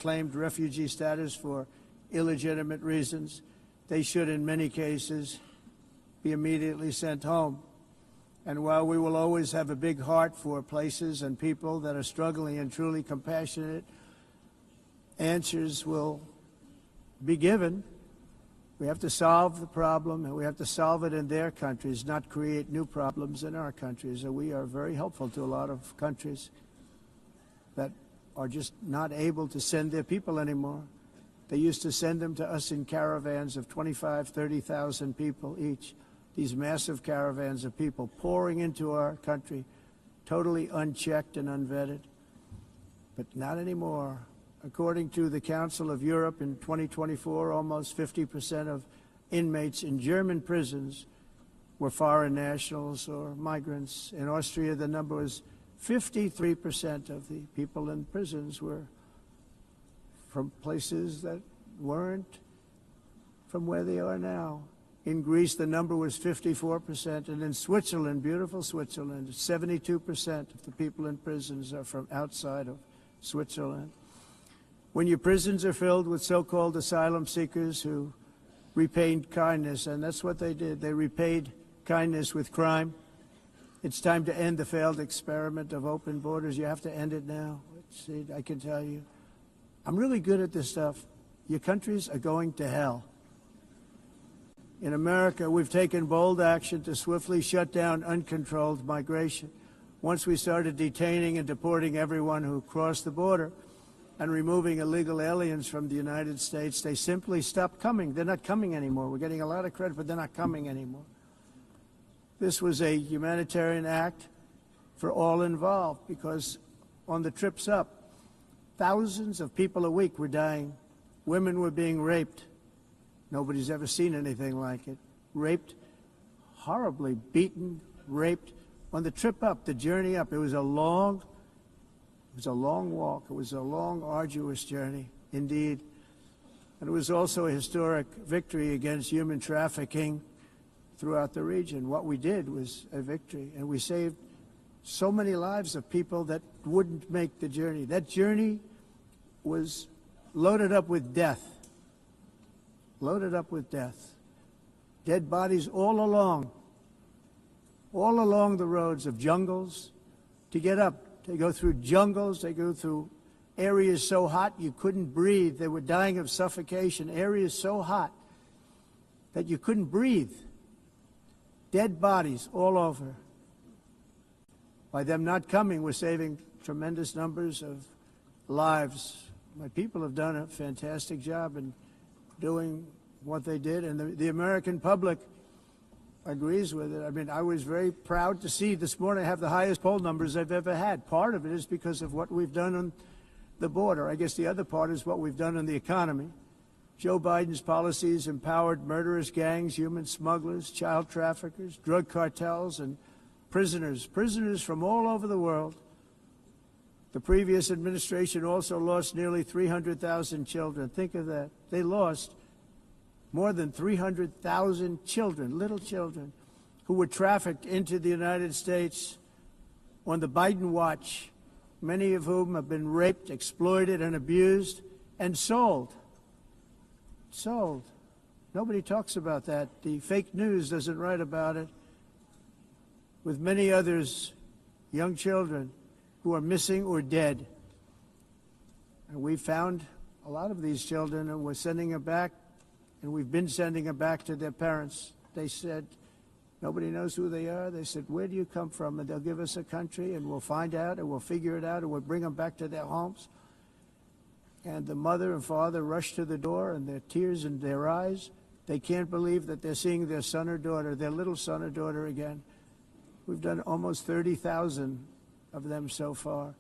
claimed refugee status for illegitimate reasons. They should, in many cases, be immediately sent home. And while we will always have a big heart for places and people that are struggling and truly compassionate, answers will be given. We have to solve the problem, and we have to solve it in their countries, not create new problems in our countries. And we are very helpful to a lot of countries that are just not able to send their people anymore. They used to send them to us in caravans of 25,000, 30,000 people each. These massive caravans of people pouring into our country, totally unchecked and unvetted. But not anymore. According to the Council of Europe in 2024, almost 50% of inmates in German prisons were foreign nationals or migrants. In Austria, the number was 53% of the people in prisons were from places that weren't from where they are now. In Greece, the number was 54%, and in Switzerland, beautiful Switzerland, 72% of the people in prisons are from outside of Switzerland. When your prisons are filled with so-called asylum seekers who repaid kindness, and that's what they did, they repaid kindness with crime, it's time to end the failed experiment of open borders. You have to end it now. See, I can tell you, I'm really good at this stuff. Your countries are going to hell. In America, we've taken bold action to swiftly shut down uncontrolled migration. Once we started detaining and deporting everyone who crossed the border and removing illegal aliens from the United States, they simply stopped coming. They're not coming anymore. We're getting a lot of credit, but they're not coming anymore. This was a humanitarian act for all involved, because on the trips up, thousands of people a week were dying. Women were being raped. Nobody's ever seen anything like it. Raped, horribly beaten, raped. On the trip up, the journey up, it was a long walk. It was a long, arduous journey, indeed. And it was also a historic victory against human trafficking throughout the region. What we did was a victory, and we saved so many lives of people that wouldn't make the journey. That journey was loaded up with death. Loaded up with death. Dead bodies all along the roads of jungles to get up. They go through jungles, they go through areas so hot you couldn't breathe. They were dying of suffocation, areas so hot that you couldn't breathe. Dead bodies all over. By them not coming, we're saving tremendous numbers of lives. My people have done a fantastic job in doing what they did, and the American public agrees with it. I mean, I was very proud to see this morning I have the highest poll numbers I've ever had. Part of it is because of what we've done on the border. I guess the other part is what we've done on the economy. Joe Biden's policies empowered murderous gangs, human smugglers, child traffickers, drug cartels, and prisoners from all over the world. The previous administration also lost nearly 300,000 children. Think of that. They lost more than 300,000 children, little children, who were trafficked into the United States on the Biden watch, many of whom have been raped, exploited, and abused, and sold. Sold. Nobody talks about that. The fake news doesn't write about it. With many others, young children who are missing or dead. And we found a lot of these children, and we're sending them back, and we've been sending them back to their parents. They said, nobody knows who they are. They said, where do you come from? And they'll give us a country, and we'll find out, and we'll figure it out, and we'll bring them back to their homes. And the mother and father rush to the door, and their tears in their eyes. They can't believe that they're seeing their son or daughter, their little son or daughter again. We've done almost 30,000 of them so far.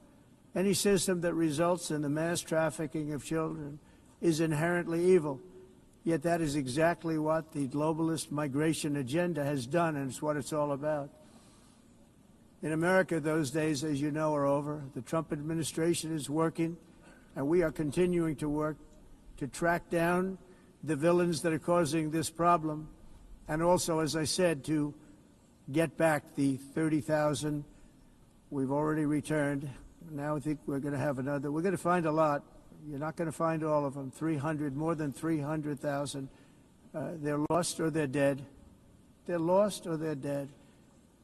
Any system that results in the mass trafficking of children is inherently evil. Yet that is exactly what the globalist migration agenda has done, and it's what it's all about. In America, those days, as you know, are over. The Trump administration is working, and we are continuing to work to track down the villains that are causing this problem, and also, as I said, to get back the 30,000 we've already returned. Now I think we're going to have another. We're going to find a lot. You're not going to find all of them. 300, more than 300,000. They're lost or they're dead. They're lost or they're dead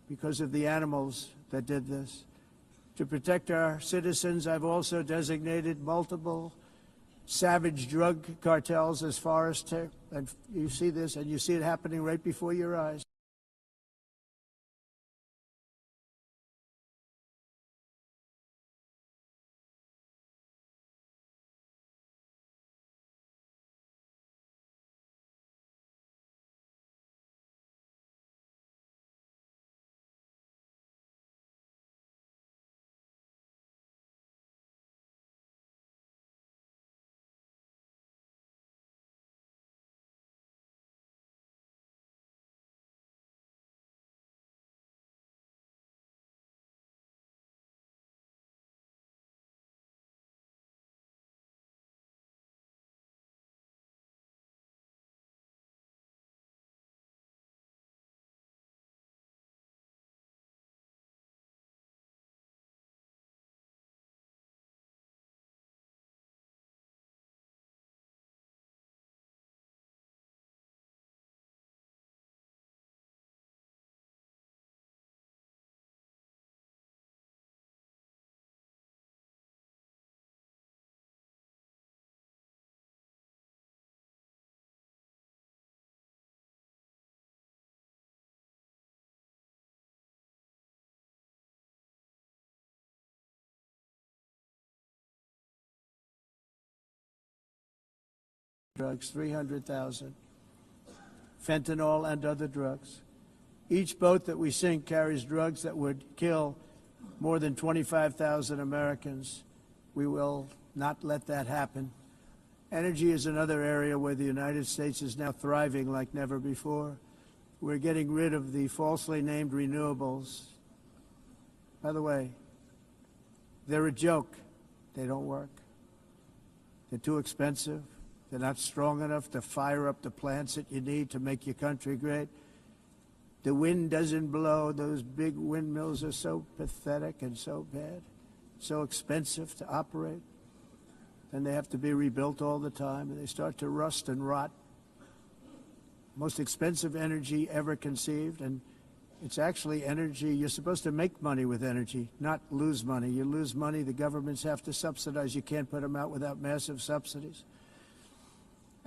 because of the animals that did this. To protect our citizens, I've also designated multiple savage drug cartels as far as and you see this, and you see it happening right before your eyes. Drugs, 300,000. Fentanyl and other drugs. Each boat that we sink carries drugs that would kill more than 25,000 Americans. We will not let that happen. Energy is another area where the United States is now thriving like never before. We're getting rid of the falsely named renewables. By the way, they're a joke. They don't work. They're too expensive. They're not strong enough to fire up the plants that you need to make your country great. The wind doesn't blow. Those big windmills are so pathetic and so bad, so expensive to operate. And they have to be rebuilt all the time, and they start to rust and rot. Most expensive energy ever conceived, and it's actually energy. You're supposed to make money with energy, not lose money. You lose money, the governments have to subsidize. You can't put them out without massive subsidies.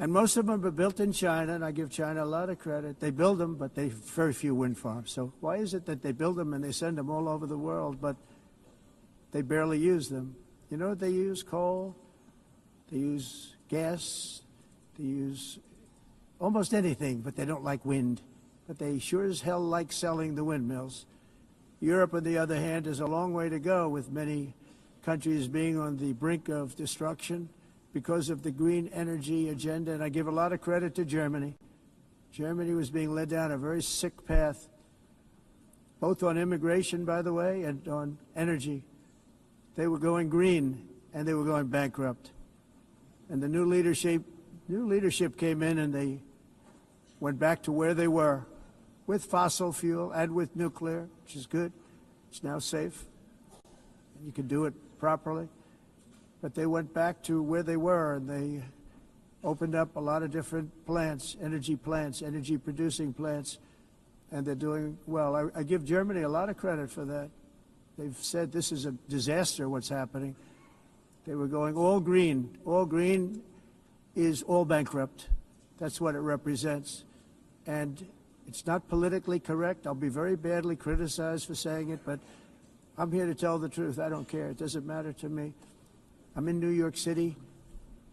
And most of them are built in China, and I give China a lot of credit. They build them, but they very few wind farms. So why is it that they build them and they send them all over the world, but they barely use them? You know what they use? Coal. They use gas. They use almost anything, but they don't like wind. But they sure as hell like selling the windmills. Europe, on the other hand, has a long way to go, with many countries being on the brink of destruction because of the green energy agenda. And I give a lot of credit to Germany. Germany was being led down a very sick path, both on immigration, by the way, and on energy. They were going green, and they were going bankrupt. And the new leadership came in, and they went back to where they were, with fossil fuel and with nuclear, which is good. It's now safe, and you can do it properly. But they went back to where they were, and they opened up a lot of different plants, energy-producing plants, and they're doing well. I give Germany a lot of credit for that. They've said this is a disaster, what's happening. They were going all green. All green is all bankrupt. That's what it represents. And it's not politically correct. I'll be very badly criticized for saying it, but I'm here to tell the truth. I don't care. It doesn't matter to me. I'm in New York City.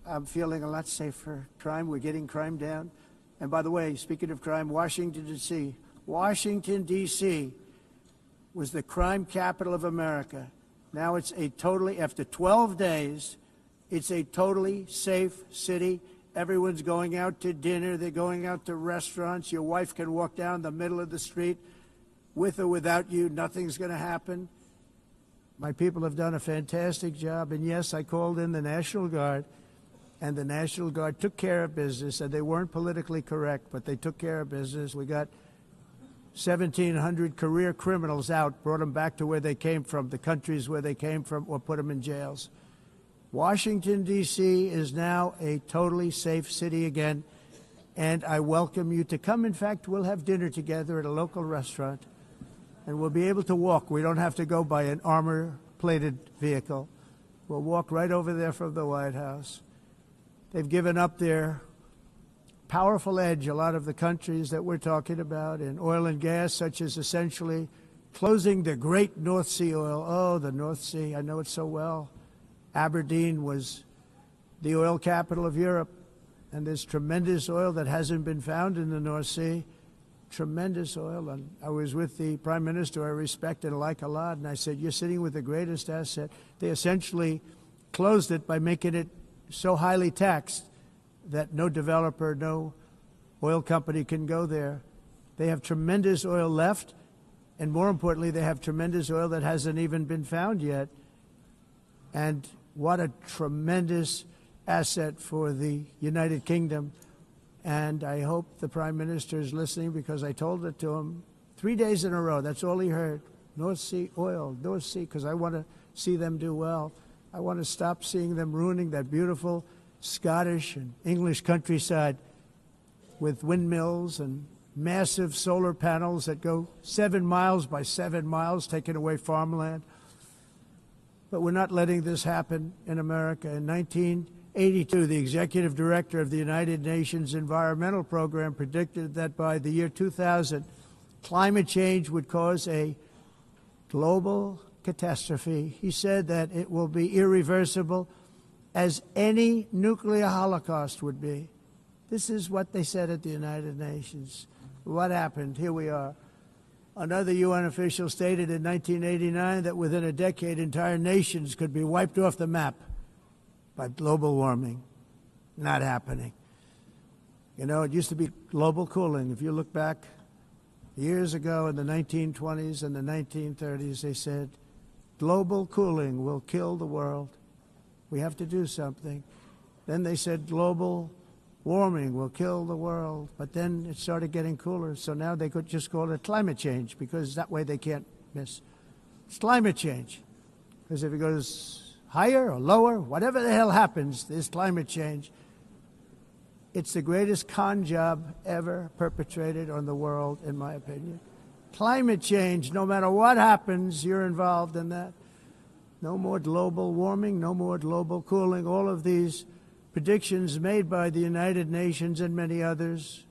I'm feeling a lot safer. Crime, we're getting crime down. And by the way, speaking of crime, Washington, D.C. was the crime capital of America. Now it's after 12 days, it's a totally safe city. Everyone's going out to dinner. They're going out to restaurants. Your wife can walk down the middle of the street with or without you. Nothing's going to happen. My people have done a fantastic job. And yes, I called in the National Guard, and the National Guard took care of business, and they weren't politically correct, but they took care of business. We got 1,700 career criminals out, brought them back to where they came from, the countries where they came from, or put them in jails. Washington, D.C. is now a totally safe city again, and I welcome you to come. In fact, we'll have dinner together at a local restaurant, and we'll be able to walk. We don't have to go by an armor-plated vehicle. We'll walk right over there from the White House. They've given up their powerful edge, a lot of the countries that we're talking about, in oil and gas, such as essentially closing the great North Sea oil. Oh, the North Sea, I know it so well. Aberdeen was the oil capital of Europe, and there's tremendous oil that hasn't been found in the North Sea. Tremendous oil. And I was with the Prime Minister I respect and like a lot, and I said, you're sitting with the greatest asset. They essentially closed it by making it so highly taxed that no developer, no oil company can go there. They have tremendous oil left, and more importantly, they have tremendous oil that hasn't even been found yet. And what a tremendous asset for the United Kingdom. And I hope the Prime Minister is listening, because I told it to him 3 days in a row. That's all he heard. North Sea oil, North Sea, because I want to see them do well. I want to stop seeing them ruining that beautiful Scottish and English countryside with windmills and massive solar panels that go 7 miles by 7 miles, taking away farmland. But we're not letting this happen in America. In 1982, the executive director of the United Nations Environmental Program predicted that by the year 2000, climate change would cause a global catastrophe. He said that it will be irreversible, as any nuclear holocaust would be. This is what they said at the United Nations. What happened? Here we are. Another UN official stated in 1989 that within a decade, entire nations could be wiped off the map by global warming. Not happening. You know, it used to be global cooling. If you look back years ago in the 1920s and the 1930s, they said, global cooling will kill the world. We have to do something. Then they said global warming will kill the world. But then it started getting cooler. So now they could just call it climate change, because that way they can't miss. It's climate change. Because if it goes higher or lower, whatever the hell happens, there's climate change. It's the greatest con job ever perpetrated on the world, in my opinion. Climate change, no matter what happens, you're involved in that. No more global warming, no more global cooling. All of these predictions made by the United Nations and many others,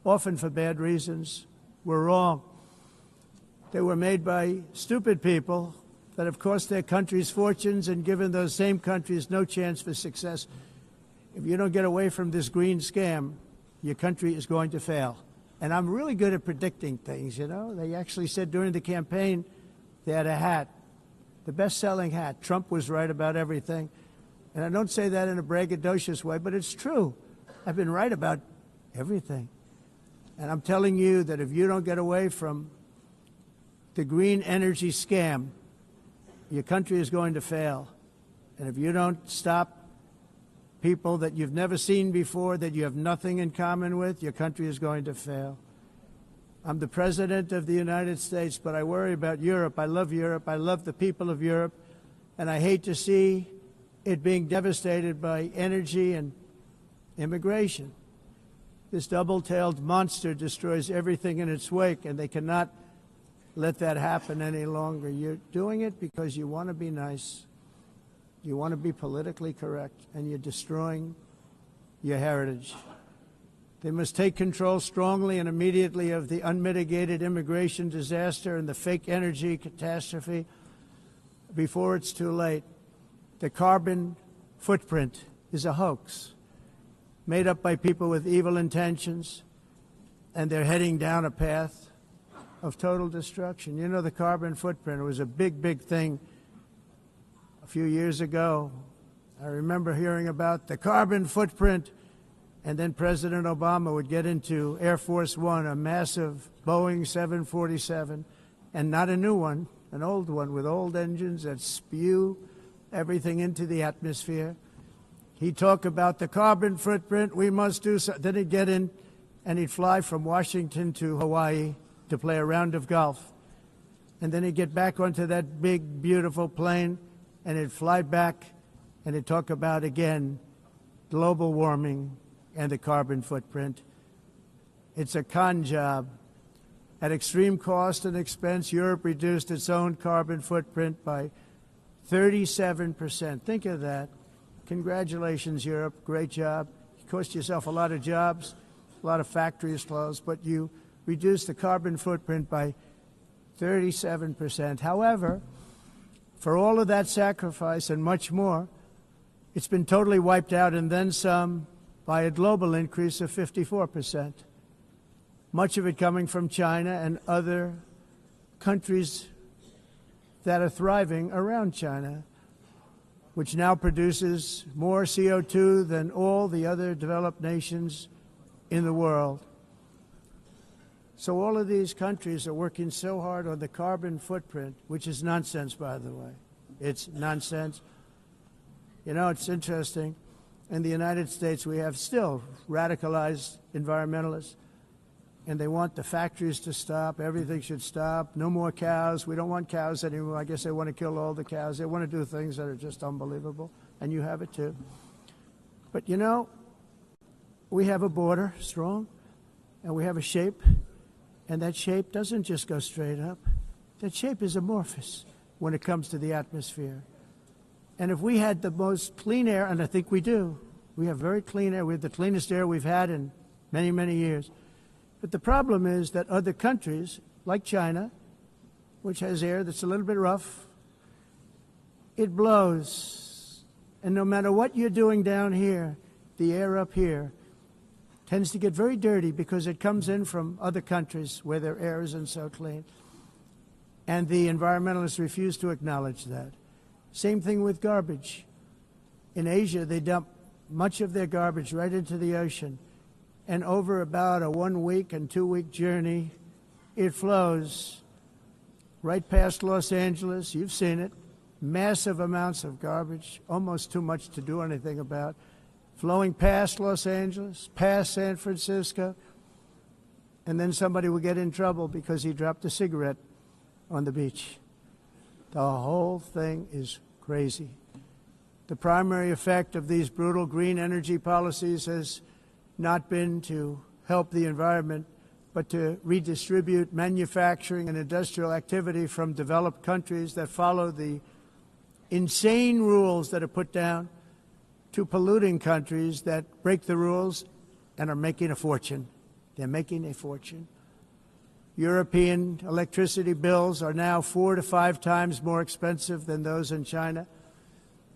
often for bad reasons, were wrong. They were made by stupid people that have cost their countries fortunes and given those same countries no chance for success. If you don't get away from this green scam, your country is going to fail. And I'm really good at predicting things, you know. They actually said during the campaign they had a hat, the best-selling hat. Trump was right about everything. And I don't say that in a braggadocious way, but it's true. I've been right about everything. And I'm telling you that if you don't get away from the green energy scam, your country is going to fail. And if you don't stop people that you've never seen before, that you have nothing in common with, your country is going to fail. I'm the President of the United States, but I worry about Europe. I love Europe. I love the people of Europe. And I hate to see it being devastated by energy and immigration. This double-tailed monster destroys everything in its wake, and they cannot let that happen any longer. You're doing it because you want to be nice. You want to be politically correct, and you're destroying your heritage. They must take control strongly and immediately of the unmitigated immigration disaster and the fake energy catastrophe before it's too late. The carbon footprint is a hoax made up by people with evil intentions, and they're heading down a path of total destruction. You know, the carbon footprint, it was a big, big thing a few years ago. I remember hearing about the carbon footprint, and then President Obama would get into Air Force One, a massive Boeing 747, and not a new one, an old one with old engines that spew everything into the atmosphere. He'd talk about the carbon footprint, we must do so. Then he'd get in and he'd fly from Washington to Hawaii to play a round of golf. And then he'd get back onto that big, beautiful plane and he'd fly back and to talk about, again, global warming and the carbon footprint. It's a con job. At extreme cost and expense, Europe reduced its own carbon footprint by 37%. Think of that. Congratulations, Europe. Great job. You cost yourself a lot of jobs, a lot of factories closed, but you reduced the carbon footprint by 37%. However, for all of that sacrifice and much more, it's been totally wiped out and then some by a global increase of 54%. Much of it coming from China and other countries that are thriving around China, which now produces more CO2 than all the other developed nations in the world. So all of these countries are working so hard on the carbon footprint, which is nonsense, by the way. It's nonsense. You know, it's interesting. In the United States, we have still radicalized environmentalists, and they want the factories to stop. Everything should stop. No more cows. We don't want cows anymore. I guess they want to kill all the cows. They want to do things that are just unbelievable, and you have it too. But, you know, we have a border, strong, and we have a shape, and that shape doesn't just go straight up. That shape is amorphous when it comes to the atmosphere. And if we had the most clean air, and I think we do, we have very clean air. We have the cleanest air we've had in many, many years. But the problem is that other countries, like China, which has air that's a little bit rough, it blows. And no matter what you're doing down here, the air up here tends to get very dirty because it comes in from other countries where their air isn't so clean. And the environmentalists refuse to acknowledge that. Same thing with garbage. In Asia, they dump much of their garbage right into the ocean. And over about a 1 week and 2 week journey, it flows right past Los Angeles. You've seen it. Massive amounts of garbage, almost too much to do anything about, flowing past Los Angeles, past San Francisco, and then somebody will get in trouble because he dropped a cigarette on the beach. The whole thing is crazy. The primary effect of these brutal green energy policies has not been to help the environment, but to redistribute manufacturing and industrial activity from developed countries that follow the insane rules that are put down to polluting countries that break the rules and are making a fortune. They're making a fortune. European electricity bills are now 4 to 5 times more expensive than those in China,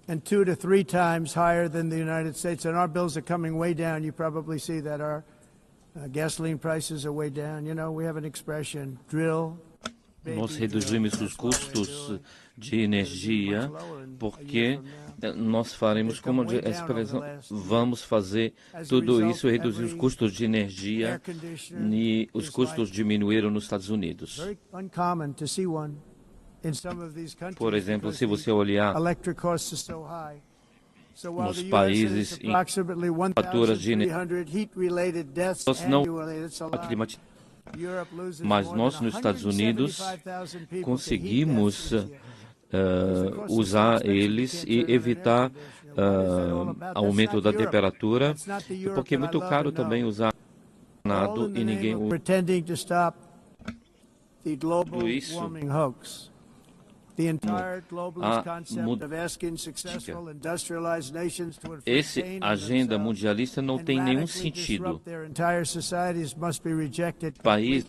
and 2 to 3 times higher than the United States. And our bills are coming way down. You probably see that our gasoline prices are way down. You know, we have an expression, drill. Nós reduzimos os custos de energia porque nós faremos como a expressão, vamos fazer tudo isso, reduzir os custos de energia e os custos diminuíram nos Estados Unidos. Por exemplo, se você olhar nos países em faturas de energia, nós não climatizamos, mas nós nos Estados Unidos conseguimos usar eles e evitar aumento da temperatura, porque é muito caro também usar nada e ninguém usa tudo isso. Essa agenda mundialista não tem nenhum sentido. País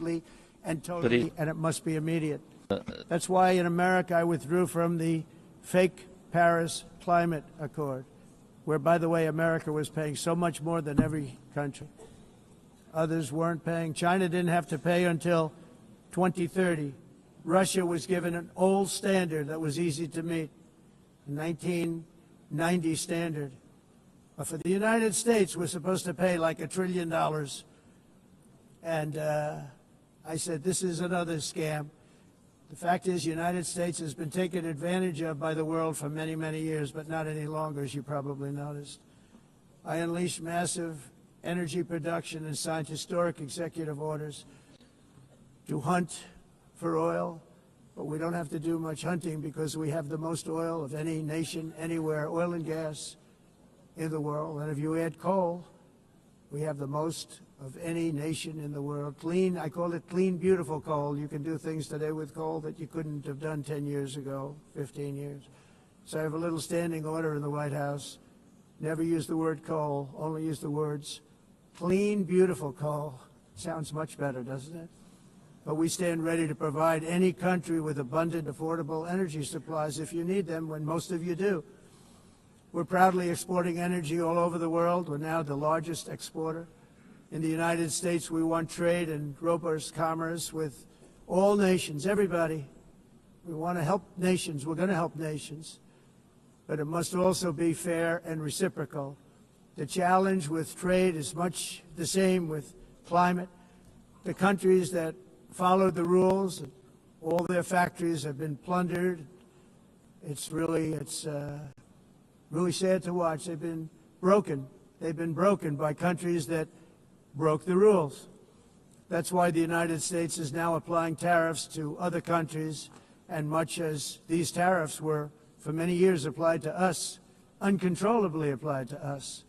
That's why in America I withdrew from the fake Paris Climate Accord, where, by the way, America was paying so much more than every country. Others weren't paying. China didn't have to pay until 2030. Russia was given an old standard that was easy to meet, a 1990 standard. But for the United States, we're supposed to pay like $1 trillion. And I said, this is another scam. The fact is, the United States has been taken advantage of by the world for many, many years, but not any longer, as you probably noticed. I unleashed massive energy production and signed historic executive orders to hunt for oil, but we don't have to do much hunting because we have the most oil of any nation anywhere, oil and gas in the world. And if you add coal, we have the most of any nation in the world. Clean, I call it clean, beautiful coal. You can do things today with coal that you couldn't have done 10 years ago, 15 years. So I have a little standing order in the White House. Never use the word coal, only use the words clean, beautiful coal. Sounds much better, doesn't it? But we stand ready to provide any country with abundant, affordable energy supplies if you need them, when most of you do. We're proudly exporting energy all over the world. We're now the largest exporter. In the United States, we want trade and robust commerce with all nations, everybody. We want to help nations. We're going to help nations. But it must also be fair and reciprocal. The challenge with trade is much the same with climate. The countries that followed the rules, all their factories have been plundered. It's really sad to watch. They've been broken. They've been broken by countries that broke the rules. That's why the United States is now applying tariffs to other countries, and much as these tariffs were for many years applied to us, uncontrollably applied to us.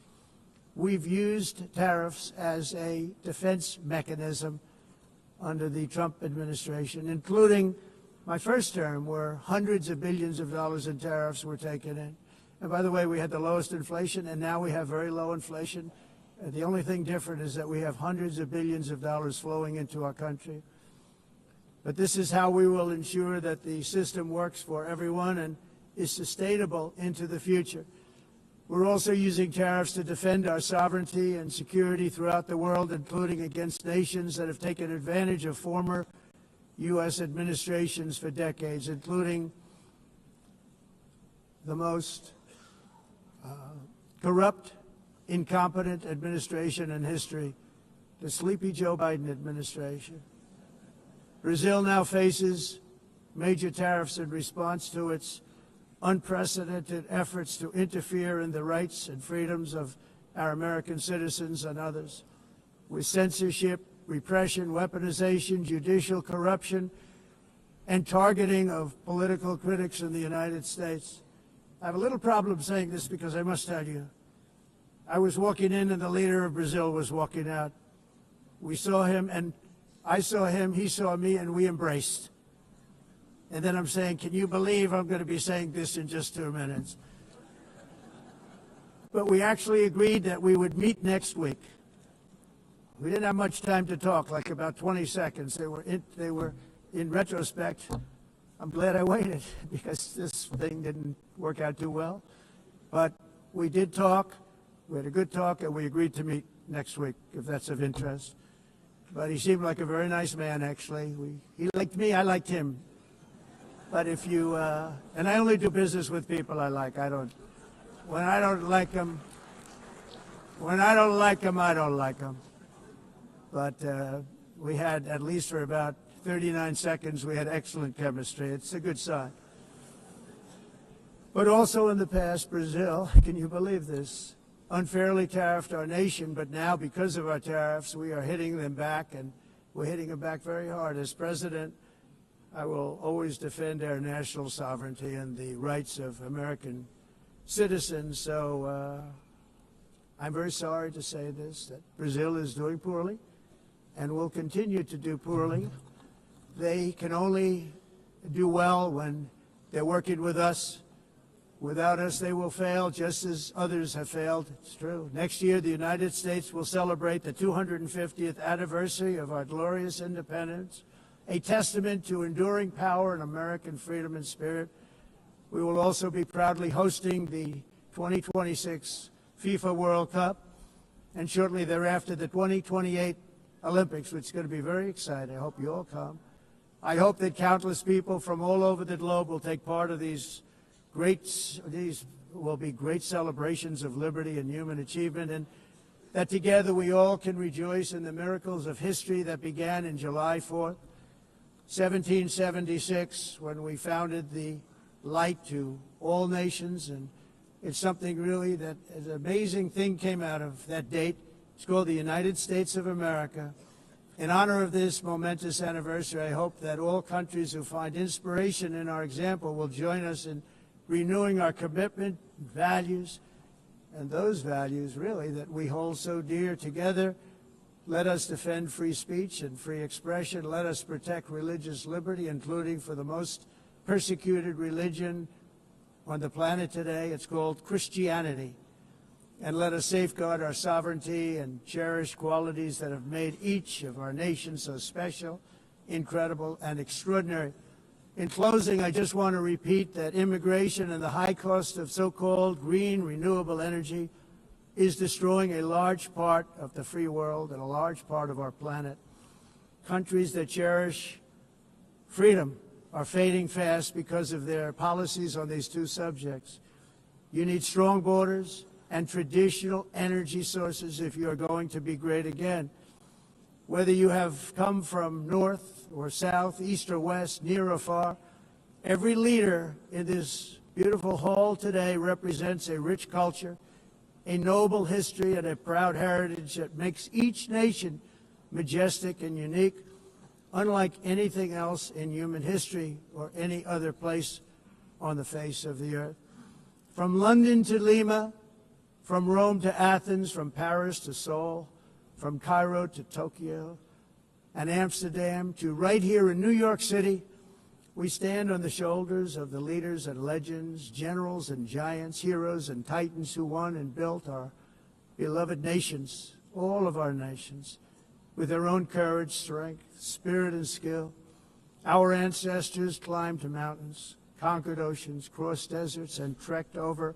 We've used tariffs as a defense mechanism under the Trump administration, including my first term, where hundreds of billions of dollars in tariffs were taken in. And by the way, we had the lowest inflation, and now we have very low inflation. The only thing different is that we have hundreds of billions of dollars flowing into our country. But this is how we will ensure that the system works for everyone and is sustainable into the future. We're also using tariffs to defend our sovereignty and security throughout the world, including against nations that have taken advantage of former U.S. administrations for decades, including the most corrupt, incompetent administration in history, the sleepy Joe Biden administration. Brazil now faces major tariffs in response to its unprecedented efforts to interfere in the rights and freedoms of our American citizens and others, with censorship, repression, weaponization, judicial corruption, and targeting of political critics in the United States. I have a little problem saying this because I must tell you, I was walking in and the leader of Brazil was walking out. We saw him and I saw him, he saw me, and we embraced. And then I'm saying, can you believe I'm going to be saying this in just 2 minutes? But we actually agreed that we would meet next week. We didn't have much time to talk, like about 20 seconds. They were in retrospect, I'm glad I waited because this thing didn't work out too well. But we did talk. We had a good talk, and we agreed to meet next week, if that's of interest. But he seemed like a very nice man, actually. He liked me, I liked him. But if you, and I only do business with people I like. When I don't like them, I don't like them. But we had, at least for about 39 seconds, we had excellent chemistry. It's a good sign. But also in the past, Brazil, can you believe this, unfairly tariffed our nation, but now because of our tariffs, we are hitting them back, and we're hitting them back very hard. As president, I will always defend our national sovereignty and the rights of American citizens. So I'm very sorry to say this, that Brazil is doing poorly and will continue to do poorly. They can only do well when they're working with us. Without us, they will fail, just as others have failed. It's true. Next year, the United States will celebrate the 250th anniversary of our glorious independence, a testament to enduring power and American freedom and spirit. We will also be proudly hosting the 2026 FIFA World Cup, and shortly thereafter, the 2028 Olympics, which is going to be very exciting. I hope you all come. I hope that countless people from all over the globe will take part of these will be great celebrations of liberty and human achievement, and that together we all can rejoice in the miracles of history that began in July 4th, 1776, when we founded the light to all nations. And it's something really that an amazing thing came out of that date. It's called the United States of America. In honor of this momentous anniversary, I hope that all countries who find inspiration in our example will join us in renewing our commitment, values, and those values, really, that we hold so dear together. Let us defend free speech and free expression. Let us protect religious liberty, including for the most persecuted religion on the planet today. It's called Christianity. And let us safeguard our sovereignty and cherish qualities that have made each of our nations so special, incredible, and extraordinary. In closing, I just want to repeat that immigration and the high cost of so-called green renewable energy is destroying a large part of the free world and a large part of our planet. Countries that cherish freedom are fading fast because of their policies on these two subjects. You need strong borders and traditional energy sources if you are going to be great again. Whether you have come from north or south, east or west, near or far, every leader in this beautiful hall today represents a rich culture, a noble history, and a proud heritage that makes each nation majestic and unique, unlike anything else in human history or any other place on the face of the earth. From London to Lima, from Rome to Athens, from Paris to Seoul, from Cairo to Tokyo and Amsterdam to right here in New York City, we stand on the shoulders of the leaders and legends, generals and giants, heroes and titans who won and built our beloved nations, all of our nations, with their own courage, strength, spirit, and skill. Our ancestors climbed mountains, conquered oceans, crossed deserts, and trekked over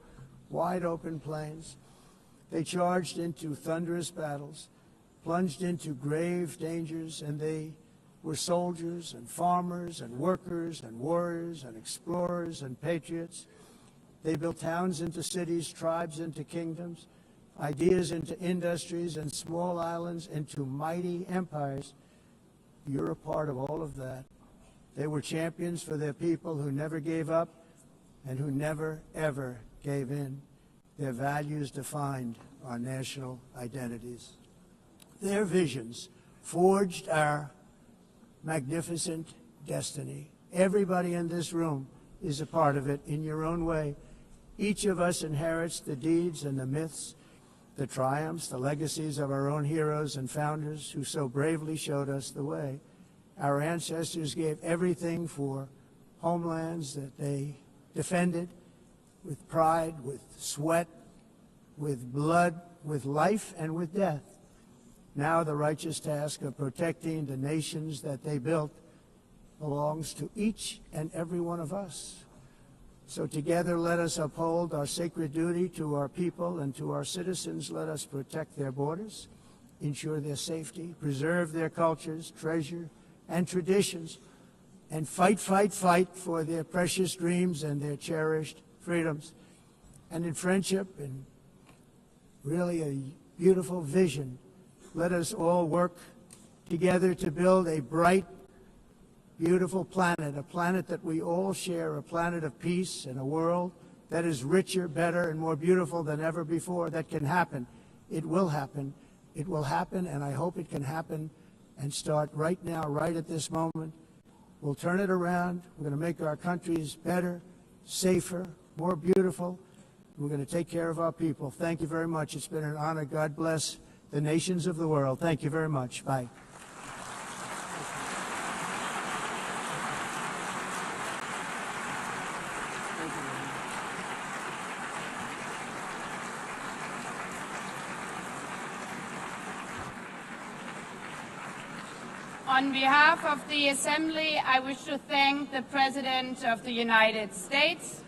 wide open plains. They charged into thunderous battles, plunged into grave dangers, and they were soldiers and farmers and workers and warriors and explorers and patriots. They built towns into cities, tribes into kingdoms, ideas into industries, and small islands into mighty empires. You're a part of all of that. They were champions for their people who never gave up and who never, ever gave in. Their values defined our national identities. Their visions forged our magnificent destiny. Everybody in this room is a part of it in your own way. Each of us inherits the deeds and the myths, the triumphs, the legacies of our own heroes and founders who so bravely showed us the way. Our ancestors gave everything for homelands that they defended with pride, with sweat, with blood, with life, and with death. Now the righteous task of protecting the nations that they built belongs to each and every one of us. So together let us uphold our sacred duty to our people and to our citizens. Let us protect their borders, ensure their safety, preserve their cultures, treasure, and traditions, and fight, fight, fight for their precious dreams and their cherished freedoms. And in friendship and really a beautiful vision, let us all work together to build a bright, beautiful planet, a planet that we all share, a planet of peace and a world that is richer, better, and more beautiful than ever before. That can happen. It will happen. It will happen, and I hope it can happen and start right now, right at this moment. We'll turn it around. We're going to make our countries better, safer, more beautiful. We're going to take care of our people. Thank you very much. It's been an honor. God bless the nations of the world. Thank you very much. Bye. On behalf of the Assembly, I wish to thank the President of the United States,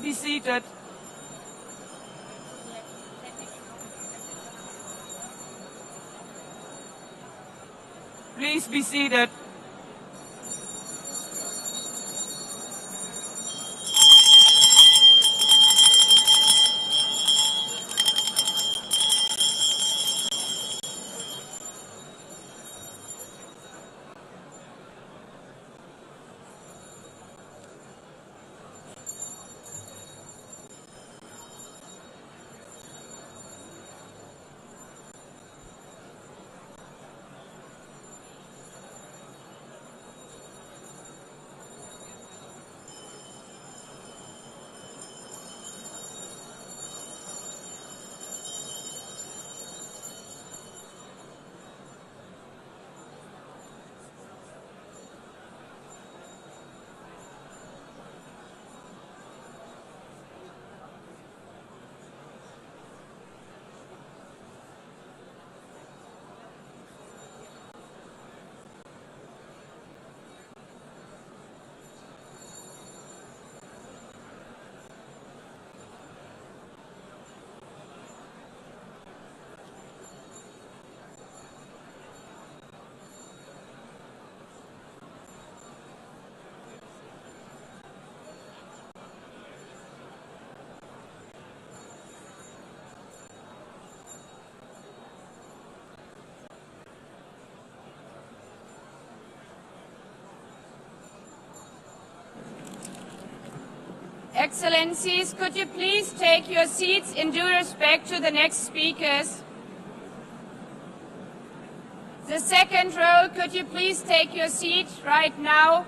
be seated. Please be seated. Excellencies, could you please take your seats in due respect to the next speakers? The second row, could you please take your seat right now?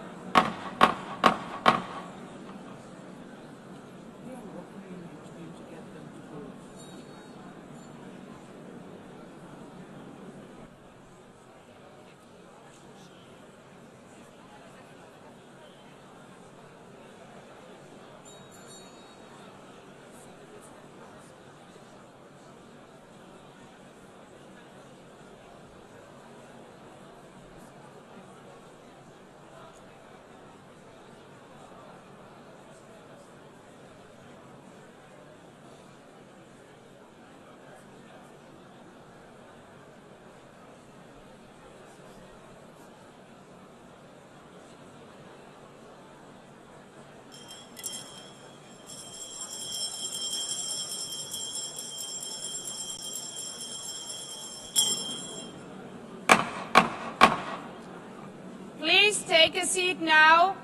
Please take a seat now.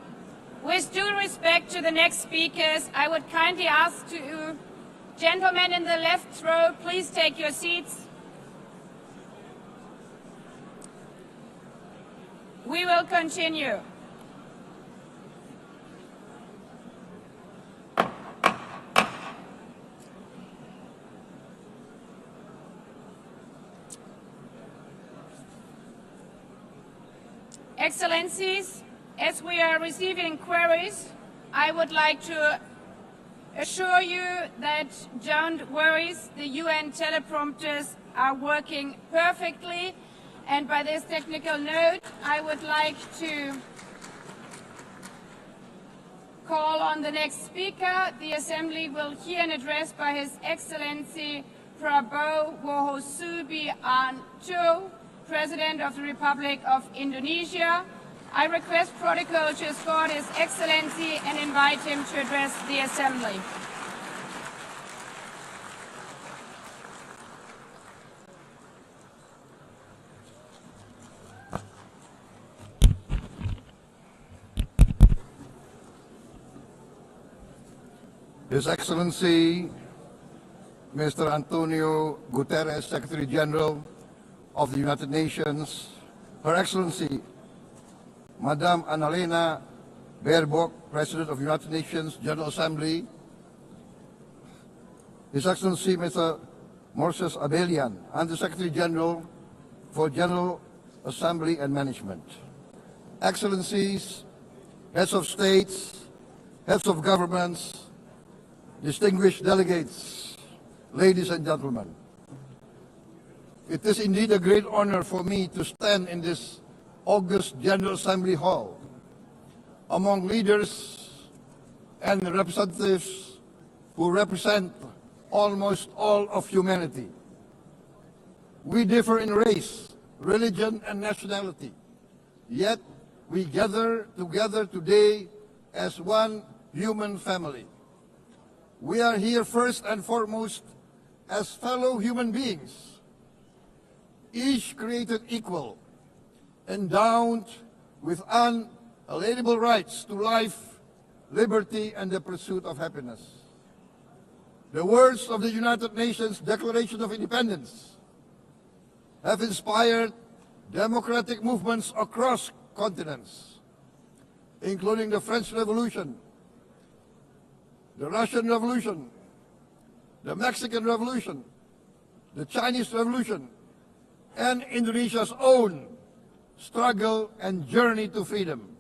With due respect to the next speakers, I would kindly ask you, gentlemen in the left row, please take your seats. We will continue. Excellencies, as we are receiving queries, I would like to assure you that don't worry, the UN teleprompters are working perfectly. And by this technical note, I would like to call on the next speaker. The Assembly will hear an address by His Excellency Prabowo Subianto, President of the Republic of Indonesia. I request protocol to escort His Excellency and invite him to address the Assembly. His Excellency Mr. Antonio Guterres, Secretary General of the United Nations, Her Excellency Madame Annalena Baerbock, President of the United Nations General Assembly, His Excellency Mr. Moses Abelian, Under-Secretary General for General Assembly and Management, Excellencies, Heads of States, Heads of Governments, distinguished delegates, ladies and gentlemen. It is indeed a great honor for me to stand in this August General Assembly Hall among leaders and representatives who represent almost all of humanity. We differ in race, religion, and nationality, yet we gather together today as one human family. We are here first and foremost as fellow human beings, each created equal, endowed with unalienable rights to life, liberty, and the pursuit of happiness. The words of the United Nations Declaration of Independence have inspired democratic movements across continents, including the French Revolution, the Russian Revolution, the Mexican Revolution, the Chinese Revolution, and Indonesia's own struggle and journey to freedom.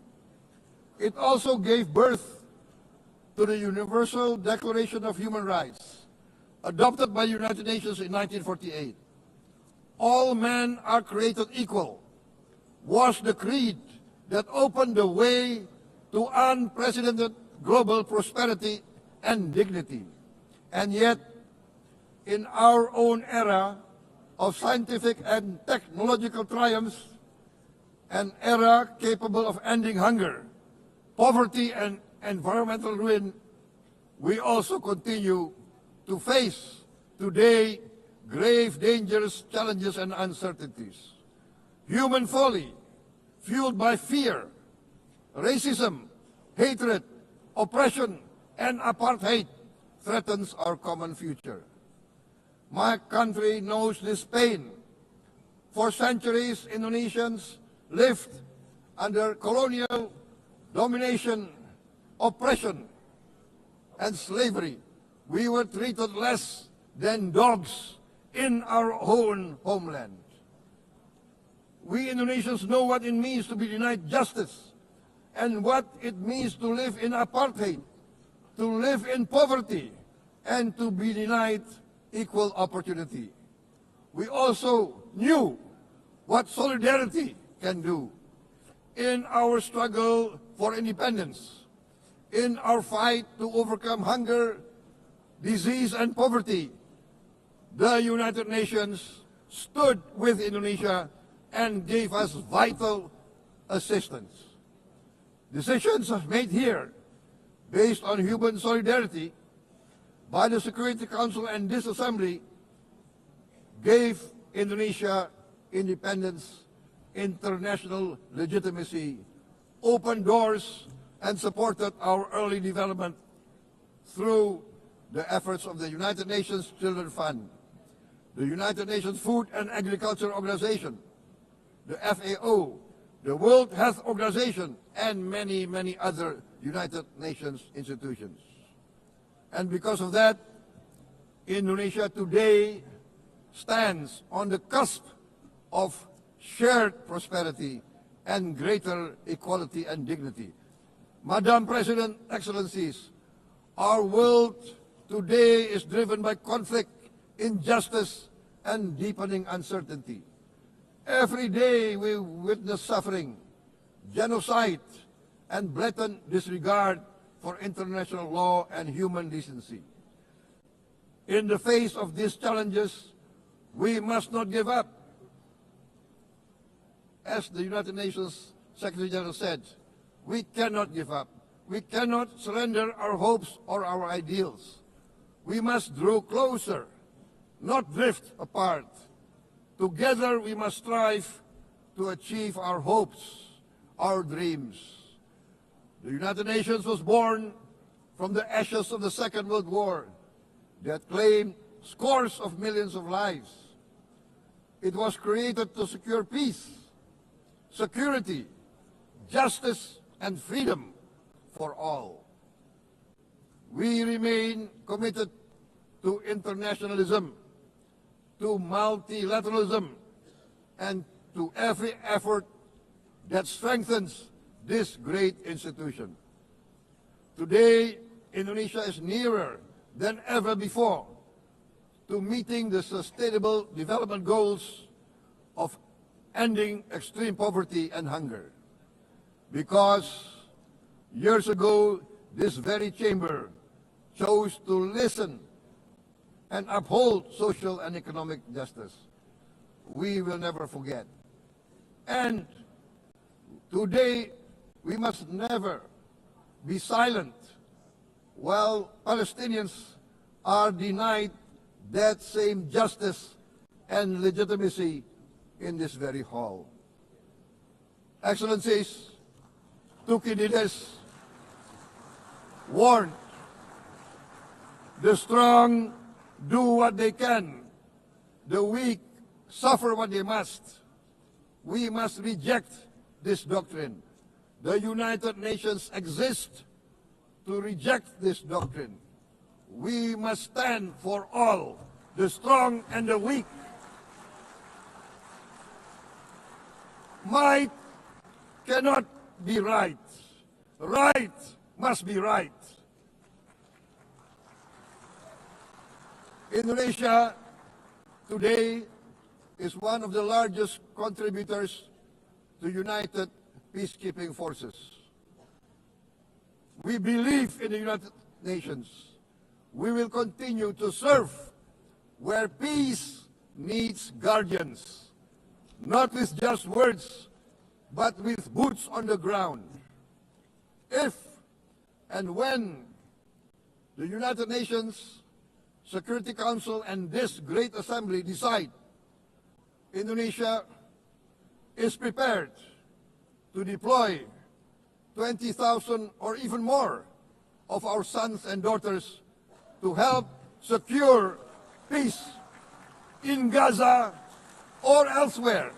It also gave birth to the Universal Declaration of Human Rights, adopted by the United Nations in 1948. All men are created equal was the creed that opened the way to unprecedented global prosperity and dignity. And yet, in our own era of scientific and technological triumphs, an era capable of ending hunger, poverty, and environmental ruin, we also continue to face today grave dangers, challenges, and uncertainties. Human folly, fueled by fear, racism, hatred, oppression, and apartheid, threatens our common future. My country knows this pain. For centuries, Indonesians lived under colonial domination, oppression, and slavery. We were treated less than dogs in our own homeland. We Indonesians know what it means to be denied justice and what it means to live in apartheid, to live in poverty, and to be denied equal opportunity. We also knew what solidarity can do in our struggle for independence, in our fight to overcome hunger, disease, and poverty. The United Nations stood with Indonesia and gave us vital assistance. Decisions made here based on human solidarity by the Security Council and this Assembly gave Indonesia independence, international legitimacy, opened doors, and supported our early development through the efforts of the United Nations Children Fund, the United Nations Food and Agriculture Organization, the FAO, the World Health Organization, and many, many other United Nations institutions. And because of that, Indonesia today stands on the cusp of shared prosperity and greater equality and dignity. Madam President, Excellencies, our world today is driven by conflict, injustice, and deepening uncertainty. Every day we witness suffering, genocide, and blatant disregard for international law and human decency. In the face of these challenges, we must not give up. As the United Nations Secretary General said, we cannot give up. We cannot surrender our hopes or our ideals. We must draw closer, not drift apart. Together we must strive to achieve our hopes, our dreams. The United Nations was born from the ashes of the Second World War that claimed scores of millions of lives. It was created to secure peace, security, justice, and freedom for all. We remain committed to internationalism, to multilateralism, and to every effort that strengthens this great institution. Today, Indonesia is nearer than ever before to meeting the Sustainable Development Goals of ending extreme poverty and hunger. Because years ago, this very chamber chose to listen and uphold social and economic justice. We will never forget. And today, we must never be silent while Palestinians are denied that same justice and legitimacy in this very hall. Excellencies, Thucydides warned, the strong do what they can, the weak suffer what they must. We must reject this doctrine. The United Nations exist to reject this doctrine. We must stand for all, the strong and the weak. Might cannot be right. Right must be right. Indonesia today is one of the largest contributors to United Peacekeeping Forces. We believe in the United Nations. We will continue to serve where peace needs guardians, not with just words, but with boots on the ground. If and when the United Nations Security Council and this great assembly decide Indonesia is prepared to deploy 20,000 or even more of our sons and daughters to help secure peace in Gaza or elsewhere,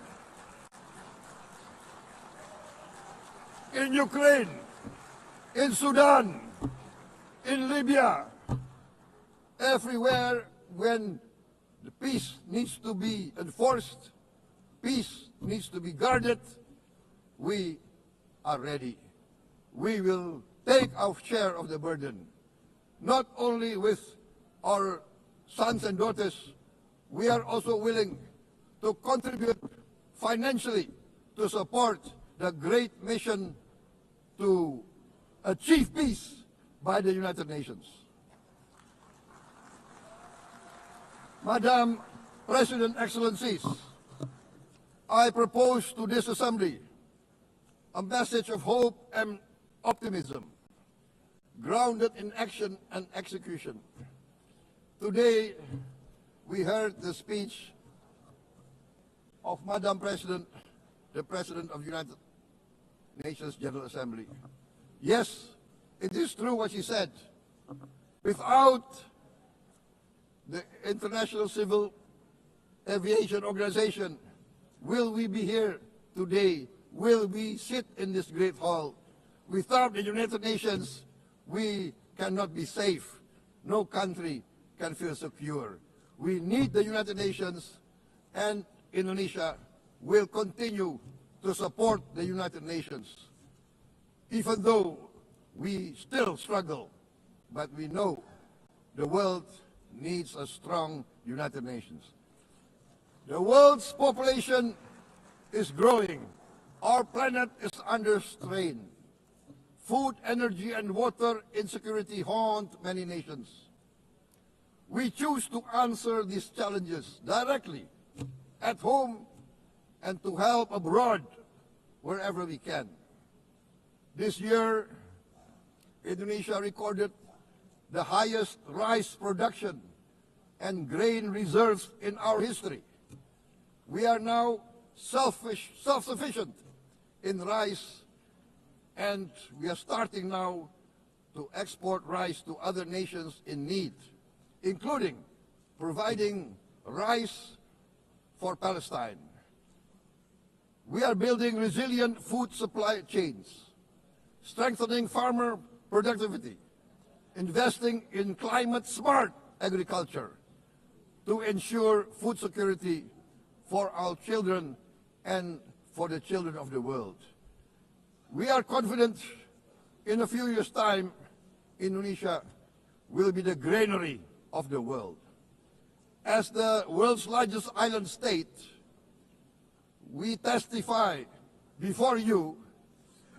in Ukraine, in Sudan, in Libya, everywhere when the peace needs to be enforced, peace needs to be guarded, we are ready. We will take our share of the burden, not only with our sons and daughters, we are also willing to contribute financially to support the great mission to achieve peace by the United Nations. Madam President, Excellencies, I propose to this Assembly a message of hope and optimism, grounded in action and execution. Today, we heard the speech of Madam President, the President of the United Nations General Assembly. Yes, it is true what she said. Without the International Civil Aviation Organization, will we be here today? Will we sit in this great hall? Without the United Nations, we cannot be safe. No country can feel secure. We need the United Nations, and Indonesia will continue to support the United Nations, even though we still struggle. But we know the world needs a strong United Nations. The world's population is growing. Our planet is under strain. Food, energy, and water insecurity haunt many nations. We choose to answer these challenges directly at home and to help abroad wherever we can. This year, Indonesia recorded the highest rice production and grain reserves in our history. We are now self-sufficient in rice, and we are starting now to export rice to other nations in need, including providing rice for Palestine. We are building resilient food supply chains, strengthening farmer productivity, investing in climate-smart agriculture to ensure food security for our children and for the children of the world. We are confident in a few years' time, Indonesia will be the granary of the world. As the world's largest island state, we testify before you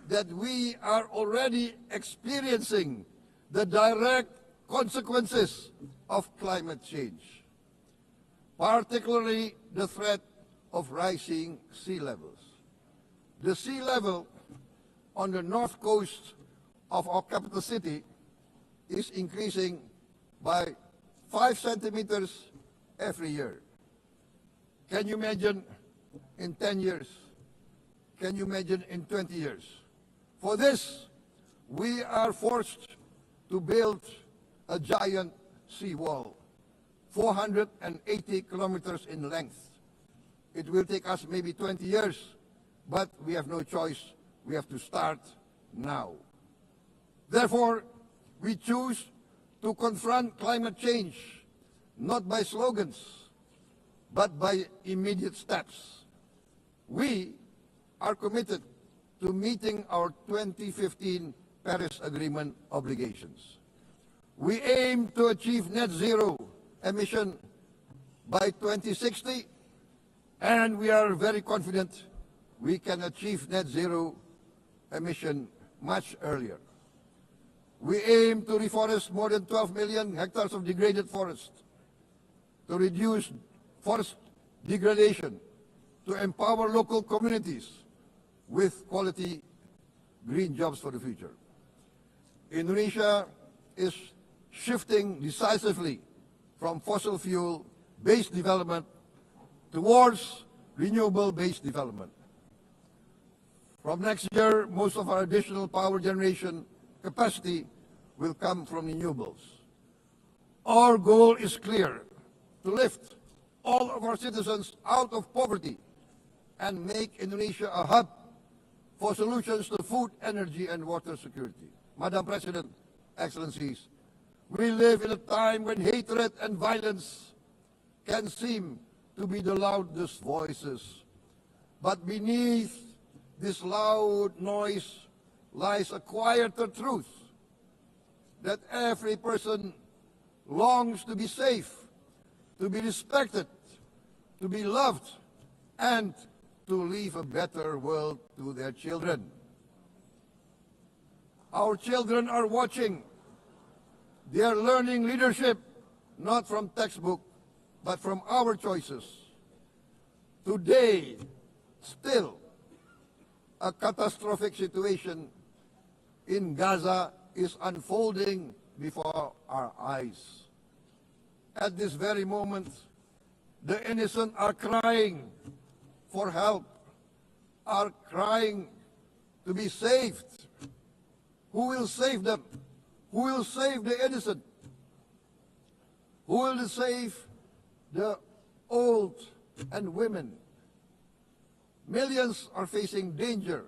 that we are already experiencing the direct consequences of climate change, particularly the threat of rising sea levels. The sea level on the north coast of our capital city is increasing by 5 centimeters every year. Can you imagine in 10 years? Can you imagine in 20 years? For this, we are forced to build a giant seawall, 480 kilometers in length. It will take us maybe 20 years, but we have no choice. We have to start now. Therefore, we choose to confront climate change, not by slogans, but by immediate steps. We are committed to meeting our 2015 Paris Agreement obligations. We aim to achieve net zero emission by 2060, and we are very confident we can achieve net zero emission much earlier. We aim to reforest more than 12 million hectares of degraded forest, to reduce forest degradation, to empower local communities with quality green jobs for the future. Indonesia is shifting decisively from fossil fuel-based development towards renewable-based development. From next year, most of our additional power generation capacity will come from renewables. Our goal is clear: to lift all of our citizens out of poverty and make Indonesia a hub for solutions to food, energy, and water security. Madam President, Excellencies, we live in a time when hatred and violence can seem to be the loudest voices. But beneath this loud noise lies a quieter truth, that every person longs to be safe, to be respected, to be loved, and to leave a better world to their children. Our children are watching. They are learning leadership, not from textbook, but from our choices. Today, still, a catastrophic situation in Gaza is unfolding before our eyes. At this very moment, the innocent are crying for help, are crying to be saved. Who will save them? Who will save the innocent? Who will save the old and women? Millions are facing danger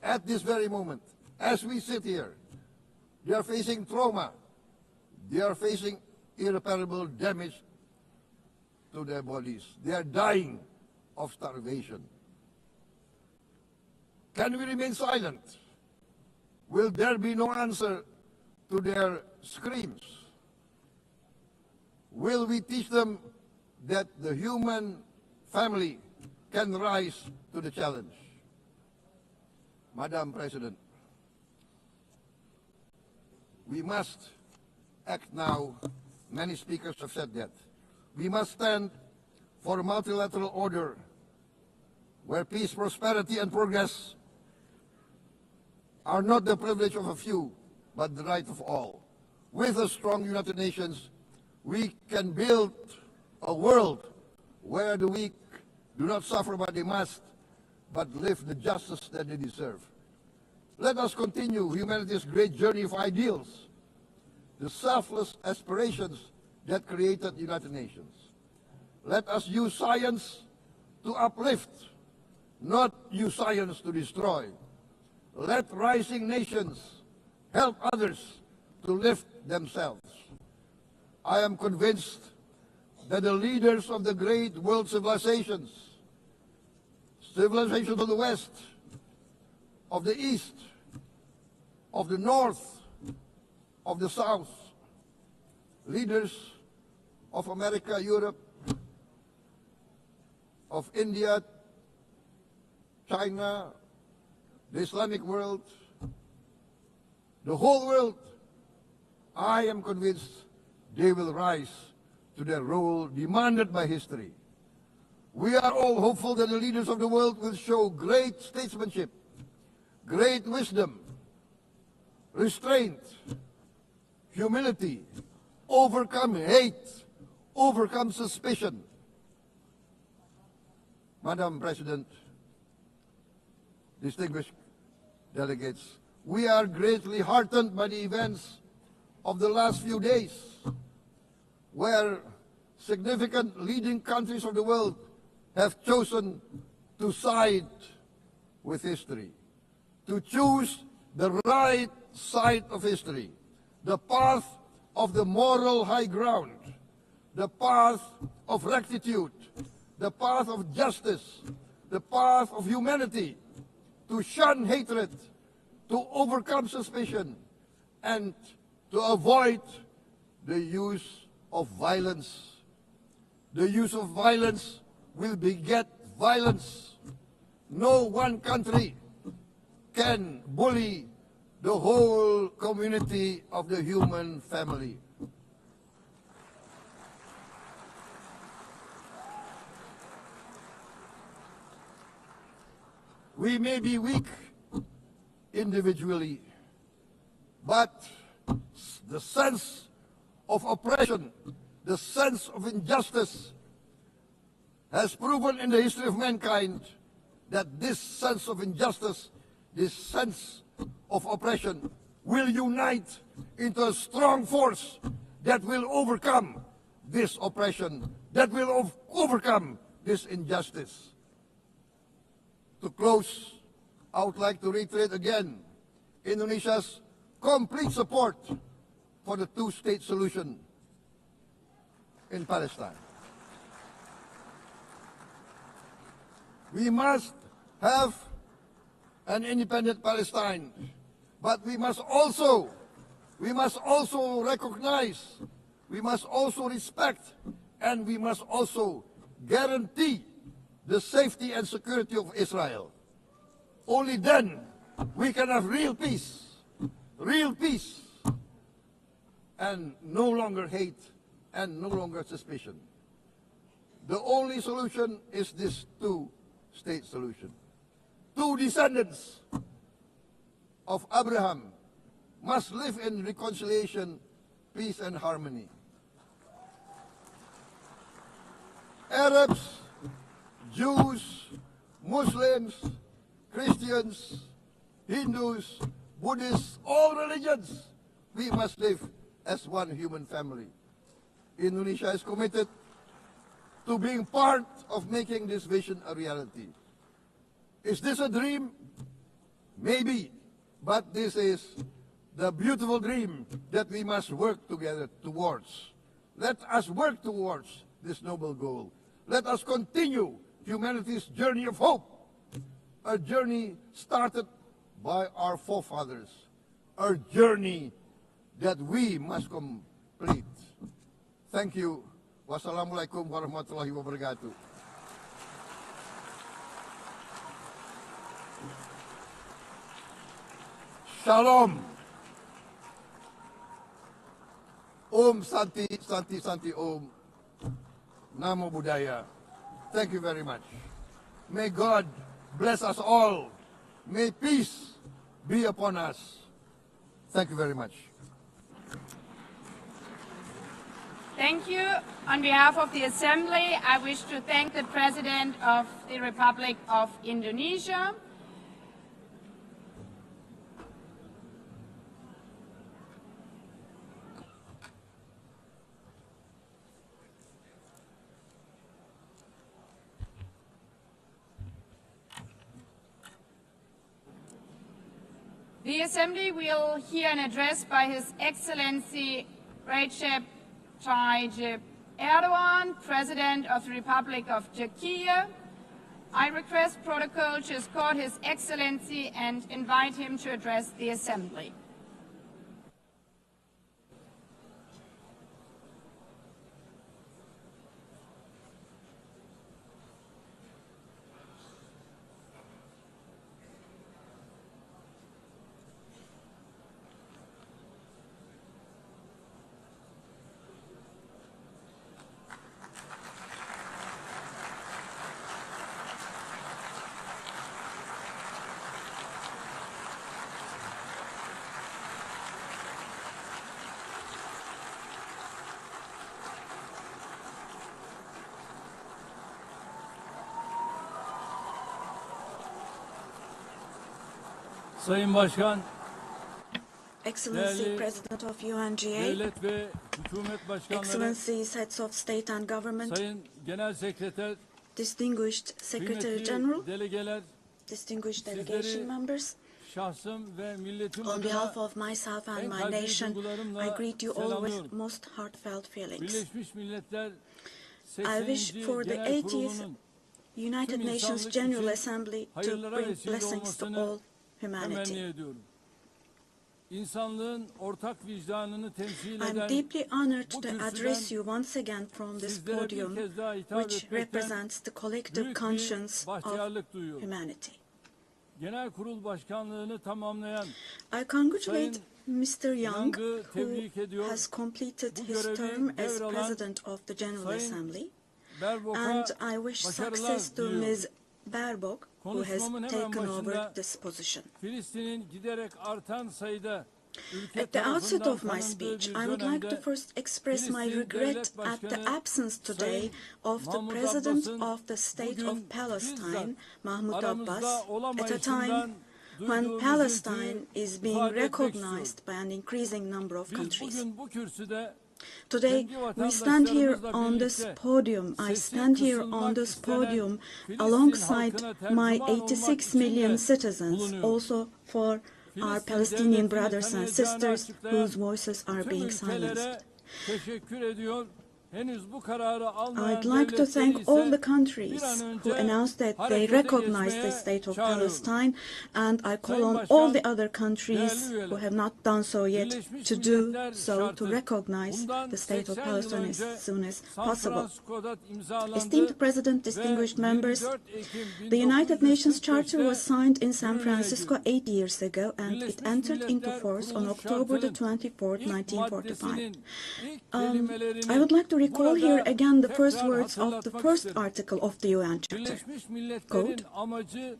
at this very moment. As we sit here, they are facing trauma. They are facing irreparable damage to their bodies. They are dying of starvation. Can we remain silent? Will there be no answer to their screams? Will we teach them that the human family can rise to the challenge? Madam President, we must act now. Many speakers have said that. We must stand for a multilateral order where peace, prosperity, and progress are not the privilege of a few, but the right of all. With a strong United Nations, we can build a world where the weak do not suffer what they must, but live the justice that they deserve. Let us continue humanity's great journey of ideals, the selfless aspirations that created the United Nations. Let us use science to uplift, not use science to destroy. Let rising nations help others to lift themselves. I am convinced that the leaders of the great world civilizations of the West, of the East, of the North, of the South, leaders of America, Europe, of India, China, the Islamic world, the whole world I am convinced they will rise to their role demanded by history. We are all hopeful that the leaders of the world will show great statesmanship, great wisdom, restraint, humility, overcome hate, overcome suspicion. Madam President, distinguished delegates, we are greatly heartened by the events of the last few days, where significant leading countries of the world have chosen to side with history, to choose the right side of history, the path of the moral high ground, the path of rectitude, the path of justice, the path of humanity, to shun hatred, to overcome suspicion, and to avoid the use of violence. The use of violence will beget violence. No one country can bully the whole community of the human family. We may be weak individually, but the sense of oppression, the sense of injustice has proven in the history of mankind that this sense of injustice, this sense of oppression will unite into a strong force that will overcome this oppression, that will overcome this injustice. To close, I would like to reiterate again Indonesia's complete support for the two-state solution in Palestine. We must have an independent Palestine, but we must also recognize, we must also respect, and we must also guarantee the safety and security of Israel. Only then we can have real peace, and no longer hate and no longer suspicion. The only solution is this two-state solution. Two descendants of Abraham must live in reconciliation, peace, and harmony. Arabs, Jews, Muslims, Christians, Hindus, Buddhists, all religions, we must live as one human family. Indonesia is committed to being part of making this vision a reality. Is this a dream? Maybe, but this is the beautiful dream that we must work together towards. Let us work towards this noble goal. Let us continue humanity's journey of hope, a journey started by our forefathers, a journey that we must complete. Thank you. Wassalamualaikum warahmatullahi wabarakatuh. Shalom. Om Santi, Santi, Santi Om. Namo Buddhaya. Thank you very much. May God bless us all. May peace be upon us. Thank you very much. Thank you. On behalf of the Assembly, I wish to thank the President of the Republic of Indonesia. The Assembly will hear an address by His Excellency Recep Tayyip Erdogan, President of the Republic of Turkey. I request protocol to escort His Excellency and invite him to address the Assembly. Sayın Başkan, Excellency değerli President of UNGA, devlet ve hükümet başkanları, Excellencies Heads of State and Government, Sayın Genel Sekreter, Distinguished Secretary General, kıymetli delegeler, distinguished sizleri delegation members, şahsım ve milletim on behalf adına of myself and en my kalbi nation, duygularımla I greet you all with selamlıyorum. most heartfelt feelings. Birleşmiş Milletler I wish 80. for the Genel 80th Kurulu'nun United tüm Nations insanlık General için Assembly to hayırlara bring vesile blessings to olmasını all temenni humanity. ediyorum. İnsanlığın ortak vicdanını temsil I'm eden deeply honored bu to address kürsüden you once again from this sizlere bir podium, kez daha hitap which etmekten represents the collective büyük conscience bir of bahtiyarlık duyuyorum. humanity. Genel Kurul Başkanlığını tamamlayan I congratulate Sayın Mr. Young, Young'ı who tebrik ediyor. has completed Bu his görevi term as devralan President of the General Sayın Assembly, Baerbock'a and I wish başarılar success to diliyorum. Ms. Baerbock, who has Konuşmamın hemen taken over başında this position. Filistin'in giderek artan sayıda ülke At the outset tarafından of my tanındığı speech, bir I would like to dönemde first express my Filistin regret Devlet at the Başkanı absence today Sayın of the Mahmut President Abbas'ın of the State bugün of Palestine, bizzat Mahmoud aramızda Abbas, at a olamayışından time when duyduğum Palestine üzüntüyü is being ifade etmek recognized istiyorum. by an increasing number of Biz countries. bugün bu kürsüde Today, kendi we stand here vatandaşlarımızla on this birlikte podium. I sesi stand here kısılmak on this istenen podium Filistin alongside halkına my tercüman olmak 86 için million de citizens, bulunuyorum. also for our Filistin Palestinian devletini brothers and tanıyacağını sisters açıklayan whose voices are tüm being silenced. ülkelere teşekkür ediyor. Henüz bu kararı almayan I'd like to devletleri thank all the ise countries bir an who önce announced that they harekete recognize the geçmeye state of çağırıyorum. Palestine, and I call Sayın on Başkan, all the other countries değerli üyeler, who have not done so yet Birleşmiş to do Milletler so to şartı recognize bundan the state of 80 yıl Palestine önce as soon as San possible. Francisco'da imzalandı Esteemed President, ve distinguished members, 24 Ekim the United Nations Charter 1945'te was signed in San yürürlüğe Francisco girdi. 8 years ago, and it Birleşmiş entered into Milletler force on Kuruluş October the Şartı'nın 24th, ilk 1945. maddesinin ilk I kelimelerini would like to recall here burada again the first tekrar words of the hatırlatmak first isterim. article of the UN Charter. Birleşmiş Milletler'in Quote, amacı the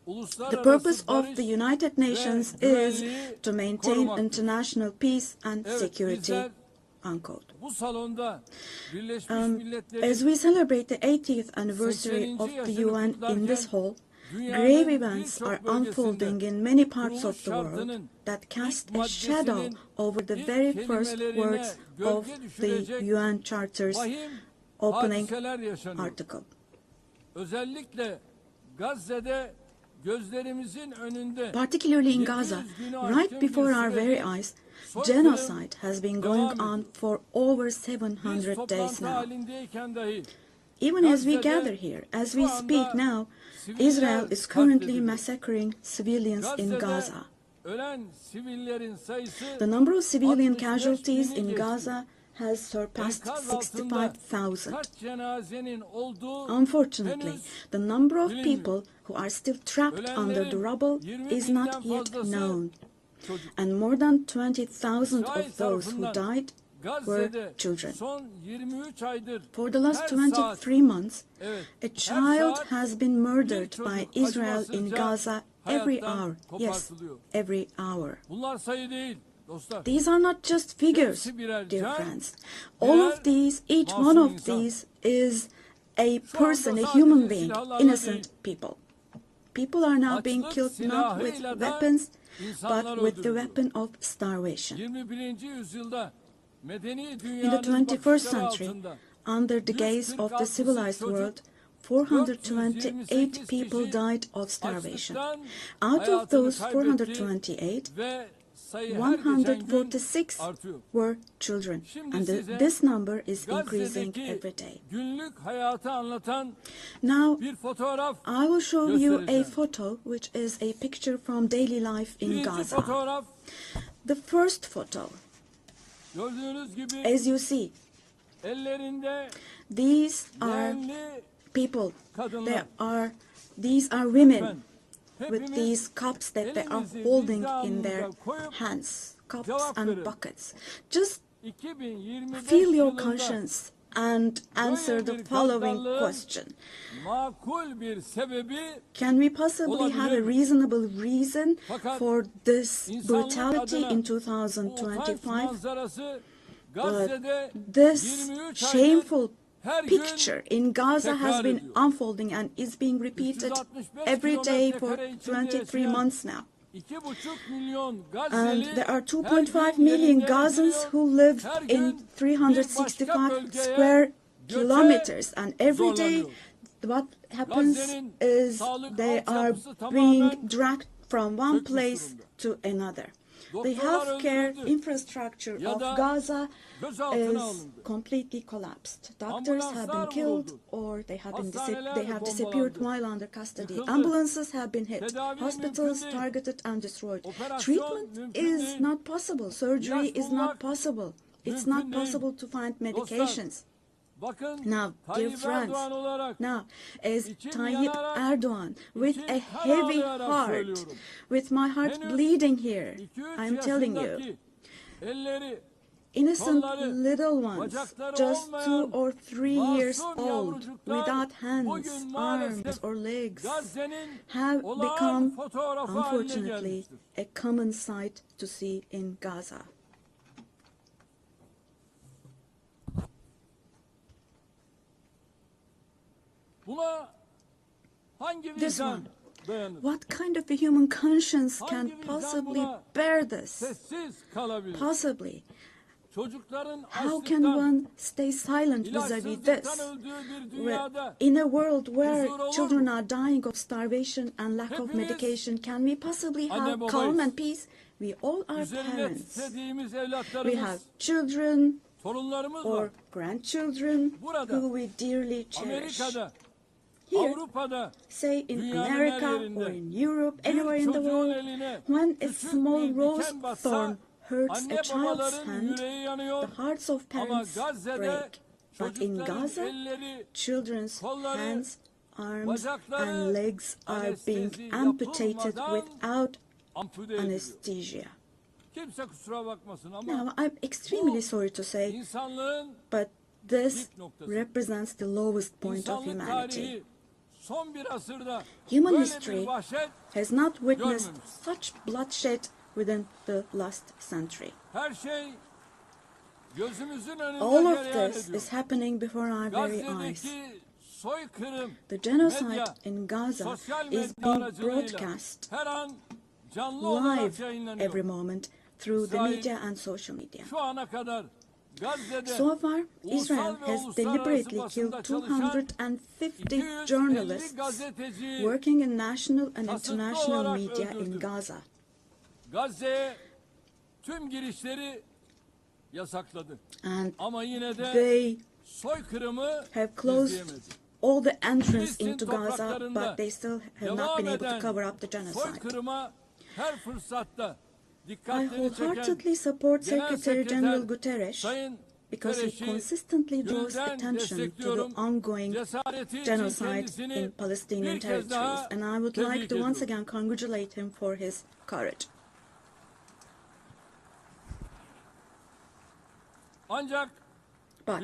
uluslararası purpose of barış the United Nations ve is güvenliği to maintain korumaktır. international peace and Evet, security, bizler unquote. bu salonda Birleşmiş As Milletler'in we celebrate the 80th anniversary 80. of the yaşını UN in kutlarken this hall, dünyanın grave events birçok are bölgesinde unfolding in many parts kuruluş of the world şartının that cast ilk a shadow maddesinin over the ilk very first kelimelerine words of gölge the düşürecek UN Charter's vahim opening hadiseler yaşanıyor. article. Özellikle Gazze'de gözlerimizin önünde Particularly in 700 Gaza, günü right aşkın before bir our süredir very eyes, soykırım genocide has been going devam on ediyor. for over Biz 700 days toplantı now. halindeyken dahi Even as we Gazze'de gather here, as we şu speak anda now, siviller Israel is currently katlediliyor. massacring civilians in Gazze'de Gaza. ölen sivillerin sayısı The number of civilian 65 casualties bini in geçti. Gaza has surpassed Enkaz altında 65,000. kaç cenazenin olduğu Unfortunately, henüz the number of bilinmiyor. people who are still trapped under the Ölenlerin rubble 20 is binden not yet fazlası known, çocuk. and more than 20,000 İsrail of those who tarafından died Gazze'de were children. son 23 aydır For the last her 23 saat, months, evet, a her child saat has been murdered bir by çocuk Israel in acımasızca Gaza every hayattan hour. Yes, kopartılıyor. every hour. Bunlar sayı değil dostlar. These are not just figures, Hepsi birer dear can, friends. All birer of these, each one masum of insan. these is a Şu anda person, a sadece human being, silahlarla innocent değil, people. People are now being açlık killed not with silahıyla da weapons, insanlar but with the öldürülüyor. weapon of starvation. 21. yüzyılda medeni In the dünyanın 21st bakışları century, altında under the gaze of the civilized world, 428 people died of starvation. açlıktan Out of hayatını those kaybetti 428, ve sayı her geçen gün 146 artıyor. were children, Şimdi and size this number is increasing Gazze'deki every day. günlük hayatı anlatan Now, bir fotoğraf I will show you a göstereceğim. photo, which is a picture from daily life in Birinci Gaza. fotoğraf The first photo, gördüğünüz gibi as you see, ellerinde these are değerli people. kadınlar. These are women Ben with hepimiz these cups that they are elimizi holding in their vicdanımıza koyup hands, cups cevap and verin. buckets. Just 2025 feel your yılında conscience and answer the bir following gaddarlığın question. makul bir sebebi Can we possibly have a olabilir. reasonable reason Fakat for this insanlık brutality adına in bu utanç 2025? manzarası Gazze'de This 23 shameful aydır her gün picture in Gaza has tekrar been ediyor. unfolding and is being repeated 365 every day kilometre for kare içinde 23 yaşayan months now. And there are 2.5 million Gazans who live in 365 square kilometers. And every day, what happens is they are being dragged from one place to another. The healthcare infrastructure of Gaza is completely collapsed. Doctors have been killed or they have disappeared while under custody. Ambulances have been hit. Hospitals targeted and destroyed. Treatment is not possible. Surgery is not possible. It's not possible to find medications. Now, dear friends, now, as Tayyip Erdogan, with a heavy heart, with my heart bleeding here, I'm telling you, innocent little ones, just 2 or 3 years old, without hands, arms, or legs, have become, unfortunately, a common sight to see in Gaza. This one. What kind of a human conscience can possibly bear this? Possibly. How can one stay silent vis-à-vis this? In a world where children are dying of starvation and lack of medication, can we possibly have calm and peace? We all are parents. We have children or grandchildren who we dearly cherish. Here, say in America or in Europe, anywhere in the world, when a small rose thorn hurts a child's hand, the hearts of parents break. But in Gaza, children's hands, arms, and legs are being amputated without anesthesia. Now, I'm extremely sorry to say, but this represents the lowest point of humanity. Human history has not witnessed such bloodshed within the last century. All of this is happening before our very eyes. The genocide in Gaza is being broadcast live every moment through the media and social media. So far, Israel has deliberately killed 250 journalists working in national and international media in Gaza. And they have closed all the entrance into Gaza, but they still have not been able to cover up the genocide. I wholeheartedly support Secretary General Guterres because he consistently draws attention to the ongoing genocide in Palestinian territories, and I would like to once again congratulate him for his courage. But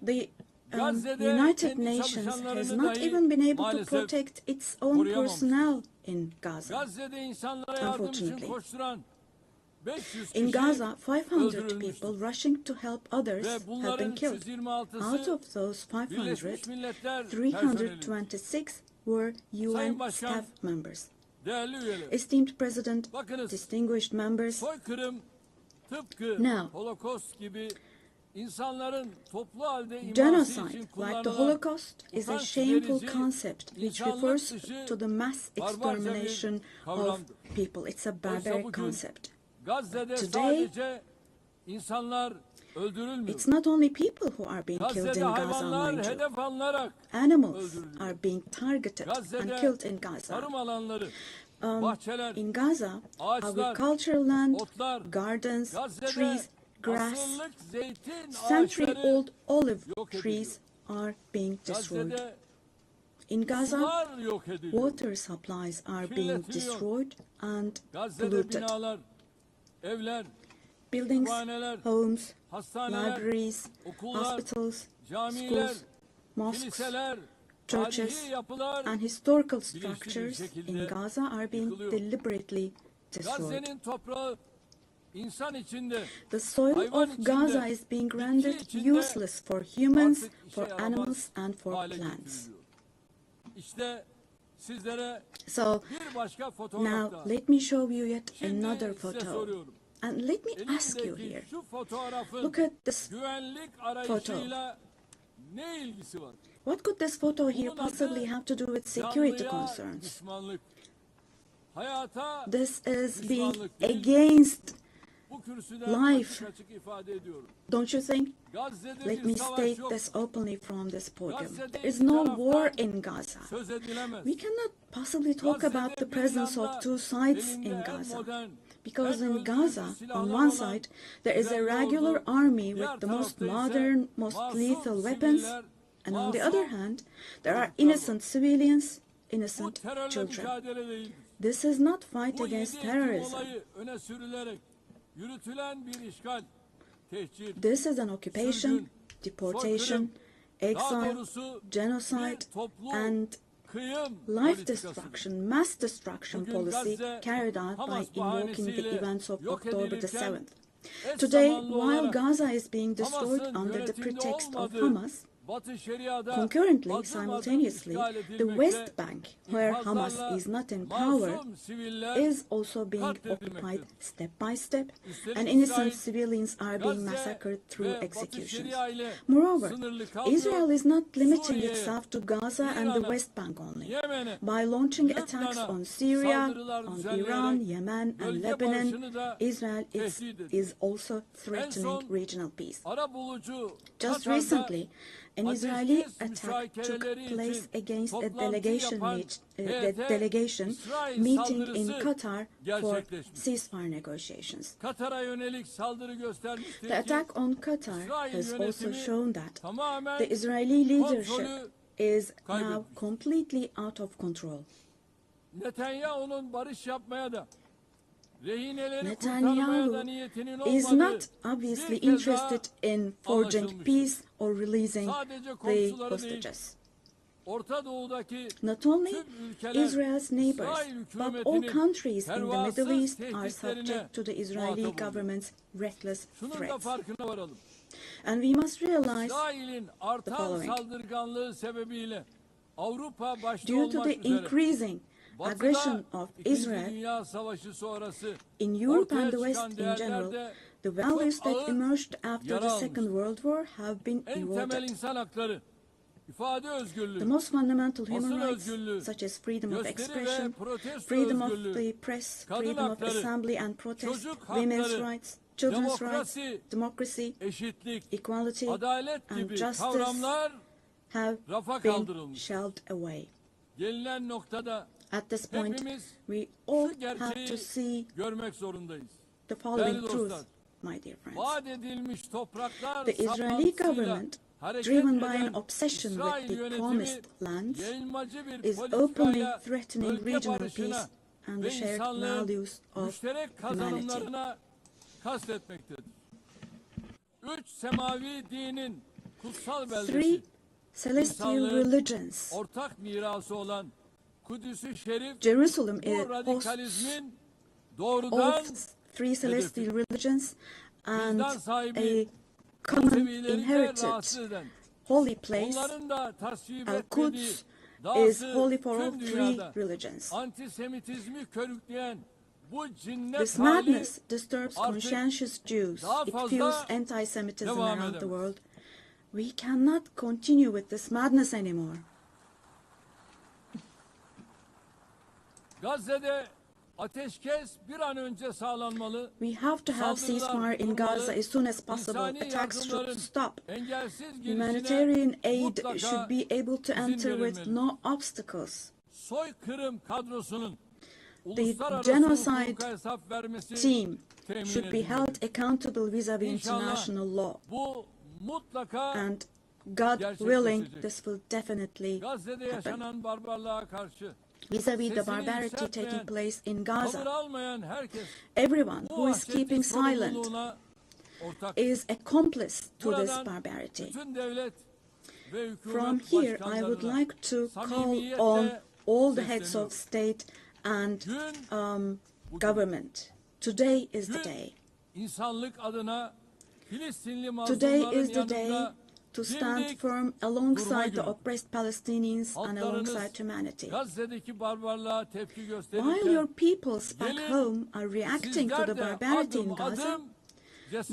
the United Nations has not even been able to protect its own personnel in Gaza, unfortunately. In Gaza, 500 people rushing to help others have been killed. Out of those 500, 326 were UN staff members. Esteemed President, distinguished members, now, genocide, like the Holocaust, is a shameful concept which refers to the mass extermination of people. It's a barbaric concept. Today, it's not only people who are being killed in Gaza, mind you. Animals are being targeted and killed in Gaza. In Gaza, agricultural land, gardens, trees, grass, century-old olive trees are being destroyed. In Gaza, water supplies are being destroyed and polluted. Buildings, homes, libraries, hospitals, schools, mosques, churches, and historical structures in Gaza are being deliberately destroyed. The soil of Gaza is being rendered useless for humans, for animals, and for plants. sizlere So bir başka fotoğraf now daha. let me show you yet Şimdi another size photo. soruyorum. And let me ask you Elimdeki here, şu fotoğrafın look at this güvenlik arayışıyla ne ilgisi var? What could this photo here Bunun adı possibly have to do with security canlıya concerns? düşmanlık. Hayata This is being düşmanlık değil. against Bu kürsüden life. açık açık ifade ediyorum. Don't you think? Gazze'de Let bir me savaş state yok. this openly from this podium. Gazze'de There is iki no taraftan war in Gaza. söz edilemez. We cannot possibly talk about the Gazze'de bir presence yanda of two sides elinde in en Gaza. modern, Because en in öldürücü Gaza, on silahlar one olan side, there is a düzenli regular ordu, army diğer with the most tarafta ise modern, most masum lethal weapons, siviller, and on the masum other hand, there are çocuklar var. innocent civilians, Bu innocent terörle children. mücadele değildir. This is not fight Bu against 7 Ekim terrorism. olayı öne sürülerek yürütülen bir işgal, tehcir, This is an occupation, sürgün, deportation, soykırım, daha exile, doğrusu genocide, bir toplu and kıyım life politikası. destruction, mass destruction Bugün policy Gazze, carried out by Hamas invoking the bahanesiyle events of yok October the edilirken, 7th. eş Today, zamanlı while olarak Gaza is being destroyed Hamas'ın under the yönetimde pretext of olmadığı Hamas, Batı Şeria'da concurrently, adım adım simultaneously, işgal the edilmekte, West Bank, where Hamas infazlarla is not in power, masum siviller is also being katledilmektedir. occupied step by step, Üstelik and innocent İsrail, civilians are being Gazze massacred through ve Batı executions. Şeria ile Moreover, sınırlı kalmıyor. Israel is not limiting Suriye'ye, itself to Gaza and the İran'a, West Bank only. Yemen'e, By launching attacks Lübnan'a on Syria, saldırılar on düzenleyerek Iran, Yemen, and bölge Lebanon, barışını da Israel tehdit ediyor. is also threatening son regional peace. arabulucu Just Katar'da recently, an Israeli ateşkes attack took müzakereleri place için against a toplantı delegation, yapan delegation İsrail meeting in saldırısı Qatar for gerçekleşmiş. ceasefire negotiations. Katar'a yönelik saldırı göstermiştir The ki attack on Qatar İsrail has also yönetimi shown that tamamen the Israeli leadership kontrolü is now kaybetmiş. completely out of control. Netanyahu'nun barış yapmaya da rehineleri kurtarmaya Netanyahu da niyetinin is olmadığı not obviously bir kez daha interested in forging anlaşılmıştır. peace or releasing Sadece the komşuları değil, hostages. Orta Doğu'daki Not only tüm ülkeler Israel's neighbors, İsrail but all hükümetinin countries in the pervasız Middle East are tehditlerine subject to the Israeli muhatap oluyor. government's reckless Şunun da threats. farkına varalım. And we must realize, İsrail'in artan following. saldırganlığı sebebiyle Avrupa başta due to olmak the üzere increasing aggression Batı'da of İkinci Israel Dünya Savaşı sonrası in Europe and ortaya the West çıkan in general, değerlerde the values çok that ağır emerged after yara the almıştır. Second World War have been En temel eroded. insan hakları, ifade The özgürlüğü, most fundamental basın human rights, özgürlüğü, such as freedom of gösteri ve expression, protesto freedom of özgürlüğü, the press, kadın freedom of hakları, assembly and protest, çocuk women's hakları, rights, children's rights, demokrasi, democracy, eşitlik, equality, adalet and gibi justice kavramlar have rafa been kaldırılmış. shelved away. Gelinen noktada At this point, hepimiz we all şu have to gerçeği see görmek zorundayız. the following Değerli truth, dostlar, my dear friends. vaat edilmiş topraklar The Israeli saplantısıyla government, hareket driven by eden an obsession with İsrail the yönetimi promised lands, yayılmacı bir is openly politikayla threatening bölge regional peace barışına and ve the shared insanlığın values of müşterek humanity. kazanımlarına kastetmektedir. 3 semavi dinin kutsal Three beldesi, celestial insanlığın religions. ortak mirası olan Kudüs-ü Şerif Jerusalem bu hosts radikalizmin all doğrudan three celestial religions and vicdan sahibi a common Musevileri de inherited rahatsız eden, holy place. onların da tasvip etmediği Al-Quds is dahası holy for all tüm three dünyada religions. antisemitizmi körükleyen bu cinnet This hali madness disturbs artık conscientious Jews. daha It fazla fuels anti-Semitism devam around the edemez. world. We cannot continue with this madness anymore. Gazze'de ateşkes bir an önce sağlanmalı. We have to have ceasefire in Gaza as soon as possible. İnsani Attacks should yardımların stop. engelsiz girişine Humanitarian aid mutlaka should be able to izin enter with verilmeli. no obstacles. Soykırım kadrosunun The uluslararası genocide hukuka hesap vermesi team temin should be edilmeli. held accountable vis-à-vis İnşallah international law. bu mutlaka And God willing, this will definitely Gazze'de happen. yaşanan barbarlığa karşı Vis-à-vis the sesini barbarity yükseltmeyen, taking place in tavır Gaza, almayan herkes everyone bu who is vahşetin keeping silent sorumluluğuna ortak. is accomplice to this Buradan barbarity. bütün devlet ve hükümet From here, I would başkanlarına like to call samimiyetle on all the heads sesleniyorum. of state and Bugün government. Today is the Gün day. insanlık adına Filistinli Today mazlumların is the day yanında to stand firm alongside the oppressed Palestinians and alongside humanity. While your peoples back home are reacting to the barbarity in Gaza,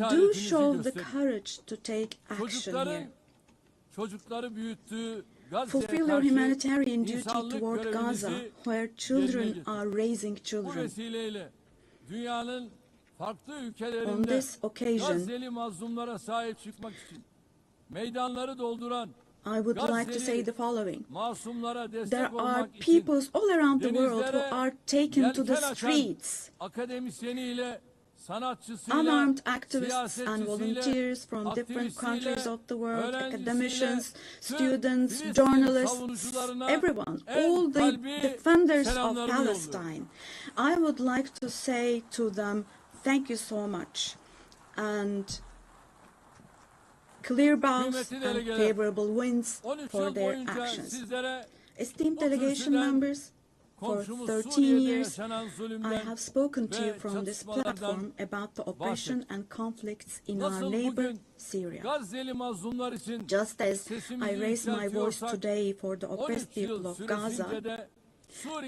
do show the courage to take action here. Fulfill your humanitarian duty toward Gaza, where children are raising children. On this occasion, I would like to say the following. There are peoples all around the world who are taken to the streets. Unarmed activists and volunteers from different countries of the world, academicians, students, journalists, everyone, all the defenders of Palestine. I would like to say to them, thank you so much, and clear bows and favorable winds for their actions. Esteemed delegation members, for 13 years, I have spoken to you from this platform about the oppression and conflicts in our neighbor, Syria. Just as I raise my voice today for the oppressed people of Gaza,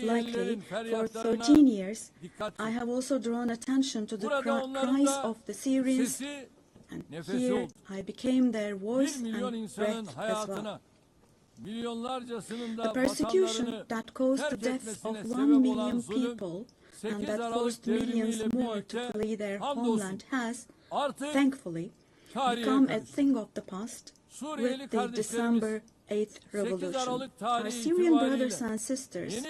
likely for 13 years, I have also drawn attention to the cries of the Syrians, and here I became their voice and breath as well. The persecution that caused the deaths of 1 million people and that forced millions more to flee their homeland has, thankfully, become a thing of the past with the December 8th revolution. Our Syrian brothers and sisters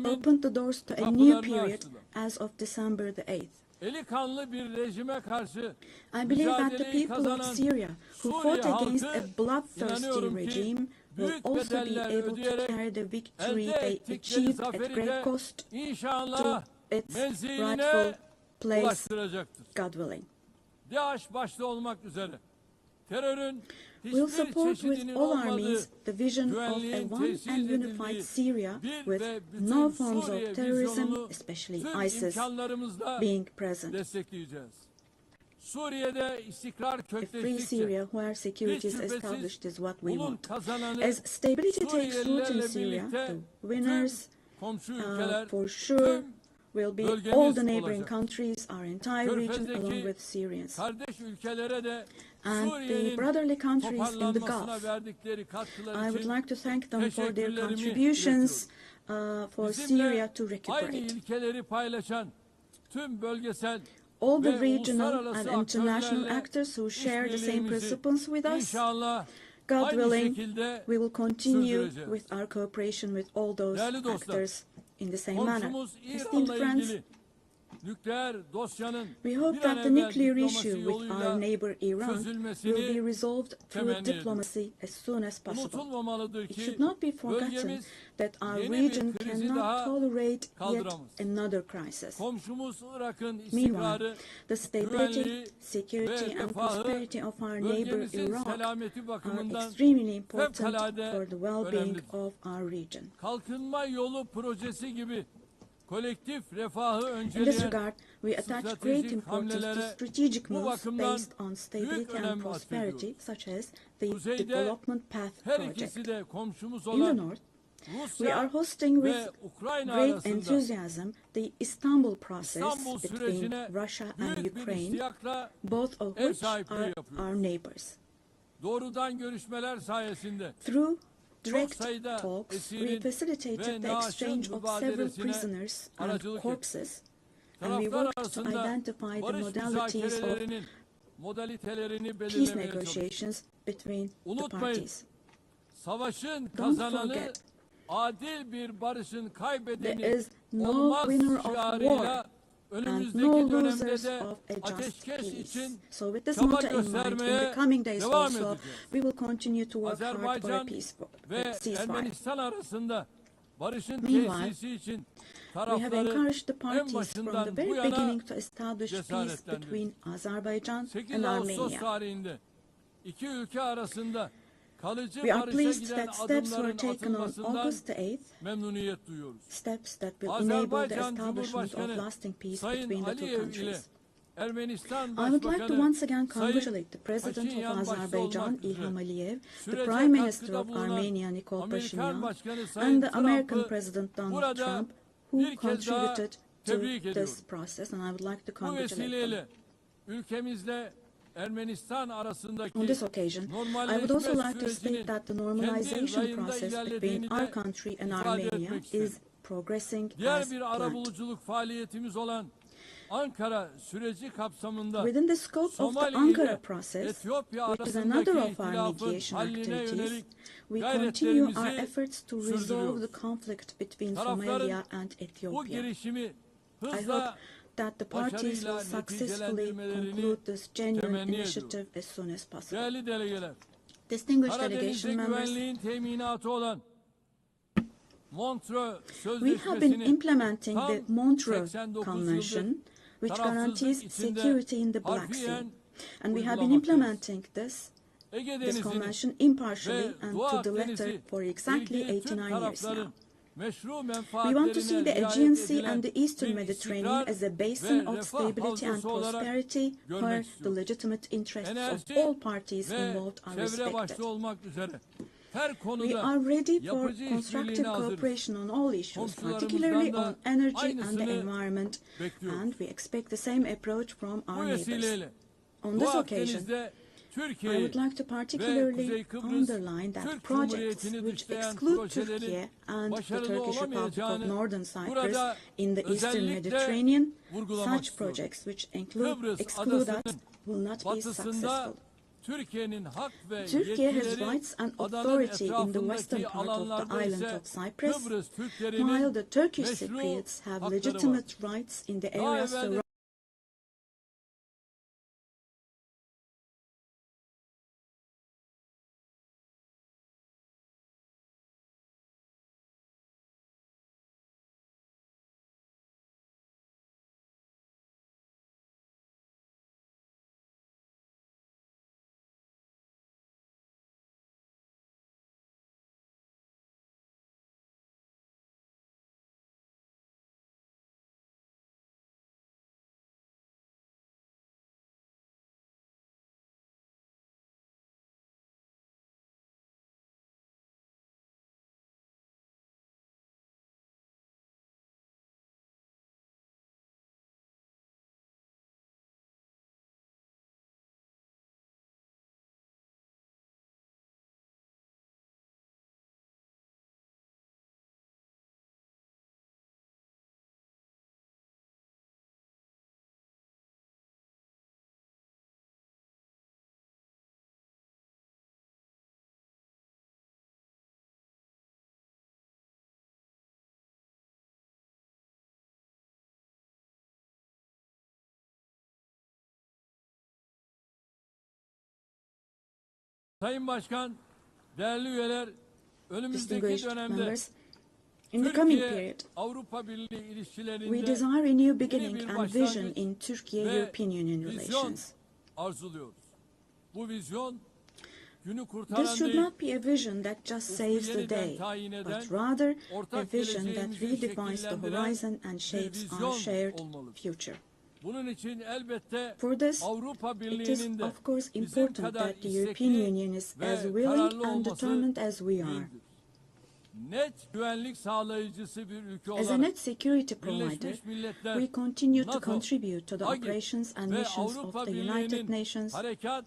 opened the doors to a new period as of December the 8th. I believe that the people of Syria who fought against a bloodthirsty regime will also be able to carry the victory they achieved at great cost to its rightful place, God willing. We'll support with all our means the vision of a one and unified Syria with no forms of terrorism, especially ISIS, being present. A free Syria where security is established is what we want. As stability takes root in Syria, the winners for sure will be all the neighboring countries, our entire region, along with Syrians, and the brotherly countries in the Gulf. I would like to thank them for their contributions for Syria to recuperate. All the regional and international actors who share the same principles with us, God willing, we will continue with our cooperation with all those actors in the same manner. Esteemed friends, we hope that the nuclear issue with our neighbor Iran will be resolved through diplomacy as soon as possible. It should not be forgotten that our region cannot tolerate yet another crisis. Meanwhile, the stability, security and prosperity of our neighbor Iraq are extremely important for the well-being of our region. In this regard, we attach great importance to strategic moves based on stability and prosperity, such as the Development Path Project. In the north, we are hosting with great enthusiasm the Istanbul process between Russia and Ukraine, both of which are our neighbors. Through direct talks, we facilitated the exchange of several prisoners and corpses, and we worked to identify the modalities of peace negotiations between the parties. Don't forget, there is no winner of war and no losers of a just peace. So with this motto in mind, in the coming days also, we will continue to work hard for a peaceful ceasefire. Meanwhile, we have encouraged the parties from the very beginning to establish peace between Azerbaijan and Armenia. We are pleased that steps were taken on August 8th, steps that will enable the establishment of lasting peace between the two countries. I would like to once again congratulate the President of Azerbaijan, Ilham Aliyev, the Prime Minister of Armenia, Nikol Pashinyan, and the American President Donald Trump, who contributed to this process, and I would like to congratulate them. On this occasion, I would also like to state that the normalization process between our country and Armenia is progressing as planned. Within the scope of the Ankara process, which is another of our mediation activities, we continue our efforts to resolve the conflict between Somalia and Ethiopia. I hope that the parties will successfully conclude this genuine initiative as soon as possible. Distinguished delegation members, we have been implementing the Montreux Convention, which guarantees security in the Black Sea. And we have been implementing this convention impartially and to the letter for exactly 89 years now. We want to see the Aegean Sea and the Eastern Mediterranean as a basin of stability and prosperity where the legitimate interests of all parties involved are respected. We are ready for constructive cooperation on all issues, particularly on energy and the environment, and we expect the same approach from our neighbors. On this occasion, I would like to particularly underline that projects which exclude Turkey and the Turkish Republic of Northern Cyprus in the Eastern Mediterranean, such projects which exclude us will not be successful. Turkey has rights and authority in the western part of the island of Cyprus, while the Turkish Cypriots have legitimate rights in the areas surrounding. Sayın Başkan, değerli üyeler, önümüzdeki dönemde in the coming period, Avrupa Birliği ilişkilerinde we desire a new beginning and vision in Turkey-European Union relations. Arzuluyoruz. Bu vizyon This should not be a vision that just saves the day, but rather a vision that redefines the horizon and shapes our shared future. For this, it is of course important that the European Union is as willing and determined as we are. As a net security provider, we continue to contribute to the operations and missions of the United Nations,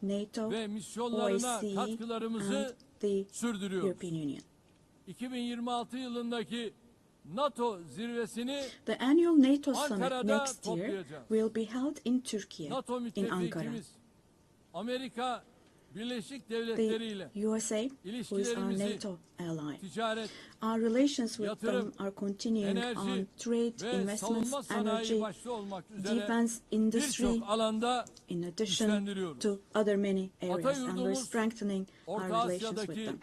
NATO, OSCE, and the European Union. The annual NATO summit next year will be held in Turkey, in Ankara. The USA, who is our NATO ally, our relations with them are continuing on trade, investments, energy, defense industry, in addition to other many areas, and we're strengthening our relations with them.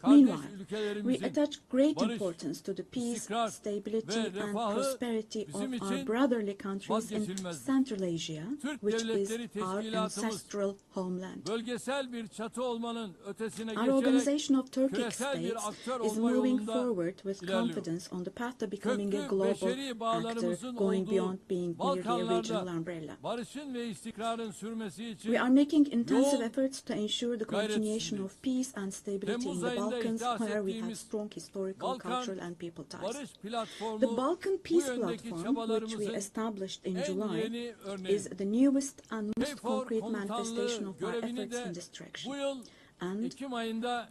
Meanwhile, we ülkelerimizin attach great barış, importance to the peace, istikrar stability, ve and refahı prosperity bizim of our için brotherly countries in vazgeçilmezdir. Central Asia, Türk which is Devletleri our Teşkilatımız ancestral homeland. bölgesel bir çatı olmanın ötesine Our geçerek Organization of Turkic küresel bir States aktör is olma moving yolunda forward with ilerliyor. confidence on the path to becoming a Köklü global beşeri actor, bağlarımızın going olduğu beyond being merely a regional Balkanlarda umbrella. barışın ve istikrarın sürmesi için We are making intensive yoğun efforts to ensure the gayret continuation içindeyiz. of peace and stability in Temmuz the ayında Balkans, ihdas where we have ettiğimiz strong historical, Balkan cultural, and people ties. Barış platformu The Balkan bu Peace yöndeki Platform, which we çabalarımızın established in en July, yeni örneği. is the newest and most KFOR concrete manifestation komutanlığı of our görevini efforts de in this direction. bu yıl And Ekim ayında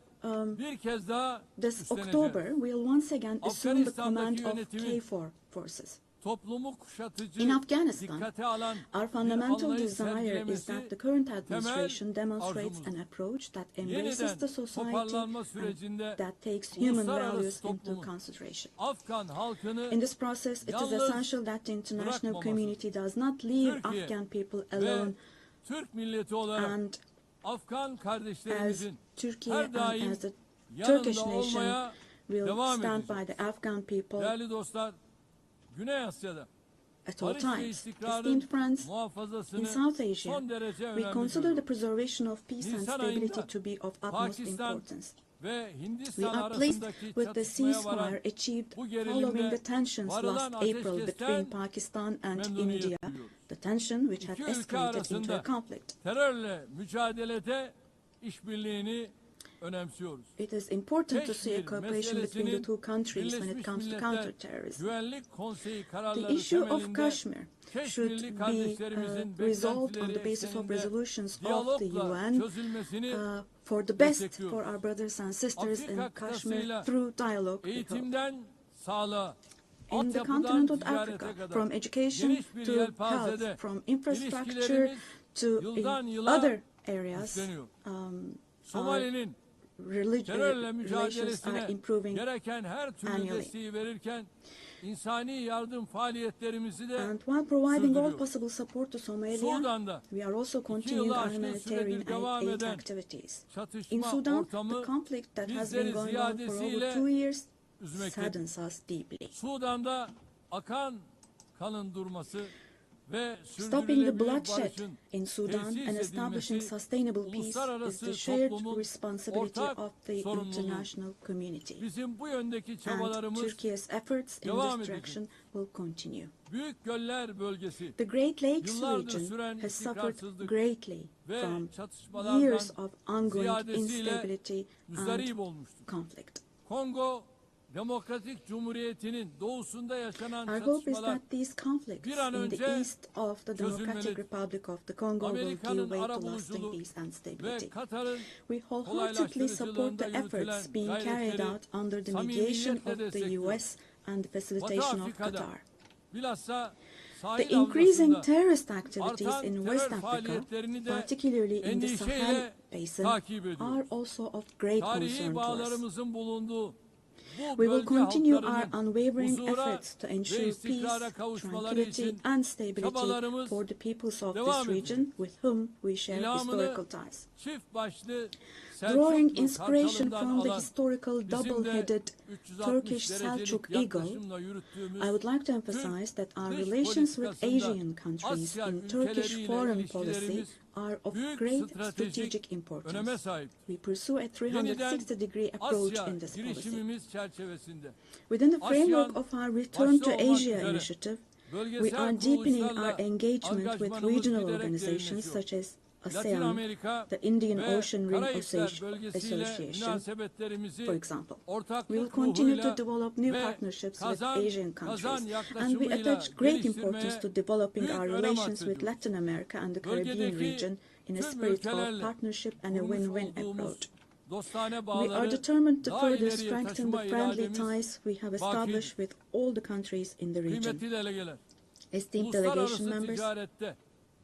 bir kez daha this üstleneceğiz. October, we'll once again assume the command Afganistan'daki of yönetimin KFOR forces. Toplumu kuşatıcı, In Afghanistan, dikkate alan our bir fundamental anlayış desire is sergilemesi that the current temel administration demonstrates arzumuzdur. an approach that embraces Yeniden the society toparlanma and sürecinde that takes human uluslararası values into toplumun consideration. Afgan halkını In this process, it is yalnız essential that the international bırakmaması, community does not leave Türkiye Afghan people ve alone, Türk milleti olarak and Afgan as kardeşlerimizin Turkey her and daim as the Turkish yanında nation olmaya will devam stand edeceğiz. by the Afghan people Değerli dostlar, Güney Asya'da at all barış ve times. istikrarın Esteemed friends, in muhafazasını South Asia, son derece we önemli consider the görüyoruz. preservation of peace and Nisan stability ayında to be of utmost Pakistan importance. ve We Hindistan are pleased arasındaki with the çatışmaya varan ceasefire achieved bu following gerilimde the tensions varılan last April between ateşkesten Pakistan and memnuniyet India, duyuyoruz. the tension which had İki ülke escalated into a arasında conflict. terörle mücadelede işbirliğini önemsiyoruz. It is important to see a Keşmir cooperation between the meselesinin two countries when it Birleşmiş comes to Milletler counterterrorism. Güvenlik Konseyi The kararları issue of temelinde Kashmir should Keşmirli be kardeşlerimizin resolved on beklentileri the basis of ekseninde resolutions of the diyalogla UN çözülmesini for the best destekliyoruz. for our brothers and sisters in Afrika Kashmir kıtasıyla through dialogue with hope. eğitimden sağlığa, In the altyapıdan continent of ticarete Africa, kadar from education geniş bir to yelpazede health, from infrastructure ilişkilerimiz to yıldan in yıla other areas, güçleniyor. Somali'nin relations terörle are mücadelesine improving gereken her türlü annually. desteği verirken insani yardım faaliyetlerimizi de And while providing all sürdürüyor. possible support to Somalia, Sudan'da we are also 2 continuing yılı our aşkın humanitarian süredir devam aid eden activities. In çatışma Sudan, the ortamı conflict that has been bizleri going on for over ziyadesiyle 2 years üzmektedir. saddens us deeply. Sudan'da akan kanın durması ve Stopping the sürdürülebilir bloodshed barışın in Sudan and tesis establishing edilmesi sustainable peace is uluslararası the shared toplumun responsibility ortak of the sorumluluğu. international community. Bizim bu yöndeki And çabalarımız Turkey's efforts in devam this edecek. direction will continue. Büyük Göller Bölgesi The Great Lakes yıllardır region süren has suffered istikrarsızlık greatly ve from çatışmalardan years of ongoing ziyadesiyle instability müzdarip and olmuştur. conflict. Kongo Demokratik Cumhuriyeti'nin doğusunda yaşanan Our hope is çatışmalar that these conflicts bir an in the önce east of the Democratic çözülmelidir. Republic of the Congo will give Amerika'nın way to arabuluculuğu lasting peace and ve stability. Katar'ın We wholeheartedly support the efforts being carried out under the mediation of the US and the facilitation of Qatar. bilhassa The sahil increasing havzasında terrorist activities artan in terör West Africa, faaliyetlerini de particularly in the endişeyle Sahel Basin, takip ediyoruz. are also of great concern Tarihi to us. bağlarımızın bulunduğu bu We will bölge continue our halklarının unwavering huzura efforts to ve ensure istikrara peace, kavuşmaları tranquility, için and stability çabalarımız for the peoples of devam this region with whom we share İlhamını historical ties. çift başlı Drawing Selçuklu inspiration kartalından from the alan historical bizim de double-headed 360 Turkish derecelik Selçuk eagle, yaklaşımla yürüttüğümüz I would like to emphasize that our dış relations with politikasında Asian countries Asya in Turkish ülkeleriyle foreign policy ilişkilerimiz are of büyük great stratejik strategic öneme importance. sahip. We pursue a Yeniden 360-degree approach Asya in this policy. girişimimiz çerçevesinde Within the framework ASEAN of our Return to başta olmak Asia üzere initiative, we bölgesel are deepening our kuruluşlarla engagement with angajmanımız regional giderek organizations derinleşiyor. such as Latin ASEAN, Amerika the Indian ve Ocean Ring Karayipler bölgesiyle Association, münasebetlerimizi for example. We ortaklık will continue to ruhuyla develop new ve partnerships with kazan Asian countries, kazan and we yaklaşımıyla attach great importance geliştirmeye to developing büyük our önem relations with atfediyoruz. Latin America and the Caribbean Bölgedeki region in a tüm spirit of ülkelerle partnership and a kurmuş win-win olduğumuz approach. dostane We are bağları determined to daha further ileriye strengthen taşıma the friendly irademiz ties we have bakidir. established with all the countries in the region. Kıymetli delegeler, Esteemed delegation uluslararası members, ticarette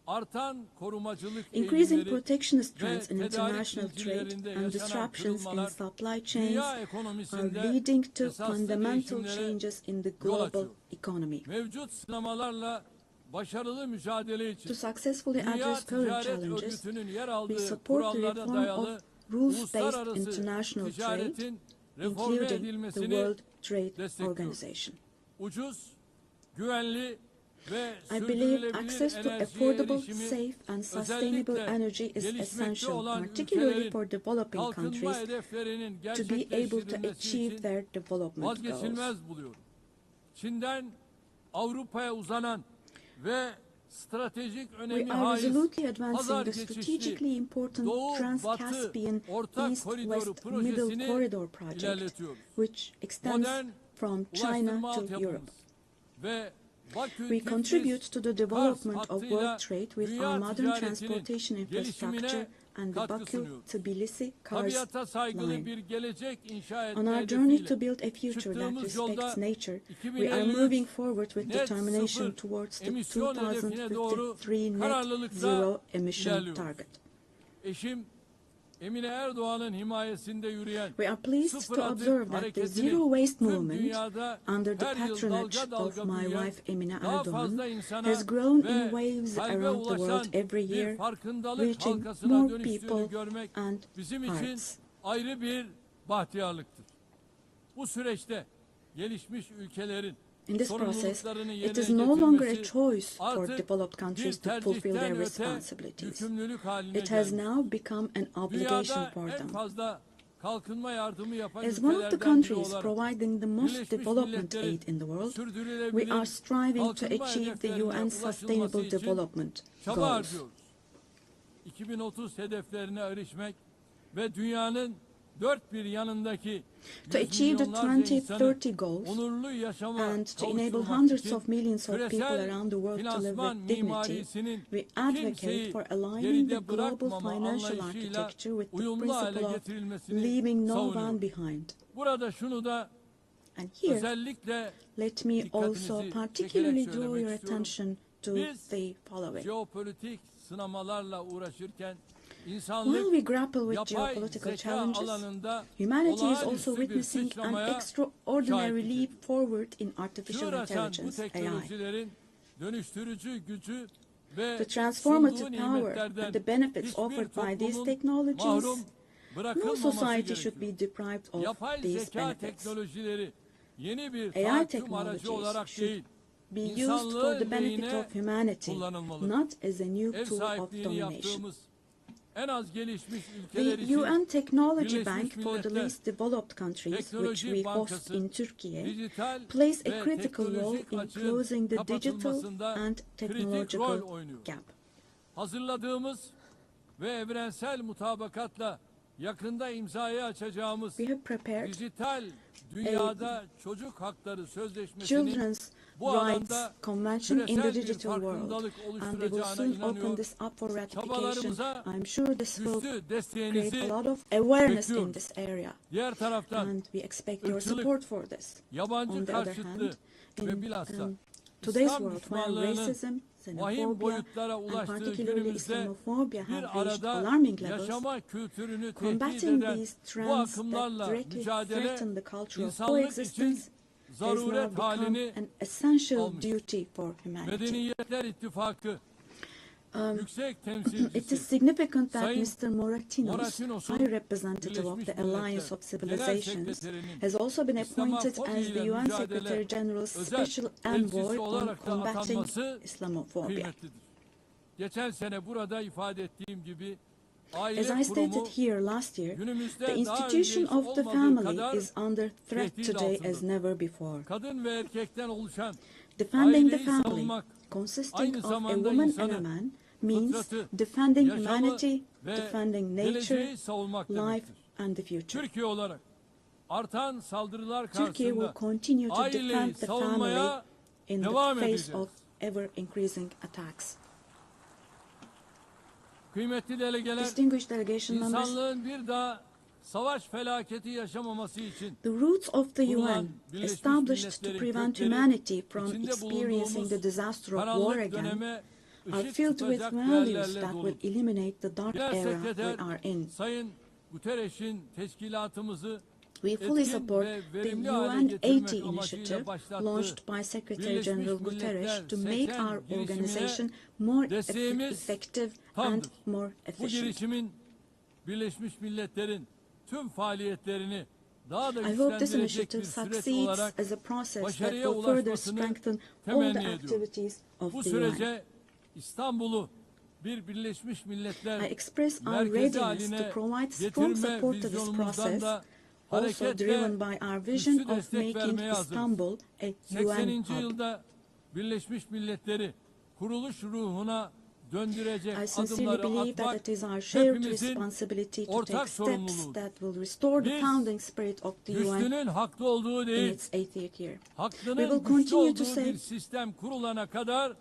artan korumacılık increasing eğilimleri protectionist ve trends in tedarik international trade zincirlerinde and yaşanan disruptions in kırılmalar supply chains dünya are ekonomisinde leading to esaslı fundamental değişimlere changes in the yol global açıyor. economy. Mevcut sınamalarla başarılı mücadele için To successfully Dünya address current Ticaret challenges, Örgütü'nün yer we aldığı support the kurallara reform dayalı of rules-based uluslararası international trade, ticaretin reforme including the edilmesini World Trade destekliyoruz. Organization. Ucuz, güvenli ve I believe sürdürülebilir access to enerjiye affordable, erişimi safe and sustainable özellikle energy is gelişmekte essential, olan particularly ülkelerin for developing kalkınma countries, hedeflerinin to be able to gerçekleştirilmesi achieve için their development goals. vazgeçilmez buluyorum. Çin'den Avrupa'ya uzanan ve stratejik We önemi are haiz resolutely pazar advancing the geçişli strategically important Doğu-Batı Trans-Caspian Ortak Koridoru East-West Middle projesini Corridor project, ilerletiyoruz. which extends Modern from China ulaştırma to Europe. altyapımız ve Bakü We contribute Tiflis to the Kars development of hattıyla world trade with dünya our modern ticaretinin transportation infrastructure gelişimine and the katkı sunuyoruz. Baku-Tbilisi-Kars Tabiata saygılı line. bir gelecek inşa etme On our journey to hedefiyle build a future that çıktığımız yolda respects nature, we are 2053 moving forward with net determination sıfır towards the emisyon hedefine doğru 2053 net kararlılıkla zero emission ilerliyoruz. target. Eşim Emine Erdoğan'ın himayesinde yürüyen We are pleased sıfır to atık observe that the hareketinin Zero Waste tüm movement, dünyada under the her yıl patronage dalga of dalga my büyüyen, wife Emine daha fazla Erdoğan, insana has grown ve in waves kalbe around the ulaşan world every bir year, farkındalık reaching halkasına more dönüştüğünü people görmek and bizim için hearts. ayrı bir bahtiyarlıktır. Bu süreçte gelişmiş ülkelerin In this process, sorumluluklarını it yerine is no longer a getirmesi choice for artık developed bir countries to fulfill their tercihten öte responsibilities. yükümlülük haline It has gelmiş. now become an obligation Dünyada for en them. fazla kalkınma yardımı yapan As one of the ülkelerden biri countries olarak providing the most Birleşmiş development Milletler'in aid in the world, sürdürülebilir we are striving to kalkınma achieve the hedeflerine UN ulaşılması Sustainable için Development çaba Goals. harcıyoruz. 2030 hedeflerine erişmek ve dünyanın dört bir yanındaki To yüz achieve the milyonlarca insanı 2030 goals onurlu yaşama and to enable kavuşturmak hundreds için of millions of people küresel around the world to live finansman with dignity, mimarisinin we advocate kimseyi for aligning the geride global bırakmama financial anlayışıyla architecture with the uyumlu hale principle of getirilmesini leaving no one savunuyoruz. behind. Burada şunu da And here, özellikle let me also dikkatinizi particularly çekerek draw your söylemek istiyorum. attention to Biz the following. jeopolitik sınamalarla uğraşırken While insanlık we grapple with yapay geopolitical zeka challenges, alanında humanity is also olağanüstü bir witnessing an sıçramaya extraordinary şahitlik leap forward in artificial çığır açan bu intelligence, AI. teknolojilerin dönüştürücü gücü ve The transformative sunduğu power nimetlerden and the benefits hiçbir offered by these toplumun technologies, mahrum no bırakılmaması society should gerekiyor. be deprived of Yapay these zeka benefits. teknolojileri yeni bir AI tahakküm aracı technologies olarak should değil, be used for insanlığın the benefit lehine of humanity, kullanılmalı. not as a new Ev tool of sahipliğini domination. yaptığımız en az gelişmiş ülkeler The için UN Technology Birleşmiş Bank for the Milletler least developed countries, which Teknoloji we host Bankası in Turkey, dijital plays ve a critical role teknolojik in açığın closing the digital kapatılmasında and kritik technological rol oynuyor. gap. Hazırladığımız ve evrensel mutabakatla yakında imzaya açacağımız We have prepared dijital dünyada çocuk hakları sözleşmesinin Children's bu Rights alanda Convention in the küresel bir digital world, farkındalık and we will oluşturacağına soon open inanıyor. this up for ratification. Çabalarımıza I'm sure this will güçlü create desteğinizi a lot of awareness in bekliyoruz. this area, Diğer taraftan and we expect your ırkçılık, support for this. yabancı On the other karşıtlığı hand, ve in bilhassa today's İslam world, while düşmanlığının racism, vahim xenophobia, boyutlara and ulaştığı particularly günümüzde Islamophobia have bir reached arada alarming levels, yaşama kültürünü tehdit combating eden these bu trends that akımlarla directly mücadele threaten the culture of insanlık için coexistence has now zaruret become halini an essential almıştır. duty for humanity. Medeniyetler İttifakı yüksek It is temsilcisi significant that Sayın Mr. Moratinos, Moratinos'un High Representative of Birleşmiş the Alliance of Milletler Genel Civilizations, Sekreterinin has also been appointed İslamofobi as the ile UN mücadele Secretary General's özel Special temsilcisi Envoy on olarak da combating atanması Islamophobia. kıymetlidir. Geçen sene burada ifade ettiğim gibi As aile I stated kurumu here last year, günümüzde the daha institution önce of the olmadığı family kadar is under threat tehdit today altında. as never before. Kadın ve erkekten oluşan Defending the aileyi family, savunmak, consisting aynı of a zamanda woman and a insanı, man, means fıtratı, defending yaşamı humanity, ve defending nature, geleceği savunmak life, demektir. and the future. Türkiye olarak artan saldırılar Turkey will karşısında continue to aileyi defend the family savunmaya in devam the face edeceğiz. of ever-increasing attacks. Kıymetli delegeler, Distinguished delegation members, insanlığın bir daha savaş felaketi yaşamaması için the roots of the kurulan UN Birleşmiş established to Milletler'in prevent kökleri humanity from içinde experiencing bulunduğumuz the disaster of war karanlık again döneme are ışık filled with tutacak values değerlerle that dolu. will eliminate the dark Genel era we Sekreter are in. Sayın Guterres'in teşkilatımızı We fully etkin support ve the verimli hale UN getirmek 80 amacıyla initiative başlattığı launched by Secretary Birleşmiş General Milletler Guterres to make 80 our girişimine organization more desteğimiz effective and tamdır. more Bu efficient. girişimin Birleşmiş Milletler'in tüm faaliyetlerini daha da I hope this güçlendirecek bir initiative süreç succeeds olarak as a process that başarıya will further ulaşmasını strengthen all the temenni ediyorum. activities of Bu the UN. sürece İstanbul'u bir Birleşmiş I Milletler express our merkezi readiness to haline provide strong getirme support to this vizyonumuzdan process, da also hareketle driven by our vision güçlü of destek making vermeye hazırız. Istanbul a UN 80. hub. yılda Birleşmiş Milletleri kuruluş ruhuna döndürecek I sincerely adımları believe that atmak it is our shared hepimizin responsibility to ortak take steps sorumluluğu. that will restore the Biz founding spirit of the UN güçlünün haklı olduğu in değil, its 80th year. We will haklının güçlü continue to olduğu say bir sistem kurulana kadar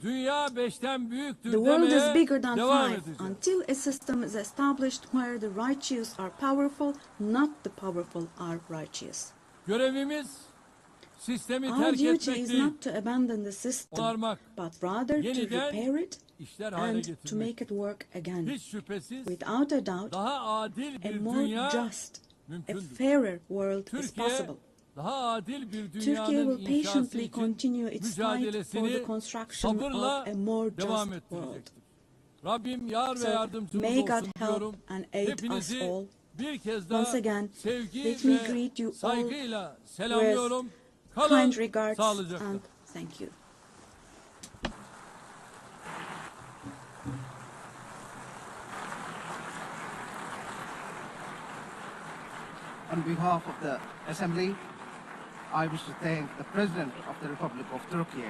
dünya 5'ten büyüktür the world is demeye bigger than devam five edeceğiz. until a system is established where the righteous are powerful, not the powerful are righteous. Görevimiz sistemi Our terk duty etmek is değil, not to abandon the system, onarmak, but rather to yeniden repair it işler hale and to getirmek. make it work again. Hiç şüphesiz Without a doubt, daha adil a bir more dünya just, a mümkündür. fairer world is Türkiye possible. daha adil bir Turkey dünyanın will inşası patiently için continue its fight for the mücadelesini construction of sabırla a more devam just world. ettirecektir. Rabbim yar ve So, yardımcımız may God olsun help diyorum. and aid us Hepinizi all. bir kez Once daha again, sevgi let me ve greet you all saygıyla selamlıyorum. with Kalın kind regards sağlıcakla. and thank you. On behalf of the Assembly, I wish to thank the President of the Republic of Turkey,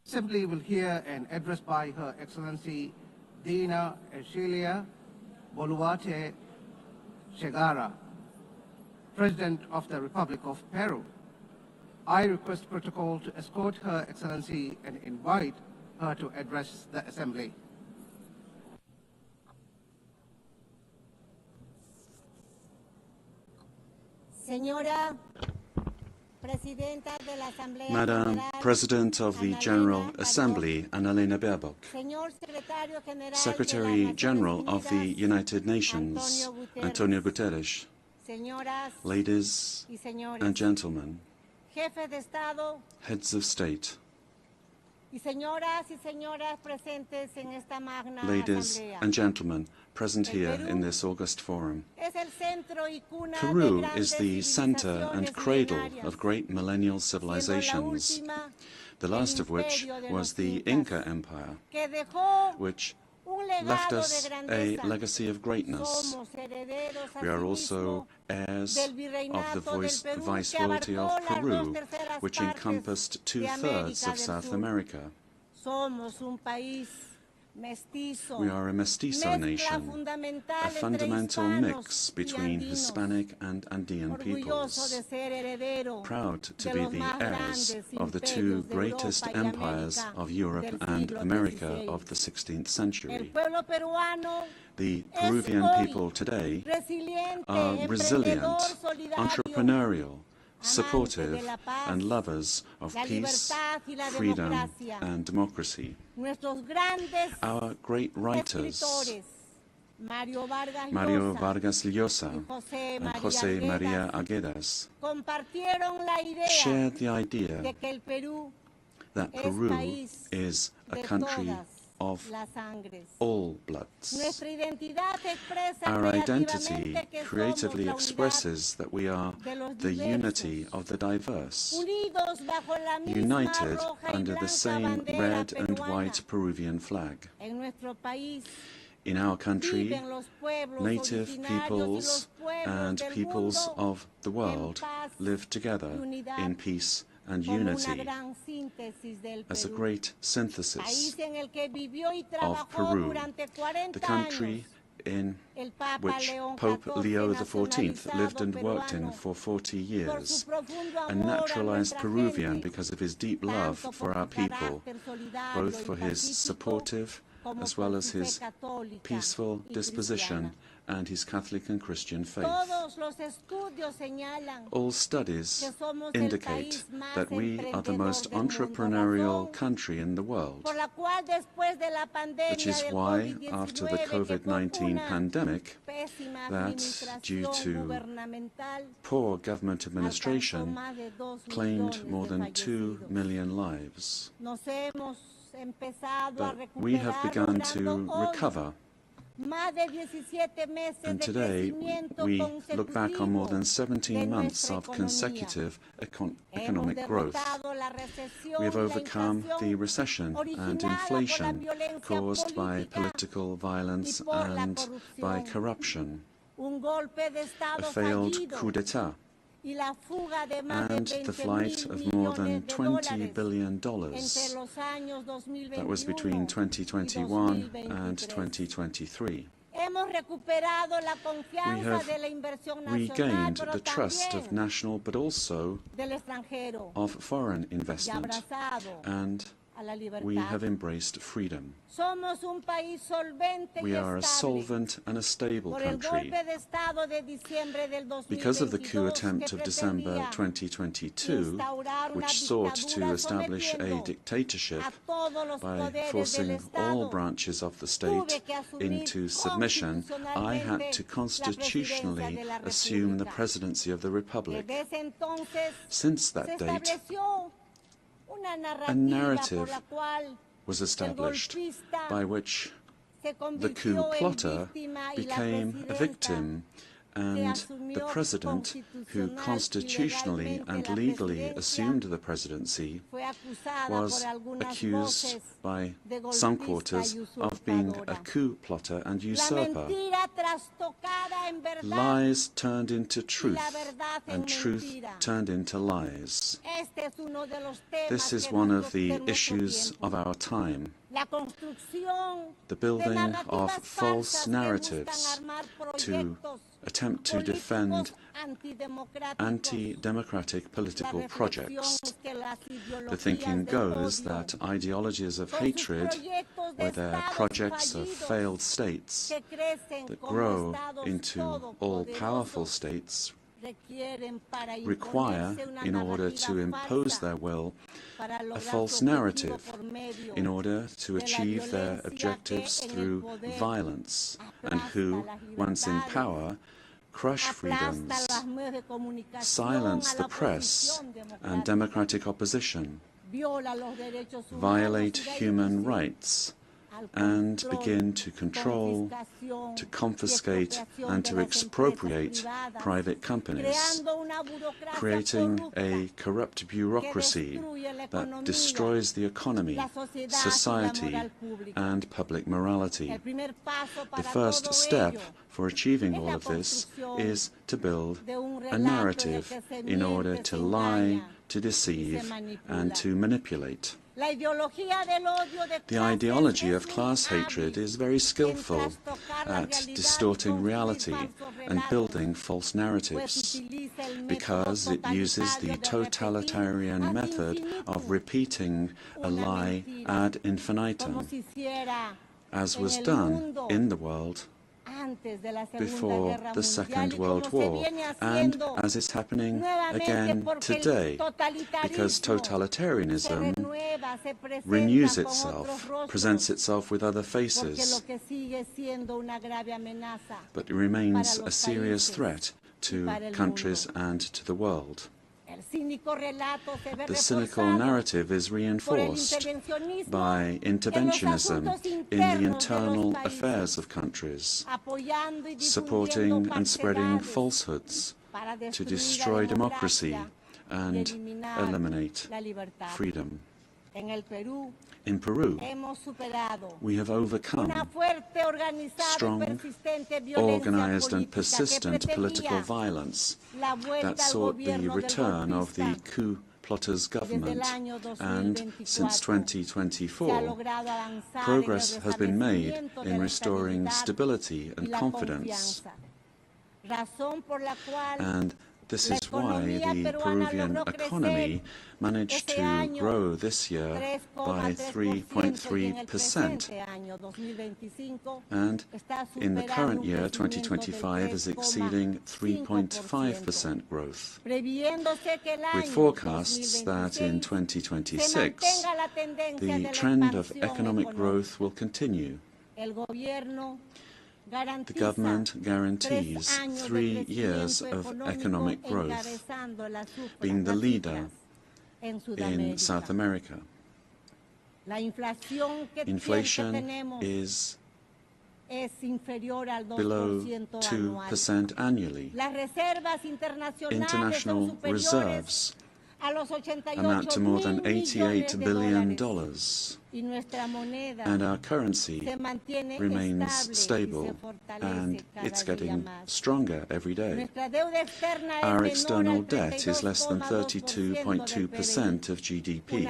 Assembly will hear an address by Her Excellency Dina Ercilia Boluarte Segara, President of the Republic of Peru. I request protocol to escort Her Excellency and invite her to address the Assembly. Madam President of the General Assembly, Annalena Baerbock, Secretary General of the United Nations, Antonio Guterres, ladies and gentlemen, heads of state, ladies and gentlemen present here in this august forum. Peru is the center and cradle of great millennial civilizations, the last of which was the Inca Empire, which left us a legacy of greatness. We are also heirs of the Viceroyalty of Peru, which encompassed 2/3 of South America. We are a mestizo nation, a fundamental mix between Hispanic and Andean peoples, proud to be the heirs of the two greatest empires of Europe and America of the 16th century. The Peruvian people today are resilient, entrepreneurial, supportive and lovers of peace, freedom and democracy. Our great writers, Mario Vargas Llosa and José María Arguedas, shared the idea that Peru is a country of all bloods. Our identity creatively expresses that we are the unity of the diverse, united under the same red and white Peruvian flag. In our country, native peoples and peoples of the world live together in peace and unity as a great synthesis of Peru, the country in which Pope Leo XIV lived and worked in for 40 years, a naturalized Peruvian because of his deep love for our people, both for his supportive as well as his peaceful disposition and his Catholic and Christian faith. All studies indicate that we are the most entrepreneurial country in the world, which is why, after the COVID-19 pandemic, that due to poor government administration, claimed more than 2 million lives. But we have begun to recover. And today, we look back on more than 17 months of consecutive economic growth. We have overcome the recession and inflation caused by political violence and by corruption, a failed coup d'etat, and the flight of more than $20 billion. That was between 2021 and 2023. We have regained the trust of national but also of foreign investment, and we have embraced freedom. We are a solvent and a stable country. Because of the coup attempt of December 2022, which sought to establish a dictatorship by forcing all branches of the state into submission, I had to constitutionally assume the presidency of the Republic. Since that date, a narrative was established by which the coup plotter became a victim, and the president, who constitutionally and legally assumed the presidency, was accused by some quarters of being a coup plotter and usurper. Lies turned into truth, and truth turned into lies. This is one of the issues of our time. The building of false narratives to attempt to defend anti-democratic political projects. The thinking goes that ideologies of hatred, with their projects of failed states that grow into all-powerful states, require, in order to impose their will, a false narrative in order to achieve their objectives through violence, and who, once in power, crush freedoms, silence the press and democratic opposition, violate human rights, and begin to control, to confiscate, and to expropriate private companies, creating a corrupt bureaucracy that destroys the economy, society, and public morality. The first step for achieving all of this is to build a narrative in order to lie, to deceive, and to manipulate. The ideology of class hatred is very skillful at distorting reality and building false narratives, because it uses the totalitarian method of repeating a lie ad infinitum, as was done in the world before the Second World War, and as is happening again today, because totalitarianism renews itself, presents itself with other faces, but it remains a serious threat to countries and to the world. The cynical narrative is reinforced by interventionism in the internal affairs of countries, supporting and spreading falsehoods to destroy democracy and eliminate freedom. In Peru, we have overcome strong, organized and persistent political violence that sought the return of the coup plotter's government, and since 2024, progress has been made in restoring stability and confidence. And This is why the Peruvian economy managed to grow this year by 3.3%, and in the current year, 2025, is exceeding 3.5% growth, with forecasts that in 2026 the trend of economic growth will continue. The government guarantees 3 years of economic growth, being the leader in South America. Inflation is below 2% annually. International reserves amount to more than $88 billion, and our currency remains stable, and it's getting stronger every day. Our external debt is less than 32.2% of GDP,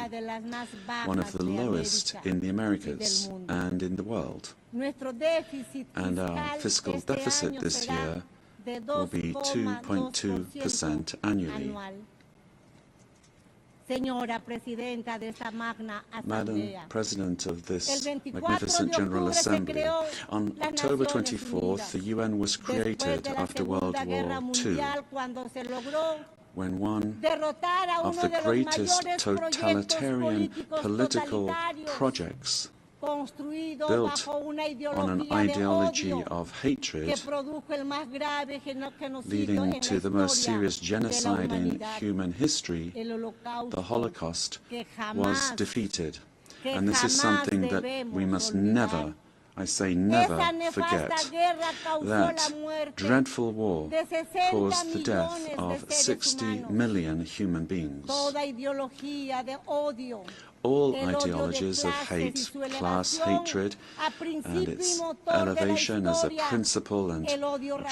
one of the lowest in the Americas and in the world. And our fiscal deficit this year will be 2.2% annually. Madam President of this magnificent General Assembly, on October 24th, the UN was created after World War II, when one of the greatest totalitarian political projects built on an ideology of hatred, leading to the most serious genocide in human history, the Holocaust, was defeated. And this is something that we must never, I say never, forget. That dreadful war caused the death of 60 million human beings. All ideologies of hate, class hatred, and its elevation as a principle and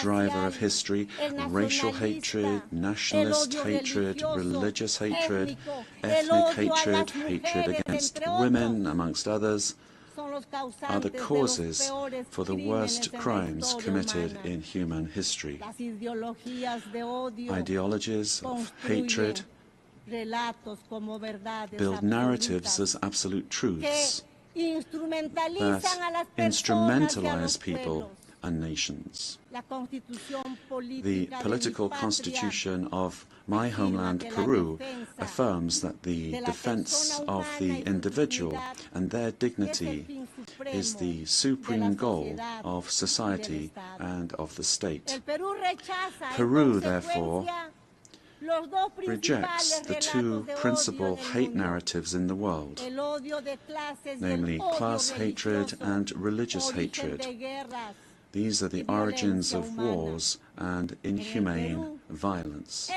driver of history, racial hatred, nationalist hatred, religious hatred, ethnic hatred, hatred against women, amongst others, are the causes for the worst crimes committed in human history. Ideologies of hatred build narratives as absolute truths that instrumentalize people and nations. The political constitution of my homeland, Peru, affirms that the defense of the individual and their dignity is the supreme goal of society and of the state. Peru, therefore, rejects the two principal hate narratives in the world, namely class hatred and religious hatred. These are the origins of wars and inhumane violence.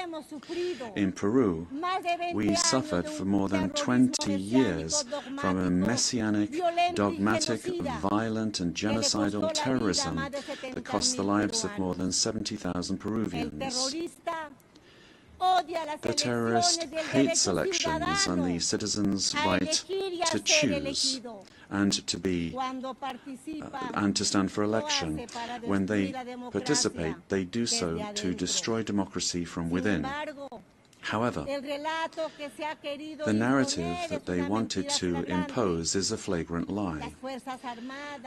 In Peru, we suffered for more than 20 years from a messianic, dogmatic, violent and genocidal terrorism that cost the lives of more than 70,000 Peruvians. The terrorist hates elections and the citizens' right to choose and to stand for election. When they participate, they do so to destroy democracy from within. However, the narrative that they wanted to impose is a flagrant lie.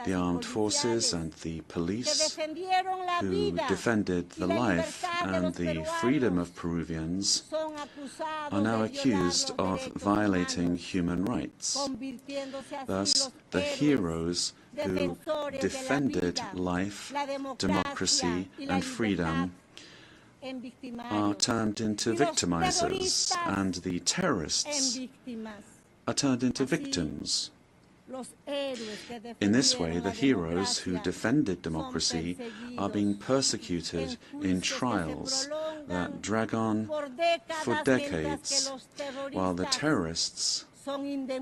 The armed forces and the police, who defended the life and the freedom of Peruvians, are now accused of violating human rights. Thus, the heroes who defended life, democracy, and freedom are turned into victimizers, and the terrorists are turned into victims. In this way, the heroes who defended democracy are being persecuted in trials that drag on for decades, while the terrorists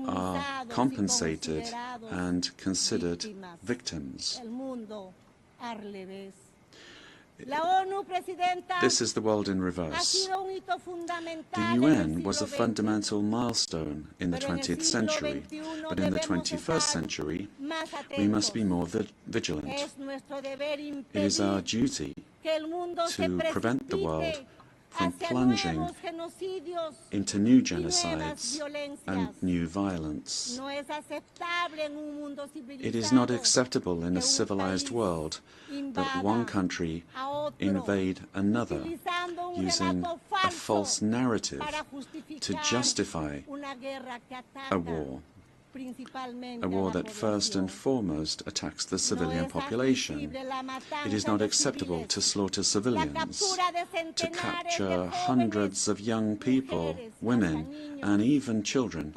are compensated and considered victims. This is the world in reverse. The UN was a fundamental milestone in the 20th century, but in the 21st century, we must be more vigilant. It is our duty to prevent the world from plunging into new genocides and new violence. It is not acceptable in a civilized world that one country invade another using a false narrative to justify a war that first and foremost attacks the civilian population. It is not acceptable to slaughter civilians, to capture hundreds of young people, women, and even children,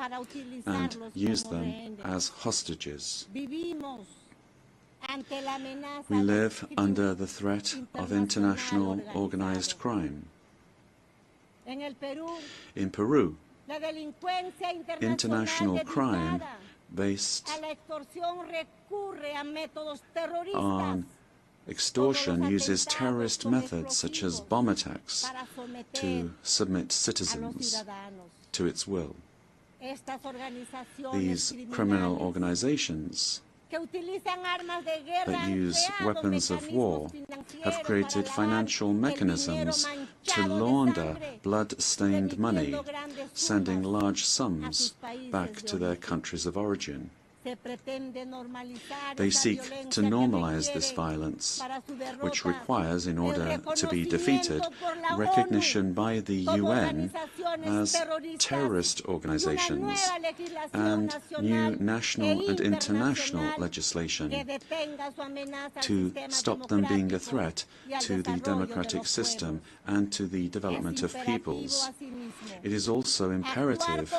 and use them as hostages. We live under the threat of international organized crime. In Peru, international crime based on extortion uses terrorist methods such as bomb attacks to submit citizens to its will. These criminal organizations that use weapons of war have created financial mechanisms to launder blood-stained money, sending large sums back to their countries of origin. They seek to normalize this violence, which requires, in order to be defeated, recognition by the UN as terrorist organizations and new national and international legislation to stop them being a threat to the democratic system and to the development of peoples. It is also imperative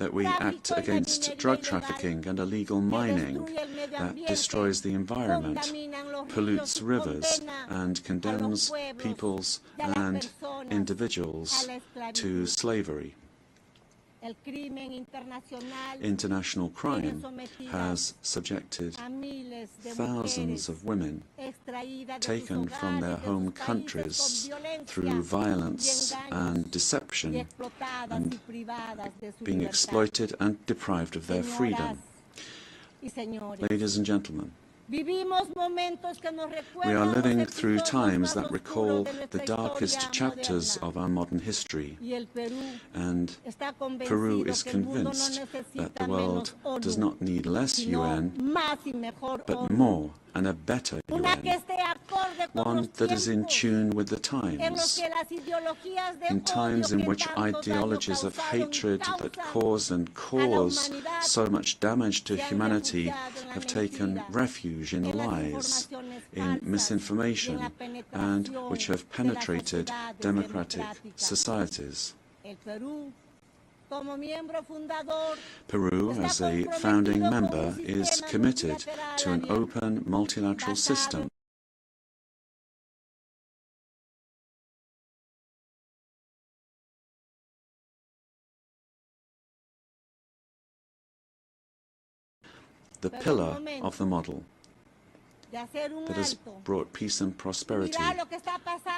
that we act against drug trafficking and illegal mining that destroys the environment, pollutes rivers, and condemns peoples and individuals to slavery. International crime has subjected thousands of women taken from their home countries through violence and deception and being exploited and deprived of their freedom. Ladies and gentlemen, we are living through times that recall the darkest chapters of our modern history, and Peru is convinced that the world does not need less UN, but more and a better UN, one that is in tune with the times, in times in which ideologies of hatred that cause so much damage to humanity have taken refuge in lies, in misinformation, and which have penetrated democratic societies. Peru, as a founding member, is committed to an open multilateral system. The pillar of the model that has brought peace and prosperity.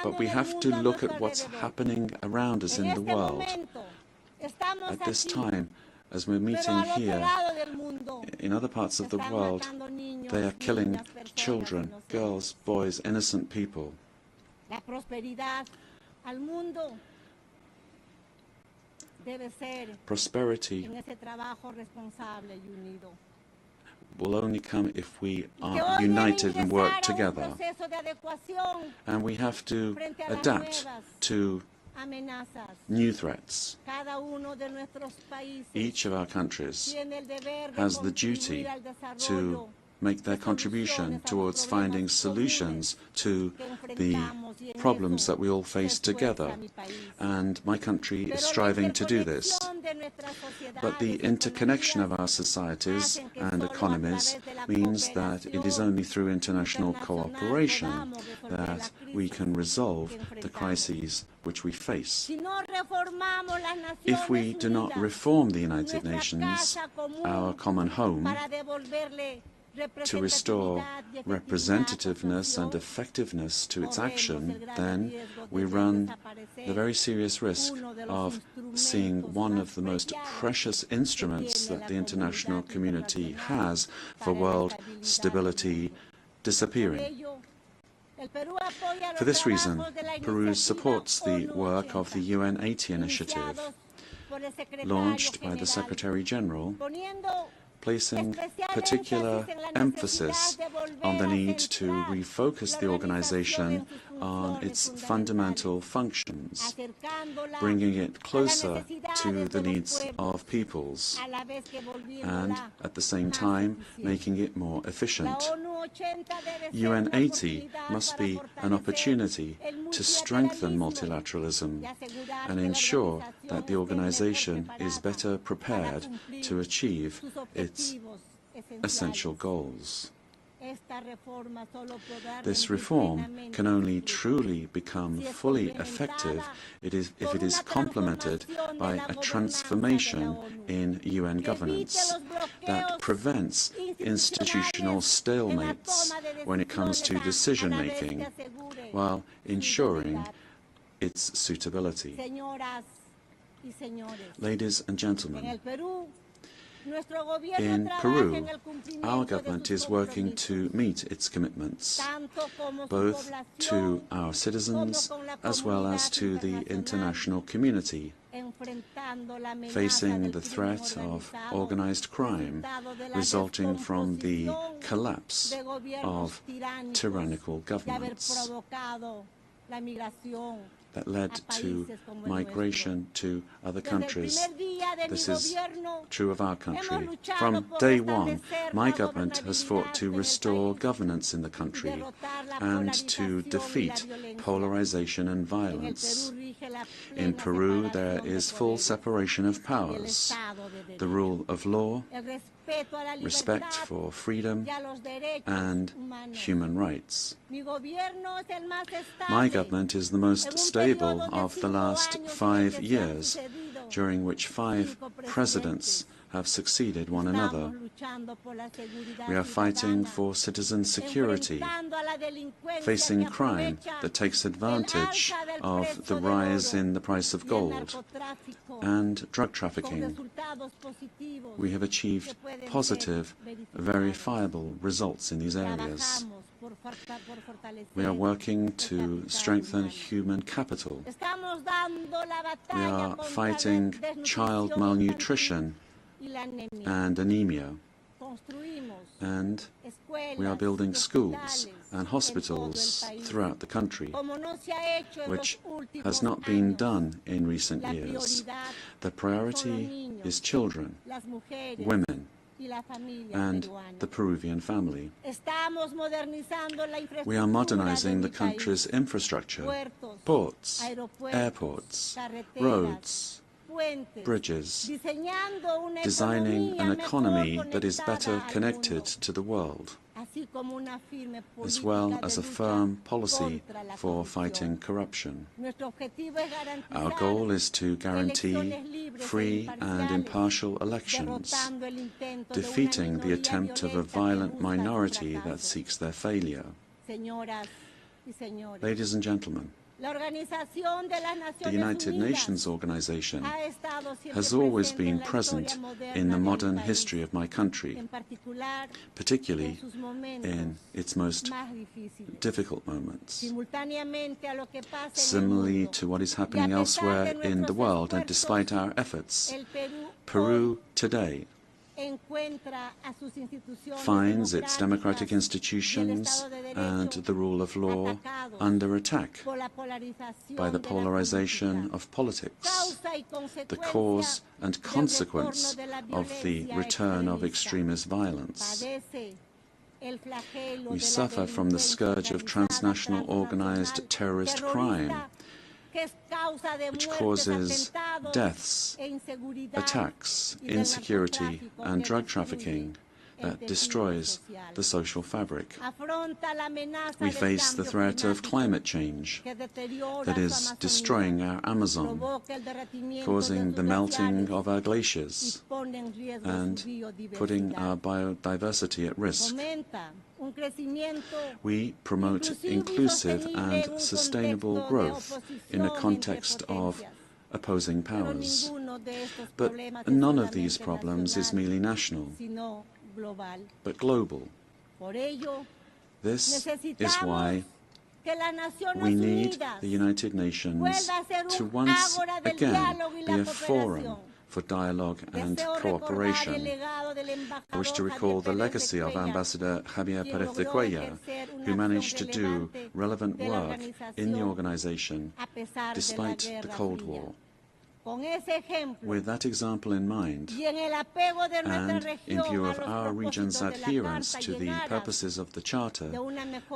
But we have to look at what's happening around us in the world. At this time, as we're meeting here, in other parts of the world, they are killing children, girls, boys, innocent people. Prosperity will only come if we are united and work together. And we have to adapt to new threats. Each of our countries has the duty to make their contribution towards finding solutions to the problems that we all face together. And my country is striving to do this. But the interconnection of our societies and economies means that it is only through international cooperation that we can resolve the crises which we face. If we do not reform the United Nations, our common home, to restore representativeness and effectiveness to its action, then we run the very serious risk of seeing one of the most precious instruments that the international community has for world stability disappearing. For this reason, Peru supports the work of the UNTV initiative, launched by the Secretary-General, placing particular emphasis on the need to refocus the organization on its fundamental functions, bringing it closer to the needs of peoples, and at the same time making it more efficient. UNTV must be an opportunity to strengthen multilateralism and ensure that the organization is better prepared to achieve its essential goals. This reform can only truly become fully effective if it is complemented by a transformation in UN governance that prevents institutional stalemates when it comes to decision-making, while ensuring its suitability. Ladies and gentlemen, in Peru, our government is working to meet its commitments, both to our citizens as well as to the international community, facing the threat of organized crime resulting from the collapse of tyrannical governments that led to migration to other countries. This is true of our country. From day one, my government has fought to restore governance in the country and to defeat polarization and violence. In Peru, there is full separation of powers, the rule of law, respect for freedom and human rights. My government is the most stable of the last 5 years, during which 5 presidents have succeeded one another. We are fighting for citizen security, facing crime that takes advantage of the rise in the price of gold, and drug trafficking. We have achieved positive, verifiable results in these areas. We are working to strengthen human capital. We are fighting child malnutrition and anemia. And we are building schools and hospitals throughout the country, which has not been done in recent years. The priority is children, women, and the Peruvian family. We are modernizing the country's infrastructure, ports, airports, roads, bridges, designing an economy that is better connected to the world, as well as a firm policy for fighting corruption. Our goal is to guarantee free and impartial elections, defeating the attempt of a violent minority that seeks their failure. Ladies and gentlemen, the United Nations organization has always been present in the modern history of my country, particularly in its most difficult moments. Similarly to what is happening elsewhere in the world, and despite our efforts, Peru today finds its democratic institutions and the rule of law under attack by the polarization of politics, the cause and consequence of the return of extremist violence. We suffer from the scourge of transnational organized terrorist crime, which causes deaths, attacks, insecurity, and drug trafficking that destroys the social fabric. We face the threat of climate change that is destroying our Amazon, causing the melting of our glaciers, and putting our biodiversity at risk. We promote inclusive and sustainable growth in a context of opposing powers. But none of these problems is merely national, but global. This is why We need the United Nations to once again be a forum for dialogue and cooperation. I wish to recall the legacy of Ambassador Javier Pérez de Cuellar, who managed to do relevant work in the organization despite the Cold War. With that example in mind, and in view of our region's adherence to the purposes of the Charter,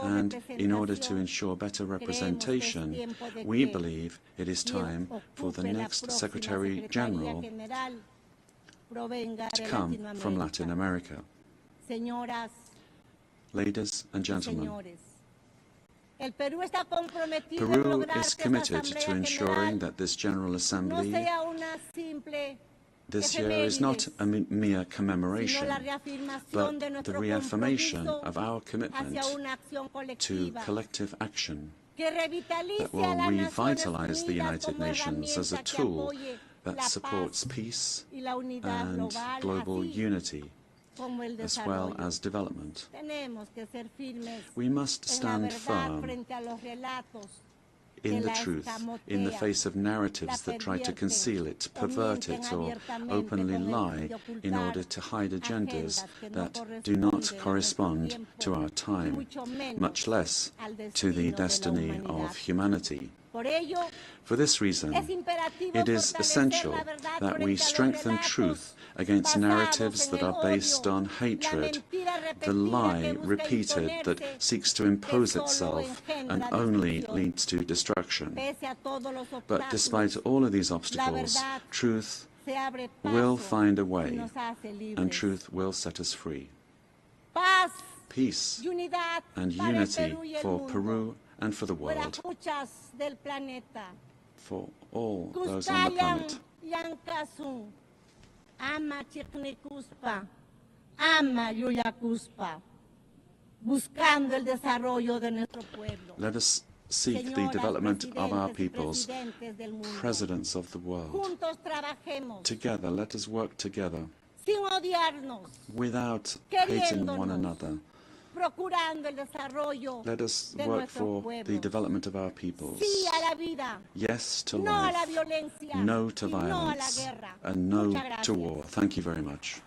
and in order to ensure better representation, we believe it is time for the next Secretary General to come from Latin America. Ladies and gentlemen, Peru is committed to ensuring that this General Assembly this year is not a mere commemoration, but the reaffirmation of our commitment to collective action that will revitalize the United Nations as a tool that supports peace and global unity, as well as development. We must stand firm in the truth, in the face of narratives that try to conceal it, pervert it, or openly lie in order to hide agendas that do not correspond to our time, much less to the destiny of humanity. For this reason, it is essential that we strengthen truth against narratives that are based on hatred, the lie repeated that seeks to impose itself and only leads to destruction. But despite all of these obstacles, truth will find a way, and truth will set us free. Peace and unity for Peru and for the world, for all those on the planet. Ama Chiqnikuspa, ama Yuyacuspa, buscando el desarrollo de nuestro pueblo. Let us seek the development of our peoples, presidents of the world. Together, let us work together, without hating one another. Let us work for the development of our peoples. Yes to life, no to violence, and no to war. Thank you very much.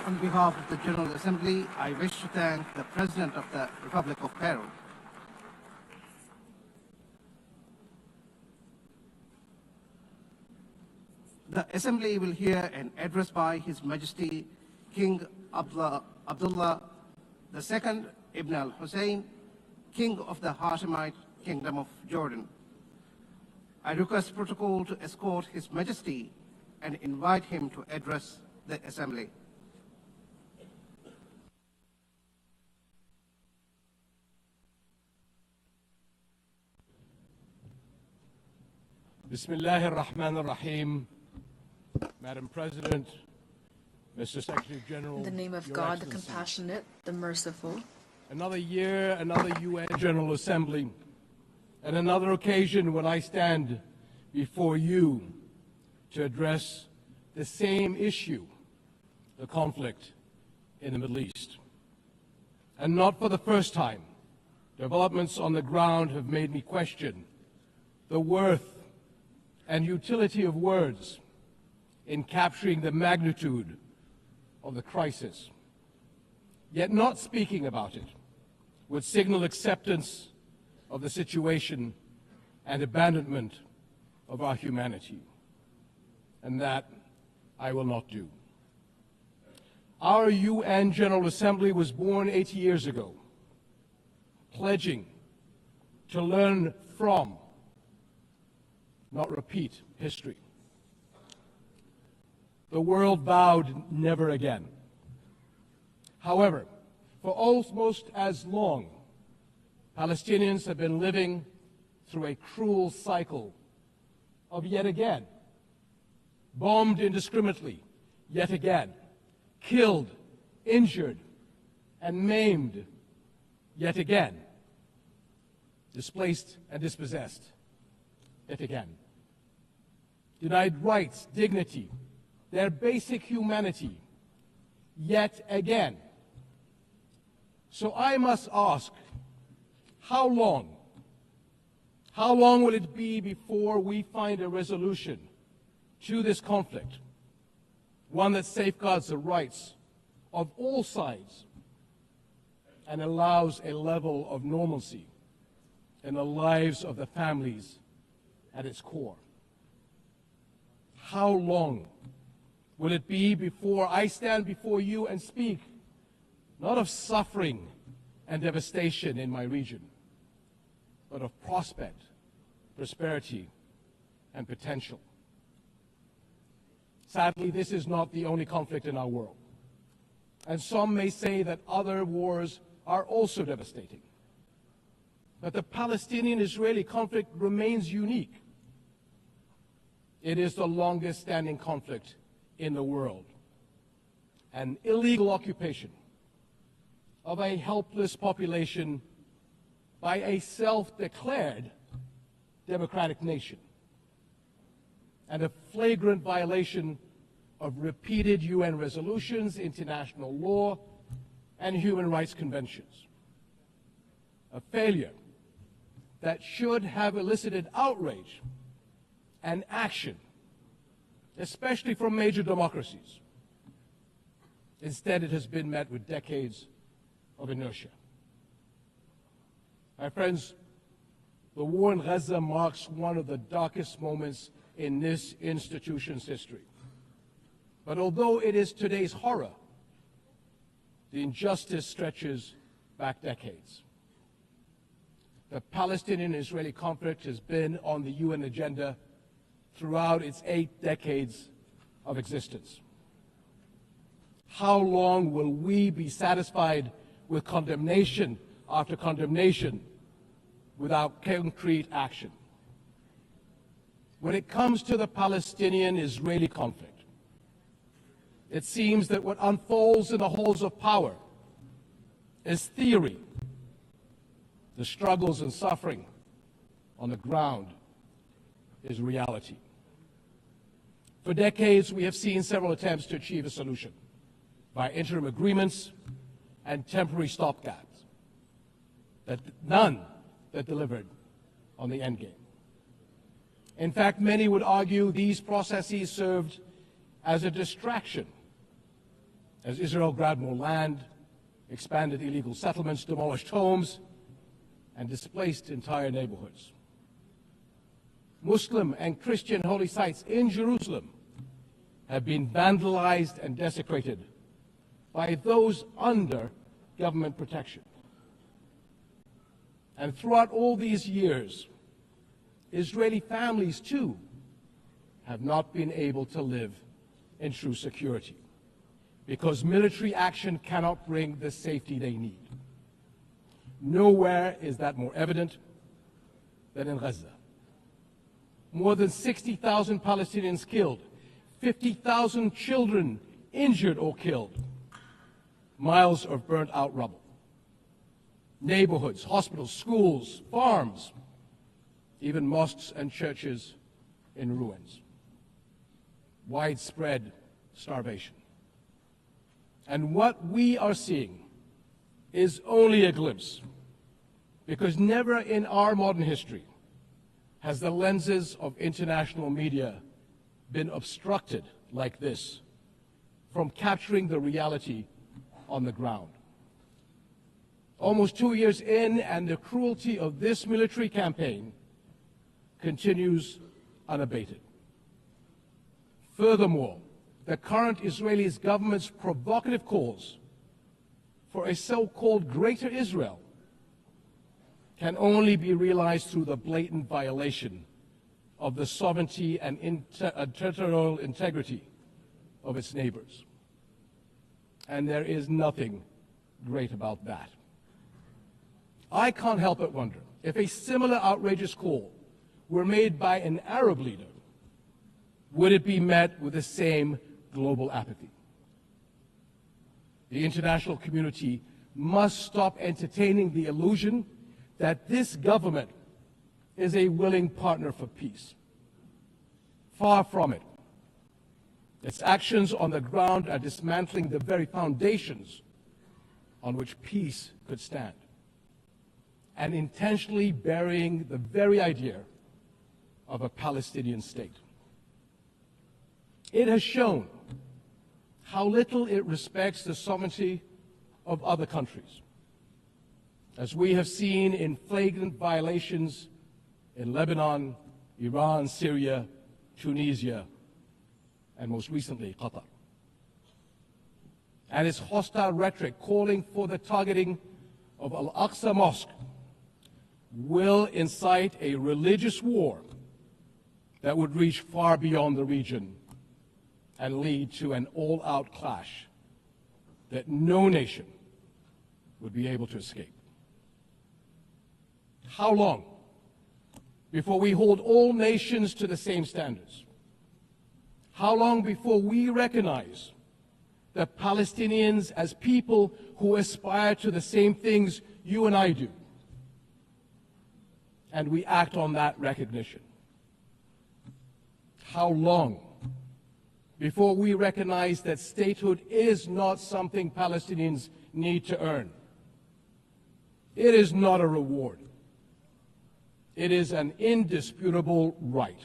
On behalf of the General Assembly, I wish to thank the President of the Republic of Peru. The Assembly will hear an address by His Majesty King Abdullah II Ibn al-Hussein, King of the Hashemite Kingdom of Jordan. I request protocol to escort His Majesty and invite him to address the Assembly. Bismillahir Rahmanir Rahim. Madam President, Mr. Secretary General, in the name of God, the compassionate, the merciful. Another year, another UN General Assembly, and another occasion when I stand before you to address the same issue, the conflict in the Middle East. And not for the first time, developments on the ground have made me question the worth and utility of words in capturing the magnitude of the crisis. Yet not speaking about it would signal acceptance of the situation and abandonment of our humanity. And that I will not do. Our UN General Assembly was born 80 years ago, pledging to learn from, not repeat, history. The world vowed never again. However, for almost as long, Palestinians have been living through a cruel cycle of yet again, bombed indiscriminately, yet again, killed, injured, and maimed, yet again, displaced and dispossessed, yet again. Denied rights, dignity, their basic humanity, yet again, So I must ask, how long? How long will it be before we find a resolution to this conflict, one that safeguards the rights of all sides and allows a level of normalcy in the lives of the families at its core? How long will it be before I stand before you and speak not of suffering and devastation in my region, but of prospect, prosperity, and potential? Sadly, this is not the only conflict in our world, and some may say that other wars are also devastating. But the Palestinian-Israeli conflict remains unique. It is the longest-standing conflict in the world, an illegal occupation of a helpless population by a self-declared democratic nation, and a flagrant violation of repeated UN resolutions, international law, and human rights conventions. A failure that should have elicited outrage and action, especially from major democracies. Instead, it has been met with decades of inertia. My friends, the war in Gaza marks one of the darkest moments in this institution's history. But although it is today's horror, the injustice stretches back decades. The Palestinian-Israeli conflict has been on the UN agenda throughout its 8 decades of existence. How long will we be satisfied with condemnation after condemnation without concrete action? When it comes to the Palestinian-Israeli conflict, it seems that what unfolds in the halls of power is theory. The struggles and suffering on the ground is reality. For decades, we have seen several attempts to achieve a solution by interim agreements and temporary stopgaps, none that delivered on the endgame. In fact, many would argue these processes served as a distraction, as Israel grabbed more land, expanded illegal settlements, demolished homes, and displaced entire neighborhoods. Muslim and Christian holy sites in Jerusalem have been vandalized and desecrated by those under government protection. And throughout all these years, Israeli families, too, have not been able to live in true security because military action cannot bring the safety they need. Nowhere is that more evident than in Gaza. More than 60,000 Palestinians killed, 50,000 children injured or killed, miles of burnt-out rubble, neighborhoods, hospitals, schools, farms, even mosques and churches in ruins, widespread starvation. And what we are seeing is only a glimpse, because never in our modern history has the lenses of international media been obstructed like this from capturing the reality on the ground. Almost 2 years in, and the cruelty of this military campaign continues unabated. Furthermore, the current Israeli government's provocative calls for a so-called Greater Israel can only be realized through the blatant violation of the sovereignty and territorial integrity of its neighbors. And there is nothing great about that. I can't help but wonder if a similar outrageous call were made by an Arab leader, would it be met with the same global apathy? The international community must stop entertaining the illusion that this government is a willing partner for peace. Far from it. Its actions on the ground are dismantling the very foundations on which peace could stand, and intentionally burying the very idea of a Palestinian state. It has shown how little it respects the sovereignty of other countries, as we have seen in flagrant violations in Lebanon, Iran, Syria, Tunisia, and most recently, Qatar. And its hostile rhetoric calling for the targeting of Al-Aqsa Mosque will incite a religious war that would reach far beyond the region and lead to an all-out clash that no nation would be able to escape. How long before we hold all nations to the same standards? How long before we recognize the Palestinians as people who aspire to the same things you and I do, and we act on that recognition? How long before we recognize that statehood is not something Palestinians need to earn? It is not a reward. It is an indisputable right.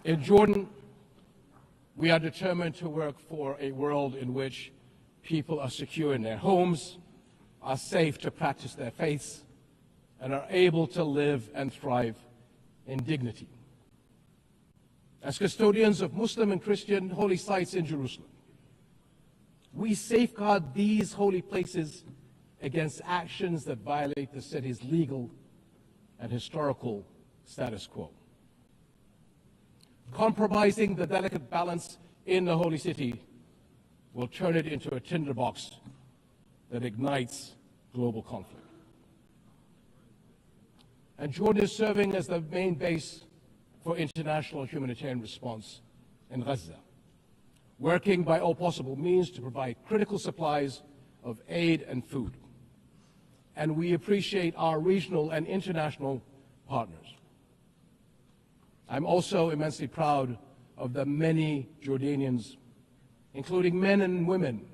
In Jordan, we are determined to work for a world in which people are secure in their homes, are safe to practice their faiths, and are able to live and thrive in dignity. As custodians of Muslim and Christian holy sites in Jerusalem, we safeguard these holy places against actions that violate the city's legal and historical status quo. Compromising the delicate balance in the holy city will turn it into a tinderbox that ignites global conflict. And Jordan is serving as the main base for international humanitarian response in Gaza, working by all possible means to provide critical supplies of aid and food. And we appreciate our regional and international partners. I'm also immensely proud of the many Jordanians, including men and women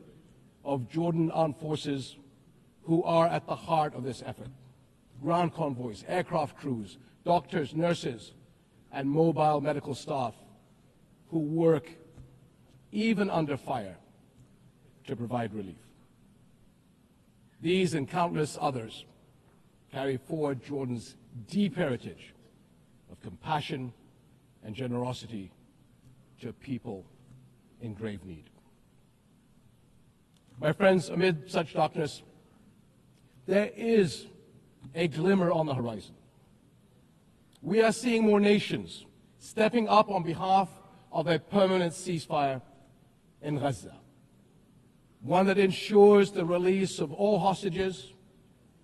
of Jordan Armed Forces, who are at the heart of this effort. Ground convoys, aircraft crews, doctors, nurses, and mobile medical staff who work even under fire to provide relief. These and countless others carry forward Jordan's deep heritage of compassion and generosity to people in grave need. My friends, amid such darkness, there is a glimmer on the horizon. We are seeing more nations stepping up on behalf of a permanent ceasefire in Gaza, one that ensures the release of all hostages,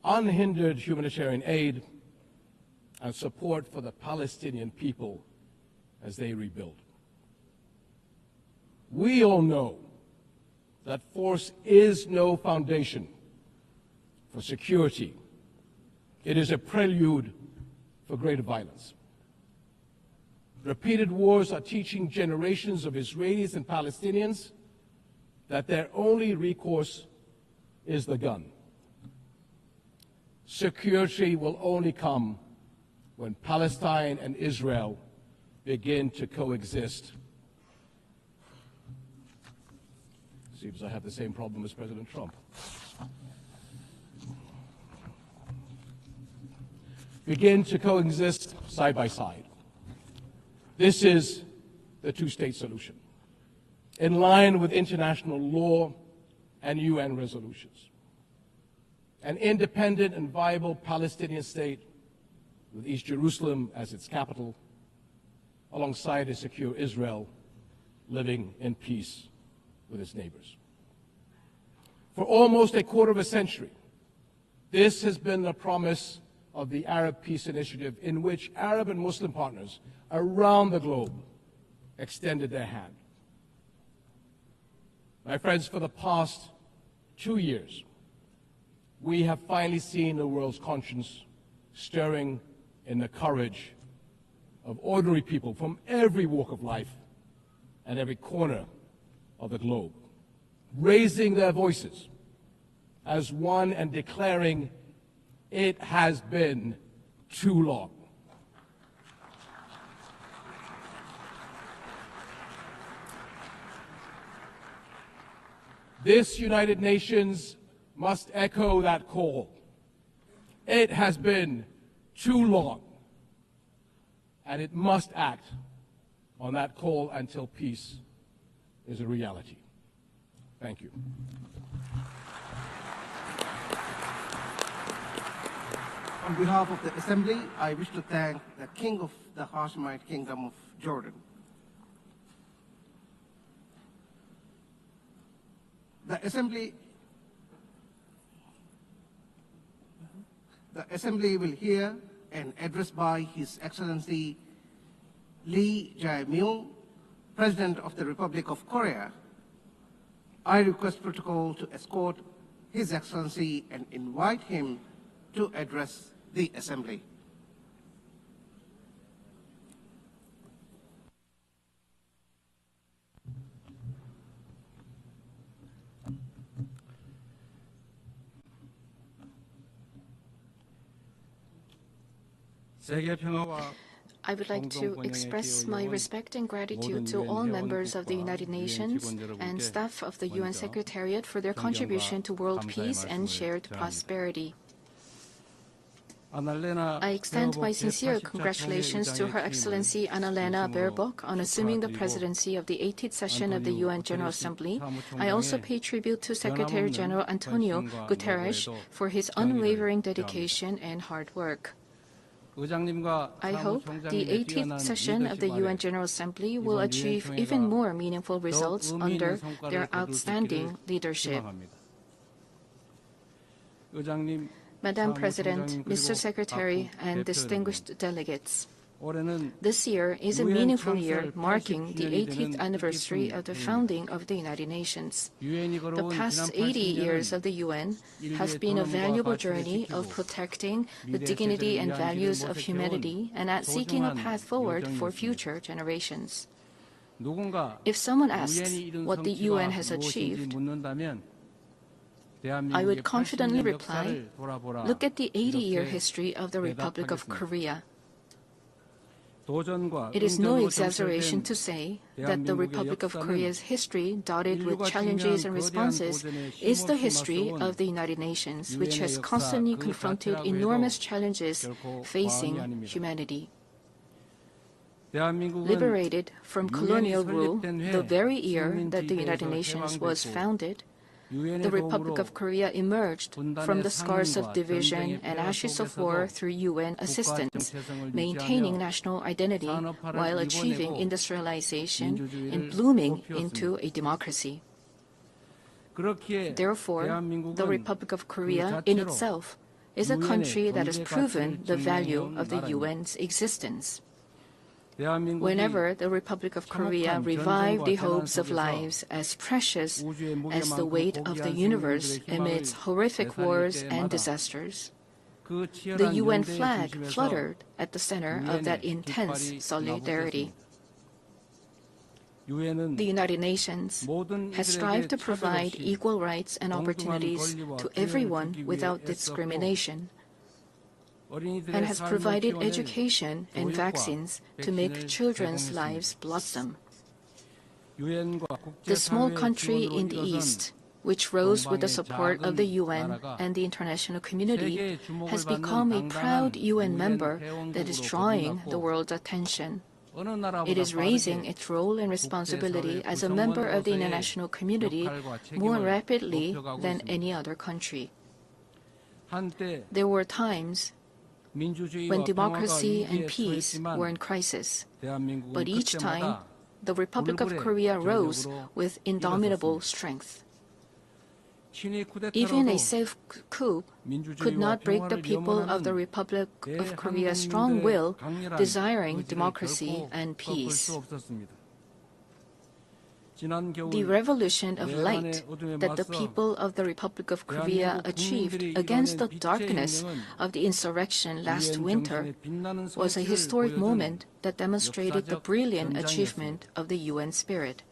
unhindered humanitarian aid, and support for the Palestinian people as they rebuild. We all know that force is no foundation for security. It is a prelude for greater violence. Repeated wars are teaching generations of Israelis and Palestinians that their only recourse is the gun. Security will only come when Palestine and Israel begin to coexist. Seems I have the same problem as President Trump. Begin to coexist side by side. This is the two-state solution, in line with international law and UN resolutions. An independent and viable Palestinian state with East Jerusalem as its capital, alongside a secure Israel living in peace with its neighbors. For almost a quarter of a century, this has been the promise of the Arab Peace Initiative, in which Arab and Muslim partners around the globe extended their hand. My friends, for the past 2 years, we have finally seen the world's conscience stirring in the courage of ordinary people from every walk of life and every corner of the globe, raising their voices as one and declaring, "It has been too long." This United Nations must echo that call. It has been too long, and it must act on that call until peace is a reality. Thank you. On behalf of the Assembly, I wish to thank the King of the Hashemite Kingdom of Jordan. The Assembly will hear an address by His Excellency Lee Jae-myung, President of the Republic of Korea. I request protocol to escort His Excellency and invite him to address the Assembly. I would like to express my respect and gratitude to all members of the United Nations and staff of the UN Secretariat for their contribution to world peace and shared prosperity. I extend my sincere congratulations to Her Excellency Annalena Baerbock on assuming the presidency of the 18th session of the UN General Assembly. I also pay tribute to Secretary General Antonio Guterres for his unwavering dedication and hard work. I hope the 18th session of the UN General Assembly will achieve even more meaningful results under their outstanding leadership. Madam President, Mr. Secretary, and distinguished delegates, this year is a meaningful year marking the 80th anniversary of the founding of the United Nations. The past 80 years of the UN has been a valuable journey of protecting the dignity and values of humanity and at seeking a path forward for future generations. If someone asks what the UN has achieved, I would confidently reply, look at the 80-year history of the Republic of Korea. It is no exaggeration to say that the Republic of Korea's history, dotted with challenges and responses, is the history of the United Nations, which has constantly confronted enormous challenges facing humanity. Liberated from colonial rule the very year that the United Nations was founded, the Republic of Korea emerged from the scars of division and ashes of war through UN assistance, maintaining national identity while achieving industrialization and blooming into a democracy. Therefore, the Republic of Korea in itself is a country that has proven the value of the UN's existence. Whenever the Republic of Korea revived the hopes of lives as precious as the weight of the universe amidst horrific wars and disasters, the UN flag fluttered at the center of that intense solidarity. The United Nations has strived to provide equal rights and opportunities to everyone without discrimination, and has provided education and vaccines to make children's lives blossom. The small country in the East, which rose with the support of the UN and the international community, has become a proud UN member that is drawing the world's attention. It is raising its role and responsibility as a member of the international community more rapidly than any other country. There were times when democracy and peace were in crisis, but each time, the Republic of Korea rose with indomitable strength. Even a safe coup could not break the people of the Republic of Korea's strong will, desiring democracy and peace. The revolution of light that the people of the Republic of Korea achieved against the darkness of the insurrection last winter was a historic moment that demonstrated the brilliant achievement of the UN spirit.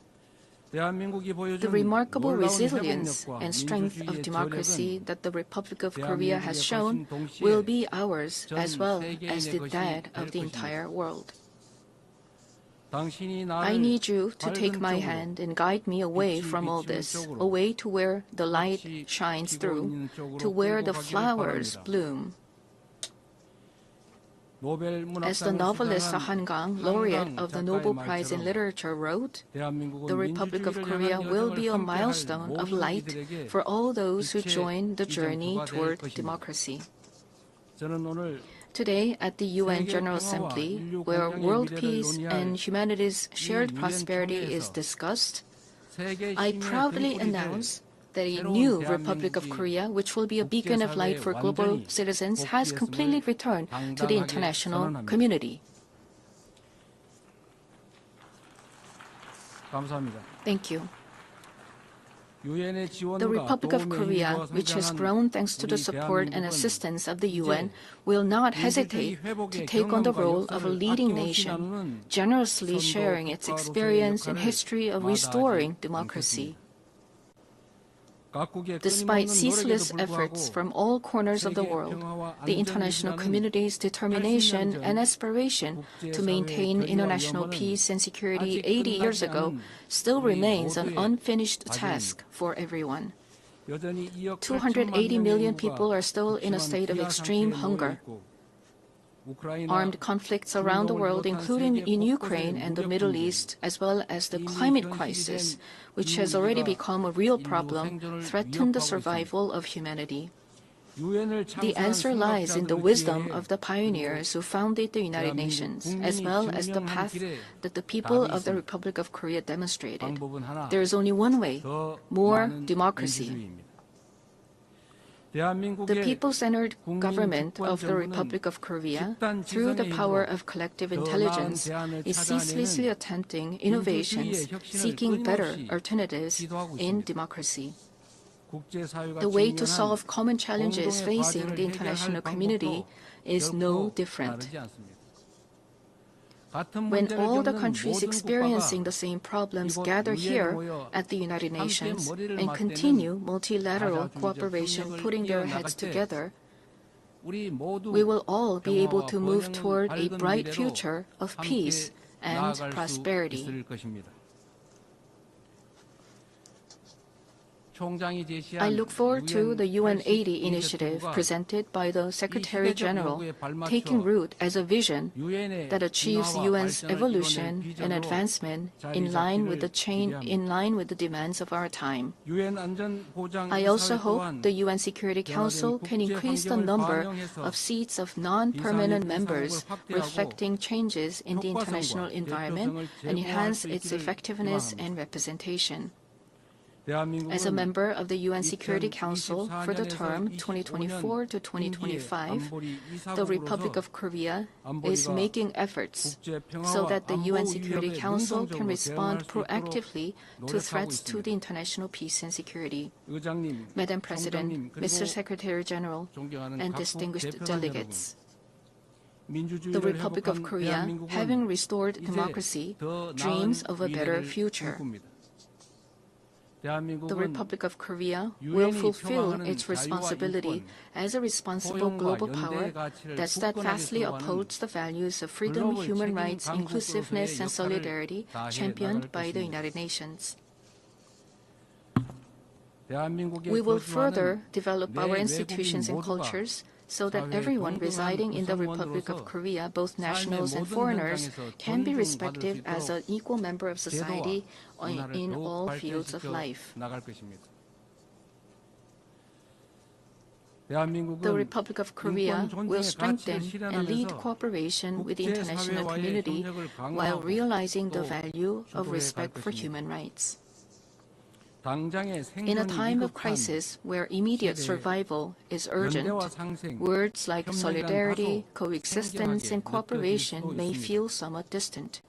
The remarkable resilience and strength of democracy that the Republic of Korea has shown will be ours as well as that of the entire world. I need you to take my hand and guide me away from all this, away to where the light shines through, to where the flowers bloom. As the novelist Han Gang, laureate of the Nobel Prize in Literature, wrote, the Republic of Korea will be a milestone of light for all those who join the journey toward democracy. Today, at the UN General Assembly, where world peace and humanity's shared prosperity is discussed, I proudly announce that a new Republic of Korea, which will be a beacon of light for global citizens, has completely returned to the international community. Thank you. The Republic of Korea, which has grown thanks to the support and assistance of the UN, will not hesitate to take on the role of a leading nation, generously sharing its experience and history of restoring democracy. Despite ceaseless efforts from all corners of the world, the international community's determination and aspiration to maintain international peace and security 80 years ago still remains an unfinished task for everyone. 280 million people are still in a state of extreme hunger. Armed conflicts around the world, including in Ukraine and the Middle East, as well as the climate crisis, which has already become a real problem, threaten the survival of humanity. The answer lies in the wisdom of the pioneers who founded the United Nations, as well as the path that the people of the Republic of Korea demonstrated. There is only one way: more democracy. The people-centered government of the Republic of Korea, through the power of collective intelligence, is ceaselessly attempting innovations, seeking better alternatives in democracy. The way to solve common challenges facing the international community is no different. When all the countries experiencing the same problems gather here at the United Nations and continue multilateral cooperation, putting their heads together, we will all be able to move toward a bright future of peace and prosperity. I look forward to the UN80 initiative presented by the Secretary General taking root as a vision that achieves UN's evolution and advancement in line with the demands of our time. I also hope the UN Security Council can increase the number of seats of non-permanent members reflecting changes in the international environment and enhance its effectiveness and representation. As a member of the UN Security Council for the term 2024 to 2025, the Republic of Korea is making efforts so that the UN Security Council can respond proactively to threats to the international peace and security. Madam President, Mr. Secretary General, and distinguished delegates, the Republic of Korea, having restored democracy, dreams of a better future. The Republic of Korea will fulfill its responsibility as a responsible global power that steadfastly upholds the values of freedom, human rights, inclusiveness, and solidarity championed by the United Nations. We will further develop our institutions and cultures so that everyone residing in the Republic of Korea, both nationals and foreigners, can be respected as an equal member of society in all fields of life. The Republic of Korea will strengthen and lead cooperation with the international community while realizing the value of respect for human rights. In a time of crisis where immediate survival is urgent, words like solidarity, coexistence, and cooperation may feel somewhat distant.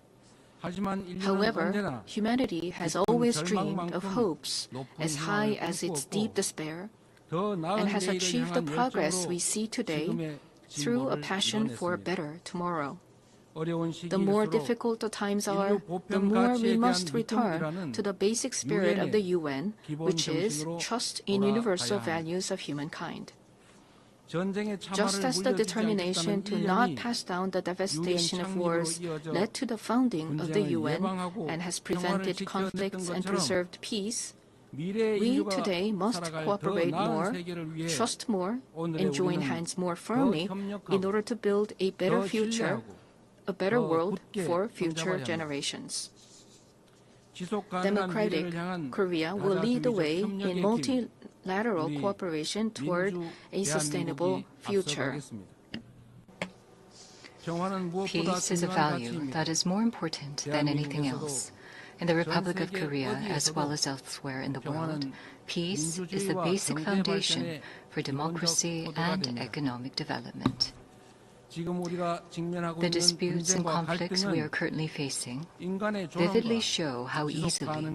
However, humanity has always dreamed of hopes as high as its deep despair and has achieved the progress we see today through a passion for a better tomorrow. The more difficult the times are, the more we must return to the basic spirit of the UN, which is trust in universal values of humankind. Just as the determination to not pass down the devastation of wars led to the founding of the UN and has prevented conflicts and preserved peace, we today must cooperate more, trust more, and join hands more firmly in order to build a better future, a better world for future generations. Democratic Korea will lead the way in multilateral cooperation toward a sustainable future. Peace is a value that is more important than anything else. In the Republic of Korea, as well as elsewhere in the world, peace is the basic foundation for democracy and economic development. The disputes and conflicts we are currently facing vividly show how easily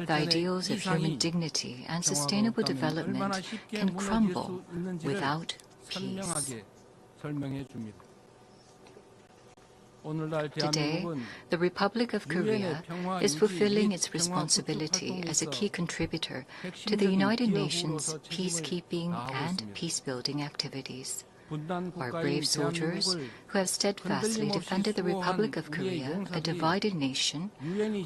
the ideals of human dignity and sustainable development can crumble without peace. Today, the Republic of Korea is fulfilling its responsibility as a key contributor to the United Nations peacekeeping and peacebuilding activities. Our brave soldiers, who have steadfastly defended the Republic of Korea, a divided nation,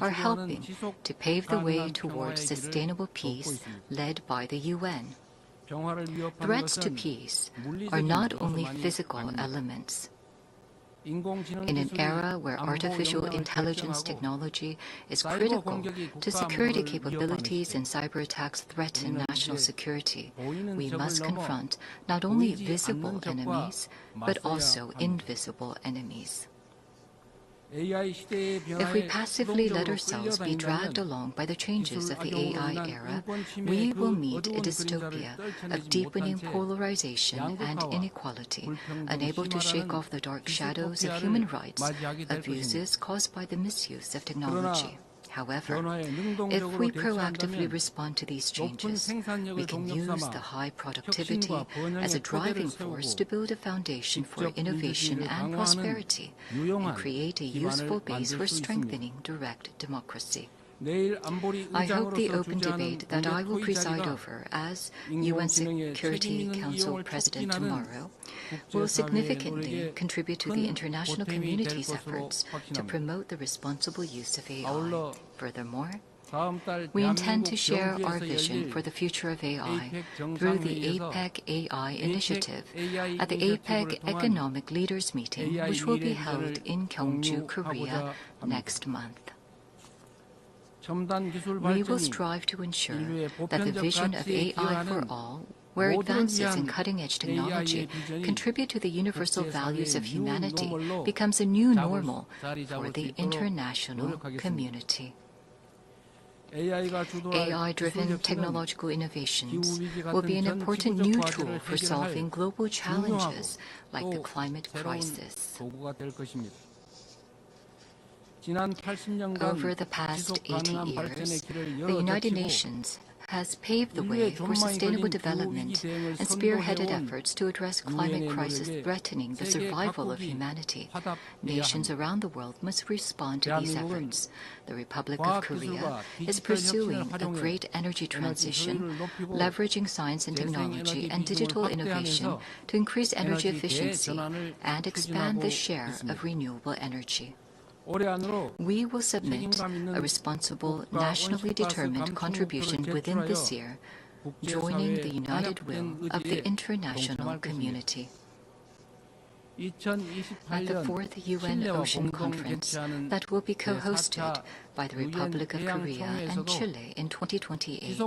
are helping to pave the way towards sustainable peace led by the UN. Threats to peace are not only physical elements. In an era where artificial intelligence technology is critical to security capabilities and cyber attacks threaten national security, we must confront not only visible enemies, but also invisible enemies. If we passively let ourselves be dragged along by the changes of the AI era, we will meet a dystopia of deepening polarization and inequality, unable to shake off the dark shadows of human rights abuses caused by the misuse of technology. However, if we proactively respond to these changes, we can use the high productivity as a driving force to build a foundation for innovation and prosperity and create a useful base for strengthening direct democracy. I hope the open debate that I will preside over as UN Security Council President tomorrow will significantly contribute to the international community's efforts to promote the responsible use of AI. Furthermore, we intend to share our vision for the future of AI through the APEC AI initiative at the APEC Economic Leaders Meeting, which will be held in Gyeongju, Korea next month. We will strive to ensure that the vision of AI for all, where advances in cutting-edge technology contribute to the universal values of humanity, becomes a new normal for the international community. AI-driven technological innovations will be an important new tool for solving global challenges like the climate crisis. Over the past 80 years, the United Nations has paved the way for sustainable development and spearheaded efforts to address climate crisis threatening the survival of humanity. Nations around the world must respond to these efforts. The Republic of Korea is pursuing a great energy transition, leveraging science and technology and digital innovation to increase energy efficiency and expand the share of renewable energy. We will submit a responsible, nationally determined contribution within this year, joining the united will of the international community. At the 4th UN Ocean Conference that will be co-hosted by the Republic of Korea and Chile in 2028,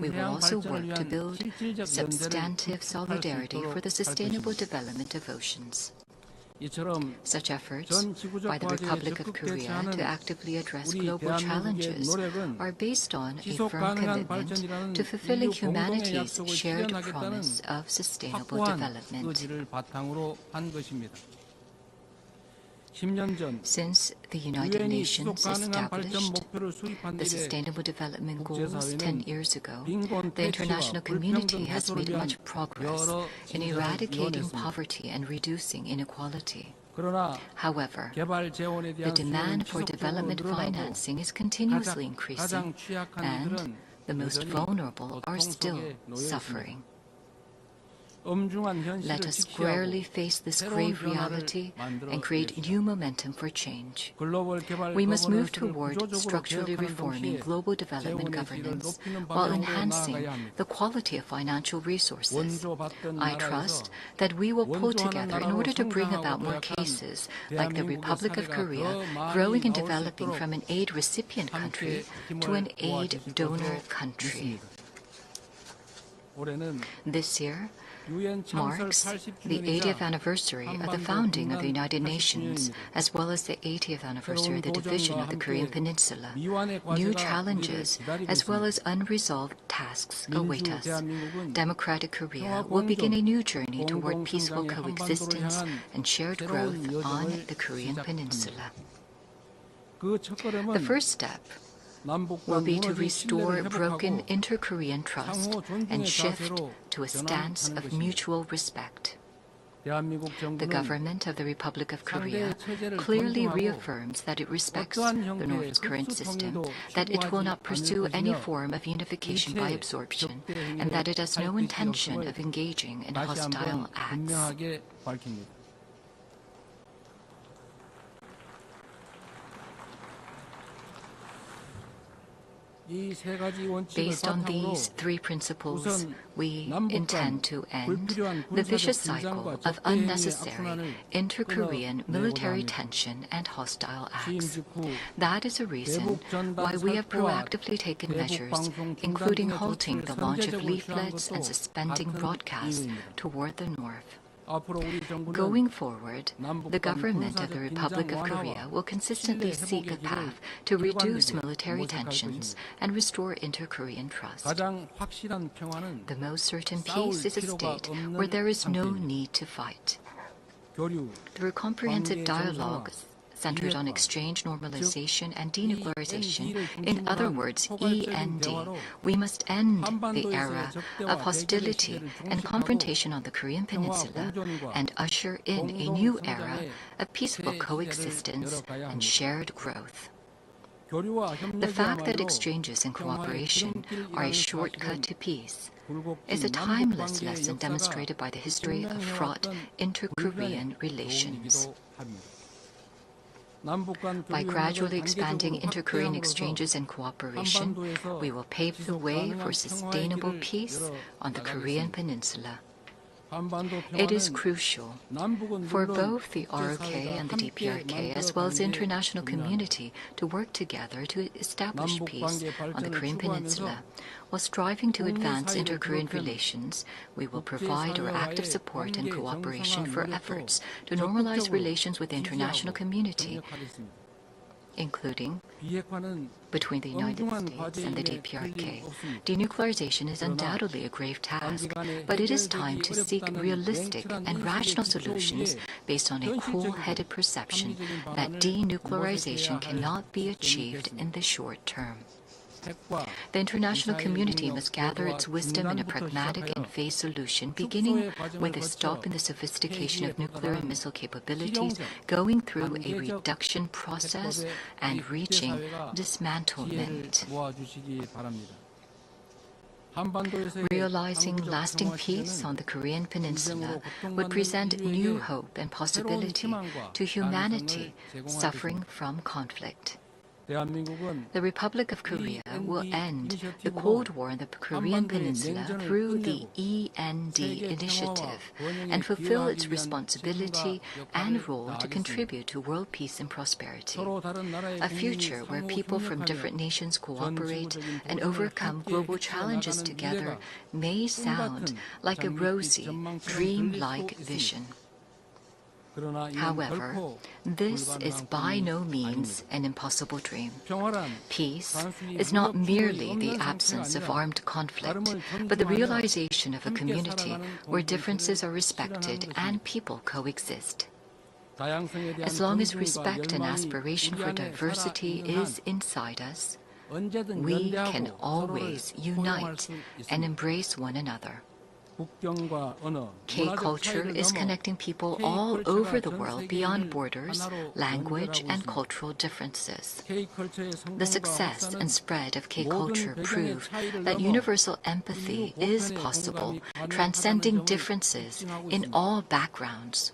we will also work to build substantive solidarity for the sustainable development of oceans. Such efforts by the Republic of Korea to actively address global challenges are based on a firm commitment to fulfilling humanity's shared promise of sustainable development. Since the United Nations established the Sustainable Development Goals 10 years ago, the international community has made much progress in eradicating poverty and reducing inequality. However, the demand for development financing is continuously increasing, and the most vulnerable are still suffering. Let us squarely face this grave reality and create new momentum for change. We must move toward structurally reforming global development governance while enhancing the quality of financial resources. I trust that we will pull together in order to bring about more cases like the Republic of Korea growing and developing from an aid recipient country to an aid donor country. This year marks the 80th anniversary of the founding of the United Nations, as well as the 80th anniversary of the division of the Korean Peninsula. New challenges, as well as unresolved tasks, await us. Democratic Korea will begin a new journey toward peaceful coexistence and shared growth on the Korean Peninsula. The first step will be to restore broken inter-Korean trust and shift to a stance of mutual respect. The government of the Republic of Korea clearly reaffirms that it respects the North's current system, that it will not pursue any form of unification by absorption, and that it has no intention of engaging in hostile acts. Based on these three principles, we intend to end the vicious cycle of unnecessary inter-Korean military tension and hostile acts. That is a reason why we have proactively taken measures, including halting the launch of leaflets and suspending broadcasts toward the north. Going forward, the government of the Republic of Korea will consistently seek a path to reduce military tensions and restore inter-Korean trust. The most certain peace is a state where there is no need to fight. Through comprehensive dialogue centered on exchange, normalization, and denuclearization, in other words, END, we must end the era of hostility and confrontation on the Korean Peninsula and usher in a new era of peaceful coexistence and shared growth. The fact that exchanges and cooperation are a shortcut to peace is a timeless lesson demonstrated by the history of fraught inter-Korean relations. By gradually expanding inter-Korean exchanges and cooperation, we will pave the way for sustainable peace on the Korean Peninsula. It is crucial for both the ROK and the DPRK, as well as the international community, to work together to establish peace on the Korean Peninsula. While striving to advance inter-Korean relations, we will provide our active support and cooperation for efforts to normalize relations with the international community, including between the United States and the DPRK. Denuclearization is undoubtedly a grave task, but it is time to seek realistic and rational solutions based on a cool-headed perception that denuclearization cannot be achieved in the short term. The international community must gather its wisdom in a pragmatic and phased solution, beginning with a stop in the sophistication of nuclear and missile capabilities, going through a reduction process, and reaching dismantlement. Realizing lasting peace on the Korean Peninsula would present new hope and possibility to humanity suffering from conflict. The Republic of Korea will end the Cold War on the Korean Peninsula through the END initiative and fulfill its responsibility and role to contribute to world peace and prosperity. A future where people from different nations cooperate and overcome global challenges together may sound like a rosy, dream-like vision. However, this is by no means an impossible dream. Peace is not merely the absence of armed conflict, but the realization of a community where differences are respected and people coexist. As long as respect and aspiration for diversity is inside us, we can always unite and embrace one another. K culture is connecting people all over the world beyond borders, language, and cultural differences. The success and spread of K culture prove that universal empathy is possible, transcending differences in all backgrounds.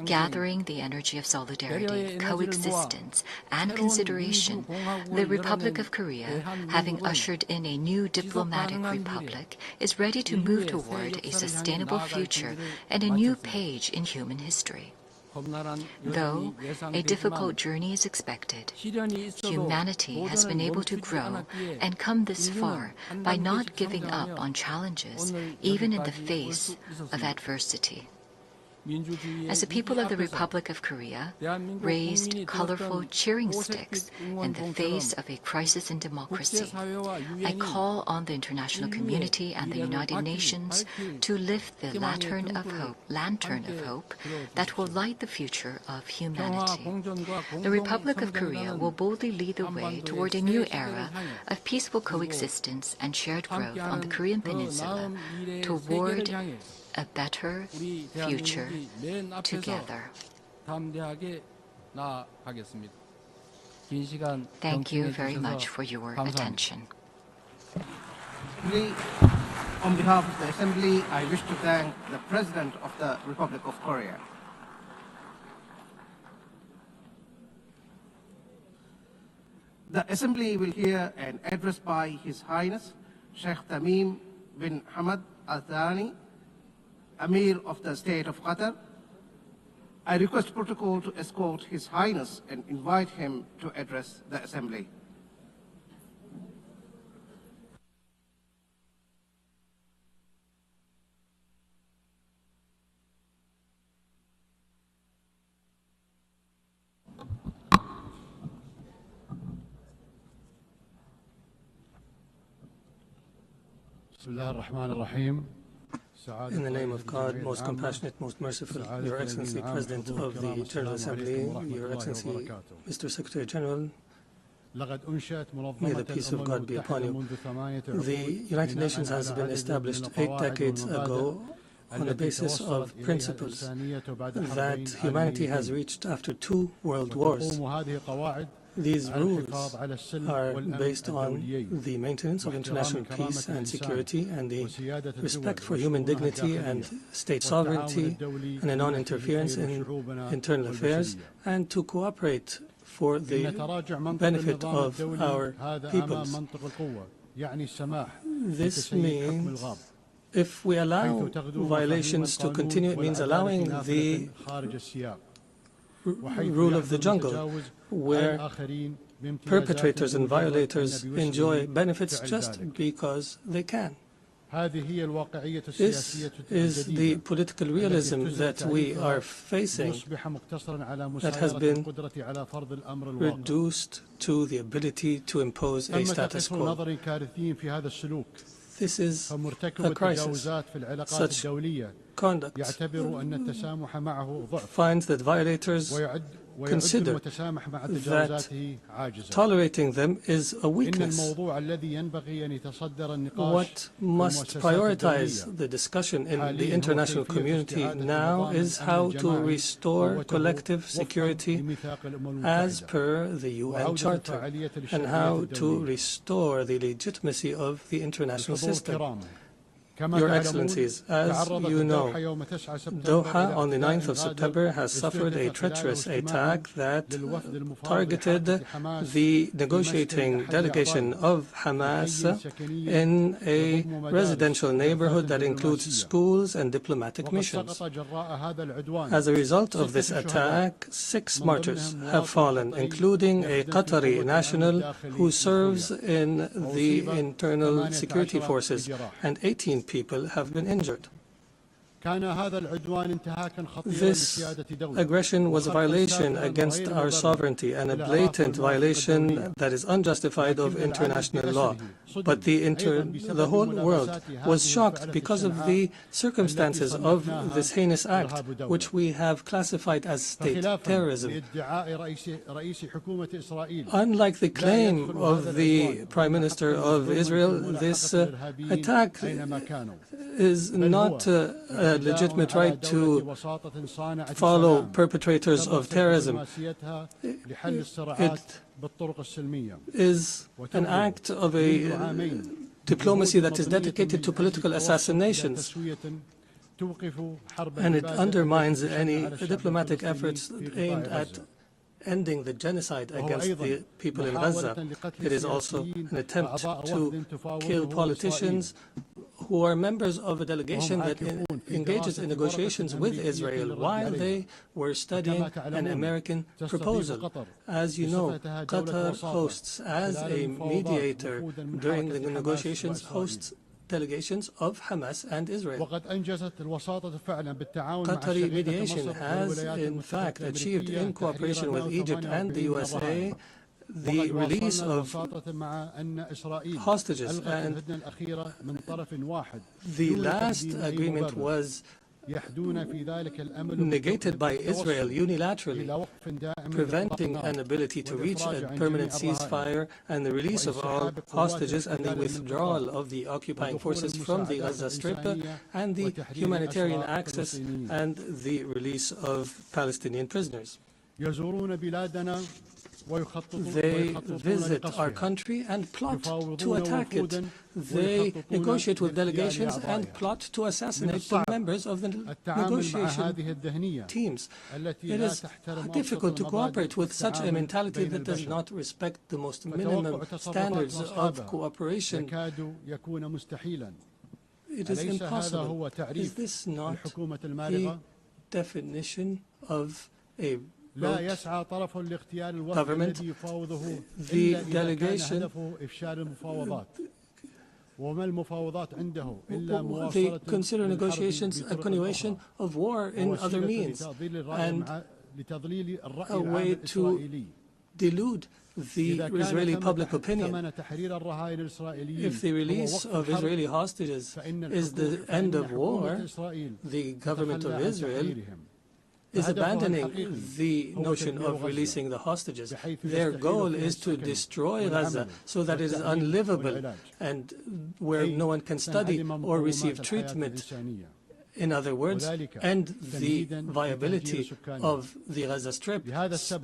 Gathering the energy of solidarity, coexistence, and consideration, the Republic of Korea, having ushered in a new diplomatic republic, is ready to move toward a sustainable future and a new page in human history. Though a difficult journey is expected, humanity has been able to grow and come this far by not giving up on challenges, even in the face of adversity. As the people of the Republic of Korea raised colorful cheering sticks in the face of a crisis in democracy, I call on the international community and the United Nations to lift the lantern of hope that will light the future of humanity. The Republic of Korea will boldly lead the way toward a new era of peaceful coexistence and shared growth on the Korean Peninsula toward a better future together. Thank you very much for your attention. On behalf of the Assembly, I wish to thank the President of the Republic of Korea. The Assembly will hear an address by His Highness Sheikh Tamim bin Hamad Al Thani, Amir of the State of Qatar. I request protocol to escort His Highness and invite him to address the Assembly. In the name of God, most compassionate, most merciful, Your Excellency, President of the General Assembly, Your Excellency, Mr. Secretary General, may the peace of God be upon you. The United Nations has been established 8 decades ago on the basis of principles that humanity has reached after 2 world wars. These rules are based on the maintenance of international peace and security and the respect for human dignity and state sovereignty and a non-interference in internal affairs, and to cooperate for the benefit of our peoples. This means if we allow violations to continue, it means allowing the rule of the jungle, where perpetrators and violators enjoy benefits just because they can. This is the political realism that we are facing, that has been reduced to the ability to impose a status quo. This is a crisis. Such conduct finds that violators consider that tolerating them is a weakness. What must prioritize the discussion in the international community now is how to restore collective security as per the UN Charter, and how to restore the legitimacy of the international system. Your Excellencies, as you know, Doha on the 9th of September has suffered a treacherous attack that targeted the negotiating delegation of Hamas in a residential neighborhood that includes schools and diplomatic missions. As a result of this attack, 6 martyrs have fallen, including a Qatari national who serves in the internal security forces, and 18 people have been injured. This aggression was a violation against our sovereignty and a blatant violation that is unjustified of international law. But the whole world was shocked because of the circumstances of this heinous act, which we have classified as state terrorism. Unlike the claim of the Prime Minister of Israel, this attack is not a legitimate right to follow perpetrators of terrorism. It is an act of a diplomacy that is dedicated to political assassinations, and it undermines any diplomatic efforts aimed at ending the genocide against the people in Gaza. It is also an attempt to kill politicians who are members of a delegation that engages in negotiations with Israel while they were studying an American proposal. As you know, Qatar hosts, as a mediator during the negotiations, hosts delegations of Hamas and Israel. Qatari mediation has, in fact, achieved, in cooperation with Egypt and the USA, the release of hostages, and the last agreement was negated by Israel unilaterally, preventing an ability to reach a permanent ceasefire and the release of all hostages and the withdrawal of the occupying forces from the Gaza Strip and the humanitarian access and the release of Palestinian prisoners. They visit our country and plot to attack it. They negotiate with delegations and plot to assassinate the members of the negotiation teams. It is difficult to cooperate with such a mentality that does not respect the most minimum standards of cooperation. It is impossible. Is this not the definition of a government? The delegation, they consider negotiations a continuation of war in other means and a way to delude the Israeli public opinion. If the release of Israeli hostages is the end of war, the government of Israel is abandoning the notion of releasing the hostages. Their goal is to destroy Gaza so that it is unlivable and where no one can study or receive treatment. In other words, end the viability of the Gaza Strip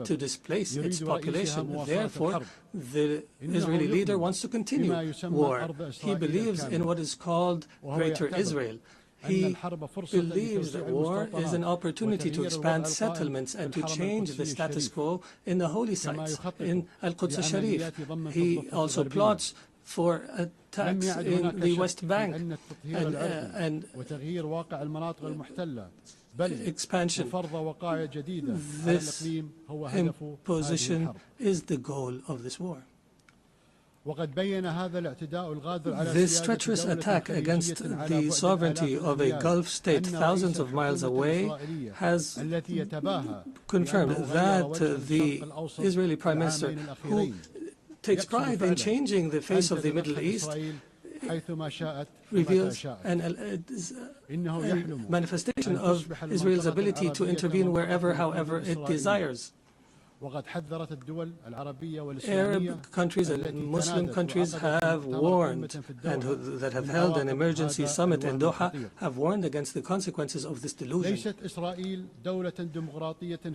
to displace its population. Therefore, the Israeli leader wants to continue war. He believes in what is called Greater Israel. He believes that war is an opportunity to expand settlements and to change the status quo in the holy sites, in Al-Quds al-Sharif. He also plots for attacks in the West Bank and expansion. This imposition is the goal of this war. This treacherous attack against the sovereignty of a Gulf state thousands of miles away has confirmed that the Israeli Prime Minister, who takes pride in changing the face of the Middle East, reveals a manifestation of Israel's ability to intervene wherever, however it desires. Arab countries and Muslim countries have warned, and that have held an emergency summit in Doha, have warned against the consequences of this delusion.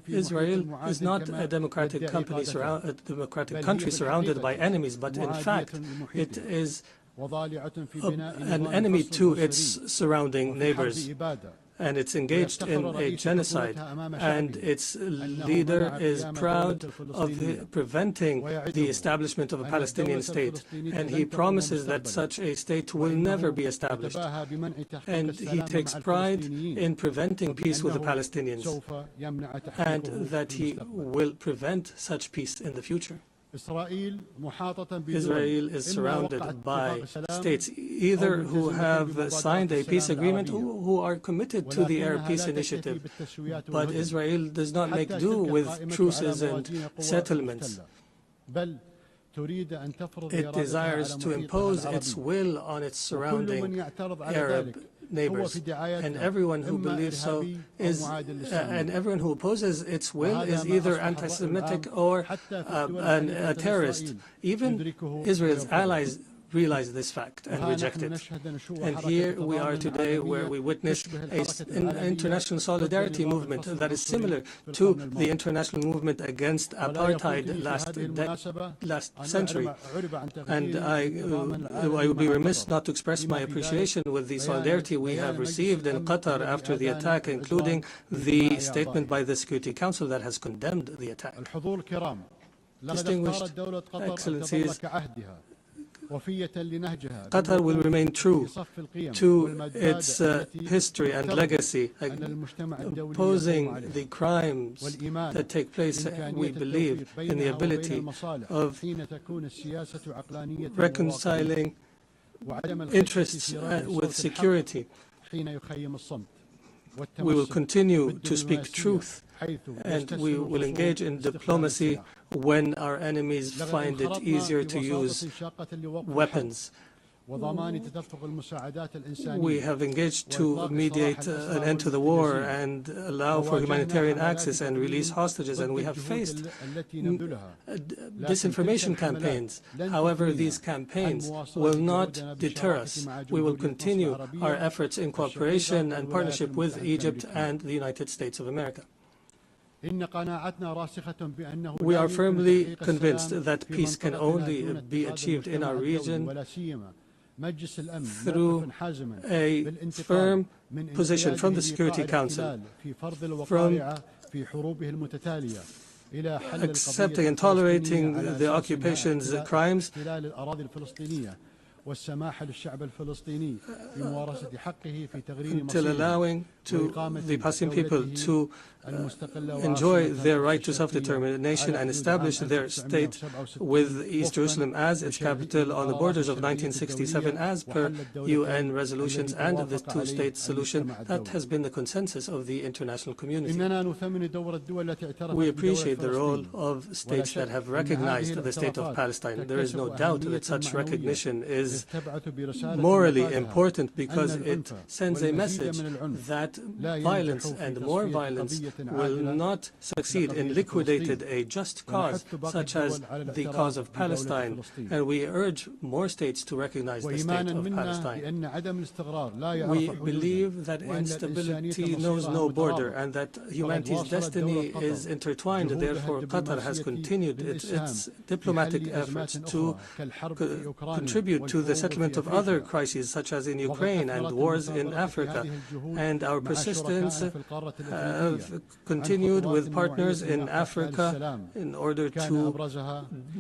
Israel is not a democratic country surrounded by enemies, but in fact it is an enemy to its surrounding neighbors. And it's engaged in a genocide, and its leader is proud of preventing the establishment of a Palestinian state, and he promises that such a state will never be established, and he takes pride in preventing peace with the Palestinians, and that he will prevent such peace in the future. Israel is surrounded by states either who have signed a peace agreement who are committed to the Arab Peace Initiative, but Israel does not make do with truces and settlements. It desires to impose its will on its surrounding Arab neighbors, and everyone who believes so is, and everyone who opposes its will is either anti-Semitic or a terrorist. Even Israel's allies realize this fact and reject it. And here we are today where we witness an international solidarity movement that is similar to the international movement against apartheid last century. And I would be remiss not to express my appreciation with the solidarity we have received in Qatar after the attack, including the statement by the Security Council that has condemned the attack. Distinguished Excellencies, Qatar will remain true to its history and legacy, opposing the crimes that take place. We believe in the ability of reconciling interests with security. We will continue to speak truth, and we will engage in diplomacy when our enemies find it easier to use weapons. We have engaged to mediate an end to the war and allow for humanitarian access and release hostages, and we have faced disinformation campaigns. However, these campaigns will not deter us. We will continue our efforts in cooperation and partnership with Egypt and the United States of America. We are firmly convinced that peace can only be achieved in our region through a firm position from the Security Council, from accepting and tolerating the occupation's crimes, until allowing to the Palestinian people to enjoy their right to self-determination and establish their state with East Jerusalem as its capital on the borders of 1967 as per UN resolutions and the two-state solution that has been the consensus of the international community. We appreciate the role of states that have recognized the state of Palestine. There is no doubt that such recognition is morally important because it sends a message that violence and more violence will not succeed in liquidating a just cause such as the cause of Palestine, and we urge more states to recognize the state of Palestine. We believe that instability knows no border and that humanity's destiny is intertwined. Therefore, Qatar has continued its diplomatic efforts to contribute to the settlement of other crises such as in Ukraine and wars in Africa, and our persistence have continued with partners in Africa in order to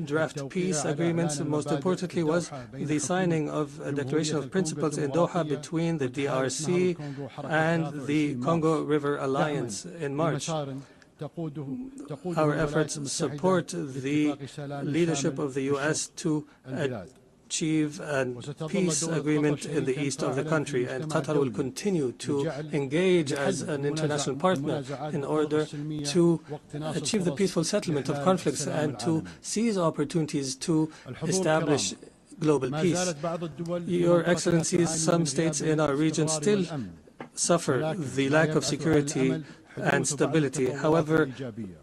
draft peace agreements. Most importantly was the signing of a declaration of principles in Doha between the DRC and the Congo River Alliance in March. Our efforts support the leadership of the U.S. to achieve a peace agreement in the east of the country, and Qatar will continue to engage as an international partner in order to achieve the peaceful settlement of conflicts and to seize opportunities to establish global peace. Your Excellencies, some states in our region still suffer the lack of security and stability. However,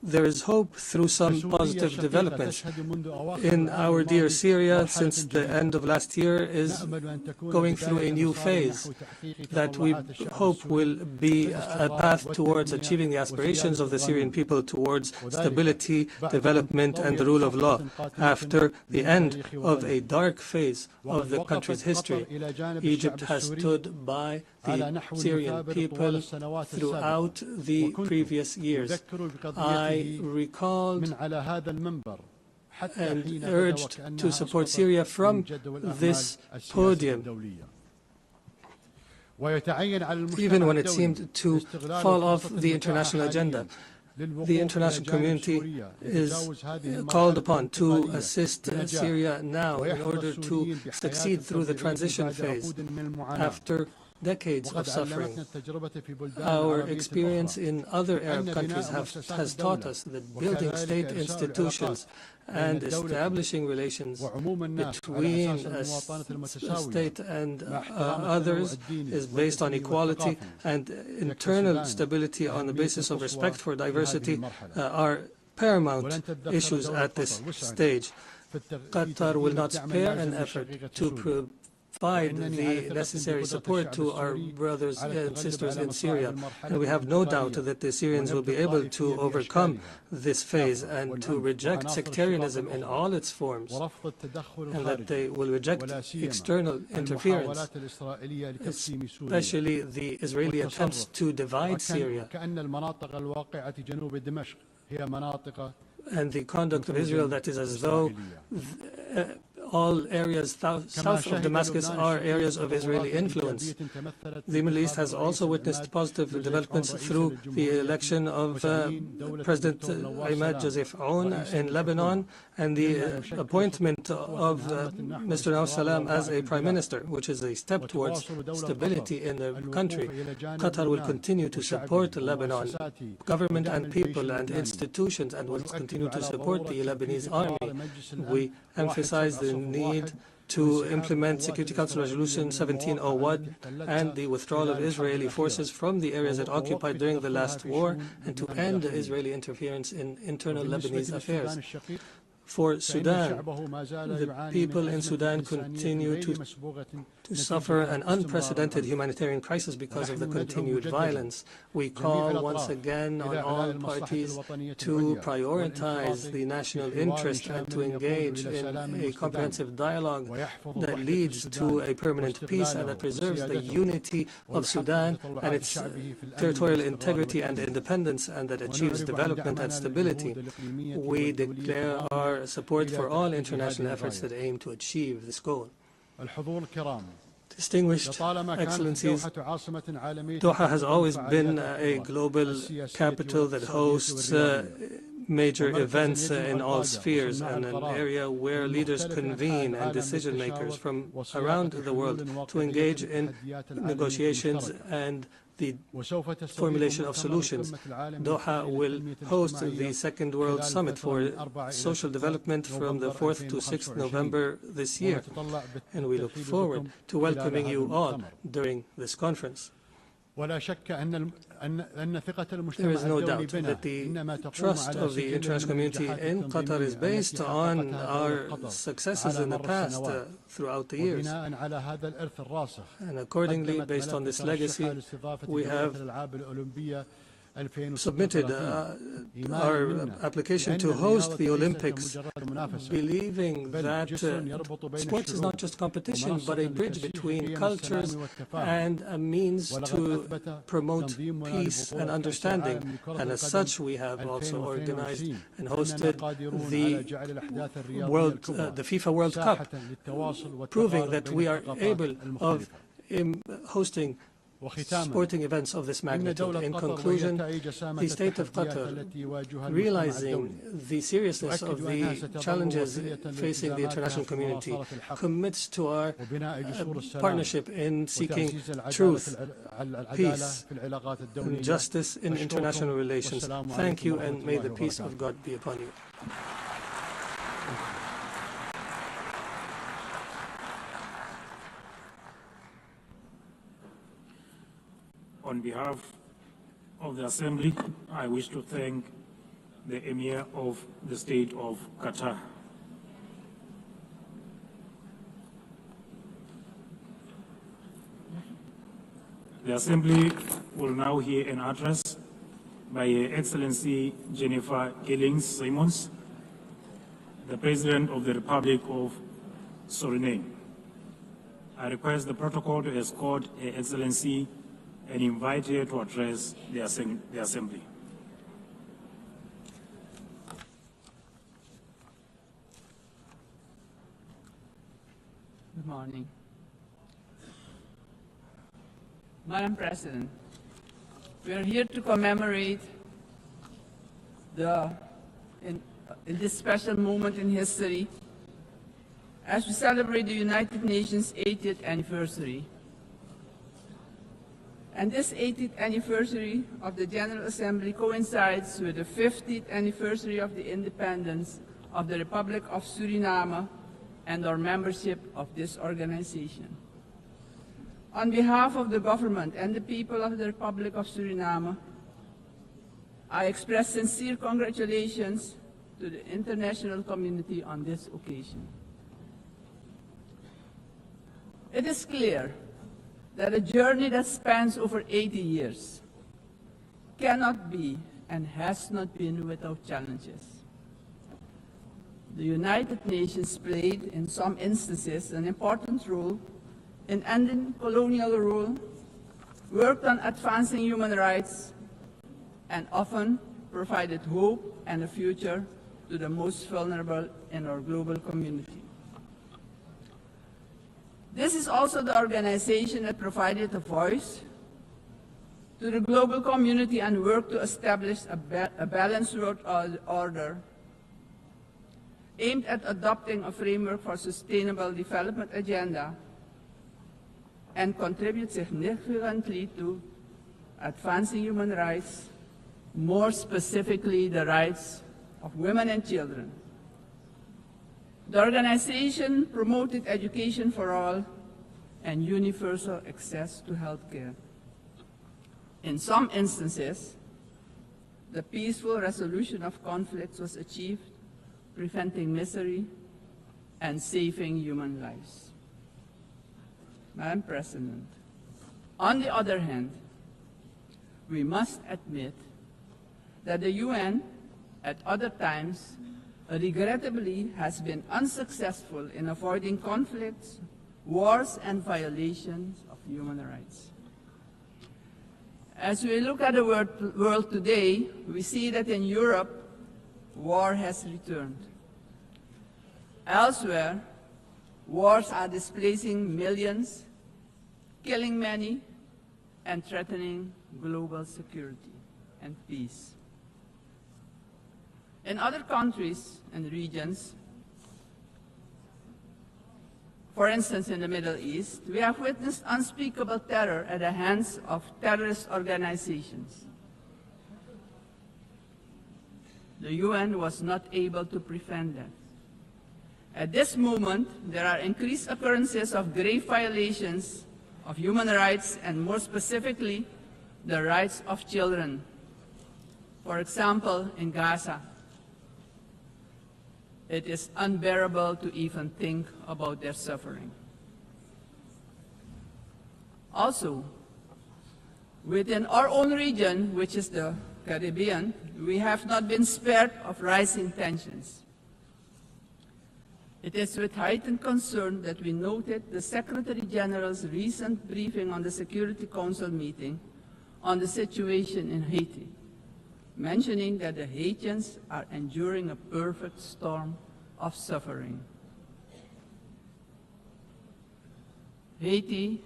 there is hope through some positive developments. In our dear Syria, since the end of last year, is going through a new phase that we hope will be a path towards achieving the aspirations of the Syrian people towards stability, development, and the rule of law after the end of a dark phase of the country's history. Egypt has stood by the Syrian people throughout the previous years. I recalled and urged to support Syria from this podium, even when it seemed to fall off the international agenda. The international community is called upon to assist Syria now in order to succeed through the transition phase after decades of suffering. Our experience in other Arab countries has taught us that building state institutions and establishing relations between a state and others is based on equality, and internal stability on the basis of respect for diversity are paramount issues at this stage. Qatar will not spare an effort to provide the necessary support to our brothers and sisters in Syria. And we have no doubt that the Syrians will be able to overcome this phase and to reject sectarianism in all its forms, and that they will reject external interference, especially the Israeli attempts to divide Syria. And the conduct of Israel, that is as though all areas south of Damascus are areas of Israeli influence. The Middle East has also witnessed positive developments through the election of President Ahmed Joseph Aoun in Lebanon and the appointment of Mr. Nawaf Salam as a prime minister, which is a step towards stability in the country. Qatar will continue to support the Lebanon government and people and institutions, and will continue to support the Lebanese army. We emphasize the need to implement Security Council Resolution 1701 and the withdrawal of Israeli forces from the areas it occupied during the last war, and to end Israeli interference in internal Lebanese affairs. For Sudan, the people in Sudan continue to suffer an unprecedented humanitarian crisis because of the continued violence. We call once again on all parties to prioritize the national interest and to engage in a comprehensive dialogue that leads to a permanent peace and that preserves the unity of Sudan and its territorial integrity and independence, and that achieves development and stability. We declare our support for all international efforts that aim to achieve this goal. Distinguished Excellencies, Doha has always been a global capital that hosts major events in all spheres, and an area where leaders convene and decision makers from around the world to engage in negotiations and the formulation of solutions. Doha will host the Second World Summit for Social Development from the 4th to 6th November this year, and we look forward to welcoming you all during this conference. There is no doubt that the trust of the international community in Qatar is based on our successes in the past throughout the years. And accordingly, based on this legacy, we have submitted our application to host the Olympics, believing that sports is not just competition, but a bridge between cultures and a means to promote peace and understanding. And as such, we have also organized and hosted the FIFA World Cup, proving that we are able of hosting sporting events of this magnitude. In conclusion, the state of Qatar, realizing the seriousness of the challenges facing the international community, commits to our partnership in seeking truth, peace, and justice in international relations. Thank you, and may the peace of God be upon you. On behalf of the Assembly, I wish to thank the Emir of the State of Qatar. The Assembly will now hear an address by Her Excellency Jennifer Gillings-Simons, the President of the Republic of Suriname. I request the protocol to escort Her Excellency and invite her to address the Assembly. Good morning. Madam President, we are here to commemorate in this special moment in history, as we celebrate the United Nations 80th anniversary. And this 80th anniversary of the General Assembly coincides with the 50th anniversary of the independence of the Republic of Suriname and our membership of this organization. On behalf of the government and the people of the Republic of Suriname, I express sincere congratulations to the international community on this occasion. It is clear that a journey that spans over 80 years cannot be and has not been without challenges. The United Nations played, in some instances, an important role in ending colonial rule, worked on advancing human rights, and often provided hope and a future to the most vulnerable in our global community. This is also the organization that provided a voice to the global community and worked to establish a balanced world order aimed at adopting a framework for sustainable development agenda and contribute significantly to advancing human rights, more specifically the rights of women and children. The organization promoted education for all and universal access to health care. In some instances, the peaceful resolution of conflicts was achieved, preventing misery and saving human lives. Madam President, on the other hand, we must admit that the UN, at other times, regrettably has been unsuccessful in avoiding conflicts, wars, and violations of human rights. As we look at the world today, we see that in Europe, war has returned. Elsewhere, wars are displacing millions, killing many, and threatening global security and peace. In other countries and regions, for instance in the Middle East, we have witnessed unspeakable terror at the hands of terrorist organizations. The UN was not able to prevent that. At this moment, there are increased occurrences of grave violations of human rights and more specifically, the rights of children. For example, in Gaza. It is unbearable to even think about their suffering. Also, within our own region, which is the Caribbean, we have not been spared of rising tensions. It is with heightened concern that we noted the Secretary General's recent briefing on the Security Council meeting on the situation in Haiti, mentioning that the Haitians are enduring a perfect storm of suffering. Haiti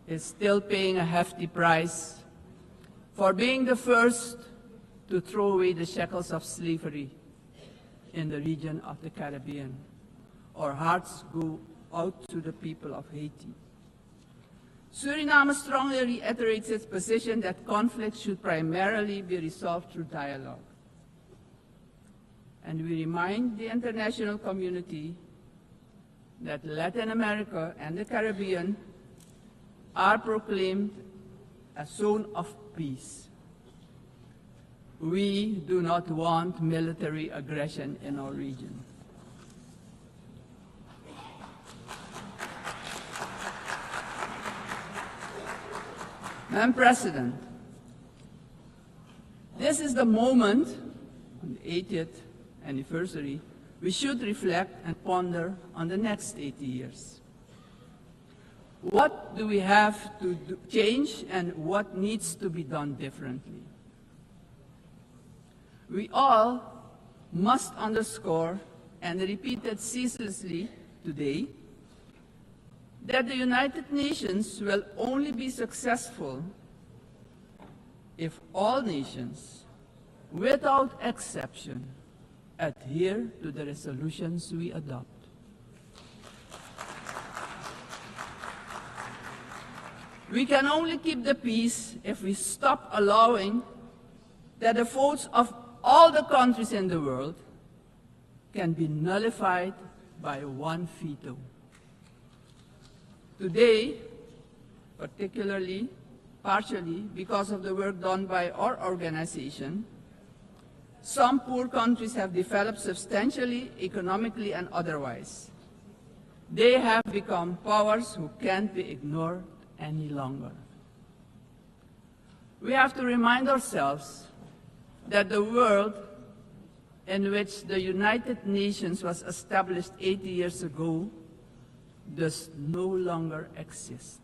is still paying a hefty price for being the first to throw away the shackles of slavery in the region of the Caribbean. Our hearts go out to the people of Haiti. Suriname strongly reiterates its position that conflicts should primarily be resolved through dialogue. And we remind the international community that Latin America and the Caribbean are proclaimed a zone of peace. We do not want military aggression in our region. Madam President, this is the moment, on the 80th anniversary, we should reflect and ponder on the next 80 years. What do we have to change and what needs to be done differently? We all must underscore and repeat it ceaselessly today that the United Nations will only be successful if all nations without exception, adhere to the resolutions we adopt. We can only keep the peace if we stop allowing that the votes of all the countries in the world can be nullified by one veto. Today, partially because of the work done by our organization, some poor countries have developed substantially, economically and otherwise. They have become powers who can't be ignored any longer. We have to remind ourselves that the world in which the United Nations was established 80 years ago does no longer exist.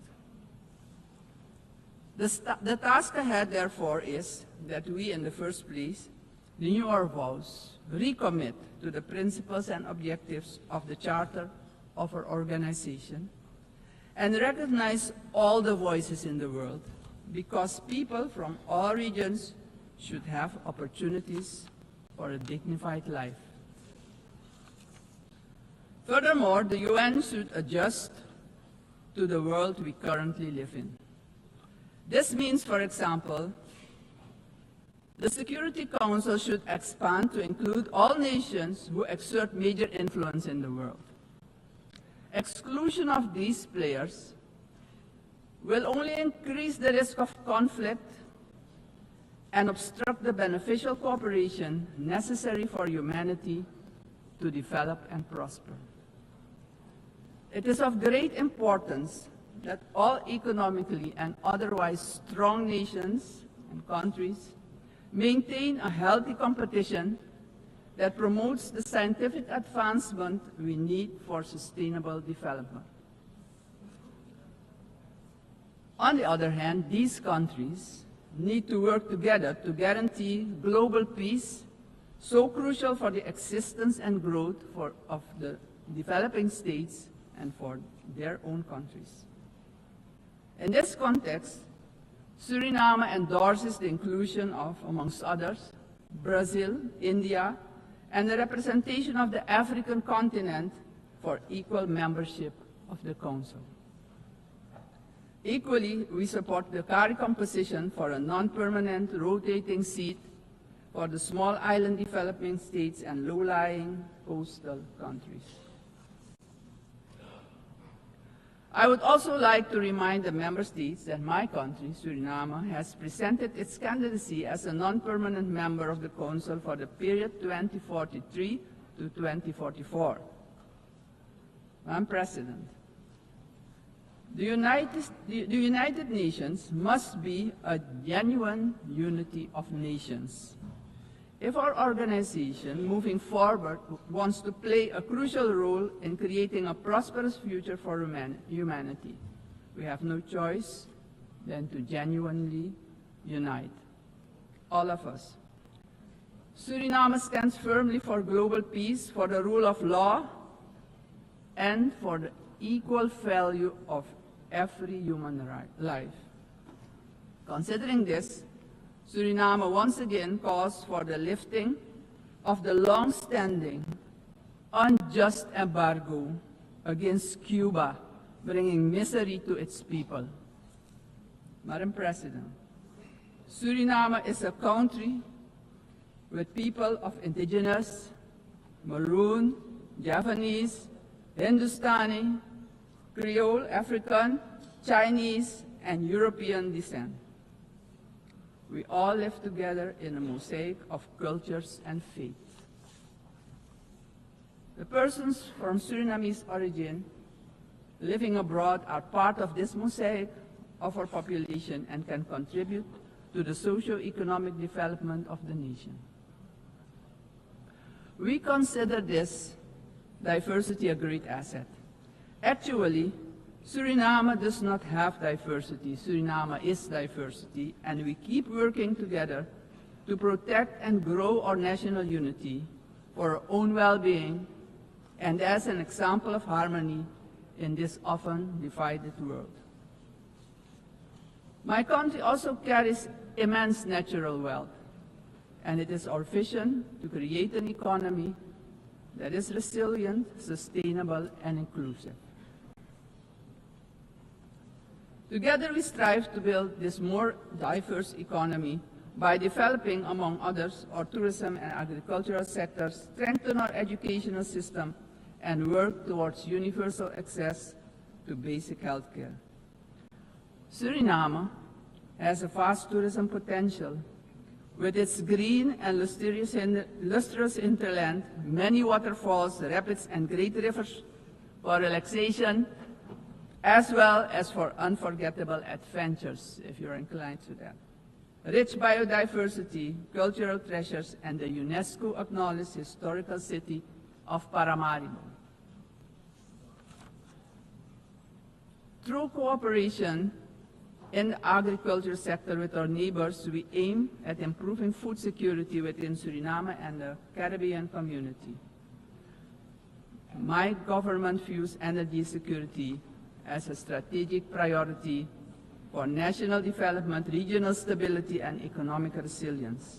The task ahead, therefore, is that we, in the first place, renew our vows, recommit to the principles and objectives of the Charter of our organization, and recognize all the voices in the world, because people from all regions should have opportunities for a dignified life. Furthermore, the UN should adjust to the world we currently live in. This means, for example, the Security Council should expand to include all nations who exert major influence in the world. Exclusion of these players will only increase the risk of conflict and obstruct the beneficial cooperation necessary for humanity to develop and prosper. It is of great importance that all economically and otherwise strong nations and countries maintain a healthy competition that promotes the scientific advancement we need for sustainable development. On the other hand, these countries need to work together to guarantee global peace, so crucial for the existence and growth of the developing states and for their own countries. In this context, Suriname endorses the inclusion of, amongst others, Brazil, India, and the representation of the African continent for equal membership of the Council. Equally, we support the CARICOM position for a non-permanent rotating seat for the small island developing states and low-lying coastal countries. I would also like to remind the member states that my country, Suriname, has presented its candidacy as a non-permanent member of the Council for the period 2043 to 2044. Madam President, the United Nations must be a genuine unity of nations. If our organization, moving forward, wants to play a crucial role in creating a prosperous future for humanity, we have no choice than to genuinely unite, all of us. Suriname stands firmly for global peace, for the rule of law, and for the equal value of every human life. Considering this, Suriname once again calls for the lifting of the long-standing, unjust embargo against Cuba, bringing misery to its people. Madam President, Suriname is a country with people of indigenous, Maroon, Javanese, Hindustani, Creole, African, Chinese, and European descent. We all live together in a mosaic of cultures and faiths. The persons from Surinamese origin living abroad are part of this mosaic of our population and can contribute to the socio-economic development of the nation. We consider this diversity a great asset. Actually, Suriname does not have diversity. Suriname is diversity, and we keep working together to protect and grow our national unity for our own well-being and as an example of harmony in this often divided world. My country also carries immense natural wealth. and it is our vision to create an economy that is resilient, sustainable, and inclusive. Together we strive to build this more diverse economy by developing, among others, our tourism and agricultural sectors, strengthen our educational system, and work towards universal access to basic health care. Suriname has a vast tourism potential. With its green and lustrous hinterland, many waterfalls, rapids, and great rivers for relaxation, as well as for unforgettable adventures, if you're inclined to that. Rich biodiversity, cultural treasures, and the UNESCO-acknowledged historical city of Paramaribo. Through cooperation in the agriculture sector with our neighbors, we aim at improving food security within Suriname and the Caribbean community. My government views energy security as a strategic priority for national development, regional stability, and economic resilience.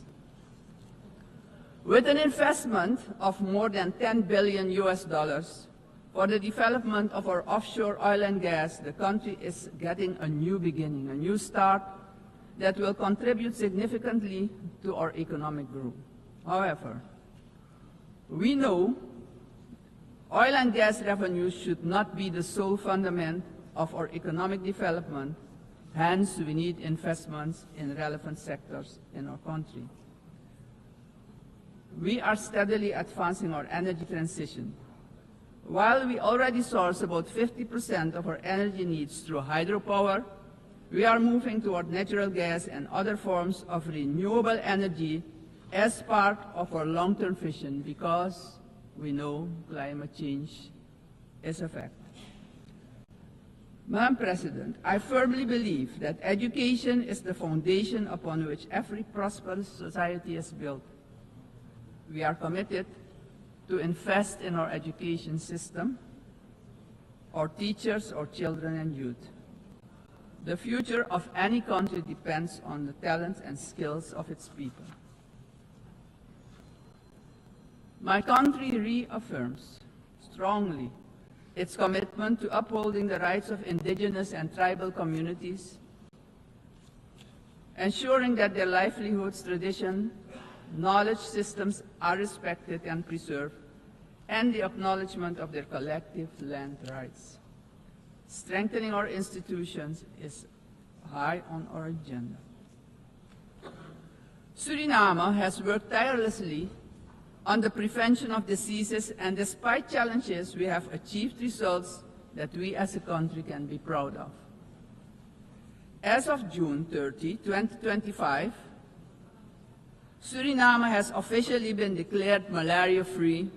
With an investment of more than $10 billion for the development of our offshore oil and gas, the country is getting a new beginning, a new start that will contribute significantly to our economic growth. However, we know oil and gas revenues should not be the sole fundament of our economic development. Hence, we need investments in relevant sectors in our country. We are steadily advancing our energy transition. While we already source about 50% of our energy needs through hydropower, we are moving toward natural gas and other forms of renewable energy as part of our long-term vision, because we know climate change is a fact. Madam President, I firmly believe that education is the foundation upon which every prosperous society is built. We are committed to invest in our education system, our teachers, our children and youth. The future of any country depends on the talents and skills of its people. My country reaffirms strongly its commitment to upholding the rights of indigenous and tribal communities, ensuring that their livelihoods, tradition, knowledge systems are respected and preserved, and the acknowledgement of their collective land rights. Strengthening our institutions is high on our agenda. Suriname has worked tirelessly on the prevention of diseases, and despite challenges, we have achieved results that we as a country can be proud of. As of June 30, 2025, Suriname has officially been declared malaria-free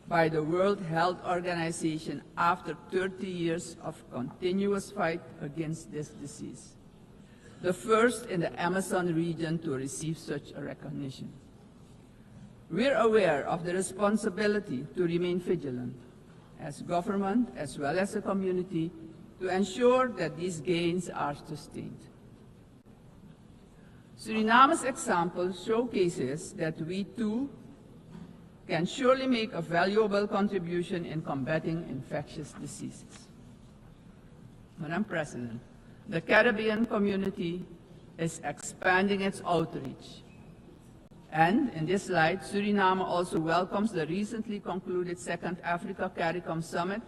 by the World Health Organization after 30 years of continuous fight against this disease, the first in the Amazon region to receive such a recognition. We're aware of the responsibility to remain vigilant as government as well as a community to ensure that these gains are sustained. Suriname's example showcases that we too can surely make a valuable contribution in combating infectious diseases. Madam President, the Caribbean community is expanding its outreach. And in this light, Suriname also welcomes the recently concluded Second Africa CARICOM Summit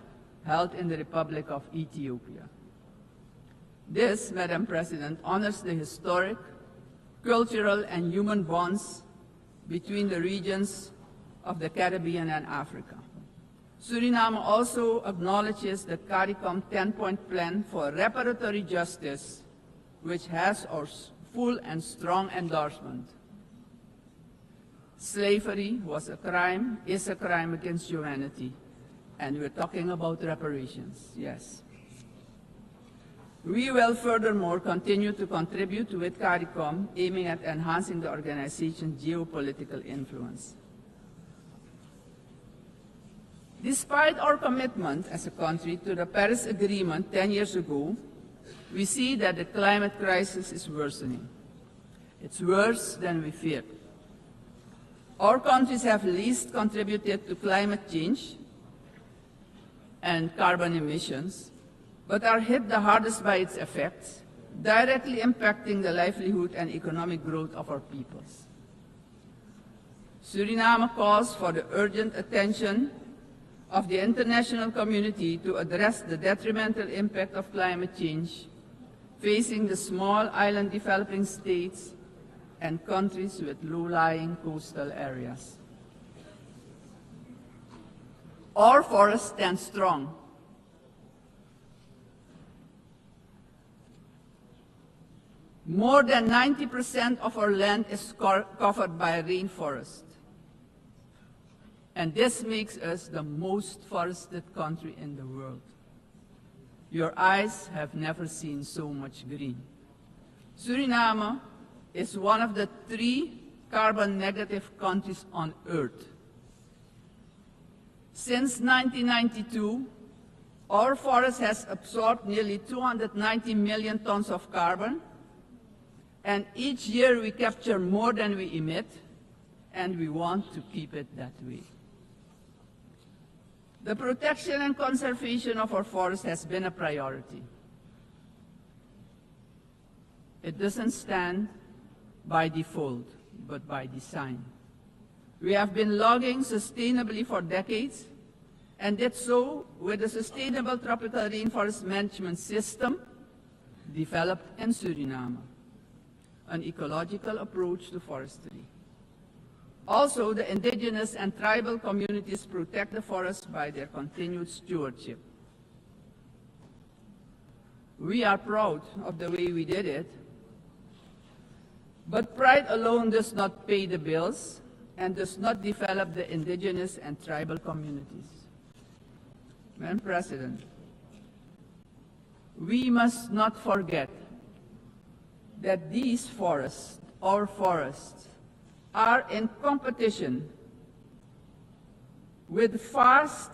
held in the Republic of Ethiopia. This, Madam President, honors the historic, cultural, and human bonds between the regions of the Caribbean and Africa. Suriname also acknowledges the CARICOM 10-point plan for reparatory justice, which has our full and strong endorsement. Slavery was a crime, is a crime against humanity, and we're talking about reparations, yes. We will furthermore continue to contribute with CARICOM, aiming at enhancing the organization's geopolitical influence. Despite our commitment as a country to the Paris Agreement 10 years ago, we see that the climate crisis is worsening. It's worse than we feared. Our countries have least contributed to climate change and carbon emissions, but are hit the hardest by its effects, directly impacting the livelihood and economic growth of our peoples. Suriname calls for the urgent attention of the international community to address the detrimental impact of climate change facing the small island developing states and countries with low-lying coastal areas. Our forests stand strong. More than 90% of our land is covered by rainforest. And this makes us the most forested country in the world. Your eyes have never seen so much green. Suriname is one of the 3 carbon-negative countries on Earth. Since 1992, our forest has absorbed nearly 290 million tons of carbon, and each year we capture more than we emit, and we want to keep it that way. The protection and conservation of our forests has been a priority. It doesn't stand by default, but by design. We have been logging sustainably for decades, and did so with a sustainable tropical rainforest management system developed in Suriname, an ecological approach to forestry. Also, the indigenous and tribal communities protect the forest by their continued stewardship. We are proud of the way we did it, but pride alone does not pay the bills and does not develop the indigenous and tribal communities. Madam President, we must not forget that these forests, our forests, are in competition with vast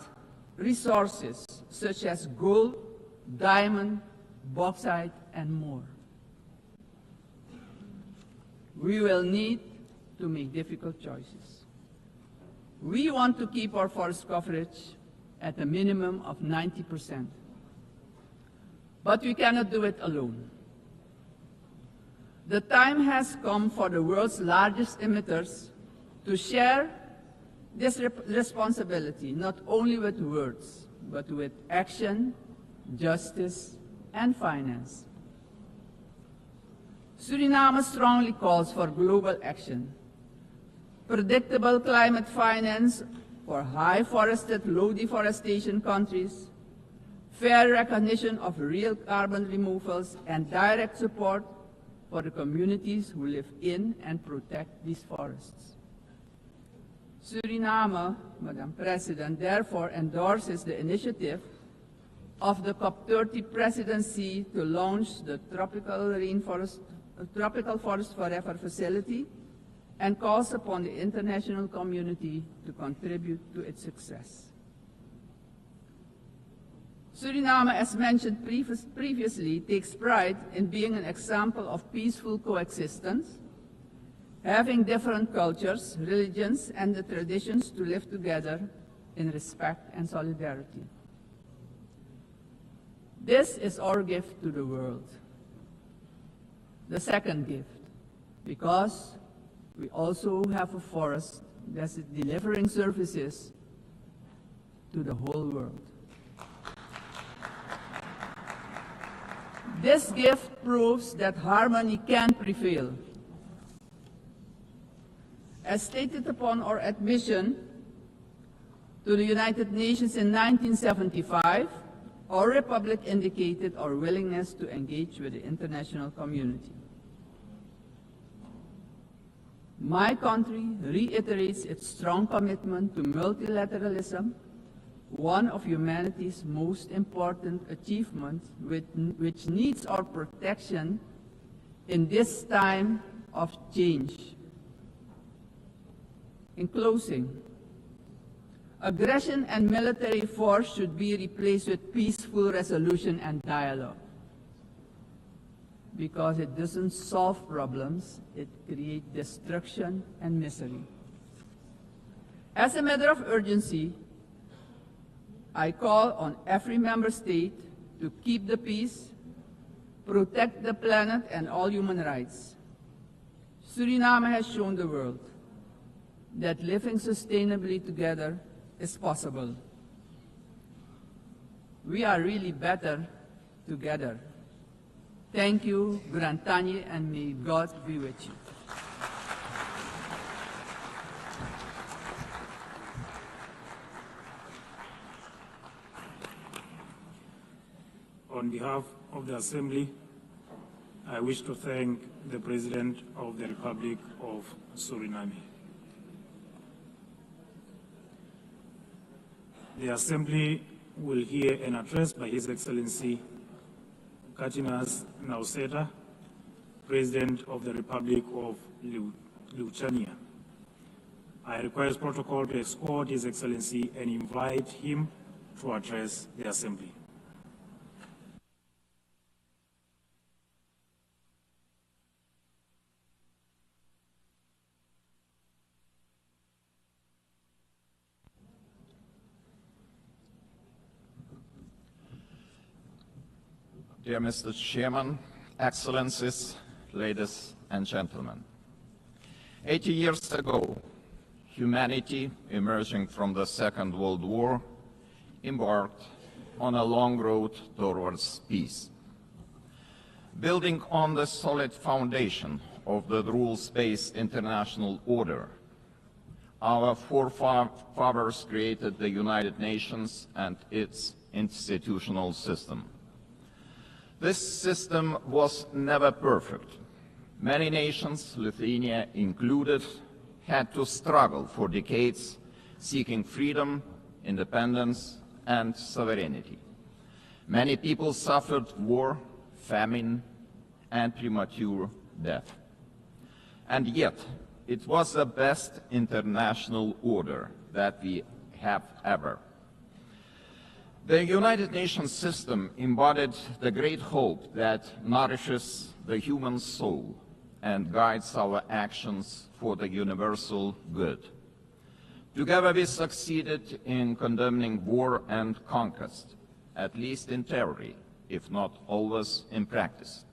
resources such as gold, diamond, bauxite, and more. We will need to make difficult choices. We want to keep our forest coverage at a minimum of 90%. But we cannot do it alone. The time has come for the world's largest emitters to share this responsibility, not only with words, but with action, justice, and finance. Suriname strongly calls for global action, predictable climate finance for high forested, low deforestation countries, fair recognition of real carbon removals, and direct support for the communities who live in and protect these forests. Suriname, Madam President, therefore endorses the initiative of the COP30 presidency to launch the Tropical Forest Forever facility and calls upon the international community to contribute to its success. Suriname, as mentioned previously, takes pride in being an example of peaceful coexistence, having different cultures, religions, and the traditions to live together in respect and solidarity. This is our gift to the world. The second gift, because we also have a forest that is delivering services to the whole world. This gift proves that harmony can prevail. As stated upon our admission to the United Nations in 1975, our republic indicated our willingness to engage with the international community. My country reiterates its strong commitment to multilateralism, one of humanity's most important achievements, which needs our protection in this time of change. In closing, aggression and military force should be replaced with peaceful resolution and dialogue, because it doesn't solve problems, it creates destruction and misery. As a matter of urgency, I call on every member state to keep the peace, protect the planet and all human rights. Suriname has shown the world that living sustainably together is possible. We are really better together. Thank you, Grantanye, and may God be with you. On behalf of the Assembly, I wish to thank the President of the Republic of Suriname. The Assembly will hear an address by His Excellency Katinas Nauseta, President of the Republic of Lithuania. I request protocol to escort His Excellency and invite him to address the Assembly. Dear Mr. Chairman, Excellencies, ladies and gentlemen. 80 years ago, humanity, emerging from the Second World War, embarked on a long road towards peace. Building on the solid foundation of the rules-based international order, our forefathers created the United Nations and its institutional system. This system was never perfect. Many nations, Lithuania included, had to struggle for decades, seeking freedom, independence, and sovereignty. Many people suffered war, famine, and premature death. And yet, it was the best international order that we have ever. The United Nations system embodied the great hope that nourishes the human soul and guides our actions for the universal good. Together we succeeded in condemning war and conquest, at least in theory, if not always in practice.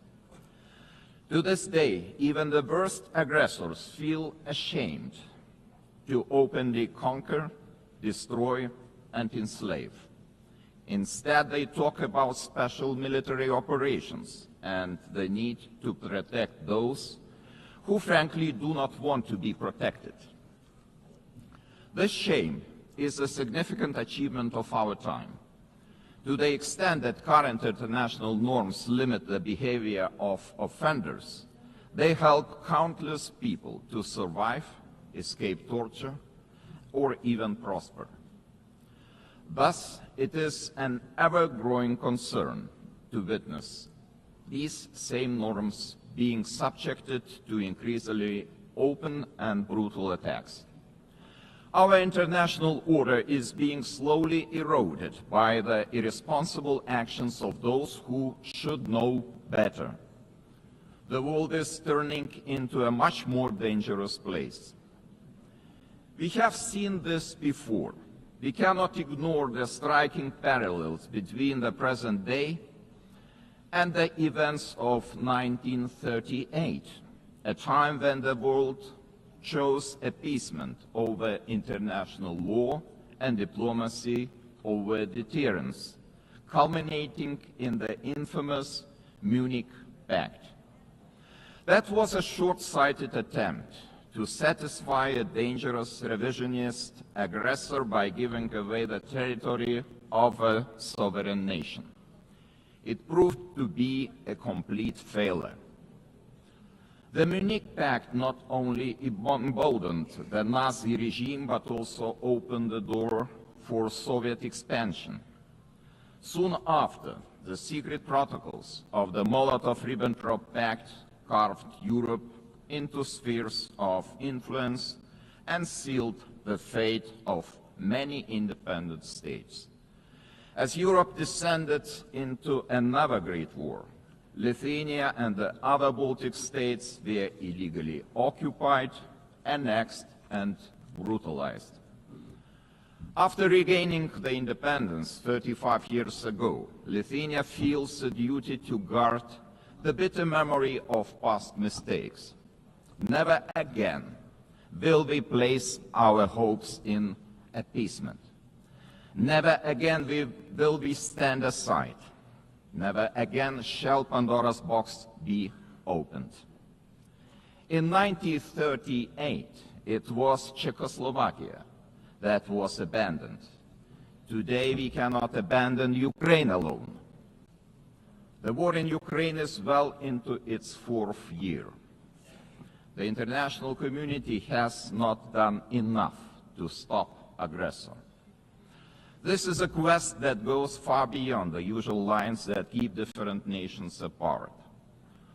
To this day, even the worst aggressors feel ashamed to openly conquer, destroy, and enslave. Instead, they talk about special military operations and the need to protect those who frankly do not want to be protected. This shame is a significant achievement of our time. To the extent that current international norms limit the behavior of offenders, they help countless people to survive, escape torture, or even prosper. Thus, it is an ever-growing concern to witness these same norms being subjected to increasingly open and brutal attacks. Our international order is being slowly eroded by the irresponsible actions of those who should know better. The world is turning into a much more dangerous place. We have seen this before. We cannot ignore the striking parallels between the present day and the events of 1938, a time when the world chose appeasement over international law and diplomacy over deterrence, culminating in the infamous Munich Pact. That was a short-sighted attempt to satisfy a dangerous revisionist aggressor by giving away the territory of a sovereign nation. It proved to be a complete failure. The Munich Pact not only emboldened the Nazi regime, but also opened the door for Soviet expansion. Soon after, the secret protocols of the Molotov-Ribbentrop Pact carved Europe into spheres of influence and sealed the fate of many independent states. As Europe descended into another great war, Lithuania and the other Baltic states were illegally occupied, annexed, and brutalized. After regaining the independence 35 years ago, Lithuania feels a duty to guard the bitter memory of past mistakes. Never again will we place our hopes in appeasement. Never again will we stand aside. Never again shall Pandora's box be opened. In 1938, it was Czechoslovakia that was abandoned. Today we cannot abandon Ukraine alone. The war in Ukraine is well into its 4th year. The international community has not done enough to stop aggressor. This is a quest that goes far beyond the usual lines that keep different nations apart.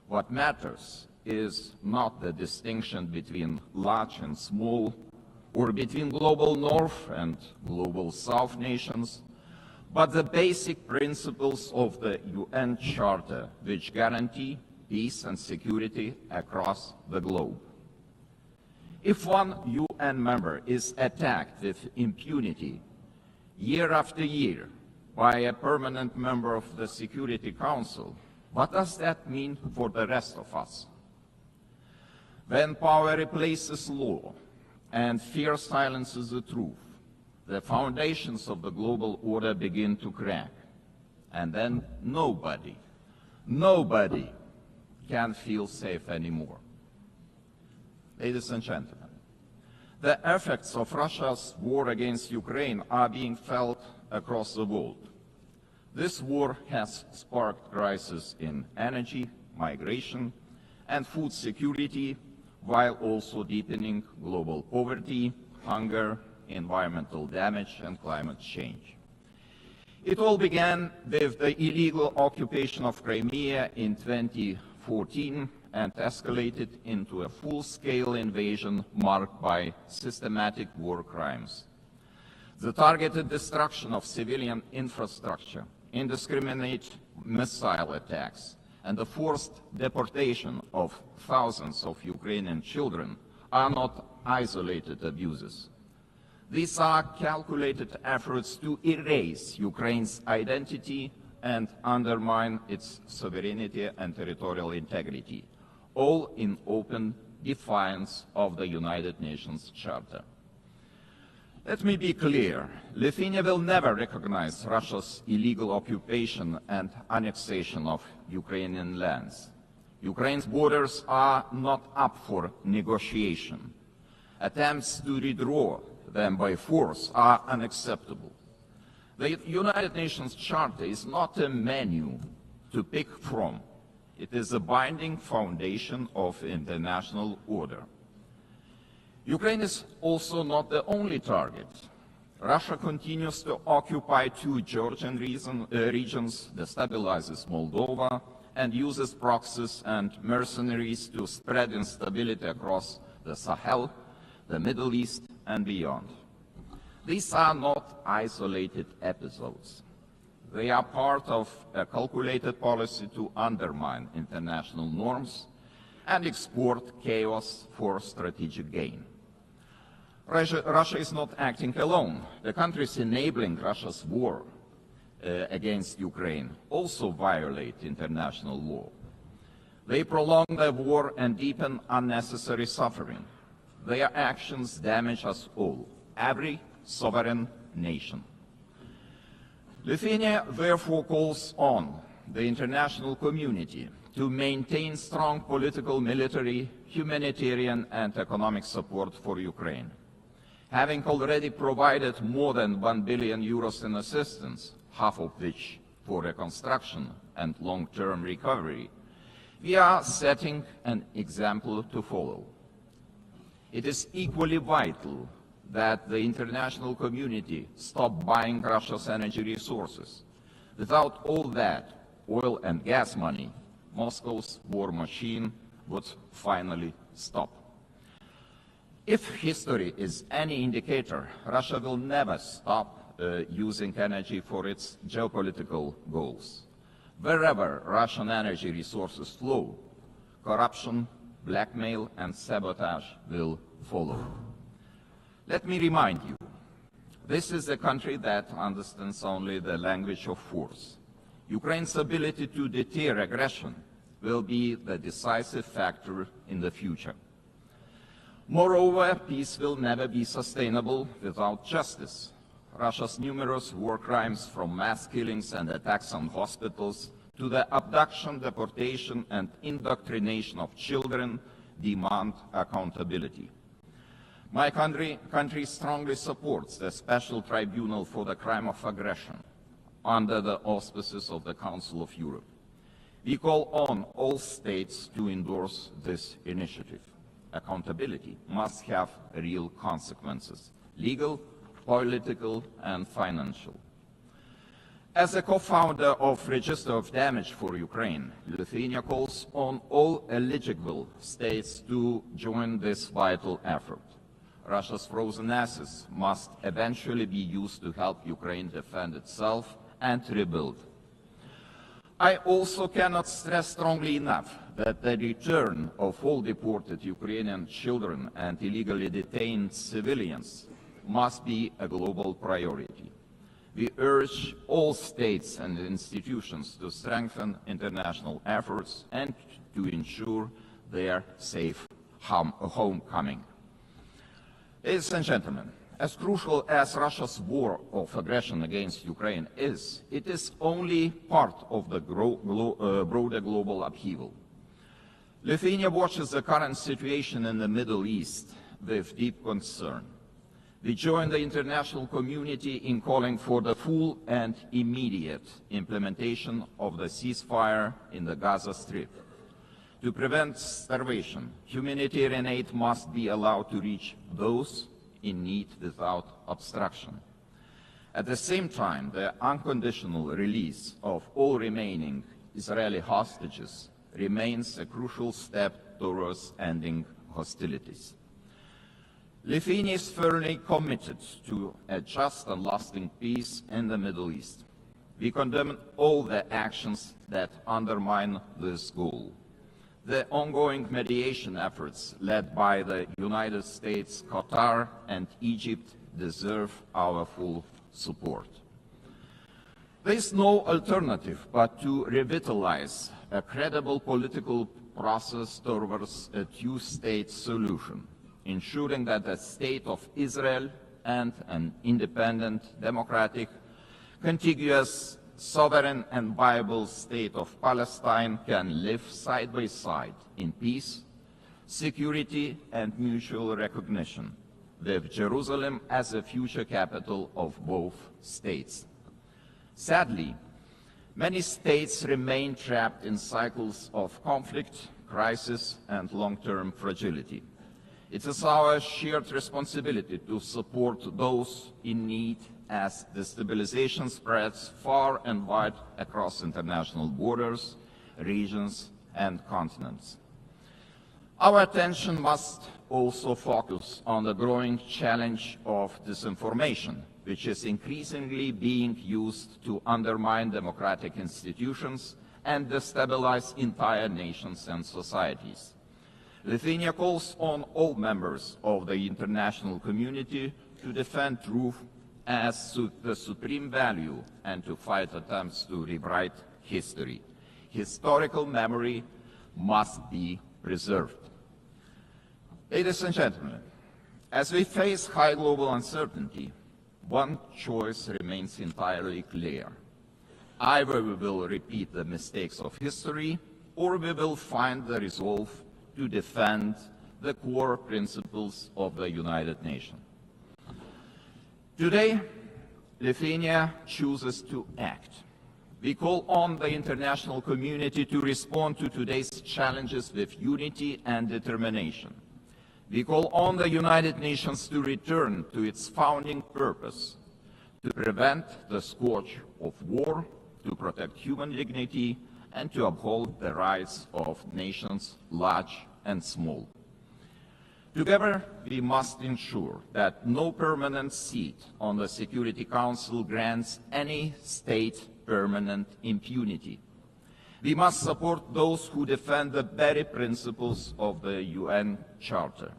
What matters is not the distinction between large and small, or between global north and global south nations, but the basic principles of the UN Charter, which guarantee peace and security across the globe. If one UN member is attacked with impunity year after year by a permanent member of the Security Council, what does that mean for the rest of us? When power replaces law and fear silences the truth, the foundations of the global order begin to crack. And then nobody can feel safe anymore. Ladies and gentlemen, the effects of Russia's war against Ukraine are being felt across the world. This war has sparked crises in energy, migration, and food security, while also deepening global poverty, hunger, environmental damage, and climate change. It all began with the illegal occupation of Crimea in 2014 and escalated into a full-scale invasion marked by systematic war crimes. The targeted destruction of civilian infrastructure, indiscriminate missile attacks, and the forced deportation of thousands of Ukrainian children are not isolated abuses. These are calculated efforts to erase Ukraine's identity and undermine its sovereignty and territorial integrity, all in open defiance of the United Nations Charter. Let me be clear, Lithuania will never recognize Russia's illegal occupation and annexation of Ukrainian lands. Ukraine's borders are not up for negotiation. Attempts to redraw them by force are unacceptable. The United Nations Charter is not a menu to pick from. It is a binding foundation of international order. Ukraine is also not the only target. Russia continues to occupy 2 Georgian regions, destabilizes Moldova, and uses proxies and mercenaries to spread instability across the Sahel, the Middle East, and beyond. These are not isolated episodes. They are part of a calculated policy to undermine international norms and export chaos for strategic gain. Russia is not acting alone. The countries enabling Russia's war against Ukraine also violate international law. They prolong the war and deepen unnecessary suffering. Their actions damage us all, every sovereign nation. Lithuania therefore calls on the international community to maintain strong political, military, humanitarian, and economic support for Ukraine. Having already provided more than 1 billion euros in assistance, half of which for reconstruction and long-term recovery, we are setting an example to follow. It is equally vital that the international community stop buying Russia's energy resources. Without all that oil and gas money, Moscow's war machine would finally stop. If history is any indicator, Russia will never stop using energy for its geopolitical goals. Wherever Russian energy resources flow, corruption, blackmail, and sabotage will follow. Let me remind you, This is a country that understands only the language of force. Ukraine's ability to deter aggression will be the decisive factor in the future. Moreover, peace will never be sustainable without justice. Russia's numerous war crimes, from mass killings and attacks on hospitals to the abduction, deportation, and indoctrination of children, demand accountability. My country strongly supports the Special Tribunal for the Crime of Aggression under the auspices of the Council of Europe. We call on all states to endorse this initiative. Accountability must have real consequences, legal, political, and financial. As a co-founder of Register of Damage for Ukraine, Lithuania calls on all eligible states to join this vital effort. Russia's frozen assets must eventually be used to help Ukraine defend itself and rebuild. I also cannot stress strongly enough that the return of all deported Ukrainian children and illegally detained civilians must be a global priority. We urge all states and institutions to strengthen international efforts and to ensure their safe homecoming. Ladies and gentlemen, as crucial as Russia's war of aggression against Ukraine is, it is only part of the broader global upheaval. Lithuania watches the current situation in the Middle East with deep concern. We join the international community in calling for the full and immediate implementation of the ceasefire in the Gaza Strip. To prevent starvation, humanitarian aid must be allowed to reach those in need without obstruction. At the same time, the unconditional release of all remaining Israeli hostages remains a crucial step towards ending hostilities. Lithuania is firmly committed to a just and lasting peace in the Middle East. We condemn all the actions that undermine this goal. The ongoing mediation efforts led by the United States, Qatar, and Egypt deserve our full support. There is no alternative but to revitalize a credible political process towards a two-state solution, ensuring that the State of Israel and an independent, democratic, contiguous, sovereign and viable State of Palestine can live side by side in peace, security and mutual recognition, with Jerusalem as a future capital of both states. Sadly, many states remain trapped in cycles of conflict, crisis and long-term fragility. It is our shared responsibility to support those in need as destabilization spreads far and wide across international borders, regions, and continents. Our attention must also focus on the growing challenge of disinformation, which is increasingly being used to undermine democratic institutions and destabilize entire nations and societies. Lithuania calls on all members of the international community to defend truth as the supreme value and to fight attempts to rewrite history. Historical memory must be preserved. Ladies and gentlemen, as we face high global uncertainty, one choice remains entirely clear. Either we will repeat the mistakes of history, or we will find the resolve to defend the core principles of the United Nations. Today, Lithuania chooses to act. We call on the international community to respond to today's challenges with unity and determination. We call on the United Nations to return to its founding purpose, to prevent the scourge of war, to protect human dignity, and to uphold the rights of nations large and small. Together, we must ensure that no permanent seat on the Security Council grants any state permanent impunity. We must support those who defend the very principles of the UN Charter.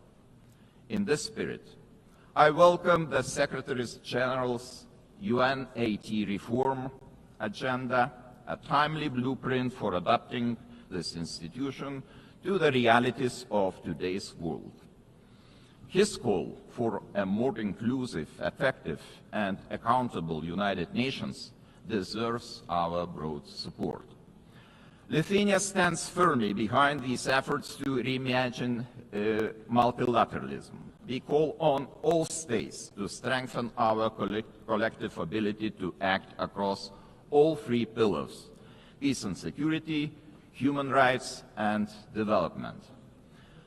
In this spirit, I welcome the Secretary General's UNAT reform agenda, a timely blueprint for adapting this institution to the realities of today's world. His call for a more inclusive, effective, and accountable United Nations deserves our broad support. Lithuania stands firmly behind these efforts to reimagine multilateralism. We call on all states to strengthen our collective ability to act across all three pillars: peace and security, human rights, and development.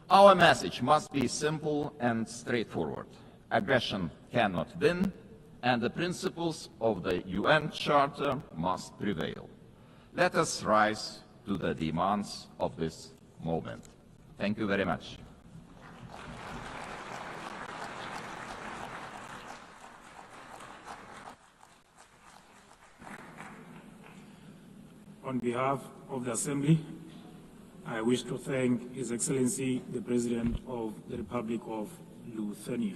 Our message must be simple and straightforward. Aggression cannot win, and the principles of the UN Charter must prevail. Let us rise to the demands of this moment. Thank you very much. On behalf of the Assembly, I wish to thank His Excellency, the President of the Republic of Lithuania.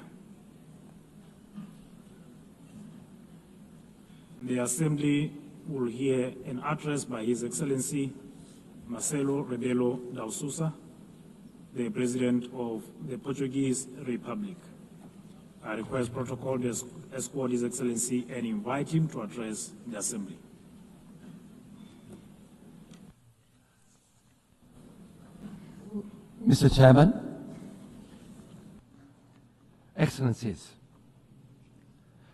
The Assembly will hear an address by His Excellency Marcelo Rebelo da Sousa, the President of the Portuguese Republic. I request protocol to escort His Excellency and invite him to address the Assembly. Mr. Chairman, Excellencies,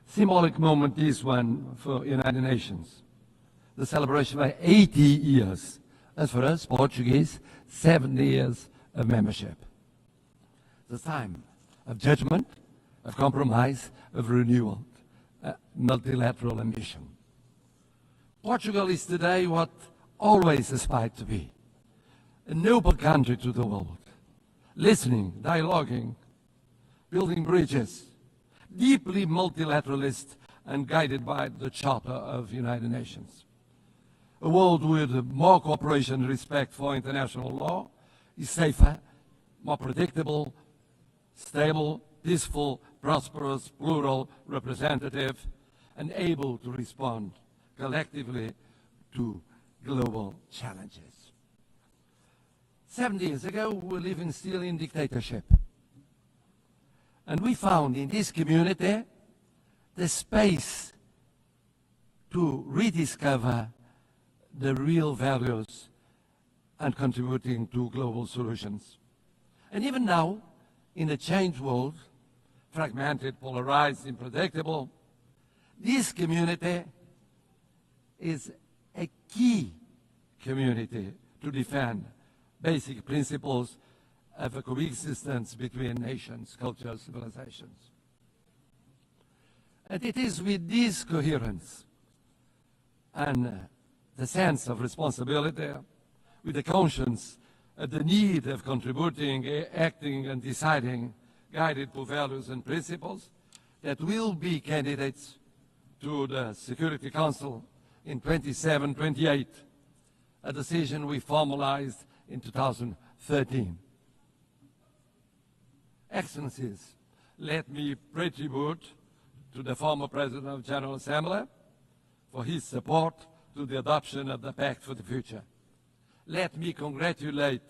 symbolic moment this one for United Nations. The celebration of 80 years, and for us, Portuguese, 70 years of membership. The time of judgment, of compromise, of renewal, multilateral ambition. Portugal is today what always aspired to be: a noble country to the world, listening, dialoguing, building bridges, deeply multilateralist and guided by the Charter of United Nations. A world with more cooperation and respect for international law is safer, more predictable, stable, peaceful, prosperous, plural, representative, and able to respond collectively to global challenges. 70 years ago, we were living still in dictatorship. And we found in this community the space to rediscover the real values and contributing to global solutions. And even now, in a changed world, fragmented, polarized, unpredictable, this community is a key community to defend basic principles of a coexistence between nations, cultures, civilizations. And it is with this coherence and the sense of responsibility, with the conscience of the need of contributing, acting, and deciding, guided by values and principles, that will be candidates to the Security Council in 27-28, a decision we formalized in 2013. Excellencies, let me pay tribute to the former President of the General Assembly for his support to the adoption of the Pact for the Future. Let me congratulate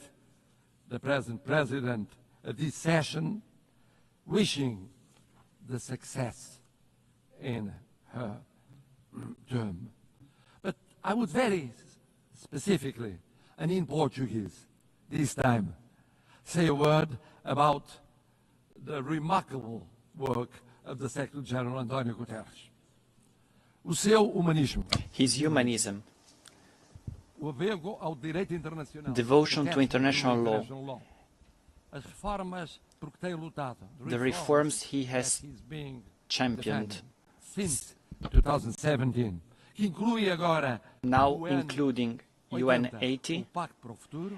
the present President of this session, wishing the success in her term. But I would very specifically, and in Portuguese this time, say a word about the remarkable work of the Secretary General António Guterres. O seu humanismo. His humanism. O apego ao direito internacional. Devotion to international law. As reformas por que tem lutado. The reforms he has championed. Since 2017. Que inclui agora now including UNAT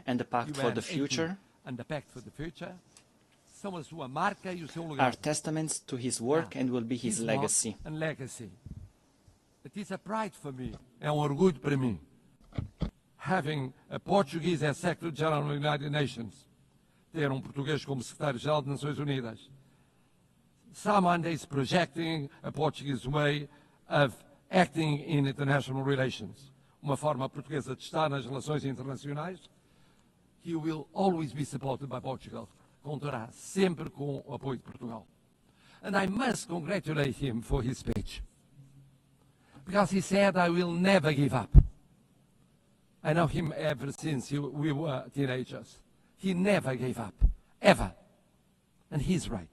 and the Pact for the Future. And the Pact for the Future. São a sua marca e o seu lugar. Are testaments to his work and will be his legacy. And legacy. It is a pride for me. É orgulho para mim. Having a Portuguese as Secretary-General of the United Nations. Ter português como Secretário-Geral das Nações Unidas. someone is projecting a Portuguese way of acting in international relations, uma forma portuguesa de estar nas relações internacionais, he will always be supported by Portugal. Contará sempre com o apoio de Portugal. And I must congratulate him for his speech, because he said, I will never give up. I know him ever since we were teenagers. He never gave up, ever. And he's right.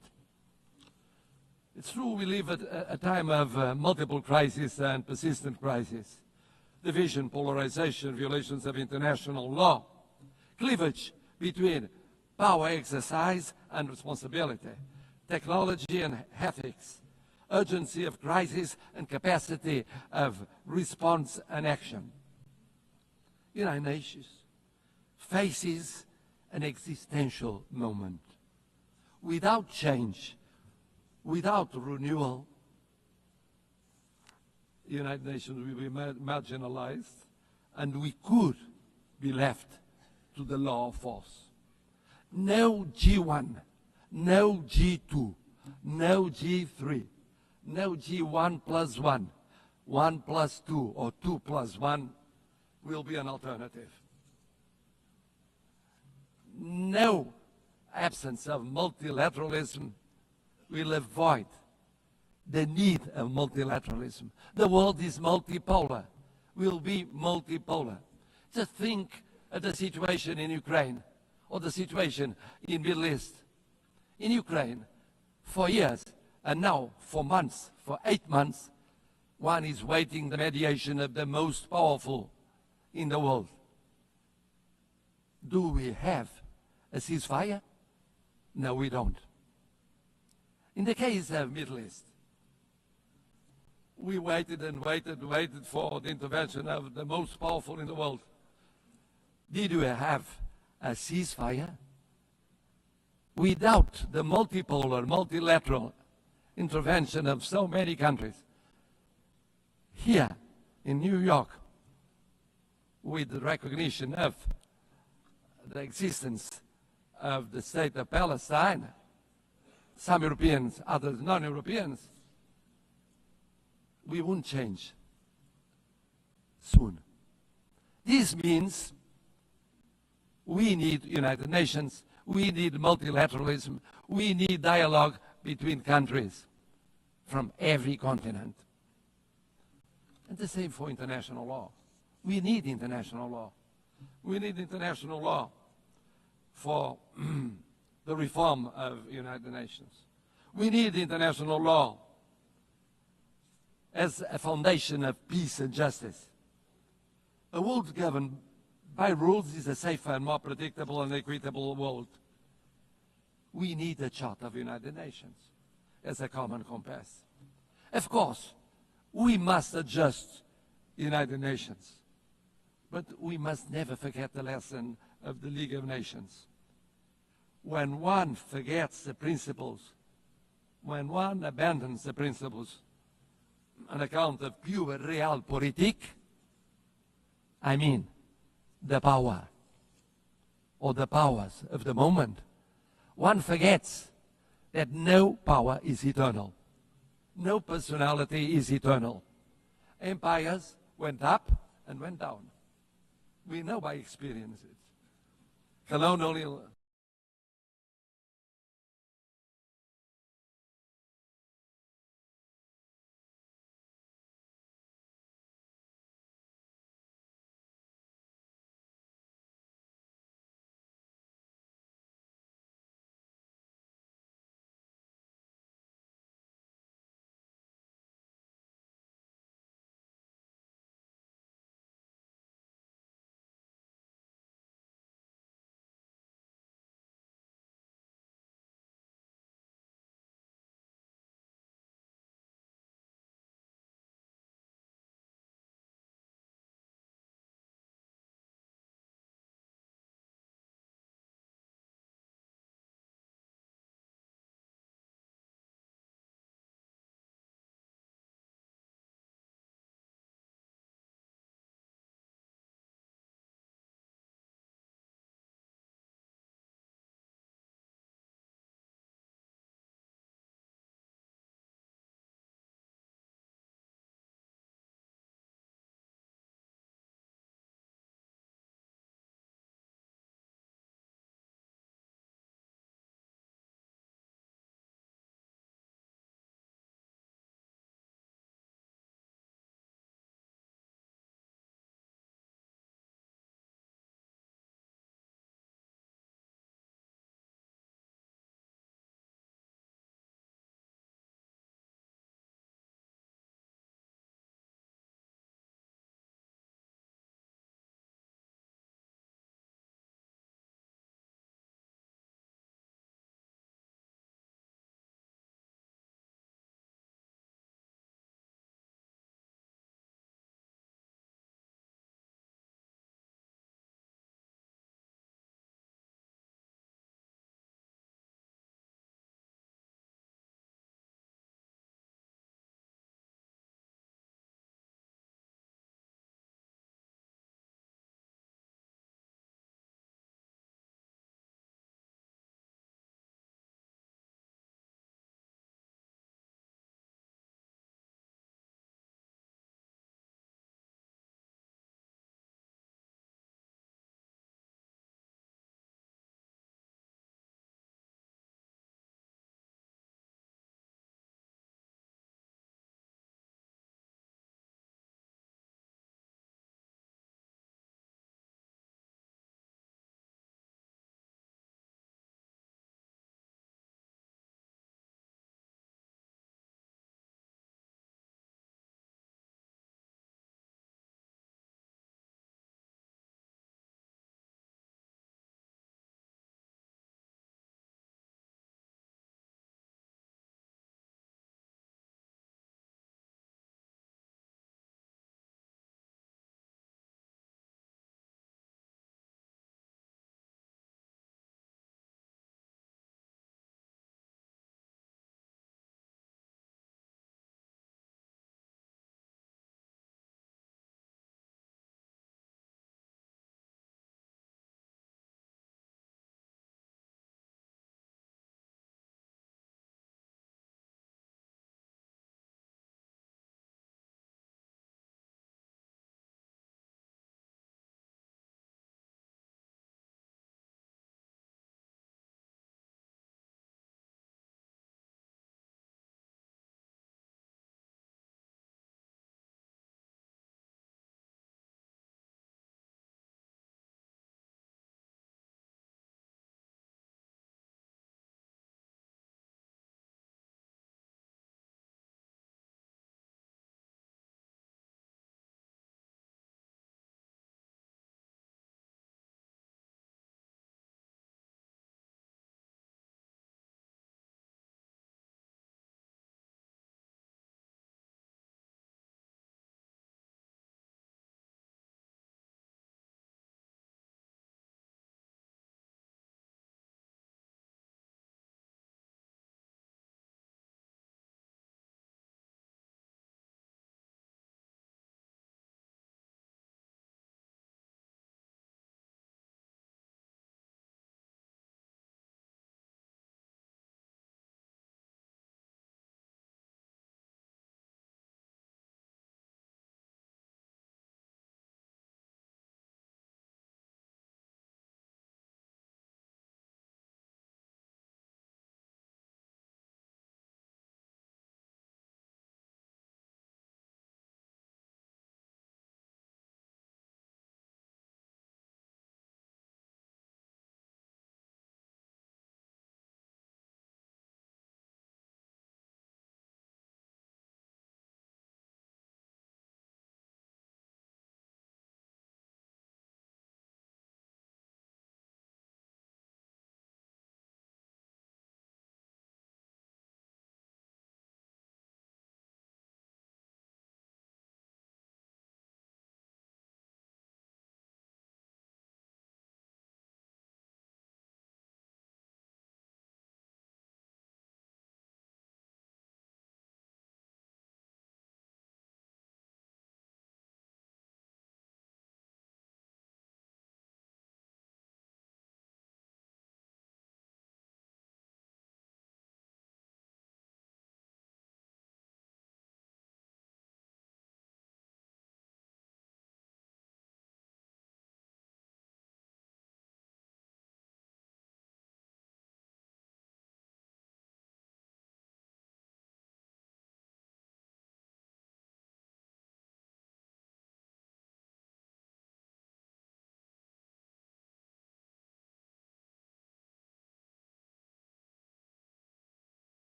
It's true we live at a time of multiple crises and persistent crises. Division, polarization, violations of international law, cleavage between power exercise and responsibility, technology and ethics, urgency of crisis and capacity of response and action. United Nations faces an existential moment. Without change, without renewal, the United Nations will be marginalized, and we could be left to the law of force. No G1, no G2, no G3, no G1 plus 1, 1 plus 2, or 2 plus 1 will be an alternative. No absence of multilateralism will avoid the need of multilateralism. The world is multipolar, will be multipolar. Just think of the situation in Ukraine or the situation in the Middle East. In Ukraine, for years, and now for months, for 8 months, one is waiting the mediation of the most powerful in the world. Do we have a ceasefire? No, we don't. In the case of Middle East, we waited and waited for the intervention of the most powerful in the world. Did we have a ceasefire? Without the multipolar, multilateral intervention of so many countries, here in New York, with the recognition of the existence of the state of Palestine, some Europeans, others non-Europeans, we won't change soon. This means we need United Nations, we need multilateralism, we need dialogue between countries from every continent. And the same for international law. We need international law. We need international law for the reform of United Nations. We need international law as a foundation of peace and justice. A world governed by rules is a safer and more predictable and equitable world. We need a Charter of United Nations as a common compass. Of course, we must adjust United Nations, but we must never forget the lesson of the League of Nations. When one forgets the principles, when one abandons the principles on account of pure realpolitik, I mean the power or the powers of the moment, one forgets that no power is eternal. No personality is eternal. Empires went up and went down. We know by experience it. Colonial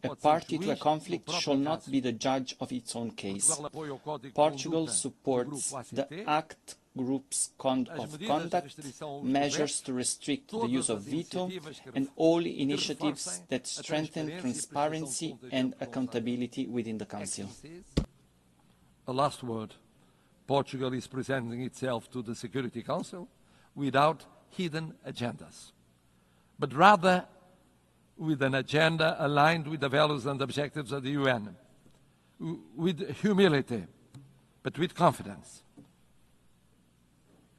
A party to a conflict shall not be the judge of its own case. Portugal supports the ACT Group's code of conduct, measures to restrict the use of veto, and all initiatives that strengthen transparency and accountability within the Council. A last word. Portugal is presenting itself to the Security Council without hidden agendas, but rather with an agenda aligned with the values and objectives of the UN, with humility, but with confidence,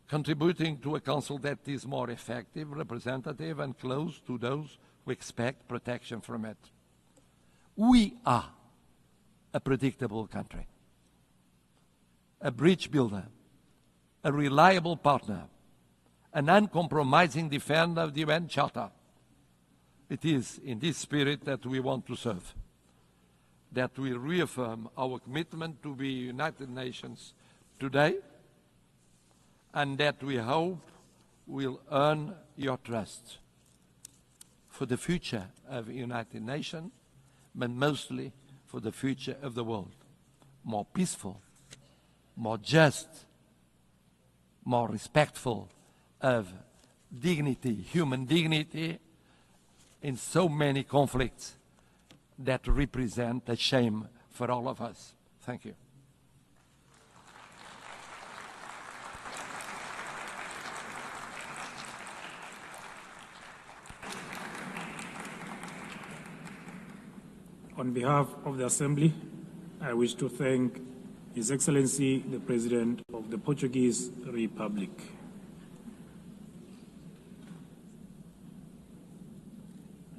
contributing to a council that is more effective, representative, and close to those who expect protection from it. We are a predictable country, a bridge builder, a reliable partner, an uncompromising defender of the UN Charter. It is in this spirit that we want to serve, that we reaffirm our commitment to the United Nations today, and that we hope will earn your trust for the future of the United Nations, but mostly for the future of the world. More peaceful, more just, more respectful of dignity, human dignity, in so many conflicts that represent a shame for all of us. Thank you. On behalf of the Assembly, I wish to thank His Excellency, the President of the Portuguese Republic.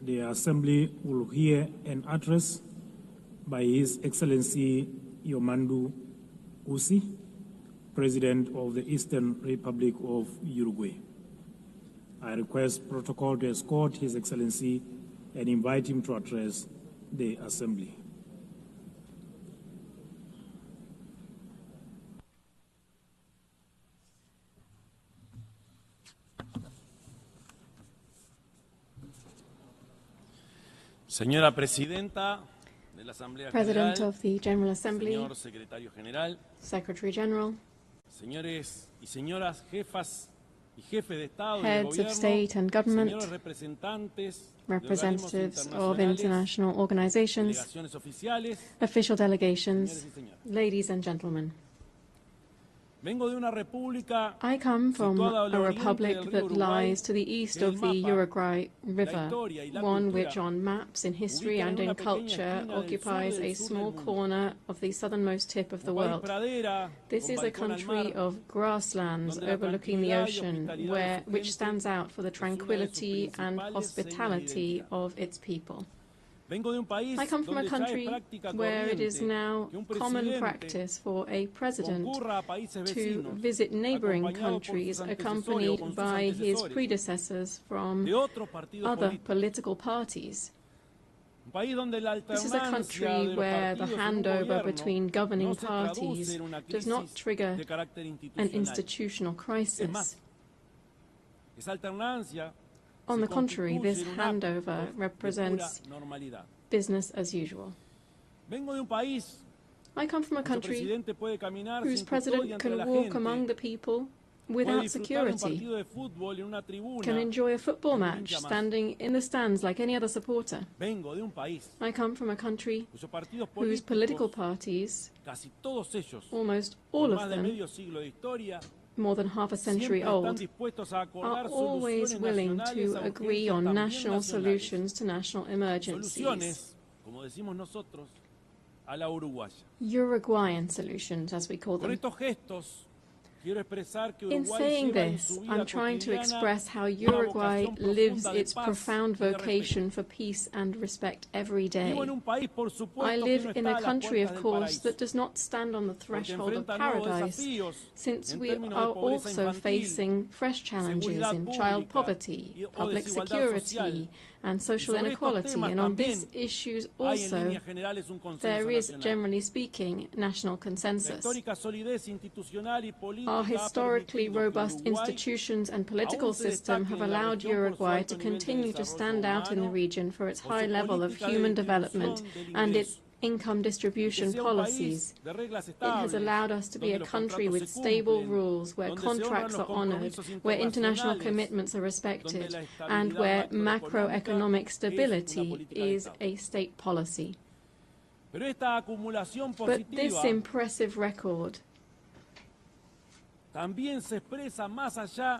The Assembly will hear an address by His Excellency Yomandu Usi, President of the Eastern Republic of Uruguay. I request protocol to escort His Excellency and invite him to address the Assembly. Señora Presidenta de la Asamblea President General, of the General Assembly, señor Secretario General, Secretary General, señores y señoras jefas y jefes de Estado y de heads of Gobierno, state and government, señores representantes representatives of internacionales, international organizations, delegaciones oficiales, official señores delegations, y señoras. ladies and gentlemen. Vengo de una república I come from situada al a oriente republic del río that Uruguay, lies to the east que el of the mapa, Uruguay la River, historia y la one cultura which on maps in history ubican and en in una pequeña culture esquina del occupies sur del a sur small del mundo. corner of the southernmost tip of the Un país world. pradera, This con is a balcón al country mar, of grasslands donde la overlooking the tranquilidad y ocean, hospitalidad de su which gente stands out for the es una de sus tranquility and principales señas de hospitality identidad. of its people. Vengo de un país I come from a donde ya es country práctica where it is corriente now que un common presidente practice for a president concurra a países to vecinos, visit neighboring acompañado por countries, sus antecesores o accompanied con sus by his antecesores predecessors from de otros partidos other políticos. political parties. Un país donde la This is a alternancia country de los where the partidos en un handover gobierno between governing no se traduce parties en una does not crisis trigger de carácter an institucional. institutional Es crisis. más, esa alternancia On se the contrary, constituye this en un acto handover de pura represents normalidad. business as usual. Vengo de un país I come from a cuyo country presidente puede caminar whose sin custodia president entre can la walk gente, among the people puede without disfrutar de un security, partido de fútbol en una tribuna, can enjoy a football en un match hincha más. standing in the stands like any other supporter. Vengo de un país I come from a country cuyos partidos whose políticos, political parties, casi todos ellos, almost con all más of de them, medio siglo de historia, more than half a century siempre están old, dispuestos a are acordar always soluciones willing nacionales to a agree urgencias on también national nacionales. solutions to national emergencies. Soluciones, como decimos nosotros, a la uruguaya. Uruguayan solutions, as we call Con them. estos gestos, quiero expresar que In Uruguay saying lleva en this, su vida I'm trying to cotidiana express how una Uruguay vocación lives profunda de its paz profound y de respeto. vocation for peace and respect every day. Vivo en un país, por I supuesto, que live no in está a a las country, puertas of del course, paraíso, that does not stand on the porque threshold of enfrenta nuevos paradise, desafíos since en we términos de are pobreza also infantil, facing fresh challenges seguridad in child pública poverty, o public desigualdad social, security, and social inequality. And on these issues also, there is, generally speaking, national consensus. Our historically robust institutions and political system have allowed Uruguay to continue to stand out in the region for its high level of human development and its income distribution policies. It has allowed us to be a country with stable rules, where contracts are honored, where international commitments are respected, and where macroeconomic stability is a state policy. But this impressive record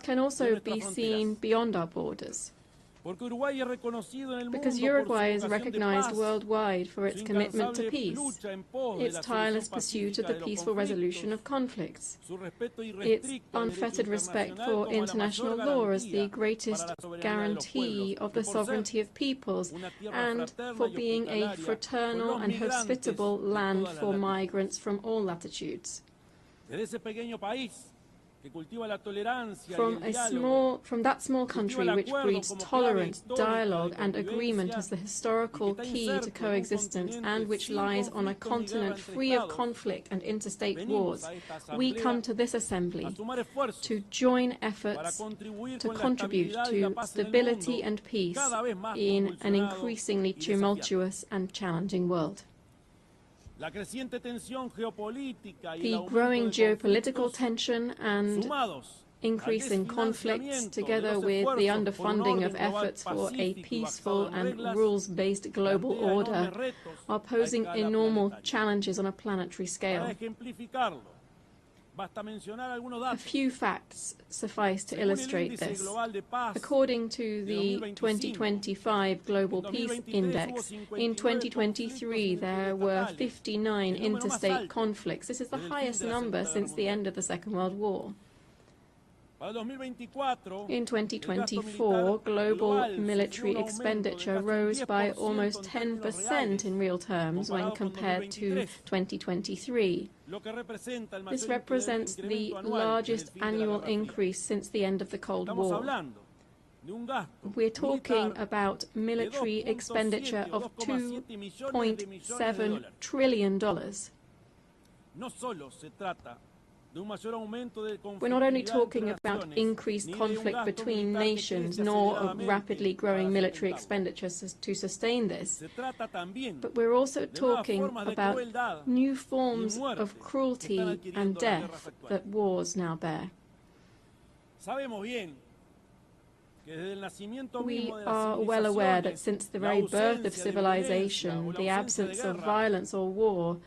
can also be seen beyond our borders, because Uruguay is recognized worldwide for its commitment to peace, its tireless pursuit of the peaceful resolution of conflicts, its unfettered respect for international law as the greatest guarantee of the sovereignty of peoples, and for being a fraternal and hospitable land for migrants from all latitudes. From that small country which breeds tolerance, dialogue and agreement as the historical key to coexistence, and which lies on a continent free of conflict and interstate wars, we come to this assembly to join efforts to contribute to stability and peace in an increasingly tumultuous and challenging world. The growing geopolitical tension and increasing conflicts, together with the underfunding of efforts for a peaceful and rules-based global order, are posing enormous challenges on a planetary scale. A few facts suffice to illustrate this. According to the 2025 Global Peace Index, in 2023 there were 59 interstate conflicts. This is the highest number since the end of the Second World War. In 2024, global military expenditure rose by almost 10% in real terms when compared to 2023. This represents the largest annual increase since the end of the Cold War. We're talking about military expenditure of $2.7 trillion. We're not only talking about increased conflict between nations, nor of rapidly growing military expenditures to sustain this, but we're also talking about new forms of cruelty and death that wars now bear. We are well aware that since the very birth of civilization, the absence of violence or war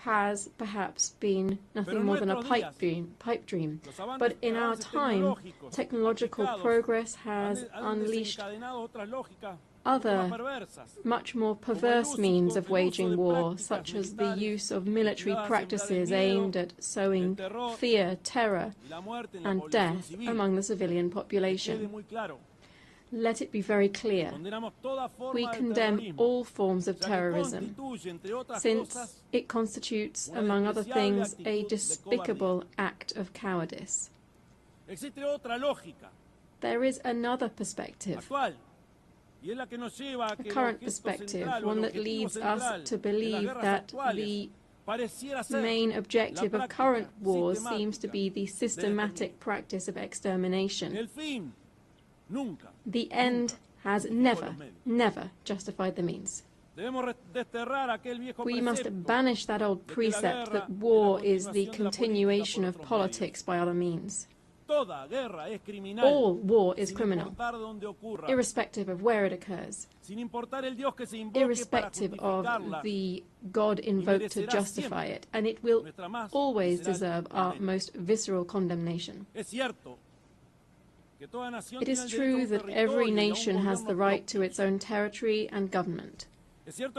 has perhaps been nothing more than a pipe dream. But in our time, technological progress has unleashed other, much more perverse means of waging war, such as the use of military practices aimed at sowing fear, terror, and death among the civilian population. Let it be very clear. We condemn all forms of terrorism, since it constitutes, among other things, a despicable act of cowardice. There is another perspective, a current perspective, one that leads us to believe that the main objective of current wars seems to be the systematic practice of extermination. The end has never justified the means. We must banish that old precept that war is the continuation of politics by other means. All war is criminal, irrespective of where it occurs, irrespective of the God invoked to justify it, and it will always deserve our most visceral condemnation. It is true that every nation has the right to its own territory and government. It's true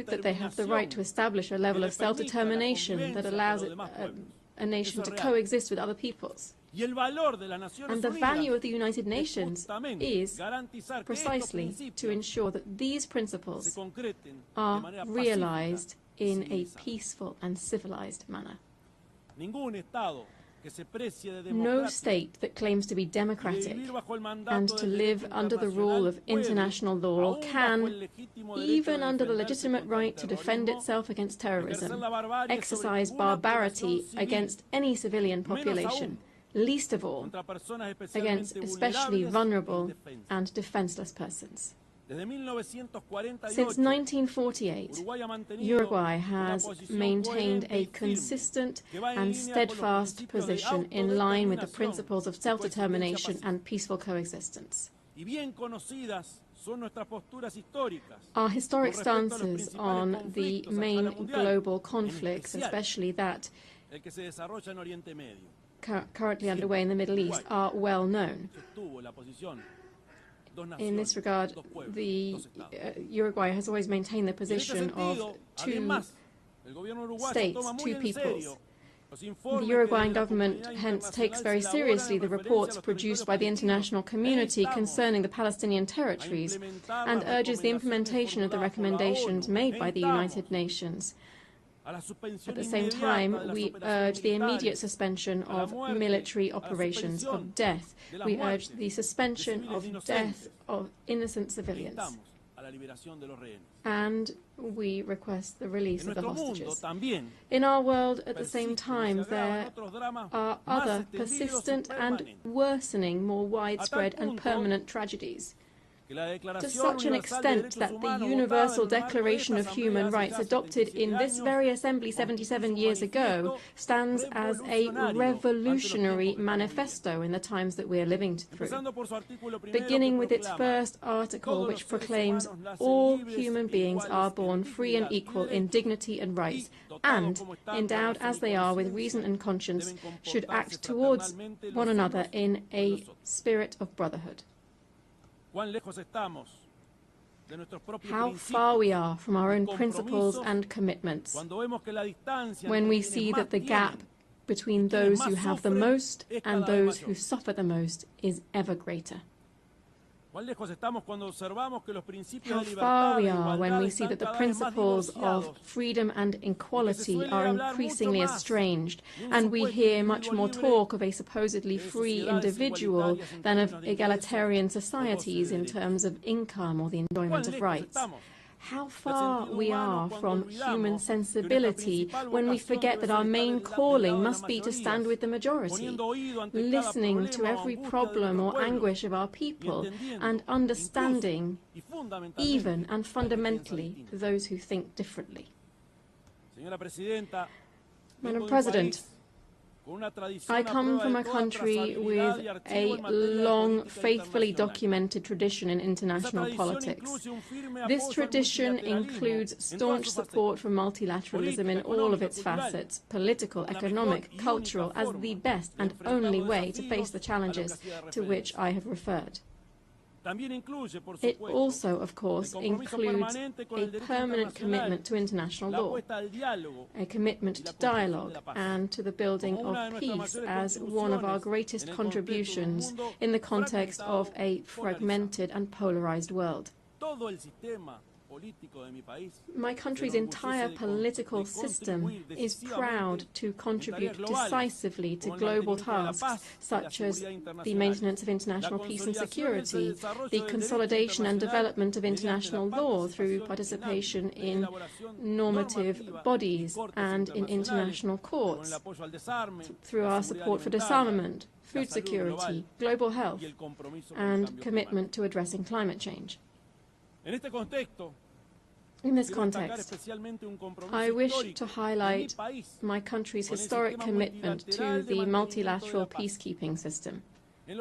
that they have the right to establish a level of self-determination that allows a nation to coexist with other peoples. And the value of the United Nations is precisely to ensure that these principles are realized in a peaceful and civilized manner. No state that claims to be democratic and to live under the rule of international law can, even under the legitimate right to defend itself against terrorism, exercise barbarity against any civilian population, least of all against especially vulnerable and defenseless persons. Since 1948, Uruguay has maintained a consistent and steadfast position in line with the principles of self-determination and peaceful coexistence. Our historic stances on the main global conflicts, especially that currently underway in the Middle East, are well known. In this regard, Uruguay has always maintained the position of two states, two peoples. The Uruguayan government hence takes very seriously the reports produced by the international community concerning the Palestinian territories and urges the implementation of the recommendations made by the United Nations. At the same time, we urge the immediate suspension of military operations of death. We urge the suspension of death of innocent civilians. And we request the release of the hostages. In our world, at the same time, there are other persistent and worsening, more widespread and permanent tragedies. To such an extent that the Universal Declaration of Human Rights, adopted in this very assembly 77 years ago, stands as a revolutionary manifesto in the times that we are living through. Beginning with its first article, which proclaims all human beings are born free and equal in dignity and rights, and, endowed as they are with reason and conscience, should act towards one another in a spirit of brotherhood. How far we are from our own principles and commitments when we see that the gap between those who have the most and those who suffer the most is ever greater. How far we are when we see that the principles of freedom and equality are increasingly estranged, and we hear much more talk of a supposedly free individual than of egalitarian societies in terms of income or the enjoyment of rights. How far we are from human sensibility when we forget that our main calling must be to stand with the majority, listening to every problem or anguish of our people and understanding, even and fundamentally, those who think differently. Madam President, I come from a country with a long, faithfully documented tradition in international politics. This tradition includes staunch support for multilateralism in all of its facets, political, economic, cultural, as the best and only way to face the challenges to which I have referred. It also, of course, includes a permanent commitment to international law, a commitment to dialogue and to the building of peace as one of our greatest contributions in the context of a fragmented and polarized world. My country's entire political system is proud to contribute decisively to global tasks such as the maintenance of international peace and security, the consolidation and development of international law through participation in normative bodies and in international courts, through our support for disarmament, food security, global health, and commitment to addressing climate change. In this context, I wish to highlight my country's historic commitment to the multilateral peacekeeping system. In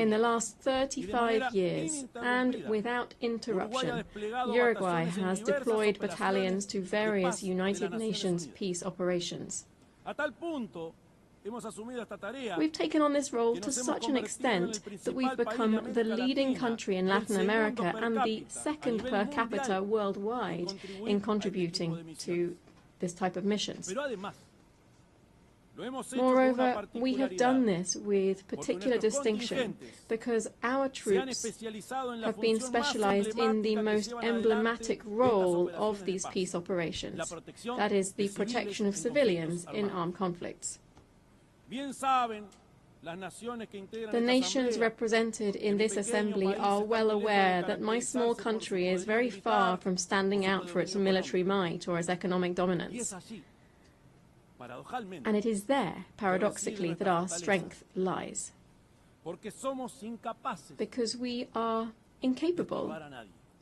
the last 35 years, and without interruption, Uruguay has deployed battalions to various United Nations peace operations. We've taken on this role to such an extent that we've become the leading country in Latin America and the second per capita worldwide in contributing to this type of missions. Moreover, we have done this with particular distinction because our troops have been specialized in the most emblematic role of these peace operations, that is, the protection of civilians in armed conflicts. The nations represented in this assembly are well aware that my small country is very far from standing out for its military might or its economic dominance. And it is there, paradoxically, that our strength lies. Because we are incapable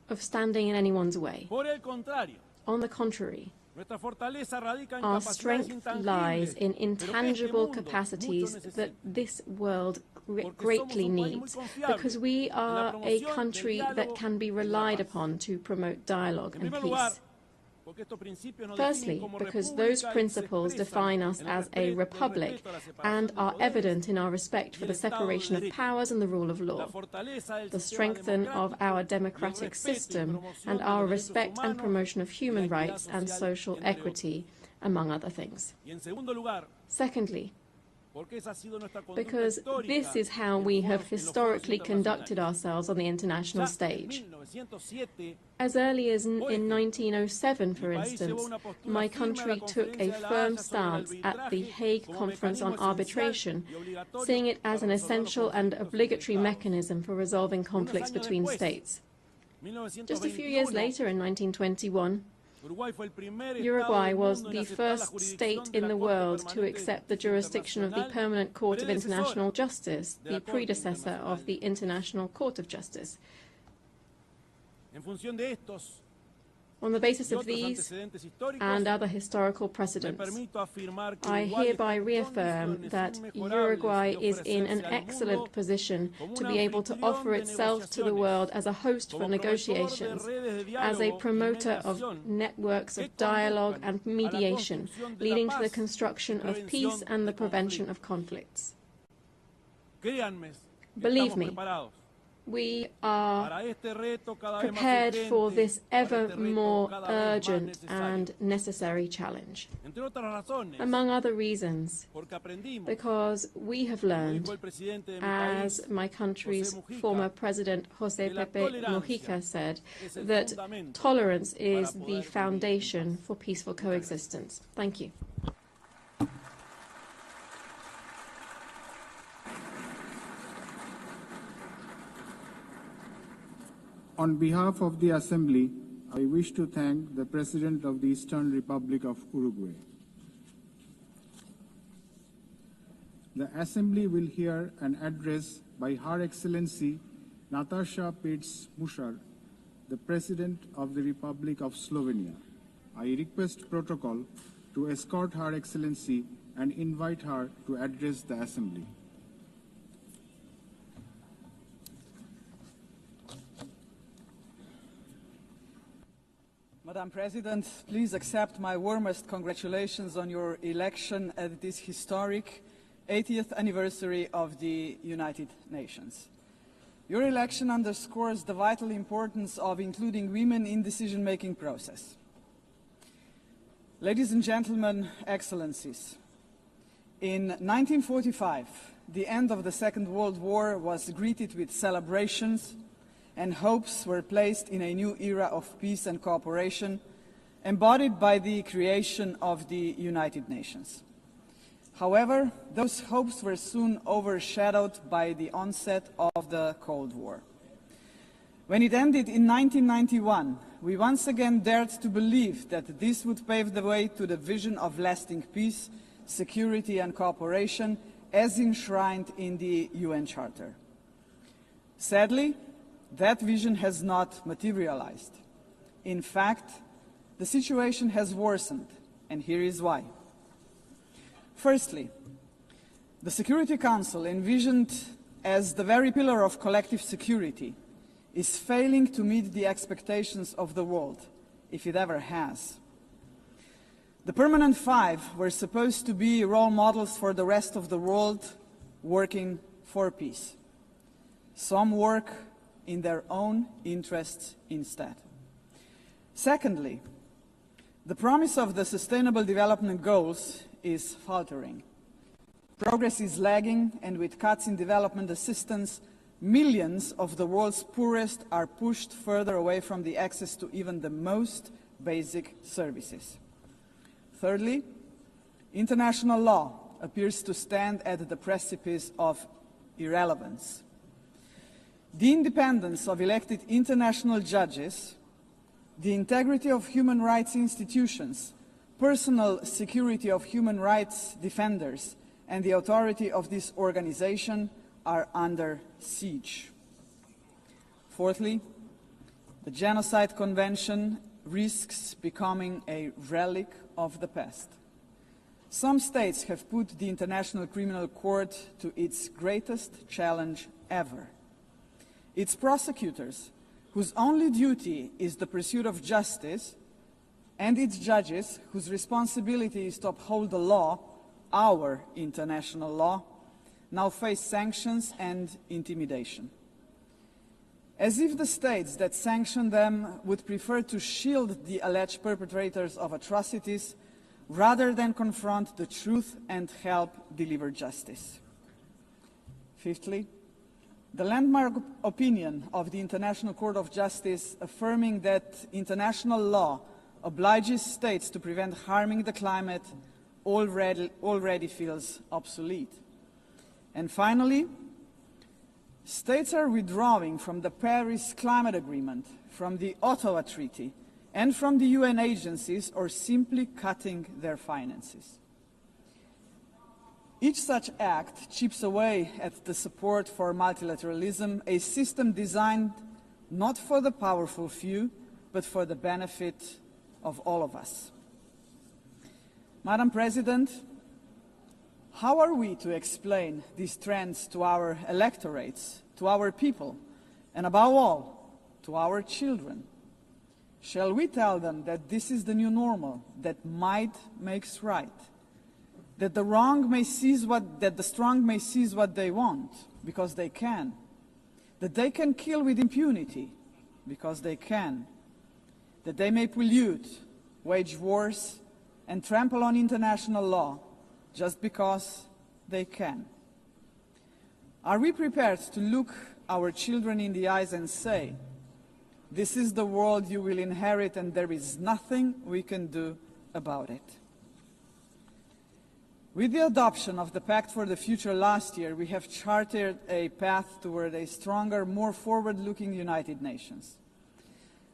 of standing in anyone's way. On the contrary, our strength lies in intangible capacities that this world greatly needs, because we are a country that can be relied upon to promote dialogue and peace. Firstly, because those principles define us as a republic and are evident in our respect for the separation of powers and the rule of law, the strengthening of our democratic system, and our respect and promotion of human rights and social equity, among other things. Secondly, because this is how we have historically conducted ourselves on the international stage. As early as in 1907, for instance, my country took a firm stance at the Hague Conference on Arbitration, seeing it as an essential and obligatory mechanism for resolving conflicts between states. Just a few years later, in 1921, Uruguay was the first state in the world to accept the jurisdiction of the Permanent Court of International Justice, the predecessor of the International Court of Justice. On the basis of these and other historical precedents, I hereby reaffirm that Uruguay is in an excellent position to be able to offer itself to the world as a host for negotiations, as a promoter of networks of dialogue and mediation, leading to the construction of peace and the prevention of conflicts. Believe me, we are prepared for this ever more urgent and necessary challenge. Among other reasons, because we have learned, as my country's former president José Pepe Mujica said, that tolerance is the foundation for peaceful coexistence. Thank you. On behalf of the Assembly, I wish to thank the President of the Eastern Republic of Uruguay. The Assembly will hear an address by Her Excellency Nataša Pirc-Musar, the President of the Republic of Slovenia. I request protocol to escort Her Excellency and invite her to address the Assembly. Madam President, please accept my warmest congratulations on your election at this historic 80th anniversary of the United Nations. Your election underscores the vital importance of including women in the decision-making process. Ladies and gentlemen, Excellencies, in 1945, the end of the Second World War was greeted with celebrations, and hopes were placed in a new era of peace and cooperation, embodied by the creation of the United Nations. However, those hopes were soon overshadowed by the onset of the Cold War. When it ended in 1991, we once again dared to believe that this would pave the way to the vision of lasting peace, security and cooperation as enshrined in the UN Charter. Sadly, that vision has not materialized. In fact, the situation has worsened, and here is why. Firstly, the Security Council, envisioned as the very pillar of collective security, is failing to meet the expectations of the world, if it ever has. The Permanent Five were supposed to be role models for the rest of the world working for peace. Some work in their own interests instead. Secondly, the promise of the Sustainable Development Goals is faltering. Progress is lagging, and with cuts in development assistance, millions of the world's poorest are pushed further away from the access to even the most basic services. Thirdly, international law appears to stand at the precipice of irrelevance. The independence of elected international judges, the integrity of human rights institutions, personal security of human rights defenders, and the authority of this organization are under siege. Fourthly, the Genocide Convention risks becoming a relic of the past. Some states have put the International Criminal Court to its greatest challenge ever. Its prosecutors, whose only duty is the pursuit of justice, and its judges, whose responsibility is to uphold the law, our international law, now face sanctions and intimidation. As if the states that sanction them would prefer to shield the alleged perpetrators of atrocities rather than confront the truth and help deliver justice. Fifthly, the landmark opinion of the International Court of Justice affirming that international law obliges states to prevent harming the climate already feels obsolete. And finally, states are withdrawing from the Paris Climate Agreement, from the Ottawa Treaty, and from the UN agencies, or simply cutting their finances. Each such act chips away at the support for multilateralism, a system designed not for the powerful few, but for the benefit of all of us. Madam President, how are we to explain these trends to our electorates, to our people, and above all, to our children? Shall we tell them that this is the new normal, that might makes right, that the strong may seize what they want because they can, that they can kill with impunity because they can, that they may pollute, wage wars, and trample on international law just because they can? Are we prepared to look our children in the eyes and say, "This is the world you will inherit and there is nothing we can do about it"? With the adoption of the Pact for the Future last year, we have charted a path toward a stronger, more forward-looking United Nations.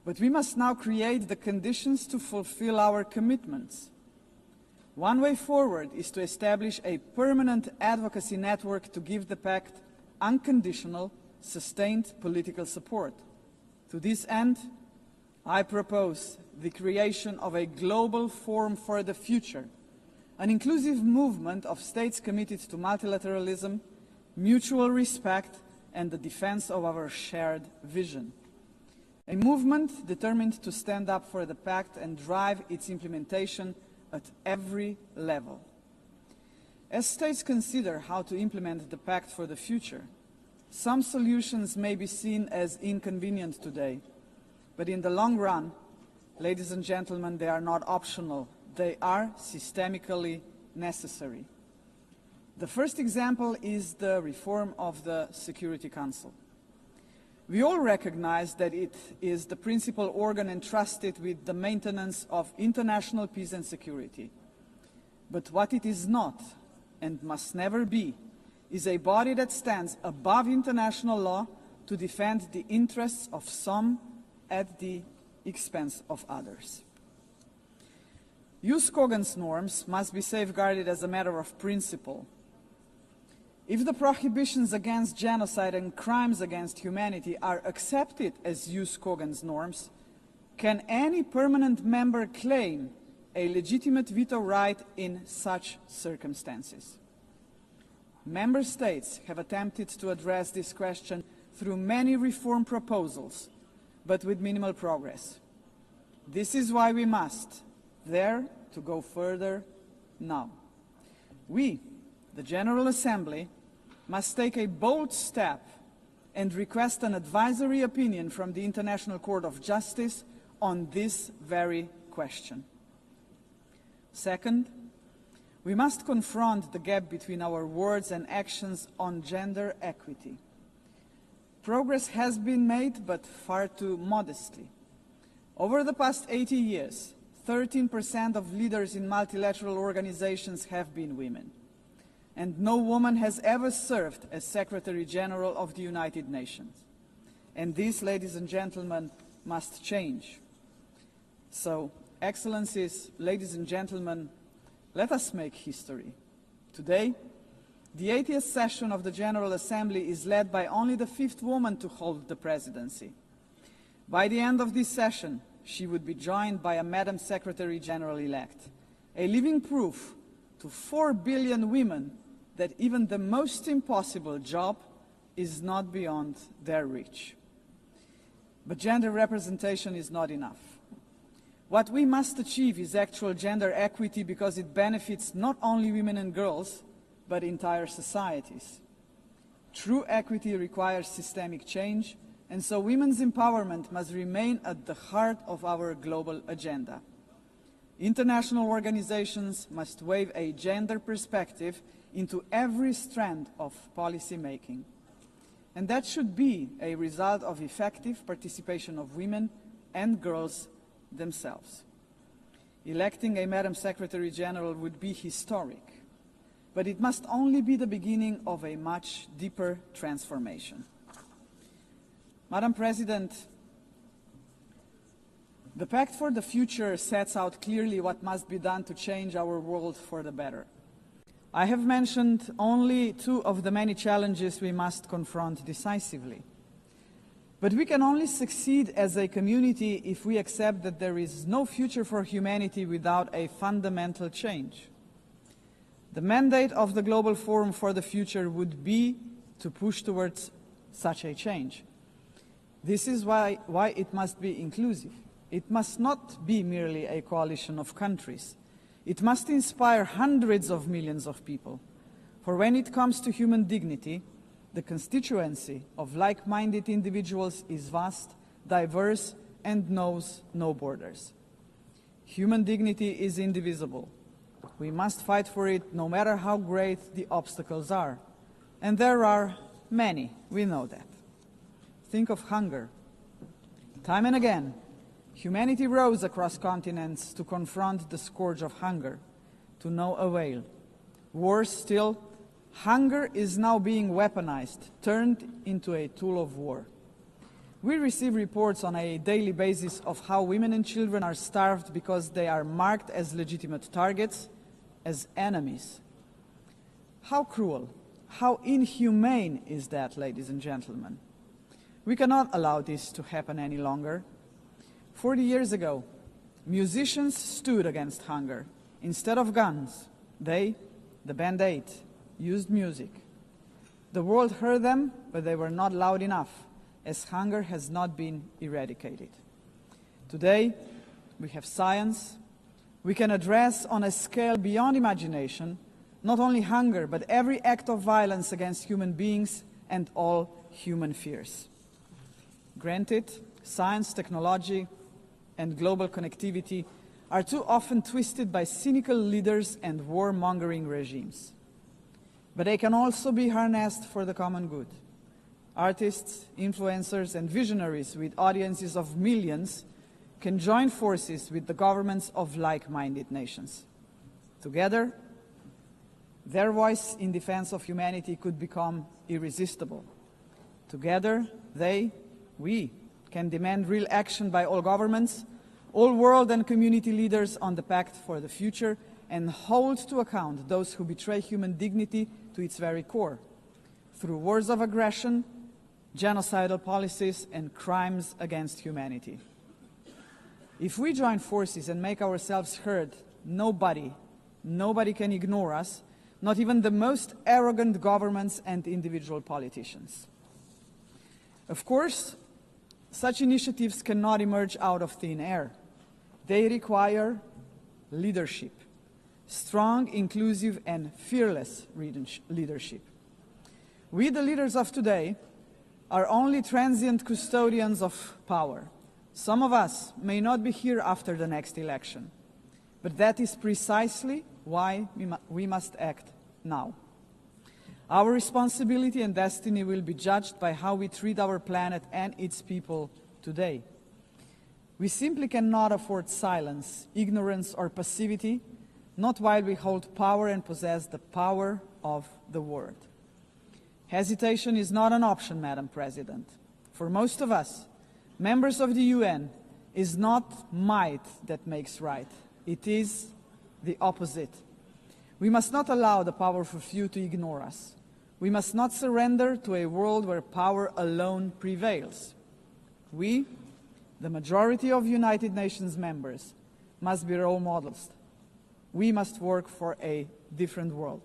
But we must now create the conditions to fulfill our commitments. One way forward is to establish a permanent advocacy network to give the Pact unconditional, sustained political support. To this end, I propose the creation of a global forum for the future, an inclusive movement of states committed to multilateralism, mutual respect, and the defense of our shared vision. A movement determined to stand up for the Pact and drive its implementation at every level. As states consider how to implement the Pact for the Future, some solutions may be seen as inconvenient today, but in the long run, ladies and gentlemen, they are not optional. They are systemically necessary. The first example is the reform of the Security Council. We all recognize that it is the principal organ entrusted with the maintenance of international peace and security. But what it is not, and must never be, is a body that stands above international law to defend the interests of some at the expense of others. Jus cogens norms must be safeguarded as a matter of principle. If the prohibitions against genocide and crimes against humanity are accepted as jus cogens norms, can any permanent member claim a legitimate veto right in such circumstances? Member states have attempted to address this question through many reform proposals, but with minimal progress. This is why we must dare to go further now. We, the General Assembly, must take a bold step and request an advisory opinion from the International Court of Justice on this very question. Second, we must confront the gap between our words and actions on gender equity. Progress has been made, but far too modestly. Over the past 80 years, 13% of leaders in multilateral organizations have been women. and no woman has ever served as Secretary General of the United Nations. And this, ladies and gentlemen, must change. So, Excellencies, ladies and gentlemen, let us make history. Today, the 80th session of the General Assembly is led by only the 5th woman to hold the presidency. By the end of this session, she would be joined by a Madam Secretary General-elect, a living proof to 4 billion women that even the most impossible job is not beyond their reach. But gender representation is not enough. What we must achieve is actual gender equity because it benefits not only women and girls, but entire societies. True equity requires systemic change, and so women's empowerment must remain at the heart of our global agenda. International organizations must weave a gender perspective into every strand of policy making. And that should be a result of effective participation of women and girls themselves. Electing a Madam Secretary General would be historic, but it must only be the beginning of a much deeper transformation. Madam President, the Pact for the Future sets out clearly what must be done to change our world for the better. I have mentioned only 2 of the many challenges we must confront decisively. But we can only succeed as a community if we accept that there is no future for humanity without a fundamental change. The mandate of the Global Forum for the Future would be to push towards such a change. This is why it must be inclusive. It must not be merely a coalition of countries. It must inspire hundreds of millions of people. For when it comes to human dignity, the constituency of like-minded individuals is vast, diverse, and knows no borders. Human dignity is indivisible. We must fight for it no matter how great the obstacles are. And there are many, we know that. Think of hunger. Time and again, humanity rose across continents to confront the scourge of hunger, to no avail. Worse still, hunger is now being weaponized, turned into a tool of war. We receive reports on a daily basis of how women and children are starved because they are marked as legitimate targets, as enemies. How cruel, how inhumane is that, ladies and gentlemen? We cannot allow this to happen any longer. 40 years ago, musicians stood against hunger. Instead of guns, they, the Band 8, used music. The world heard them, but they were not loud enough, as hunger has not been eradicated. Today, we have science. We can address on a scale beyond imagination not only hunger, but every act of violence against human beings and all human fears. Granted, science, technology, and global connectivity are too often twisted by cynical leaders and warmongering regimes. But they can also be harnessed for the common good. Artists, influencers, and visionaries with audiences of millions can join forces with the governments of like-minded nations. Together, their voice in defense of humanity could become irresistible. Together, we can demand real action by all governments, all world and community leaders on the Pact for the Future, and hold to account those who betray human dignity to its very core, through wars of aggression, genocidal policies, and crimes against humanity. If we join forces and make ourselves heard, nobody can ignore us, not even the most arrogant governments and individual politicians. Of course, such initiatives cannot emerge out of thin air. They require leadership, strong, inclusive, and fearless leadership. We, the leaders of today, are only transient custodians of power. Some of us may not be here after the next election, but that is precisely why we must act now. Our responsibility and destiny will be judged by how we treat our planet and its people today. We simply cannot afford silence, ignorance, or passivity, not while we hold power and possess the power of the world. Hesitation is not an option, Madam President. For most of us, members of the UN, is not might that makes right. It is the opposite. We must not allow the powerful few to ignore us. We must not surrender to a world where power alone prevails. We, the majority of United Nations members, must be role models. We must work for a different world.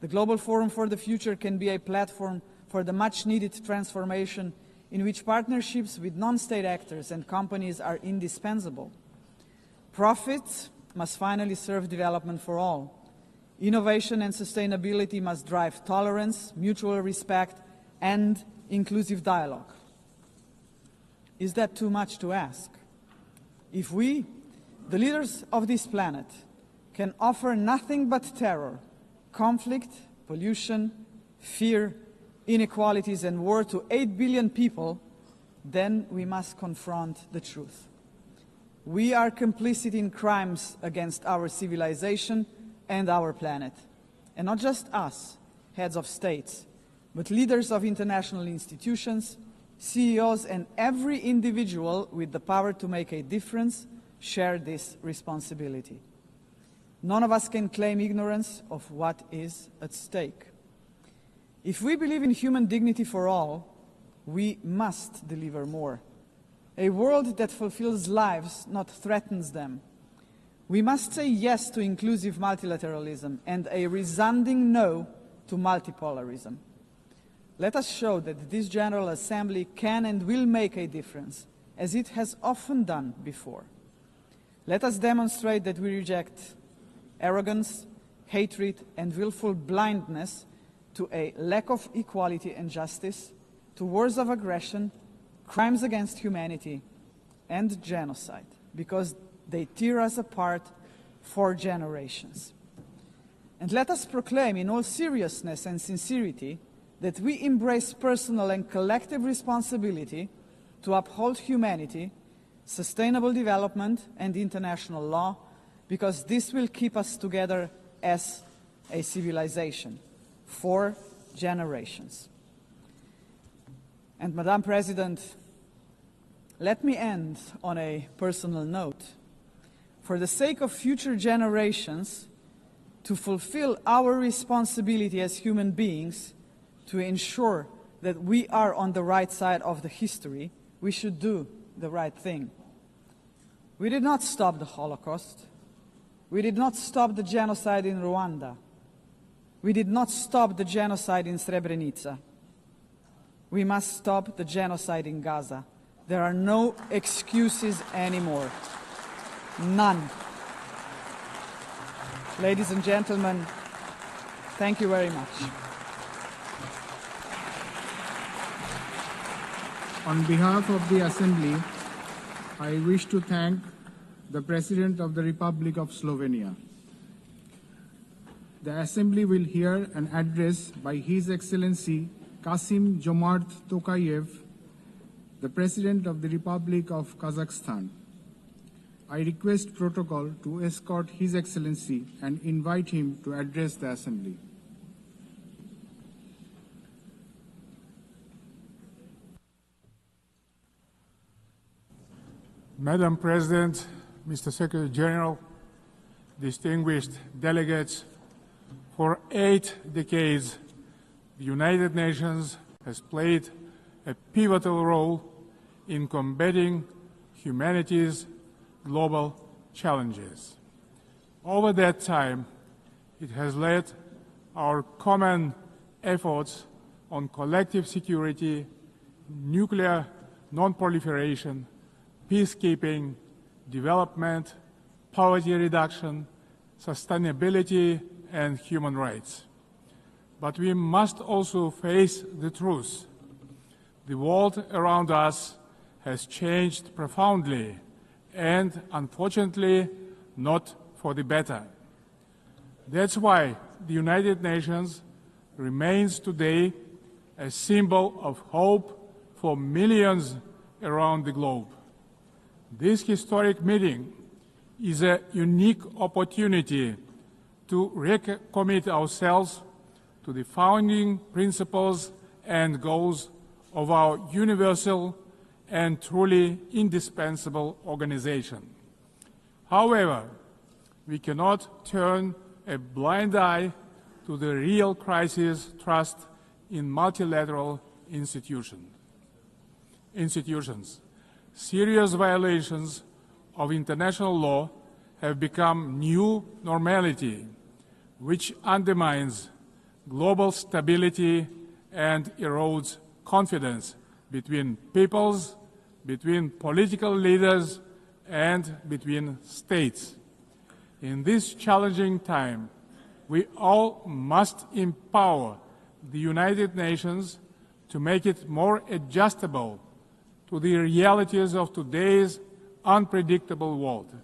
The Global Forum for the Future can be a platform for the much-needed transformation in which partnerships with non-state actors and companies are indispensable. Profits must finally serve development for all. Innovation and sustainability must drive tolerance, mutual respect, and inclusive dialogue. Is that too much to ask? If we, the leaders of this planet, can offer nothing but terror, conflict, pollution, fear, inequalities, and war to 8 billion people, then we must confront the truth. We are complicit in crimes against our civilization and our planet. And not just us, heads of states, but leaders of international institutions, CEOs, and every individual with the power to make a difference share this responsibility. None of us can claim ignorance of what is at stake. If we believe in human dignity for all, we must deliver more. A world that fulfills lives, not threatens them. We must say yes to inclusive multilateralism and a resounding no to multipolarism. Let us show that this General Assembly can and will make a difference, as it has often done before. Let us demonstrate that we reject arrogance, hatred, and willful blindness to a lack of equality and justice, to wars of aggression, crimes against humanity, and genocide, because they tear us apart for generations. And let us proclaim in all seriousness and sincerity that we embrace personal and collective responsibility to uphold humanity, sustainable development, and international law, because this will keep us together as a civilization for generations. And Madam President, let me end on a personal note. For the sake of future generations, to fulfill our responsibility as human beings, to ensure that we are on the right side of the history, we should do the right thing. We did not stop the Holocaust. We did not stop the genocide in Rwanda. We did not stop the genocide in Srebrenica. We must stop the genocide in Gaza. There are no excuses anymore. None. Ladies and gentlemen, thank you very much. On behalf of the Assembly, I wish to thank the President of the Republic of Slovenia. The Assembly will hear an address by His Excellency Kasim Jomart Tokayev, the President of the Republic of Kazakhstan. I request protocol to escort His Excellency and invite him to address the Assembly. Madam President, Mr. Secretary General, distinguished delegates, for 8 decades, the United Nations has played a pivotal role in combating humanity's global challenges. Over that time, it has led our common efforts on collective security, nuclear non-proliferation, peacekeeping, development, poverty reduction, sustainability, and human rights. But we must also face the truth. The world around us has changed profoundly and, unfortunately, not for the better. That's why the United Nations remains today a symbol of hope for millions around the globe. This historic meeting is a unique opportunity to recommit ourselves to the founding principles and goals of our universal and truly indispensable organization. However, we cannot turn a blind eye to the real crisis thrust in multilateral institutions. Serious violations of international law have become new normality, which undermines global stability and erodes confidence between peoples, between political leaders, and between states. In this challenging time, we all must empower the United Nations to make it more adjustable to the realities of today's unpredictable world.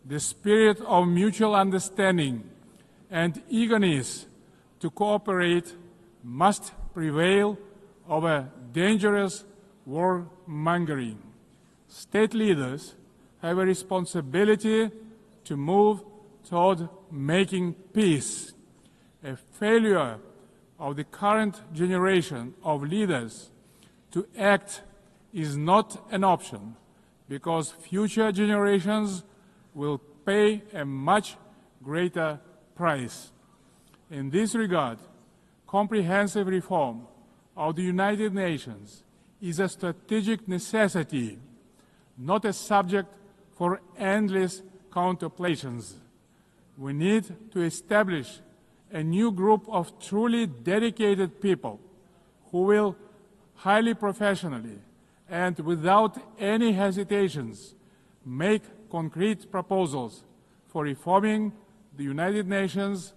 The spirit of mutual understanding and eagerness to cooperate must prevail over dangerous warmongering. State leaders have a responsibility to move toward making peace. A failure of the current generation of leaders to act is not an option, because future generations will pay a much greater price. In this regard, comprehensive reform of the United Nations is a strategic necessity, not a subject for endless contemplations. We need to establish a new group of truly dedicated people who will highly professionally and without any hesitations make concrete proposals for reforming the United Nations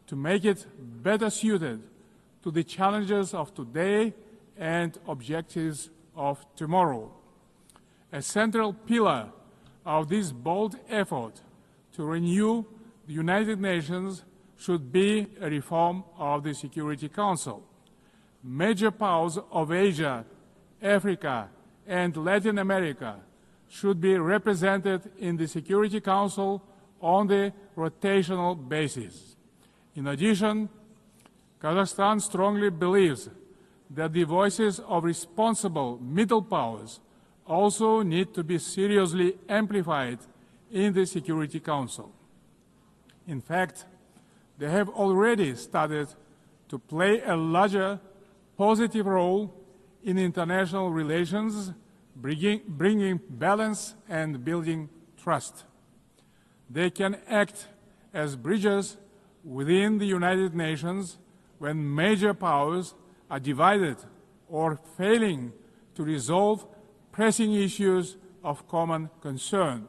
to make it better suited to the challenges of today and objectives of tomorrow. A central pillar of this bold effort to renew the United Nations should be a reform of the Security Council. Major powers of Asia, Africa, and Latin America should be represented in the Security Council on the rotational basis. In addition, Kazakhstan strongly believes that the voices of responsible middle powers also need to be seriously amplified in the Security Council. In fact, they have already started to play a larger positive role in international relations, bringing balance and building trust. They can act as bridges within the United Nations when major powers are divided or failing to resolve pressing issues of common concern.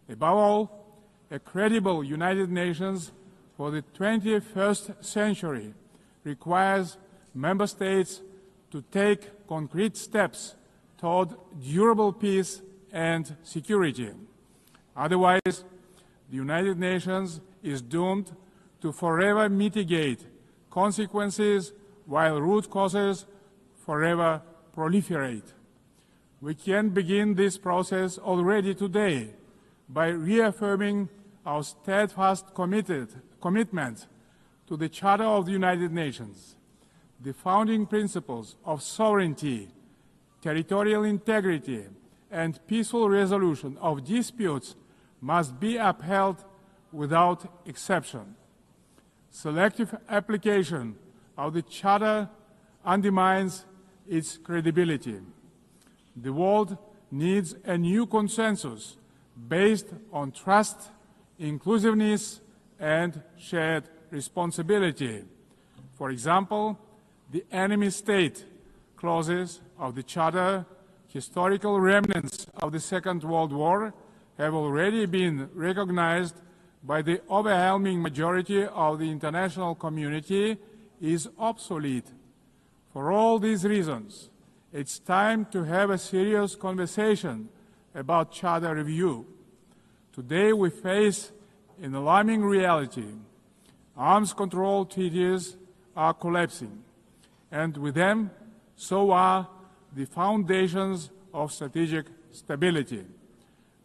Above all, a credible United Nations for the 21st century requires member states to take concrete steps toward durable peace and security. Otherwise, the United Nations is doomed to forever mitigate consequences while root causes forever proliferate. We can begin this process already today by reaffirming our steadfast commitment to the Charter of the United Nations. The founding principles of sovereignty, territorial integrity, and peaceful resolution of disputes must be upheld without exception. Selective application of the Charter undermines its credibility. The world needs a new consensus based on trust, inclusiveness, and shared responsibility. For example, the enemy state clauses of the Charter, historical remnants of the Second World War, have already been recognized by the overwhelming majority of the international community is obsolete. For all these reasons, it's time to have a serious conversation about Charter review. Today we face an alarming reality. Arms control treaties are collapsing, and with them, so are the foundations of strategic stability.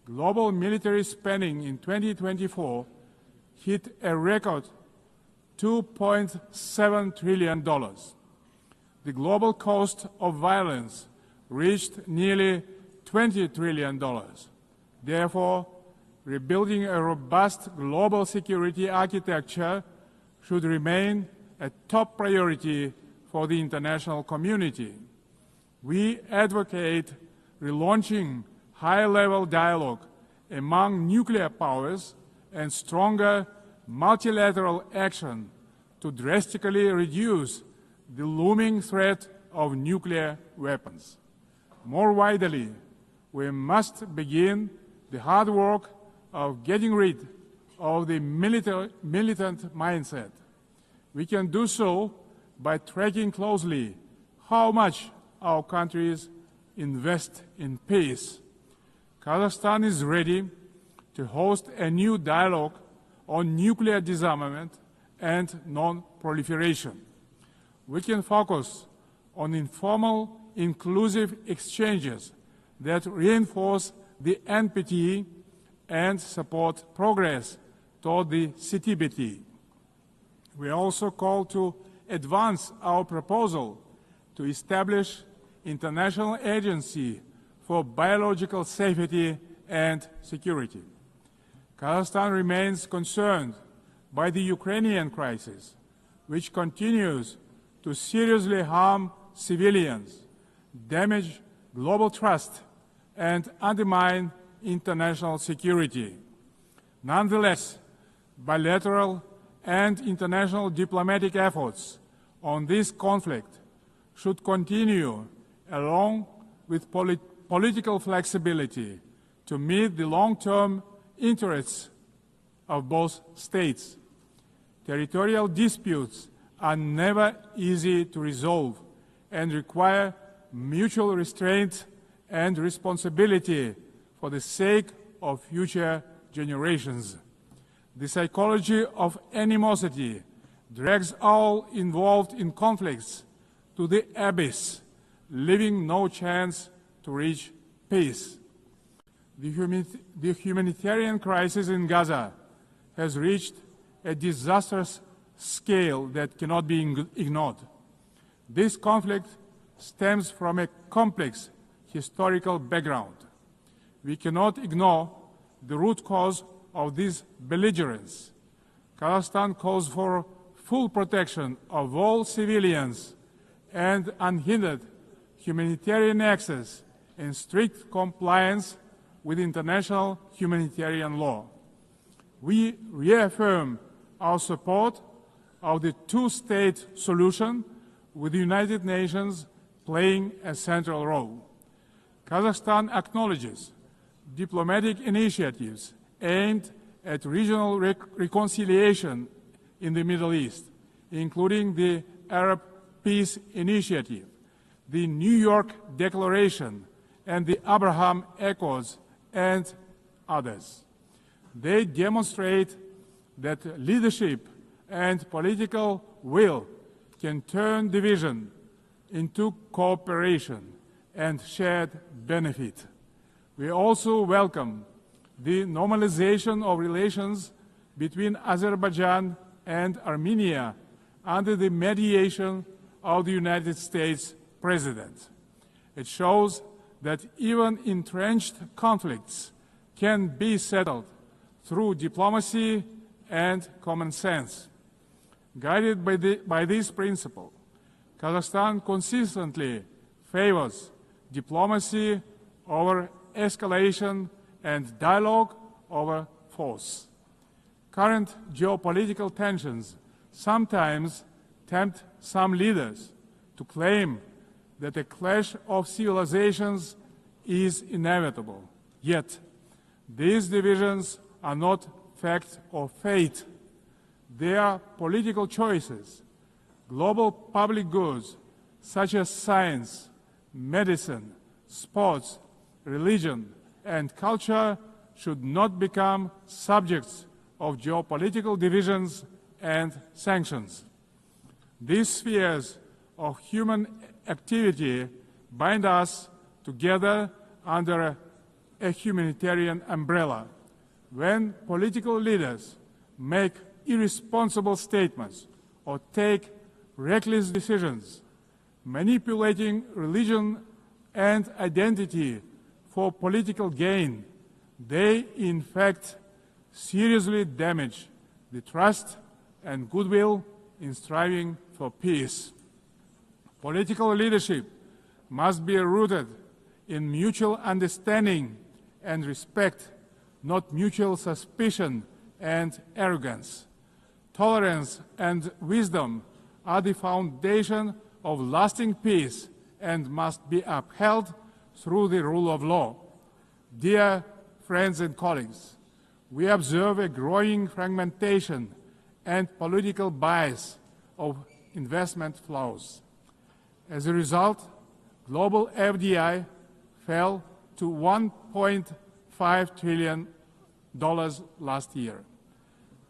Global military spending in 2024 hit a record $2.7 trillion. The global cost of violence reached nearly $20 trillion. Therefore, rebuilding a robust global security architecture should remain a top priority for the international community. We advocate relaunching high-level dialogue among nuclear powers and stronger multilateral action to drastically reduce the looming threat of nuclear weapons. More widely, we must begin the hard work of getting rid of the militant mindset. We can do so by tracking closely how much our countries invest in peace. Kazakhstan is ready to host a new dialogue on nuclear disarmament and non-proliferation. We can focus on informal, inclusive exchanges that reinforce the NPT and support progress toward the CTBT. We also call to advance our proposal to establish International Agency for Biological Safety and Security. Kazakhstan remains concerned by the Ukrainian crisis, which continues to seriously harm civilians, damage global trust, and undermine international security. Nonetheless, bilateral and international diplomatic efforts on this conflict should continue along with political flexibility to meet the long-term interests of both states. Territorial disputes are never easy to resolve and require mutual restraint and responsibility for the sake of future generations. The psychology of animosity drags all involved in conflicts to the abyss, leaving no chance to reach peace. The humanitarian crisis in Gaza has reached a disastrous scale that cannot be ignored. This conflict stems from a complex historical background. We cannot ignore the root cause of this belligerence. Kazakhstan calls for full protection of all civilians and unhindered humanitarian access in strict compliance with international humanitarian law. We reaffirm our support of the two-state solution, with the United Nations playing a central role. Kazakhstan acknowledges diplomatic initiatives aimed at regional reconciliation in the Middle East, including the Arab Peace Initiative, the New York Declaration, and the Abraham Accords, and others. They demonstrate that leadership and political will can turn division into cooperation and shared benefit. We also welcome the normalization of relations between Azerbaijan and Armenia under the mediation of the United States President. It shows that even entrenched conflicts can be settled through diplomacy and common sense. Guided by this principle, Kazakhstan consistently favors diplomacy over escalation and dialogue over force. Current geopolitical tensions sometimes tempt some leaders to claim that a clash of civilizations is inevitable. Yet, these divisions are not fact or fate. They are political choices. Global public goods, such as science, medicine, sports, religion, and culture, should not become subjects of geopolitical divisions and sanctions. These spheres of human activity bind us together under a humanitarian umbrella. When political leaders make irresponsible statements or take reckless decisions, manipulating religion and identity for political gain, they in fact seriously damage the trust and goodwill in striving for peace. Political leadership must be rooted in mutual understanding and respect, not mutual suspicion and arrogance. Tolerance and wisdom are the foundation of lasting peace and must be upheld through the rule of law. Dear friends and colleagues, we observe a growing fragmentation and political bias of investment flows. As a result, global FDI fell to $1.5 trillion last year.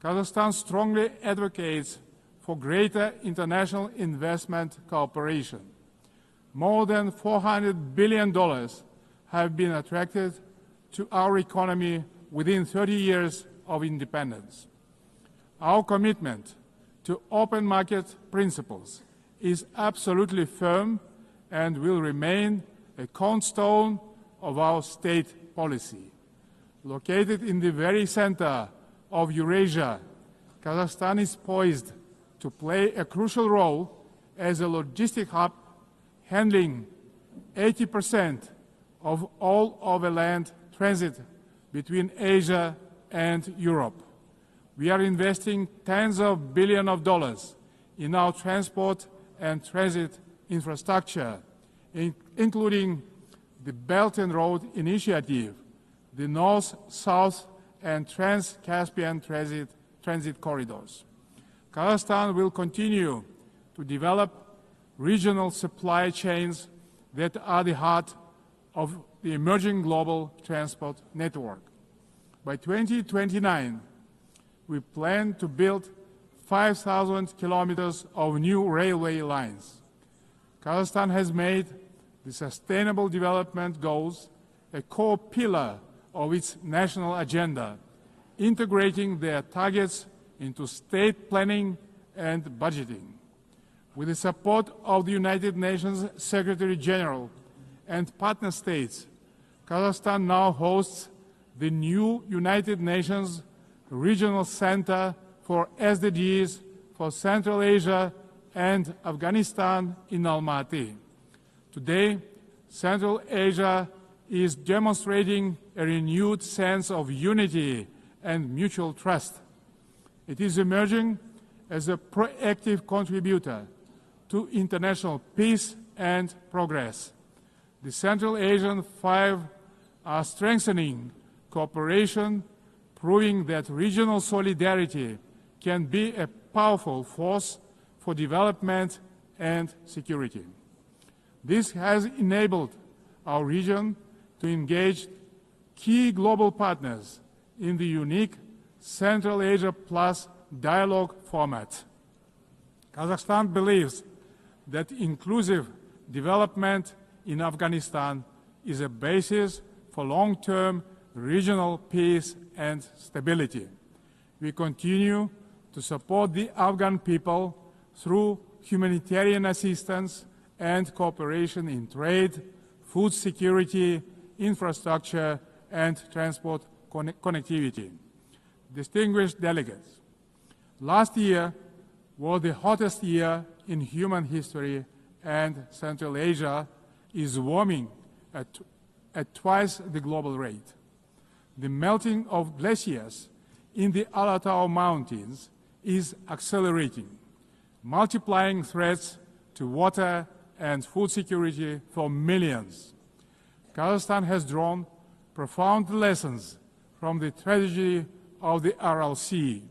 Kazakhstan strongly advocates for greater international investment cooperation. More than $400 billion have been attracted to our economy within 30 years of independence. Our commitment to open market principles is absolutely firm and will remain a cornerstone of our state policy. Located in the very center of Eurasia, Kazakhstan is poised to play a crucial role as a logistic hub, handling 80% of all overland transit between Asia and Europe. We are investing tens of billions of dollars in our transport and transit infrastructure, including the Belt and Road Initiative, the North, South, and Trans-Caspian transit corridors. Kazakhstan will continue to develop regional supply chains that are the heart of the emerging global transport network. By 2029, we plan to build 5,000 kilometers of new railway lines. Kazakhstan has made the Sustainable Development Goals a core pillar of its national agenda, integrating their targets into state planning and budgeting. With the support of the United Nations Secretary General and partner states, Kazakhstan now hosts the new United Nations Regional Center for SDGs for Central Asia and Afghanistan in Almaty. Today, Central Asia is demonstrating a renewed sense of unity and mutual trust. It is emerging as a proactive contributor to international peace and progress. The Central Asian Five are strengthening cooperation, proving that regional solidarity can be a powerful force for development and security. This has enabled our region to engage key global partners in the unique Central Asia Plus dialogue format. Kazakhstan believes that inclusive development in Afghanistan is a basis for long-term regional peace and stability. We continue to support the Afghan people through humanitarian assistance and cooperation in trade, food security, infrastructure, and transport connectivity. Distinguished delegates, last year was the hottest year in human history, and Central Asia is warming at twice the global rate. The melting of glaciers in the Alatau Mountains is accelerating, multiplying threats to water and food security for millions. Kazakhstan has drawn profound lessons from the tragedy of the Aral Sea.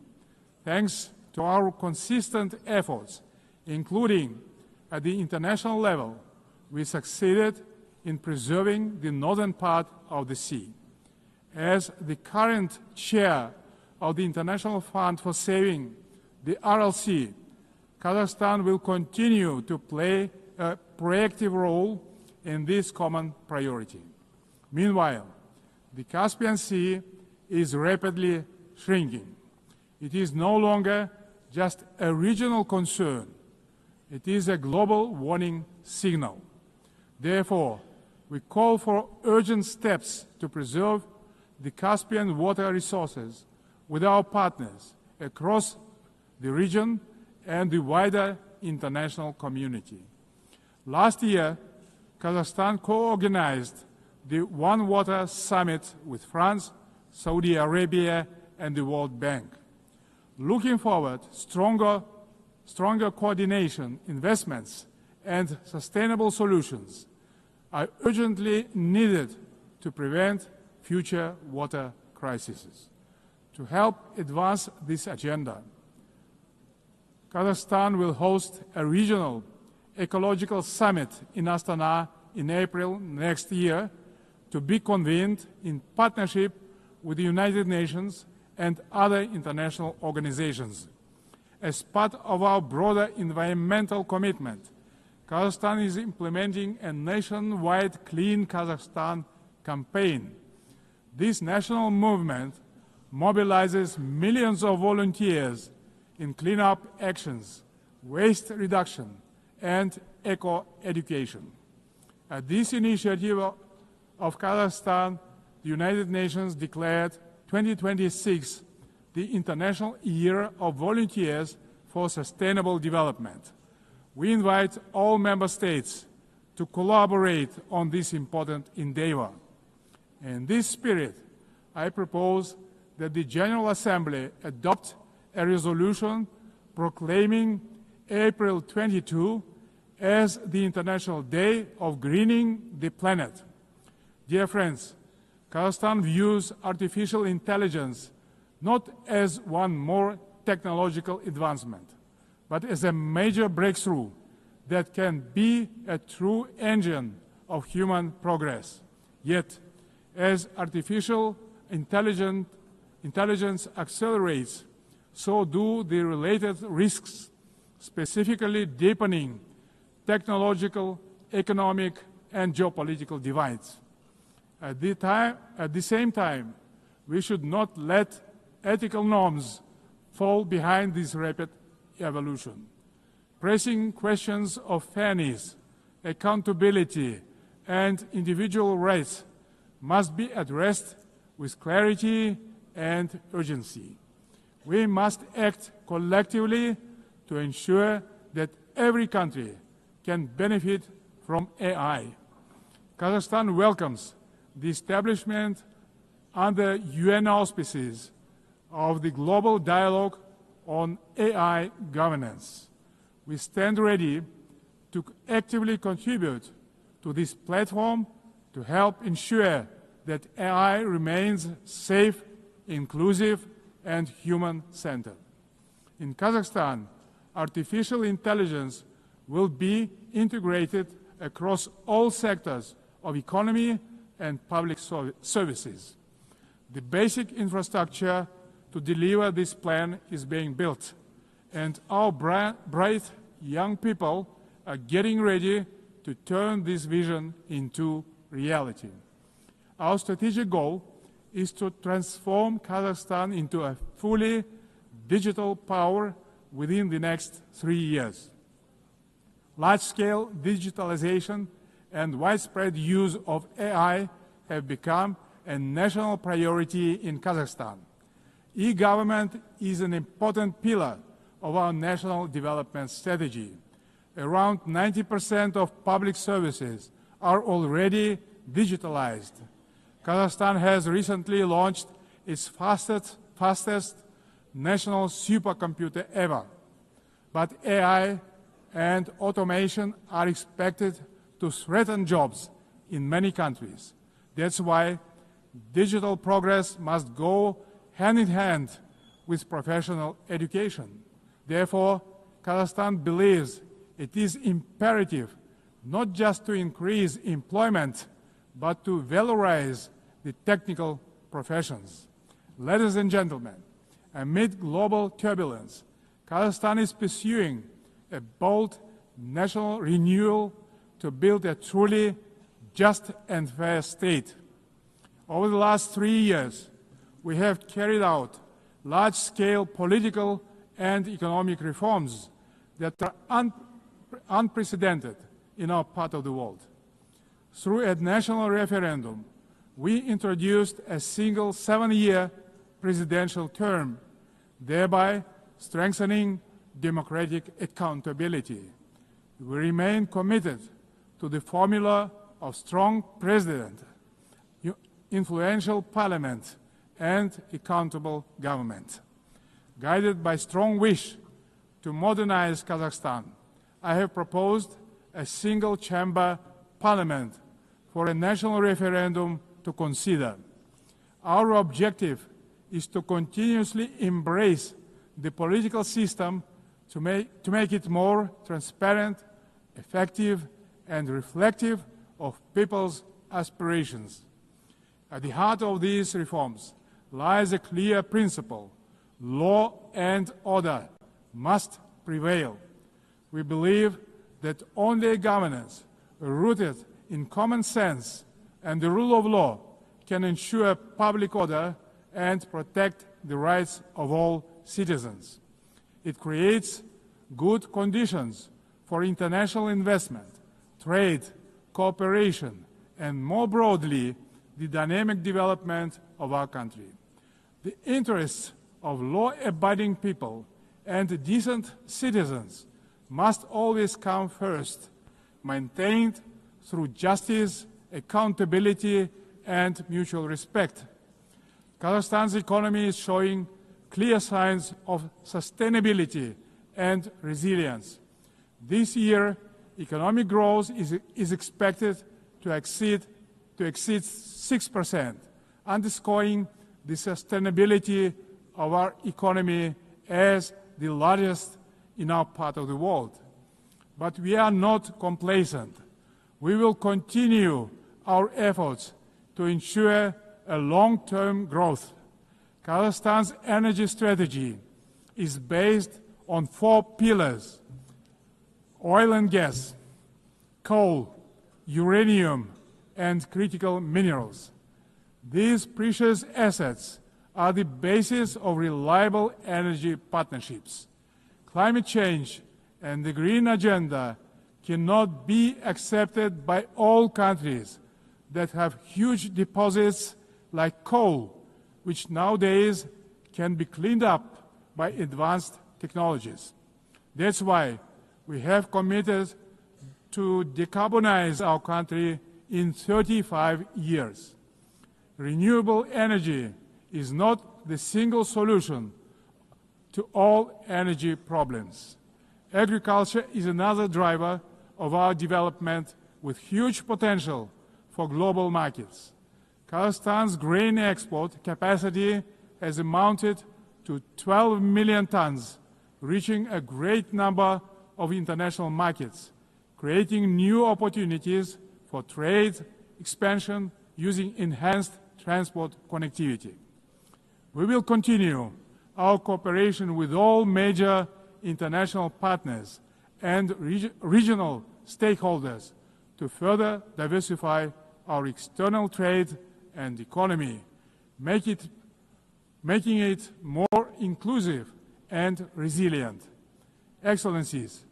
Thanks to our consistent efforts, including at the international level, we succeeded in preserving the northern part of the sea. As the current chair of the International Fund for Saving the Aral Sea, Kazakhstan will continue to play a proactive role in this common priority. Meanwhile, the Caspian Sea is rapidly shrinking. It is no longer just a regional concern. It is a global warning signal. Therefore, we call for urgent steps to preserve the Caspian water resources with our partners across the region and the wider international community. Last year, Kazakhstan co-organized the One Water Summit with France, Saudi Arabia, and the World Bank. Looking forward, stronger coordination, investments, and sustainable solutions are urgently needed to prevent future water crises. To help advance this agenda, Kazakhstan will host a regional ecological summit in Astana in April next year, to be convened in partnership with the United Nations and other international organizations. As part of our broader environmental commitment, Kazakhstan is implementing a nationwide Clean Kazakhstan campaign. This national movement mobilizes millions of volunteers in cleanup actions, waste reduction, and eco-education. At this initiative of Kazakhstan, the United Nations declared 2026 the International Year of Volunteers for Sustainable Development. We invite all member states to collaborate on this important endeavor. In this spirit, I propose that the General Assembly adopt a resolution proclaiming April 22 as the International Day of Greening the Planet. Dear friends, Kazakhstan views artificial intelligence not as one more technological advancement, but as a major breakthrough that can be a true engine of human progress. Yet, as artificial intelligence accelerates, so do the related risks, specifically deepening technological, economic, and geopolitical divides. At the same time, we should not let ethical norms fall behind this rapid evolution. Pressing questions of fairness, accountability, and individual rights must be addressed with clarity and urgency. We must act collectively to ensure that every country can benefit from AI. Kazakhstan welcomes the establishment under UN auspices of the Global Dialogue on AI Governance. We stand ready to actively contribute to this platform to help ensure that AI remains safe, inclusive, and human-centered. In Kazakhstan, artificial intelligence will be integrated across all sectors of economy and public services. The basic infrastructure to deliver this plan is being built, and our bright young people are getting ready to turn this vision into reality. Our strategic goal is to transform Kazakhstan into a fully digital power within the next 3 years. Large-scale digitalization and widespread use of AI have become a national priority in Kazakhstan. E-government is an important pillar of our national development strategy. Around 90% of public services are already digitalized. Kazakhstan has recently launched its fastest national supercomputer ever. But AI and automation are expected to threaten jobs in many countries. That's why digital progress must go hand in hand with professional education. Therefore, Kazakhstan believes it is imperative not just to increase employment, but to valorize the technical professions. Ladies and gentlemen, amid global turbulence, Kazakhstan is pursuing a bold national renewal to build a truly just and fair state. Over the last 3 years, we have carried out large-scale political and economic reforms that are unprecedented in our part of the world. Through a national referendum, we introduced a single 7-year presidential term, thereby strengthening democratic accountability. We remain committed to the formula of strong president, influential parliament, and accountable government. Guided by strong wish to modernize Kazakhstan, I have proposed a single-chamber parliament for a national referendum to consider. Our objective is to continuously embrace the political system to make it more transparent, effective, and reflective of people's aspirations. At the heart of these reforms lies a clear principle: law and order must prevail. We believe that only governance rooted in common sense and the rule of law can ensure public order and protect the rights of all citizens. It creates good conditions for international investment, trade, cooperation, and more broadly, the dynamic development of our country. The interests of law-abiding people and decent citizens must always come first, maintained through justice, accountability, and mutual respect. Kazakhstan's economy is showing clear signs of sustainability and resilience. This year, economic growth is expected to exceed 6%, underscoring the sustainability of our economy as the largest in our part of the world. But we are not complacent. We will continue our efforts to ensure a long-term growth. Kazakhstan's energy strategy is based on 4 pillars: oil and gas, coal, uranium, and critical minerals. These precious assets are the basis of reliable energy partnerships. Climate change and the green agenda cannot be accepted by all countries that have huge deposits like coal, which nowadays can be cleaned up by advanced technologies. That's why we have committed to decarbonize our country in 35 years. Renewable energy is not the single solution to all energy problems. Agriculture is another driver of our development with huge potential for global markets. Kazakhstan's grain export capacity has amounted to 12 million tons, reaching a great number of international markets, creating new opportunities for trade expansion using enhanced transport connectivity. We will continue our cooperation with all major international partners and regional stakeholders to further diversify our external trade and economy, making it more inclusive and resilient. Excellencies,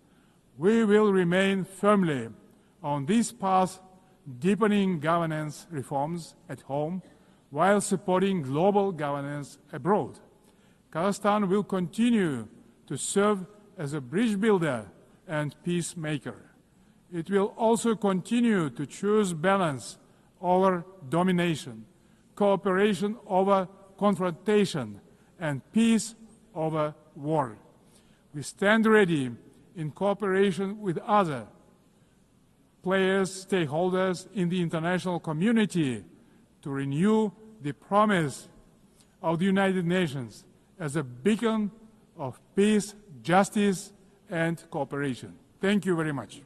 we will remain firmly on this path, deepening governance reforms at home while supporting global governance abroad. Kazakhstan will continue to serve as a bridge builder and peacemaker. It will also continue to choose balance over domination, cooperation over confrontation, and peace over war. We stand ready in cooperation with other players, stakeholders in the international community to renew the promise of the United Nations as a beacon of peace, justice, and cooperation. Thank you very much.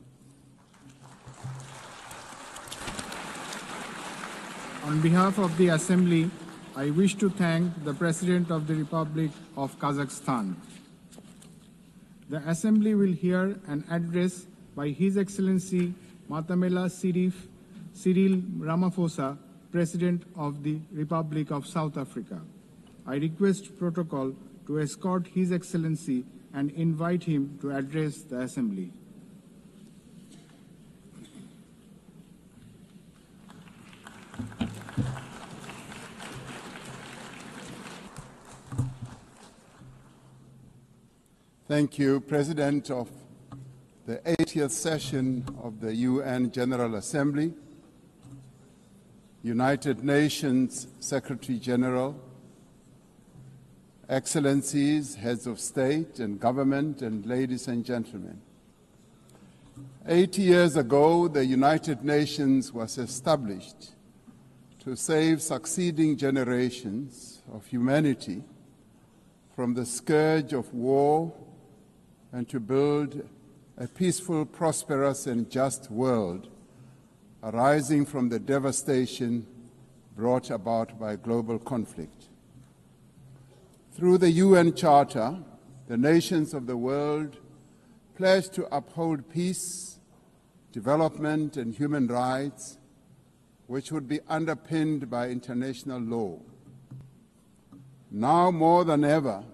On behalf of the Assembly, I wish to thank the President of the Republic of Kazakhstan. The Assembly will hear an address by His Excellency Matamela Cyril Ramaphosa, President of the Republic of South Africa. I request protocol to escort His Excellency and invite him to address the Assembly. Thank you, President of the 80th session of the UN General Assembly, United Nations Secretary General, Excellencies, heads of state and government, and ladies and gentlemen. 80 years ago, the United Nations was established to save succeeding generations of humanity from the scourge of war and to build a peaceful, prosperous, and just world arising from the devastation brought about by global conflict. Through the UN Charter, the nations of the world pledged to uphold peace, development, and human rights, which would be underpinned by international law. Now more than ever,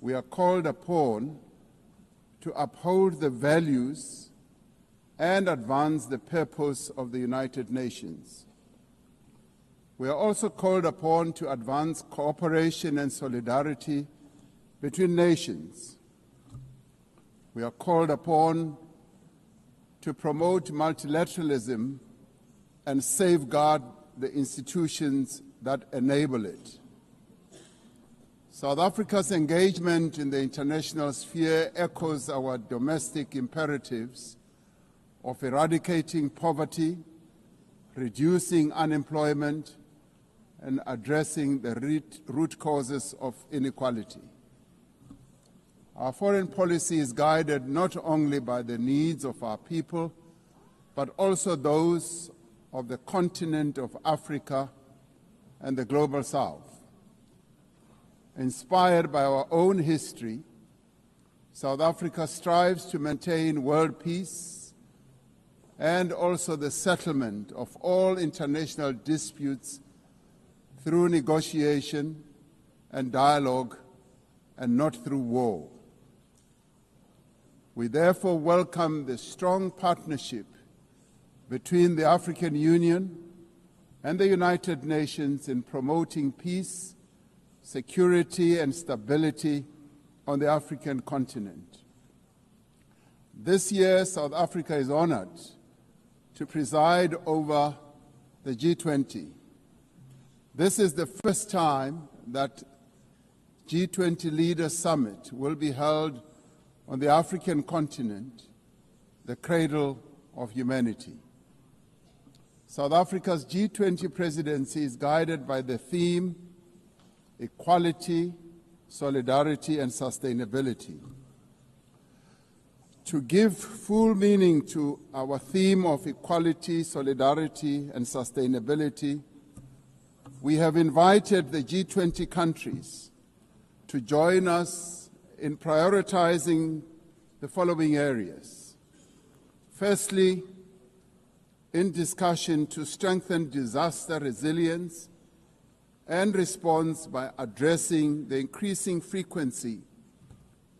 we are called upon to uphold the values and advance the purpose of the United Nations. We are also called upon to advance cooperation and solidarity between nations. We are called upon to promote multilateralism and safeguard the institutions that enable it. South Africa's engagement in the international sphere echoes our domestic imperatives of eradicating poverty, reducing unemployment, and addressing the root causes of inequality. Our foreign policy is guided not only by the needs of our people, but also those of the continent of Africa and the global South. Inspired by our own history, South Africa strives to maintain world peace and also the settlement of all international disputes through negotiation and dialogue and not through war. We therefore welcome the strong partnership between the African Union and the United Nations in promoting peace, security, and stability on the African continent. This year, South Africa is honored to preside over the G20. This is the first time that G20 Leaders Summit will be held on the African continent, the cradle of humanity. South Africa's G20 presidency is guided by the theme equality, solidarity, and sustainability. To give full meaning to our theme of equality, solidarity, and sustainability, we have invited the G20 countries to join us in prioritizing the following areas. Firstly, in discussion to strengthen disaster resilience and response by addressing the increasing frequency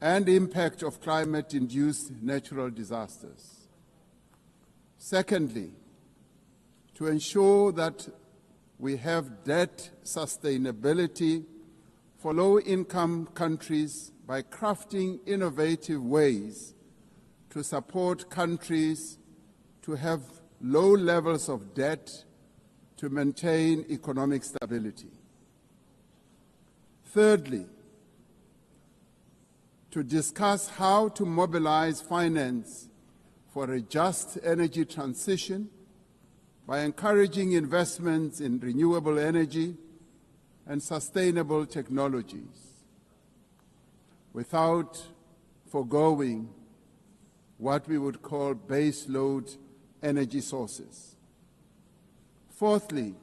and impact of climate-induced natural disasters. Secondly, to ensure that we have debt sustainability for low-income countries by crafting innovative ways to support countries to have low levels of debt to maintain economic stability. Thirdly, to discuss how to mobilize finance for a just energy transition by encouraging investments in renewable energy and sustainable technologies, without foregoing what we would call base load energy sources. Fourthly,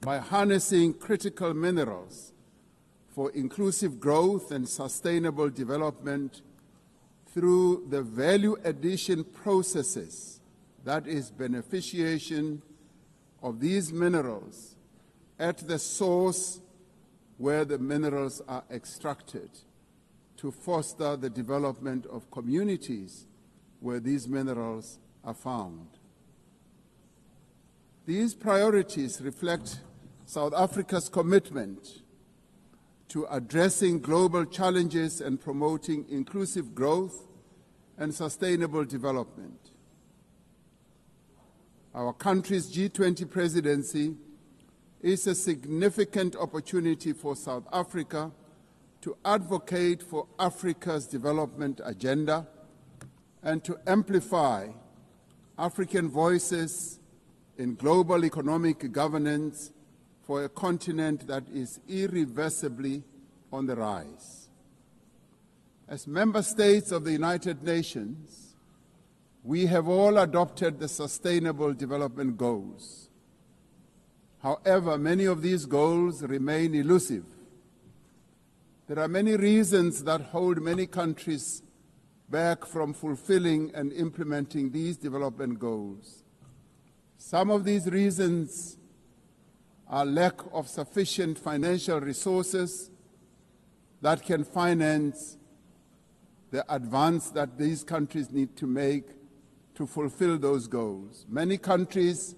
by harnessing critical minerals for inclusive growth and sustainable development through the value addition processes, that is, beneficiation of these minerals at the source where the minerals are extracted, to foster the development of communities where these minerals are found. These priorities reflect South Africa's commitment to addressing global challenges and promoting inclusive growth and sustainable development. Our country's G20 presidency is a significant opportunity for South Africa to advocate for Africa's development agenda and to amplify African voices in global economic governance for a continent that is irreversibly on the rise. As member states of the United Nations, we have all adopted the Sustainable Development Goals. However, many of these goals remain elusive. There are many reasons that hold many countries back from fulfilling and implementing these development goals. Some of these reasons are lack of sufficient financial resources that can finance the advance that these countries need to make to fulfill those goals. Many countries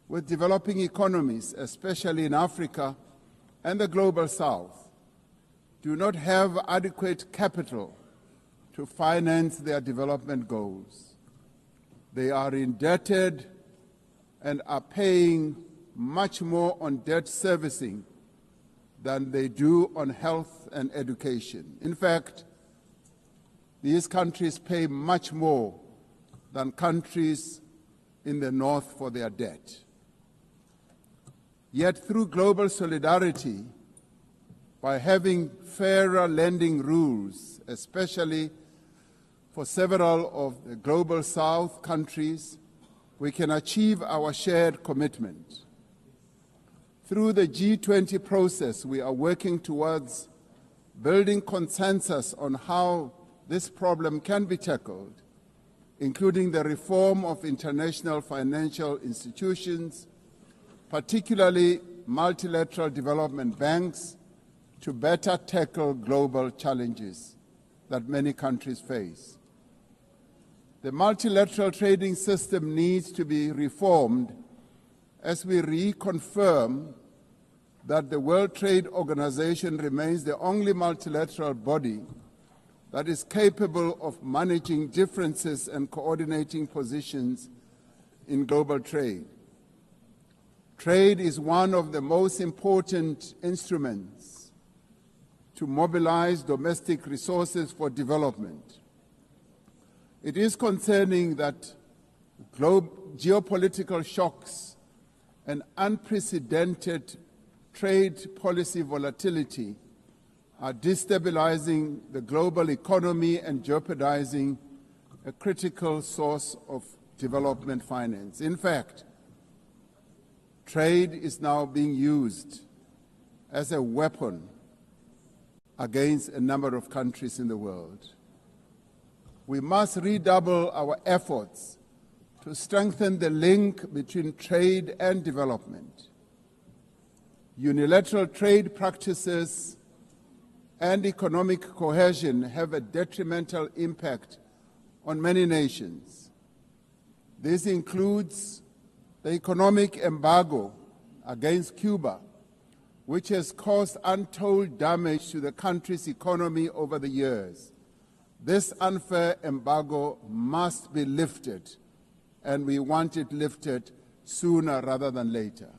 with developing economies, especially in Africa and the Global South, do not have adequate capital to finance their development goals. They are indebted and are paying much more on debt servicing than they do on health and education. In fact, these countries pay much more than countries in the North for their debt. Yet through global solidarity, by having fairer lending rules, especially for several of the Global South countries, we can achieve our shared commitment. Through the G20 process, we are working towards building consensus on how this problem can be tackled, including the reform of international financial institutions, particularly multilateral development banks, to better tackle global challenges that many countries face. The multilateral trading system needs to be reformed as we reconfirm that the World Trade Organization remains the only multilateral body that is capable of managing differences and coordinating positions in global trade. Trade is one of the most important instruments to mobilize domestic resources for development. It is concerning that geopolitical shocks and unprecedented trade policy volatility are destabilizing the global economy and jeopardizing a critical source of development finance. In fact, trade is now being used as a weapon against a number of countries in the world. We must redouble our efforts to strengthen the link between trade and development. Unilateral trade practices and economic cohesion have a detrimental impact on many nations. This includes the economic embargo against Cuba, which has caused untold damage to the country's economy over the years. This unfair embargo must be lifted, and we want it lifted sooner rather than later.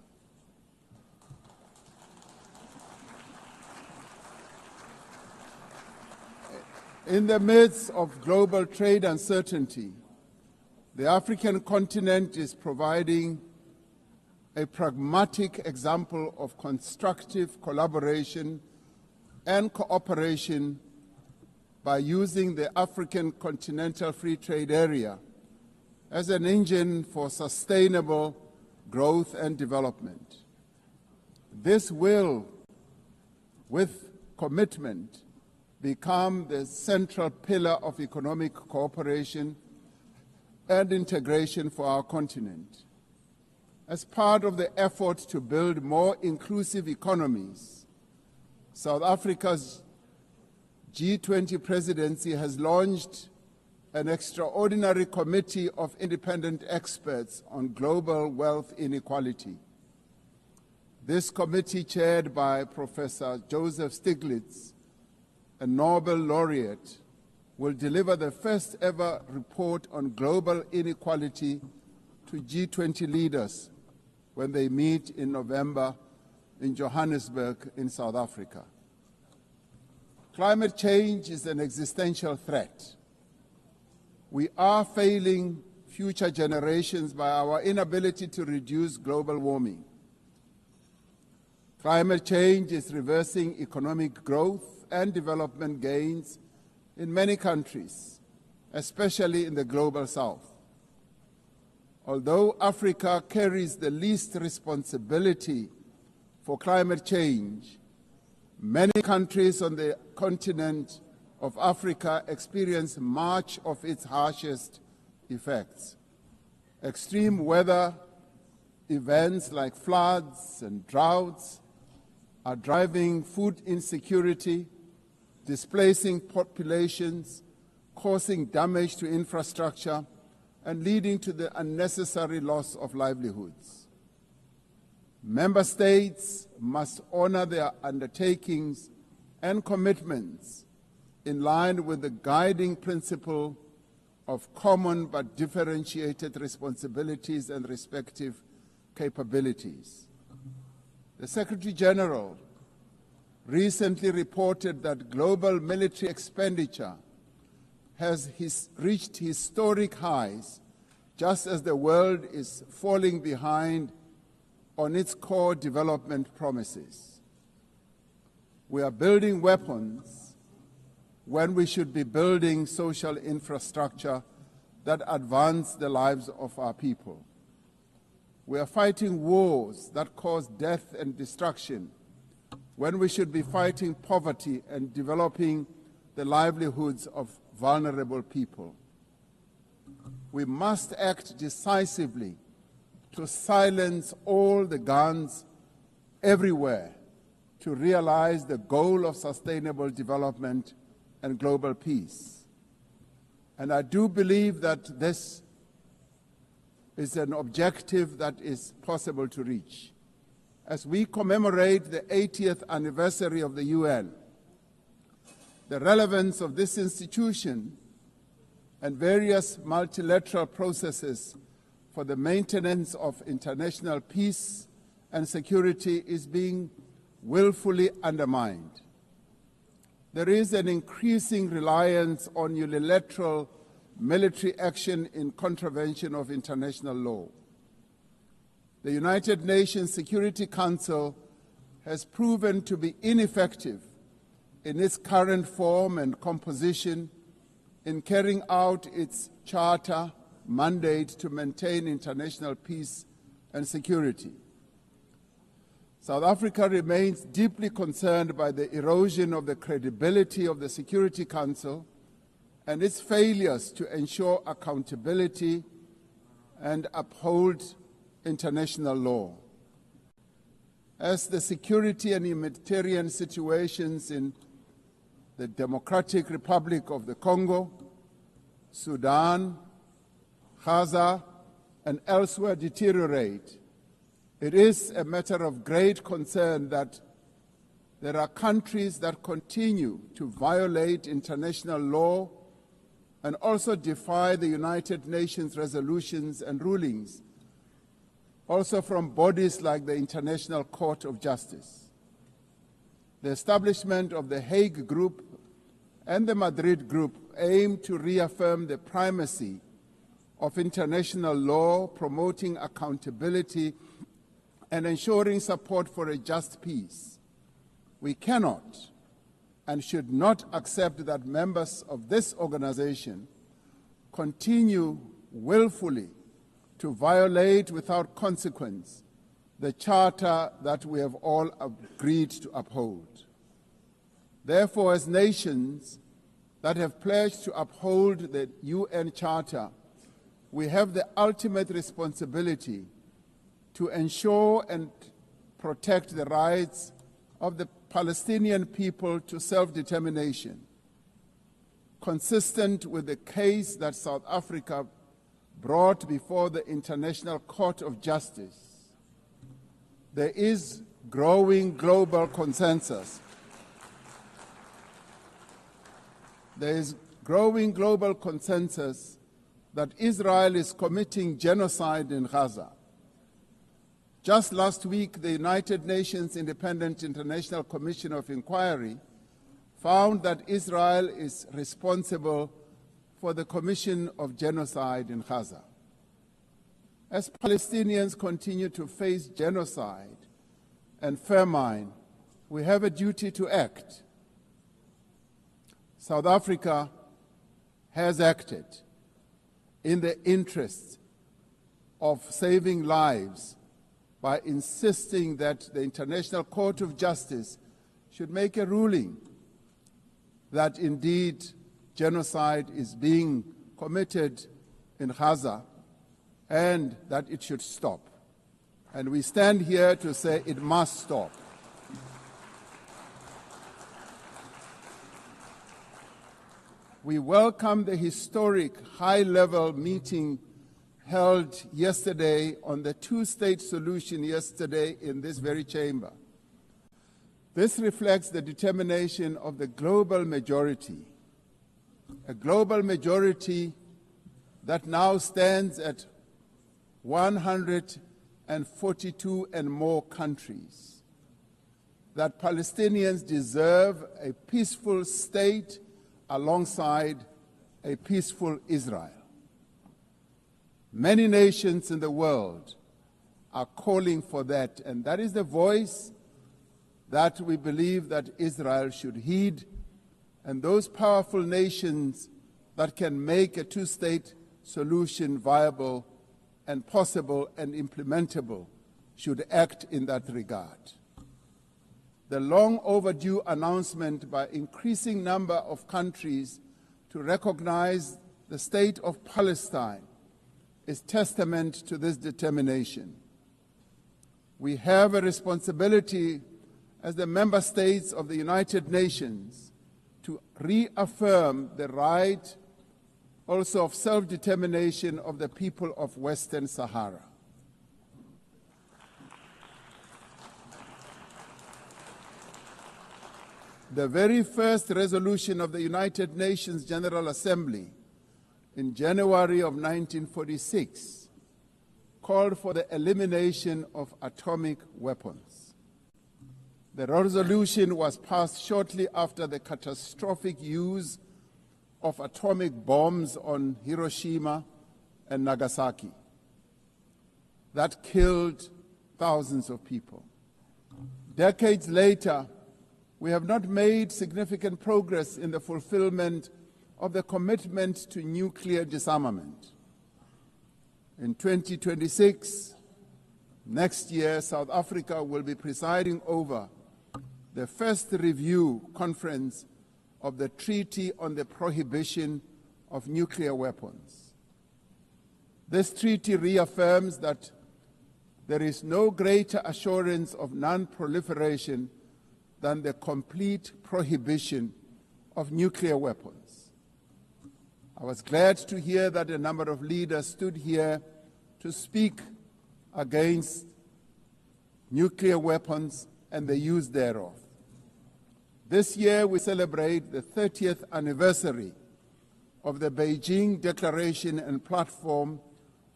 In the midst of global trade uncertainty, the African continent is providing a pragmatic example of constructive collaboration and cooperation by using the African Continental Free Trade Area as an engine for sustainable growth and development. This will, with commitment, become the central pillar of economic cooperation and integration for our continent. As part of the effort to build more inclusive economies, South Africa's G20 presidency has launched an extraordinary committee of independent experts on global wealth inequality. This committee, chaired by Professor Joseph Stiglitz, a Nobel laureate, will deliver the first ever report on global inequality to G20 leaders when they meet in November in Johannesburg in South Africa. Climate change is an existential threat. We are failing future generations by our inability to reduce global warming. Climate change is reversing economic growth and development gains in many countries, especially in the global south. Although Africa carries the least responsibility for climate change, many countries on the continent of Africa experience much of its harshest effects. Extreme weather events like floods and droughts are driving food insecurity, displacing populations, causing damage to infrastructure, and leading to the unnecessary loss of livelihoods. Member states must honor their undertakings and commitments in line with the guiding principle of common but differentiated responsibilities and respective capabilities. The Secretary General recently reported that global military expenditure has reached historic highs, just as the world is falling behind on its core development promises. We are building weapons when we should be building social infrastructure that advance the lives of our people. We are fighting wars that cause death and destruction when we should be fighting poverty and developing the livelihoods of vulnerable people. We must act decisively to silence all the guns everywhere to realize the goal of sustainable development and global peace. And I do believe that this is an objective that is possible to reach. As we commemorate the 80th anniversary of the UN, the relevance of this institution and various multilateral processes for the maintenance of international peace and security is being willfully undermined. There is an increasing reliance on unilateral military action in contravention of international law. The United Nations Security Council has proven to be ineffective in its current form and composition in carrying out its charter mandate to maintain international peace and security. South Africa remains deeply concerned by the erosion of the credibility of the Security Council and its failures to ensure accountability and uphold international law. As the security and humanitarian situations in the Democratic Republic of the Congo, Sudan, Gaza, and elsewhere deteriorate, it is a matter of great concern that there are countries that continue to violate international law and also defy the United Nations resolutions and rulings, also from bodies like the International Court of Justice. The establishment of the Hague Group and the Madrid Group aim to reaffirm the primacy of international law, promoting accountability and ensuring support for a just peace. We cannot and should not accept that members of this organization continue willfully to violate without consequence the charter that we have all agreed to uphold. Therefore, as nations that have pledged to uphold the UN Charter, we have the ultimate responsibility to ensure and protect the rights of the Palestinian people to self-determination, consistent with the case that South Africa brought before the International Court of Justice, there is growing global consensus. There is growing global consensus that Israel is committing genocide in Gaza. Just last week, the United Nations Independent International Commission of Inquiry found that Israel is responsible for the commission of genocide in Gaza. As Palestinians continue to face genocide and famine, we have a duty to act. South Africa has acted in the interest of saving lives by insisting that the International Court of Justice should make a ruling that indeed genocide is being committed in Gaza and that it should stop. And we stand here to say it must stop. We welcome the historic high-level meeting held yesterday on the two-state solution yesterday in this very chamber. This reflects the determination of the global majority, a global majority that now stands at 142 and more countries, that Palestinians deserve a peaceful state alongside a peaceful Israel. Many nations in the world are calling for that, and that is the voice that we believe that Israel should heed, and those powerful nations that can make a two-state solution viable and possible and implementable should act in that regard. The long overdue announcement by increasing number of countries to recognize the state of Palestine is testament to this determination. We have a responsibility as the member states of the United Nations to reaffirm the right also of self-determination of the people of Western Sahara. The very first resolution of the United Nations General Assembly in January of 1946 called for the elimination of atomic weapons. The resolution was passed shortly after the catastrophic use of atomic bombs on Hiroshima and Nagasaki that killed thousands of people. Decades later, we have not made significant progress in the fulfillment of the commitment to nuclear disarmament. In 2026, next year, South Africa will be presiding over the first review conference of the Treaty on the Prohibition of Nuclear Weapons. This treaty reaffirms that there is no greater assurance of non-proliferation than the complete prohibition of nuclear weapons. I was glad to hear that a number of leaders stood here to speak against nuclear weapons and the use thereof. This year we celebrate the 30th anniversary of the Beijing Declaration and Platform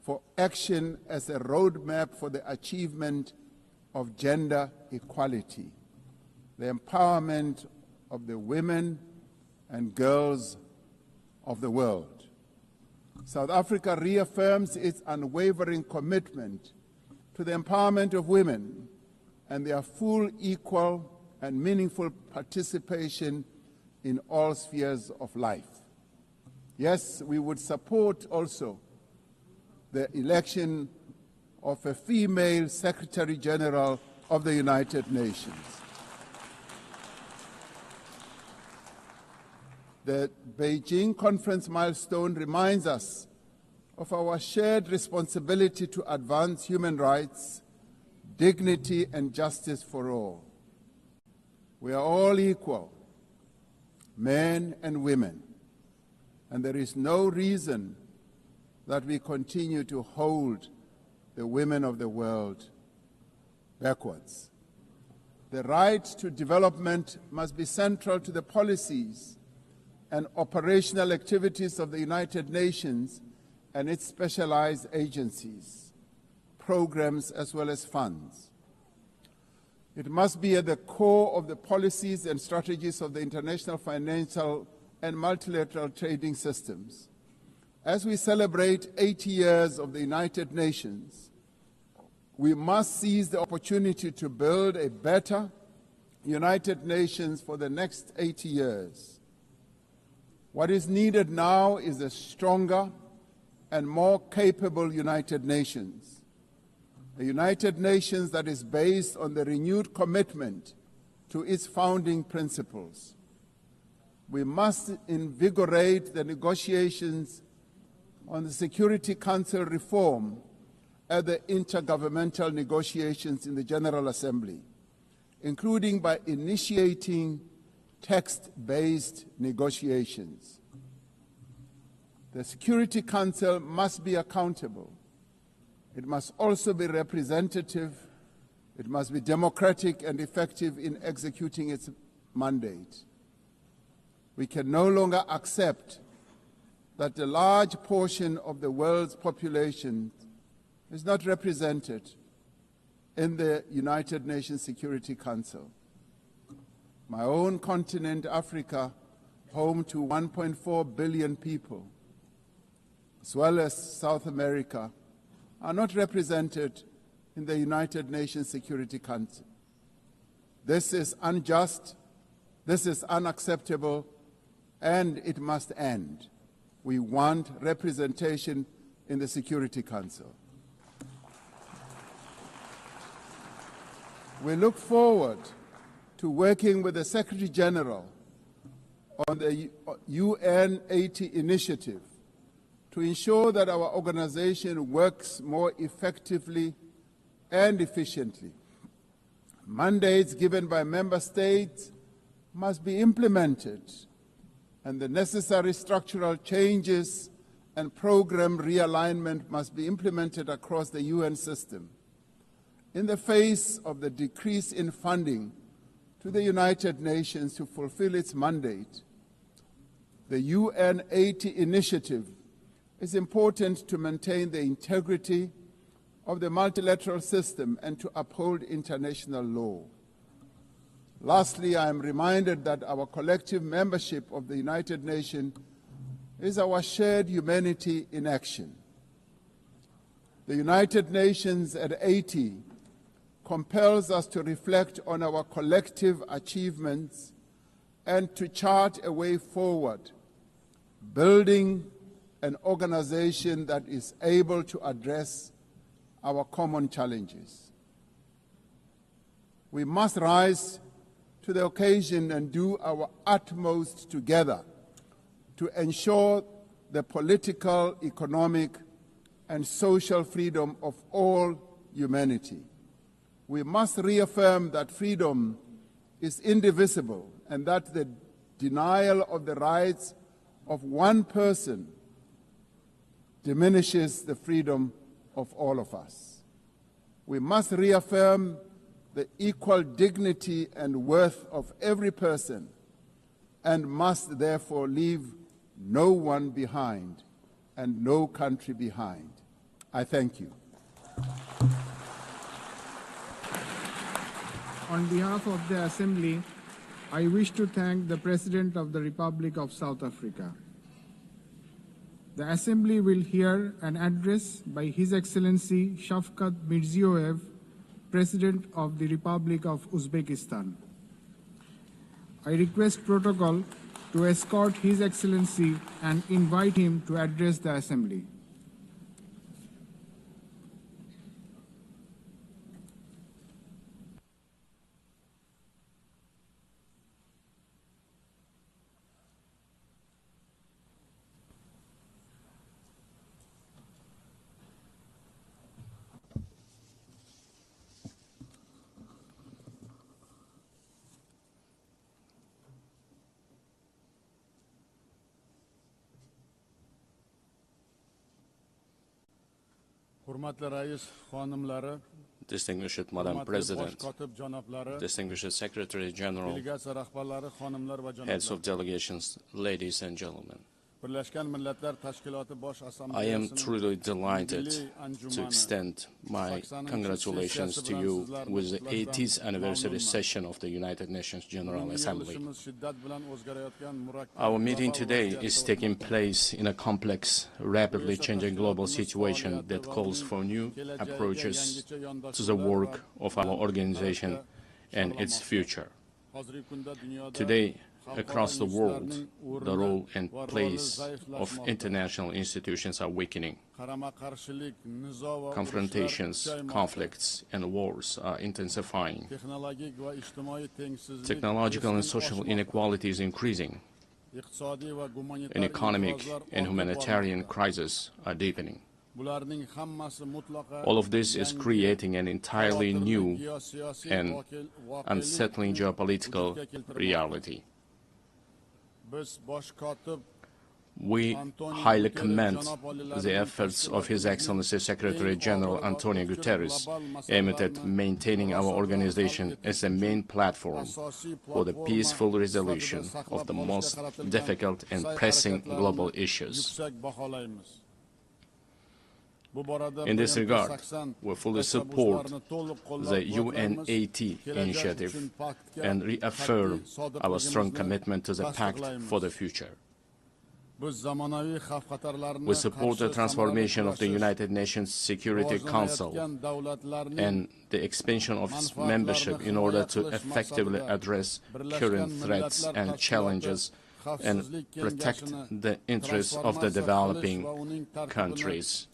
for Action as a roadmap for the achievement of gender equality, the empowerment of the women and girls of the world. South Africa reaffirms its unwavering commitment to the empowerment of women and their full, equal, and meaningful participation in all spheres of life. Yes, we would support also the election of a female Secretary General of the United Nations. The Beijing conference milestone reminds us of our shared responsibility to advance human rights, dignity, and justice for all. We are all equal, men and women, and there is no reason that we continue to hold the women of the world backwards. The right to development must be central to the policies and operational activities of the United Nations and its specialized agencies, programs, as well as funds. It must be at the core of the policies and strategies of the international financial and multilateral trading systems. As we celebrate 80 years of the United Nations, we must seize the opportunity to build a better United Nations for the next 80 years. What is needed now is a stronger and more capable United Nations. A United Nations that is based on the renewed commitment to its founding principles. We must invigorate the negotiations on the Security Council reform at the intergovernmental negotiations in the General Assembly, including by initiating text-based negotiations. The Security Council must be accountable. It must also be representative. It must be democratic and effective in executing its mandate. We can no longer accept that a large portion of the world's population is not represented in the United Nations Security Council. My own continent, Africa, home to 1.4 billion people, as well as South America, are not represented in the United Nations Security Council. This is unjust, this is unacceptable, and it must end. We want representation in the Security Council. We look forward to working with the Secretary General on the UNTV initiative to ensure that our organization works more effectively and efficiently. Mandates given by member states must be implemented, and the necessary structural changes and program realignment must be implemented across the UN system. In the face of the decrease in funding to the United Nations to fulfill its mandate, the UNTV initiative is important to maintain the integrity of the multilateral system and to uphold international law. Lastly, I am reminded that our collective membership of the United Nations is our shared humanity in action. The United Nations at 80 compels us to reflect on our collective achievements and to chart a way forward, building an organization that is able to address our common challenges. We must rise to the occasion and do our utmost together to ensure the political, economic, and social freedom of all humanity. We must reaffirm that freedom is indivisible and that the denial of the rights of one person diminishes the freedom of all of us. We must reaffirm the equal dignity and worth of every person and must therefore leave no one behind and no country behind. I thank you. On behalf of the Assembly, I wish to thank the President of the Republic of South Africa. The Assembly will hear an address by His Excellency Shavkat Mirziyoyev, President of the Republic of Uzbekistan. I request protocol to escort His Excellency and invite him to address the Assembly. Distinguished Madam President, distinguished Secretary General, heads of delegations, ladies and gentlemen. I am truly delighted to extend my congratulations to you with the 80th anniversary session of the United Nations General Assembly. Our meeting today is taking place in a complex, rapidly changing global situation that calls for new approaches to the work of our organization and its future. Today, across the world, the role and place of international institutions are weakening. Confrontations, conflicts, and wars are intensifying. Technological and social inequality is increasing. An economic and humanitarian crisis are deepening. All of this is creating an entirely new and unsettling geopolitical reality. We highly commend the efforts of His Excellency Secretary General Antonio Guterres aimed at maintaining our organization as a main platform for the peaceful resolution of the most difficult and pressing global issues. In this regard, we fully support the UNAT initiative and reaffirm our strong commitment to the Pact for the Future. We support the transformation of the United Nations Security Council and the expansion of its membership in order to effectively address current threats and challenges and protect the interests of the developing countries.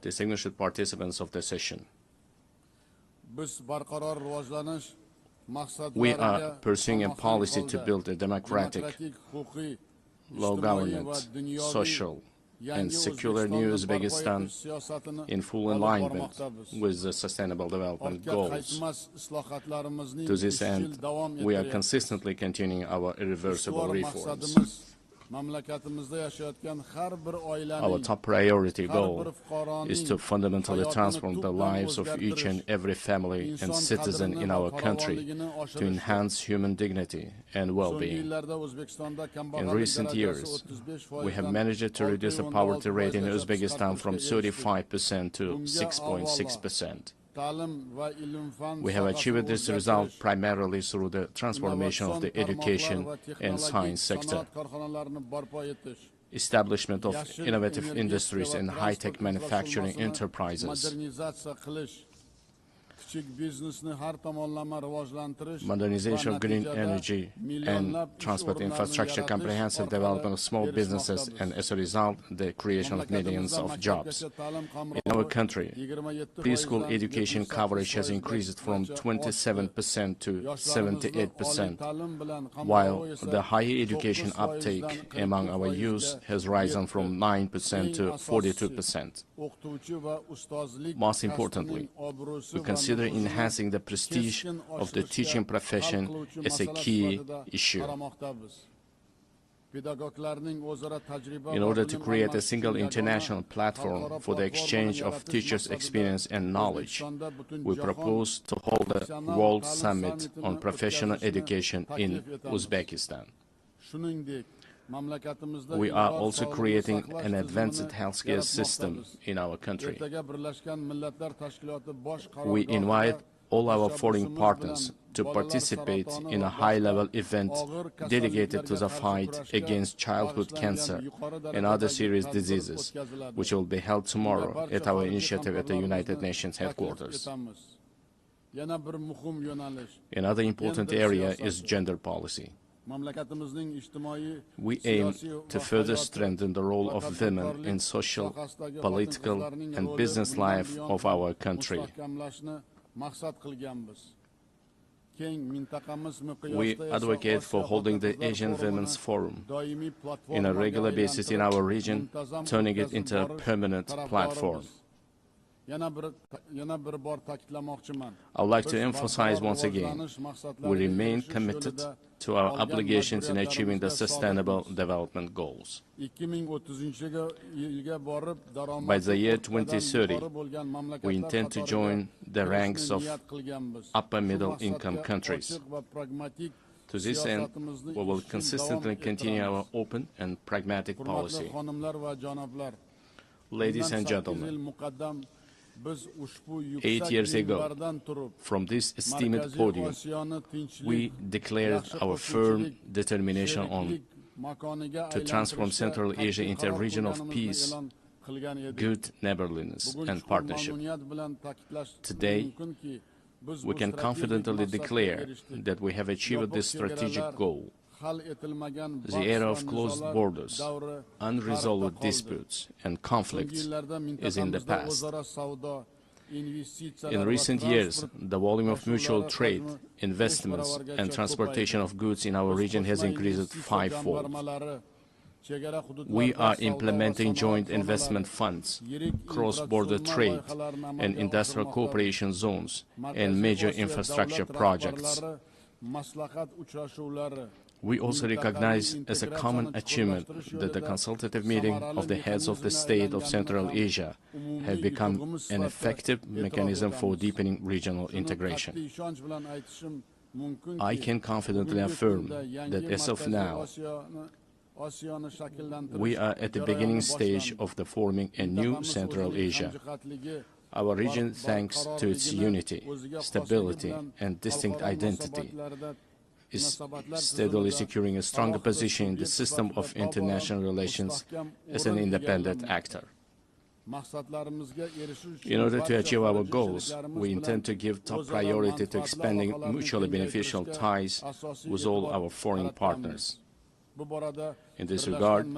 Distinguished participants of the session, we are pursuing a policy to build a democratic, law government, social, and secular new Uzbekistan in full alignment with the Sustainable Development Goals. To this end, we are consistently continuing our irreversible reforms. Our top priority goal is to fundamentally transform the lives of each and every family and citizen in our country to enhance human dignity and well-being. In recent years, we have managed to reduce the poverty rate in Uzbekistan from 35% to 6.6%. We have achieved this result primarily through the transformation of the education and science sector, establishment of innovative industries and high-tech manufacturing enterprises, modernization of green energy and transport infrastructure, comprehensive development of small businesses, and as a result, the creation of millions of jobs. In our country, preschool education coverage has increased from 27% to 78%, while the higher education uptake among our youth has risen from 9% to 42%. Most importantly, we consider enhancing the prestige of the teaching profession as a key issue. In order to create a single international platform for the exchange of teachers' experience and knowledge, we propose to hold a World Summit on Professional Education in Uzbekistan. We are also creating an advanced healthcare system in our country. We invite all our foreign partners to participate in a high-level event dedicated to the fight against childhood cancer and other serious diseases, which will be held tomorrow at our initiative at the United Nations headquarters. Another important area is gender policy. We aim to further strengthen the role of women in social, political, and business life of our country. We advocate for holding the Asian Women's Forum on a regular basis in our region, turning it into a permanent platform. I would like to emphasize once again, we remain committed to our obligations in achieving the Sustainable Development Goals. By the year 2030, we intend to join the ranks of upper middle income countries. To this end, we will consistently continue our open and pragmatic policy. Ladies and gentlemen, 8 years ago, from this esteemed podium, we declared our firm determination to transform Central Asia into a region of peace, good neighborliness, and partnership. Today, we can confidently declare that we have achieved this strategic goal. The era of closed borders, unresolved disputes, and conflicts is in the past. In recent years, the volume of mutual trade, investments, and transportation of goods in our region has increased fivefold. We are implementing joint investment funds, cross-border trade, and industrial cooperation zones, and major infrastructure projects. We also recognize as a common achievement that the consultative meeting of the heads of the state of Central Asia have become an effective mechanism for deepening regional integration. I can confidently affirm that as of now, we are at the beginning stage of the forming a new Central Asia. Our region, thanks to its unity, stability, and distinct identity, is steadily securing a stronger position in the system of international relations as an independent actor. In order to achieve our goals, we intend to give top priority to expanding mutually beneficial ties with all our foreign partners. In this regard,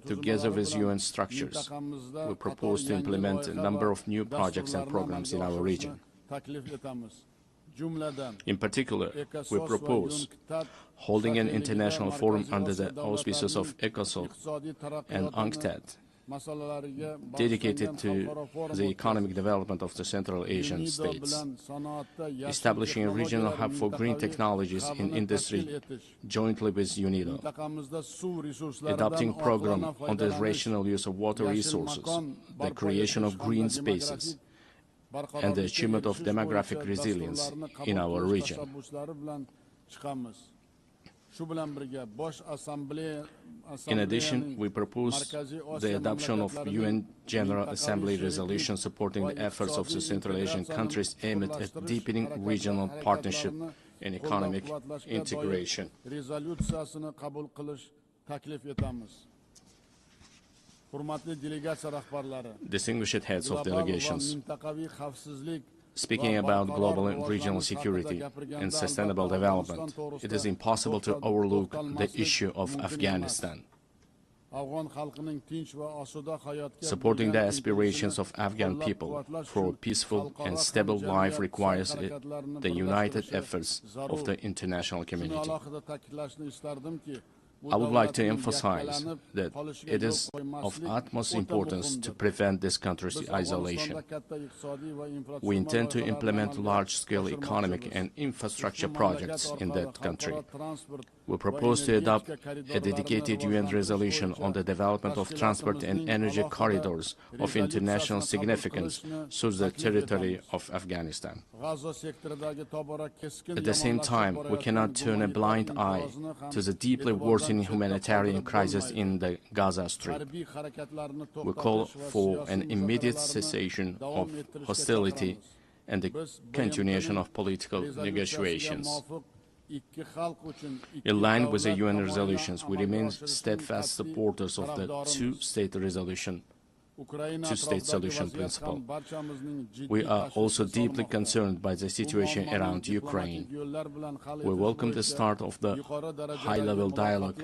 together with UN structures, we propose to implement a number of new projects and programs in our region. In particular, we propose holding an international forum under the auspices of ECOSOC and UNCTAD, dedicated to the economic development of the Central Asian states, establishing a regional hub for green technologies in industry jointly with UNIDO, adopting a program on the rational use of water resources, the creation of green spaces, and the achievement of demographic resilience in our region. In addition, we propose the adoption of UN General Assembly resolution supporting the efforts of the Central Asian countries aimed at deepening regional partnership and economic integration. Distinguished heads of delegations, speaking about global and regional security and sustainable development, it is impossible to overlook the issue of Afghanistan. Supporting the aspirations of Afghan people for a peaceful and stable life requires the united efforts of the international community. I would like to emphasize that it is of utmost importance to prevent this country's isolation. We intend to implement large-scale economic and infrastructure projects in that country. We propose to adopt a dedicated UN resolution on the development of transport and energy corridors of international significance through the territory of Afghanistan. At the same time, we cannot turn a blind eye to the deeply worsening humanitarian crisis in the Gaza Strip. We call for an immediate cessation of hostility and the continuation of political negotiations. In line with the UN resolutions, we remain steadfast supporters of the two-state solution principle. We are also deeply concerned by the situation around Ukraine. We welcome the start of the high-level dialogue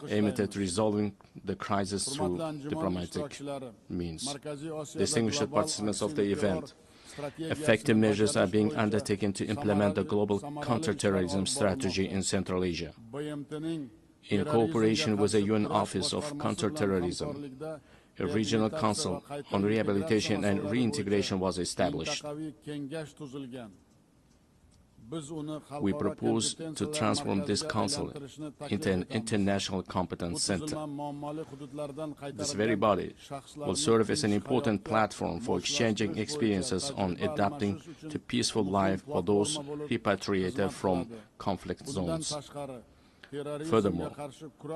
aimed at resolving the crisis through diplomatic means. Distinguished participants of the event, effective measures are being undertaken to implement the global counterterrorism strategy in Central Asia. In cooperation with the UN Office of Counterterrorism, a regional council on rehabilitation and reintegration was established. We propose to transform this council into an international competence center. This very body will serve as an important platform for exchanging experiences on adapting to peaceful life for those repatriated from conflict zones. Furthermore,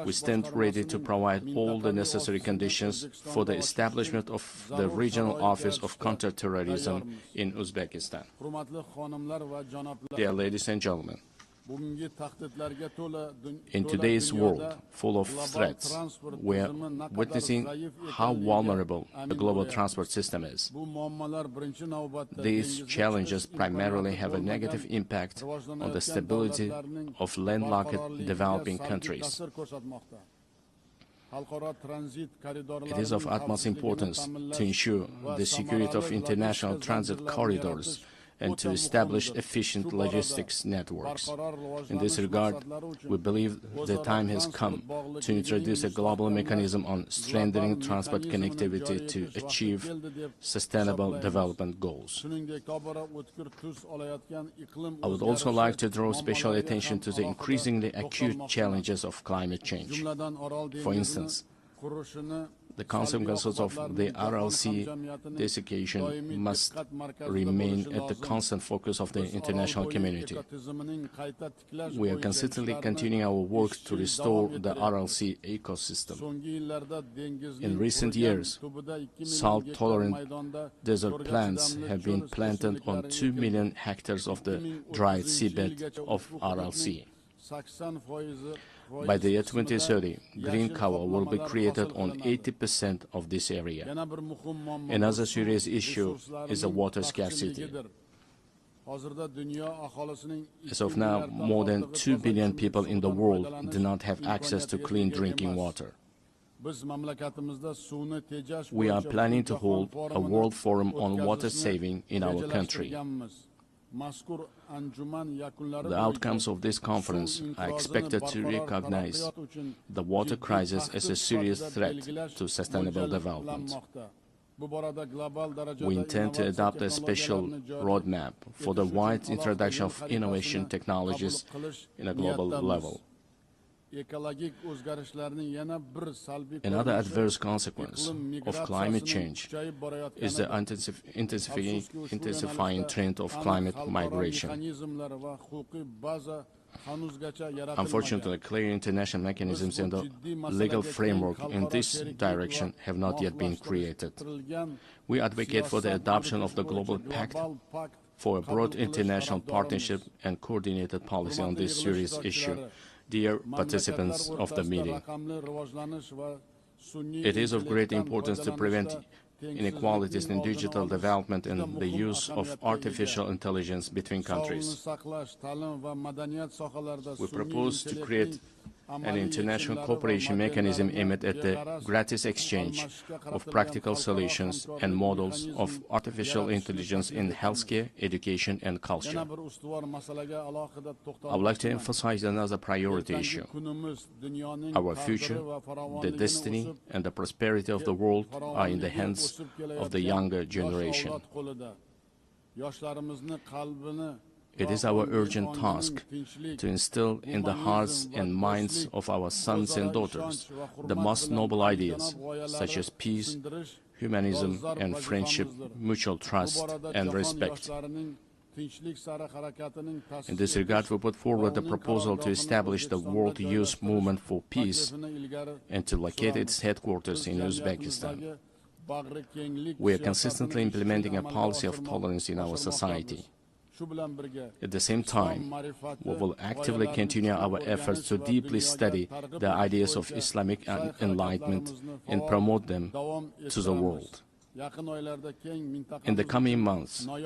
we stand ready to provide all the necessary conditions for the establishment of the Regional Office of Counterterrorism in Uzbekistan. Dear ladies and gentlemen, in today's world full of threats, we are witnessing how vulnerable the global transport system is. These challenges primarily have a negative impact on the stability of landlocked developing countries. It is of utmost importance to ensure the security of international transit corridors and to establish efficient logistics networks. In this regard, we believe the time has come to introduce a global mechanism on strengthening transport connectivity to achieve sustainable development goals. I would also like to draw special attention to the increasingly acute challenges of climate change. For instance, the consequences of the RLC desiccation must remain at the constant focus of the international community. We are consistently continuing our work to restore the RLC ecosystem. In recent years, salt-tolerant desert plants have been planted on 2 million hectares of the dried seabed of RLC. By the year 2030, green cover will be created on 80% of this area. Another serious issue is the water scarcity. As of now, more than 2 billion people in the world do not have access to clean drinking water. We are planning to hold a World Forum on Water Saving in our country. The outcomes of this conference are expected to recognize the water crisis as a serious threat to sustainable development. We intend to adopt a special roadmap for the wide introduction of innovation technologies in a global level. Another adverse consequence of climate change is the intensifying trend of climate migration. Unfortunately, clear international mechanisms and the legal framework in this direction have not yet been created. We advocate for the adoption of the Global Pact for a broad international partnership and coordinated policy on this serious issue. Dear participants of the meeting, it is of great importance to prevent inequalities in digital development and the use of artificial intelligence between countries. We propose to create an international cooperation mechanism aimed at the gratis exchange of practical solutions and models of artificial intelligence in healthcare, education, and culture. I would like to emphasize another priority issue. Our future, the destiny, and the prosperity of the world are in the hands of the younger generation. It is our urgent task to instill in the hearts and minds of our sons and daughters the most noble ideas, such as peace, humanism, and friendship, mutual trust, and respect. In this regard, we put forward the proposal to establish the World Youth Movement for Peace and to locate its headquarters in Uzbekistan. We are consistently implementing a policy of tolerance in our society. At the same time, we will actively continue our efforts to deeply study the ideas of Islamic enlightenment and promote them to the world. In the coming months, we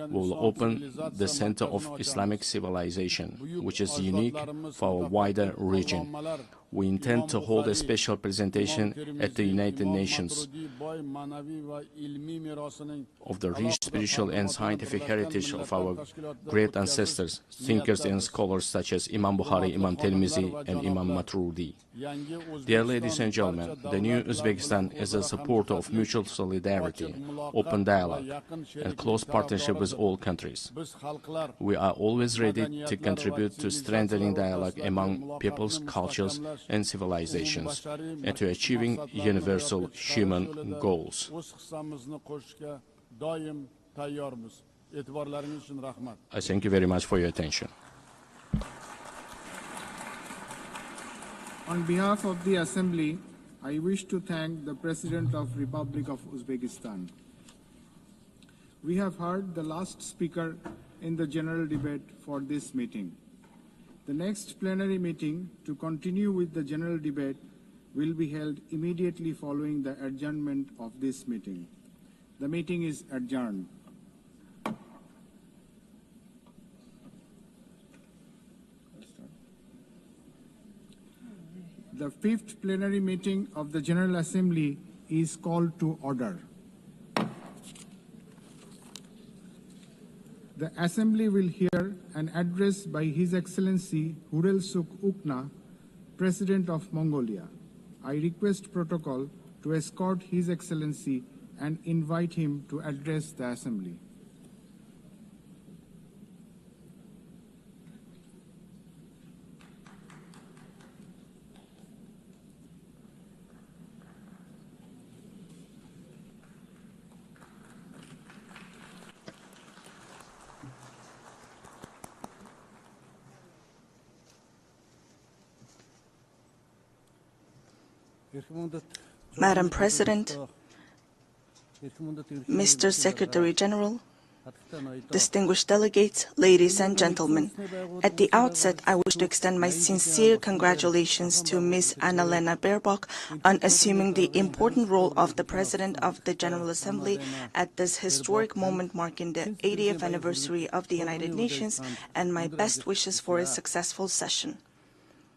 will open the Center of Islamic Civilization, which is unique for our wider region. We intend to hold a special presentation at the United Nations of the rich spiritual and scientific heritage of our great ancestors, thinkers and scholars such as Imam Bukhari, Imam Tirmizi, and Imam Maturidi. Dear ladies and gentlemen, the new Uzbekistan is a supporter of mutual solidarity, open dialogue, and close partnership with all countries. We are always ready to contribute to strengthening dialogue among peoples, cultures, and civilizations, and to achieving universal human goals. I thank you very much for your attention. On behalf of the Assembly, I wish to thank the President of the Republic of Uzbekistan. We have heard the last speaker in the general debate for this meeting. The next plenary meeting to continue with the general debate will be held immediately following the adjournment of this meeting. The meeting is adjourned. The fifth plenary meeting of the General Assembly is called to order. The Assembly will hear an address by His Excellency Hurel Suk Ukna, President of Mongolia. I request protocol to escort His Excellency and invite him to address the Assembly. Madam President, Mr. Secretary General, distinguished delegates, ladies and gentlemen, at the outset, I wish to extend my sincere congratulations to Ms. Annalena Baerbock on assuming the important role of the President of the General Assembly at this historic moment marking the 80th anniversary of the United Nations, and my best wishes for a successful session.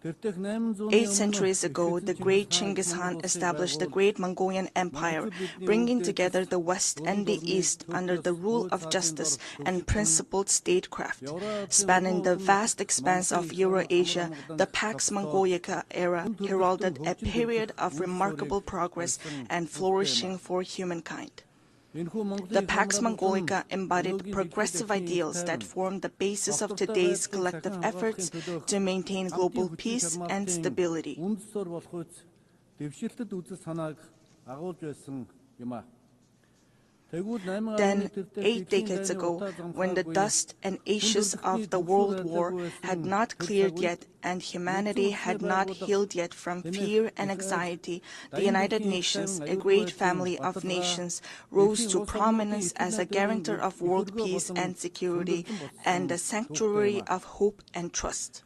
8 centuries ago, the great Genghis Khan established the great Mongolian Empire, bringing together the West and the East under the rule of justice and principled statecraft. Spanning the vast expanse of Eurasia, the Pax Mongolica era heralded a period of remarkable progress and flourishing for humankind. The Pax Mongolica embodied progressive ideals that form the basis of today's collective efforts to maintain global peace and stability. Then, 8 decades ago, when the dust and ashes of the World War had not cleared yet and humanity had not healed yet from fear and anxiety, the United Nations, a great family of nations, rose to prominence as a guarantor of world peace and security and a sanctuary of hope and trust.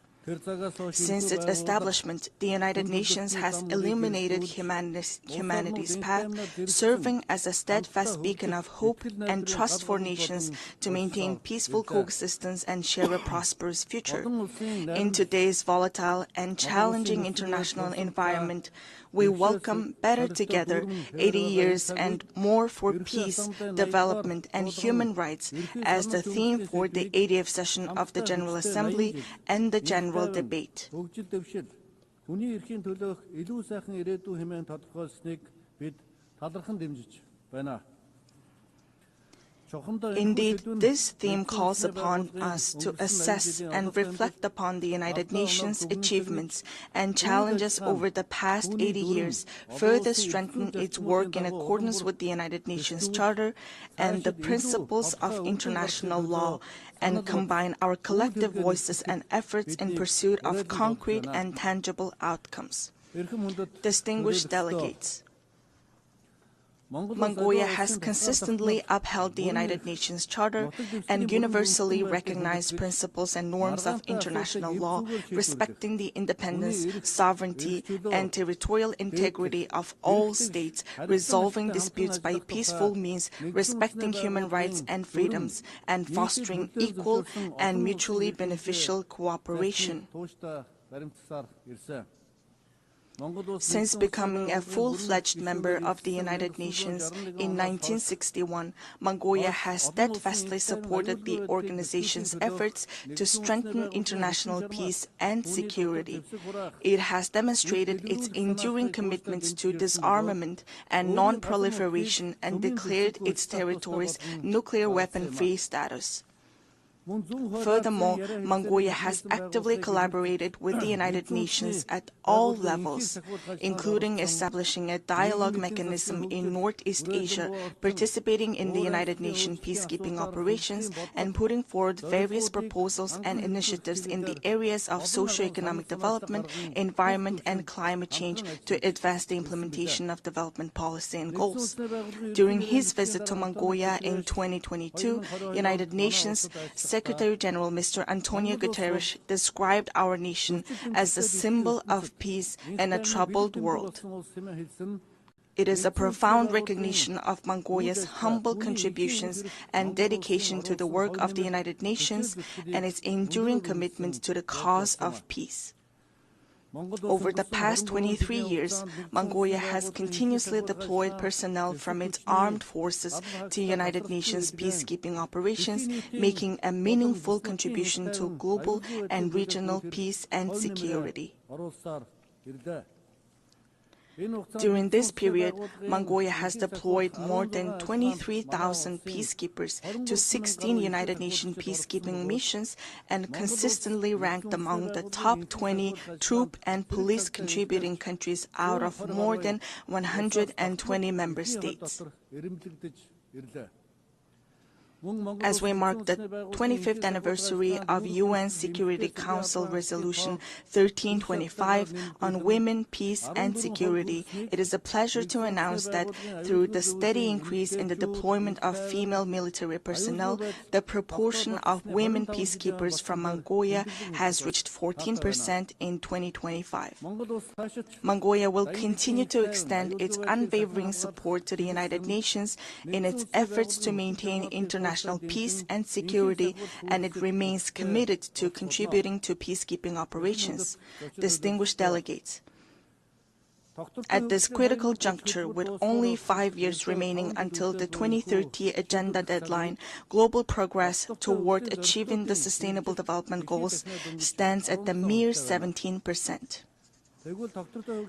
Since its establishment, the United Nations has illuminated humanity's path, serving as a steadfast beacon of hope and trust for nations to maintain peaceful coexistence and share a prosperous future. In today's volatile and challenging international environment, we welcome Better Together, 80 years and more for peace, development, and human rights as the theme for the 80th session of the General Assembly and the general debate. Indeed, this theme calls upon us to assess and reflect upon the United Nations' achievements and challenges over the past 80 years, further strengthen its work in accordance with the United Nations Charter and the principles of international law, and combine our collective voices and efforts in pursuit of concrete and tangible outcomes. Distinguished delegates, Mongolia has consistently upheld the United Nations Charter and universally recognized principles and norms of international law, respecting the independence, sovereignty, and territorial integrity of all states, resolving disputes by peaceful means, respecting human rights and freedoms, and fostering equal and mutually beneficial cooperation. Since becoming a full-fledged member of the United Nations in 1961, Mongolia has steadfastly supported the organization's efforts to strengthen international peace and security. It has demonstrated its enduring commitments to disarmament and non-proliferation and declared its territories nuclear weapon-free status. Furthermore, Mongolia has actively collaborated with the United Nations at all levels, including establishing a dialogue mechanism in Northeast Asia, participating in the United Nations peacekeeping operations, and putting forward various proposals and initiatives in the areas of socio-economic development, environment, and climate change to advance the implementation of development policy and goals. During his visit to Mongolia in 2022, United Nations Secretary General Mr. Antonio Guterres described our nation as a symbol of peace in a troubled world. It is a profound recognition of Mongolia's humble contributions and dedication to the work of the United Nations and its enduring commitment to the cause of peace. Over the past 23 years, Mongolia has continuously deployed personnel from its armed forces to United Nations peacekeeping operations, making a meaningful contribution to global and regional peace and security. During this period, Mongolia has deployed more than 23,000 peacekeepers to 16 United Nations peacekeeping missions and consistently ranked among the top 20 troop and police contributing countries out of more than 120 member states. As we mark the 25th anniversary of UN Security Council Resolution 1325 on women, peace, and security, it is a pleasure to announce that through the steady increase in the deployment of female military personnel, the proportion of women peacekeepers from Mongolia has reached 14% in 2025. Mongolia will continue to extend its unwavering support to the United Nations in its efforts to maintain international peace and security, and it remains committed to contributing to peacekeeping operations. Distinguished delegates, at this critical juncture, with only 5 years remaining until the 2030 agenda deadline, global progress toward achieving the Sustainable Development Goals stands at the mere 17%.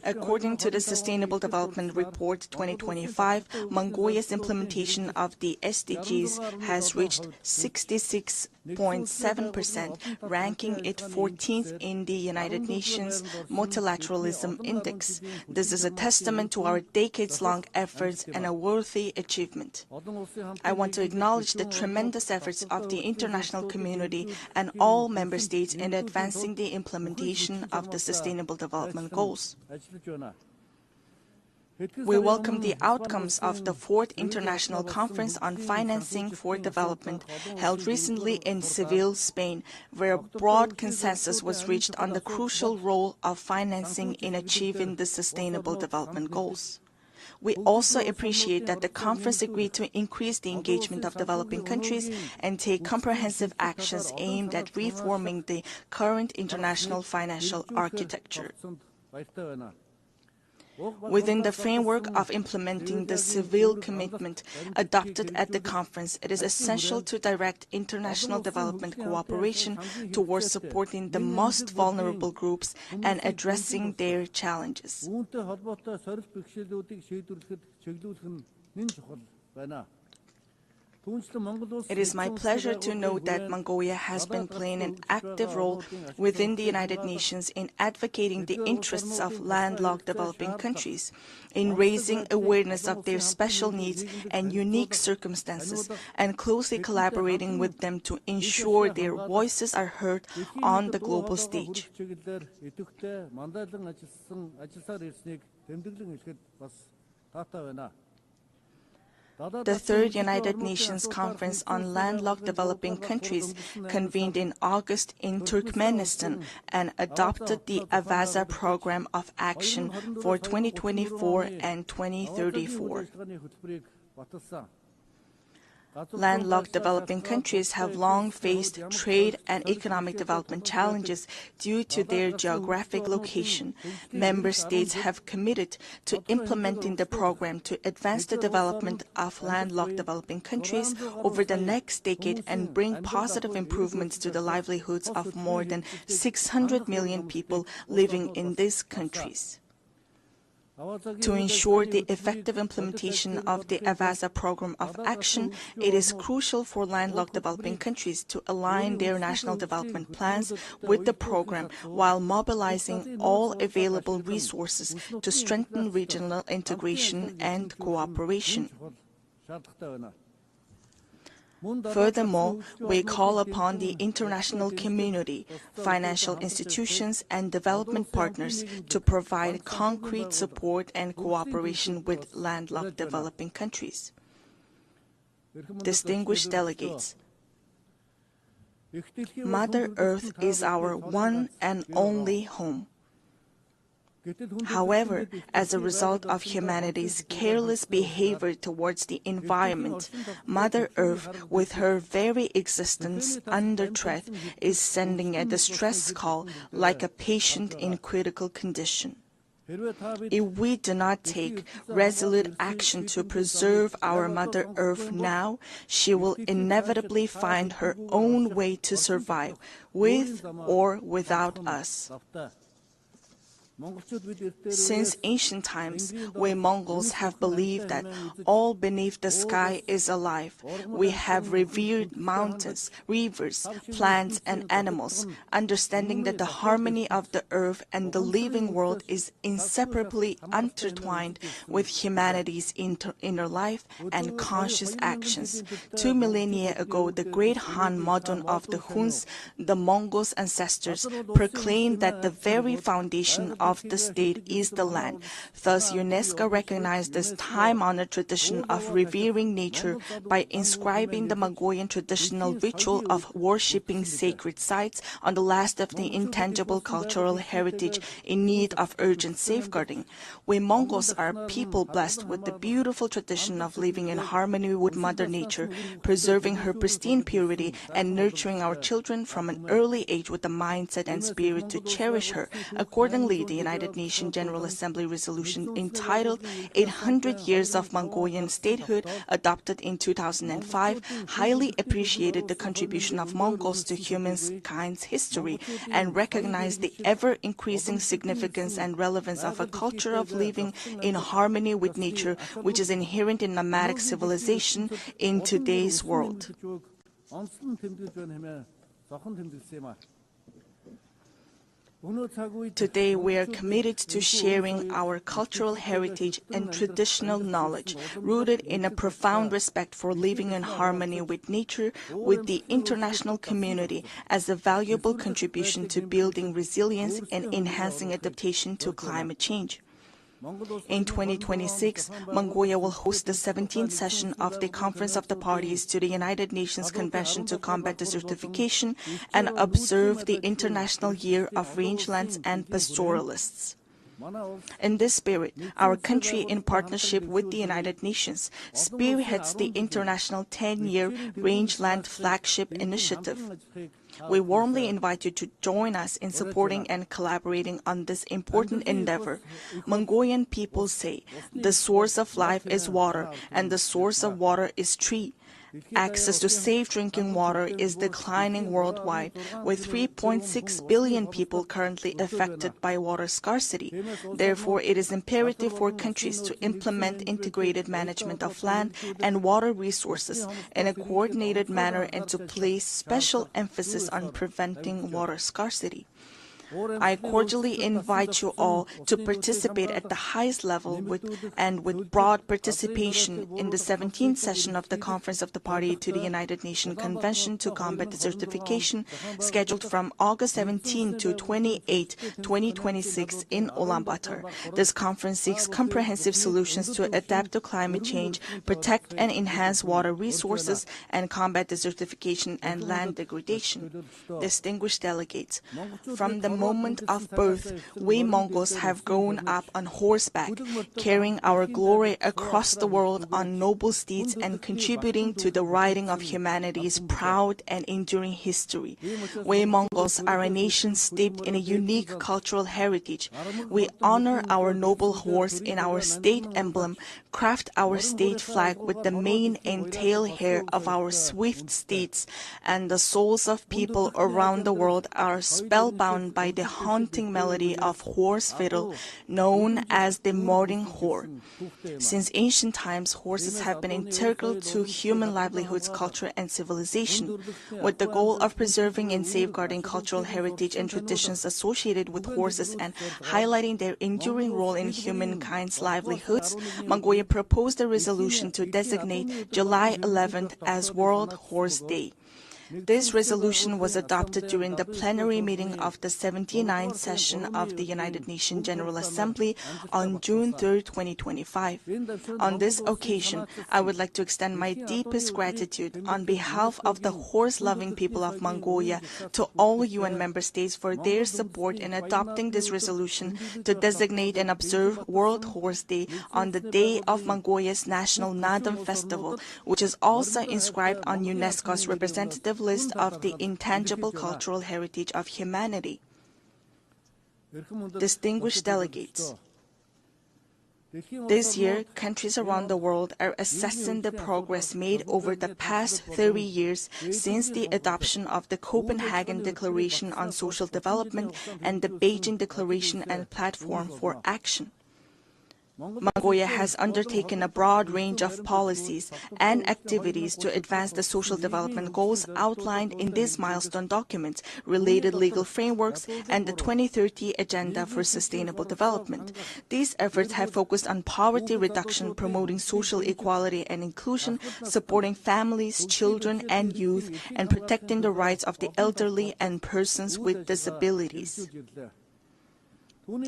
According to the Sustainable Development Report 2025, Mongolia's implementation of the SDGs has reached 66.7%, ranking it 14th in the United Nations Multilateralism Index. This is a testament to our decades-long efforts and a worthy achievement. I want to acknowledge the tremendous efforts of the international community and all member states in advancing the implementation of the Sustainable Development Goals. We welcome the outcomes of the 4th International Conference on Financing for Development, held recently in Seville, Spain, where a broad consensus was reached on the crucial role of financing in achieving the Sustainable Development Goals. We also appreciate that the conference agreed to increase the engagement of developing countries and take comprehensive actions aimed at reforming the current international financial architecture. Within the framework of implementing the Seville commitment adopted at the conference, it is essential to direct international development cooperation towards supporting the most vulnerable groups and addressing their challenges. It is my pleasure to note that Mongolia has been playing an active role within the United Nations in advocating the interests of landlocked developing countries, in raising awareness of their special needs and unique circumstances, and closely collaborating with them to ensure their voices are heard on the global stage. The 3rd United Nations Conference on Landlocked Developing Countries convened in August in Turkmenistan and adopted the Avaza Program of Action for 2024 and 2034. Landlocked developing countries have long faced trade and economic development challenges due to their geographic location. Member states have committed to implementing the program to advance the development of landlocked developing countries over the next decade and bring positive improvements to the livelihoods of more than 600 million people living in these countries. To ensure the effective implementation of the AVASA Program of Action, it is crucial for landlocked developing countries to align their national development plans with the program while mobilizing all available resources to strengthen regional integration and cooperation. Furthermore, we call upon the international community, financial institutions, and development partners to provide concrete support and cooperation with landlocked developing countries. Distinguished delegates, Mother Earth is our one and only home. However, as a result of humanity's careless behavior towards the environment, Mother Earth, with her very existence under threat, is sending a distress call like a patient in critical condition. If we do not take resolute action to preserve our Mother Earth now, she will inevitably find her own way to survive, with or without us. Since ancient times, we Mongols have believed that all beneath the sky is alive. We have revered mountains, rivers, plants, and animals, understanding that the harmony of the earth and the living world is inseparably intertwined with humanity's inner life and conscious actions. 2 millennia ago, the great Han Modon of the Huns, the Mongols' ancestors, proclaimed that the very foundation of the state is the land. Thus, UNESCO recognized this time-honored tradition of revering nature by inscribing the Mongolian traditional ritual of worshipping sacred sites on the last of the intangible cultural heritage in need of urgent safeguarding. We Mongols are a people blessed with the beautiful tradition of living in harmony with Mother Nature, preserving her pristine purity and nurturing our children from an early age with the mindset and spirit to cherish her. Accordingly, the United Nations General Assembly resolution entitled 800 Years of Mongolian Statehood, adopted in 2005, highly appreciated the contribution of Mongols to humankind's history and recognized the ever-increasing significance and relevance of a culture of living in harmony with nature, which is inherent in nomadic civilization in today's world. Today, we are committed to sharing our cultural heritage and traditional knowledge, rooted in a profound respect for living in harmony with nature, with the international community as a valuable contribution to building resilience and enhancing adaptation to climate change. In 2026, Mongolia will host the 17th session of the Conference of the Parties to the United Nations Convention to Combat Desertification and observe the International Year of Rangelands and Pastoralists. In this spirit, our country, in partnership with the United Nations, spearheads the international 10-year Rangeland Flagship Initiative. We warmly invite you to join us in supporting and collaborating on this important endeavor. Mongolian people say, the source of life is water, and the source of water is tree. Access to safe drinking water is declining worldwide, with 3.6 billion people currently affected by water scarcity. Therefore, it is imperative for countries to implement integrated management of land and water resources in a coordinated manner and to place special emphasis on preventing water scarcity. I cordially invite you all to participate at the highest level with broad participation in the 17th session of the Conference of the Party to the United Nations Convention to Combat Desertification, scheduled from August 17 to 28, 2026 in Ulaanbaatar. This conference seeks comprehensive solutions to adapt to climate change, protect and enhance water resources, and combat desertification and land degradation. Distinguished delegates, from the moment of birth, we Mongols have grown up on horseback, carrying our glory across the world on noble steeds and contributing to the writing of humanity's proud and enduring history. We Mongols are a nation steeped in a unique cultural heritage. We honor our noble horse in our state emblem, craft our state flag with the mane and tail hair of our swift steeds, and the souls of people around the world are spellbound by the haunting melody of horse fiddle known as the morning horn. Since ancient times, horses have been integral to human livelihoods, culture, and civilization. With the goal of preserving and safeguarding cultural heritage and traditions associated with horses and highlighting their enduring role in humankind's livelihoods, Mongolia proposed a resolution to designate July 11th as World Horse Day. This resolution was adopted during the plenary meeting of the 79th session of the United Nations General Assembly on June 3, 2025. On this occasion, I would like to extend my deepest gratitude on behalf of the horse-loving people of Mongolia to all UN member states for their support in adopting this resolution to designate and observe World Horse Day on the day of Mongolia's National Nadam Festival, which is also inscribed on UNESCO's representative list of the intangible cultural heritage of humanity. Distinguished delegates, this year, countries around the world are assessing the progress made over the past 30 years since the adoption of the Copenhagen Declaration on Social Development and the Beijing Declaration and Platform for Action. Mongolia has undertaken a broad range of policies and activities to advance the social development goals outlined in these milestone documents, related legal frameworks, and the 2030 Agenda for Sustainable Development. These efforts have focused on poverty reduction, promoting social equality and inclusion, supporting families, children, and youth, and protecting the rights of the elderly and persons with disabilities.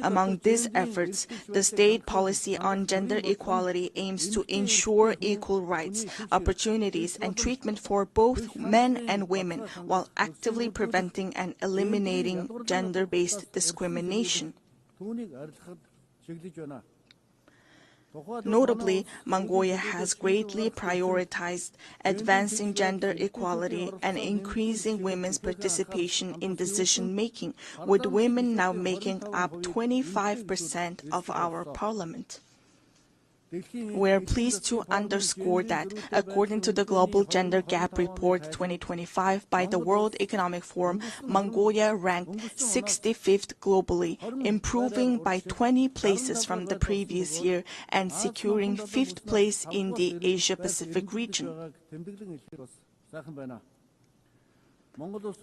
Among these efforts, the state policy on gender equality aims to ensure equal rights, opportunities, and treatment for both men and women, while actively preventing and eliminating gender-based discrimination. Notably, Mongolia has greatly prioritized advancing gender equality and increasing women's participation in decision-making, with women now making up 25% of our parliament. We are pleased to underscore that, according to the Global Gender Gap Report 2025 by the World Economic Forum, Mongolia ranked 65th globally, improving by 20 places from the previous year and securing 5th place in the Asia-Pacific region.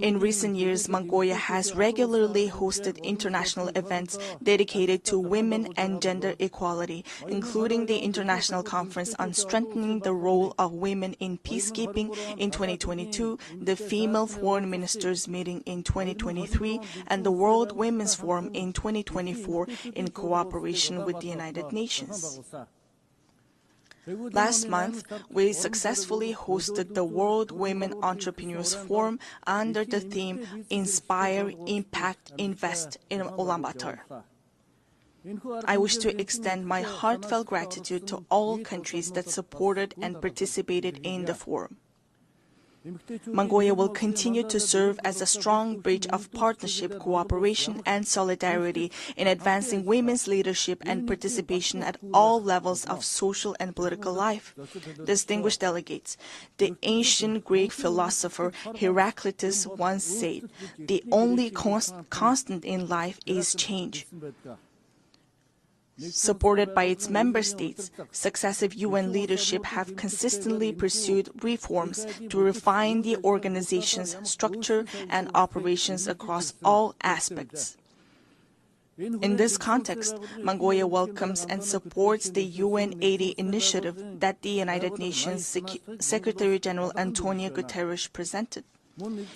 In recent years, Mongolia has regularly hosted international events dedicated to women and gender equality, including the International Conference on Strengthening the Role of Women in Peacekeeping in 2022, the Female Foreign Ministers Meeting in 2023, and the World Women's Forum in 2024 in cooperation with the United Nations. Last month, we successfully hosted the World Women Entrepreneurs Forum under the theme Inspire, Impact, Invest in Ulaanbaatar. I wish to extend my heartfelt gratitude to all countries that supported and participated in the forum. Mongolia will continue to serve as a strong bridge of partnership, cooperation, and solidarity in advancing women's leadership and participation at all levels of social and political life. Distinguished delegates, the ancient Greek philosopher Heraclitus once said, "The only constant in life is change." Supported by its member states, successive UN leadership have consistently pursued reforms to refine the organization's structure and operations across all aspects. In this context, Mongolia welcomes and supports the UN80 initiative that the United Nations Secretary-General Antonio Guterres presented.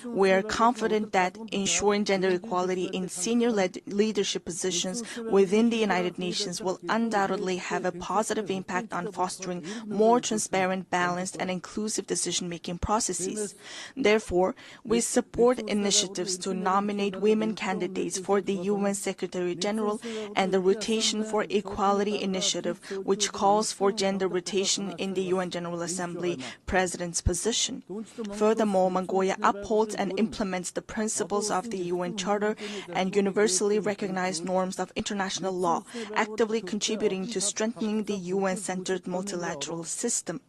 We are confident that ensuring gender equality in senior leadership positions within the United Nations will undoubtedly have a positive impact on fostering more transparent, balanced, and inclusive decision-making processes. Therefore, we support initiatives to nominate women candidates for the UN Secretary-General and the Rotation for Equality initiative, which calls for gender rotation in the UN General Assembly President's position. Furthermore, Mongolia upholds and implements the principles of the UN Charter and universally recognized norms of international law, actively contributing to strengthening the UN-centered multilateral system.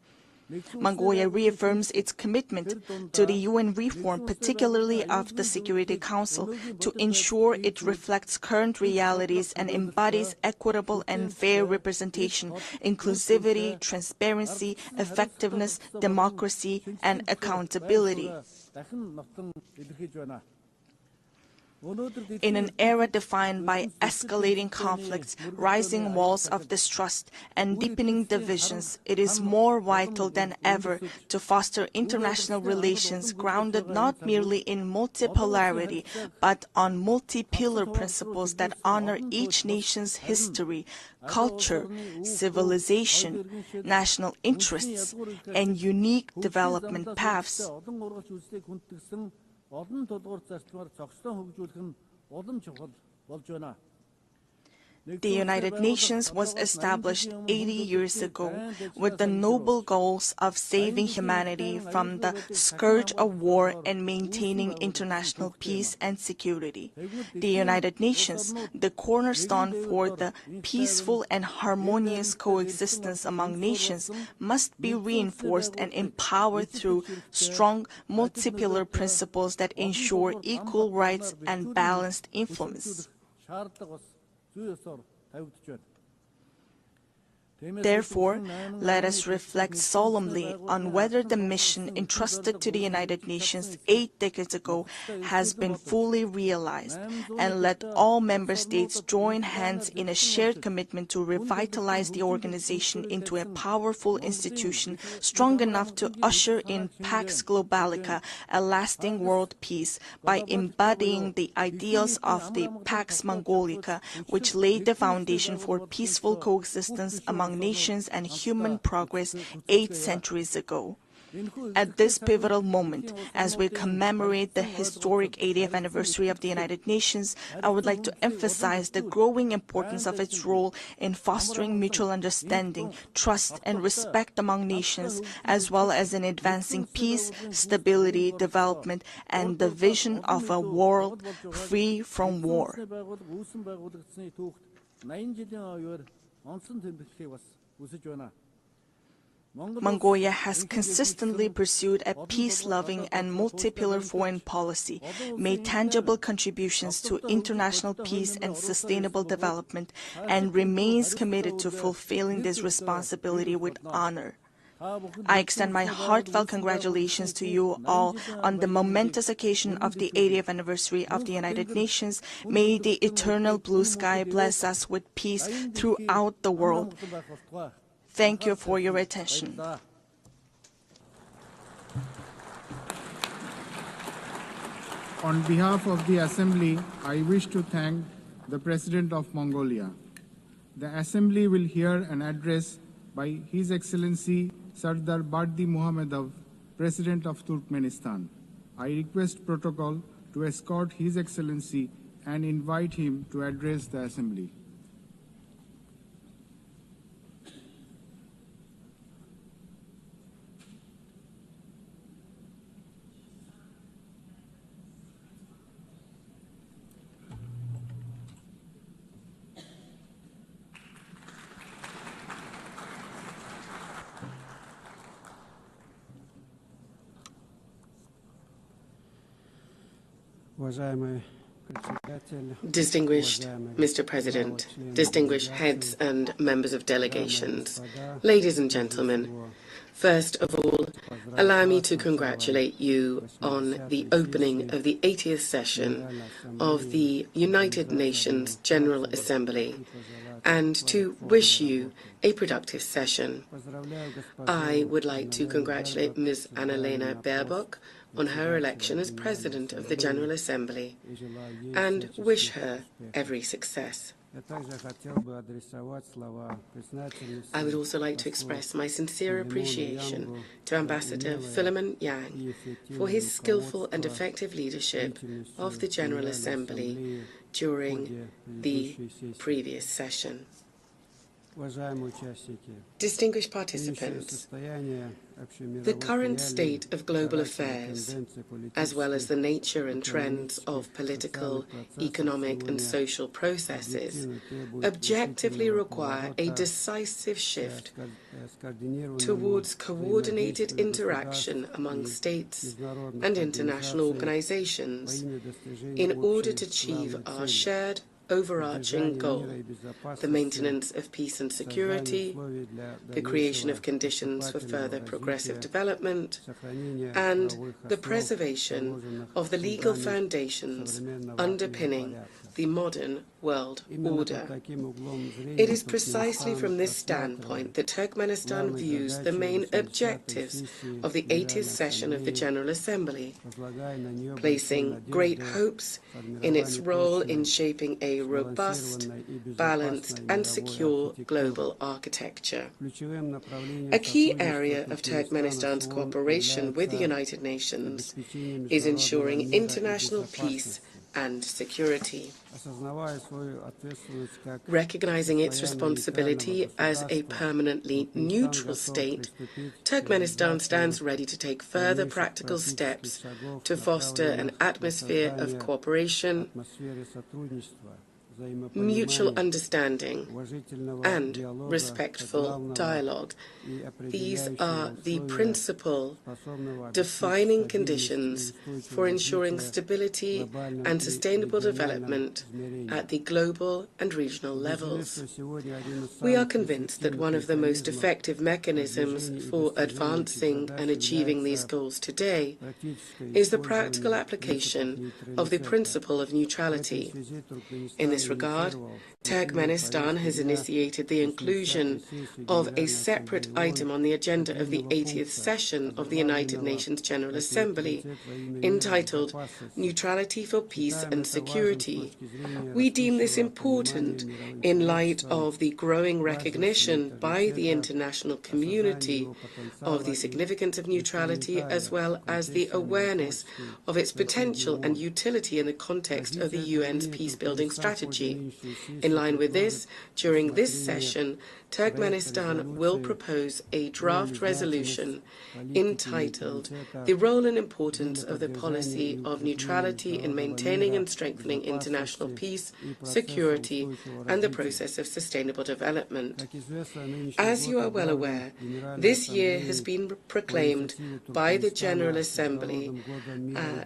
Mongolia reaffirms its commitment to the UN reform, particularly of the Security Council, to ensure it reflects current realities and embodies equitable and fair representation, inclusivity, transparency, effectiveness, democracy, and accountability. In an era defined by escalating conflicts, rising walls of distrust, and deepening divisions, it is more vital than ever to foster international relations grounded not merely in multipolarity, but on multi-pillar principles that honor each nation's history, culture, civilization, national interests, and unique development paths. The United Nations was established 80 years ago with the noble goals of saving humanity from the scourge of war and maintaining international peace and security. The United Nations, the cornerstone for the peaceful and harmonious coexistence among nations, must be reinforced and empowered through strong multipolar principles that ensure equal rights and balanced influence. Therefore, let us reflect solemnly on whether the mission entrusted to the United Nations 8 decades ago has been fully realized, and let all member states join hands in a shared commitment to revitalize the organization into a powerful institution strong enough to usher in Pax Globalica, a lasting world peace, by embodying the ideals of the Pax Mongolica, which laid the foundation for peaceful coexistence among nations and human progress 8 centuries ago. At this pivotal moment, as we commemorate the historic 80th anniversary of the United Nations, I would like to emphasize the growing importance of its role in fostering mutual understanding, trust, and respect among nations, as well as in advancing peace, stability, development, and the vision of a world free from war. Mongolia has consistently pursued a peace-loving and multi-pillar foreign policy, made tangible contributions to international peace and sustainable development, and remains committed to fulfilling this responsibility with honor. I extend my heartfelt congratulations to you all on the momentous occasion of the 80th anniversary of the United Nations. May the eternal blue sky bless us with peace throughout the world. Thank you for your attention. On behalf of the Assembly, I wish to thank the President of Mongolia. The Assembly will hear an address by His Excellency Sardar Bardi Muhammadov, President of Turkmenistan. I request protocol to escort His Excellency and invite him to address the Assembly. Distinguished Mr. President, distinguished heads and members of delegations, ladies and gentlemen, first of all, allow me to congratulate you on the opening of the 80th session of the United Nations General Assembly and to wish you a productive session. I would like to congratulate Ms. Annalena Baerbock on her election as President of the General Assembly and wish her every success. I would also like to express my sincere appreciation to Ambassador Philemon Yang for his skillful and effective leadership of the General Assembly during the previous session. Distinguished participants, the current state of global affairs, as well as the nature and trends of political, economic and social processes, objectively require a decisive shift towards coordinated interaction among states and international organizations in order to achieve our shared overarching goal, the maintenance of peace and security, the creation of conditions for further progressive development, and the preservation of the legal foundations underpinning the modern world order. It is precisely from this standpoint that Turkmenistan views the main objectives of the 80th session of the General Assembly, placing great hopes in its role in shaping a robust, balanced and secure global architecture. A key area of Turkmenistan's cooperation with the United Nations is ensuring international peace and security. Recognizing its responsibility as a permanently neutral state, Turkmenistan stands ready to take further practical steps to foster an atmosphere of cooperation, mutual understanding and respectful dialogue. These are the principal defining conditions for ensuring stability and sustainable development at the global and regional levels. We are convinced that one of the most effective mechanisms for advancing and achieving these goals today is the practical application of the principle of neutrality. In this regard, Turkmenistan has initiated the inclusion of a separate item on the agenda of the 80th session of the United Nations General Assembly, entitled Neutrality for Peace and Security. We deem this important in light of the growing recognition by the international community of the significance of neutrality, as well as the awareness of its potential and utility in the context of the UN's peace-building strategy. In line with this, during this session, Turkmenistan will propose a draft resolution entitled The Role and Importance of the Policy of Neutrality in Maintaining and Strengthening International Peace, Security and the Process of Sustainable Development. As you are well aware, this year has been proclaimed by the General Assembly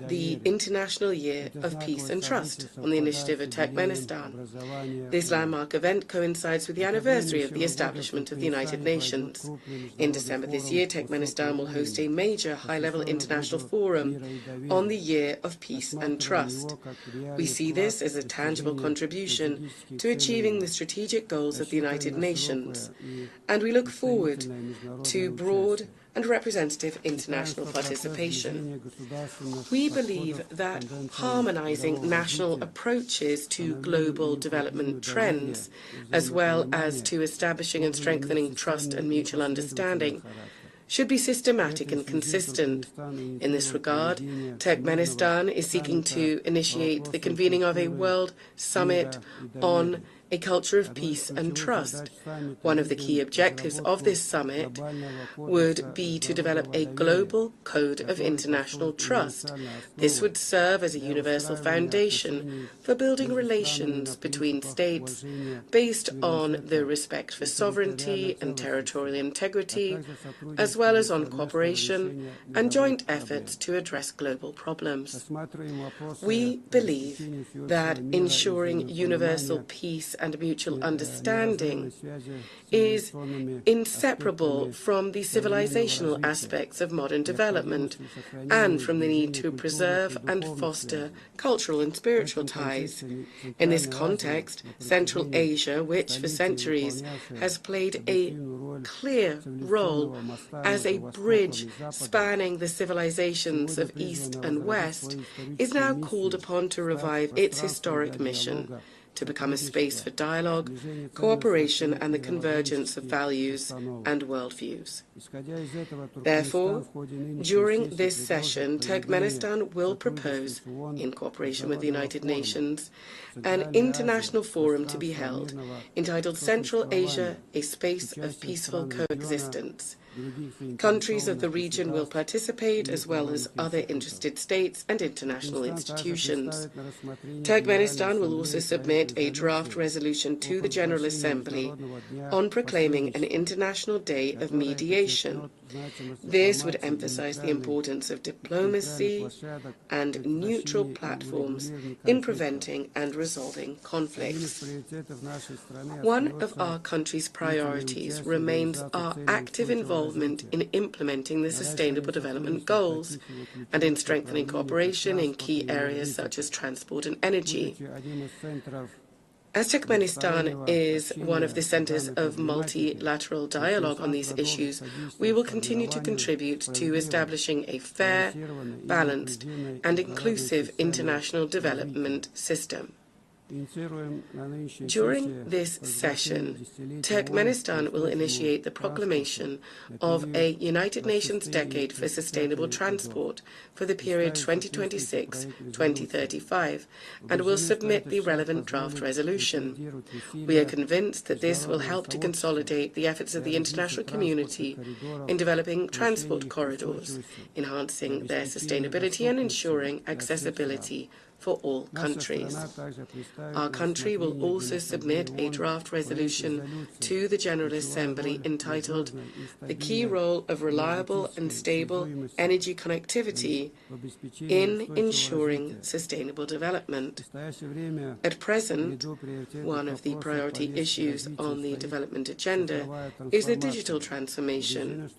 the International Year of Peace and Trust on the initiative of Turkmenistan. This landmark event coincides with the anniversary of the establishment of the United Nations. In December this year, Turkmenistan will host a major high-level international forum on the Year of Peace and Trust. We see this as a tangible contribution to achieving the strategic goals of the United Nations, and we look forward to broad and representative international participation. We believe that harmonizing national approaches to global development trends, as well as to establishing and strengthening trust and mutual understanding, should be systematic and consistent. In this regard, Turkmenistan is seeking to initiate the convening of a World Summit on a culture of peace and trust. One of the key objectives of this summit would be to develop a global code of international trust. This would serve as a universal foundation for building relations between states based on the respect for sovereignty and territorial integrity, as well as on cooperation and joint efforts to address global problems. We believe that ensuring universal peace and mutual understanding is inseparable from the civilizational aspects of modern development and from the need to preserve and foster cultural and spiritual ties. In this context, Central Asia, which for centuries has played a clear role as a bridge spanning the civilizations of East and West, is now called upon to revive its historic mission to become a space for dialogue, cooperation and the convergence of values and worldviews. Therefore, during this session, Turkmenistan will propose, in cooperation with the United Nations, an international forum to be held entitled Central Asia, a Space of Peaceful Coexistence. Countries of the region will participate, as well as other interested states and international institutions. Turkmenistan will also submit a draft resolution to the General Assembly on proclaiming an International Day of Mediation. This would emphasize the importance of diplomacy and neutral platforms in preventing and resolving conflicts. One of our country's priorities remains our active involvement in implementing the Sustainable Development Goals and in strengthening cooperation in key areas such as transport and energy. As Turkmenistan is one of the centers of multilateral dialogue on these issues, we will continue to contribute to establishing a fair, balanced, and inclusive international development system. During this session, Turkmenistan will initiate the proclamation of a United Nations Decade for Sustainable Transport for the period 2026-2035 and will submit the relevant draft resolution. We are convinced that this will help to consolidate the efforts of the international community in developing transport corridors, enhancing their sustainability and ensuring accessibility for all countries. Our country will also submit a draft resolution to the General Assembly entitled "The Key Role of Reliable and Stable Energy Connectivity in Ensuring Sustainable Development." At present, one of the priority issues on the development agenda is the digital transformation.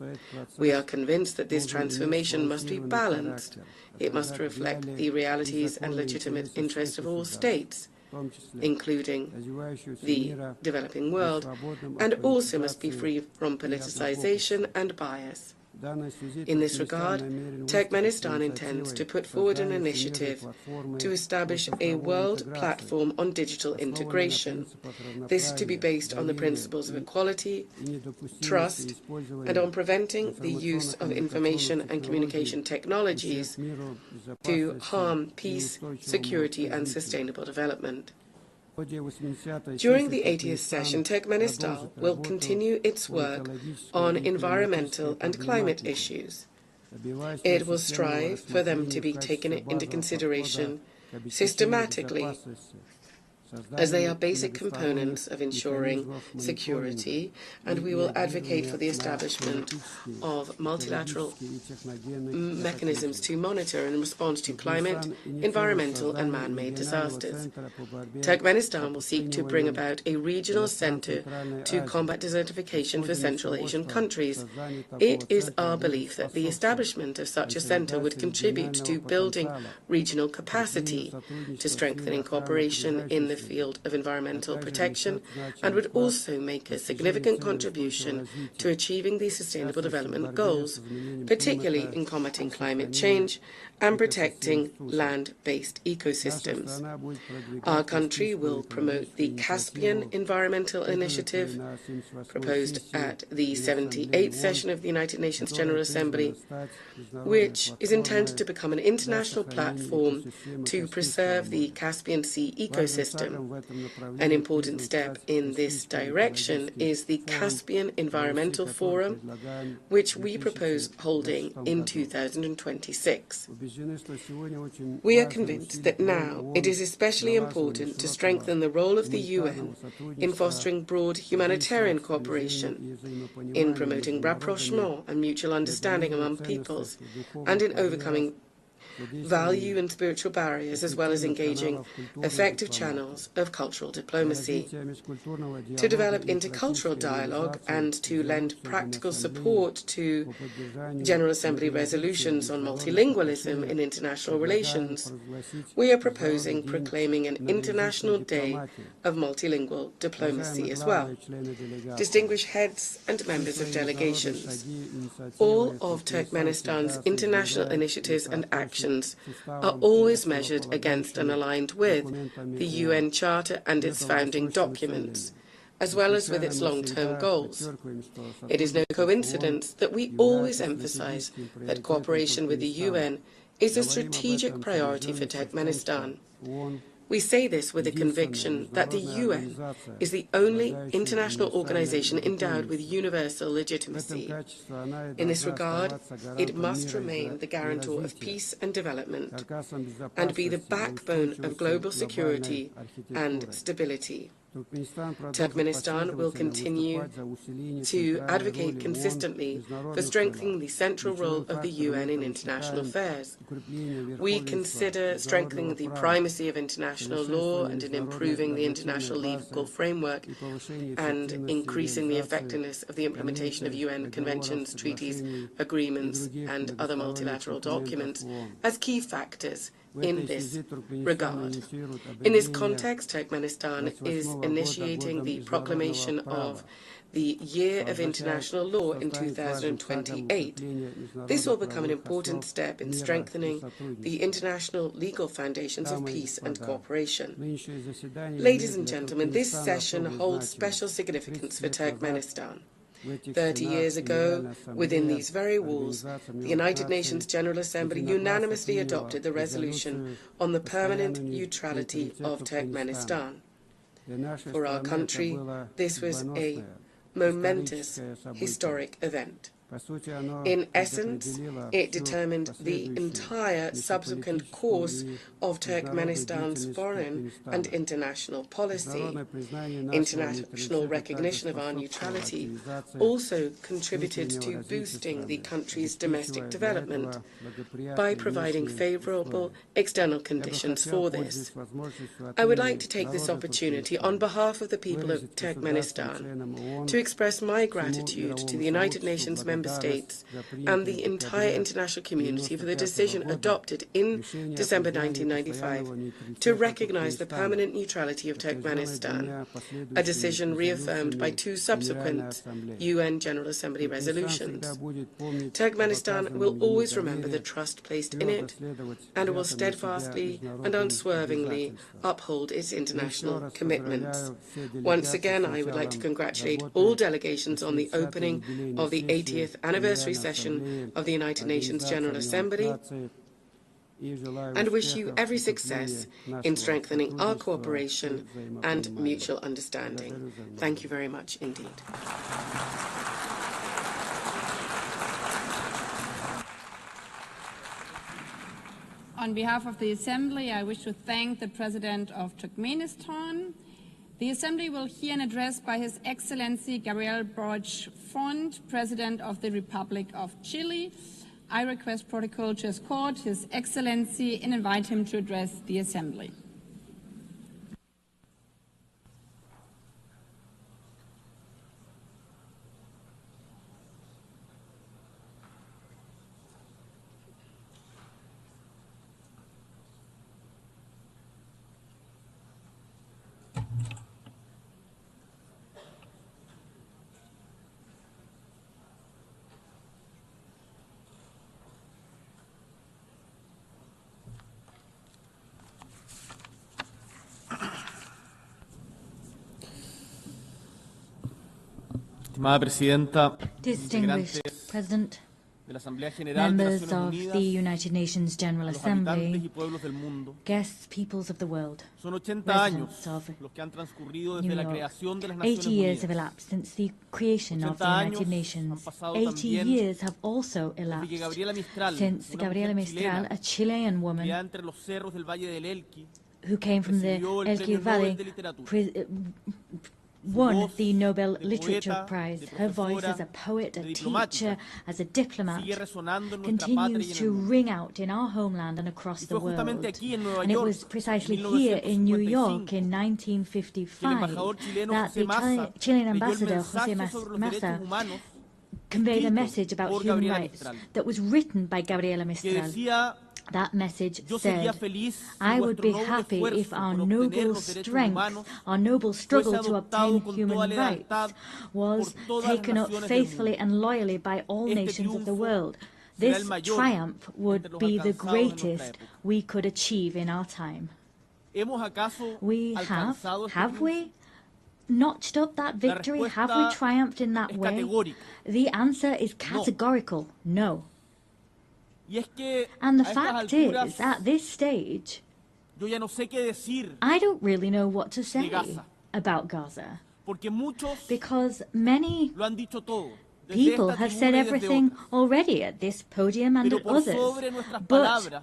We are convinced that this transformation must be balanced. It must reflect the realities and legitimate interests of all states, including the developing world, and also must be free from politicization and bias. In this regard, Turkmenistan intends to put forward an initiative to establish a world platform on digital integration. This is to be based on the principles of equality, trust, and on preventing the use of information and communication technologies to harm peace, security, and sustainable development. During the 80th session, Turkmenistan will continue its work on environmental and climate issues. It will strive for them to be taken into consideration systematically, as they are basic components of ensuring security, and we will advocate for the establishment of multilateral mechanisms to monitor and respond to climate, environmental and man-made disasters. Turkmenistan will seek to bring about a regional center to combat desertification for Central Asian countries. It is our belief that the establishment of such a center would contribute to building regional capacity, to strengthening cooperation in the field of environmental protection, and would also make a significant contribution to achieving the Sustainable Development Goals, particularly in combating climate change and protecting land-based ecosystems. Our country will promote the Caspian Environmental Initiative, proposed at the 78th session of the United Nations General Assembly, which is intended to become an international platform to preserve the Caspian Sea ecosystem. An important step in this direction is the Caspian Environmental Forum, which we propose holding in 2026. We are convinced that now it is especially important to strengthen the role of the UN in fostering broad humanitarian cooperation, in promoting rapprochement and mutual understanding among peoples, and in overcoming value and spiritual barriers, as well as engaging effective channels of cultural diplomacy. To develop intercultural dialogue and to lend practical support to General Assembly resolutions on multilingualism in international relations, we are proposing proclaiming an International Day of Multilingual Diplomacy as well. Distinguished heads and members of delegations, all of Turkmenistan's international initiatives and actions are always measured against and aligned with the UN Charter and its founding documents, as well as with its long-term goals. It is no coincidence that we always emphasize that cooperation with the UN is a strategic priority for Turkmenistan. We say this with a conviction that the UN is the only international organization endowed with universal legitimacy. In this regard, it must remain the guarantor of peace and development and be the backbone of global security and stability. Turkmenistan will continue to advocate consistently for strengthening the central role of the UN in international affairs. We consider strengthening the primacy of international law and in improving the international legal framework and increasing the effectiveness of the implementation of UN conventions, treaties, agreements, and other multilateral documents as key factors in this regard. In this context, Turkmenistan is initiating the proclamation of the Year of International Law in 2028. This will become an important step in strengthening the international legal foundations of peace and cooperation. Ladies and gentlemen, this session holds special significance for Turkmenistan. 30 years ago, within these very walls, the United Nations General Assembly unanimously adopted the resolution on the permanent neutrality of Turkmenistan. For our country, this was a momentous, historic event. In essence, it determined the entire subsequent course of Turkmenistan's foreign and international policy. International recognition of our neutrality also contributed to boosting the country's domestic development by providing favorable external conditions for this. I would like to take this opportunity on behalf of the people of Turkmenistan to express my gratitude to the United Nations Member States and the entire international community for the decision adopted in December 1995 to recognize the permanent neutrality of Turkmenistan, a decision reaffirmed by 2 subsequent UN General Assembly resolutions. Turkmenistan will always remember the trust placed in it and will steadfastly and unswervingly uphold its international commitments. Once again, I would like to congratulate all delegations on the opening of the 80th anniversary session of the United Nations General Assembly and wish you every success in strengthening our cooperation and mutual understanding. Thank you very much indeed. On behalf of the Assembly, I wish to thank the President of Turkmenistan. The Assembly will hear an address by His Excellency Gabriel Boric Font, President of the Republic of Chile. I request protocol to escort His Excellency and invite him to address the Assembly. Distinguished President, members of the United Nations General Assembly, guests, peoples of the world, residents of New York, 80 years have elapsed since the creation of the United Nations. 80 years have also elapsed since Gabriela Mistral, a Chilean woman who came from the Elqui Valley, won the Nobel Literature Prize. Her voice as a poet, a teacher, as a diplomat, continues to ring out in our homeland and across the world. And it was precisely here in New York in 1955 that the Chilean ambassador, José Massa, conveyed a message about human rights that was written by Gabriela Mistral. That message said, "I would be happy if our noble strength, our noble struggle to obtain human rights was taken up faithfully and loyally by all nations of the world. This triumph would be the greatest we could achieve in our time." We have we notched up that victory? Have we triumphed in that way? The answer is categorical, no. And the fact is, at this stage, I don't really know what to say about Gaza, because many people have said everything already at this podium and at others, but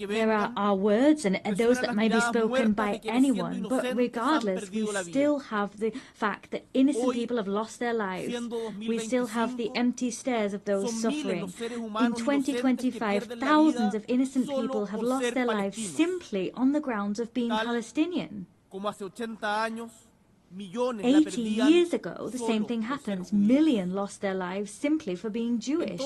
there are our words and those that may be spoken by anyone, but regardless, we still have the fact that innocent people have lost their lives. We still have the empty stares of those suffering. In 2025, thousands of innocent people have lost their lives simply on the grounds of being Palestinian. 80 years ago, the same thing happens. Millions lost their lives simply for being Jewish.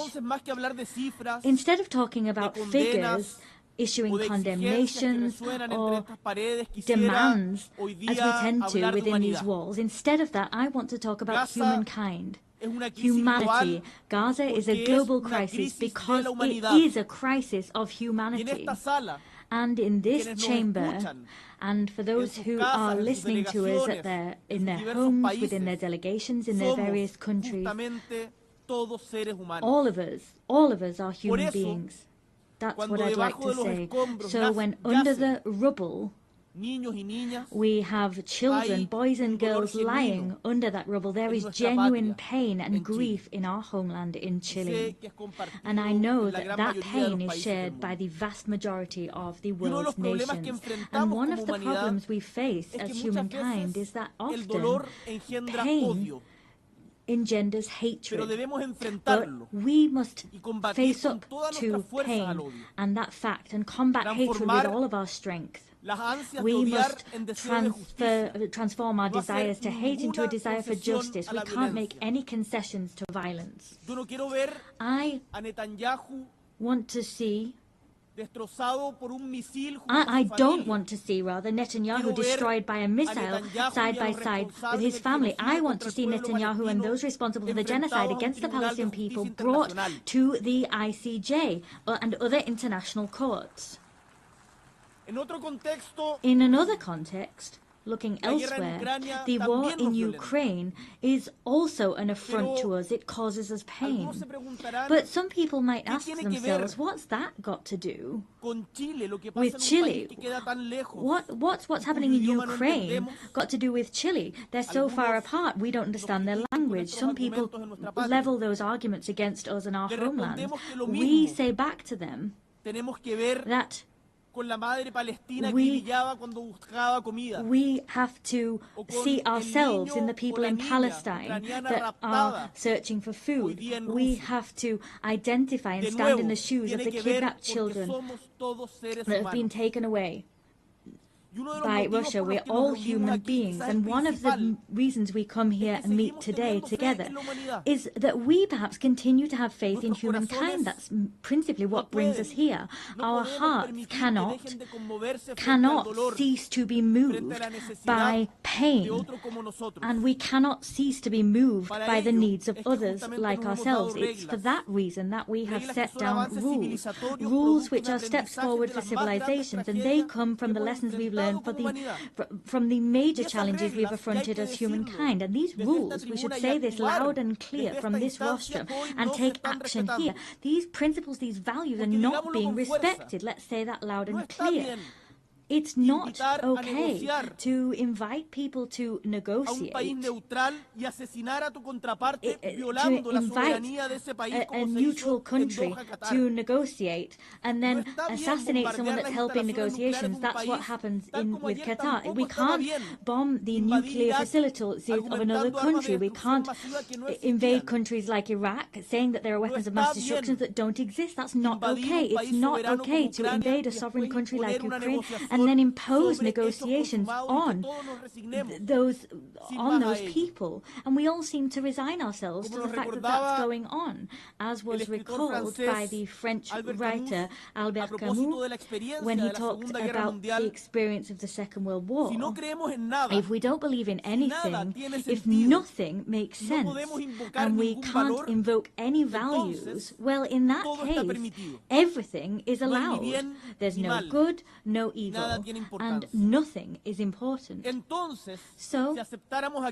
Instead of talking about figures, issuing condemnations or demands, as we tend to within these walls, instead of that, I want to talk about humankind. Humanity. Gaza is a global crisis because it is a crisis of humanity. And in this chamber, and for those who are listening to us in their homes, within their delegations, in their various countries, all of us are human beings. That's what I'd like to say. So when under the rubble, we have children, boys and girls lying under that rubble, there is genuine pain and grief in our homeland in Chile. And I know that that pain is shared by the vast majority of the world's nations. And one of the problems we face as humankind is that often pain engenders hatred. But we must face up to pain and that fact and combat hatred with all of our strength. We must transform our desires to hate into a desire for justice. We can't make any concessions to violence. I want to see I don't want to see, rather, Netanyahu destroyed by a missile side by side with his family. I want to see Netanyahu and those responsible for the genocide against the Palestinian people brought to the ICJ and other international courts. In another context, looking elsewhere, the war in Ukraine is also an affront to us. It causes us pain. But some people might ask themselves, what's that got to do with Chile? What's happening in Ukraine got to do with Chile? They're so far apart, we don't understand their language. Some people level those arguments against us and our homeland. We say back to them that we have to see ourselves in the people in Palestine that are searching for food. We have to identify and stand in the shoes of the kidnapped children that have been taken away by Russia. We're all human beings, and one of the reasons we come here and meet today together is that we perhaps continue to have faith in humankind. That's principally what brings us here. Our hearts cannot cease to be moved by pain, and we cannot cease to be moved by the needs of others like ourselves. It's for that reason that we have set down rules which are steps forward for civilizations, and they come from the lessons we've learned from the major challenges we've affronted as humankind. And these rules, we should say this loud and clear from this rostrum and take action here. These principles, these values are not being respected. Let's say that loud and clear. It's not okay to invite people to negotiate, to invite a neutral country to negotiate and then assassinate someone that's helping negotiations. That's what happens with Qatar. We can't bomb the nuclear facilities of another country. We can't invade countries like Iraq, saying that there are weapons of mass destruction that don't exist. That's not okay. It's not okay to invade a sovereign country like Ukraine and then impose negotiations on those people. And we all seem to resign ourselves to the fact that that's going on, as was recalled by the French writer Albert Camus when he talked about the experience of the Second World War. If we don't believe in anything, if nothing makes sense, and we can't invoke any values, well, in that case, everything is allowed. There's no good, no evil, and nothing is important. So,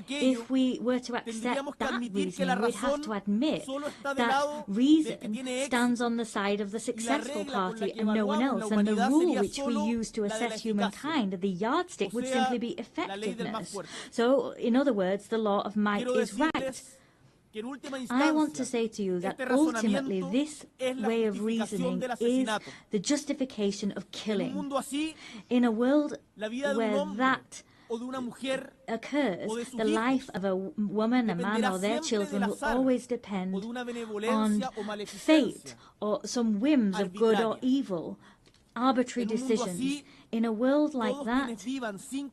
if we were to accept that reasoning, we'd have to admit that reason stands on the side of the successful party and no one else, and the rule which we use to assess humankind, the yardstick, would simply be effectiveness. So, in other words, the law of might is right. I want to say to you that ultimately this way of reasoning is the justification of killing. In a world where that occurs, the life of a woman, a man, or their children will always depend on fate or some whims of good or evil, arbitrary decisions. In a world like that,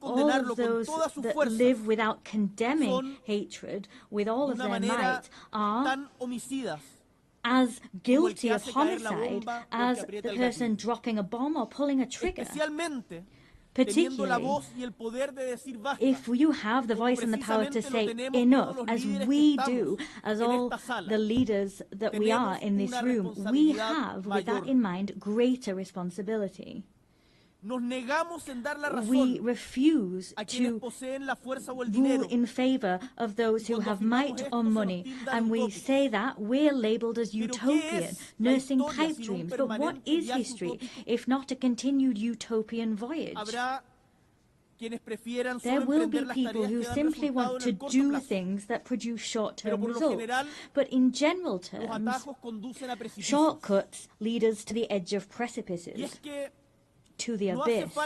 all of those that live without condemning hatred with all of their might are as guilty of homicide as the person dropping a bomb or pulling a trigger. Particularly if you have the voice and the power to say enough, as we do, as all the leaders that we are in this room, we have, with that in mind, greater responsibility. We refuse to rule in favor of those who have might or money, and we say that we're labeled as utopian, nursing pipe dreams. But what is history if not a continued utopian voyage? There will be people who simply want to do things that produce short-term results. But in general terms, shortcuts lead us to the edge of precipices, to the abyss.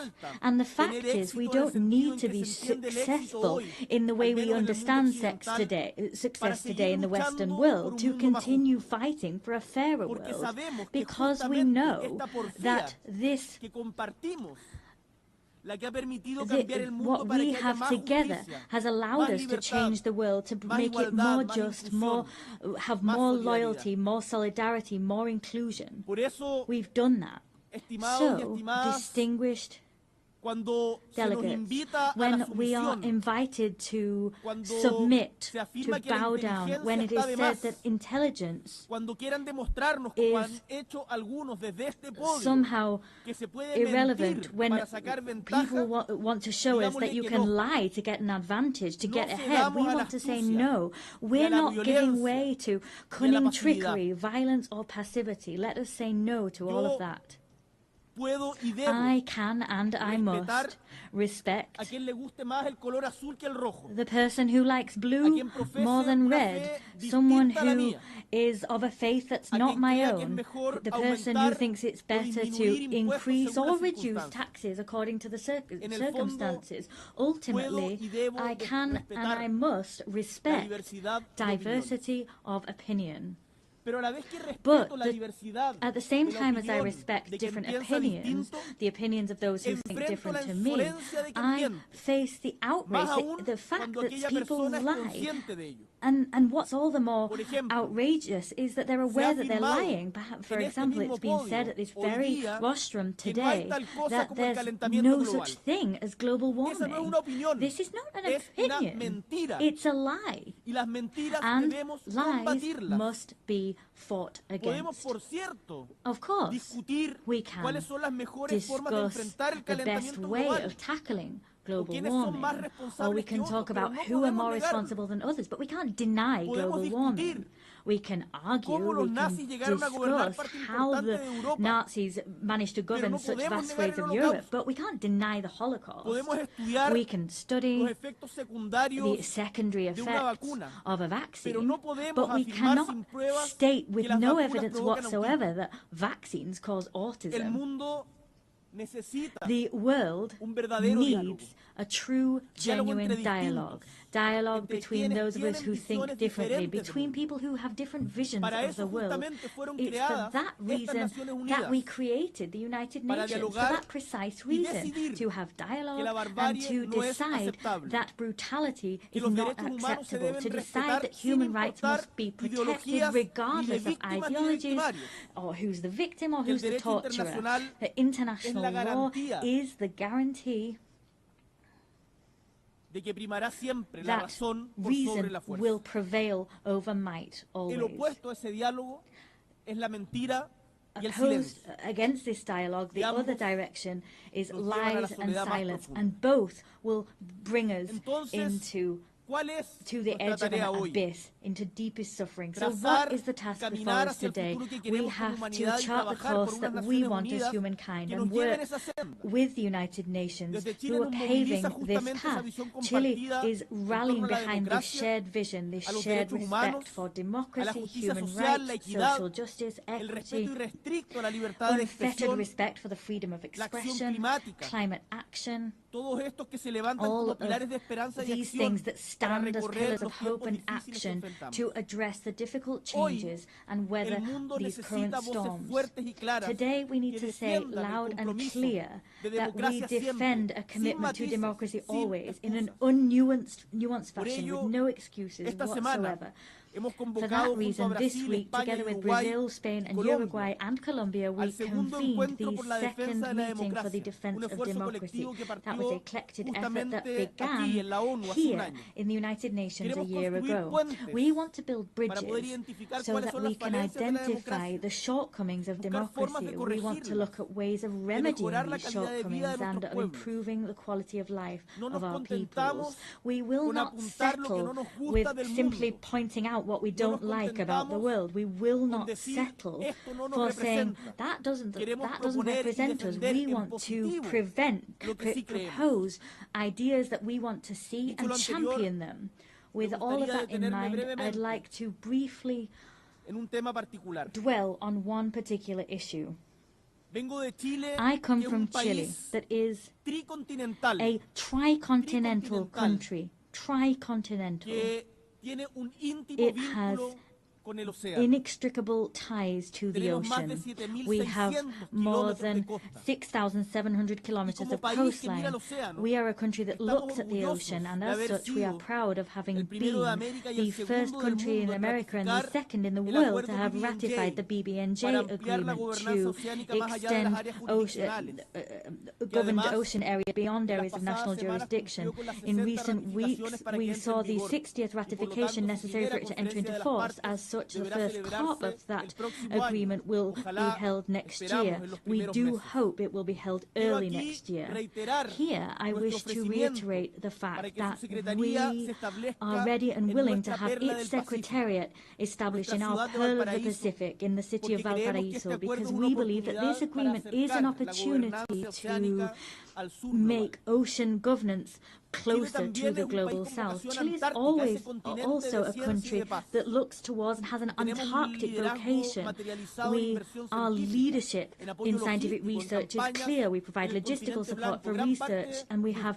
And the fact is, we don't need to be successful in the way we understand success today in the Western world to continue fighting for a fairer world, because we know that this what we have together has allowed us to change the world, to make it more just, have more loyalty, more solidarity, more inclusion. We've done that. So, distinguished delegates, when we are invited to submit, to bow down, when it is said that intelligence is somehow irrelevant, when people want to show us that you can lie to get an advantage, to get ahead, we want to say no. We're not giving way to cunning trickery, violence or passivity. Let us say no to all of that. I can and I must respect the person who likes blue more than red, someone who is of a faith that's not my own, the person who thinks it's better to increase or reduce taxes according to the circumstances. Ultimately, I can and I must respect diversity of opinion. But at the same time as I respect different opinions, the opinions of those who think different to me, I face the outrage, the fact that people lie. And what's all the more outrageous is that they're aware that they're lying. For example, it's been said at this very rostrum today that there's no such thing as global warming. This is not an opinion. It's a lie. And lies must be fought against. Of course, we can discuss the best way of tackling global warming, or we can talk about who are more responsible than others, but we can't deny global warming. We can argue, we can discuss how the Nazis managed to govern such vast swathes of Europe, but we can't deny the Holocaust. We can study the secondary effects of a vaccine, but we cannot state with no evidence whatsoever that vaccines cause autism. The world needs a true, genuine dialogue between those of us who think differently, between people who have different visions of the world. It's for that reason that we created the United Nations, for that precise reason, to have dialogue and to decide that brutality is not acceptable, to decide that human rights must be protected regardless of ideologies or who's the victim or who's the torturer. The international law is the guarantee that reason will prevail over might always. Opposed against this dialogue, the other direction is lies and silence, and both will bring us to the edge of an abyss, into deepest suffering. So what is the task before us today? We have to chart the course that we want as humankind and work with the United Nations who are paving this path. Chile is rallying behind this shared vision, this shared respect for democracy, human rights, social justice, equity, unfettered respect for the freedom of expression, climate action, all of these things that stand as pillars of hope and action to address the difficult changes and weather these current storms. Today we need to say loud and clear that we defend a commitment to democracy always in an nuanced fashion with no excuses whatsoever. For that reason, this week, together with Brazil, Spain and Uruguay and Colombia, we convened the second meeting for the defense of democracy. That was a collected effort that began here in the United Nations a year ago. We want to build bridges so that we can identify the shortcomings of democracy. We want to look at ways of remedying these shortcomings and of improving the quality of life of our peoples. We will not settle with simply pointing out what we don't like about the world. We will not settle for saying that doesn't represent us. We want to propose ideas that we want to see and champion them. With all of that in mind, I'd like to briefly dwell on one particular issue. I come from Chile, that is a tricontinental country. Tricontinental. It has inextricable ties to the ocean. We have more than 6,700 kilometers of coastline. We are a country that looks at the ocean, and as such we are proud of having been the first country in America and the second in the world to have ratified the BBNJ agreement to extend governed ocean area beyond areas of national jurisdiction. In recent weeks, we saw the 60th ratification necessary for it to enter into force. As such, the first part of that agreement will be held next year. We do hope it will be held early next year. Here, I wish to reiterate the fact that we are ready and willing to have its secretariat established in our Pearl of the Pacific in the city of Valparaiso, because we believe that this agreement is an opportunity to make ocean governance closer to the global south. Chile is always also a country that looks towards and has an Antarctic vocation. Our leadership in scientific research is clear. We provide logistical support for research, and we have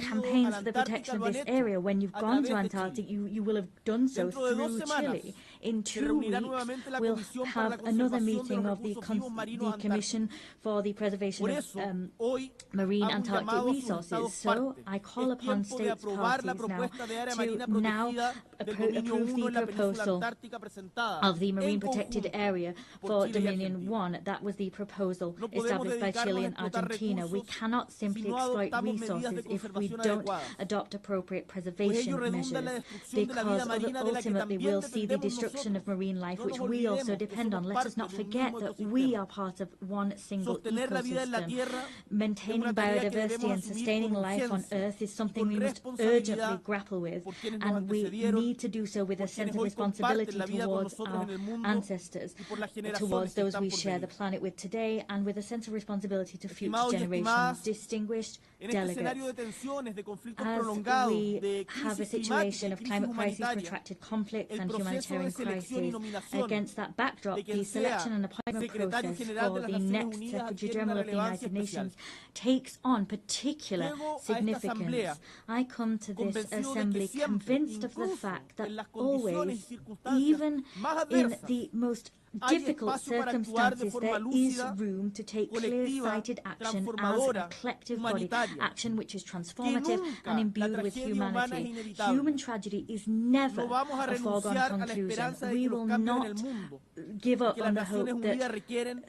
campaigns for the protection of this area. When you've gone to Antarctic, you will have done so through Chile. In 2 weeks, we'll have another meeting of the Commission for the Preservation of Marine Antarctic Resources. So I call upon states parties now to approve the proposal of the Marine Protected Area for Dominion 1. That was the proposal established by Chile and Argentina. We cannot simply exploit resources if we don't adopt appropriate preservation measures, because ultimately we'll see the destruction destruction of marine life, which we also depend on. Let us not forget that we are part of one single ecosystem. Maintaining biodiversity and sustaining life on Earth is something we must urgently grapple with, and we need to do so with a sense of responsibility towards our ancestors, towards those we share the planet with today, and with a sense of responsibility to future generations. Distinguished delegates, as we have a situation of climate crisis, protracted conflicts and humanitarian crises, against that backdrop, the selection and appointment process for the next Secretary General of the United Nations takes on particular significance. I come to this assembly convinced of the fact that always, even in the most difficult circumstances, there is room to take clear-sighted action as a collective body, action which is transformative and imbued with humanity. Human tragedy is never a foregone conclusion. We will not give up on the hope that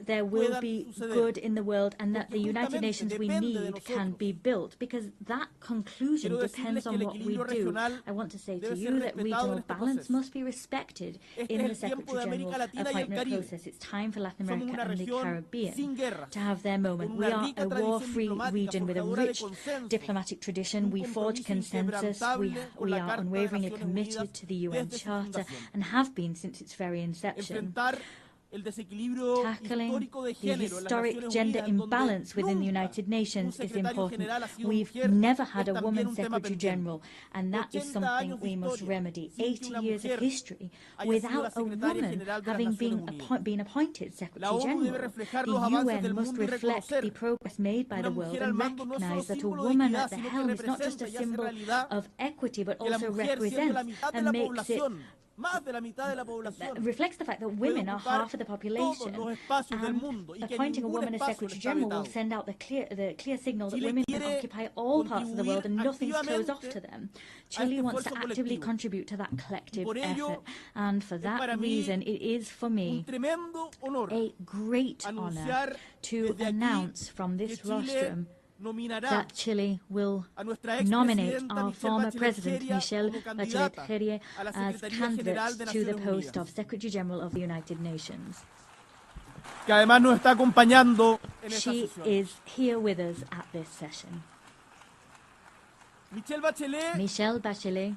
there will be good in the world and that the United Nations we need can be built, because that conclusion depends on what we do. I want to say to you that regional balance must be respected in the Secretary General appointment process. It's time for Latin America and the Caribbean to have their moment. We are a war-free region with a rich diplomatic tradition. We forge consensus. We are unwaveringly committed to the UN Charter and have been since its very inception. Tackling the historic gender imbalance within the United Nations is important. We've never had a woman Secretary General, and that is something we must remedy. 80 years of history without a woman having been appointed Secretary General. The UN must reflect the progress made by the world and recognise that a woman at the helm is not just a symbol of equity, but also represents and makes it reflects the fact that women are half of the population, and appointing a woman as Secretary General will send out the clear signal that women can occupy all parts of the world and nothing's closed off to them. Chile wants to actively contribute to that collective effort, and for that reason it is for me a great honour to announce from this rostrum that Chile will nominate our former President, Michelle Bachelet as candidate to the post of Secretary General of the United Nations. She is here with us at this session. Michelle Bachelet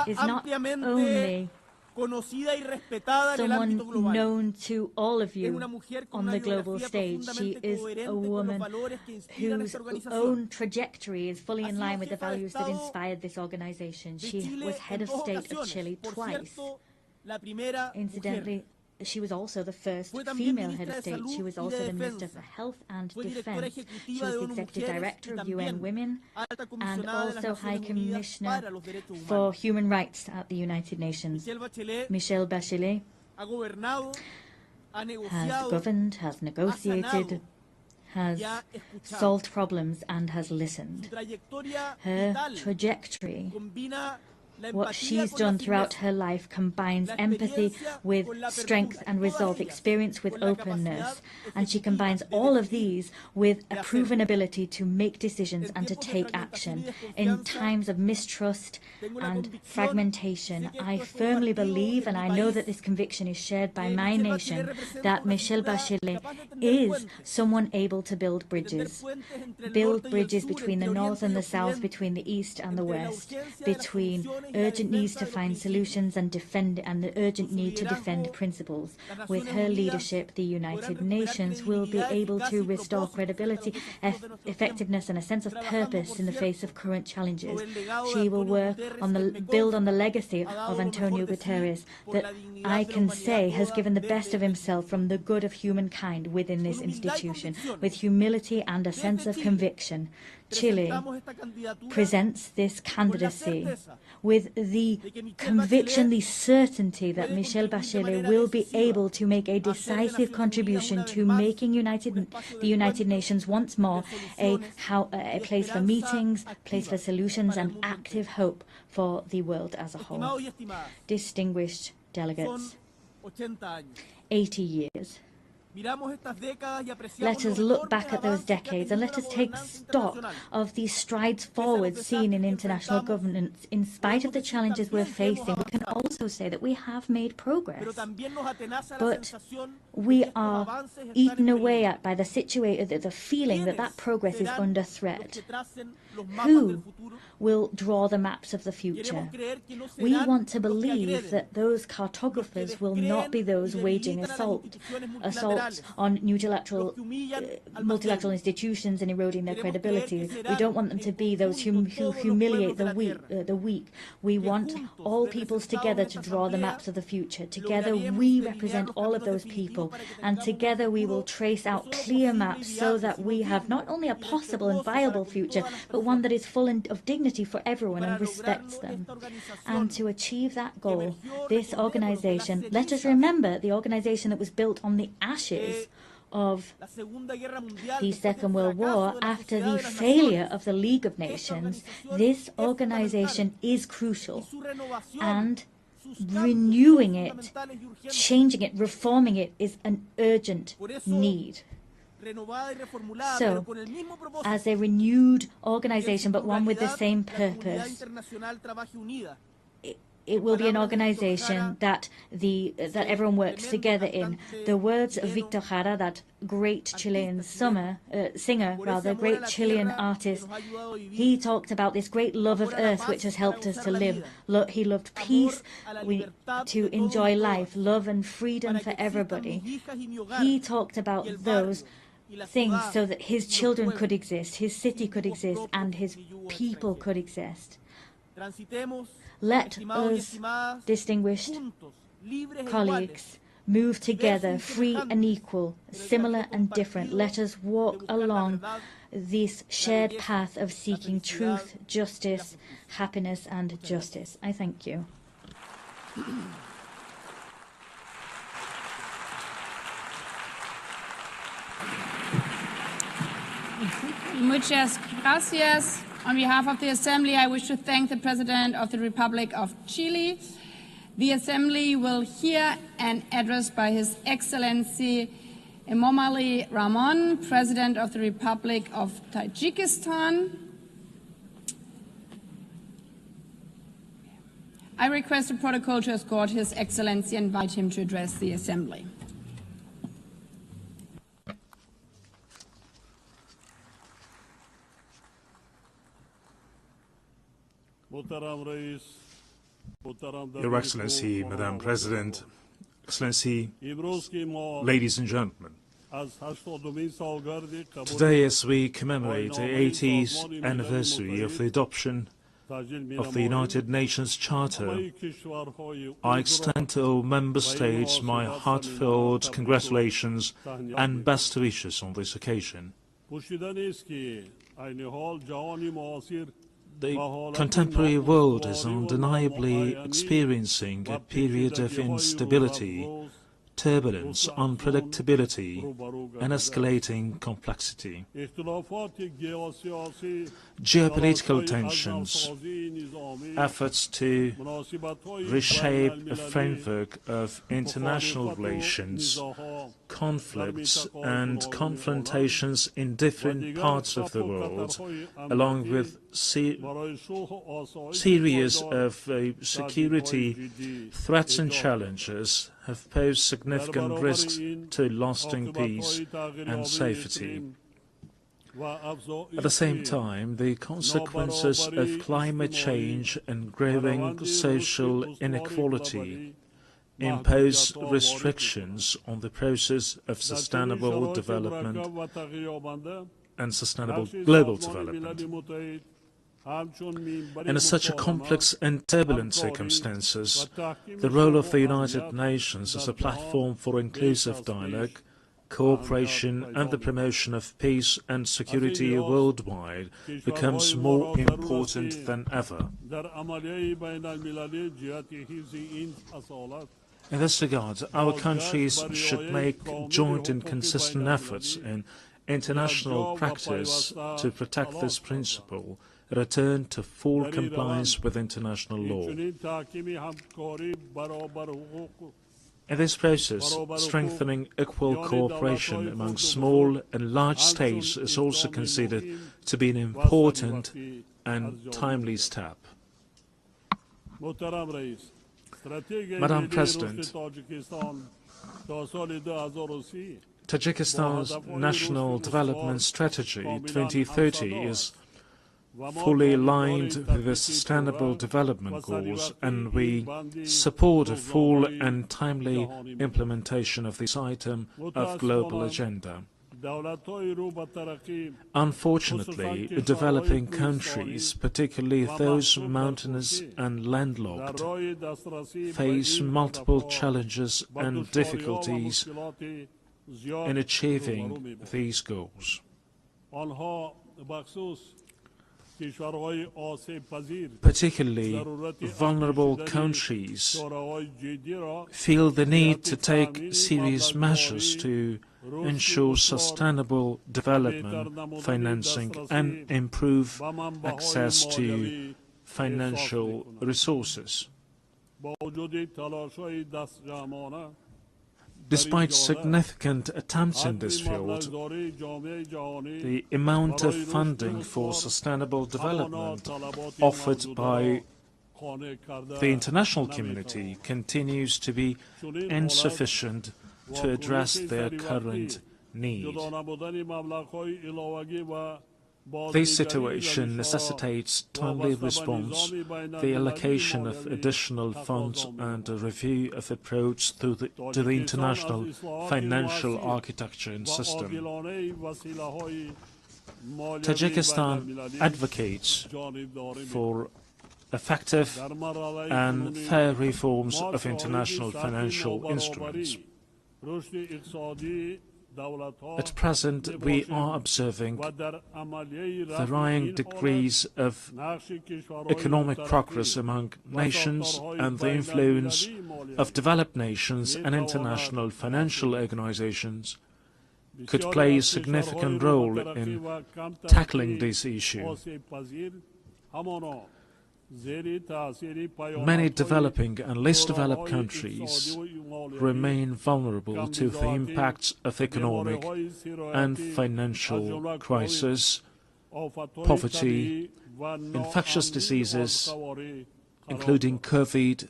is not only someone known to all of you on the global stage. She is a woman whose own trajectory is fully in line with the values that inspired this organization. She was head of state of Chile twice. Incidentally, she was also the first female head of state. She was also the Minister for Health and Defense. She was the Executive Director of UN Women and also High Commissioner for Human Rights at the United Nations. Michelle Bachelet has governed, has negotiated, has solved problems and has listened. Her trajectory, what she's done throughout her life, combines empathy with strength and resolve, experience with openness, and she combines all of these with a proven ability to make decisions and to take action. In times of mistrust and fragmentation, I firmly believe, and I know that this conviction is shared by my nation, that Michelle Bachelet is someone able to build bridges between the North and the South, between the East and the West, between urgent needs to find solutions and the urgent need to defend principles. With her leadership, the United Nations will be able to restore credibility, effectiveness and a sense of purpose in the face of current challenges. She will build on the legacy of Antonio Guterres that I can say has given the best of himself from the good of humankind within this institution, with humility and a sense of conviction. Chile presents this candidacy with the conviction, the certainty that Michelle Bachelet will be able to make a decisive contribution to making the United Nations once more a place for meetings, place for solutions and active hope for the world as a whole. Distinguished delegates, 80 years. Let us look back at those decades and let us take stock of these strides forward seen in international governance. In spite of the challenges we're facing, we can also say that we have made progress. But we are eaten away at by the feeling that that progress is under threat. Who will draw the maps of the future? We want to believe that those cartographers will not be those waging assaults on multilateral institutions and eroding their credibility. We don't want them to be those who humiliate the weak. We want all peoples together to draw the maps of the future. Together we represent all of those people, and together we will trace out clear maps so that we have not only a possible and viable future, but one that is full of dignity for everyone and respects them. And to achieve that goal, this organization, let us remember the organization that was built on the ashes of the Second World War after the failure of the League of Nations, this organization is crucial. And renewing it, changing it, reforming it is an urgent need. So, as a renewed organization, but one with the same purpose, it will be an organization that everyone works together in. The words of Victor Jara, that great Chilean singer, great Chilean artist, he talked about this great love of earth which has helped us to live. He loved peace, to enjoy life, love and freedom for everybody. He talked about those things so that his children could exist, his city could exist, and his people could exist. Let us, distinguished colleagues, move together, free and equal, similar and different. Let us walk along this shared path of seeking truth, justice, happiness, and justice. I thank you. Muchas gracias. On behalf of the Assembly, I wish to thank the President of the Republic of Chile. The Assembly will hear an address by His Excellency Emomali Rahmon, President of the Republic of Tajikistan. I request the protocol to escort His Excellency and invite him to address the Assembly. Your Excellency, Madam President, Excellency, ladies and gentlemen, today as we commemorate the 80th anniversary of the adoption of the United Nations Charter, I extend to all member states my heartfelt congratulations and best wishes on this occasion. The contemporary world is undeniably experiencing a period of instability, turbulence, unpredictability, and escalating complexity. Geopolitical tensions, efforts to reshape a framework of international relations, conflicts and confrontations in different parts of the world, along with series of security threats and challenges have posed significant risks to lasting peace and safety. At the same time, the consequences of climate change and growing social inequality impose restrictions on the process of sustainable development and sustainable global development. In such a complex and turbulent circumstances, the role of the United Nations as a platform for inclusive dialogue, cooperation and the promotion of peace and security worldwide becomes more important than ever. In this regard, our countries should make joint and consistent efforts in international practice to protect this principle, return to full compliance with international law. In this process, strengthening equal cooperation among small and large states is also considered to be an important and timely step. Madam President, Tajikistan's National Development Strategy 2030 is fully aligned with the Sustainable Development Goals, and we support a full and timely implementation of this item of global agenda. Unfortunately, developing countries, particularly those mountainous and landlocked, face multiple challenges and difficulties in achieving these goals. Particularly vulnerable countries feel the need to take serious measures to ensure sustainable development, financing, and improve access to financial resources. Despite significant attempts in this field, the amount of funding for sustainable development offered by the international community continues to be insufficient to address their current need. This situation necessitates timely response, the allocation of additional funds, and a review of approach to the international financial architecture and system. Tajikistan advocates for effective and fair reforms of international financial instruments. At present, we are observing varying degrees of economic progress among nations, and the influence of developed nations and international financial organizations could play a significant role in tackling this issue. Many developing and less developed countries remain vulnerable to the impacts of economic and financial crisis, poverty, infectious diseases, including COVID,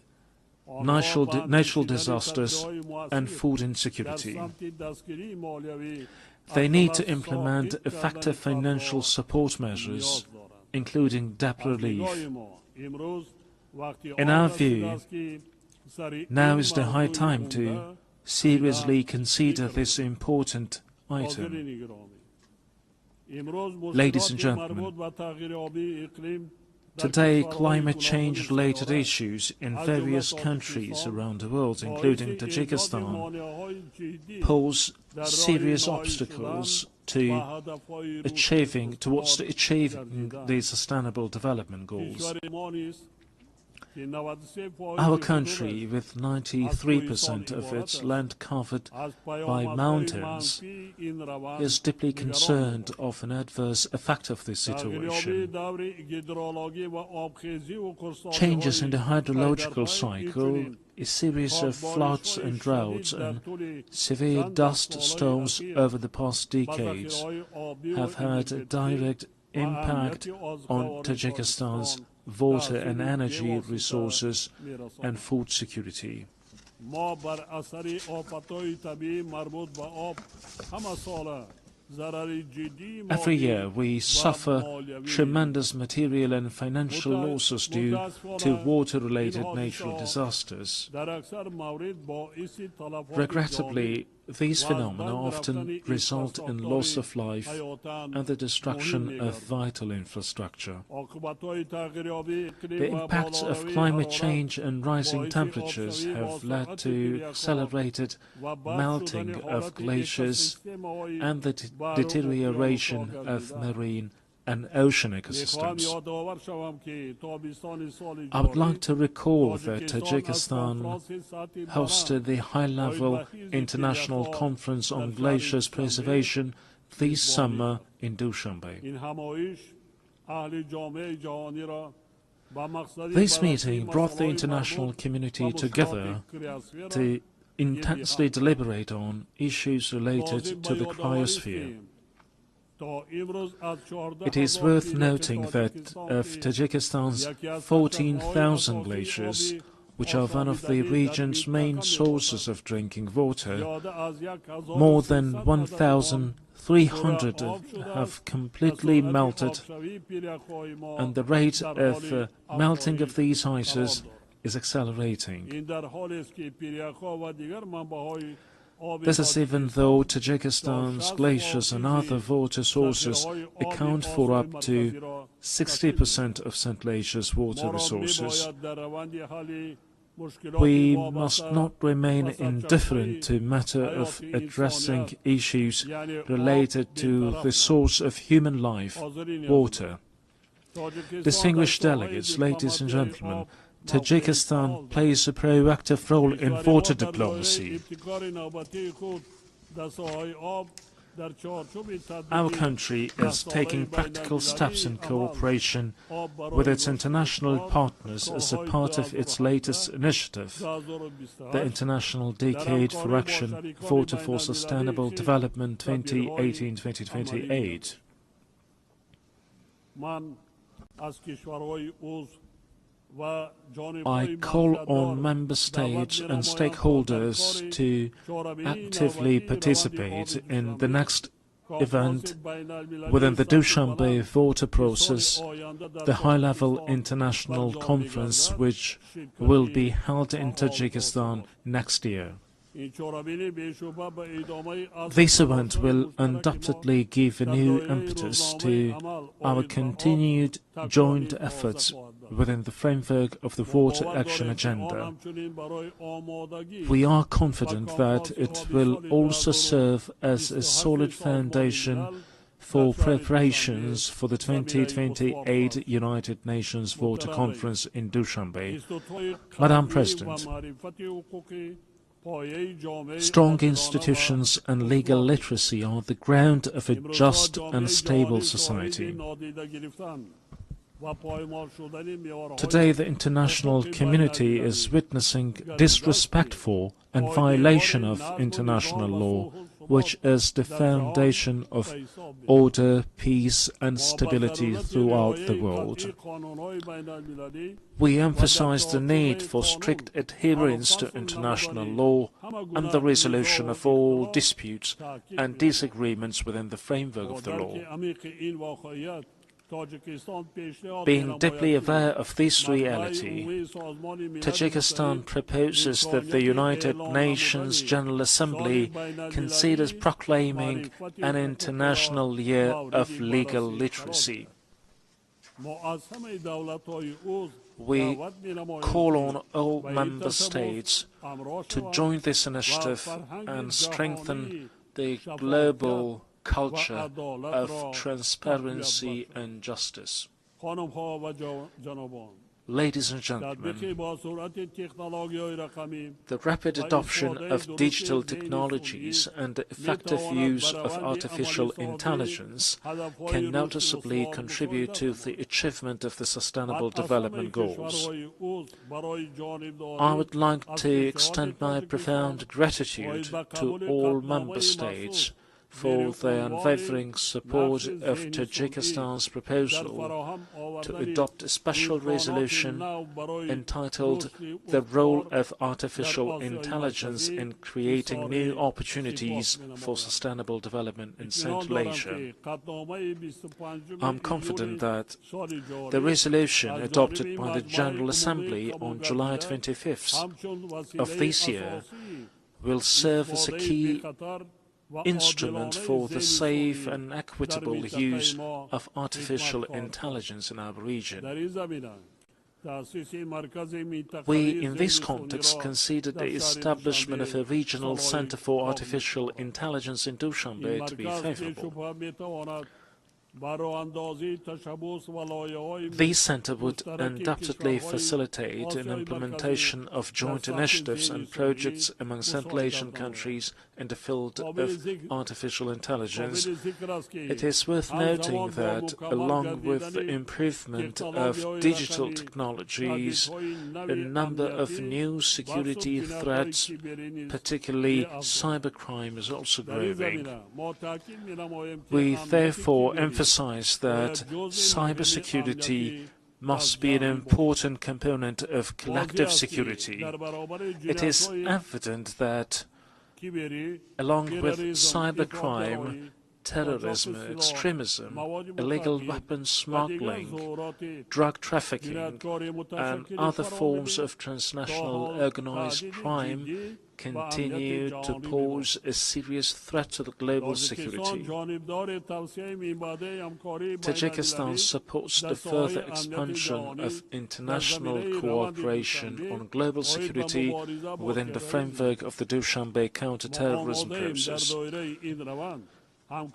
natural disasters, and food insecurity. They need to implement effective financial support measures, including debt relief. In our view, now is the high time to seriously consider this important item. Ladies and gentlemen, today climate change-related issues in various countries around the world, including Tajikistan, pose serious obstacles towards achieving the Sustainable Development Goals. Our country, with 93% of its land covered by mountains, is deeply concerned of an adverse effect of this situation. Changes in the hydrological cycle, a series of floods and droughts, and severe dust storms over the past decades have had a direct impact on Tajikistan's water and energy resources and food security. Every year we suffer tremendous material and financial losses due to water-related natural disasters. Regrettably, these phenomena often result in loss of life and the destruction of vital infrastructure. The impacts of climate change and rising temperatures have led to accelerated melting of glaciers and the deterioration of marine and ocean ecosystems. I would like to recall that Tajikistan hosted the high-level international conference on glaciers preservation this summer in Dushanbe. This meeting brought the international community together to intensely deliberate on issues related to the cryosphere. It is worth noting that of Tajikistan's 14,000 glaciers, which are one of the region's main sources of drinking water, more than 1,300 have completely melted, and the rate of melting of these ices is accelerating. This is even though Tajikistan's glaciers and other water sources account for up to 60% of St. Asia's water resources. We must not remain indifferent to the matter of addressing issues related to the source of human life, water. Distinguished delegates, ladies and gentlemen, Tajikistan plays a proactive role in water diplomacy. Our country is taking practical steps in cooperation with its international partners as a part of its latest initiative, the International Decade for Action, Water for Sustainable Development 2018-2028. I call on member states and stakeholders to actively participate in the next event within the Dushanbe water process, the high-level international conference which will be held in Tajikistan next year. This event will undoubtedly give a new impetus to our continued joint efforts within the framework of the Water Action Agenda. We are confident that it will also serve as a solid foundation for preparations for the 2028 United Nations Water Conference in Dushanbe. Madam President, strong institutions and legal literacy are the ground of a just and stable society. Today, the international community is witnessing disrespect for and violation of international law, which is the foundation of order, peace and stability throughout the world. We emphasize the need for strict adherence to international law and the resolution of all disputes and disagreements within the framework of the law. Being deeply aware of this reality, Tajikistan proposes that the United Nations General Assembly considers proclaiming an International Year of Legal Literacy. We call on all member states to join this initiative and strengthen the global culture of transparency and justice. Ladies and gentlemen, the rapid adoption of digital technologies and the effective use of artificial intelligence can noticeably contribute to the achievement of the Sustainable Development Goals. I would like to extend my profound gratitude to all member states for their unwavering support of Tajikistan's proposal to adopt a special resolution entitled "The Role of Artificial Intelligence in Creating New Opportunities for Sustainable Development in Central Asia." I'm confident that the resolution adopted by the General Assembly on July 25th of this year will serve as a key instrument for the safe and equitable use of artificial intelligence in our region. We, in this context, consider the establishment of a regional center for artificial intelligence in Dushanbe to be favorable. This centre would undoubtedly facilitate an implementation of joint initiatives and projects among Central Asian countries in the field of artificial intelligence. It is worth noting that, along with the improvement of digital technologies, a number of new security threats, particularly cybercrime, is also growing. We therefore emphasize that cybersecurity must be an important component of collective security. It is evident that, along with cybercrime, terrorism, extremism, illegal weapons smuggling, drug trafficking, and other forms of transnational organized crime continue to pose a serious threat to the global security. Tajikistan supports the further expansion of international cooperation on global security within the framework of the Dushanbe counter-terrorism process.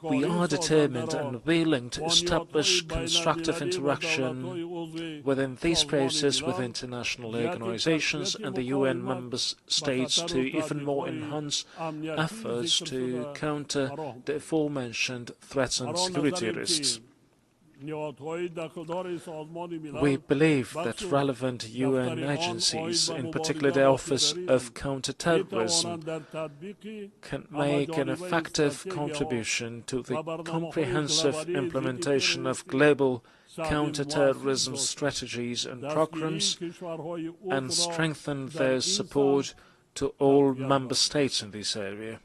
We are determined and willing to establish constructive interaction within this process with international organizations and the UN member states to even more enhance efforts to counter the aforementioned threats and security risks. We believe that relevant UN agencies, in particular the Office of Counterterrorism, can make an effective contribution to the comprehensive implementation of global counterterrorism strategies and programs and strengthen their support to all member states in this area.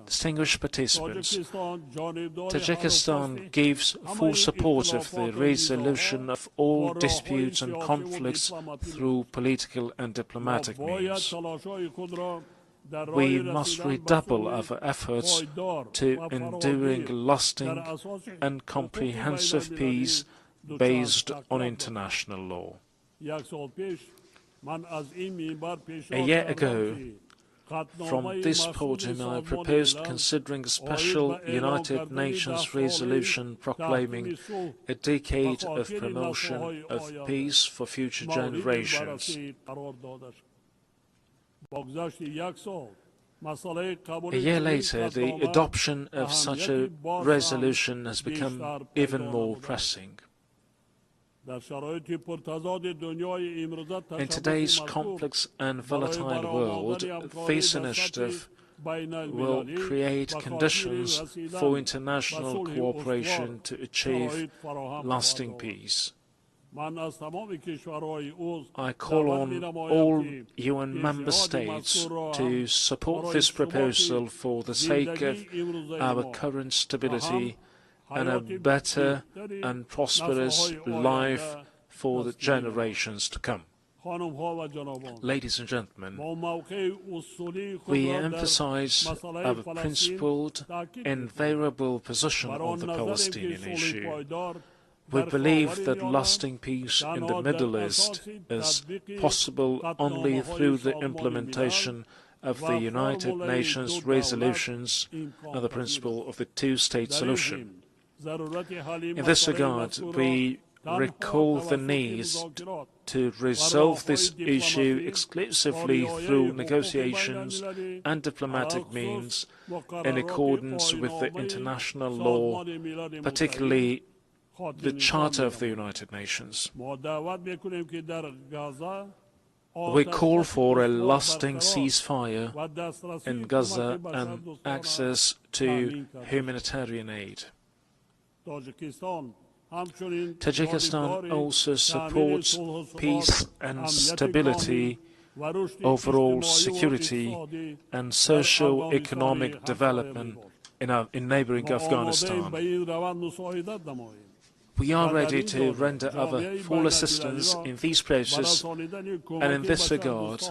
Distinguished participants, Tajikistan gives full support of the resolution of all disputes and conflicts through political and diplomatic means. We must redouble our efforts to enduring, lasting and comprehensive peace based on international law. A year ago, from this podium, I proposed considering a special United Nations resolution proclaiming a decade of promotion of peace for future generations. A year later, the adoption of such a resolution has become even more pressing. In today's complex and volatile world, this initiative will create conditions for international cooperation to achieve lasting peace. I call on all UN member states to support this proposal for the sake of our current stability and a better and prosperous life for the generations to come. Ladies and gentlemen, we emphasize our principled, invariable position on the Palestinian issue. We believe that lasting peace in the Middle East is possible only through the implementation of the United Nations resolutions and the principle of the two-state solution. In this regard, we recall the need to resolve this issue exclusively through negotiations and diplomatic means in accordance with the international law, particularly the Charter of the United Nations. We call for a lasting ceasefire in Gaza and access to humanitarian aid. Tajikistan also supports peace and stability, overall security and socio-economic development in neighboring Afghanistan. We are ready to render our full assistance in this process and in this regard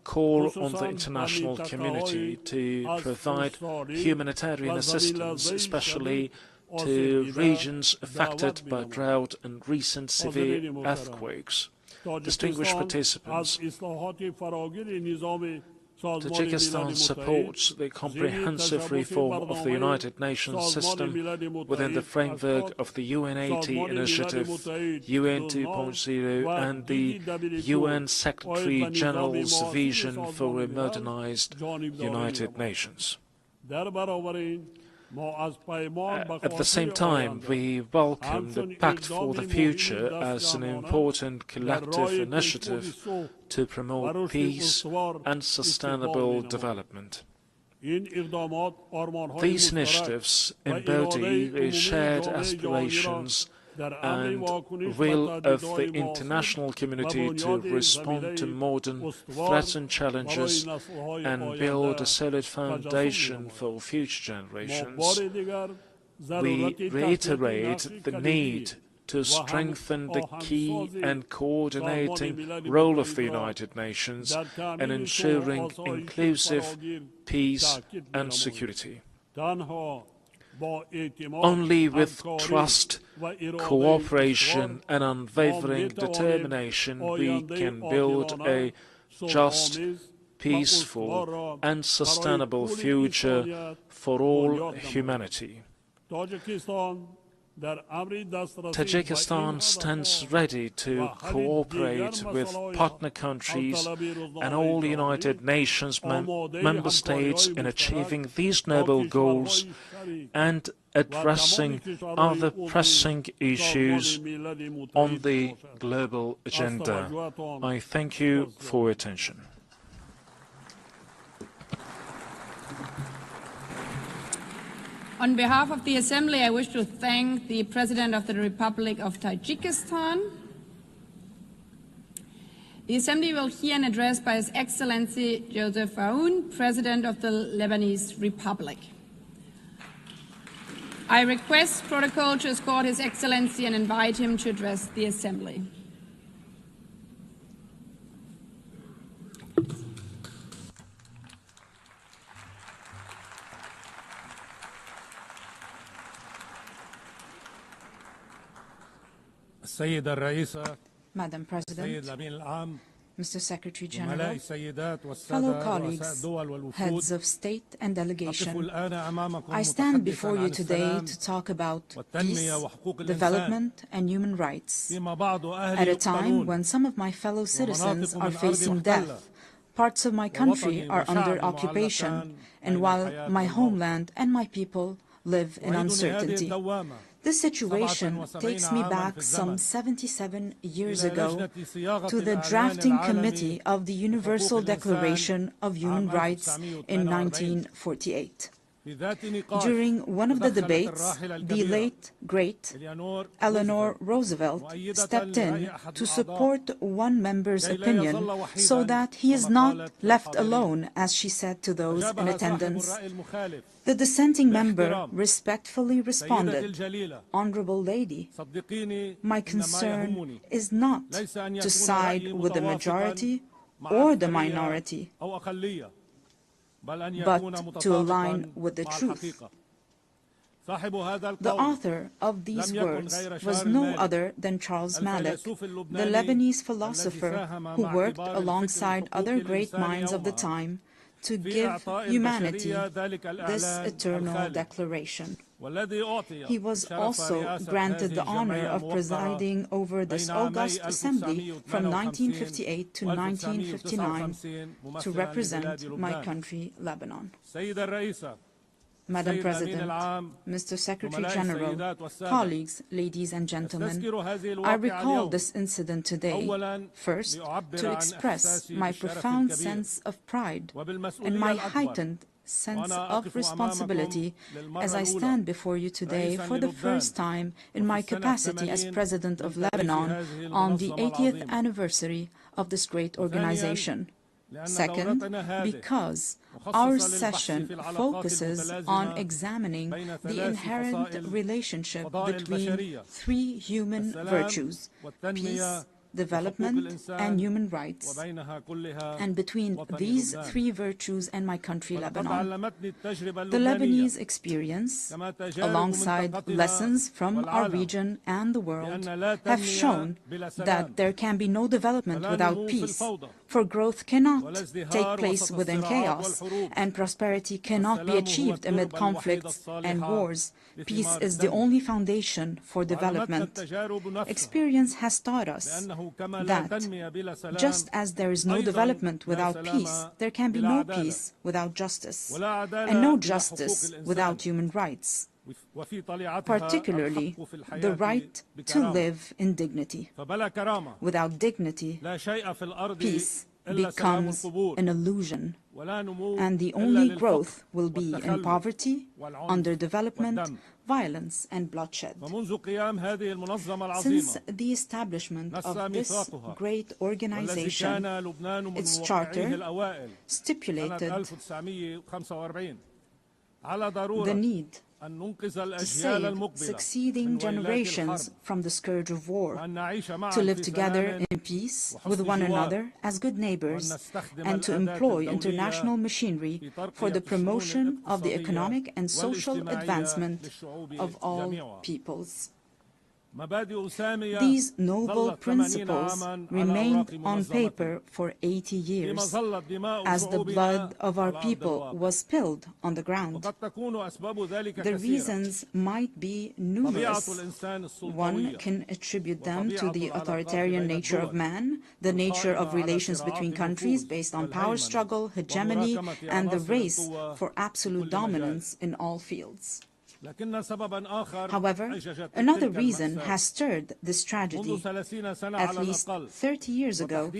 call on the international community to provide humanitarian assistance, especially to regions affected by drought and recent severe earthquakes. Distinguished participants, Tajikistan supports the comprehensive reform of the United Nations system within the framework of the UNAT initiative, UN 2.0, and the UN Secretary General's vision for a modernized United Nations. At the same time, we welcome the Pact for the Future as an important collective initiative to promote peace and sustainable development. These initiatives embody the shared aspirations and will of the international community to respond to modern threats and challenges and build a solid foundation for future generations. We reiterate the need to strengthen the key and coordinating role of the United Nations in ensuring inclusive peace and security. Only with trust, cooperation and unwavering determination we can build a just, peaceful and sustainable future for all humanity. Tajikistan stands ready to cooperate with partner countries and all United Nations member states in achieving these noble goals and addressing other pressing issues on the global agenda. I thank you for your attention. On behalf of the Assembly, I wish to thank the President of the Republic of Tajikistan. The Assembly will hear an address by His Excellency Joseph Aoun, President of the Lebanese Republic. I request protocol to escort His Excellency and invite him to address the Assembly. Madam President, Mr. Secretary General, fellow colleagues, heads of state and delegation, I stand before you today to talk about peace, development and human rights. At a time when some of my fellow citizens are facing death, parts of my country are under occupation, and while my homeland and my people live in uncertainty. This situation takes me back some 77 years ago to the drafting committee of the Universal Declaration of Human Rights in 1948. During one of the debates, the late, great Eleanor Roosevelt stepped in to support one member's opinion so that he is not left alone, as she said to those in attendance. The dissenting member respectfully responded, "Honorable lady, my concern is not to side with the majority or the minority, but to align with the truth." The author of these words was no other than Charles Malik, the Lebanese philosopher who worked alongside other great minds of the time to give humanity this eternal declaration. He was also granted the honor of presiding over this august assembly from 1958 to 1959 to represent my country, Lebanon. Madam President, Mr. Secretary General, colleagues, ladies and gentlemen, I recall this incident today, first, to express my profound sense of pride and my heightened sense of responsibility as I stand before you today for the first time in my capacity as President of Lebanon on the 80th anniversary of this great organization. Second, because our session focuses on examining the inherent relationship between three human virtues: peace, development, and human rights, and between these three virtues and my country, Lebanon. The Lebanese experience, alongside lessons from our region and the world, have shown that there can be no development without peace, For growth cannot take place within chaos, and prosperity cannot be achieved amid conflicts and wars. Peace is the only foundation for development. Experience has taught us that just as there is no development without peace, there can be no peace without justice, and no justice without human rights, particularly the right to live in dignity. Without dignity, peace becomes an illusion, and the only growth will be in poverty, underdevelopment, violence, and bloodshed. Since the establishment of this great organization, its charter stipulated the need to save succeeding generations from the scourge of war, to live together in peace with one another as good neighbors, and to employ international machinery for the promotion of the economic and social advancement of all peoples. These noble principles remained on paper for 80 years, as the blood of our people was spilled on the ground. The reasons might be numerous. One can attribute them to the authoritarian nature of man, the nature of relations between countries based on power struggle, hegemony, and the race for absolute dominance in all fields. However, another reason has stirred this tragedy. At least 30 years ago,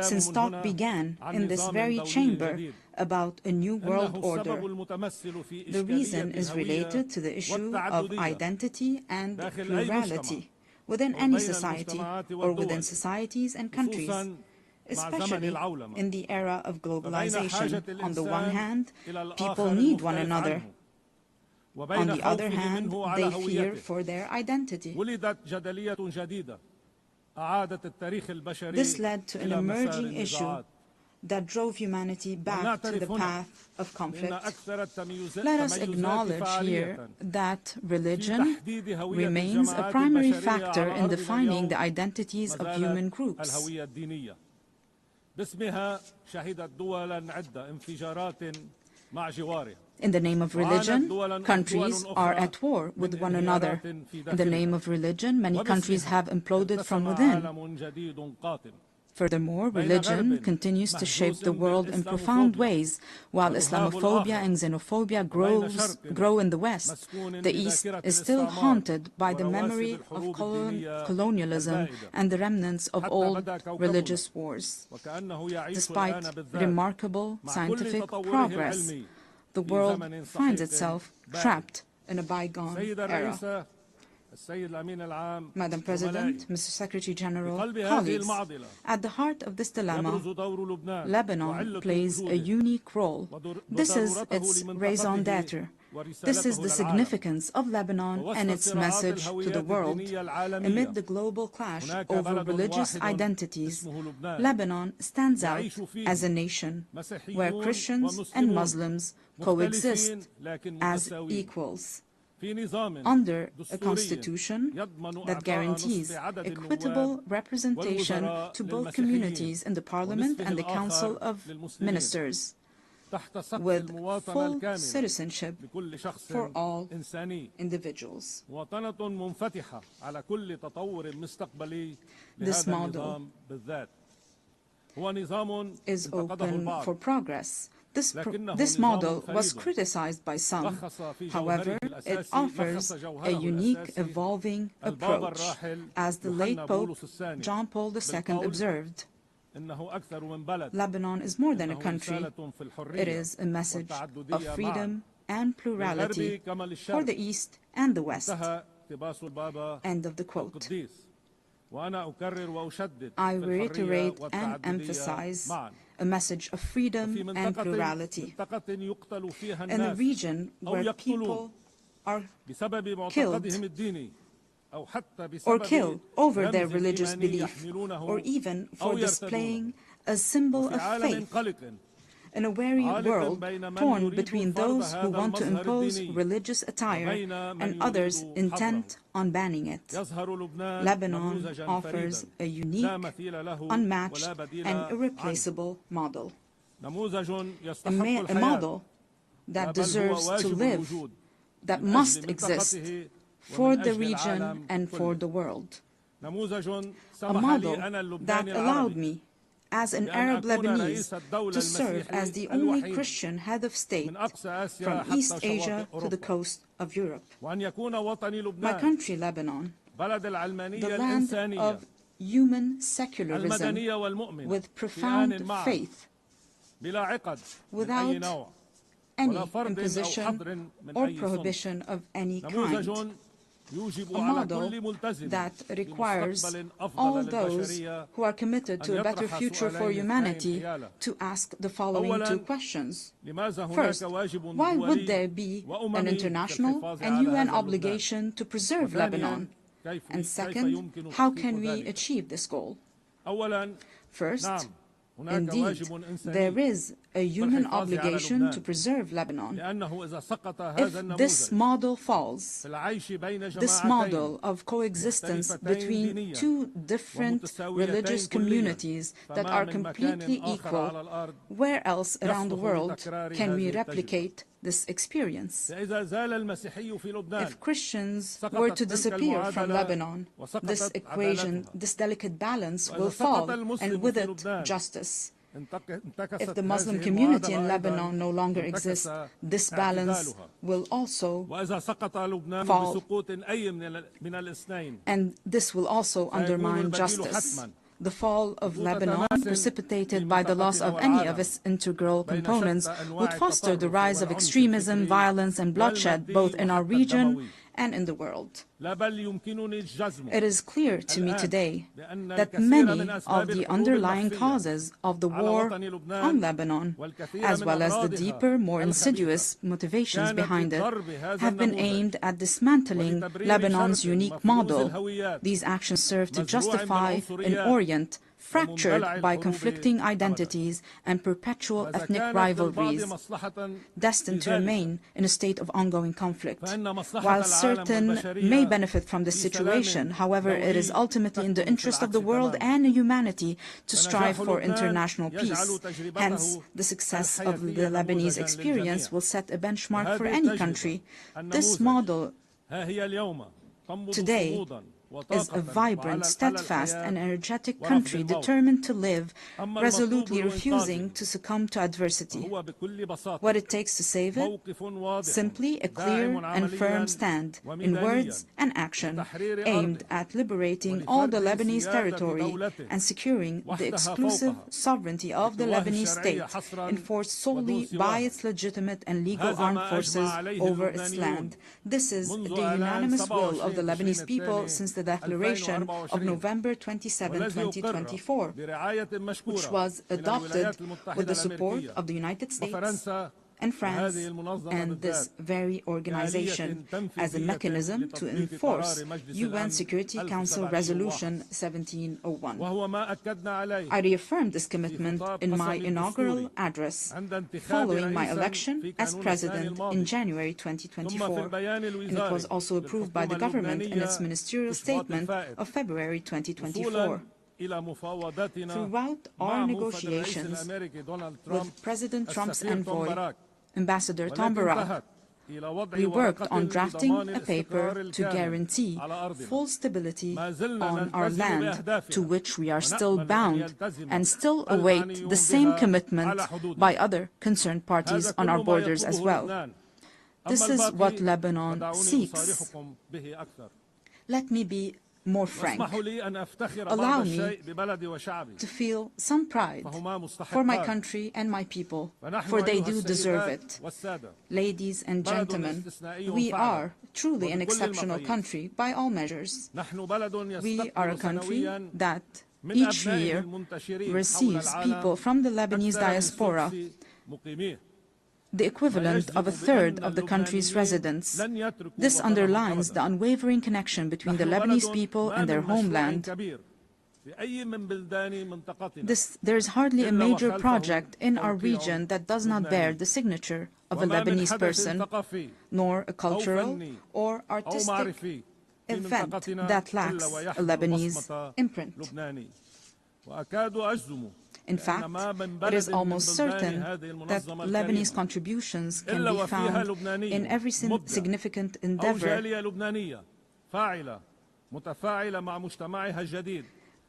since talk began in this very chamber about a new world order. The reason is related to the issue of identity and plurality within any society or within societies and countries, especially in the era of globalization. On the one hand, people need one another. On the other hand, they fear for their identity. This led to an emerging issue that drove humanity back to the path of conflict. Let us acknowledge here that religion remains a primary factor in defining the identities of human groups. In the name of religion, countries are at war with one another. In the name of religion, many countries have imploded from within. Furthermore, religion continues to shape the world in profound ways. While Islamophobia and xenophobia grow in the West, the East is still haunted by the memory of colonialism and the remnants of old religious wars. Despite remarkable scientific progress, the world finds itself trapped in a bygone era. Madam President, Mr. Secretary General, colleagues, at the heart of this dilemma, Lebanon plays a unique role. This is its raison d'etre. This is the significance of Lebanon and its message to the world. Amid the global clash over religious identities, Lebanon stands out as a nation where Christians and Muslims coexist as equals, under a constitution that guarantees equitable representation to both communities in the Parliament and the Council of Ministers, with full citizenship for all individuals. This model is open for progress. This model was criticized by some. However, it offers a unique, evolving approach. As the late Pope John Paul II observed, Lebanon is more than a country. It is a message of freedom and plurality for the East and the West. End of the quote. I reiterate and emphasize a message of freedom and plurality. In a region where people are killed over their religious belief, or even for displaying a symbol of faith, In a wary world torn between those who want to impose religious attire and others intent on banning it, Lebanon offers a unique, unmatched, and irreplaceable model. A model that deserves to live, that must exist for the region and for the world. A model that allowed me, as an Arab Lebanese, to serve as the only Christian head of state from East Asia to the coast of Europe. My country, Lebanon, the land of human secularism with profound faith, without any imposition or prohibition of any kind. A model that requires all those who are committed to a better future for humanity to ask the following two questions. First, why would there be an international and UN obligation to preserve Lebanon? And second, how can we achieve this goal? First, indeed, there is a human obligation to preserve Lebanon. If this model falls, this model of coexistence between two different religious communities that are completely equal, where else around the world can we replicate this experience? If Christians were to disappear from Lebanon, this equation, this delicate balance will fall, and with it, justice. If the Muslim community in Lebanon no longer exists, this balance will also fall, and this will also undermine justice. The fall of Lebanon, precipitated by the loss of any of its integral components, would foster the rise of extremism, violence, and bloodshed both in our region and in the world. It is clear to me today that many of the underlying causes of the war on Lebanon, as well as the deeper, more insidious motivations behind it, have been aimed at dismantling Lebanon's unique model. These actions serve to justify an Orient fractured by conflicting identities and perpetual ethnic rivalries, destined to remain in a state of ongoing conflict. While certain may benefit from this situation, however, it is ultimately in the interest of the world and humanity to strive for international peace. Hence, the success of the Lebanese experience will set a benchmark for any country. This model today is a vibrant, steadfast, and energetic country determined to live, resolutely refusing to succumb to adversity. What it takes to save it? Simply a clear and firm stand, in words and action, aimed at liberating all the Lebanese territory and securing the exclusive sovereignty of the Lebanese state, enforced solely by its legitimate and legal armed forces over its land. This is the unanimous will of the Lebanese people since the Declaration of November 27, 2024, which was adopted with the support of the United States and France and this very organization as a mechanism to enforce UN Security Council Resolution 1701. I reaffirmed this commitment in my inaugural address following my election as president in January 2024, and it was also approved by the government in its ministerial statement of February 2024. Throughout our negotiations with President Trump's envoy, Ambassador Tom Barak, we worked on drafting a paper to guarantee full stability on our land, to which we are still bound and still await the same commitment by other concerned parties on our borders as well. This is what Lebanon seeks. Let me be more frank. Allow me to feel some pride for my country and my people, for they do deserve it. Ladies and gentlemen, we are truly an exceptional country by all measures. We are a country that each year receives people from the Lebanese diaspora, the equivalent of a third of the country's residents. This underlines the unwavering connection between the Lebanese people and their homeland. There is hardly a major project in our region that does not bear the signature of a Lebanese person, nor a cultural or artistic event that lacks a Lebanese imprint. In fact, it is almost certain that Lebanese contributions can be found in every significant endeavor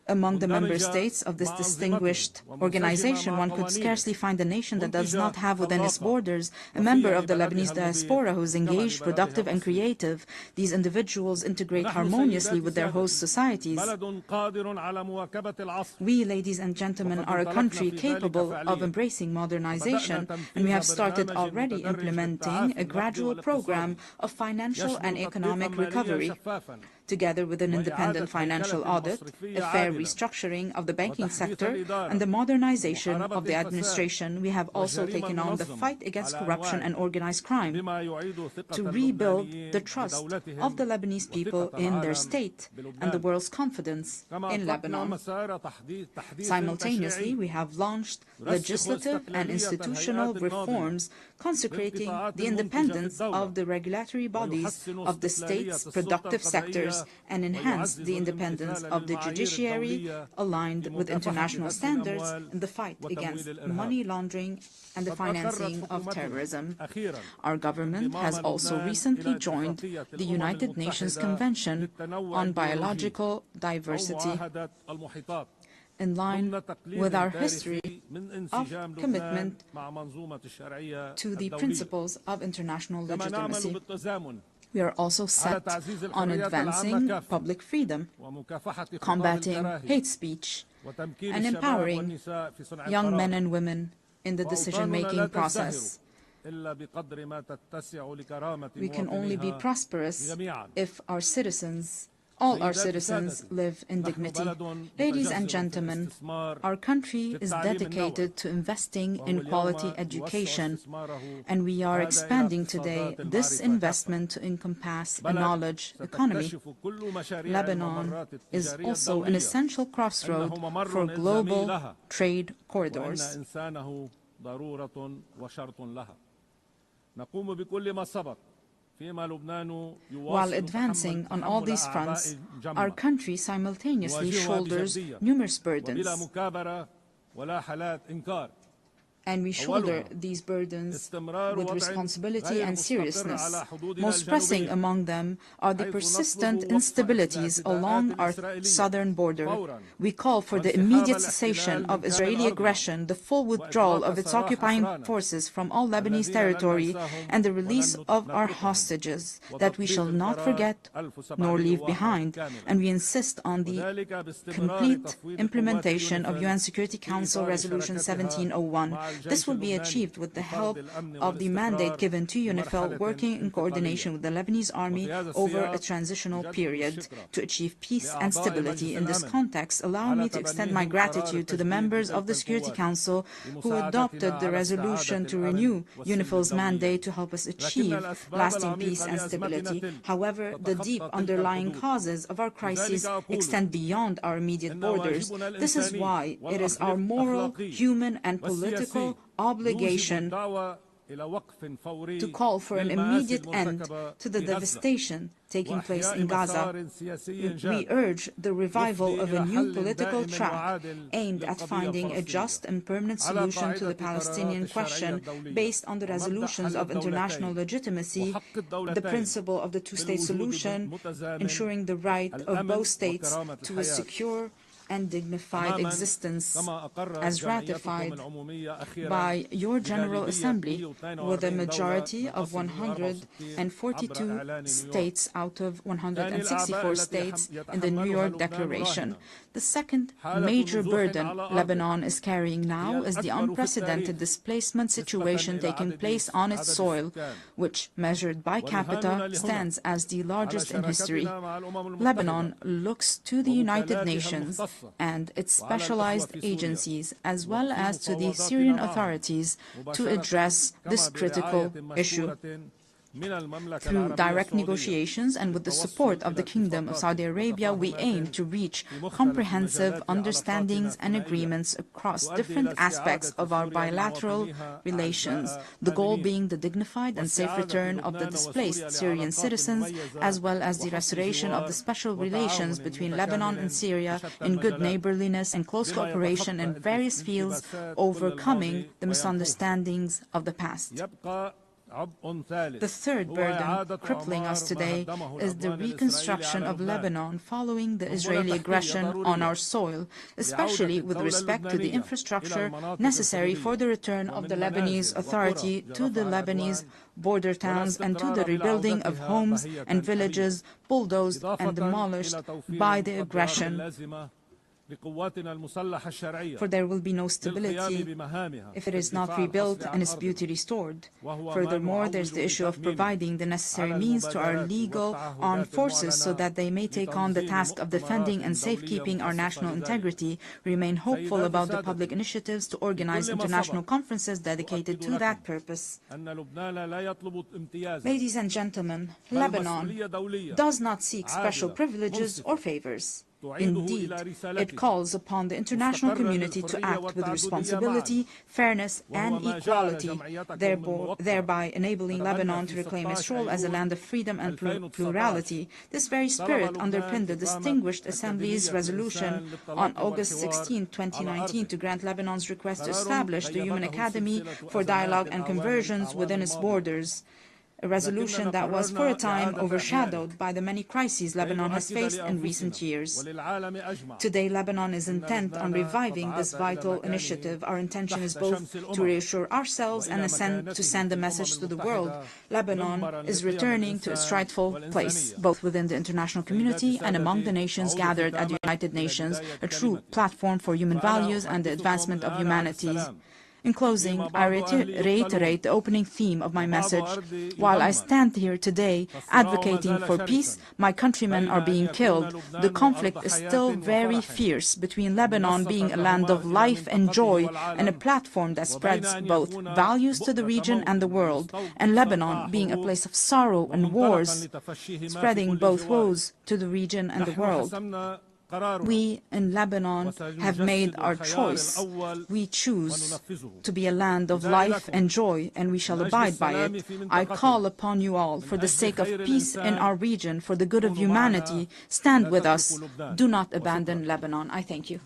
among the member states of this distinguished organization. One could scarcely find a nation that does not have within its borders a member of the Lebanese diaspora who is engaged, productive, and creative. These individuals integrate harmoniously with their host societies. We, ladies and gentlemen, are a country capable of embracing modernization, and we have started already implementing a gradual program of financial and economic recovery. Together with an independent financial audit, a fair restructuring of the banking sector, and the modernization of the administration, we have also taken on the fight against corruption and organized crime to rebuild the trust of the Lebanese people in their state and the world's confidence in Lebanon. Simultaneously, we have launched legislative and institutional reforms consecrating the independence of the regulatory bodies of the state's productive sectors and enhanced the independence of the judiciary, aligned with international standards in the fight against money laundering and the financing of terrorism. Our government has also recently joined the United Nations Convention on Biological Diversity, in line with our history of commitment to the principles of international legitimacy. We are also set on advancing public freedom, combating hate speech, and empowering young men and women in the decision-making process. We can only be prosperous if all our citizens live in dignity. Ladies and gentlemen, our country is dedicated to investing in quality education, and we are expanding today this investment to encompass a knowledge economy. Lebanon is also an essential crossroad for global trade corridors. While advancing on all these fronts, our country simultaneously shoulders numerous burdens. And we shoulder these burdens with responsibility and seriousness. Most pressing among them are the persistent instabilities along our southern border. We call for the immediate cessation of Israeli aggression, the full withdrawal of its occupying forces from all Lebanese territory, and the release of our hostages that we shall not forget nor leave behind. And we insist on the complete implementation of UN Security Council Resolution 1701. This will be achieved with the help of the mandate given to UNIFIL, working in coordination with the Lebanese army over a transitional period to achieve peace and stability. In this context, allow me to extend my gratitude to the members of the Security Council who adopted the resolution to renew UNIFIL's mandate to help us achieve lasting peace and stability. However, the deep underlying causes of our crises extend beyond our immediate borders. This is why it is our moral, human, and political obligation to call for an immediate end to the devastation taking place in Gaza. We urge the revival of a new political track aimed at finding a just and permanent solution to the Palestinian question based on the resolutions of international legitimacy, the principle of the two-state solution, ensuring the right of both states to a secure and dignified existence, as ratified by your General Assembly with a majority of 142 states out of 164 states in the New York Declaration. The second major burden Lebanon is carrying now is the unprecedented displacement situation taking place on its soil, which, measured by capita, stands as the largest in history. Lebanon looks to the United Nations and its specialized agencies, as well as to the Syrian authorities, to address this critical issue. Through direct negotiations and with the support of the Kingdom of Saudi Arabia, we aim to reach comprehensive understandings and agreements across different aspects of our bilateral relations, the goal being the dignified and safe return of the displaced Syrian citizens, as well as the restoration of the special relations between Lebanon and Syria in good neighborliness and close cooperation in various fields, overcoming the misunderstandings of the past. The third burden crippling us today is the reconstruction of Lebanon following the Israeli aggression on our soil, especially with respect to the infrastructure necessary for the return of the Lebanese Authority to the Lebanese border towns and to the rebuilding of homes and villages bulldozed and demolished by the aggression. For there will be no stability if it is not rebuilt and its beauty restored. Furthermore, there's the issue of providing the necessary means to our legal armed forces so that they may take on the task of defending and safekeeping our national integrity. We remain hopeful about the public initiatives to organize international conferences dedicated to that purpose. Ladies and gentlemen, Lebanon does not seek special privileges or favors. Indeed, it calls upon the international community to act with responsibility, fairness and equality, thereby enabling Lebanon to reclaim its role as a land of freedom and plurality. This very spirit underpinned the Distinguished Assembly's resolution on August 16, 2019 to grant Lebanon's request to establish the Human Academy for Dialogue and Conversions within its borders, a resolution that was for a time overshadowed by the many crises Lebanon has faced in recent years. Today, Lebanon is intent on reviving this vital initiative. Our intention is both to reassure ourselves and to send a message to the world. Lebanon is returning to its rightful place, both within the international community and among the nations gathered at the United Nations, a true platform for human values and the advancement of humanity. In closing, I reiterate the opening theme of my message. While I stand here today advocating for peace, my countrymen are being killed. The conflict is still very fierce between Lebanon being a land of life and joy and a platform that spreads both values to the region and the world, and Lebanon being a place of sorrow and wars, spreading both woes to the region and the world. We in Lebanon have made our choice. We choose to be a land of life and joy, and we shall abide by it. I call upon you all, for the sake of peace in our region, for the good of humanity, stand with us. Do not abandon Lebanon. I thank you.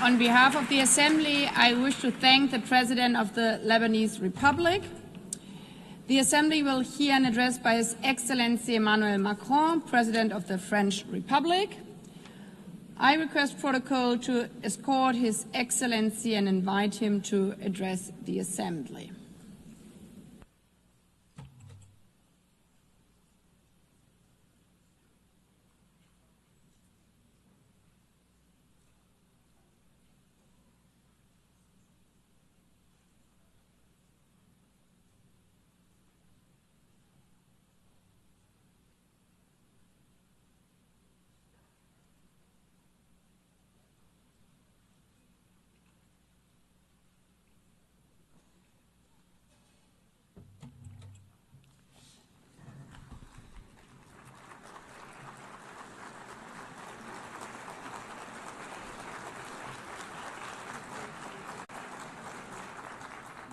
On behalf of the Assembly, I wish to thank the President of the Lebanese Republic. The Assembly will hear an address by His Excellency Emmanuel Macron, President of the French Republic. I request protocol to escort His Excellency and invite him to address the Assembly.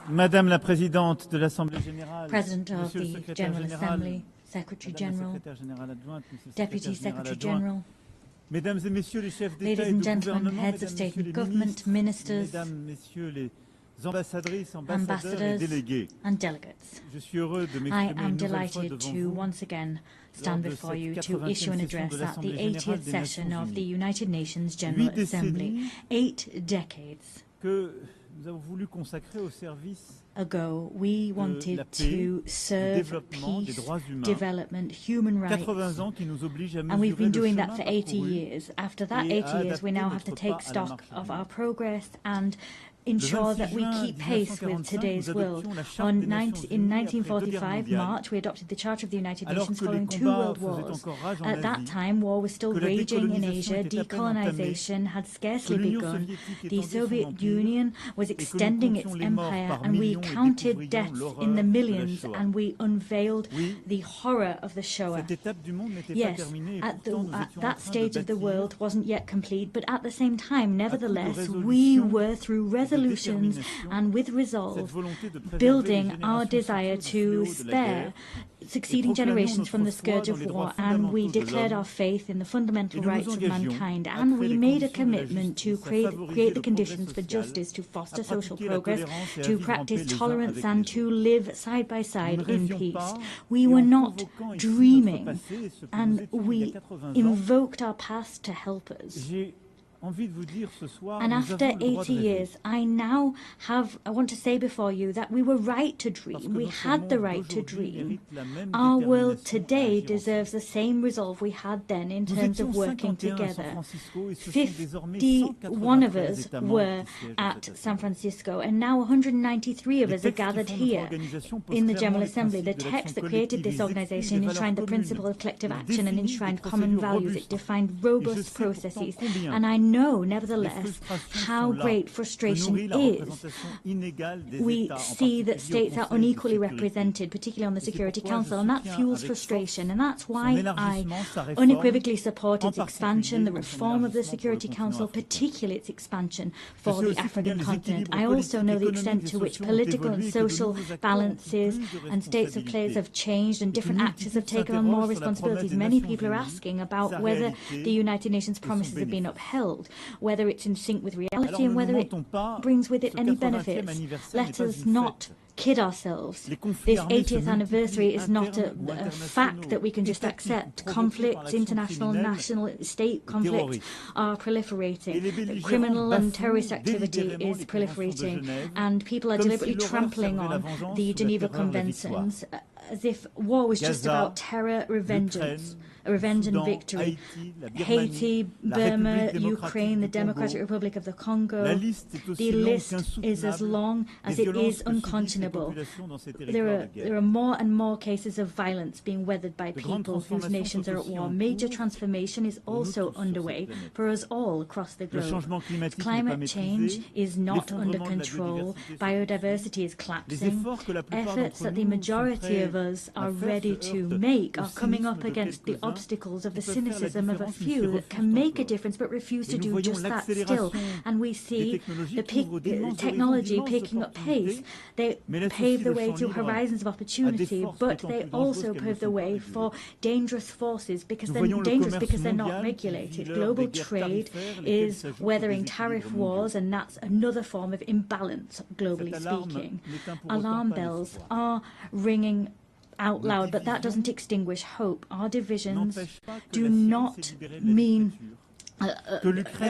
Madame la Présidente de l'Assemblée Générale, President of the General Assembly, Secretary General, Deputy Secretary General, Mesdames et Messieurs les chefs d'État ladies et and de gentlemen, gouvernement, heads of state and government, ministers, Mesdames, Messieurs les ambassadrices, ambassadeurs et ambassadors délégués. and delegates. Je suis heureux de I m'exprimer am une nouvelle fois delighted devant to vous once again stand lors de before cette you to 80e issue an session address de at the l'Assemblée générale 80th des session Nations of the Unies. United Nations General 8 Assembly. décennies 8 decades que nous avons voulu consacrer au service ago, we wanted la paix, to du serve développement, des peace, droits humains. development, human rights. 80 ans qui nous obligent à And we've been mesurer doing le that chemin for 80 parcouru years. After that et 80 à years, we adapter now have to notre take pas à la stock marche of du our monde. progress and ensure that we keep pace with today's world. In 1945, March, we adopted the Charter of the United Nations following 2 world wars. At that time, war was still raging in Asia, decolonization had scarcely begun, the Soviet Union was extending its empire, and we counted deaths in the millions, and we unveiled the horror of the Shoah. Yes, at that stage of the world wasn't yet complete, but at the same time, nevertheless, we were, through resolutions and with resolve, building our desire to spare succeeding generations from the scourge of war, and we declared our faith in the fundamental rights of mankind, and we made a commitment to create the conditions for justice, to foster social progress, to practice tolerance, and to live side by side in peace. We were not dreaming, and we invoked our past to help us. And after 80 years, I want to say before you that we were right to dream. We had the right to dream. Our world today deserves the same resolve we had then in terms of working together. 51 of us were at San Francisco, and now 193 of us are gathered here in the General Assembly. The text that created this organization enshrined the principle of collective action and enshrined common values. It defined robust processes, and I know, nevertheless, how great frustration is. We see that states are unequally represented, particularly on the Security Council, and that fuels frustration, and that's why I unequivocally support its expansion, the reform of the Security Council, particularly its expansion for the African continent. I also know the extent to which political and social balances and states of place have changed, and different actors have taken on more responsibilities. Many people are asking about whether the United Nations promises have been upheld, whether it's in sync with reality, and whether it brings with it any benefits. Let us not kid ourselves. This 80th anniversary is not a fact that we can just accept. Conflicts, international, national, state conflicts are proliferating. Criminal and terrorist activity is proliferating, and people are deliberately trampling on the Geneva Conventions as if war was just about terror, revenge and victory. Haiti, Burma, Ukraine, the Democratic Republic of the Congo. The list is as long as it is unconscionable. There are more and more cases of violence being weathered by people whose nations are at war. Major transformation is also underway for us all across the globe. Climate change is not under control. Biodiversity is collapsing. Efforts that the majority of us are ready to make are coming up against the obstacles of the cynicism of a few that can make a difference but refuse to do just that still. And we see the technology picking up pace. They pave the way to horizons of opportunity, but they also pave the way for dangerous forces because they're not regulated. Global trade is weathering tariff wars, and that's another form of imbalance, globally speaking. Alarm bells are ringing out loud, but that doesn't extinguish hope. Our divisions do not mean a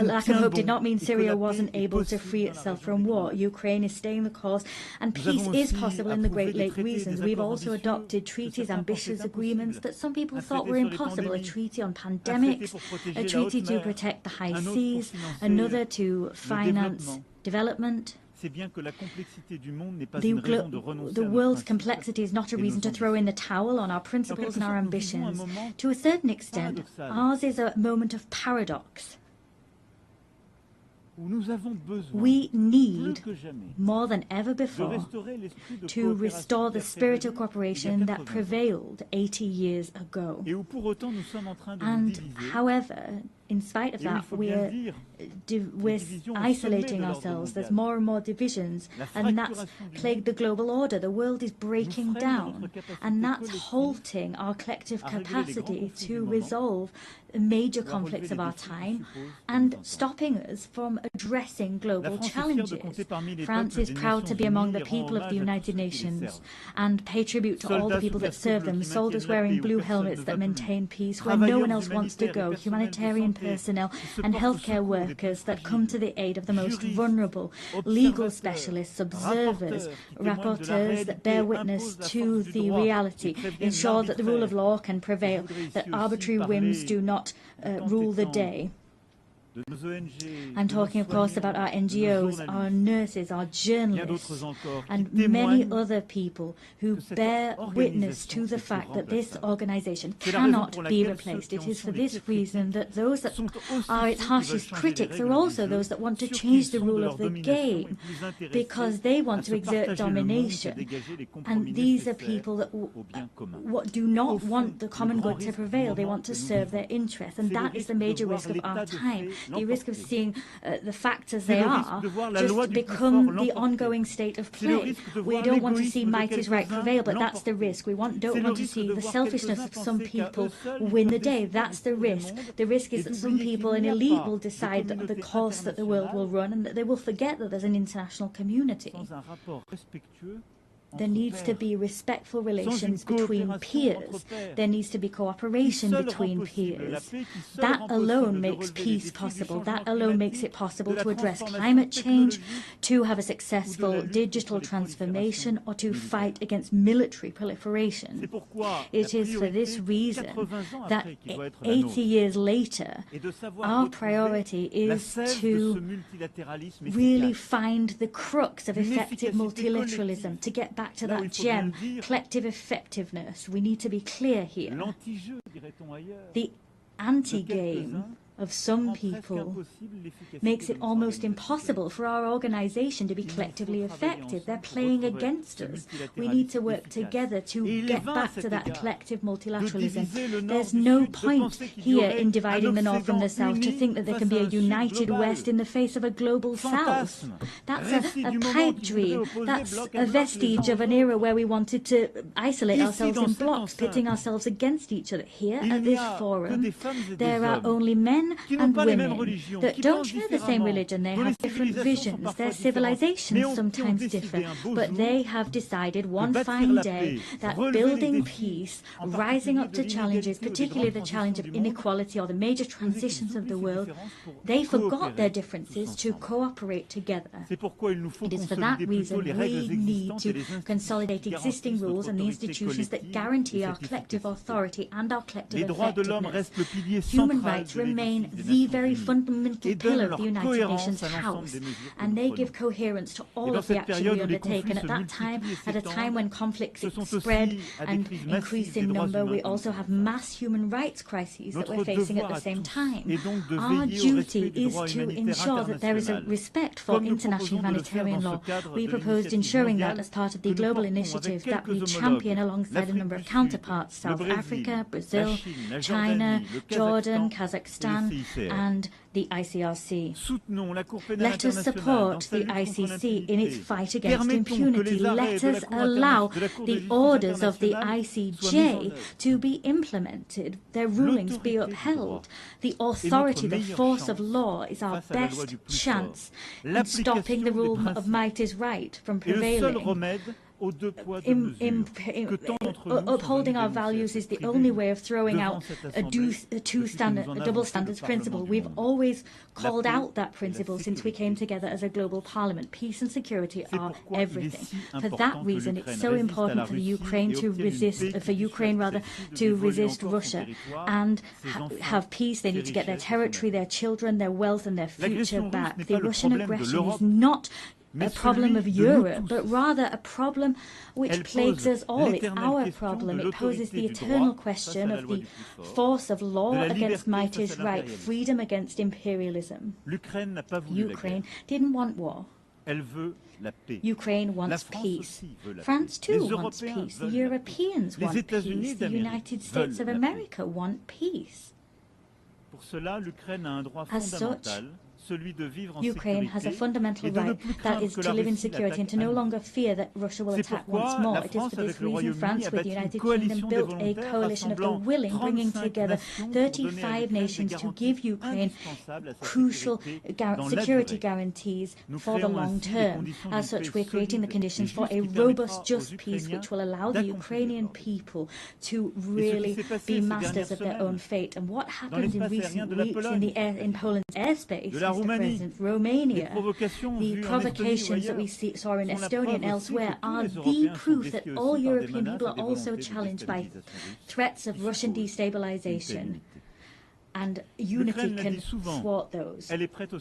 lack of hope did not mean Syria wasn't able to free itself from war. Ukraine is staying the course, and peace is possible in the Great Lakes regions. We've also adopted treaties, ambitious agreements that some people thought were impossible. A treaty on pandemics, a treaty to protect the high seas, another to finance development. The world's complexity is not a reason to throw in the towel on our principles and our ambitions. To a certain extent, ours is a moment of paradox. We need, more than ever before, to restore the spirit of cooperation that prevailed 80 years ago. And, however, in spite of that, we're isolating ourselves. There's more and more divisions, and that's plagued the global order. The world is breaking down, and that's halting our collective capacity to resolve the major conflicts of our time and stopping us from addressing global challenges. France is proud to be among the people of the United Nations and pay tribute to all the people that serve them, soldiers wearing blue helmets that maintain peace where no one else wants to go, humanitarian personnel and healthcare workers that come to the aid of the most vulnerable, legal specialists, observers, rapporteurs that bear witness to the reality, ensure that the rule of law can prevail, that arbitrary whims do not rule the day. I'm talking, of course, about our NGOs, our nurses, our journalists, and many other people who bear witness to the fact that this organization cannot be replaced. It is for this reason that those that are its harshest critics are also those that want to change the rule of the game, because they want to exert domination. And these are people that do not want the common good to prevail. They want to serve their interests, and that is the major risk of our time. The risk of seeing the facts as they are just become the ongoing state of play. We don't want to see might is right prevail, but that's the risk. We don't want to see the selfishness of some people win the day. That's the risk. The risk is that some people, an elite, will decide the course that the world will run, and that they will forget that there's an international community. There needs to be respectful relations between peers. There needs to be cooperation between peers. That alone makes peace possible. That alone makes it possible to address climate change, to have a successful digital transformation, or to fight against military proliferation. It is for this reason that 80 years later, our priority is to really find the crux of effective multilateralism, to get back to that gem, collective effectiveness. We need to be clear here. The anti-game of some people makes it almost impossible for our organization to be collectively effective. They're playing against us. We need to work together to get back to that collective multilateralism. There's no point here in dividing the North from the South to think that there can be a united West in the face of a global South. That's a pipe dream. That's a vestige of an era where we wanted to isolate ourselves in blocks, pitting ourselves against each other. Here at this forum, there are only men and women that don't share the same religion. They have different visions. Their civilizations sometimes differ, but they have decided one fine day that building peace, rising up to challenges, particularly the challenge of inequality or the major transitions of the world, they forgot their differences to cooperate together. It is for that reason we need to consolidate existing rules and the institutions that guarantee our collective authority and our collective effectiveness. Human rights remain the very fundamental pillar of the United Nations House, and they give coherence to all of the action we undertake. And at that time, at a time when conflicts spread and increase in number, we also have mass human rights crises that we're facing at the same time. Our duty is to ensure that there is a respect for international humanitarian law. We proposed ensuring that as part of the global initiative that we champion alongside a number of counterparts: South Africa, Brazil, China, Jordan, Kazakhstan, and the ICRC. Let us support the ICC in its fight against impunity. Let us allow the orders of the ICJ to be implemented, their rulings be upheld. The authority, the force of law is our best chance in stopping the rule of might is right from prevailing. Upholding our values is the only way of throwing out a double standards principle. We've always called out that principle since we came together as a global parliament. Peace and security are everything. For that reason, it's so important for the Ukraine to resist Russia and have peace. They need to get their territory, their children, their wealth, and their future back. The Russian aggression is not a problem of Europe, but rather a problem which plagues us all. It's our problem. It poses the eternal question of the force of law against might is right, freedom against imperialism. Ukraine didn't want war. Ukraine wants peace. France too wants peace. The Europeans want peace. The United States of America want peace. As such, Ukraine has a fundamental right, that is to live in security and to no longer fear that Russia will attack once more. It is for this reason France, with the United Kingdom, built a coalition of the willing, bringing together 35 nations to give Ukraine crucial security guarantees for the long term. As such, we're creating the conditions for a robust, just peace which will allow the Ukrainian people to really be masters of their own fate. And what happened in recent weeks in Poland's airspace, Mr. President, Romania, the provocations that we saw in Estonia and elsewhere are the proof that all European people are also challenged by threats of Russian destabilization. and unity can thwart those.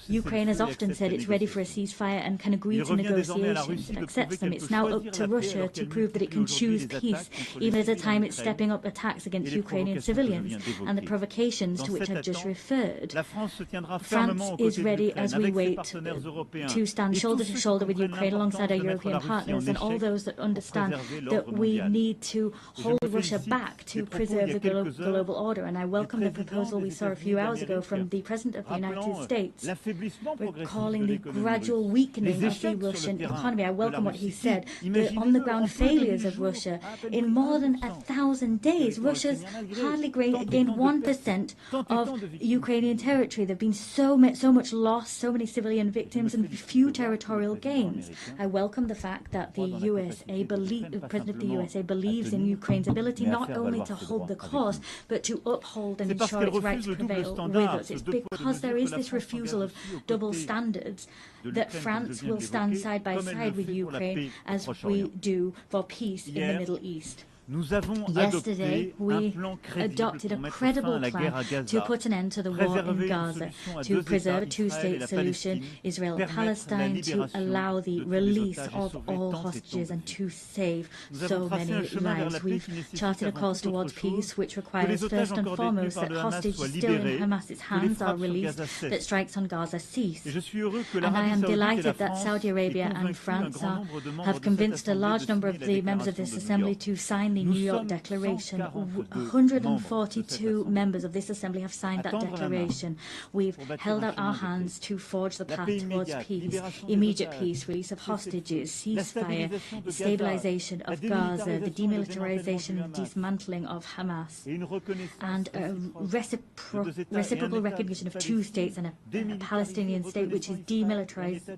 Ukraine has often said it's ready for a ceasefire and can agree to negotiations and accepts them. It's now up to Russia to prove that it can choose peace, even at a time it's stepping up attacks against Ukrainian civilians and the provocations to which I've just referred. France is ready as we wait to stand shoulder to shoulder with Ukraine alongside our European partners and all those that understand that we need to hold Russia back to preserve the global order. And I welcome the proposal we saw a few hours ago from the President of the United States, recalling the gradual weakening of the Russian economy. I welcome what he said, the on-the-ground failures of Russia. In more than 1,000 days, Russia's hardly gained 1% of Ukrainian territory. There have been so much loss, so many civilian victims, and few territorial gains. I welcome the fact that the President of the USA believes in Ukraine's ability not only to hold the course, but to uphold and ensure its rights prevail with us. It's because there is this refusal of double standards that France will stand side by side with Ukraine as we do for peace in the Middle East. Yesterday, we adopted a credible plan to put an end to the war in Gaza, to preserve a two-state solution, Israel-Palestine, to allow the release of all hostages and to save so many lives. We've charted a course towards peace, which requires first and foremost that hostages still in Hamas's hands are released, that strikes on Gaza cease. And I am delighted that Saudi Arabia and France have convinced a large number of the members of this assembly to sign the New York Declaration. 142 members of this assembly have signed that declaration. We've held out our hands to forge the path towards peace, immediate peace, release of hostages, ceasefire, stabilization of Gaza, the demilitarization and dismantling of Hamas, and a reciprocal recognition of two states and a Palestinian state which is demilitarized,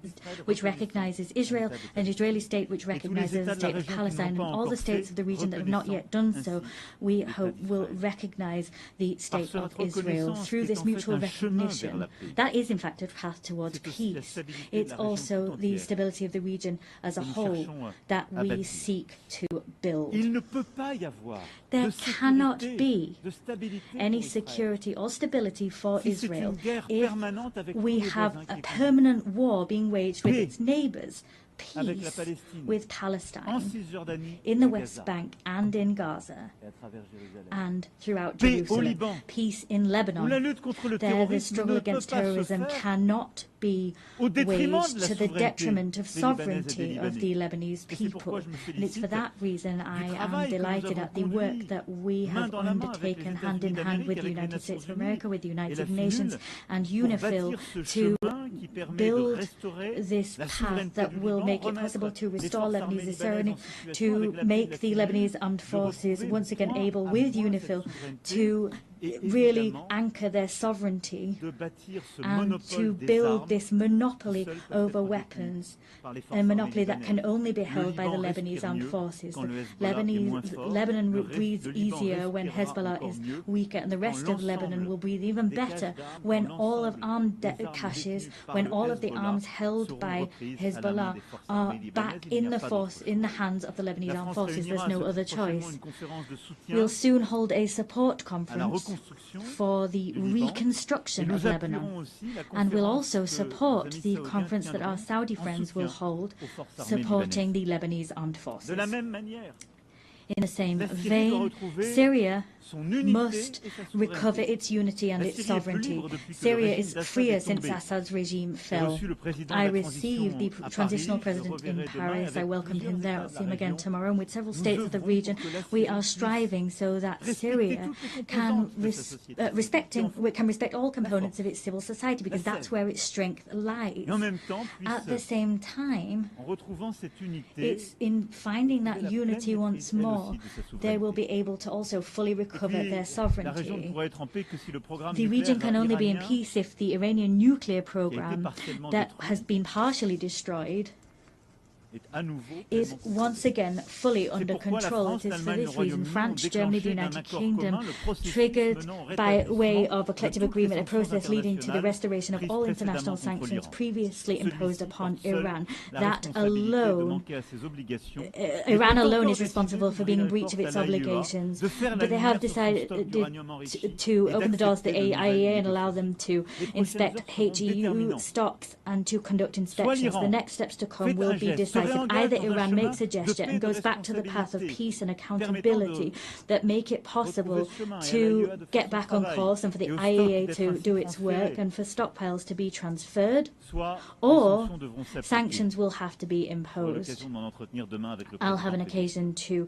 which recognizes Israel, an Israeli state which recognizes the state of Palestine, and all the states of the region that have not yet done so, we hope will recognize the state of Israel through this mutual recognition. That is, in fact, a path towards peace. It's also the stability of the region as a whole that we seek to build. There cannot be any security or stability for Israel if we have a permanent war being waged with its neighbors. Peace with Palestine, in the West Bank and in Gaza, and throughout Jerusalem. Peace in Lebanon. There, the struggle against terrorism cannot be waged to the detriment of sovereignty of the Lebanese people. And it's for that reason I am delighted at the work that we have undertaken hand in hand with the United States of America, with the United Nations and UNIFIL to build this path that will make it possible to restore Lebanese sovereignty, to make the Lebanese armed forces once again able, with UNIFIL, to really anchor their sovereignty and to build this monopoly over weapons, a monopoly that can only be held by the Lebanese armed forces. Lebanon breathes easier when Hezbollah is weaker, and the rest of Lebanon will breathe even better when all of armed caches, when all of the arms held by Hezbollah are back in the hands of the Lebanese armed forces. There's no other choice. We'll soon hold a support conference for the reconstruction of Lebanon, and we'll also support the conference that our Saudi friends will hold, supporting the Lebanese armed forces. In the same vein, Syria must recover its unity and its sovereignty. Syria is freer since Assad's regime fell. I received the transitional president in Paris. I welcomed him there. I'll see him again tomorrow. And with several states of the region, we are striving so that Syria can respect all components of its civil society, because that's where its strength lies. At the same time, it's in finding that unity once more, they will be able to also fully recover their sovereignty. The region can only be in peace if the Iranian nuclear program that has been partially destroyed is once again fully under control. It is for this reason France, Germany, the United Kingdom triggered by way of a collective agreement a process leading to the restoration of all international sanctions previously imposed upon Iran. That alone, Iran alone is responsible for being in breach of its obligations, but they have decided to open the doors to the IAEA and allow them to inspect HEU stocks and to conduct inspections. The next steps to come will be decisive. Either Iran makes a gesture and goes back to the path of peace and accountability that make it possible to get back on course and for the IAEA to do its work and for stockpiles to be transferred, or sanctions will have to be imposed. I'll have an occasion to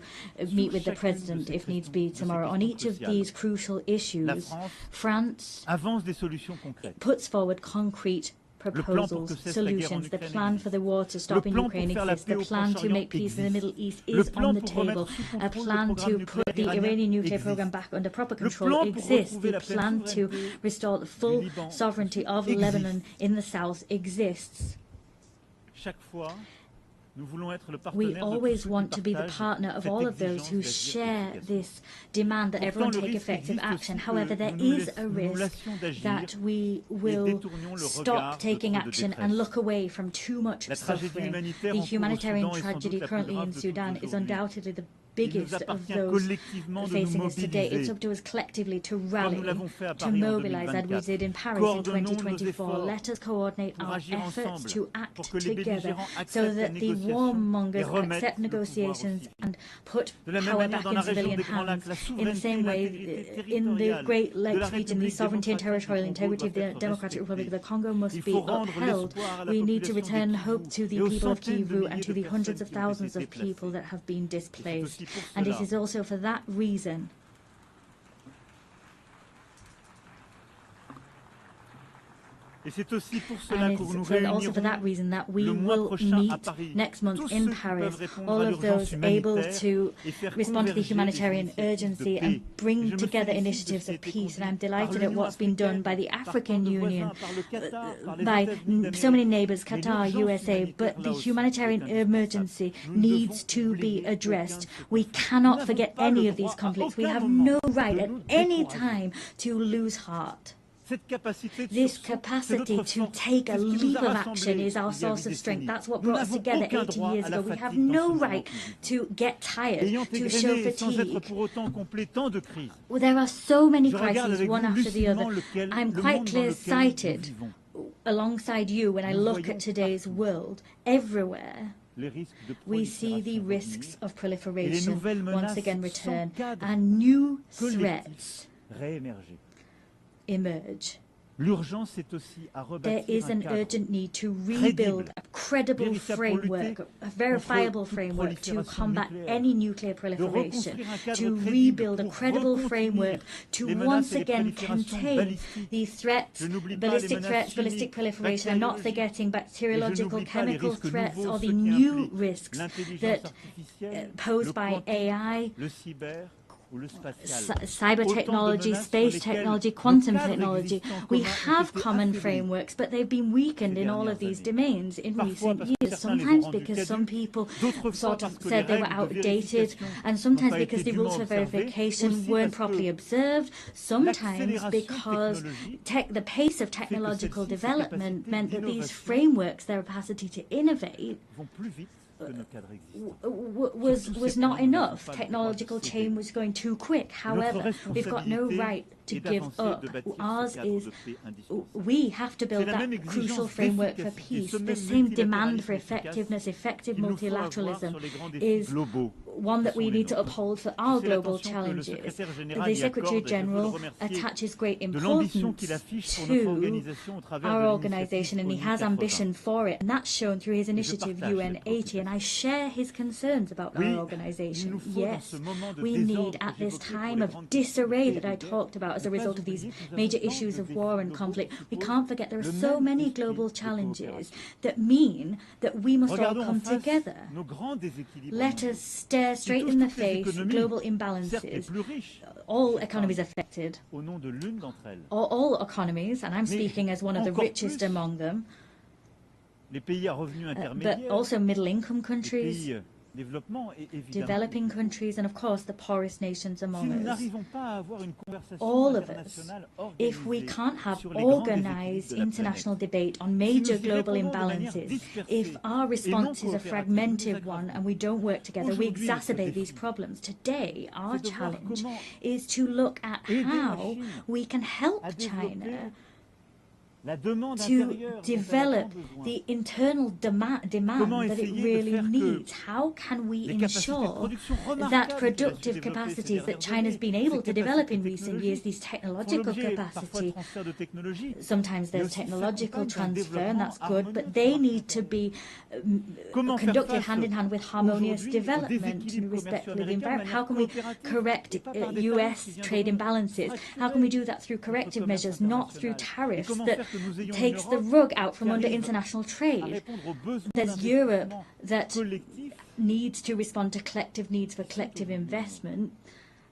meet with the President, if needs be, tomorrow. On each of these crucial issues, France puts forward concrete proposals, solutions. The plan for the war to stop in Ukraine exists. The plan to make peace in the Middle East is on the table. A plan to put the Iranian nuclear program back under proper control exists. The plan to restore the full sovereignty of Lebanon in the south exists. We always want to be the partner of all of those who share this demand that everyone take effective action. However, there is a risk that we will stop taking action and look away from too much suffering. The humanitarian tragedy currently in Sudan is undoubtedly the biggest of those facing us today. It's up to us collectively to rally, to mobilize, as we did in Paris in 2024. Let us coordinate our efforts to act together so that the warmongers accept negotiations and put power back in civilian hands. In the same way, in the Great Lakes region, the sovereignty and territorial integrity of the Democratic Republic of the Congo must be upheld. We need to return hope to the people of Kivu and to the hundreds of thousands of people that have been displaced. And it is also for that reason and it's also for that reason that we will meet next month in Paris, all of those able to respond to the humanitarian urgency and bring together initiatives of peace. And I'm delighted at what's been done by the African Union, by so many neighbors, Qatar, USA, but the humanitarian emergency needs to be addressed. We cannot forget any of these conflicts. We have no right at any time to lose heart. This capacity to take a leap of action is our source of strength. That's what brought us together 80 years ago. We have no right to get tired, to show fatigue. Well, there are so many crises, one after the other. I'm quite clear-sighted alongside you when I look at today's world. Everywhere we see the risks of proliferation once again return and new threats emerge. There is an urgent need to rebuild a credible framework, a verifiable framework to combat any nuclear proliferation, to rebuild a credible framework to once again contain these threats, ballistic proliferation, and not forgetting bacteriological, chemical threats or the new risks that posed by AI, cyber technology, space technology, quantum technology. We have common frameworks, but they've been weakened in all of these domains in recent years, sometimes because some people sort of said they were outdated, and sometimes because the rules for verification weren't properly observed, sometimes because the pace of technological development meant that these frameworks, their capacity to innovate, was not enough. Technological change was going too quick. However, we've got no right to give up. Ours is, we have to build that crucial framework for peace. The same demand for effectiveness, effective multilateralism is one that we need to uphold for our global challenges. The Secretary General attaches great importance to our organization, and he has ambition for it, and that's shown through his initiative UN80, and I share his concerns about our organization. Yes, we need, at this time of disarray that I talked about as a result of these major issues of war and conflict, we can't forget there are so many global challenges that mean that we must all come together. Let us stare straight in the face global imbalances. All economies affected, all economies, and I'm speaking as one of the richest among them, but also middle-income countries, developing countries, and of course the poorest nations among us. All of us, if we can't have organized international debate on major global imbalances, if our response is a fragmented one and we don't work together, we exacerbate these problems. Today, our challenge is to look at how we can help China to develop the internal demand that it really needs. How can we ensure that productive capacities that China's been able to develop in recent years, these technological capacity, sometimes there's technological transfer and that's good, but they need to be conducted hand in hand with harmonious development and respect for the environment. How can we correct US trade imbalances? How can we do that through corrective measures, not through tariffs that takes the rug out from under international trade? There's Europe that needs to respond to collective needs for collective investment,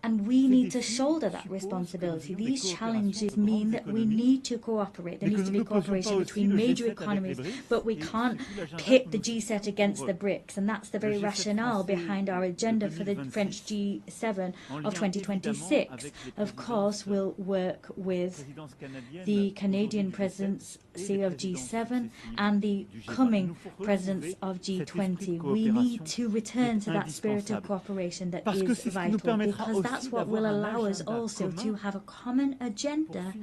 and we need to shoulder that responsibility. These challenges mean that we need to cooperate. There needs to be cooperation between major economies, but we can't pit the G7 against the BRICS, and that's the very rationale behind our agenda for the French G7 of 2026. Of course, we'll work with the Canadian presidency of G7 and the coming presidents of G20. We need to return to that spirit of cooperation that is vital, because that's what will allow us also to have a common agenda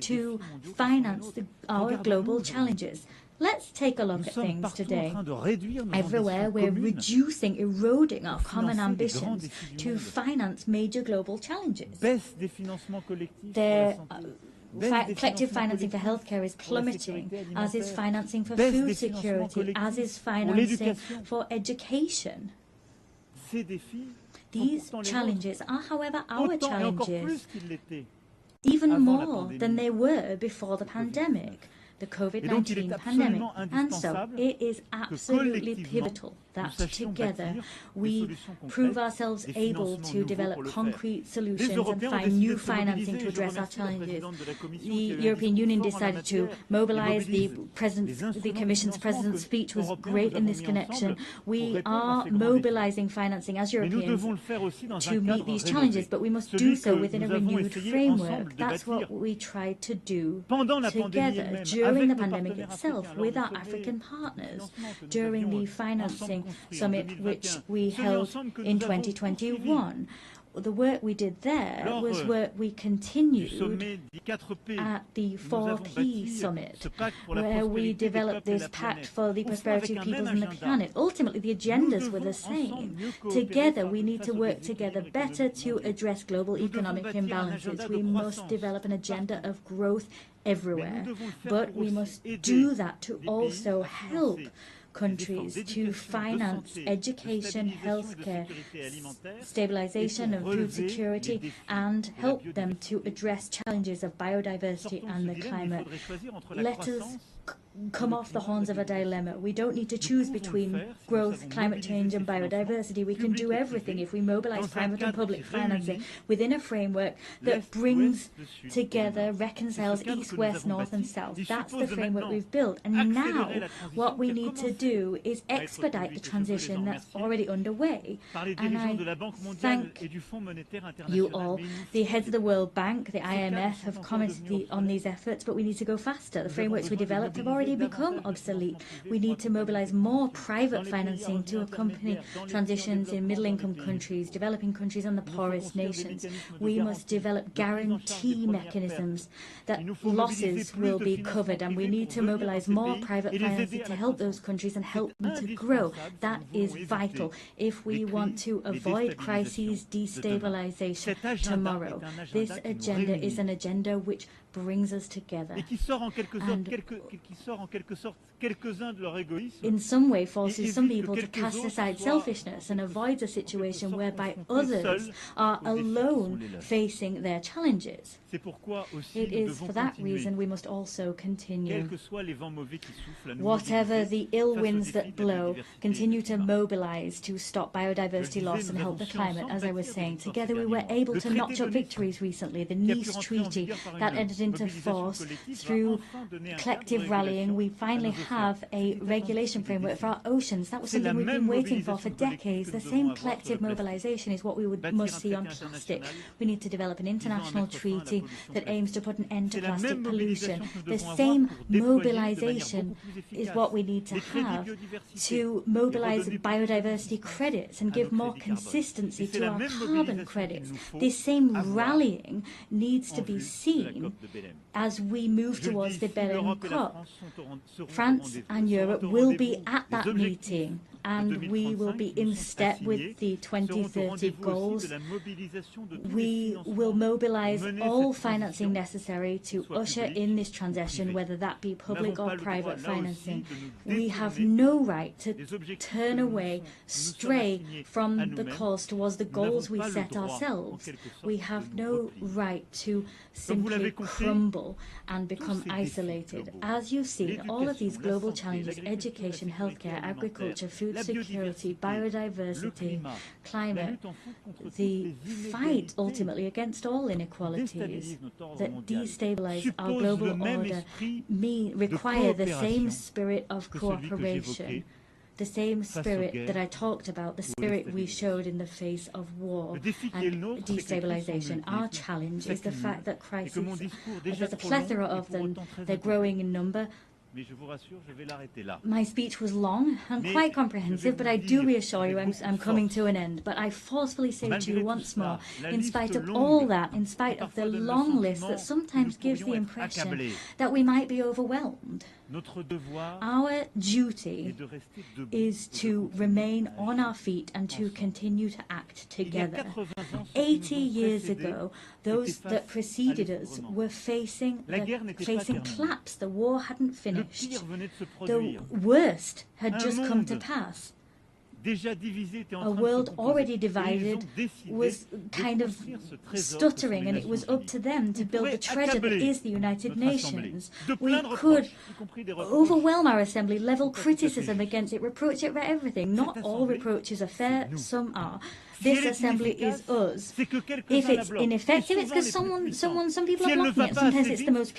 to finance our global challenges. Let's take a look at things today. Everywhere we're reducing, eroding our common ambitions to finance major global challenges. Collective financing for healthcare is plummeting, as is financing for food security, as is financing for education. These challenges are, however, our challenges, even more than they were before the pandemic, the COVID-19 pandemic. And so it is absolutely pivotal that together we prove ourselves able to develop concrete solutions and find new financing to address our challenges. The European Union decided to mobilize. The Commission's President's speech was great in this connection. We are mobilizing financing as Europeans to meet these challenges, but we must do so within a renewed framework. That's what we tried to do together during the pandemic itself with our African partners, during the financing summit which we held in 2021. The work we did there was work we continued at the 4P summit, where we developed this pact for the prosperity of peoples and the planet. Ultimately, the agendas were the same. Together, we need to work together better to address global economic imbalances. We must develop an agenda of growth everywhere, but we must do that to also help countries to finance education, healthcare, stabilization of food security, and help them to address challenges of biodiversity and the climate. Let us come off the horns of a dilemma. We don't need to choose between growth, climate change, and biodiversity. We can do everything if we mobilize private and public financing within a framework that brings together, reconciles East, West, North, and South. That's the framework we've built. And now what we need to do is expedite the transition that's already underway. And I thank you all. The heads of the World Bank, the IMF, have commented on these efforts, but we need to go faster. The frameworks we developed have already become obsolete. We need to mobilize more private financing to accompany transitions in middle-income countries, developing countries, and the poorest nations. We must develop guarantee mechanisms that losses will be covered, and we need to mobilize more private financing to help those countries and help them to grow. That is vital if we want to avoid crises, destabilization tomorrow. This agenda is an agenda which brings us together, and in some way forces some people to cast aside selfishness and avoids a situation whereby others are alone facing their challenges. It is for that reason we must also continue. Whatever the ill winds that blow, continue to mobilize to stop biodiversity loss and help the climate. As I was saying, together we were able to notch up victories recently. The Nice Treaty that entered into force through collective rallying, we finally have a regulation framework for our oceans. That was something we've been waiting for decades. The same collective mobilization is what we must see on plastic. We need to develop an international treaty that aims to put an end to plastic pollution. The same mobilization is what we need to have to mobilize biodiversity credits and give more consistency to our carbon credits. This same rallying needs to be seen as we move towards the Berlin COP. France and Europe will be at that meeting, and we will be in step with the 2030 goals. We will mobilize all financing necessary to usher in this transition, whether that be public or private financing. We have no right to turn away, stray from the course towards the goals we set ourselves. We have no right to simply crumble and become isolated. As you've seen, all of these global challenges, education, healthcare, agriculture, food security, biodiversity, climate, the fight ultimately against all inequalities that destabilize our global order require the same spirit of cooperation, the same spirit that I talked about, the spirit we showed in the face of war and destabilization. Our challenge is the fact that crises, there's a plethora of them, they're growing in number. My speech was long and quite comprehensive, but I do reassure you I'm coming to an end. But I forcefully say to you once more, in spite of all that, in spite of the long list that sometimes gives the impression that we might be overwhelmed, our duty is to remain on our feet and to continue to act together. 80 years ago, those that preceded us were facing collapse. The war hadn't finished. The worst had just come to pass. A world already divided was kind of stuttering, and it was up to them to build the treasure that is the United Nations. We could overwhelm our assembly, level criticism against it, reproach it for everything. Not all reproaches are fair, some are. This assembly is us. If it's ineffective, it's because some people are blocking it. Sometimes it's the most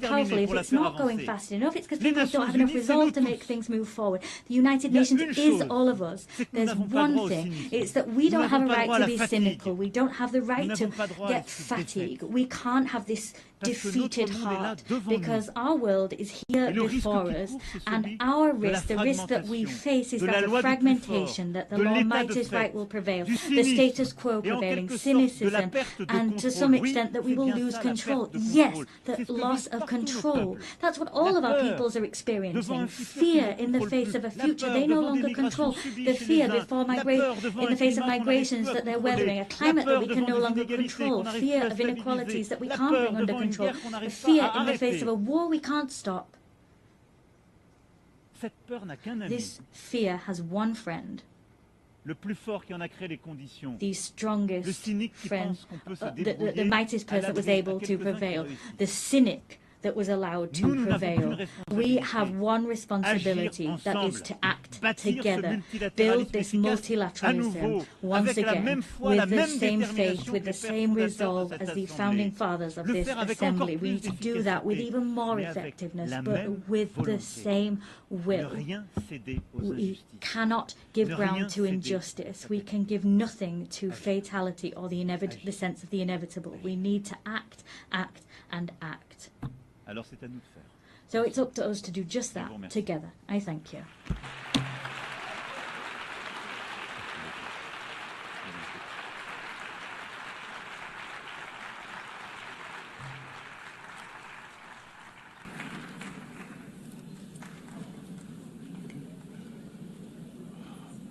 powerful. If it's not going fast enough, it's because people don't have enough resolve to make things move forward. The United Nations is all of us. There's one thing. It's that we don't have a right to be cynical. We don't have the right to get fatigued. We can't have this defeated heart, because our world is here before us, and our risk, the risk that we face, is that the fragmentation, that the law mightiest right will prevail, the status quo prevailing, cynicism, and to some extent that we will lose control. Yes, the loss of control. That's what all of our peoples are experiencing. Fear in the face of a future they no longer control. The fear in the face of migrations that they're weathering, a climate that we can no longer control, fear of inequalities that we can't bring under control. The fear in the face of a war we can't stop. This fear has one friend. The strongest friend, the mightiest person that was able to prevail, the cynic that was allowed to prevail. We have one responsibility, that is to act together, build this multilateralism once again with the same faith, with the same resolve as the founding fathers of this assembly. We need to do that with even more effectiveness, but with the same will. We cannot give ground to injustice. We can give nothing to fatality or the sense of the inevitable. We need to act, act, and act. So it's up to us to do just that together. I thank you.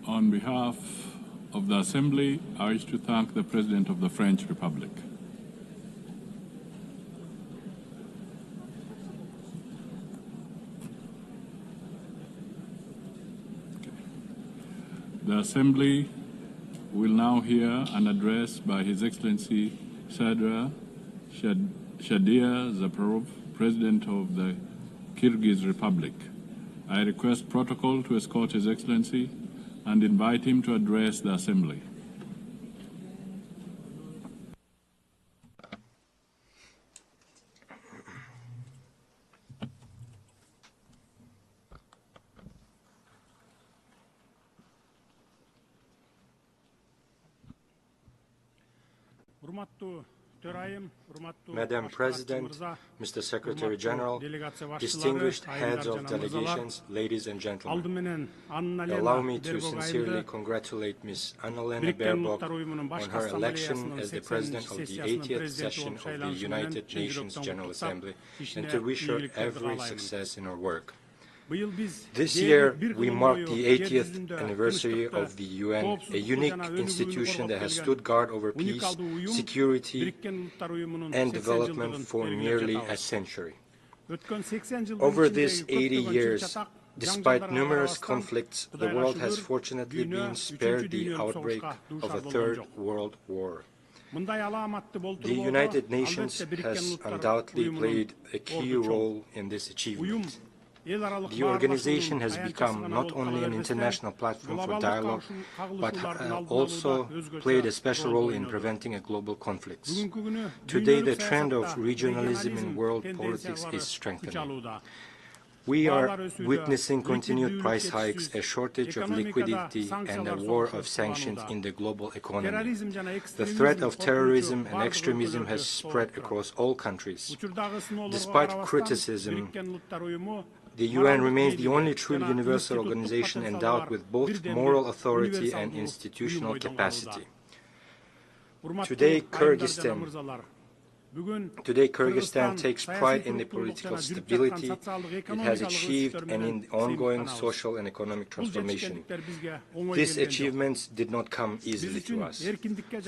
On behalf of the Assembly, I wish to thank the President of the French Republic. The Assembly will now hear an address by His Excellency Shadia Zaparov, President of the Kyrgyz Republic. I request protocol to escort His Excellency and invite him to address the Assembly. Madam President, Mr. Secretary General, distinguished heads of delegations, ladies and gentlemen, allow me to sincerely congratulate Ms. Annalena Baerbock on her election as the President of the 80th session of the United Nations General Assembly and to wish her every success in her work. This year, we mark the 80th anniversary of the UN, a unique institution that has stood guard over peace, security, and development for nearly a century. Over these 80 years, despite numerous conflicts, the world has fortunately been spared the outbreak of a Third World War. The United Nations has undoubtedly played a key role in this achievement. The organization has become not only an international platform for dialogue, but also played a special role in preventing global conflicts. Today, the trend of regionalism in world politics is strengthening. We are witnessing continued price hikes, a shortage of liquidity, and a war of sanctions in the global economy. The threat of terrorism and extremism has spread across all countries. Despite criticism, the UN remains the only truly universal organization endowed with both moral authority and institutional capacity. Today, Kyrgyzstan takes pride in the political stability it has achieved and in the ongoing social and economic transformation. These achievements did not come easily to us.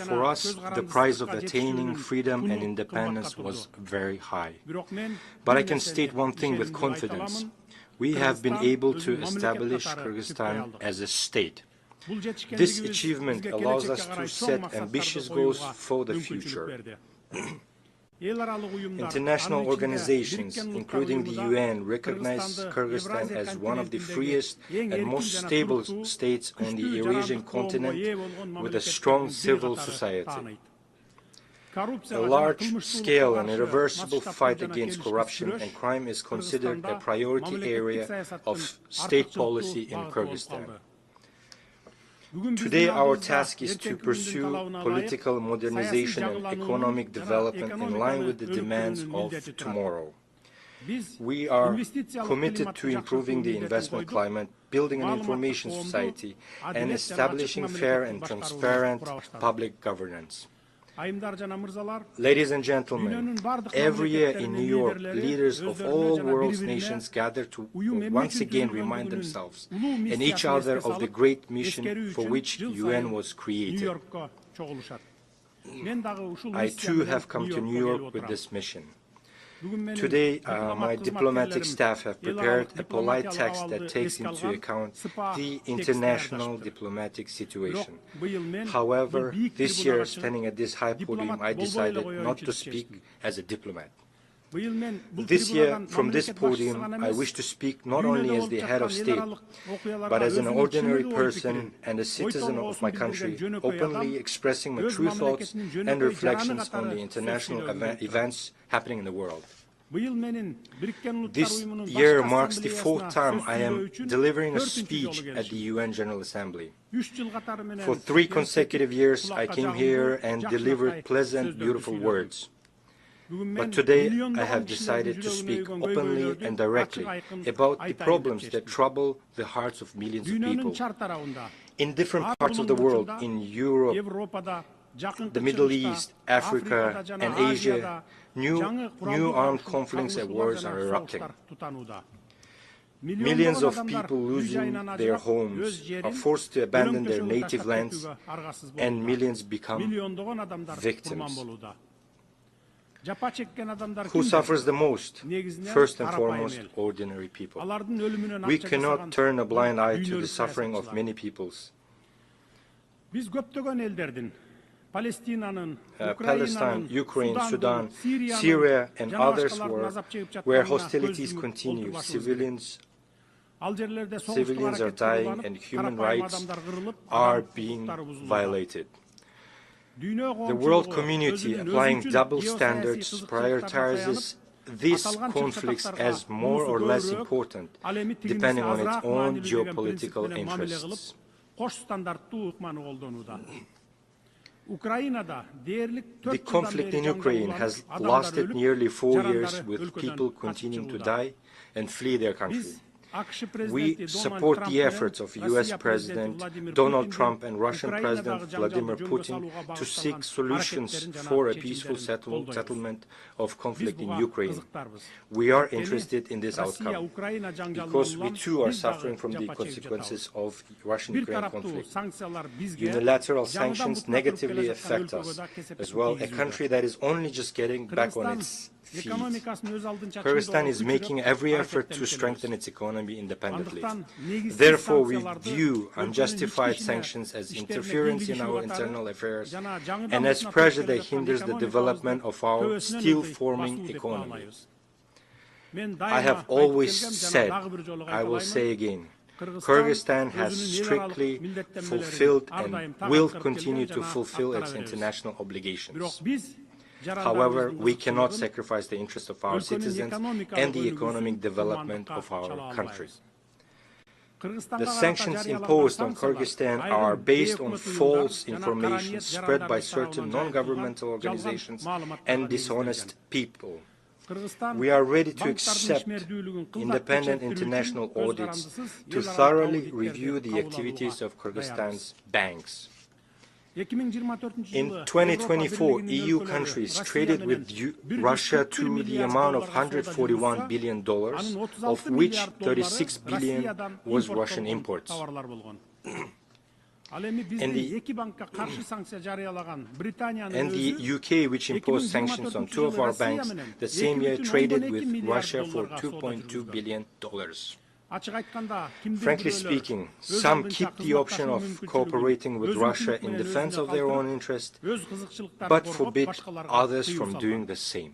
For us, the price of attaining freedom and independence was very high. But I can state one thing with confidence. We have been able to establish Kyrgyzstan as a state. This achievement allows us to set ambitious goals for the future. International organizations, including the UN, recognize Kyrgyzstan as one of the freest and most stable states on the Eurasian continent with a strong civil society. A large-scale and irreversible fight against corruption and crime is considered a priority area of state policy in Kyrgyzstan. Today, our task is to pursue political modernization and economic development in line with the demands of tomorrow. We are committed to improving the investment climate, building an information society, and establishing fair and transparent public governance. Ladies and gentlemen, every year in New York, leaders of all world's nations gather to once again remind themselves and each other of the great mission for which UN was created. I too have come to New York with this mission. Today, my diplomatic staff have prepared a polite text that takes into account the international diplomatic situation. However, this year, standing at this high podium, I decided not to speak as a diplomat. This year, from this podium, I wish to speak not only as the head of state, but as an ordinary person and a citizen of my country, openly expressing my true thoughts and reflections on the international events happening in the world. This year marks the 4th time I am delivering a speech at the UN General Assembly. For 3 consecutive years, I came here and delivered pleasant, beautiful words. But today, I have decided to speak openly and directly about the problems that trouble the hearts of millions of people. In different parts of the world, in Europe, the Middle East, Africa, and Asia, new armed conflicts and wars are erupting. Millions of people losing their homes are forced to abandon their native lands, and millions become victims. Who suffers the most? First and foremost, ordinary people. We cannot turn a blind eye to the suffering of many peoples. Palestine, Ukraine, Sudan, Syria, and others where hostilities continue. Civilians are dying and human rights are being violated. The world community, applying double standards, prioritizes these conflicts as more or less important, depending on its own geopolitical interests. The conflict in Ukraine has lasted nearly 4 years, with people continuing to die and flee their country. We support the efforts of US President Donald Trump and Russian President Vladimir Putin to seek solutions for a peaceful settlement of conflict in Ukraine. We are interested in this outcome because we too are suffering from the consequences of Russian-Ukraine conflict. Unilateral sanctions negatively affect us as well, a country that is only just getting back on its feet. Kyrgyzstan is making every effort to strengthen its economy independently. Therefore, we view unjustified sanctions as interference in our internal affairs and as pressure that hinders the development of our steel-forming economy. I have always said, I will say again, Kyrgyzstan has strictly fulfilled and will continue to fulfill its international obligations. However, we cannot sacrifice the interests of our citizens and the economic development of our country. The sanctions imposed on Kyrgyzstan are based on false information spread by certain non-governmental organizations and dishonest people. We are ready to accept independent international audits to thoroughly review the activities of Kyrgyzstan's banks. In 2024, EU countries traded with Russia to the amount of $141 billion, of which $36 billion was Russian imports. And the UK, which imposed sanctions on 2 of our banks, the same year traded with Russia for $2.2 billion. Frankly speaking, some keep the option of cooperating with Russia in defense of their own interest, but forbid others from doing the same.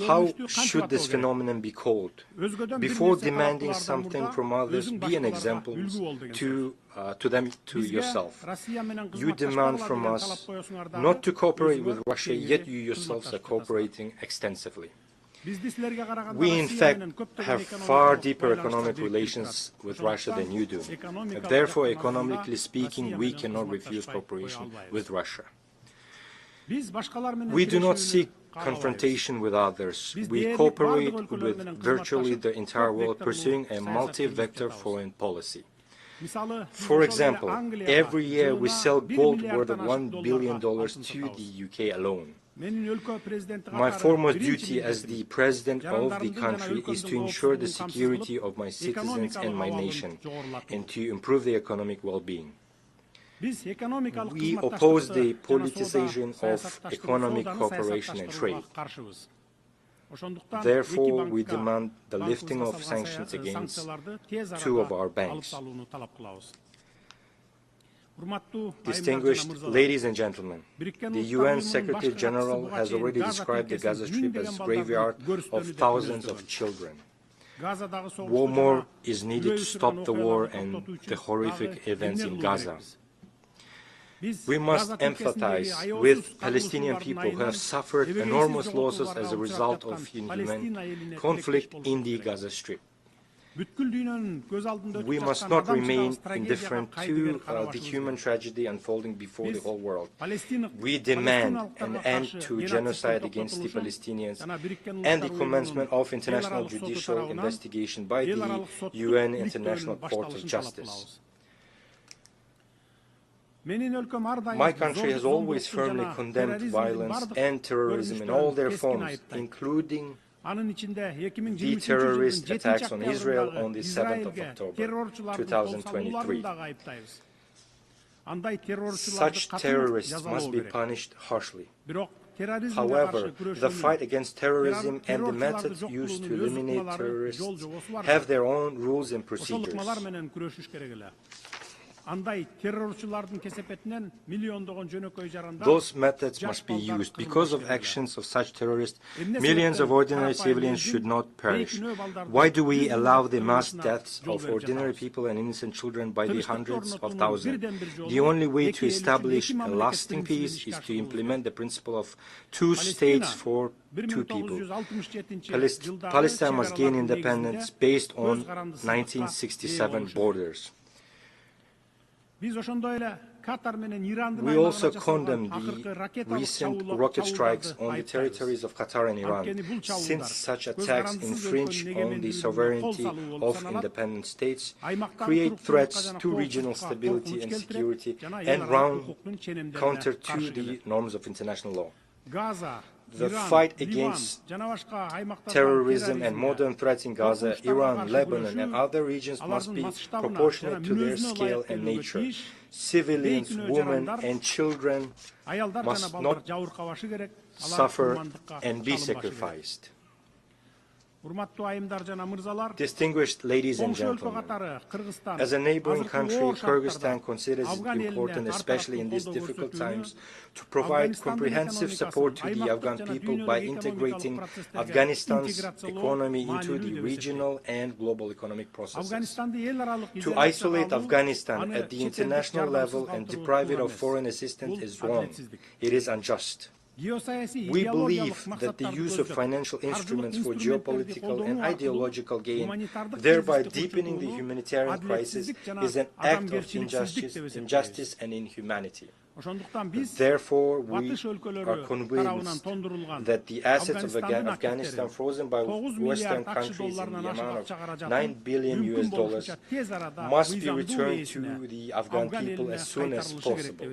How should this phenomenon be called? Before demanding something from others, be an example to yourself. You demand from us not to cooperate with Russia, yet you yourselves are cooperating extensively. We, in fact, have far deeper economic relations with Russia than you do. Therefore, economically speaking, we cannot refuse cooperation with Russia. We do not seek confrontation with others. We cooperate with virtually the entire world, pursuing a multi-vector foreign policy. For example, every year we sell gold worth of $1 billion to the UK alone. My foremost duty as the President of the country is to ensure the security of my citizens and my nation, and to improve their economic well-being. We oppose the politicization of economic cooperation and trade. Therefore, we demand the lifting of sanctions against 2 of our banks. Distinguished ladies and gentlemen, the UN Secretary General has already described the Gaza Strip as a graveyard of thousands of children. One more is needed to stop the war and the horrific events in Gaza. We must empathize with Palestinian people who have suffered enormous losses as a result of inhuman conflict in the Gaza Strip. We must not remain indifferent to the human tragedy unfolding before the whole world. We demand an end to genocide against the Palestinians and the commencement of international judicial investigation by the UN International Court of Justice. My country has always firmly condemned violence and terrorism in all their forms, including the terrorist attacks on Israel on the 7th of October, 2023. Such terrorists must be punished harshly. However, the fight against terrorism and the methods used to eliminate terrorists have their own rules and procedures. Those methods must be used. Because of actions of such terrorists, millions of ordinary civilians should not perish. Why do we allow the mass deaths of ordinary people and innocent children by the hundreds of thousands? The only way to establish a lasting peace is to implement the principle of 2 states for 2 people. Palestine must gain independence based on 1967 borders. We also condemn the recent rocket strikes on the territories of Qatar and Iran, since such attacks infringe on the sovereignty of independent states, create threats to regional stability and security, and run counter to the norms of international law. The fight against terrorism and modern threats in Gaza, Iran, Lebanon, and other regions must be proportionate to their scale and nature. Civilians, women, and children must not suffer and be sacrificed. Distinguished ladies and gentlemen, as a neighboring country, Kyrgyzstan considers it important, especially in these difficult times, to provide comprehensive support to the Afghan people by integrating Afghanistan's economy into the regional and global economic processes. To isolate Afghanistan at the international level and deprive it of foreign assistance is wrong. It is unjust. We believe that the use of financial instruments for geopolitical and ideological gain, thereby deepening the humanitarian crisis, is an act of injustice and inhumanity. Therefore, we are convinced that the assets of Afghanistan frozen by Western countries in the amount of $9 billion must be returned to the Afghan people as soon as possible.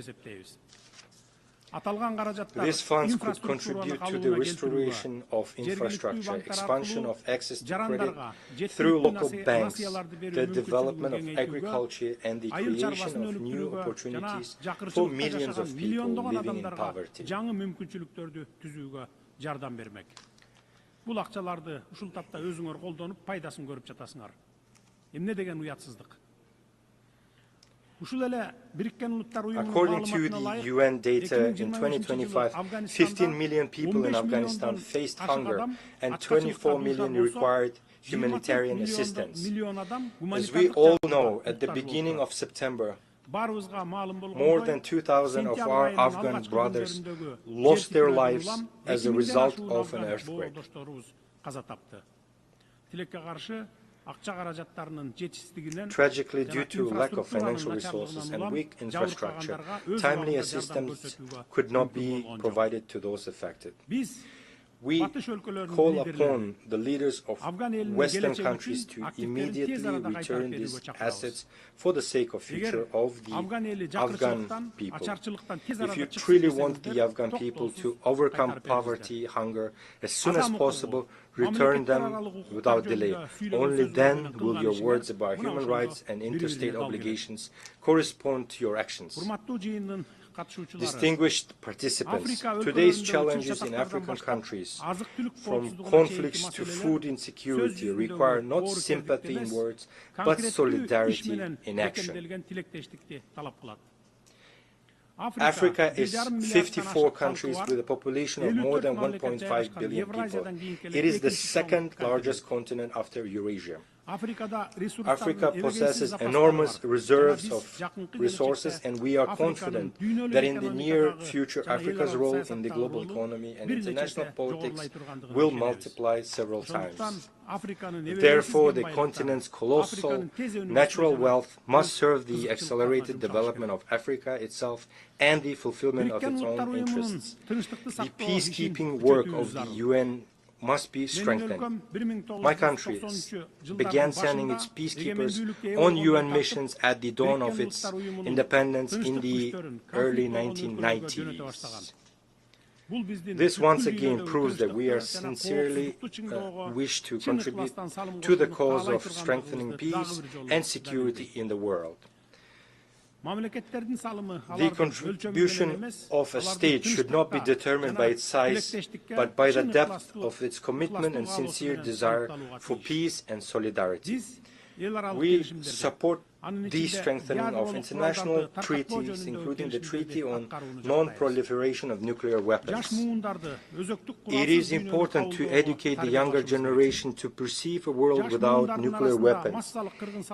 These funds could contribute to the restoration of infrastructure, expansion of access to credit through local banks, the development of agriculture, and the creation of new opportunities for millions of people living in poverty. Бул акчаларды ушул тапта өзүңөр колдонуп пайдасын көрүп жатасыңар. Эмне деген уятсыздык. According to the UN data, in 2025, 15 million people in Afghanistan faced hunger and 24 million required humanitarian assistance. As we all know, at the beginning of September, more than 2,000 of our Afghan brothers lost their lives as a result of an earthquake. Tragically, due to lack of financial resources and weak infrastructure, timely assistance could not be provided to those affected. We call upon the leaders of Western countries to immediately return these assets for the sake of future of the Afghan people. If you truly want the Afghan people to overcome poverty, hunger, as soon as possible, return them without delay. Only then will your words about human rights and interstate obligations correspond to your actions. Distinguished participants, today's challenges in African countries, from conflicts to food insecurity, require not sympathy in words, but solidarity in action. Africa is 54 countries with a population of more than 1.5 billion people. It is the second largest continent after Eurasia. Africa possesses enormous reserves of resources, and we are confident that in the near future Africa's role in the global economy and international politics will multiply several times. Therefore, the continent's colossal natural wealth must serve the accelerated development of Africa itself and the fulfillment of its own interests. The peacekeeping work of the UN must be strengthened. My country began sending its peacekeepers on UN missions at the dawn of its independence in the early 1990s. This once again proves that we are sincerely wish to contribute to the cause of strengthening peace and security in the world. The contribution of a state should not be determined by its size, but by the depth of its commitment and sincere desire for peace and solidarity. We support the strengthening of international treaties, including the Treaty on Non-Proliferation of Nuclear Weapons. It is important to educate the younger generation to perceive a world without nuclear weapons.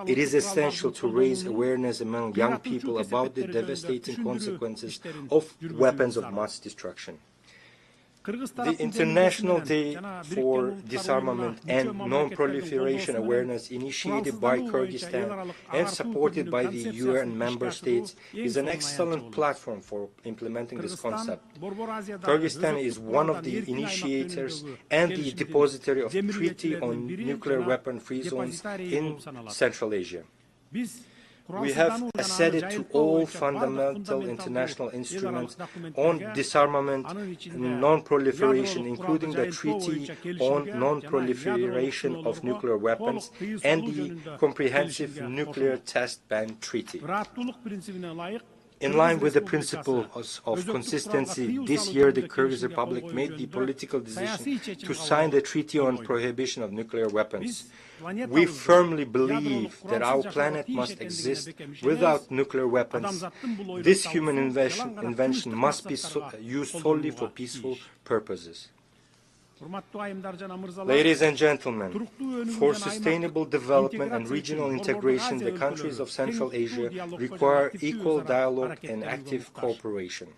It is essential to raise awareness among young people about the devastating consequences of weapons of mass destruction. The International Day for Disarmament and Non-Proliferation Awareness, initiated by Kyrgyzstan and supported by the UN member states, is an excellent platform for implementing this concept. Kyrgyzstan is one of the initiators and the depository of Treaty on Nuclear Weapon-Free Zones in Central Asia. We have acceded to all fundamental international instruments on disarmament and non-proliferation, including the Treaty on Non-Proliferation of Nuclear Weapons and the Comprehensive Nuclear Test Ban Treaty. In line with the principles of consistency, this year the Kyrgyz Republic made the political decision to sign the Treaty on Prohibition of Nuclear Weapons. We firmly believe that our planet must exist without nuclear weapons. This human invention must be used solely for peaceful purposes. Ladies and gentlemen, for sustainable development and regional integration, the countries of Central Asia require equal dialogue and active cooperation.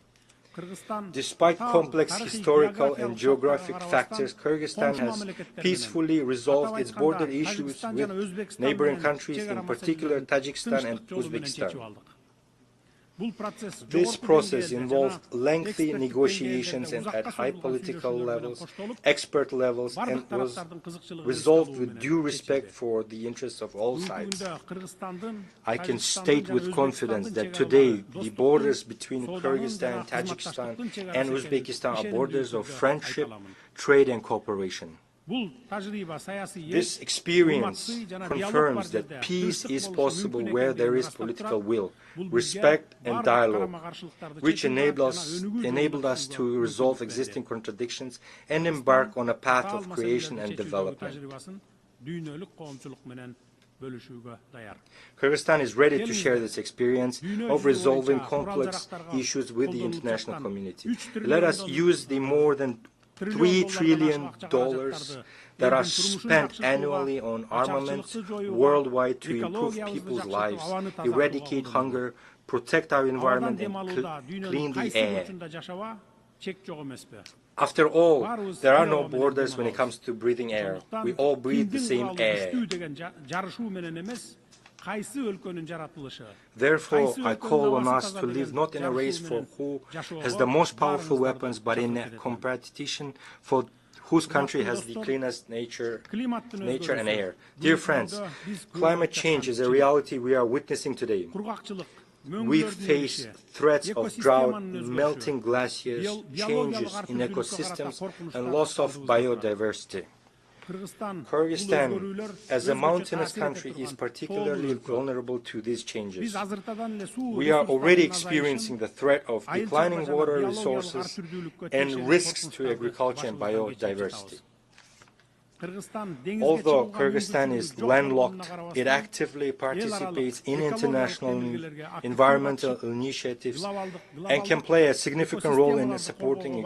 Despite complex historical and geographic factors, Kyrgyzstan has peacefully resolved its border issues with neighboring countries, in particular Tajikistan and Uzbekistan. This process involved lengthy negotiations and at high political levels, expert levels, and was resolved with due respect for the interests of all sides. I can state with confidence that today the borders between Kyrgyzstan, Tajikistan, and Uzbekistan are borders of friendship, trade, and cooperation. This experience confirms that peace is possible where there is political will, respect and dialogue, which enabled us to resolve existing contradictions and embark on a path of creation and development. Kyrgyzstan is ready to share this experience of resolving complex issues with the international community. Let us use the more than $3 trillion that are spent annually on armaments worldwide to improve people's lives, eradicate hunger, protect our environment, and clean the air. After all, there are no borders when it comes to breathing air. We all breathe the same air. Therefore, I call on us to live not in a race for who has the most powerful weapons, but in a competition for whose country has the cleanest nature and air. Dear friends, climate change is a reality we are witnessing today. We face threats of drought, melting glaciers, changes in ecosystems, and loss of biodiversity. Kyrgyzstan, as a mountainous country, is particularly vulnerable to these changes. We are already experiencing the threat of declining water resources and risks to agriculture and biodiversity. Although Kyrgyzstan is landlocked, it actively participates in international environmental initiatives and can play a significant role in supporting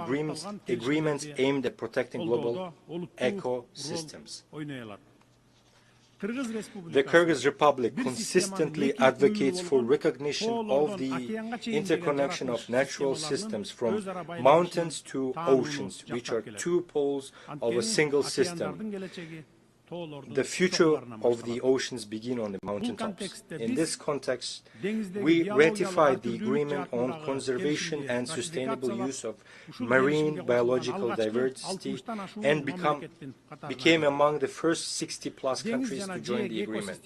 agreements aimed at protecting global ecosystems. The Kyrgyz Republic consistently advocates for recognition of the interconnection of natural systems from mountains to oceans, which are two poles of a single system. The future of the oceans begin on the mountaintops. In this context, we ratified the agreement on conservation and sustainable use of marine biological diversity and became among the first 60+ countries to join the agreement.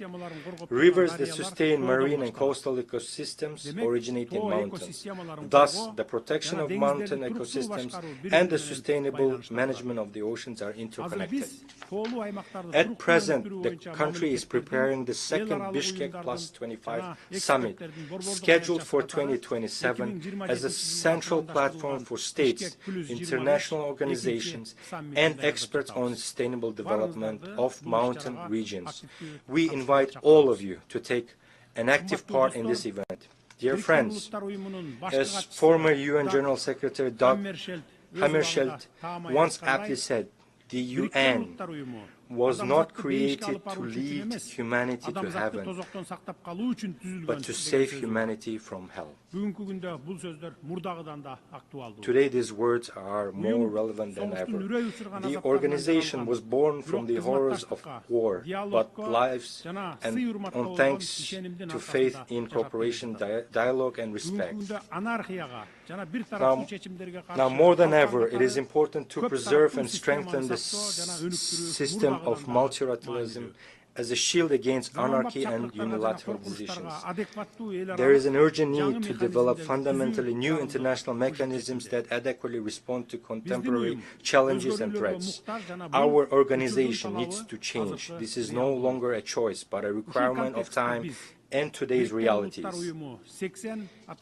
Rivers that sustain marine and coastal ecosystems originate in mountains. Thus, the protection of mountain ecosystems and the sustainable management of the oceans are interconnected. At present, the country is preparing the second Bishkek +25 summit, scheduled for 2027, as a central platform for states, international organizations, and experts on sustainable development of mountain regions. We invite all of you to take an active part in this event. Dear friends, as former UN General Secretary Dag Hammarskjöld once aptly said, the UN was not created to lead humanity to heaven, but to save humanity from hell. Today these words are more relevant than ever. The organization was born from the horrors of war, but lives and on thanks to faith in cooperation, dialogue and respect. Now more than ever, it is important to preserve and strengthen the system of multilateralism as a shield against anarchy and unilateral decisions. There is an urgent need to develop fundamentally new international mechanisms that adequately respond to contemporary challenges and threats. Our organization needs to change. This is no longer a choice, but a requirement of time and today's realities.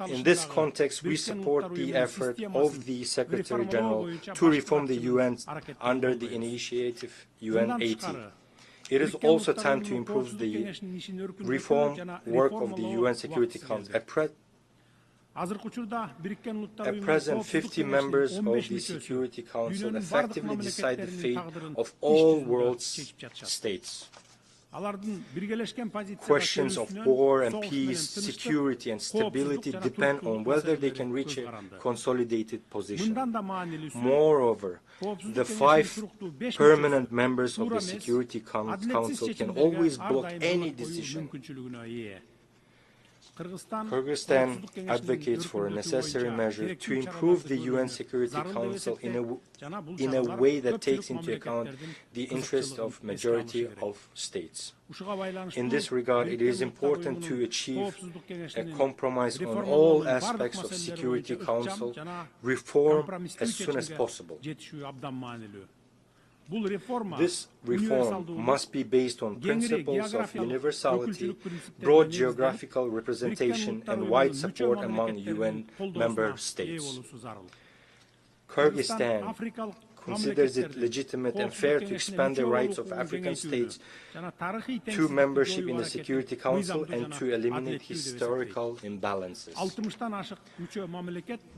In this context, we support the effort of the Secretary General to reform the UN under the initiative UN80. It is also time to improve the reform work of the UN Security Council. At present, 50 members of the Security Council effectively decide the fate of all world states. Questions of war and peace, security and stability depend on whether they can reach a consolidated position. Moreover, the 5 permanent members of the Security Council can always block any decision. Kyrgyzstan advocates for a necessary measure to improve the UN Security Council in a way that takes into account the interests of majority of states. In this regard, it is important to achieve a compromise on all aspects of Security Council reform as soon as possible. This reform must be based on principles of universality, broad geographical representation, and wide support among UN member states. Kyrgyzstan considers it legitimate and fair to expand the rights of African states to membership in the Security Council and to eliminate historical imbalances.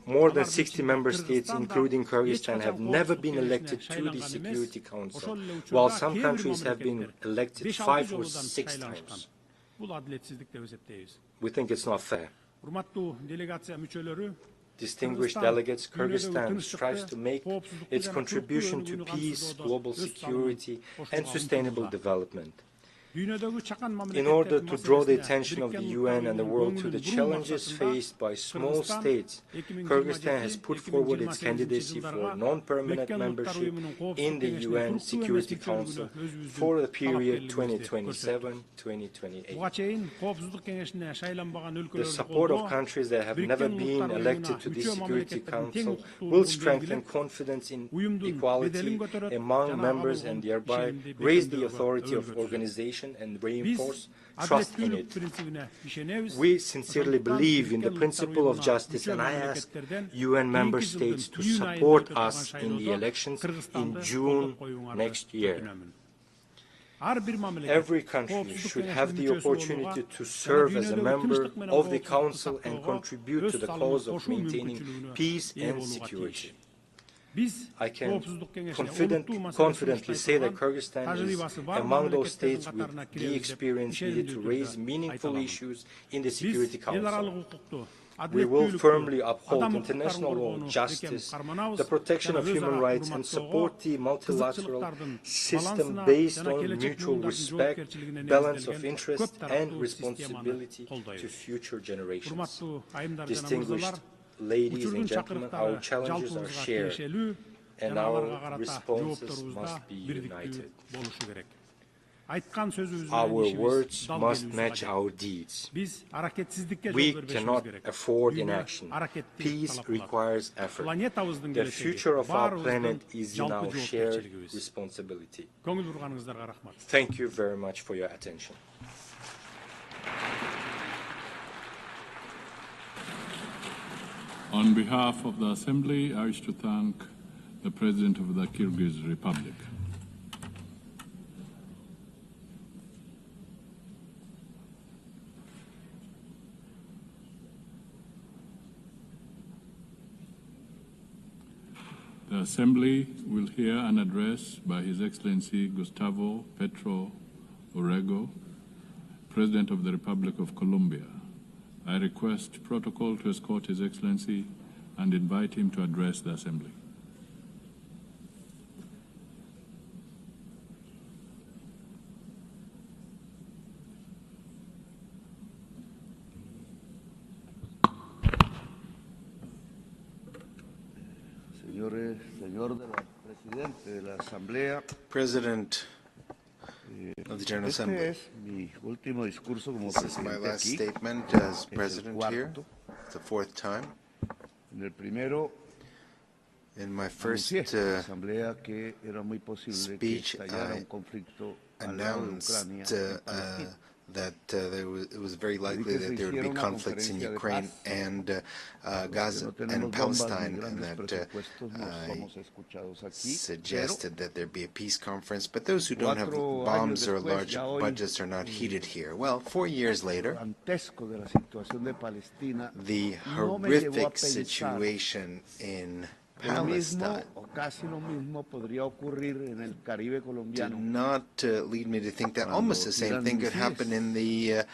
More than 60 member states, including Kyrgyzstan, have never been elected to the Security Council, while some countries have been elected 5 or 6 times. We think it's not fair. Distinguished delegates, Kyrgyzstan strives to make its contribution to peace, global security, and sustainable development. In order to draw the attention of the UN and the world to the challenges faced by small states, Kyrgyzstan has put forward its candidacy for non-permanent membership in the UN Security Council for the period 2027-2028. The support of countries that have never been elected to the Security Council will strengthen confidence in equality among members and thereby raise the authority of organization and reinforce trust in it. We sincerely believe in the principle of justice, and I ask UN member states to support us in the elections in June next year. Every country should have the opportunity to serve as a member of the Council and contribute to the cause of maintaining peace and security. I can confidently say that Kyrgyzstan is among those states with the experience needed to raise meaningful issues in the Security Council. We will firmly uphold international law, justice, the protection of human rights, and support the multilateral system based on mutual respect, balance of interest, and responsibility to future generations. Distinguished ladies and gentlemen, our challenges are shared, and our responses must be united. Our words must match our deeds. We cannot afford inaction. Peace requires effort. The future of our planet is in our shared responsibility. Thank you very much for your attention. On behalf of the Assembly, I wish to thank the President of the Kyrgyz Republic. The Assembly will hear an address by His Excellency Gustavo Petro Urrego, President of the Republic of Colombia. I request protocol to escort His Excellency and invite him to address the Assembly. President of the General Assembly, this is my last statement as President here. It's the fourth time. In my first speech, I announced that it was very likely that there would be conflicts in Ukraine and Gaza and Palestine, and that I suggested that there be a peace conference. But those who don't have bombs or large budgets are not heeded here. Well, 4 years later, the horrific situation in Palestine did not lead me to think that almost the same thing could happen in the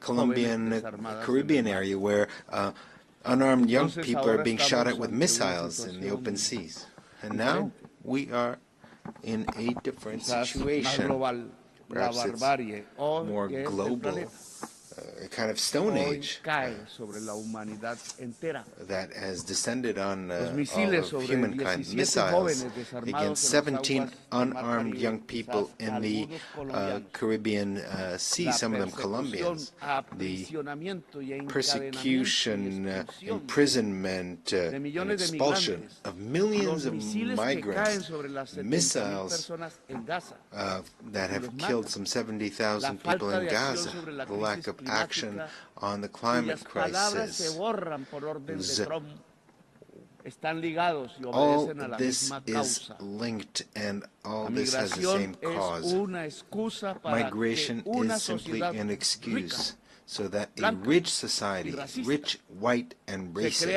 Colombian Caribbean area, where unarmed young people are being shot at with missiles in the open seas. And now we are in a different situation. Perhaps it's more global, a kind of Stone Age that has descended on all of humankind. Missiles against 17 unarmed young people in the Caribbean Sea, some of them Colombians. The persecution, imprisonment, and expulsion of millions of migrants, missiles that have killed some 70,000 people in Gaza, the lack of action on the climate crisis. All this is linked, and all this has the same cause. Migration is simply an excuse so that a rich society, rich, white, and racist,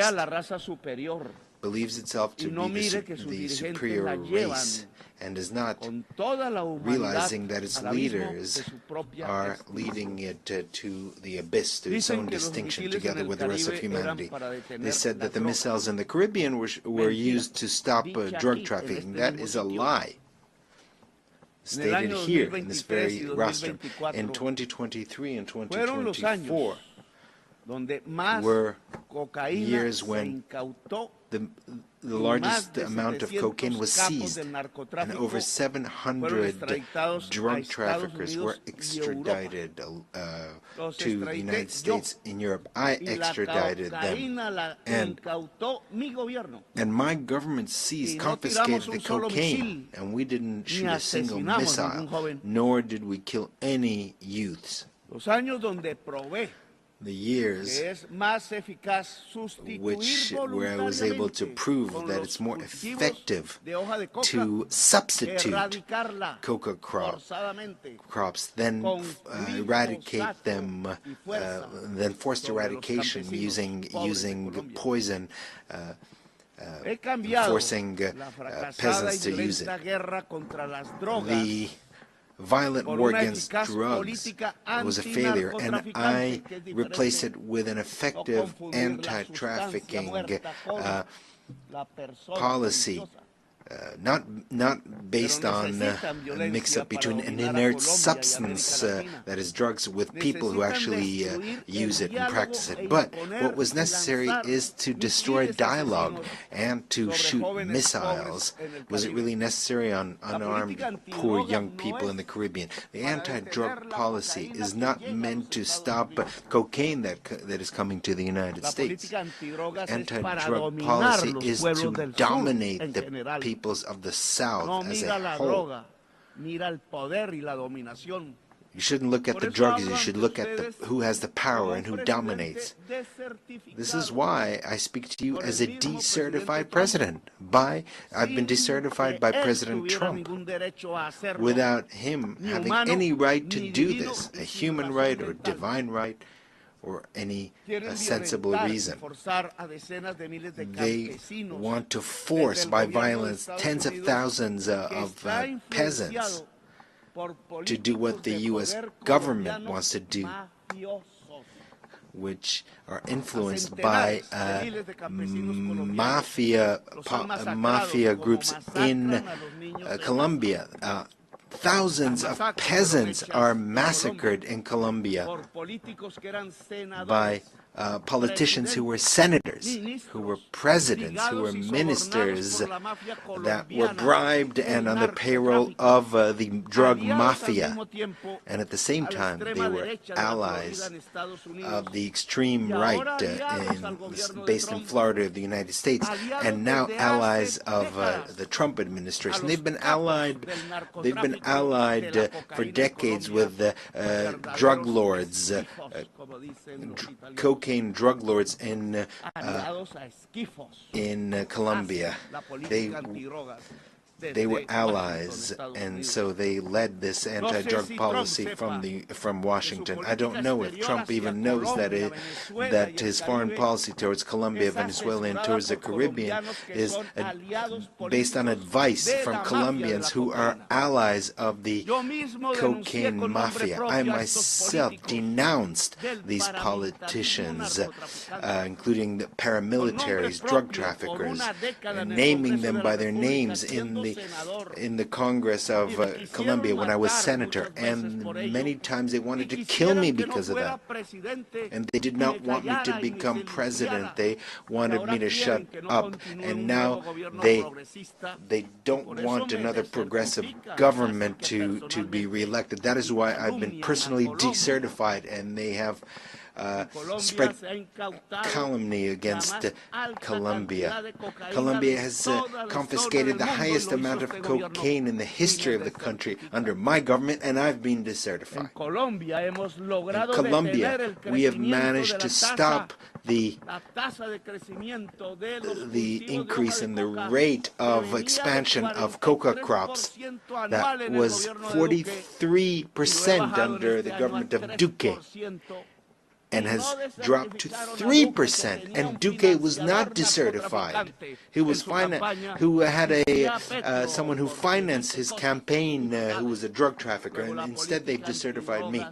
believes itself to be the superior race, and is not realizing that its leaders are leading it to the abyss, to its own distinction, together with the rest of humanity. They said that the missiles in the Caribbean were used to stop drug trafficking. That is a lie. Stated here in this very rostrum. In 2023 and 2024 were years when the largest amount of cocaine was seized, and over 700 drug traffickers were extradited to the United States and Europe. I extradited them, and my government seized, confiscated the cocaine, and we didn't shoot a single missile, nor did we kill any youths. The years where I was able to prove that it's more effective to substitute coca crops than eradicate them, than forced eradication using poison, forcing peasants to use it. The violent war against drugs was a failure, and I replaced it with an effective anti-trafficking policy, not based on a mix-up between an inert substance, that is drugs, with people who actually use it and practice it. But what was necessary is to destroy dialogue and to shoot missiles. Was it really necessary on unarmed, poor young people in the Caribbean? The anti-drug policy is not meant to stop cocaine that is coming to the United States. Anti-drug policy is to dominate the peoples of the South as a whole. You shouldn't look at the drugs, you should look at who has the power and who dominates. This is why I speak to you as a decertified president. I've been decertified by President Trump, without him having any right to do this, a human right or divine right, or any sensible reason. They want to force by violence tens of thousands of peasants to do what the U.S. government wants to do, which are influenced by mafia groups in Colombia. Thousands of peasants are massacred in Colombia by politicians who were senators, who were presidents, who were ministers that were bribed and on the payroll of the drug mafia. And at the same time, they were allies of the extreme right based in Florida of the United States, and now allies of the Trump administration. They've been allied for decades with drug lords, cocaine drug lords in Colombia. They were allies, and so they led this anti-drug policy from Washington. I don't know if Trump even knows that his foreign policy towards Colombia, Venezuela, and towards the Caribbean is based on advice from Colombians who are allies of the cocaine mafia. I myself denounced these politicians, including the paramilitaries, drug traffickers, naming them by their names in the Congress of Colombia when I was senator, and many times they wanted to kill me because of that. And they did not want me to become president. They wanted me to shut up. And now they don't want another progressive government to be reelected. That is why I've been personally decertified, and they have spread calumny against Colombia. Colombia has confiscated the highest amount of cocaine in the history of the country under my government, and I've been decertified. In Colombia, we have managed to stop the increase in the rate of expansion of coca crops that was 43% under the government of Duque, and has dropped to 3%. And Duque was not decertified. He was who had someone who financed his campaign who was a drug trafficker, and instead they've decertified me.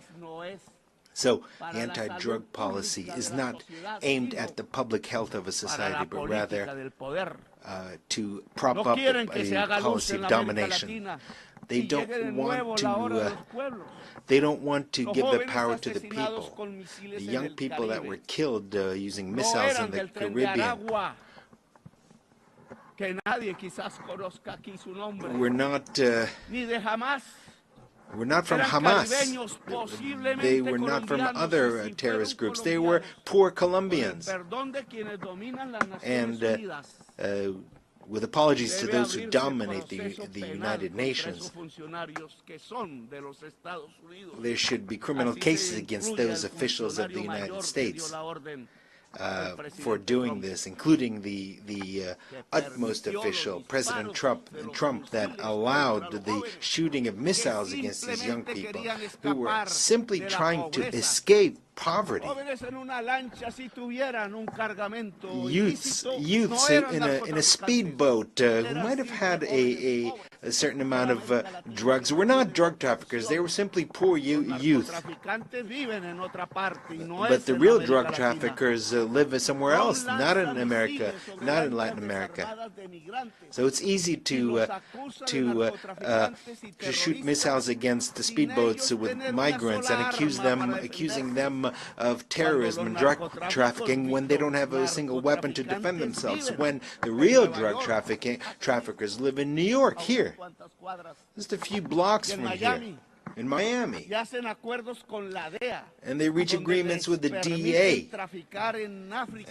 So the anti-drug policy is not aimed at the public health of a society, but rather to prop up a policy of domination. They don't want to give the power to the people. The young people that were killed using missiles in the Caribbean were not from Hamas. They were not from other terrorist groups. They were poor Colombians. And with apologies to those who dominate the United Nations, there should be criminal cases against those officials of the United States for doing this, including the utmost official, President Trump, that allowed the shooting of missiles against these young people who were simply trying to escape poverty. Youths in a speedboat who might have had a certain amount of drugs were not drug traffickers. They were simply poor youth. But the real drug traffickers live somewhere else, not in America, not in Latin America. So it's easy to shoot missiles against the speedboats with migrants and accusing them of terrorism and drug trafficking when they don't have a single weapon to defend themselves, when the real drug traffickers live in New York, here, just a few blocks from here, in Miami. And they reach agreements with the DEA.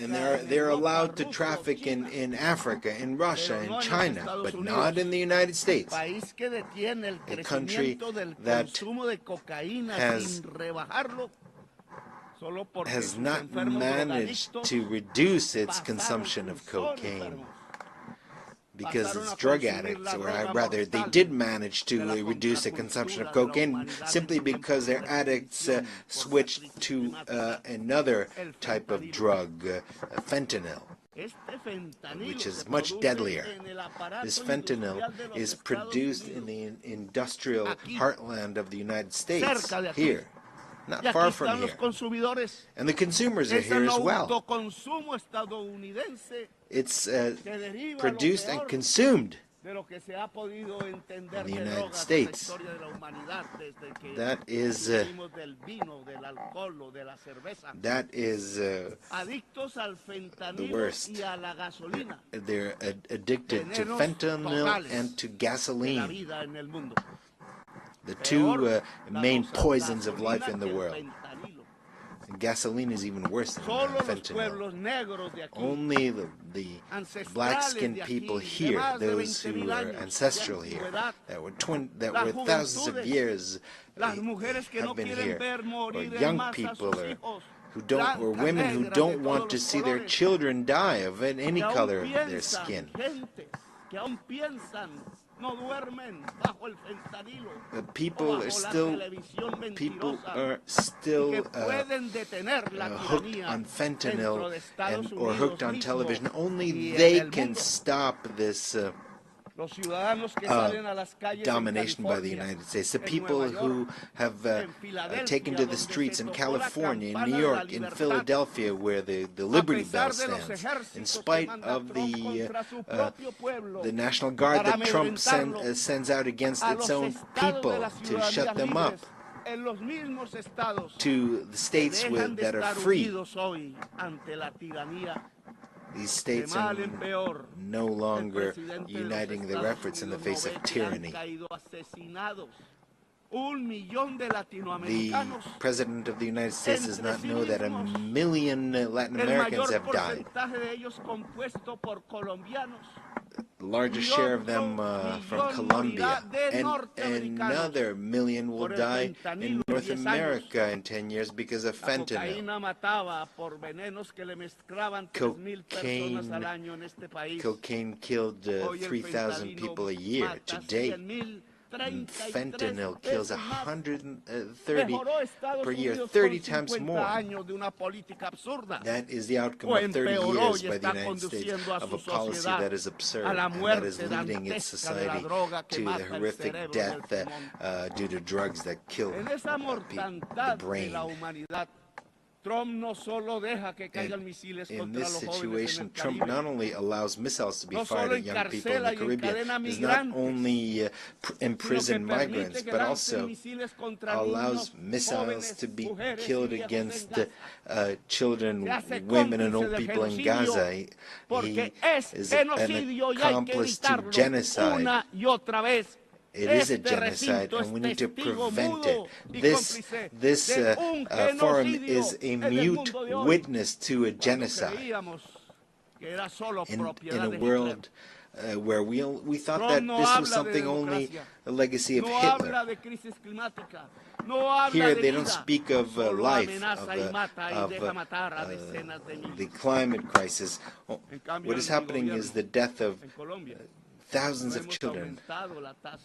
And they're allowed to traffic in Africa, in Russia, in China, but not in the United States. A country that has not managed to reduce its consumption of cocaine because it's drug addicts, or rather they did manage to reduce the consumption of cocaine simply because their addicts switched to another type of drug, fentanyl, which is much deadlier. This fentanyl is produced in the industrial heartland of the United States, here, not far from here. And the consumers are here as well. It's produced and consumed in the United States. That is the worst. They're addicted to fentanyl and to gasoline, the two main poisons of life in the world. And gasoline is even worse than fentanyl. Only the black-skinned people here, those who are ancestral here, that were thousands of years have been here, or young people, or women who don't want to see their children die of any color of their skin. People are still hooked on fentanyl or hooked on television. Only they can stop this domination by the United States. The people who have taken to the streets in California, in New York, in Philadelphia, where the Liberty Bell stands, in spite of the National Guard that Trump sends out against its own people to shut them up, to the states that are free. These states are no longer uniting their efforts in the face of tyranny. The President of the United States does not know that 1 million Latin Americans have died. The largest share of them from Colombia, and another 1 million will die in North America in 10 years because of fentanyl. Cocaine killed 3,000 people a year to date. Fentanyl kills 130 per year, 30 times more. That is the outcome of 30 years by the United States of a policy that is absurd and that is leading its society to the horrific death due to drugs that kill the brain. In this situation, Trump not only allows missiles to be fired at young people in the Caribbean, does not only imprison migrants, but also allows missiles to be killed against children, women, and old people in Gaza. He is an accomplice to genocide. It is a genocide, and we need to prevent it. This forum is a mute witness to a genocide in a world where we thought that this was something only a legacy of Hitler. Here they don't speak of life, of the climate crisis. What is happening is the death of thousands of children.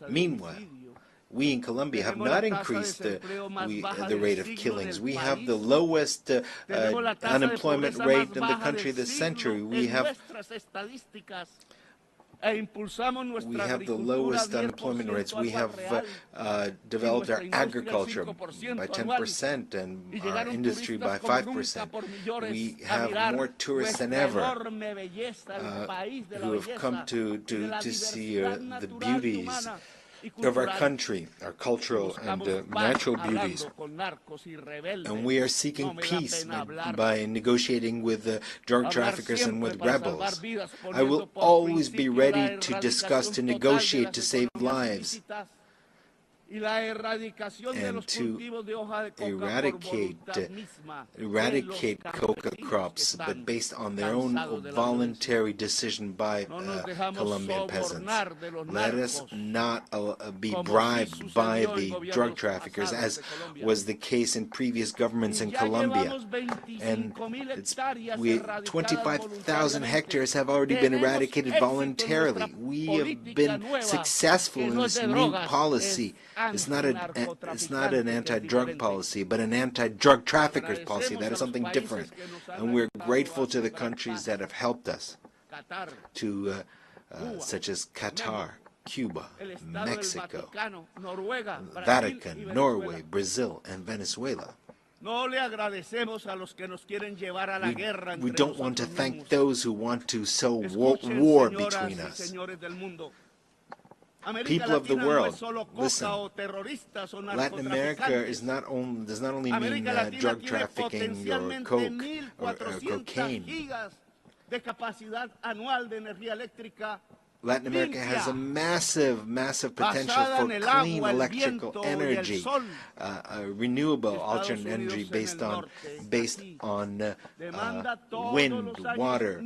Meanwhile, we in Colombia have not increased the rate of killings. We have the lowest unemployment rate in the country this century. We have the lowest unemployment rates. We have developed our agriculture by 10% and our industry by 5%. We have more tourists than ever who have come to see the beauties of our country, our cultural and natural beauties. And we are seeking peace by negotiating with drug traffickers and with rebels. I will always be ready to discuss, to negotiate, to save lives. and to eradicate coca crops, but based on their own voluntary decision by Colombian peasants. Let us not be bribed by the drug traffickers, as was the case in previous governments in Colombia. And 25,000 hectares have already been eradicated voluntarily. We have been successful in this new policy. It's not an anti-drug policy, but an anti-drug traffickers policy. That is something different. And we're grateful to the countries that have helped us, such as Qatar, Cuba, Mexico, Vatican, Norway, Brazil, and Venezuela. We don't want to thank those who want to sow war between us. People of the world, listen. Latin America does not only mean drug trafficking or coke or cocaine. Latin America has a massive potential for clean electrical energy, renewable alternate energy based on wind, water.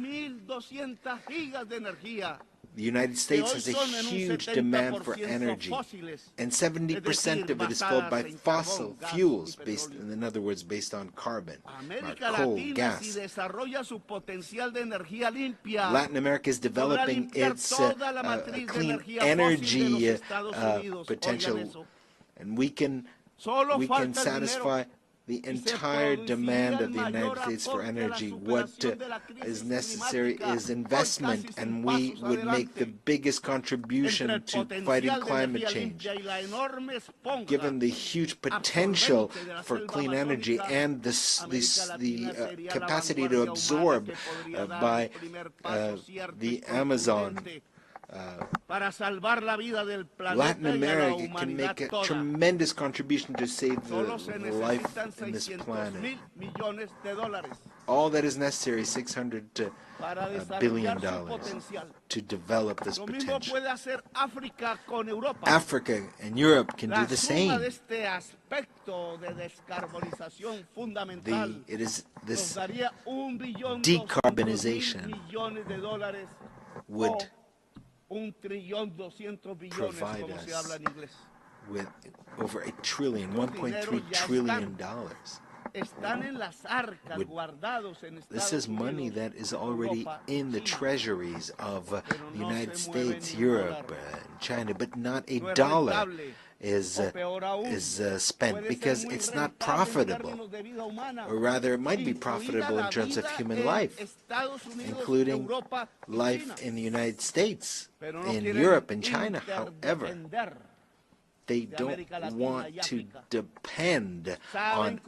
The United States has a huge demand for energy, and 70% of it is filled by fossil fuels, in other words, based on carbon, coal, gas. Latin America is developing its clean energy potential, and we can satisfy the entire demand of the United States for energy. What is necessary is investment, and we would make the biggest contribution to fighting climate change. Given the huge potential for clean energy and the capacity to absorb by the Amazon, Latin America can make a tremendous contribution to save the life in this planet. All that is necessary is $600 billion to develop this potential. Africa and Europe can do the same. It is this decarbonization would provide us with over $1.3 trillion. This is money that is already in the treasuries of the United States, Europe, and China, but not a dollar is spent because it's not profitable. Or rather, it might be profitable in terms of human life, including life in the United States, in Europe, and China. However, they don't want to depend on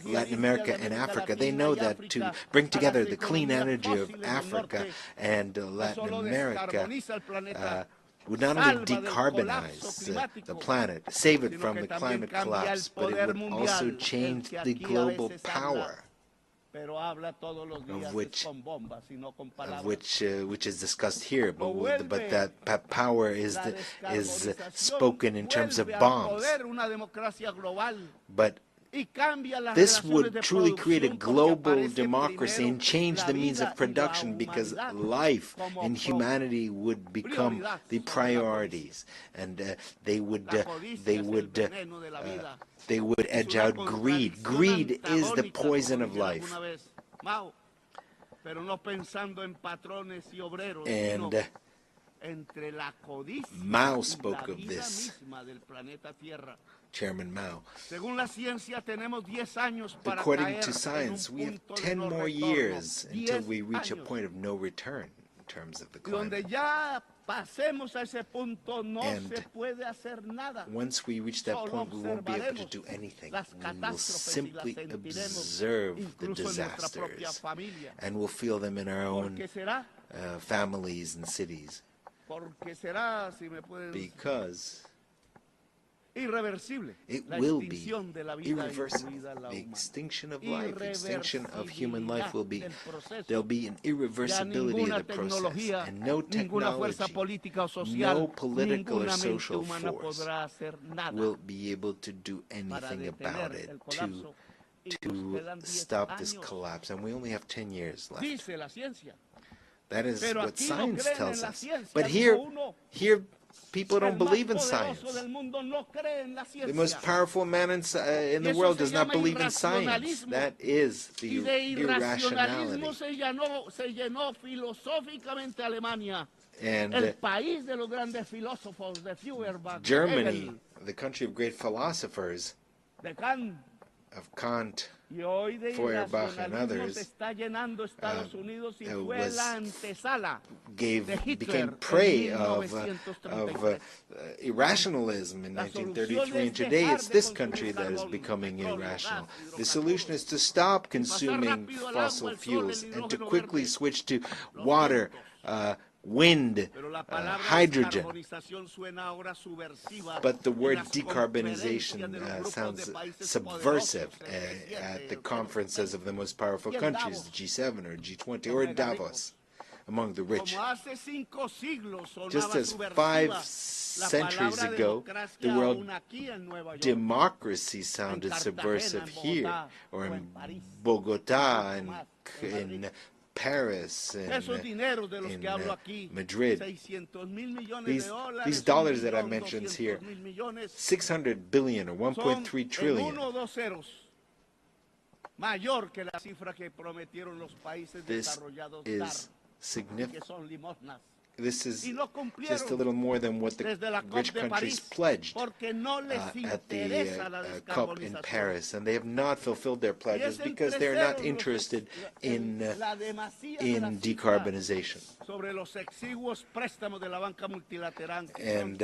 Latin America and Africa. They know that to bring together the clean energy of Africa and Latin America would not only decarbonize the planet, save it from the climate collapse, but it would also change the global power, which is discussed here, but that power is spoken in terms of bombs. But this would truly create a global democracy and change the means of production, because life and humanity would become the priorities, and they would edge out greed. Greed is the poison of life. And Mao spoke of this. Chairman Mao. According to science, we have 10 more years until we reach a point of no return in terms of the climate. And once we reach that point, we won't be able to do anything. We will simply observe the disasters, and we'll feel them in our own families and cities. Because It will be irreversible. The extinction of life, the extinction of human life will be. There'll be an irreversibility of the process, and no technology, no political or social force will be able to do anything about it to stop this collapse. And we only have 10 years left. That is what science tells us. But here people don't believe in science. The most powerful man in the world does not believe in science. That is the irrationality. And Germany, the country of great philosophers, of Kant, Feuerbach, and others, became prey of irrationalism in 1933, and today it's this country that is becoming irrational. The solution is to stop consuming fossil fuels and to quickly switch to water, wind, hydrogen. But the word decarbonization sounds subversive at the conferences of the most powerful countries, the G7 or G20 or Davos, among the rich. Just as 5 centuries ago, the word democracy sounded subversive here, or in Bogota, and in Paris, in Madrid. These dollars that I mentioned here, 600 billion or 1.3 trillion. This is significant. This is just a little more than what the rich countries pledged at the COP in Paris, and they have not fulfilled their pledges because they're not interested in decarbonization. And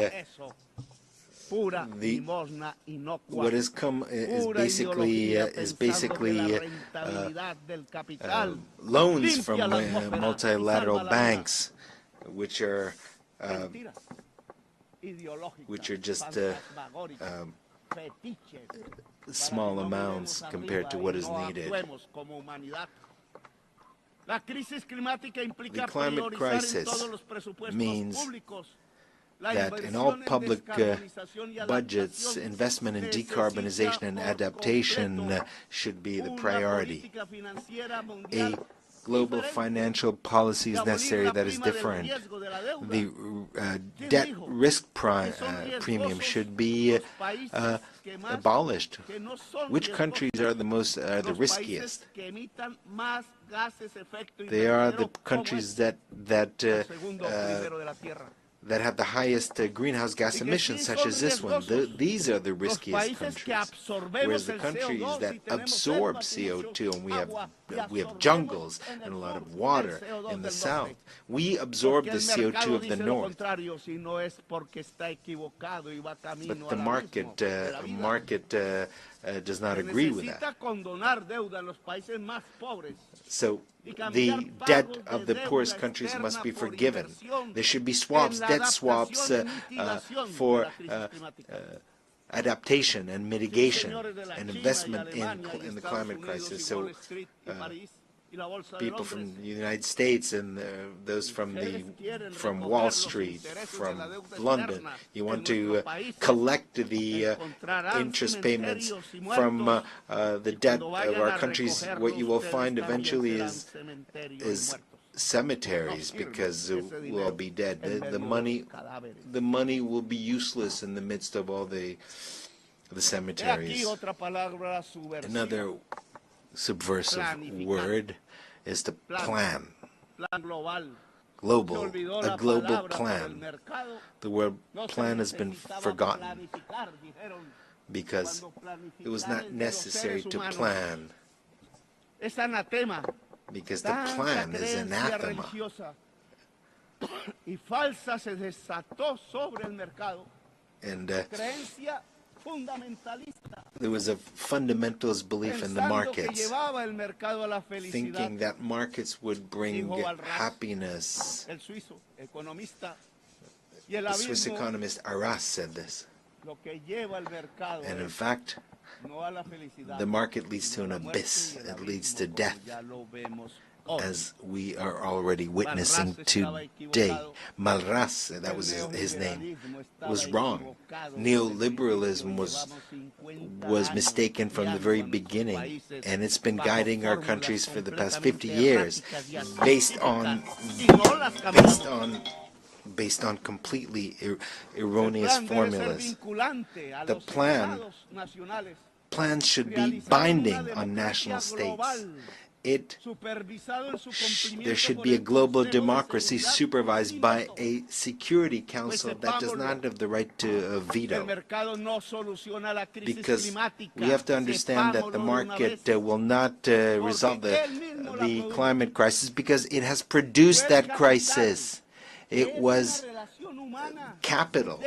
what has come is basically loans from multilateral banks, which are just small amounts compared to what is needed. The climate crisis means that in all public budgets, investment in decarbonization and adaptation should be the priority. A global financial policy is necessary that is different. The debt risk premium should be abolished. Which countries are the riskiest? They are the countries that have the highest greenhouse gas emissions, such as this one. These are the riskiest countries. Whereas the countries that absorb CO2, and we have jungles and a lot of water in the south, we absorb the CO2 of the north. But the market does not agree with that. So the debt of the poorest countries must be forgiven. There should be swaps, debt swaps for adaptation and mitigation and investment in the climate crisis. So people from the United States and those from Wall Street, from London, you want to collect the interest payments from the debt of our countries. What you will find eventually is cemeteries, because we'll all be dead. The money will be useless in the midst of all the cemeteries. Another subversive word is to plan. A global plan. The word plan has been forgotten because it was not necessary to plan, because the plan is anathema. And there was a fundamentalist belief in the markets, thinking that markets would bring happiness. The Swiss economist Arras said this. And in fact, the market leads to an abyss. It leads to death, as we are already witnessing today. Malras, that was his name, was wrong. Neoliberalism was mistaken from the very beginning, and it's been guiding our countries for the past 50 years based on completely erroneous formulas. The plan should be binding on national states. There should be a global democracy supervised by a Security Council that does not have the right to veto. Because we have to understand that the market will not resolve the climate crisis, because it has produced that crisis. It was capital,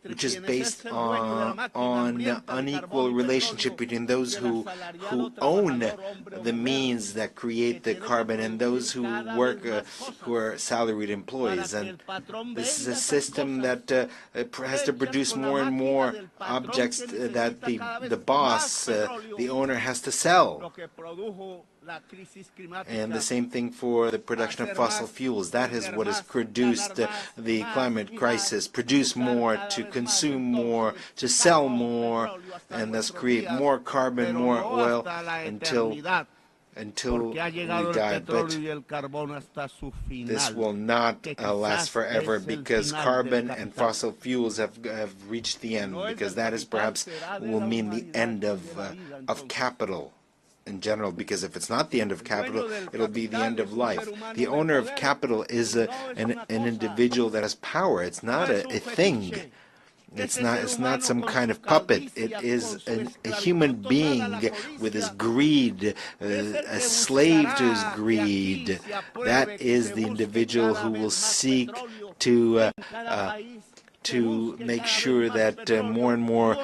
which is based on unequal relationship between those who own the means that create the carbon and those who work, who are salaried employees. And this is a system that has to produce more and more objects that the boss, the owner, has to sell. And the same thing for the production of fossil fuels. That is what has produced the climate crisis. Produce more, to consume more, to sell more, and thus create more carbon, more oil until we die. But this will not last forever, because carbon and fossil fuels have reached the end, because that is perhaps will mean the end of capital in general, because if it's not the end of capital, it'll be the end of life. The owner of capital is an individual that has power. It's not a thing. It's not some kind of puppet. It is a human being with his greed, a slave to his greed. That is the individual who will seek to make sure that more and more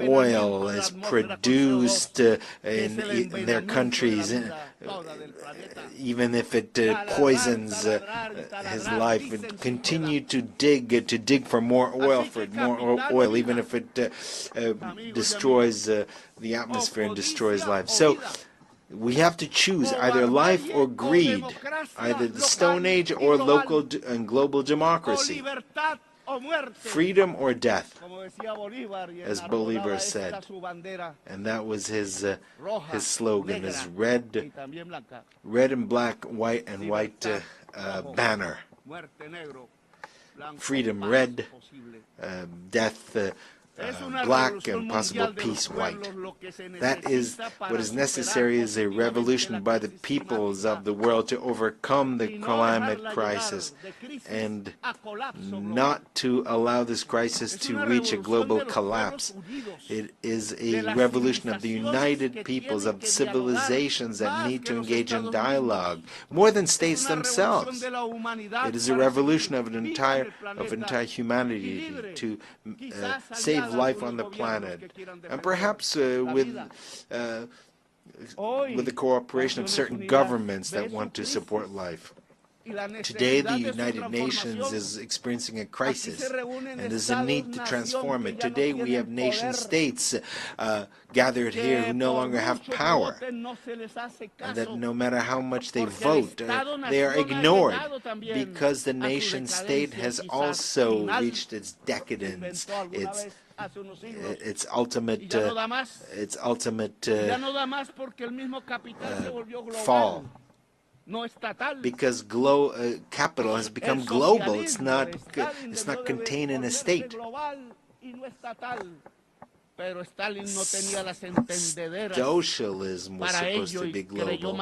oil is produced in their countries, even if it poisons his life. It continue to dig for more oil, even if it destroys the atmosphere and destroys life. So we have to choose either life or greed, either the Stone Age or local and global democracy. Freedom or death, as Bolivar said, and that was his slogan, his red and black, white and white banner. Freedom red, death black, and possible peace white. That is what is necessary, is a revolution by the peoples of the world to overcome the climate crisis and not to allow this crisis to reach a global collapse. It is a revolution of the united peoples, of civilizations that need to engage in dialogue, more than states themselves. It is a revolution of entire humanity to save life on the planet, and perhaps with the cooperation of certain governments that want to support life. Today, the United Nations is experiencing a crisis, and there's a need to transform it. Today, we have nation-states gathered here who no longer have power, and that no matter how much they vote, they are ignored, because the nation-state has also reached its decadence, its ultimate fall. Because capital has become global. It's not contained in a state. Socialism was supposed to be global.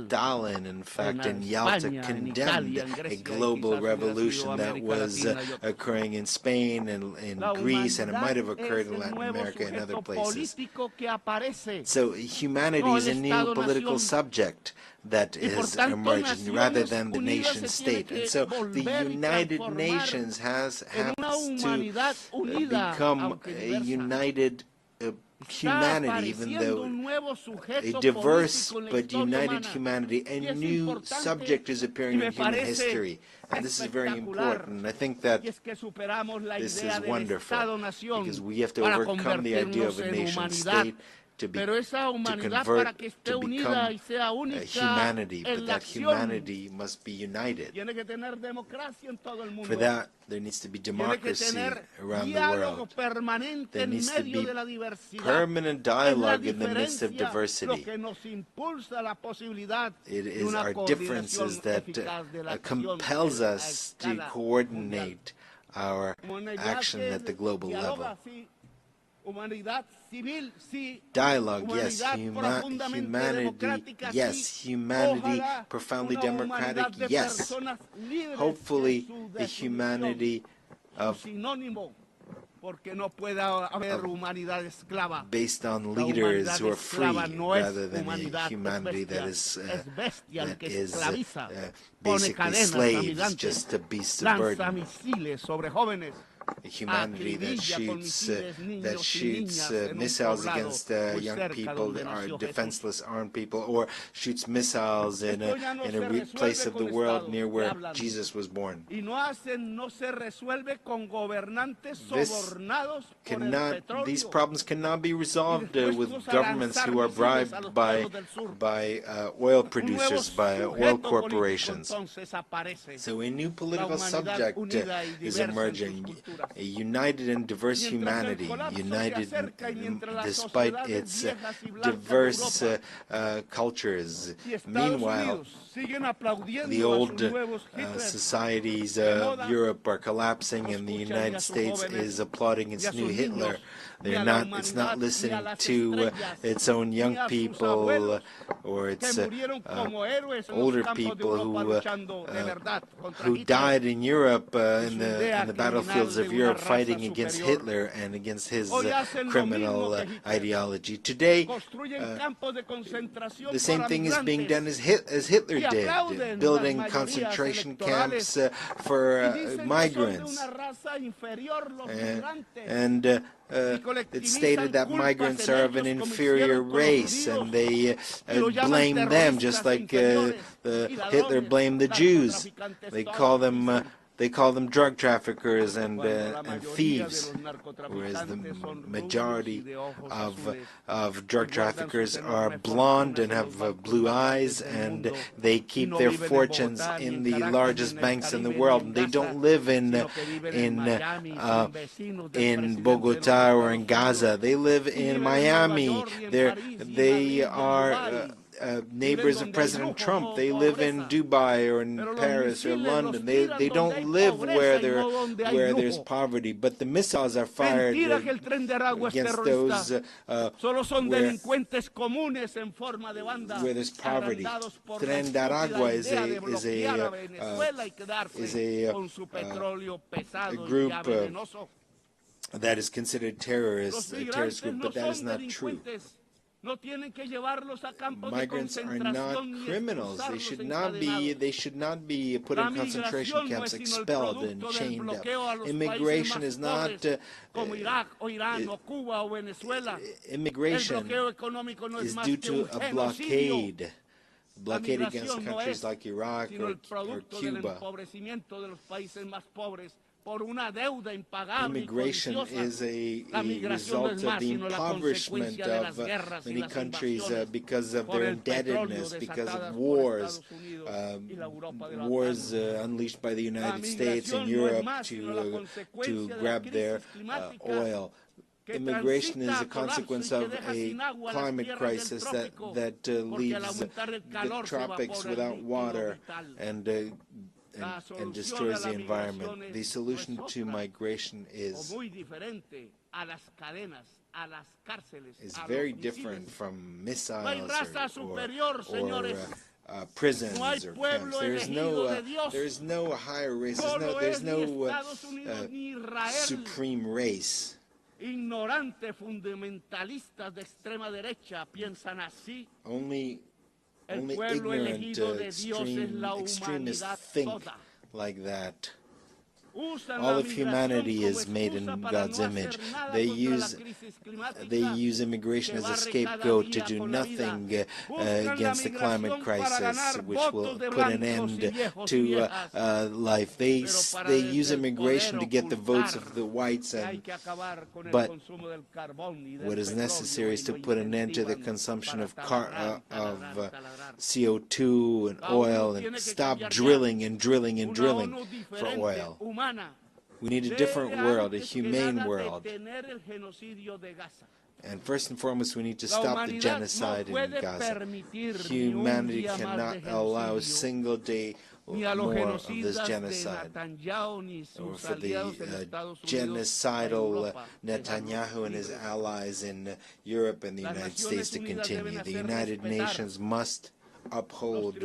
Stalin, in fact, in Yalta condemned a global revolution that was occurring in Spain and in Greece, and it might have occurred in Latin America and other places. So humanity is a new political subject that is emerging rather than the nation state. And so the United Nations has to become a united humanity, even though a diverse but united humanity, a new subject is appearing in human history. And this is very important. I think that this is wonderful, because we have to overcome the idea of a nation-state to convert, to become a humanity, but that humanity must be united. For that, there needs to be democracy around the world. There needs to be permanent dialogue in the midst of diversity. It is our differences that compels us to coordinate our action at the global level. Dialogue, yes. Humanity, yes. Humanity, profoundly democratic, yes. Hopefully, the humanity based on leaders who are free, rather than a humanity that is basically slaves, just to beasts of burden. A humanity that shoots missiles against young people that are defenseless armed people, or shoots missiles in a place of the world near where Jesus was born. These problems cannot be resolved with governments who are bribed by oil producers, by oil corporations. So a new political subject is emerging. A united and diverse humanity, united despite its diverse cultures. Meanwhile, the old societies of Europe are collapsing, and the United States is applauding its new Hitler. It's not listening to its own young people or its older people who died in Europe in the battlefields of Europe fighting against Hitler and against his criminal ideology. Today, the same thing is being done as Hitler did, building concentration camps for migrants. And it's stated that migrants are of an inferior race, and they blame them just like Hitler blamed the Jews. They call them drug traffickers and thieves, whereas the majority of drug traffickers are blonde and have blue eyes, and they keep their fortunes in the largest banks in the world. And they don't live in Bogota or in Gaza. They live in Miami. They are neighbors of President Trump. They live in Dubai or in Paris or London. They don't live where there's poverty, but the missiles are fired against those where there's poverty. Tren de Aragua is a group that is considered a terrorist group, but that is not true. Migrants are not criminals. They should not be put in concentration camps, expelled and chained up. Immigration is not immigration is due to a blockade against countries like Iraq or Cuba. Immigration is a result of the impoverishment of many countries because of their indebtedness, because of wars unleashed by the United States and Europe to grab their oil. Immigration is a consequence of a climate crisis that leaves the tropics without water and destroys the environment. The solution to migration is very different from missiles or prisons or camps. There is no higher race. There's no supreme race. Only ignorant extremists think like that. All of humanity is made in God's image. They use immigration as a scapegoat to do nothing against the climate crisis, which will put an end to life. They use immigration to get the votes of the whites, but what is necessary is to put an end to the consumption of CO2 and oil, and stop drilling and drilling and drilling for oil. We need a different world, a humane world. And first and foremost, we need to stop the genocide in Gaza. Humanity cannot allow a single day more of this genocide, or for the genocidal Netanyahu and his allies in Europe and the United States to continue. The United Nations must uphold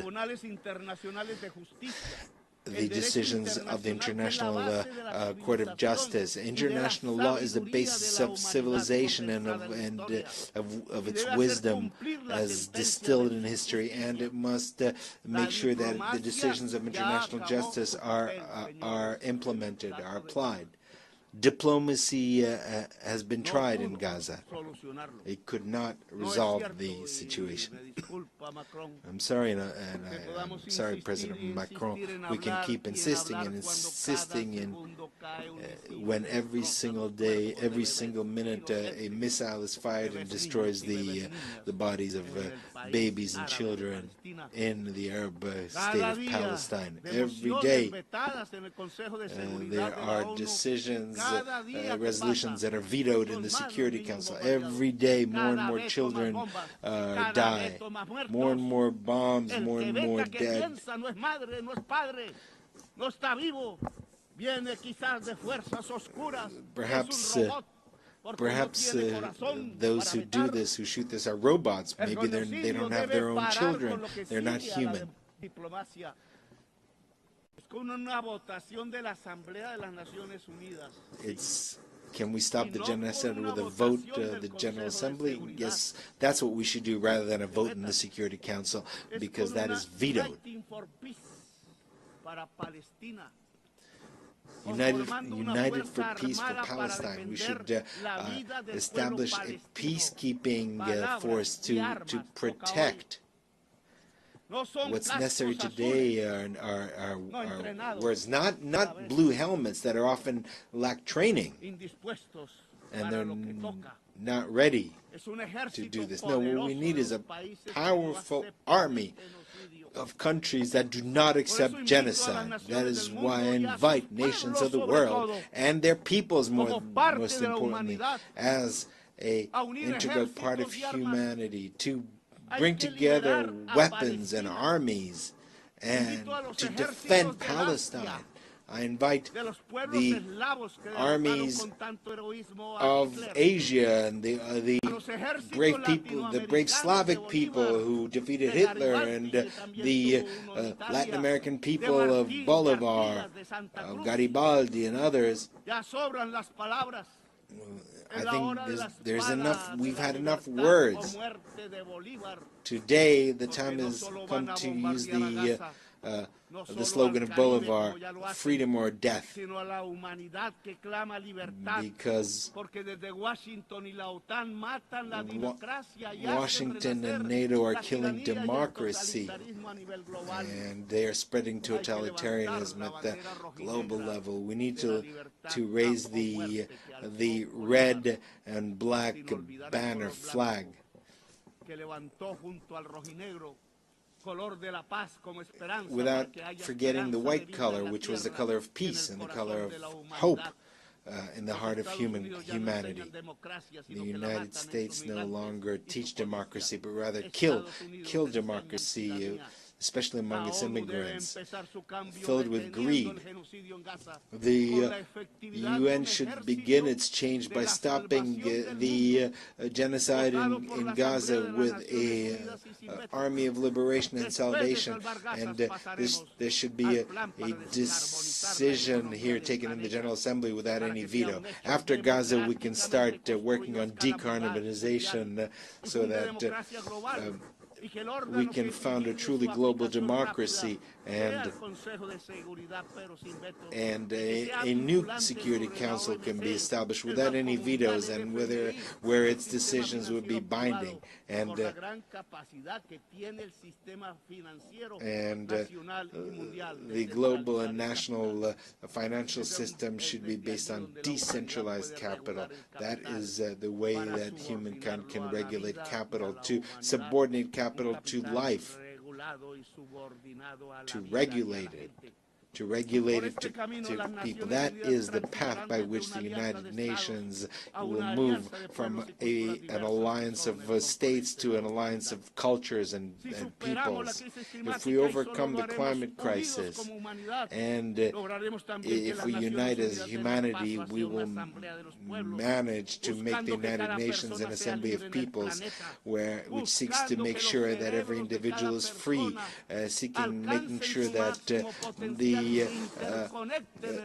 the decisions of the International Court of Justice. International law is the basis of civilization and of its wisdom as distilled in history, and it must make sure that the decisions of international justice are implemented, are applied. Diplomacy has been tried in Gaza. It could not resolve the situation. I'm sorry, and I'm sorry, President Macron. We can keep insisting and insisting, and when every single day, every single minute, a missile is fired and destroys the bodies of babies and children in the Arab state of Palestine. Every day, there are decisions, resolutions that are vetoed in the Security Council. Every day, more and more children die. More and more bombs, more and more dead. Perhaps those who do this, who shoot this, are robots. Maybe they don't have their own children. They're not human. Can we stop the genocide with a vote, the General Assembly? Yes, that's what we should do rather than a vote in the Security Council, because that is vetoed. United for peace for Palestine. We should establish a peacekeeping force to protect. What's necessary today are words, not blue helmets that are often lack training, and they're not ready to do this. No, what we need is a powerful army of countries that do not accept genocide. That is why I invite nations of the world and their peoples, most importantly, as an integral part of humanity, to bring together weapons and armies and to defend Palestine. I invite the armies of Asia and the brave people, the brave Slavic people who defeated Hitler, and the Latin American people of Bolivar, of Garibaldi and others. I think there's enough. We've had enough words. Today, the time has come to use the slogan of Bolivar, freedom or death, because Washington and NATO are killing democracy, and they are spreading totalitarianism at the global level. We need to raise the red and black banner flag, without forgetting the white color, which was the color of peace and the color of hope in the heart of humanity. The United States no longer teach democracy, but rather kill democracy, especially among its immigrants, filled with greed. The UN should begin its change by stopping the genocide in Gaza with an army of liberation and salvation, and there should be a decision here taken in the General Assembly without any veto. After Gaza, we can start working on decarbonization so that we can found a truly global democracy and a new Security Council can be established without any vetoes and where its decisions would be binding. And the global and national financial system should be based on decentralized capital. That is the way that humankind can regulate capital, to subordinate capital to life, to regulate it to people. That is the path by which the United Nations will move from an alliance of states to an alliance of cultures and peoples. If we overcome the climate crisis and if we unite as humanity, we will manage to make the United Nations an assembly of peoples which seeks to make sure that every individual is free, making sure that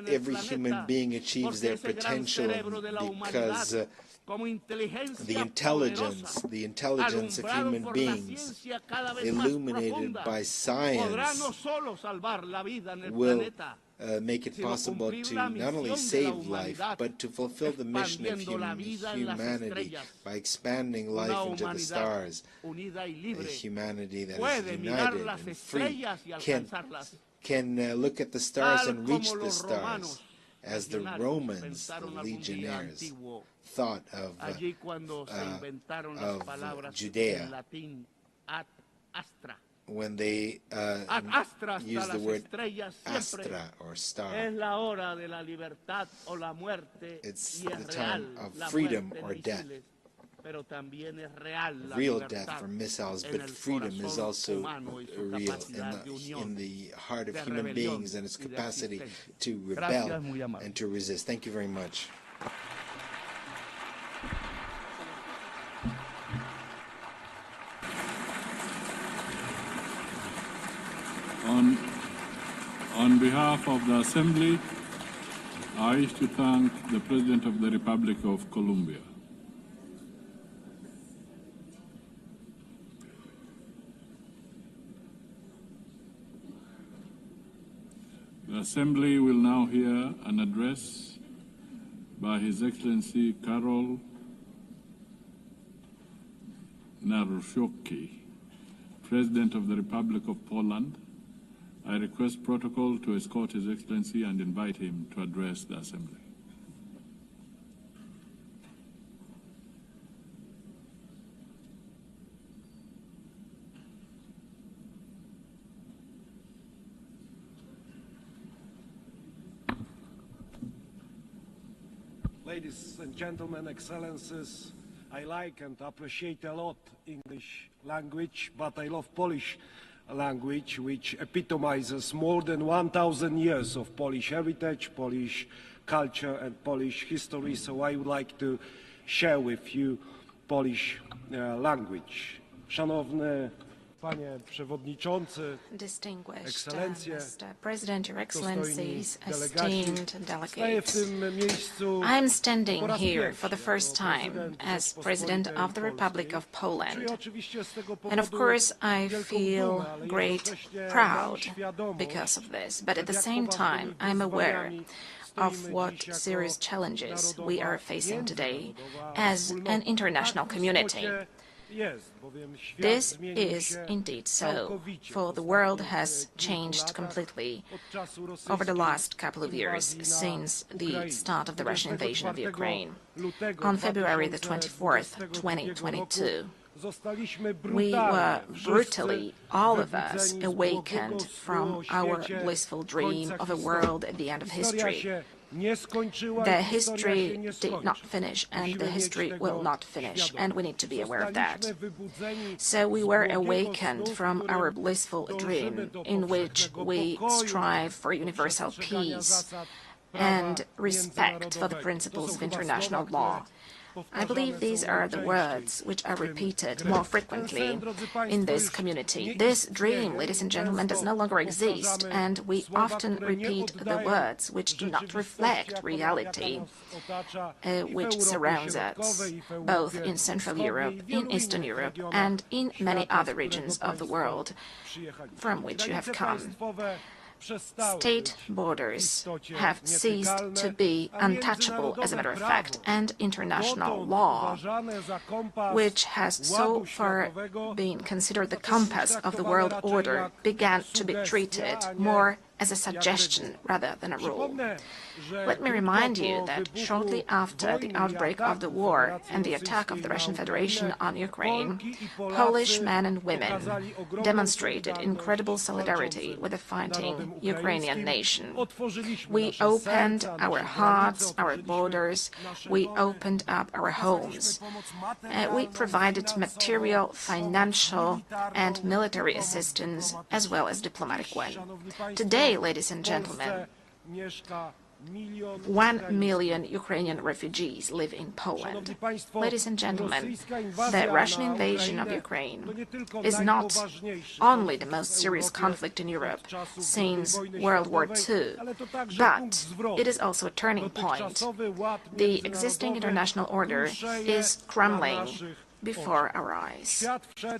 every human being achieves their potential, because the intelligence of human beings, illuminated by science, will make it possible to not only save life, but to fulfill the mission of humanity by expanding life into the stars. A humanity that is united and free can look at the stars and reach the stars, as the Romans, the legionnaires, thought of Judea when they used the word astra, or star. It's the time of freedom or death. Real death for missiles, but freedom is also real in the heart of human beings and its capacity to rebel and to resist. Thank you very much. On behalf of the Assembly, I wish to thank the President of the Republic of Colombia. The Assembly will now hear an address by His Excellency Karol Nawrocki, President of the Republic of Poland. I request protocol to escort His Excellency and invite him to address the Assembly. Ladies and gentlemen, Excellencies, I like and appreciate a lot English language, but I love Polish language, which epitomizes more than 1,000 years of Polish heritage, Polish culture and Polish history, so I would like to share with you Polish language. Szanowny Panie Przewodniczący, Distinguished Mr. President, Your Excellencies, esteemed delegates, I am standing here for the first time as President of the Republic of Poland. And of course, I feel great proud because of this, but at the same time, I'm aware of what serious challenges we are facing today as an international community. This is indeed so, for the world has changed completely over the last couple of years since the start of the Russian invasion of Ukraine. On February the 24th, 2022, we were brutally, all of us, awakened from our blissful dream of a world at the end of history. The history did not finish, and the history will not finish, and we need to be aware of that. So we were awakened from our blissful dream in which we strive for universal peace and respect for the principles of international law. I believe these are the words which are repeated more frequently in this community. This dream, ladies and gentlemen, does no longer exist, and we often repeat the words which do not reflect reality which surrounds us, both in Central Europe, in Eastern Europe, and in many other regions of the world from which you have come. State borders have ceased to be untouchable, as a matter of fact, and international law, which has so far been considered the compass of the world order, began to be treated more as a suggestion rather than a rule. Let me remind you that shortly after the outbreak of the war and the attack of the Russian Federation on Ukraine, Polish men and women demonstrated incredible solidarity with the fighting Ukrainian nation. We opened our hearts, our borders, we opened up our homes. We provided material, financial, and military assistance, as well as diplomatic one. Today, ladies and gentlemen, 1 million Ukrainian refugees live in Poland. Ladies and gentlemen, the Russian invasion of Ukraine is not only the most serious conflict in Europe since World War II, but it is also a turning point. The existing international order is crumbling before our eyes.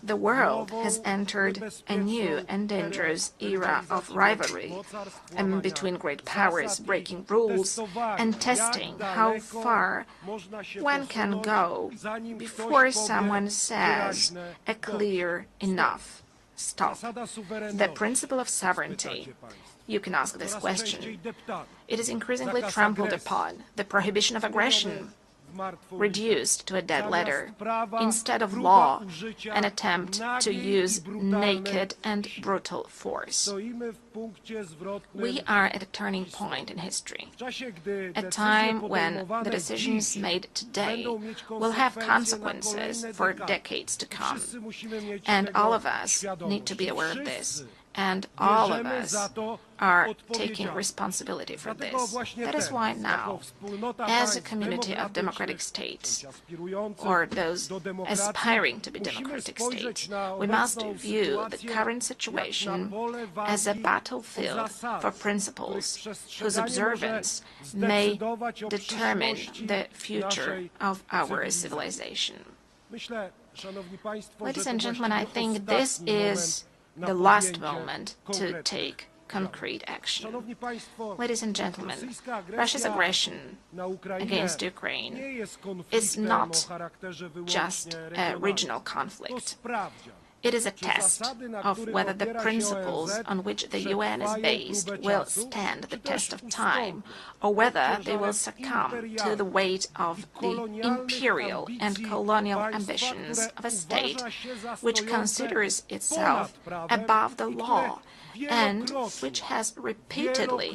The world has entered a new and dangerous era of rivalry between great powers, breaking rules and testing how far one can go before someone says a clear enough stop. The principle of sovereignty. You can ask this question. It is increasingly trampled upon. The prohibition of aggression reduced to a dead letter. Instead of law, an attempt to use naked and brutal force. We are at a turning point in history, a time when the decisions made today will have consequences for decades to come. And all of us need to be aware of this. And all of us are taking responsibility for this. That is why now, as a community of democratic states, or those aspiring to be democratic states, we must view the current situation as a battlefield for principles whose observance may determine the future of our civilization. Ladies and gentlemen, I think this is the last moment to take concrete action. Ladies and gentlemen, Russia's aggression against Ukraine is not just a regional conflict. It is a test of whether the principles on which the UN is based will stand the test of time, or whether they will succumb to the weight of the imperial and colonial ambitions of a state which considers itself above the law and which has repeatedly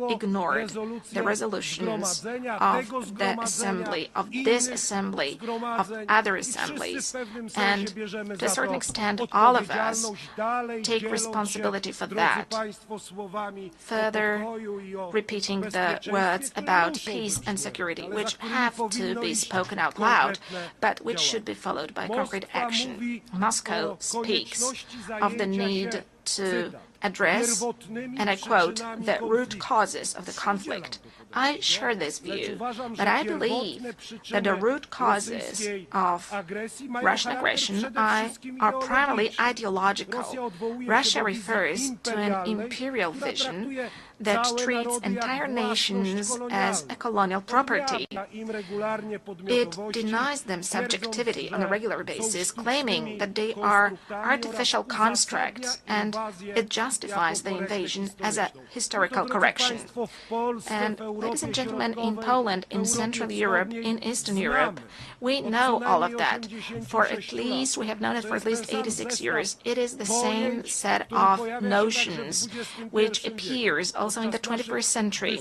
ignored the resolutions of the assembly, of this assembly, of other assemblies, and to a certain extent all of us take responsibility for that. Further repeating the words about peace and security, which have to be spoken out loud, but which should be followed by concrete action. Moscow speaks of the need to address, and I quote, the root causes of the conflict. I share this view, but I believe that the root causes of Russian aggression are primarily ideological. Russia refers to an imperial vision that treats entire nations as a colonial property. It denies them subjectivity on a regular basis, claiming that they are artificial constructs, and it justifies the invasion as a historical correction. And ladies and gentlemen, in Poland, in Central Europe, in Eastern Europe, we know all of that. We have known it for at least 86 years. It is the same set of notions which appears also in the 21st century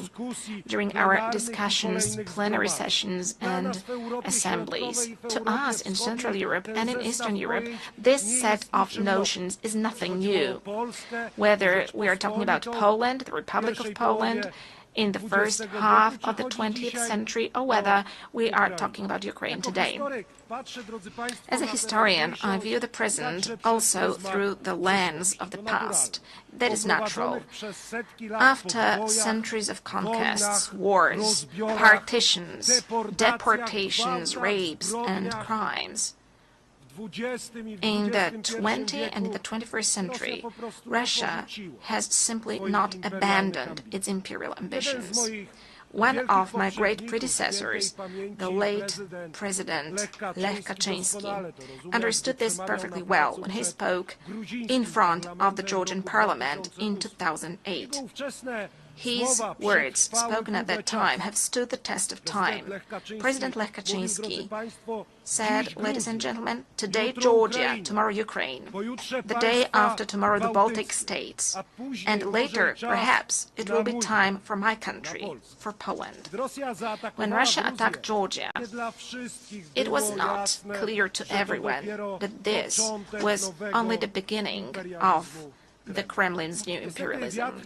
during our discussions, plenary sessions, and assemblies. To us in Central Europe and in Eastern Europe, this set of notions is nothing new. Whether we are talking about Poland, the Republic of Poland, in the first half of the 20th century, or whether we are talking about Ukraine today. As a historian, I view the present also through the lens of the past. That is natural. After centuries of conquests, wars, partitions, deportations, rapes, and crimes, in the 20th and the 21st century, Russia has simply not abandoned its imperial ambitions. One of my great predecessors, the late President Lech Kaczynski, understood this perfectly well when he spoke in front of the Georgian parliament in 2008. His words, spoken at that time, have stood the test of time. President Lech Kaczynski said, ladies and gentlemen, today Georgia, tomorrow Ukraine, the day after tomorrow the Baltic states, and later, perhaps, it will be time for my country, for Poland. When Russia attacked Georgia, it was not clear to everyone that this was only the beginning of the Kremlin's new imperialism.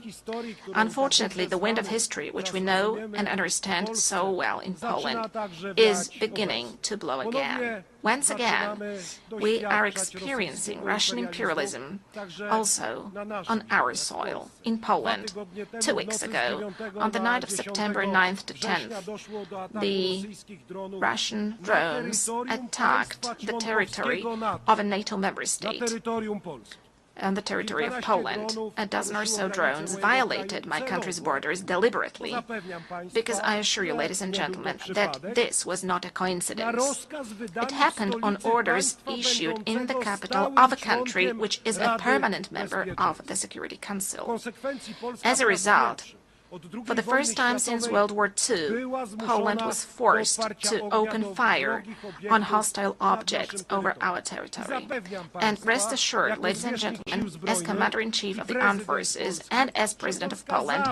Unfortunately, the wind of history, which we know and understand so well in Poland, is beginning to blow again. Once again, we are experiencing Russian imperialism also on our soil, in Poland. 2 weeks ago, on the night of September 9th to 10th, the Russian drones attacked the territory of a NATO member state. On the territory of Poland, a dozen or so drones violated my country's borders deliberately, because I assure you, ladies and gentlemen, that this was not a coincidence. It happened on orders issued in the capital of a country which is a permanent member of the Security Council. As a result, for the first time since World War II, Poland was forced to open fire on hostile objects over our territory. And rest assured, ladies and gentlemen, as Commander-in-Chief of the Armed Forces and as President of Poland,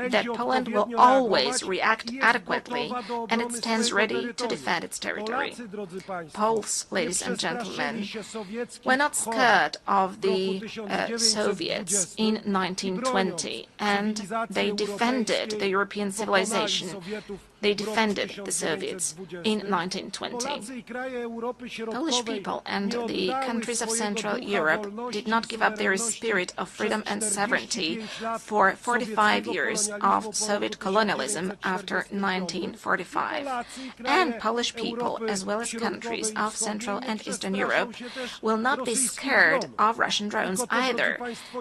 that Poland will always react adequately and it stands ready to defend its territory. Poles, ladies and gentlemen, were not scared of the Soviets in 1920, and they defended the European civilization. They defended the Soviets in 1920. Polish people and the countries of Central Europe did not give up their spirit of freedom and sovereignty for 45 years of Soviet colonialism after 1945. And Polish people, as well as countries of Central and Eastern Europe, will not be scared of Russian drones either.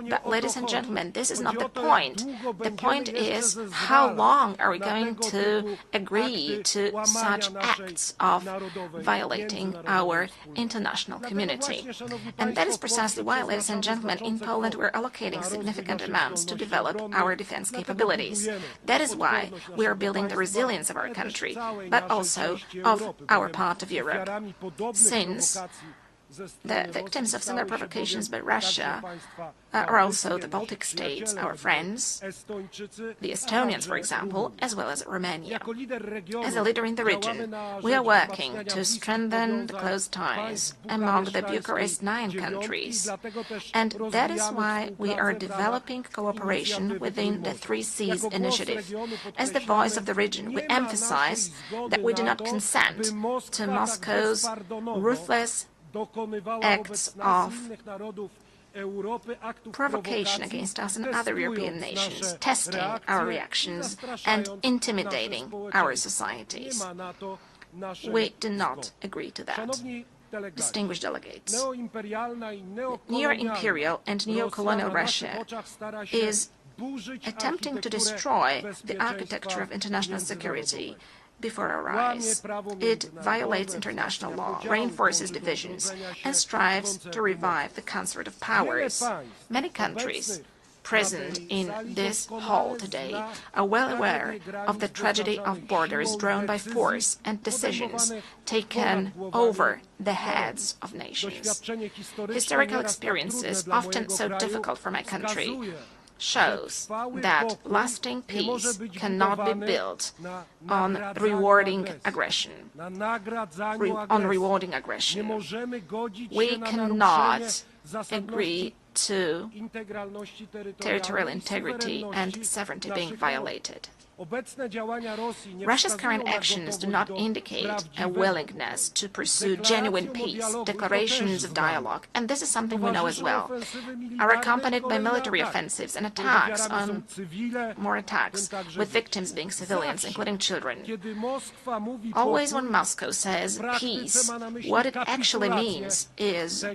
But, ladies and gentlemen, this is not the point. The point is, how long are we going to agree to such acts of violating our international community? And that is precisely why, ladies and gentlemen, in Poland we're allocating significant amounts to develop our defense capabilities. That is why we are building the resilience of our country, but also of our part of Europe. Since the victims of similar provocations by Russia are also the Baltic states, our friends, the Estonians, for example, as well as Romania. As a leader in the region, we are working to strengthen the close ties among the Bucharest 9 countries, and that is why we are developing cooperation within the 3 Seas initiative. As the voice of the region, we emphasize that we do not consent to Moscow's ruthless acts of provocation against us and other European nations, testing our reactions and intimidating our societies. We do not agree to that. Distinguished delegates, neo-imperial and neo-colonial Russia is attempting to destroy the architecture of international security before our eyes. It violates international law, reinforces divisions, and strives to revive the concert of powers. Many countries present in this hall today are well aware of the tragedy of borders drawn by force and decisions taken over the heads of nations. Historical experiences, often so difficult for my country, shows that lasting peace cannot be built on rewarding aggression. We cannot agree to territorial integrity and sovereignty being violated. Russia's current actions do not indicate a willingness to pursue genuine peace, declarations of dialogue, and this is something we know as well, are accompanied by military offensives and attacks on more attacks, with victims being civilians, including children. Always when Moscow says peace, what it actually means is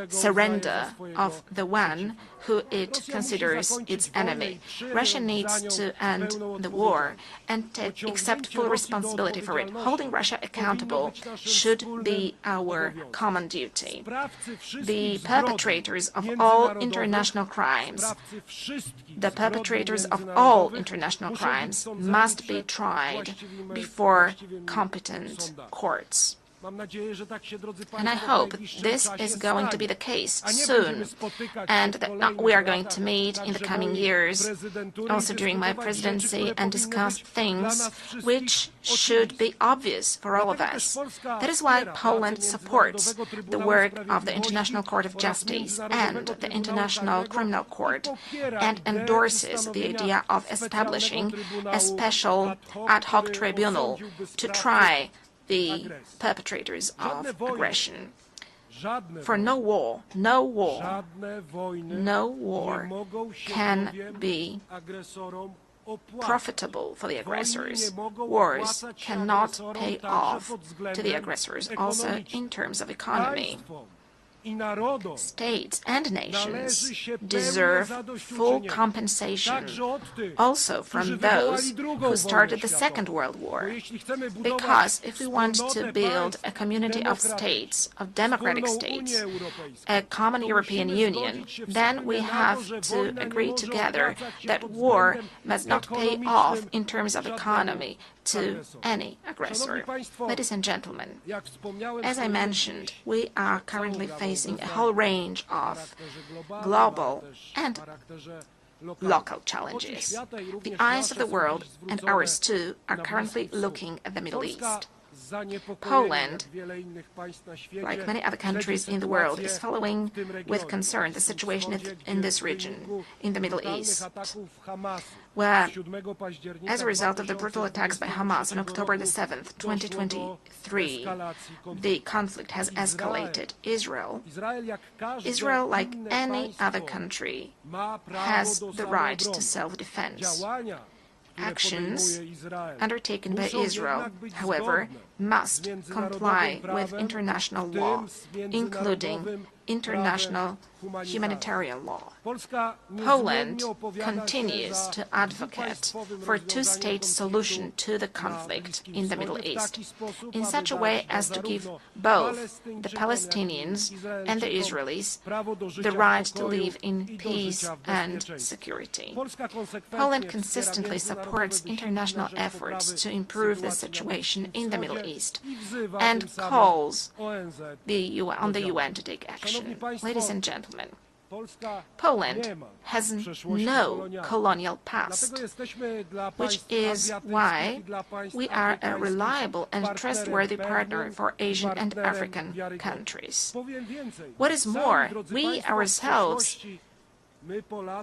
surrender of the one who it considers its enemy. Russia needs to end the war and accept full responsibility for it. Holding Russia accountable should be our common duty. The perpetrators of all international crimes, must be tried before competent courts. And I hope this is going to be the case soon, and that we are going to meet in the coming years, also during my presidency, and discuss things which should be obvious for all of us. That is why Poland supports the work of the International Court of Justice and the International Criminal Court, and endorses the idea of establishing a special ad hoc tribunal to try the perpetrators of aggression. For no war can be profitable for the aggressors. Wars cannot pay off to the aggressors, also in terms of economy. States and nations deserve full compensation also from those who started the Second World War. Because if we want to build a community of states, of democratic states, a common European Union, then we have to agree together that war must not pay off in terms of economy to any aggressor. Ladies and gentlemen, as I mentioned, we are currently facing a whole range of global and local challenges. The eyes of the world, and ours too, are currently looking at the Middle East. Poland, like many other countries in the world, is following with concern the situation in this region, in the Middle East, where, as a result of the brutal attacks by Hamas on October the 7th, 2023, the conflict has escalated. Israel, like any other country, has the right to self-defense. Actions undertaken by Israel, however, must comply with international law, including international humanitarian law. Poland continues to advocate for a two-state solution to the conflict in the Middle East, in such a way as to give both the Palestinians and the Israelis the right to live in peace and security. Poland consistently supports international efforts to improve the situation in the Middle East and calls on the UN to take action. Ladies and gentlemen, Poland has no colonial past, which is why we are a reliable and trustworthy partner for Asian and African countries. What is more, we ourselves,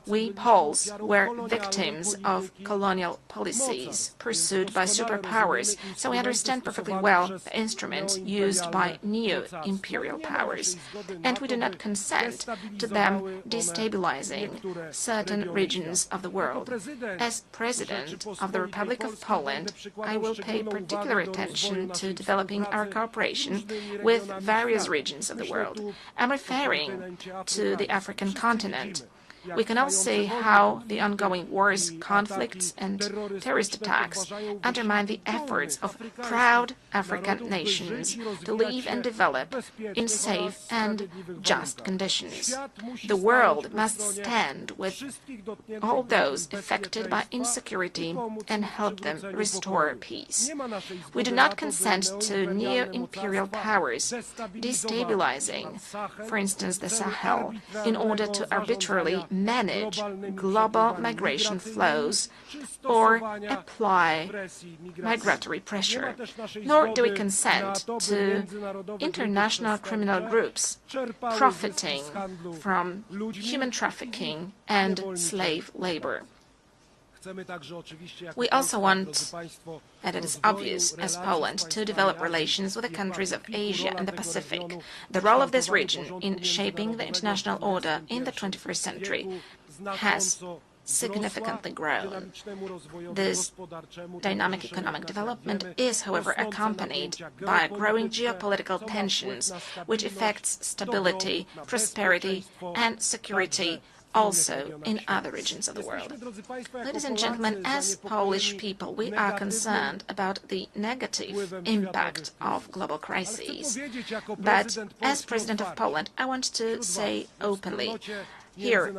we Poles, were victims of colonial policies pursued by superpowers, so we understand perfectly well the instruments used by neo-imperial powers, and we do not consent to them destabilizing certain regions of the world. As President of the Republic of Poland, I will pay particular attention to developing our cooperation with various regions of the world. I'm referring to the African continent. We can all see how the ongoing wars, conflicts, and terrorist attacks undermine the efforts of proud African nations to live and develop in safe and just conditions. The world must stand with all those affected by insecurity and help them restore peace. We do not consent to neo-imperial powers destabilizing, for instance, the Sahel, in order to arbitrarily manage global migration flows or apply migratory pressure. Nor do we consent to international criminal groups profiting from human trafficking and slave labor. We also want, and it is obvious as Poland, to develop relations with the countries of Asia and the Pacific. The role of this region in shaping the international order in the 21st century has significantly grown. This dynamic economic development is, however, accompanied by growing geopolitical tensions, which affects stability, prosperity, and security also in other regions of the world. Ladies and gentlemen, as Polish people, we are concerned about the negative impact of global crises. But as President of Poland, I want to say openly here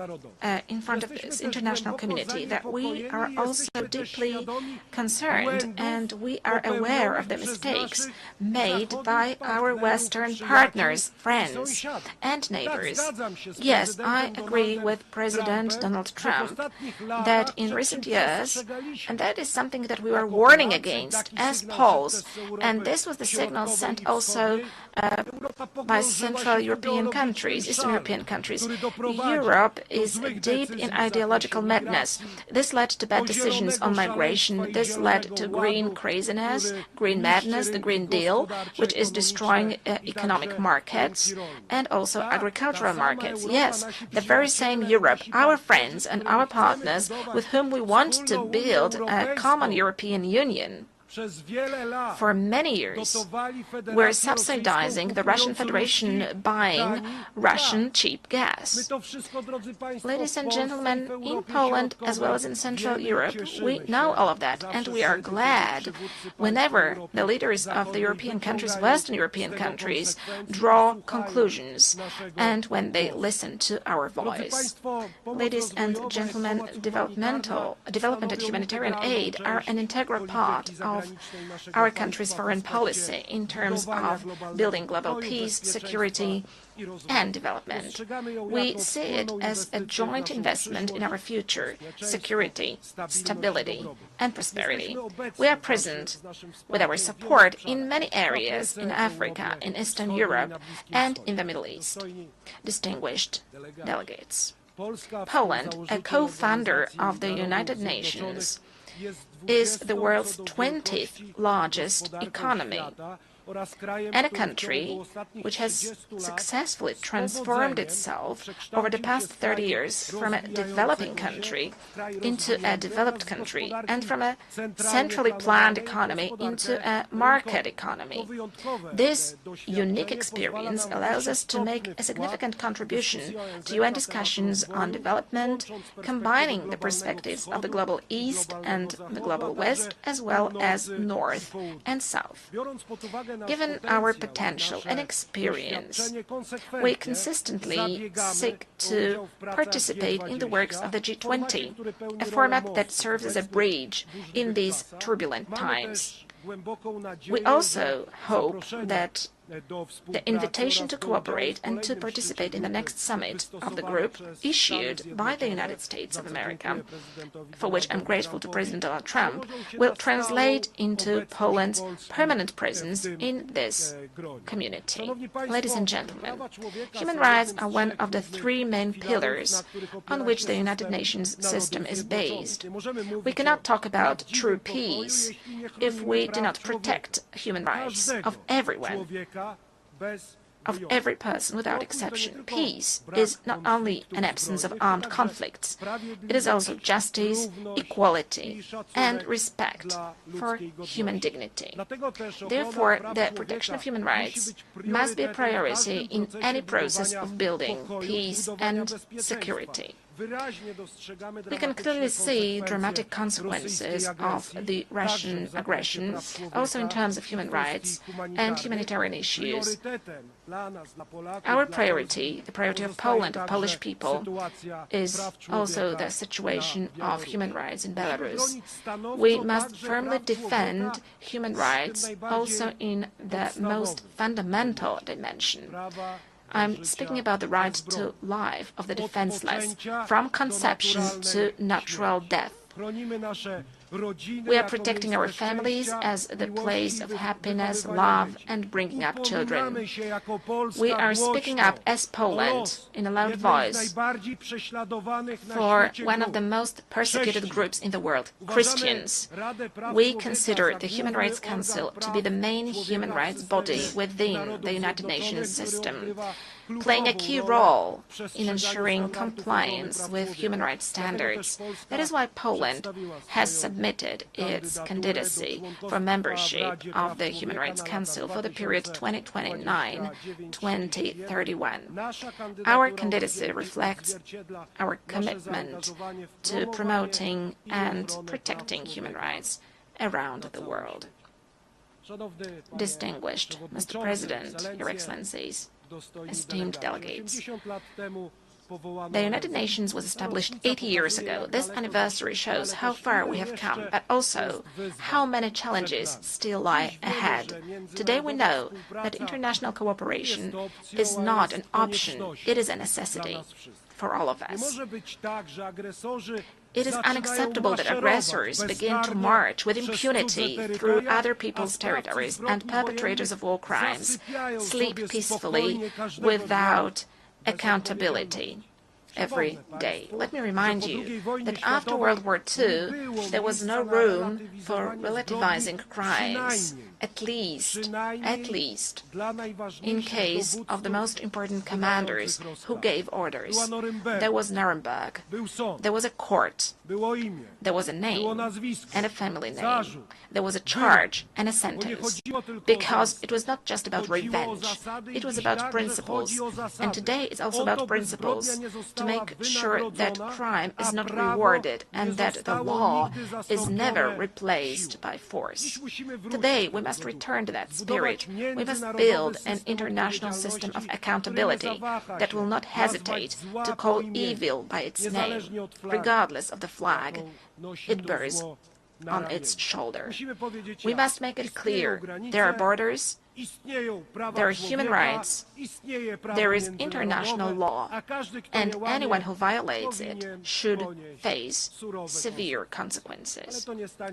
in front of this international community that we are also deeply concerned and we are aware of the mistakes made by our Western partners, friends and neighbors. Yes, I agree with President Donald Trump that in recent years, and that is something that we were warning against as Poles, and this was the signal sent also by Central European countries, Eastern European countries. Europe is deep in ideological madness. This led to bad decisions on migration. This led to green craziness, green madness, the Green Deal, which is destroying economic markets and also agricultural markets. Yes, the very same Europe, our friends and our partners with whom we want to build a common European Union. For many years, we're subsidizing the Russian Federation buying Russian cheap gas. Ladies and gentlemen, in Poland as well as in Central Europe, we know all of that, and we are glad whenever the leaders of the European countries, Western European countries, draw conclusions and when they listen to our voice. Ladies and gentlemen, development and humanitarian aid are an integral part of our country's foreign policy in terms of building global peace, security, and development. We see it as a joint investment in our future, security, stability, and prosperity. We are present with our support in many areas in Africa, in Eastern Europe, and in the Middle East. Distinguished delegates, Poland, a co-founder of the United Nations, is the world's 20th largest economy and a country which has successfully transformed itself over the past 30 years from a developing country into a developed country and from a centrally planned economy into a market economy. This unique experience allows us to make a significant contribution to UN discussions on development, combining the perspectives of the global East and the global West, as well as North and South. Given our potential and experience, we consistently seek to participate in the works of the G20, a format that serves as a bridge in these turbulent times. We also hope that the invitation to cooperate and to participate in the next summit of the group issued by the United States of America, for which I'm grateful to President Donald Trump, will translate into Poland's permanent presence in this community. Ladies and gentlemen, human rights are one of the three main pillars on which the United Nations system is based. We cannot talk about true peace if we do not protect human rights of everyone, of every person without exception. Peace is not only an absence of armed conflicts, it is also justice, equality, and respect for human dignity. Therefore, the protection of human rights must be a priority in any process of building peace and security. We can clearly see dramatic consequences of the Russian aggression, also in terms of human rights and humanitarian issues. Our priority, the priority of Poland, of Polish people, is also the situation of human rights in Belarus. We must firmly defend human rights also in the most fundamental dimension. I'm speaking about the right to life of the defenseless, from conception to natural death. We are protecting our families as the place of happiness, love, and bringing up children. We are speaking up as Poland in a loud voice for one of the most persecuted groups in the world, Christians. We consider the Human Rights Council to be the main human rights body within the United Nations system, playing a key role in ensuring compliance with human rights standards. That is why Poland has submitted its candidacy for membership of the Human Rights Council for the period 2029-2031. Our candidacy reflects our commitment to promoting and protecting human rights around the world. Distinguished Mr. President, Your Excellencies, esteemed delegates, the United Nations was established 80 years ago. This anniversary shows how far we have come, but also how many challenges still lie ahead. Today we know that international cooperation is not an option, it is a necessity for all of us. It is unacceptable that aggressors begin to march with impunity through other people's territories and perpetrators of war crimes sleep peacefully without accountability every day. Let me remind you that after World War II, there was no room for relativizing crimes, at least in case of the most important commanders who gave orders. There was Nuremberg, there was a court, there was a name and a family name, there was a charge and a sentence, because it was not just about revenge, it was about principles, and today it's also about principles to make sure that crime is not rewarded and that the law is never replaced by force. Today we must return to that spirit. We must build an international system of accountability that will not hesitate to call evil by its name, regardless of the flag it bears on its shoulder. We must make it clear there are borders, there are human rights, there is international law, and anyone who violates it should face severe consequences.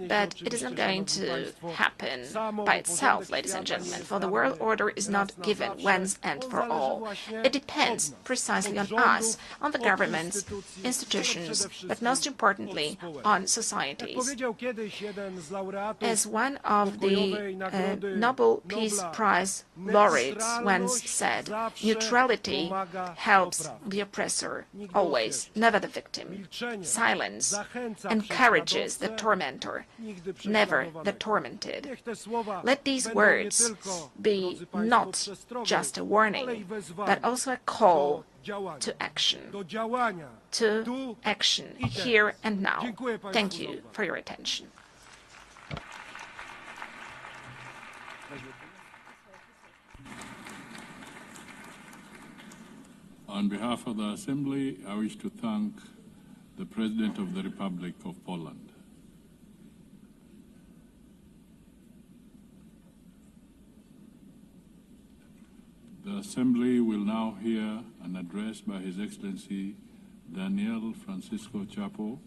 But it is not going to happen by itself, ladies and gentlemen, for the world order is not given once and for all. It depends precisely on us, on the governments, institutions, but most importantly, on societies. As one of the Nobel Peace Prize laureates once said, neutrality helps the oppressor always, never the victim. Silence encourages the tormentor, never the tormented. Let these words be not just a warning, but also a call to action. To action here and now. Thank you for your attention. On behalf of the Assembly, I wish to thank the President of the Republic of Poland. The Assembly will now hear an address by His Excellency Daniel Francisco Chapo,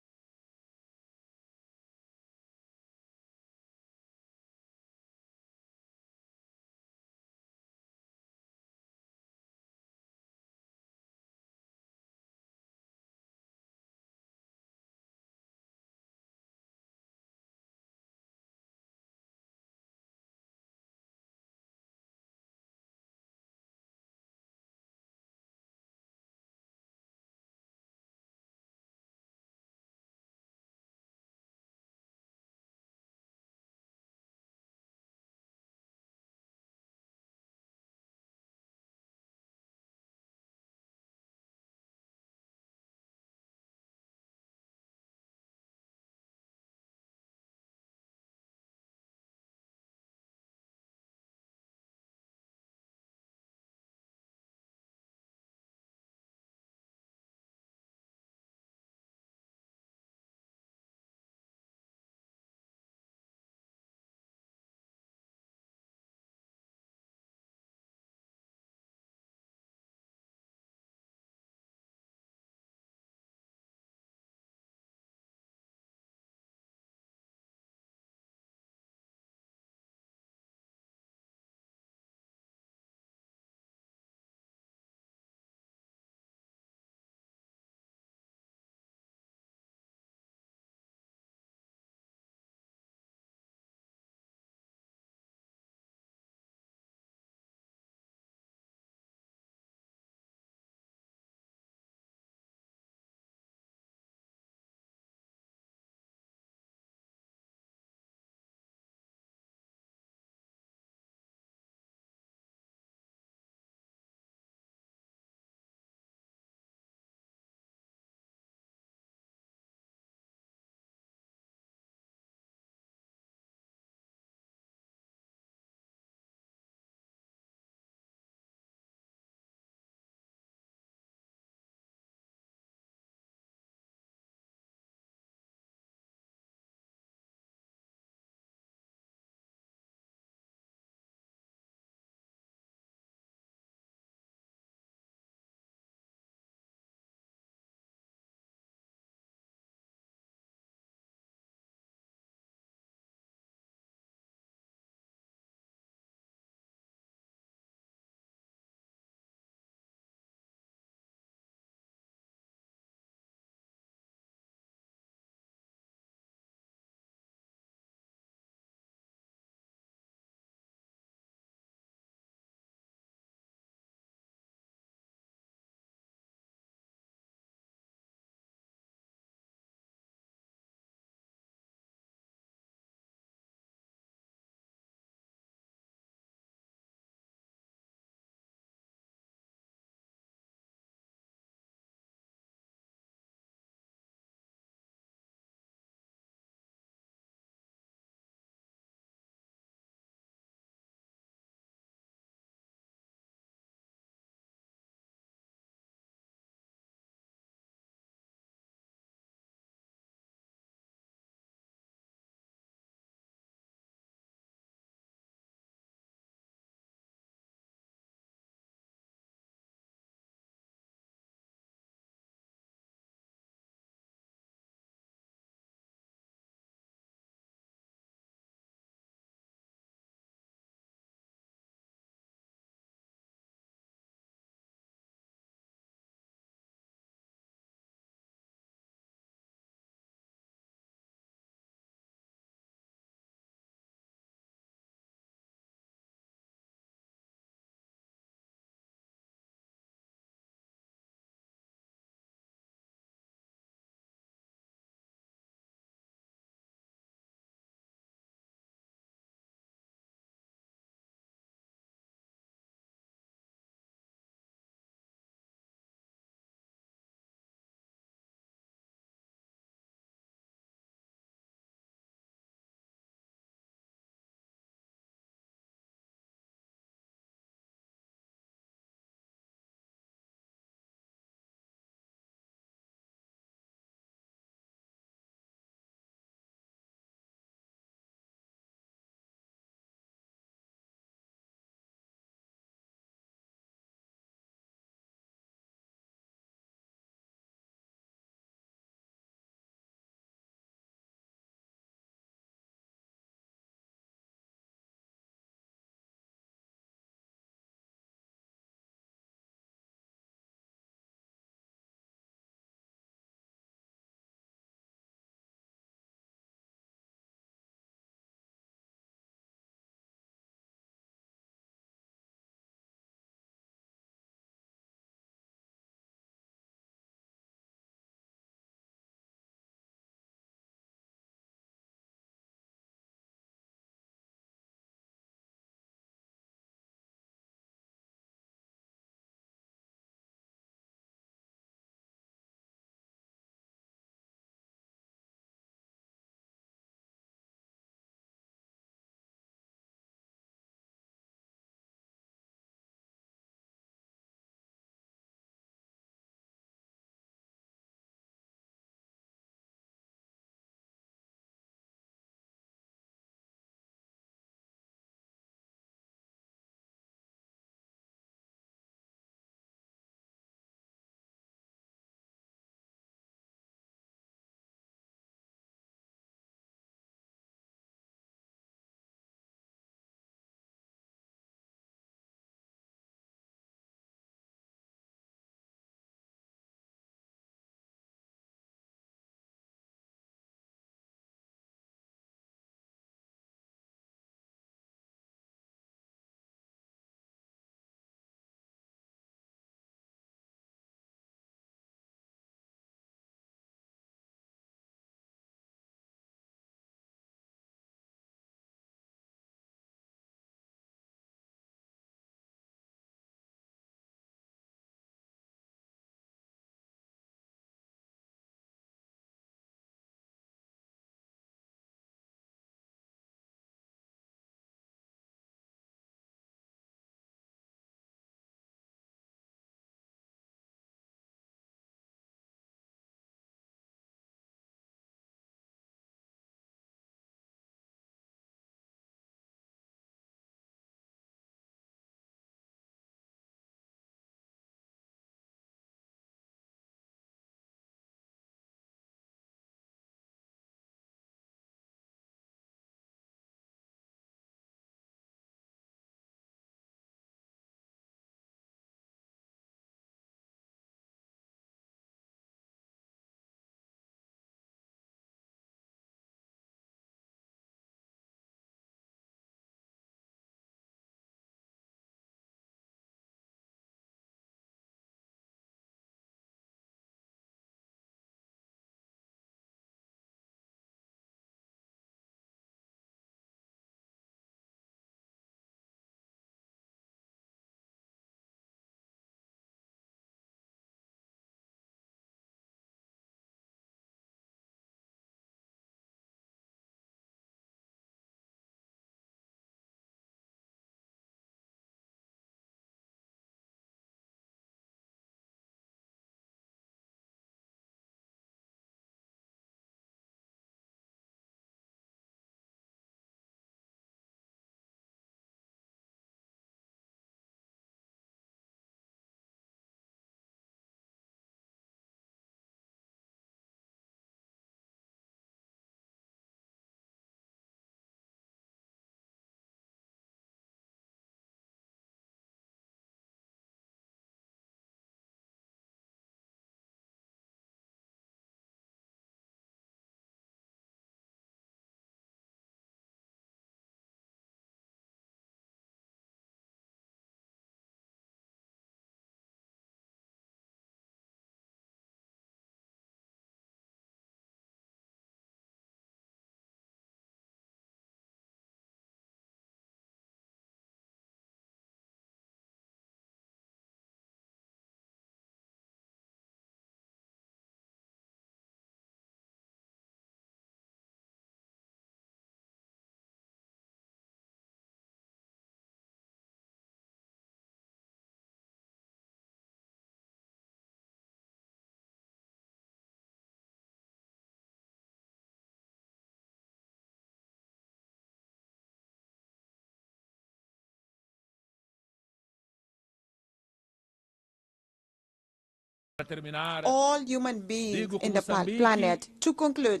all human beings in the planet. To conclude,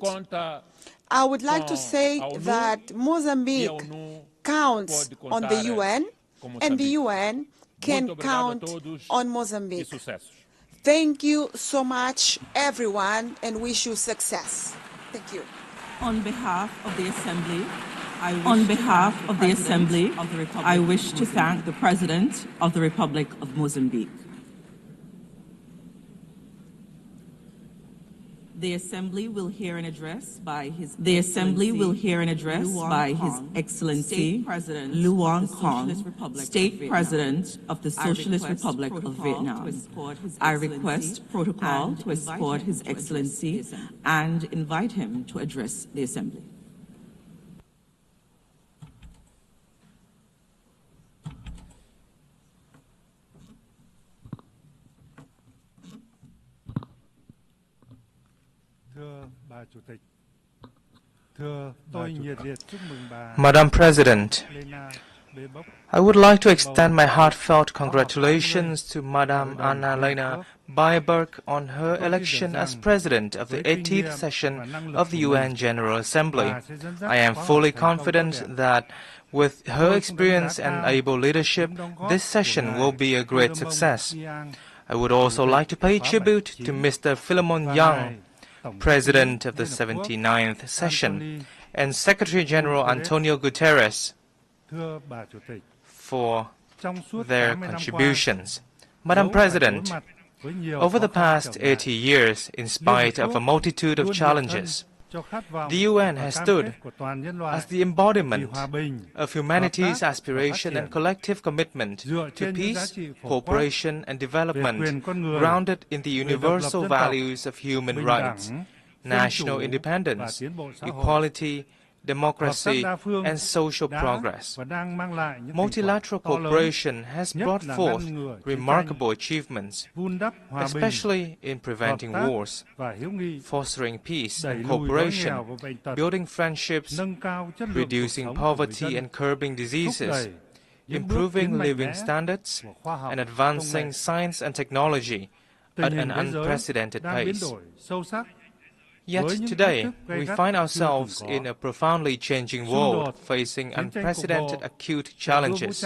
I would like to say that Mozambique counts on the UN, and the UN can count on Mozambique. Thank you so much, everyone, and wish you success. Thank you. On behalf of the Assembly, I wish to thank the President of the Republic of Mozambique. The Assembly will hear an address by His Excellency Luong Kong, State President of the Socialist Republic of Vietnam. I request protocol to escort His Excellency and invite him to address the Assembly. Madam President, I would like to extend my heartfelt congratulations to Madam Annalena Baerbock on her election as President of the 18th session of the UN General Assembly. I am fully confident that with her experience and able leadership, this session will be a great success. I would also like to pay tribute to Mr. Philemon Yang, President of the 79th session, and Secretary General Antonio Guterres for their contributions. Madam President, over the past 80 years, in spite of a multitude of challenges, the UN has stood as the embodiment of humanity's aspiration and collective commitment to peace, cooperation, and development, grounded in the universal values of human rights, national independence, equality, democracy, and social progress. Multilateral cooperation has brought forth remarkable achievements, especially in preventing wars, fostering peace and cooperation, building friendships, reducing poverty and curbing diseases, improving living standards, and advancing science and technology at an unprecedented pace. Yet today, we find ourselves in a profoundly changing world, facing unprecedented acute challenges.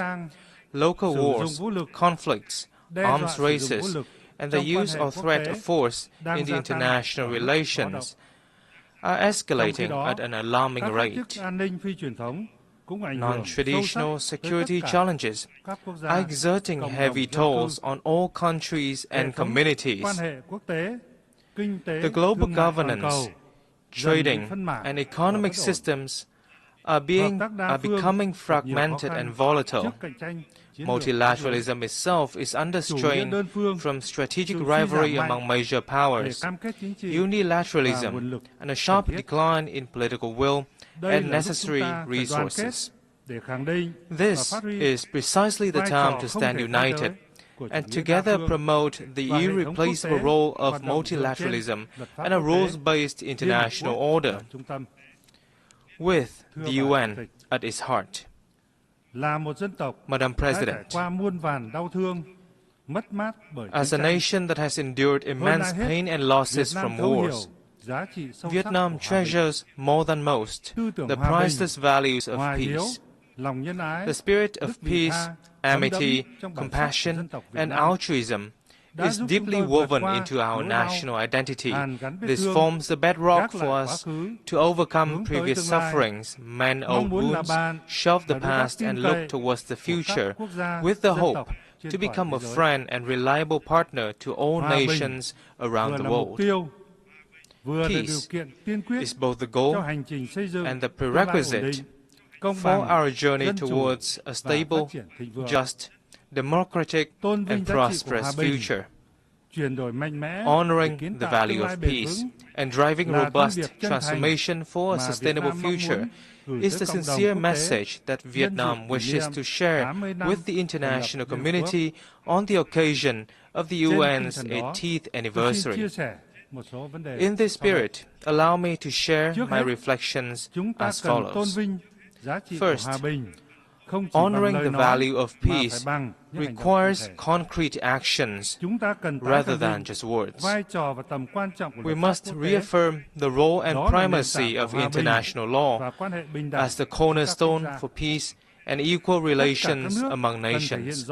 Local wars, conflicts, arms races, and the use or threat of force in the international relations are escalating at an alarming rate. Non-traditional security challenges are exerting heavy tolls on all countries and communities. The global governance, trading, and economic systems are becoming fragmented and volatile. Multilateralism itself is under strain from strategic rivalry among major powers, unilateralism, and a sharp decline in political will and necessary resources. This is precisely the time to stand united and together promote the irreplaceable role of multilateralism and a rules-based international order, with the UN at its heart. Madam President, as a nation that has endured immense pain and losses from wars, Vietnam treasures more than most the priceless values of peace. The spirit of peace, amity, compassion, and altruism is deeply woven into our national identity. This forms the bedrock for us to overcome previous sufferings, mend old wounds, shelve the past, and look towards the future with the hope to become a friend and reliable partner to all nations around the world. Peace is both the goal and the prerequisite for our journey towards a stable, just, democratic, and prosperous future. Honoring the value of peace and driving robust transformation for a sustainable future is the sincere message that Vietnam wishes to share with the international community on the occasion of the UN's 80th anniversary. In this spirit, allow me to share my reflections as follows. First, Honoring the value of peace requires concrete actions rather than just words. We must reaffirm the role and primacy of international law as the cornerstone for peace and equal relations among nations.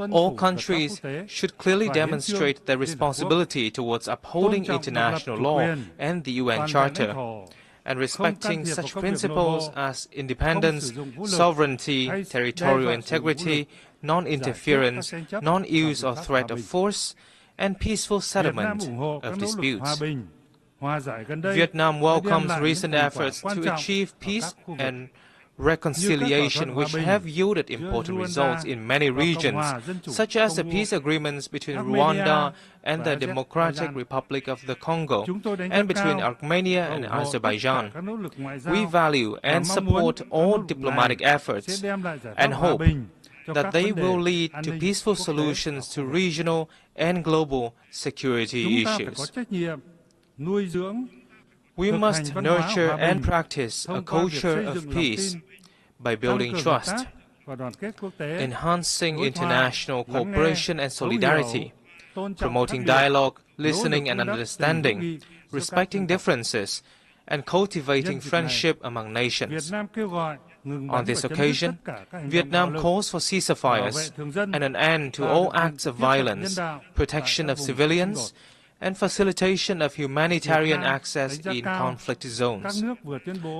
All countries should clearly demonstrate their responsibility towards upholding international law and the UN Charter, and respecting such principles as independence, sovereignty, territorial integrity, non-interference, non-use or threat of force, and peaceful settlement of disputes. Vietnam welcomes recent efforts to achieve peace and reconciliation which have yielded important results in many regions, such as the peace agreements between Rwanda and the Democratic Republic of the Congo, and between Armenia and Azerbaijan. We value and support all diplomatic efforts and hope that they will lead to peaceful solutions to regional and global security issues. We must nurture and practice a culture of peace by building trust, enhancing international cooperation and solidarity, promoting dialogue, listening and understanding, respecting differences, and cultivating friendship among nations. On this occasion, Vietnam calls for ceasefires and an end to all acts of violence, protection of civilians, and facilitation of humanitarian access in conflict zones.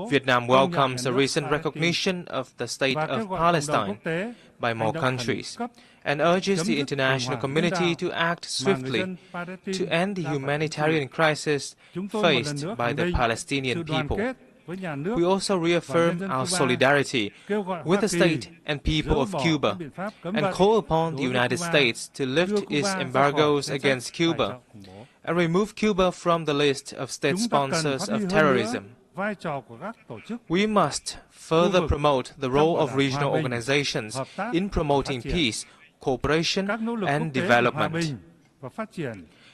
Vietnam welcomes the recent recognition of the State of Palestine by more countries and urges the international community to act swiftly to end the humanitarian crisis faced by the Palestinian people. We also reaffirm our solidarity with the state and people of Cuba and call upon the United States to lift its embargoes against Cuba and remove Cuba from the list of state sponsors of terrorism. We must further promote the role of regional organizations in promoting peace, cooperation, and development.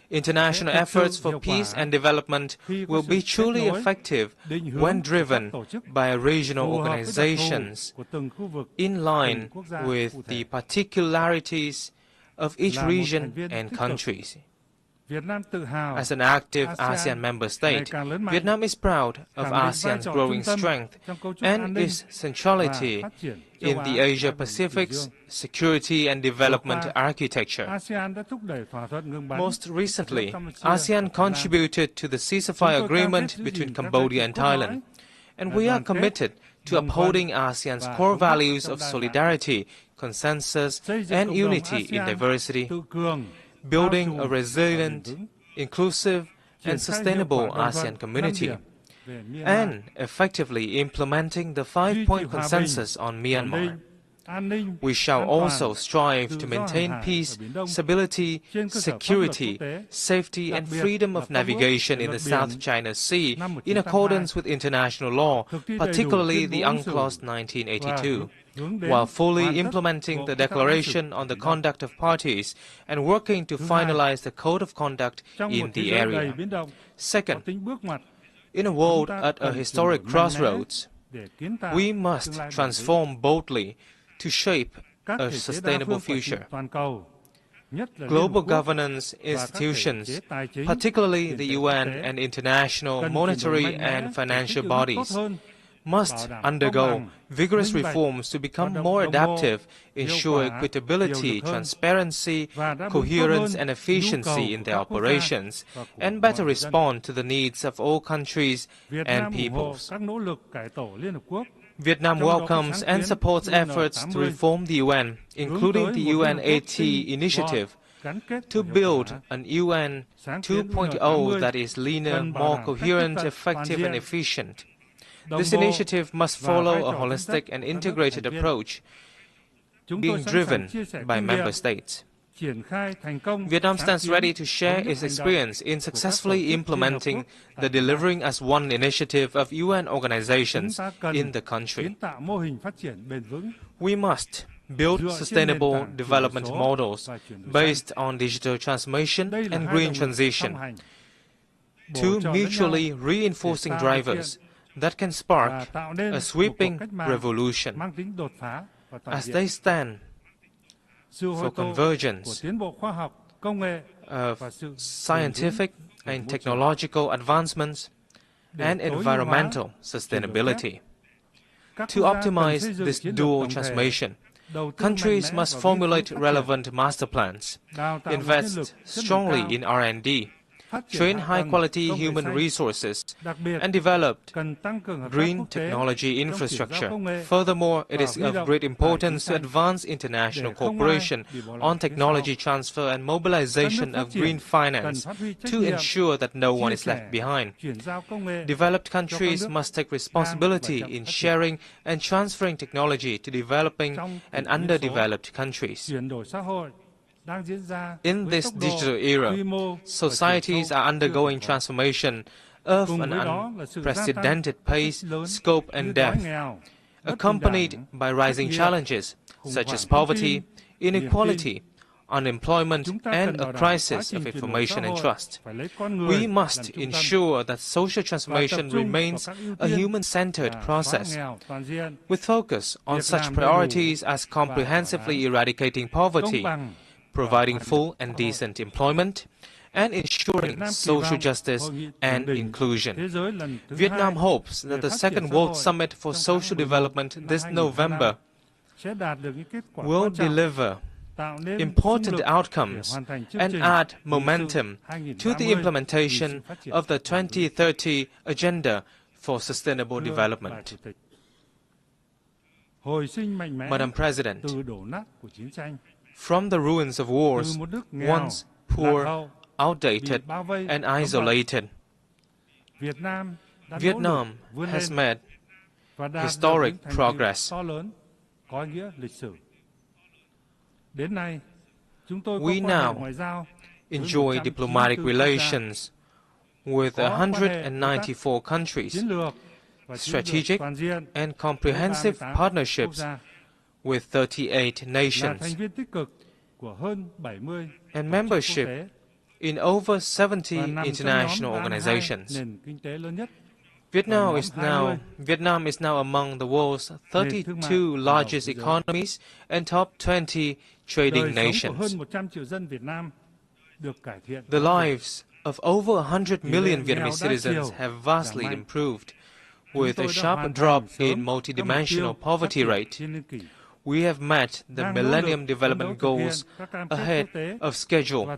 International efforts for peace and development will be truly effective when driven by regional organizations in line with the particularities of each region and countries. As an active ASEAN member state, Vietnam is proud of ASEAN's growing strength and its centrality in the Asia-Pacific's security and development architecture. Most recently, ASEAN contributed to the ceasefire agreement between Cambodia and Thailand, and we are committed to upholding ASEAN's core values of solidarity, consensus, and unity in diversity, building a resilient, inclusive, and sustainable ASEAN community, and effectively implementing the 5-point consensus on Myanmar. We shall also strive to maintain peace, stability, security, safety, and freedom of navigation in the South China Sea in accordance with international law, particularly the UNCLOS 1982. While fully implementing the Declaration on the Conduct of Parties and working to finalize the Code of Conduct in the area. Second, in a world at a historic crossroads, we must transform boldly to shape a sustainable future. Global governance institutions, particularly the UN and international monetary and financial bodies, must undergo vigorous reforms to become more adaptive, ensure equitability, transparency, coherence, and efficiency in their operations, and better respond to the needs of all countries and peoples. Vietnam welcomes and supports efforts to reform the UN, including the UNAT initiative, to build an UN 2.0 that is leaner, more coherent, effective, and efficient. This initiative must follow a holistic and integrated approach, being driven by member states. Vietnam stands ready to share its experience in successfully implementing the Delivering as One initiative of UN organizations in the country. We must build sustainable development models based on digital transformation and green transition. Two mutually reinforcing drivers, that can spark a sweeping revolution, as they stand for convergence of scientific and technological advancements and environmental sustainability. To optimize this dual transformation, countries must formulate relevant master plans, invest strongly in R&D, train high-quality human resources, and develop green technology infrastructure. Furthermore, it is of great importance to advance international cooperation on technology transfer and mobilization of green finance to ensure that no one is left behind. Developed countries must take responsibility in sharing and transferring technology to developing and underdeveloped countries. In this digital era, societies are undergoing transformation of an unprecedented pace, scope, and depth, accompanied by rising challenges such as poverty, inequality, unemployment, and a crisis of information and trust. We must ensure that social transformation remains a human-centered process, with focus on such priorities as comprehensively eradicating poverty, providing full and decent employment, and ensuring social justice and inclusion. Vietnam hopes that the Second World Summit for Social Development this November will deliver important outcomes and add momentum to the implementation of the 2030 Agenda for Sustainable Development. Madam President, from the ruins of wars, once poor, outdated, and isolated, Vietnam has made historic progress. We now enjoy diplomatic relations with 194 countries, strategic and comprehensive partnerships with 38 nations, and membership in over 70 international organizations. Vietnam is now among the world's 32 largest economies and top 20 trading nations. The lives of over 100 million Vietnamese citizens have vastly improved, with a sharp drop in multidimensional poverty rate. We have met the Millennium Development Goals ahead of schedule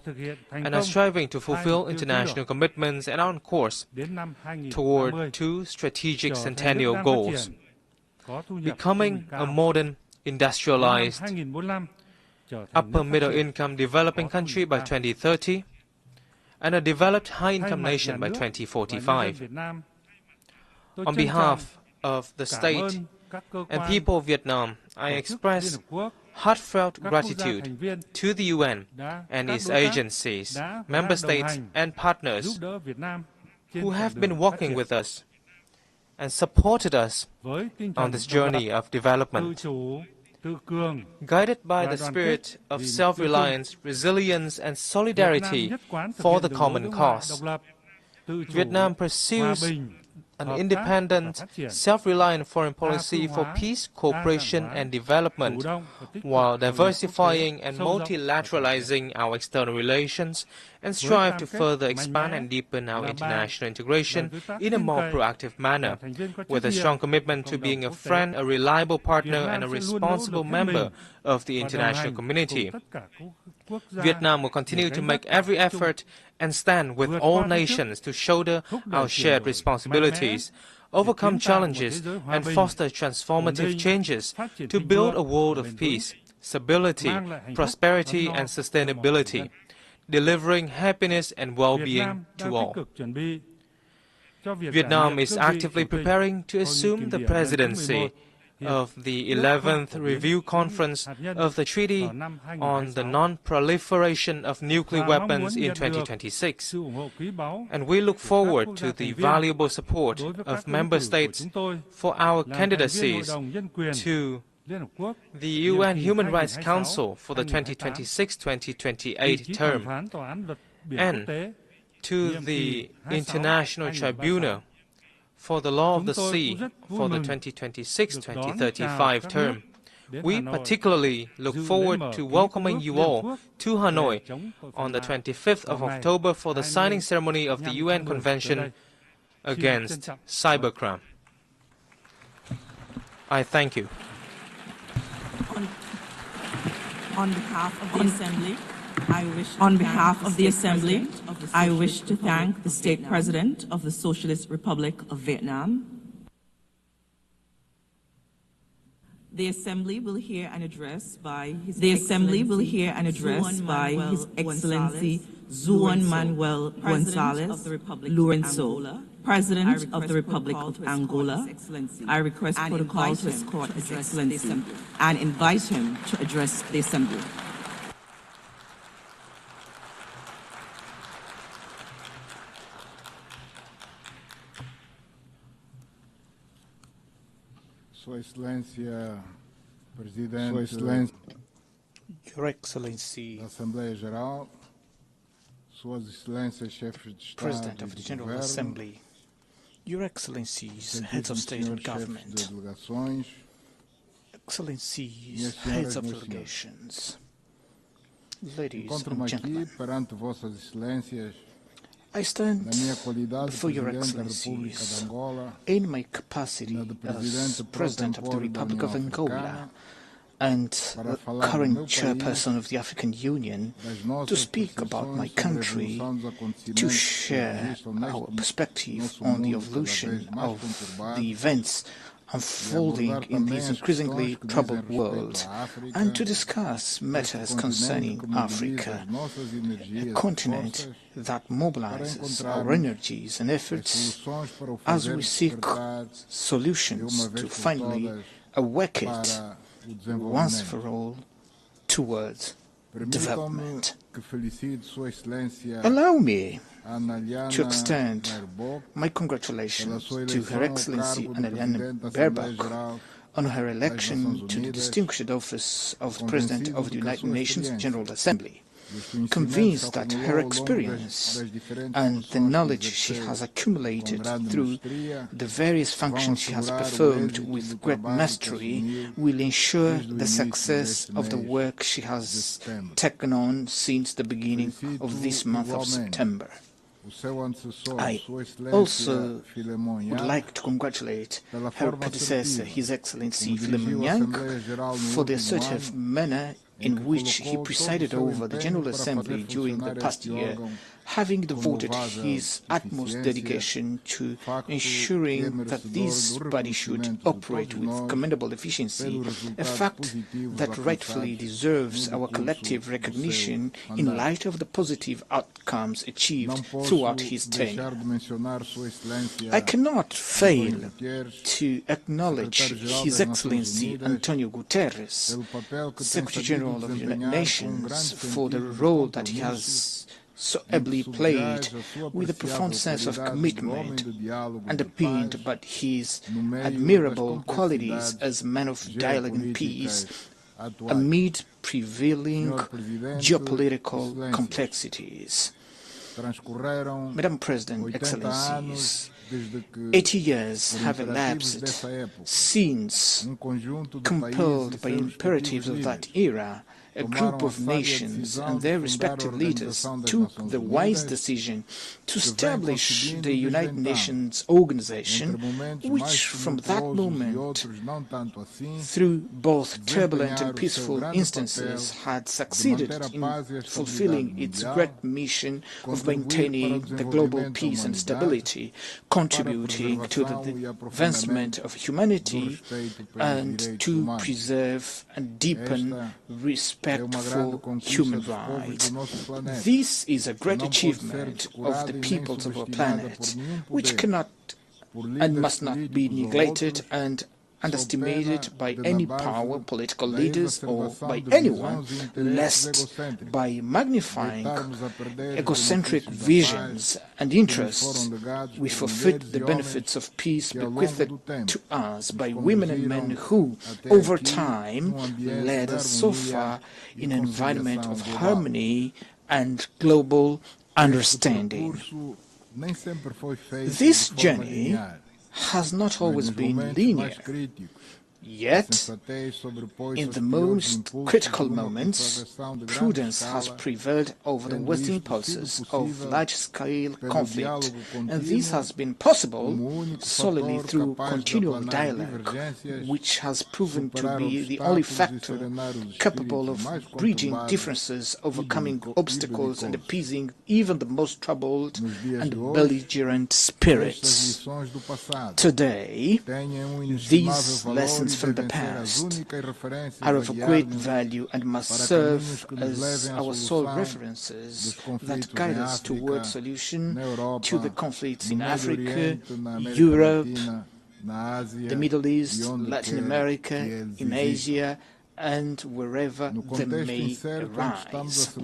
and are striving to fulfill international commitments and are on course toward two strategic centennial goals: becoming a modern, industrialized, upper-middle-income developing country by 2030 and a developed high-income nation by 2045. On behalf of the state and people of Vietnam, I express heartfelt gratitude to the UN and its agencies, member states, and partners who have been working with us and supported us on this journey of development. Guided by the spirit of self-reliance, resilience, and solidarity for the common cause, Vietnam pursues an independent, self-reliant foreign policy for peace, cooperation, and development, while diversifying and multilateralizing our external relations, and strive to further expand and deepen our international integration in a more proactive manner, with a strong commitment to being a friend, a reliable partner, and a responsible member of the international community. Vietnam will continue to make every effort and stand with all nations to shoulder our shared responsibilities, overcome challenges, and foster transformative changes to build a world of peace, stability, prosperity, and sustainability, delivering happiness and well-being to all. Vietnam is actively preparing to assume the presidency of the 11th Review Conference of the Treaty on the Non-Proliferation of Nuclear Weapons in 2026, and we look forward to the valuable support of Member States for our candidacies to the UN Human Rights Council for the 2026-2028 term, and to the International Tribunal For the law of the sea for the 2026-2035 term, we particularly look forward to welcoming you all to Hanoi on the 25th of October for the signing ceremony of the UN Convention against Cybercrime. I thank you. On behalf of the Assembly, I wish to thank the State President of the Socialist Republic of Vietnam. The Assembly will hear an address by His Excellency Juan Manuel Gonzalez Lourenço, President of the Republic of Angola. I request protocol to escort His Excellency and invite him to address the Assembly. Sua Excelência, Presidente, Your Excellency, da Assembleia Geral, Suas Excelências, Chefes de Estado President of the General Assembly, Your Excellencies, Heads of State and Government, Excellencies, Heads of Delegations, Ladies and Gentlemen, perante Vossas Excelências, I stand before Your Excellencies in my capacity as President of the Republic of Angola and current Chairperson of the African Union to speak about my country, to share our perspective on the evolution of the events unfolding in this increasingly troubled world, and to discuss matters concerning Africa, a continent that mobilizes our energies and efforts as we seek solutions to finally awake it once for all towards development. Allow me to extend my congratulations to Her Excellency Annalena Baerbock on her election to the distinguished office of the President of the United Nations General Assembly. Convinced that her experience and the knowledge she has accumulated through the various functions she has performed with great mastery will ensure the success of the work she has taken on since the beginning of this month of September. I also would like to congratulate her predecessor, His Excellency Philemon Yang, for the assertive manner in which he presided over the General Assembly during the past year, having devoted his utmost dedication to ensuring that this body should operate with commendable efficiency, a fact that rightfully deserves our collective recognition in light of the positive outcomes achieved throughout his tenure. I cannot fail to acknowledge His Excellency Antonio Guterres, Secretary General of the United Nations, for the role that he has so ably played with a profound sense of commitment, underpinned by his admirable qualities as a man of dialogue and peace amid prevailing geopolitical complexities. Madam President, Excellencies, 80 years have elapsed since, compelled by imperatives of that era, a group of nations and their respective leaders took the wise decision to establish the United Nations organization, which from that moment, through both turbulent and peaceful instances, had succeeded in fulfilling its great mission of maintaining the global peace and stability, contributing to the advancement of humanity and to preserve and deepen respect for human rights. This is a great achievement of the peoples of our planet, which cannot and must not be neglected and underestimated by any power, political leaders, or by anyone, lest by magnifying egocentric visions and interests, we forfeit the benefits of peace bequeathed to us by women and men who, over time, led us so far in an environment of harmony and global understanding. This journey has not always been linear. Yet, in the most critical moments, prudence has prevailed over the Western impulses of large-scale conflict, and this has been possible solely through continual dialogue, which has proven to be the only factor capable of bridging differences, overcoming obstacles, and appeasing even the most troubled and belligerent spirits. Today, these lessons from the past are of great value and must serve as our sole references that guide us toward solution to the conflicts in Africa, Europe, the Middle East, Latin America, in Asia, and wherever they may arise.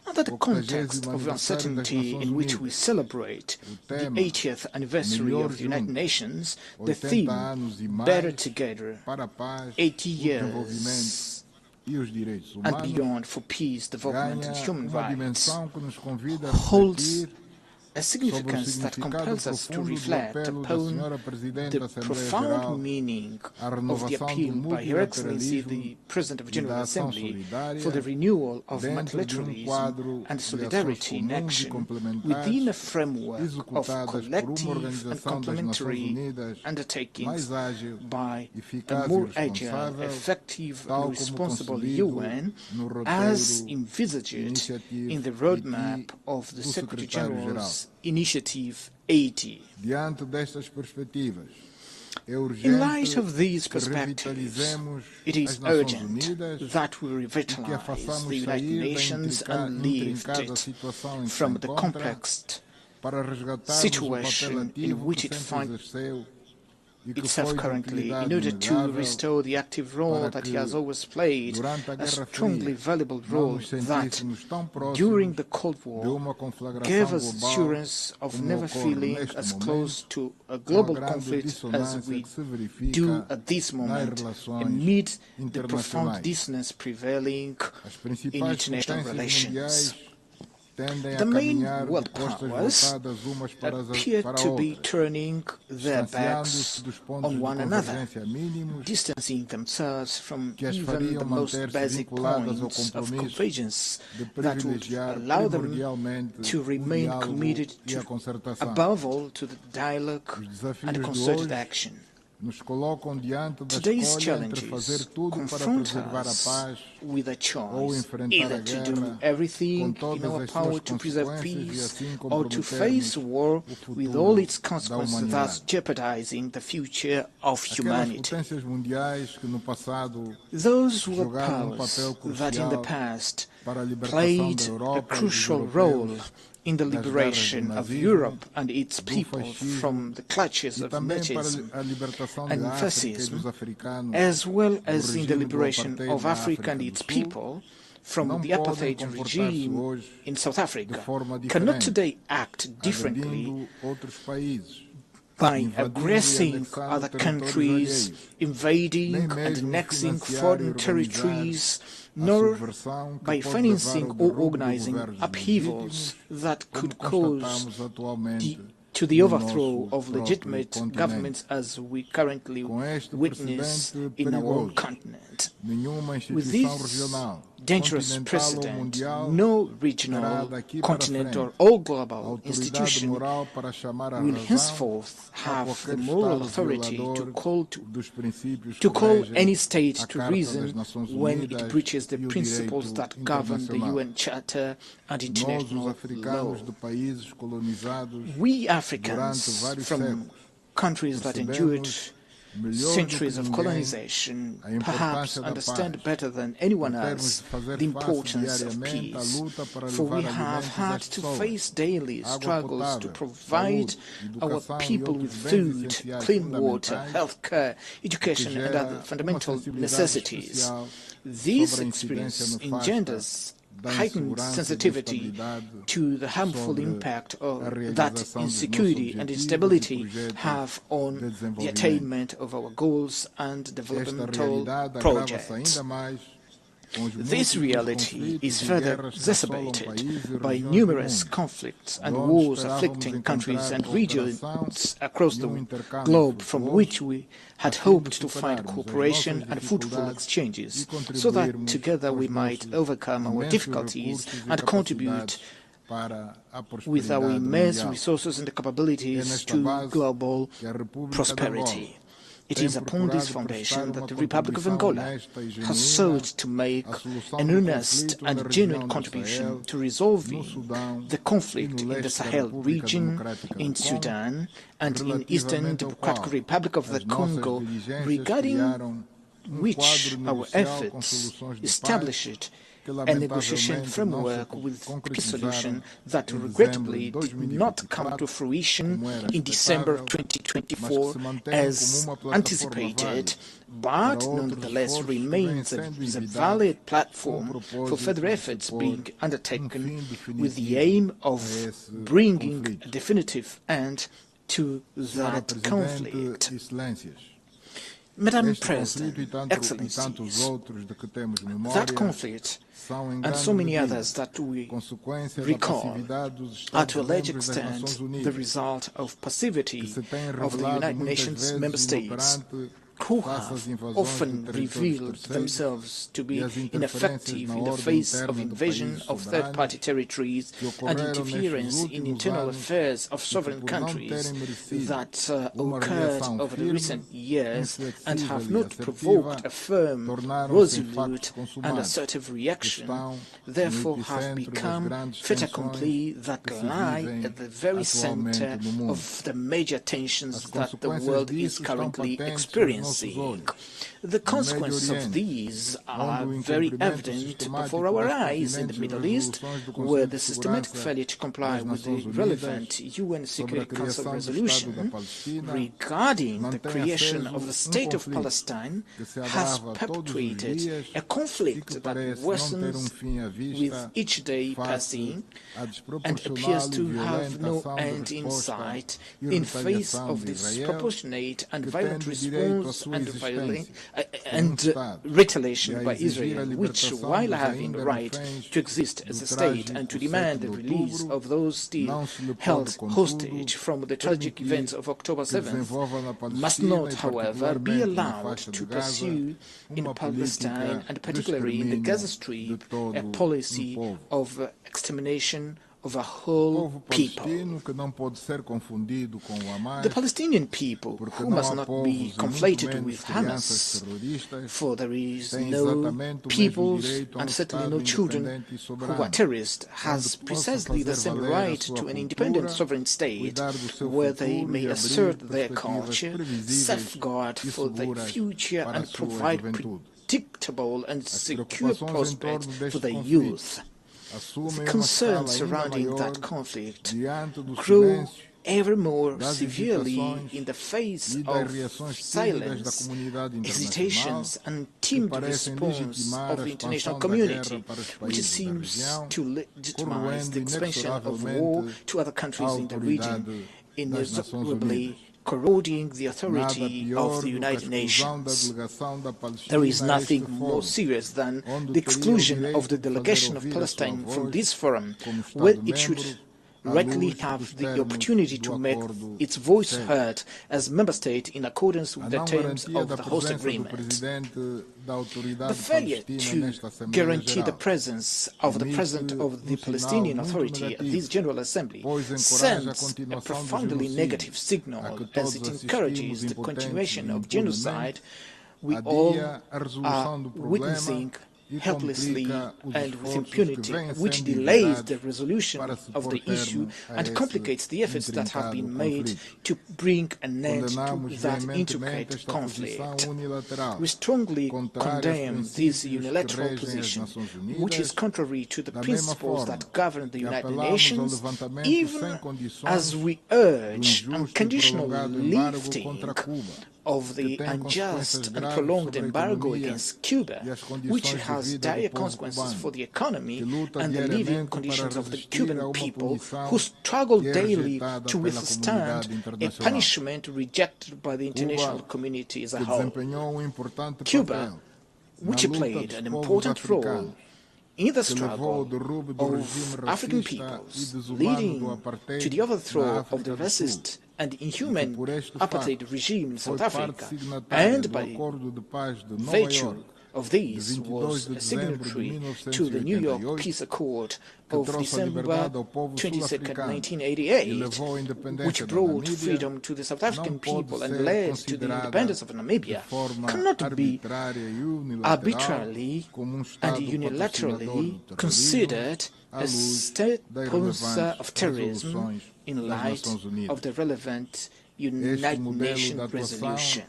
Under the context of uncertainty in which we celebrate the 80th anniversary of the United Nations, the theme, Better Together, 80 years and beyond for peace, development and human rights, holds a significance that compels us to reflect upon the profound meaning of the appeal by Her Excellency the President of the General Assembly for the renewal of multilateralism and solidarity in action within a framework of collective and complementary undertakings by a more agile, effective and responsible UN as envisaged in the roadmap of the Secretary General's Initiative 80. In light of these perspectives, it is urgent that we revitalize the United Nations and lift it from the complex situation in which it finds itself currently, in order to restore the active role that he has always played, a strongly valuable role that, during the Cold War, gave us assurance of never feeling as close to a global conflict as we do at this moment, amid the profound dissonance prevailing in international relations. The main world powers appear to be turning their backs on one another, distancing themselves from even the most basic points of convergence that would allow them to remain committed to, above all, to the dialogue and concerted action. Today's challenges confront us with a choice, either to do everything in our power to preserve peace or to face war with all its consequences, thus jeopardizing the future of humanity. Those world powers that in the past played a crucial role in the liberation of Europe and its people from the clutches of nazism and fascism, as well as in the liberation of Africa and its people from the apartheid regime in South Africa, cannot today act differently by aggressing other countries, invading and annexing foreign territories, nor by financing or organizing upheavals that could cause the overthrow of legitimate governments as we currently witness in our own continent. With this dangerous precedent, no regional, continental or global institution will henceforth have the moral authority to call any state to reason when it breaches the principles that govern the UN Charter and international law. We Africans from countries that endured centuries of colonization perhaps understand better than anyone else the importance of peace, for we have had to face daily struggles to provide our people with food, clean water, health care, education and other fundamental necessities. This experience engenders heightened sensitivity to the harmful impact that insecurity and instability have on the attainment of our goals and developmental projects. This reality is further exacerbated by numerous conflicts and wars afflicting countries and regions across the globe from which we had hoped to find cooperation and fruitful exchanges, so that together we might overcome our difficulties and contribute with our immense resources and capabilities to global prosperity. It is upon this foundation that the Republic of Angola has sought to make an earnest and genuine contribution to resolving the conflict in the Sahel region, in Sudan, and in Eastern Democratic Republic of the Congo, regarding which our efforts established a negotiation framework with a solution that regrettably did not come to fruition in December 2024 as anticipated, but nonetheless remains a valid platform for further efforts being undertaken with the aim of bringing a definitive end to that conflict. Madam President, Excellencies, that conflict and so many others that we recall are to a large extent the result of passivity of the United Nations member states, who have often revealed themselves to be ineffective in the face of invasion of third-party territories and interference in internal affairs of sovereign countries that occurred over the recent years and have not provoked a firm, resolute and assertive reaction, therefore have become fait accompli that lie at the very center of the major tensions that the world is currently experiencing. The consequences of these are very evident before our eyes in the Middle East, where the systematic failure to comply with the relevant UN Security Council resolution regarding the creation of the State of Palestine has perpetuated a conflict that worsens with each day passing and appears to have no end in sight in face of the disproportionate and violent response and retaliation by Israel, which, while having the right to exist as a state and to demand the release of those still held hostage from the tragic events of October 7th, must not, however, be allowed to pursue in Palestine, and particularly in the Gaza Strip, a policy of extermination of a whole people. The Palestinian people, who must not be conflated with Hamas, for there is no peoples and certainly no children who are terrorists, has precisely the same right to an independent sovereign state where they may assert their culture, safeguard for their future and provide predictable and secure prospects for their youth. The concerns surrounding that conflict grow ever more severely in the face of silence, hesitations and timid response of the international community, which seems to legitimize the expansion of war to other countries in the region, inexorably corroding the authority of the United Nations. There is nothing more serious than the exclusion of the delegation of Palestine from this forum, where it should rightly have the opportunity to make its voice heard as member state in accordance with the terms of the host agreement. The failure to guarantee the presence of the President of the Palestinian Authority at this General Assembly sends a profoundly negative signal as it encourages the continuation of genocide we all are witnessing helplessly and with impunity, which delays the resolution of the issue and complicates the efforts that have been made to bring an end to that intricate conflict. We strongly condemn this unilateral position, which is contrary to the principles that govern the United Nations, even as we urge unconditional lifting of the unjust and prolonged embargo against Cuba, which has dire consequences for the economy and the living conditions of the Cuban people, who struggle daily to withstand a punishment rejected by the international community as a whole. Cuba which played an important role in the struggle of African peoples, leading to the overthrow of the racist and inhuman apartheid regime in South Africa, and by virtue of this was a signatory to the New York Peace Accord of December 22nd, 1988, which brought freedom to the South African people and led to the independence of Namibia, cannot be arbitrarily and unilaterally considered as state sponsor of terrorism in light of the relevant United Nations resolutions.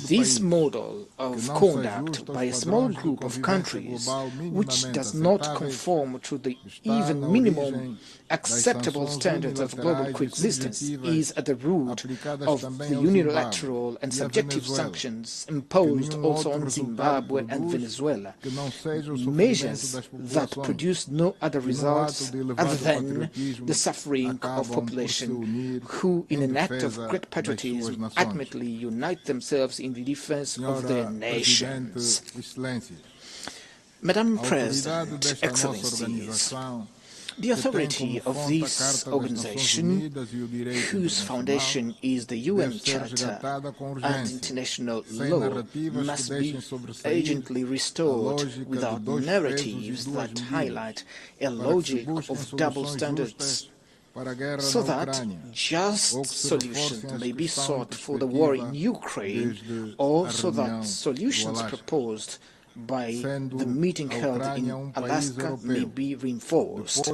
This model of conduct by a small group of countries, which does not conform to the even minimum acceptable standards of global coexistence, is at the root of the unilateral and subjective sanctions imposed also on Zimbabwe and Venezuela, measures that produce no other results other than the suffering of population who, in an act of great patriotism, ultimately unite themselves in the defense of their nations. Madam President, Excellencies, the authority of this organization, whose foundation is the UN Charter and international law, must be urgently restored without narratives that highlight a logic of double standards, so that just solutions may be sought for the war in Ukraine, or so that solutions proposed by the meeting held in Alaska may be reinforced.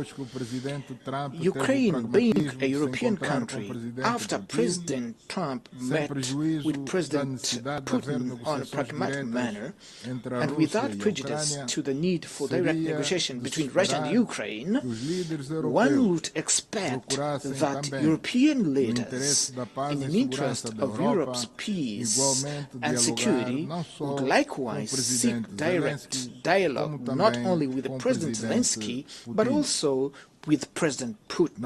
Ukraine, being a European country, after President Trump met with President Putin on a pragmatic manner, and without prejudice to the need for direct negotiation between Russia and Ukraine, one would expect that European leaders, in the interest of Europe's peace and security, would likewise seek direct dialogue not only with President Zelensky, but also with President Putin.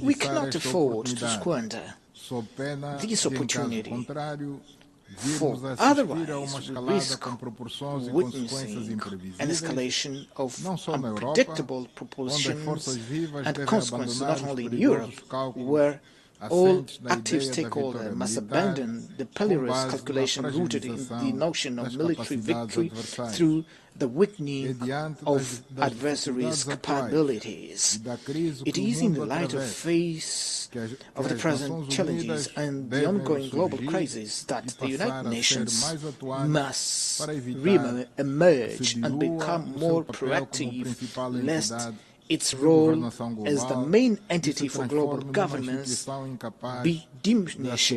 We cannot afford to squander this opportunity, for otherwise we risk witnessing an escalation of unpredictable proportions and consequences not only in Europe, where all active stakeholders must abandon the peligrous calculation rooted in the notion of military victory through the weakening of adversaries' capabilities. It is in the light of face of the present challenges and the ongoing global crisis that the United Nations must re-emerge and become more proactive, lest its role as the main entity for global governance be diminished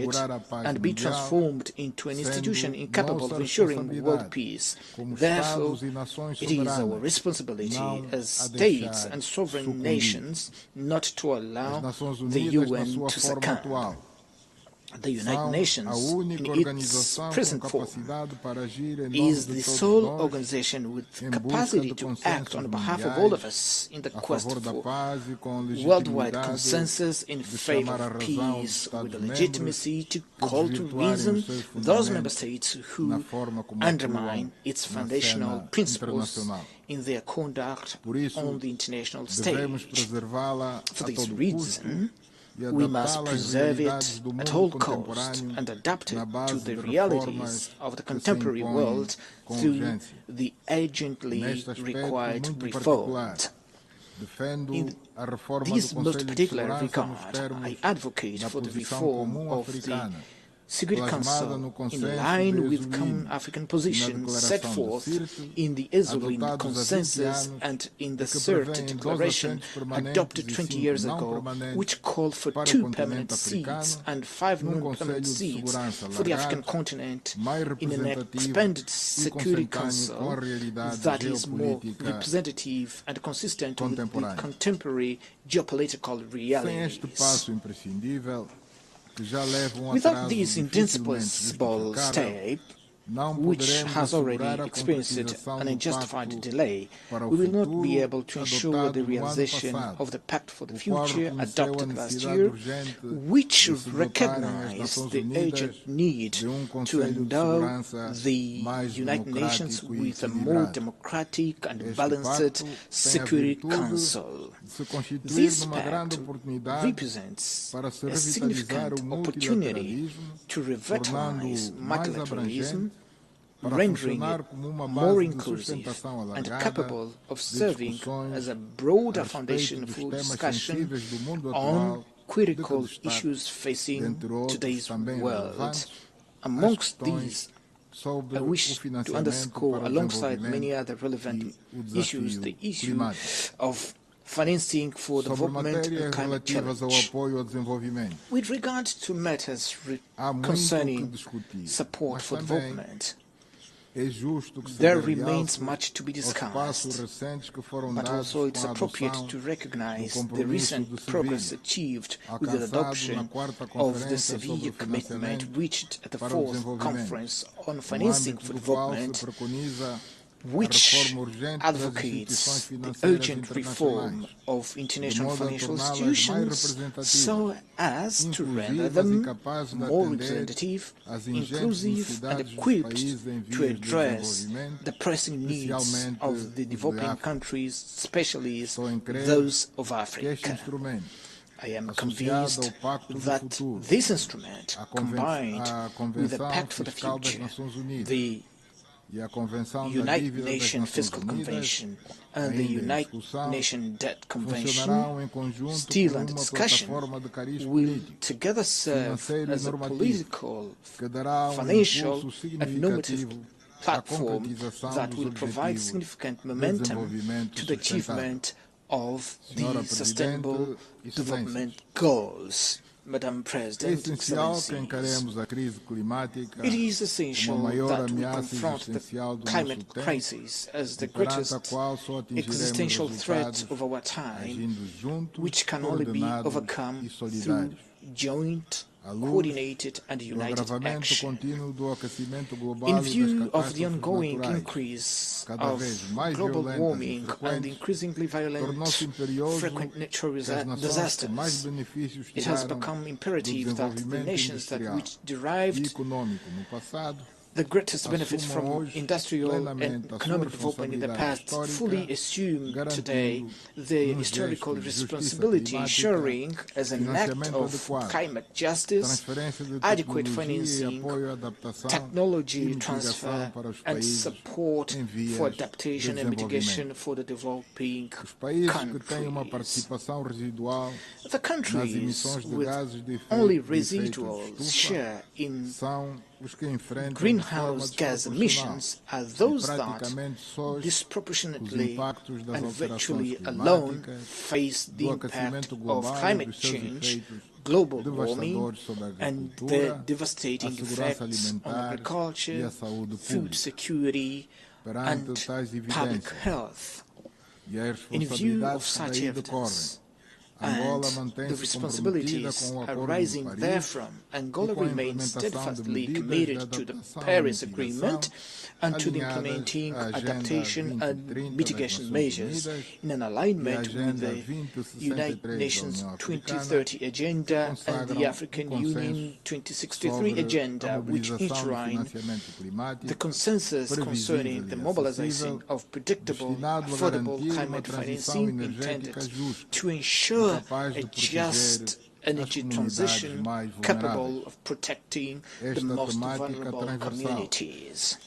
and be transformed into an institution incapable of ensuring world peace. Therefore, it is our responsibility as states and sovereign nations not to allow the UN to succumb. The United Nations, in its present form, is the sole organization with capacity to act on behalf of all of us in the quest for worldwide consensus in favor of peace, with the legitimacy to call to reason those member states who undermine its foundational principles in their conduct on the international stage. For this reason, we must preserve it at all costs and adapt it to the realities of the contemporary world through the urgently required reforms. In this most particular regard, I advocate for the reform of the Security Council in line with common African positions set forth in the Esalen Consensus and in the Third Declaration adopted 20 years ago, which called for 2 permanent seats and 5 non-permanent seats for the African continent in an expanded Security Council that is more representative and consistent with the contemporary geopolitical realities. Without this indispensable step, which has already experienced an unjustified delay, we will not be able to ensure the realization of the Pact for the Future adopted last year, which recognized the urgent need to endow the United Nations with a more democratic and balanced Security Council. This pact represents a significant opportunity to revitalize multilateralism, rendering it more inclusive and capable of serving as a broader foundation for discussion on critical issues facing today's world. Amongst these, I wish to underscore, alongside many other relevant issues, the issue of financing for development and climate challenge. With regard to matters concerning support for development, there remains much to be discussed, but also it's appropriate to recognize the recent progress achieved with the adoption of the Seville commitment reached at the fourth conference on financing for development, which advocates the urgent reform of international financial institutions so as to render them more representative, inclusive and equipped to address the pressing needs of the developing countries, especially those of Africa. I am convinced that this instrument, combined with the Pact for the Future, the United Nations Fiscal Convention and the United Nations Debt Convention, still under discussion, will together serve as a political, financial and normative platform that will provide significant momentum to the achievement of the Sustainable Development Goals. Madam President, Excellencies, it is essential that we confront the climate crisis as the greatest existential threat of our time, which can only be overcome through joint, coordinated and united action. In view of the ongoing increase of global warming and increasingly violent, frequent natural disasters, it has become imperative that the nations which derived the greatest benefits from industrial and economic development in the past fully assume today the historical responsibility, ensuring as an act of climate justice, adequate financing, technology transfer and support for adaptation and mitigation for the developing countries. The countries with only residual share in greenhouse gas emissions are those that disproportionately and virtually alone face the impact of climate change, global warming, and their devastating effects on agriculture, food security, and public health. In view of such evidence, and the responsibilities arising therefrom, Angola remains steadfastly committed to the Paris Agreement and to the implementing adaptation and mitigation measures in an alignment with the United Nations 2030 Agenda and the African Union 2063 Agenda, which enshrine the consensus concerning the mobilization of predictable, affordable climate financing intended to ensure a just energy transition capable of protecting the most vulnerable communities.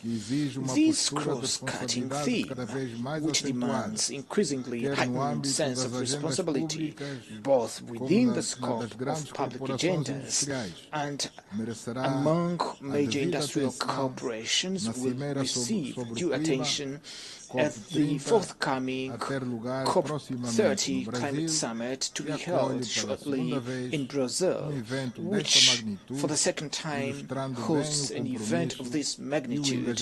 This cross-cutting theme, which demands increasingly heightened sense of responsibility, both within the scope of public agendas and among major industrial corporations, will receive due attention at the forthcoming COP30 climate summit to be held shortly in Brazil, which for the second time hosts an event of this magnitude,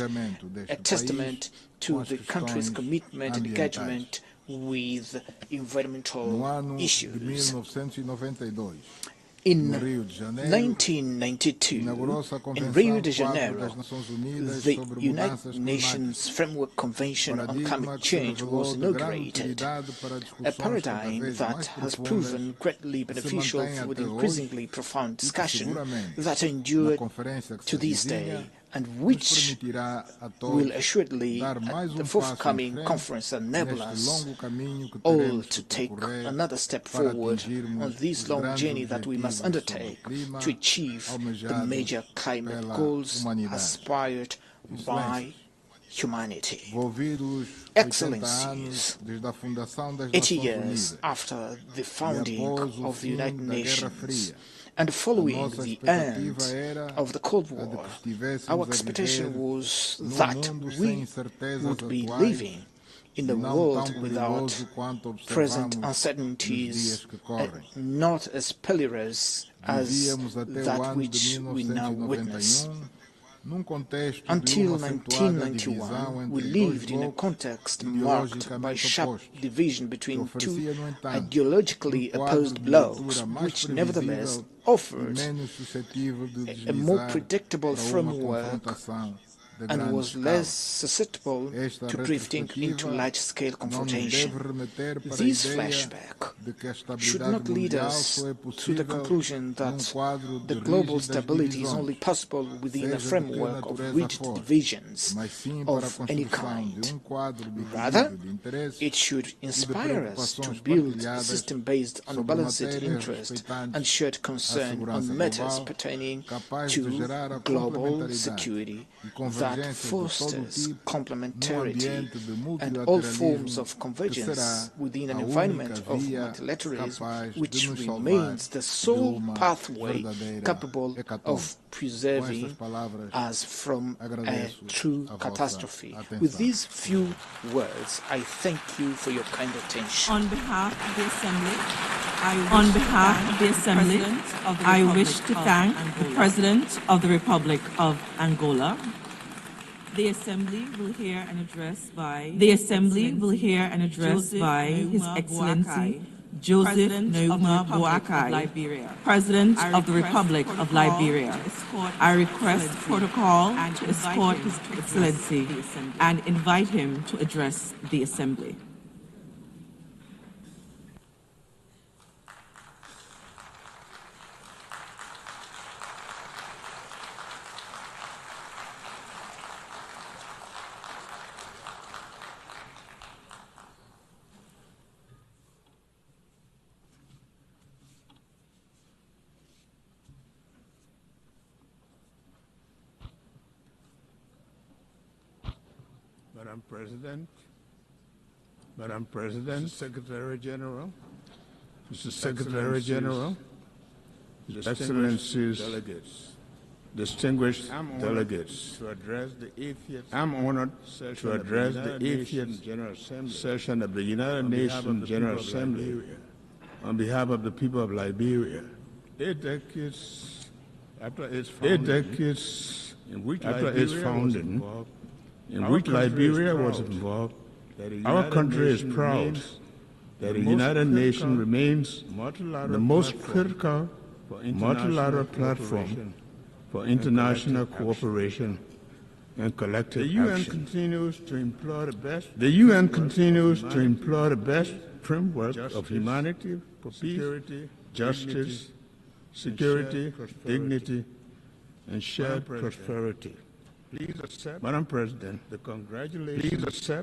a testament to the country's commitment and engagement with environmental issues. In 1992, in Rio de Janeiro, the United Nations Framework Convention on Climate Change was inaugurated, a paradigm that has proven greatly beneficial for the increasingly profound discussion that endured to this day, and which will assuredly, at the forthcoming conference, enable us all to take another step forward on this long journey that we must undertake to achieve the major climate goals aspired by humanity. Excellencies, 80 years after the founding of the United Nations, and following the end of the Cold War, our expectation was that we would be living in a world without present uncertainties, not as perilous as that which we now witness. Until 1991, we lived in a context marked by sharp division between two ideologically opposed blocs, which nevertheless offered a more predictable framework and was less susceptible to drifting into large-scale confrontation. This flashback should not lead us to the conclusion that the global stability is only possible within a framework of rigid divisions of any kind. Rather, it should inspire us to build a system based on balanced interest and shared concern on matters pertaining to global security that fosters complementarity and all forms of convergence within an environment of multilateralism which remains the sole pathway capable of preserving us from a true catastrophe. With these few words, I thank you for your kind attention. On behalf of the Assembly, I wish to thank the President of the Republic of Angola. The Assembly will hear an address by His Excellency Joseph Numa Boakai, President of the Republic of Liberia. I request protocol to escort His Excellency and invite him to address the Assembly. Madam President, Secretary General, Mr. Secretary General, Excellencies, delegates, distinguished delegates, I'm honored to address the 80th session of the United Nations General Assembly on behalf of the people of Liberia. 8 decades after its founding, in which Liberia was involved, our country is proud that the United Nations remains the most critical multilateral platform for international cooperation and collective action. The UN continues to employ the best framework of humanity, peace, justice, security, dignity, and shared prosperity. Please accept, Madam President, the congratulations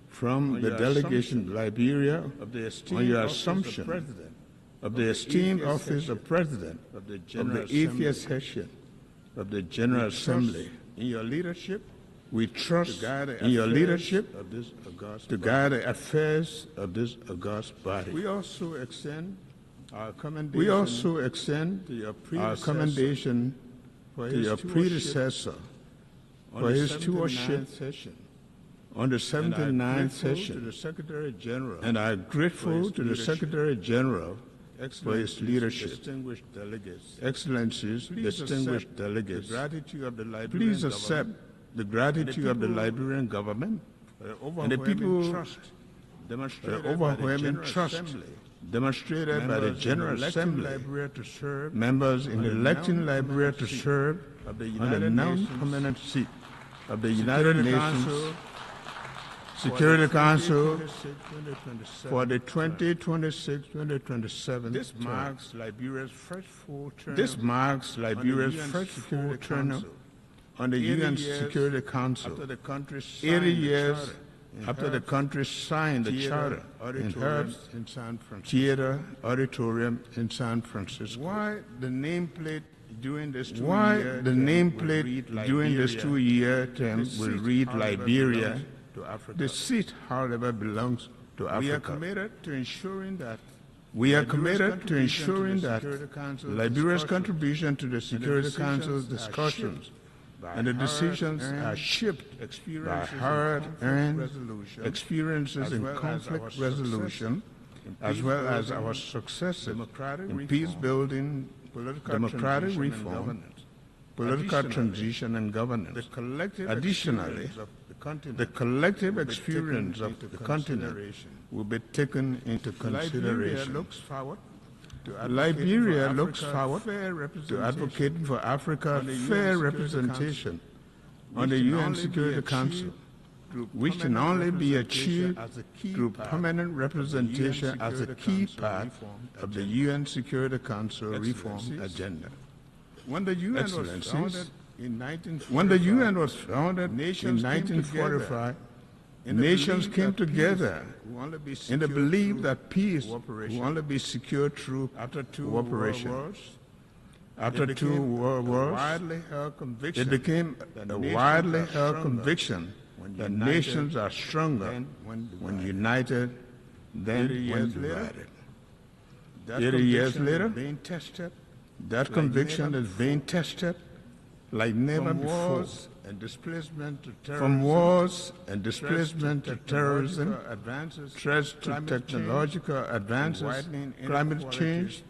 from the delegation Liberia on your assumption of the esteemed office of President of the 80th session of the General Assembly. In your leadership, we trust in your leadership to guide the affairs of this august body. We also extend our commendation to your predecessor for his stewardship on the 79th session, and I am grateful to the Secretary General for his leadership. Excellencies, distinguished delegates, please accept the gratitude of the Liberian government and the people, the overwhelming trust demonstrated by the General Assembly, members in electing Liberia to serve on the non-permanent seat of the United Nations Security Council for the 2026-2027 This marks Liberia's first full term on the UN Security Council, 80 years after the country signed the charter in Herbst Theater Auditorium in San Francisco. Why the nameplate during this two-year term will read Liberia? The seat, however, belongs to Africa. We are committed to ensuring that Liberia's contribution to the Security Council's discussions and the decisions are shaped by hard-earned experiences in conflict resolution, as well as our successes in peace-building, democratic reform, political transition, and governance. Additionally, the collective experience of the continent will be taken into consideration. Liberia looks forward to advocating for Africa's fair representation on the UN Security Council, which can only be achieved through permanent representation as a key part of the UN Security Council reform agenda. When the UN was founded in 1945, nations came together in the belief that peace will only be secured through cooperation. After two world wars, it became a widely held conviction that nations are stronger when united than when divided. 80 years later, that conviction is being tested like never before. From wars and displacement to terrorism, threats to technological advances, climate change,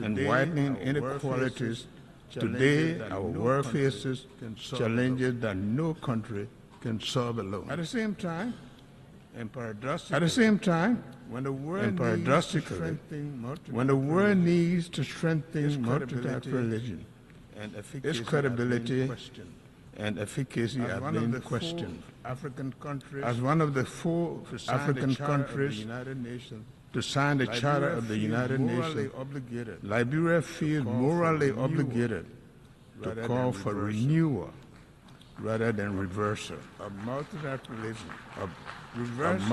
and widening inequalities, today our world faces challenges that no country can solve alone. At the same time, and paradoxically, when the world needs to strengthen multilateral religion, its credibility and efficacy have been questioned. As one of the 4 African countries to sign the Charter of the United Nations, Liberia feels morally obligated to call for renewal rather than reversal of multilateralism. Reversal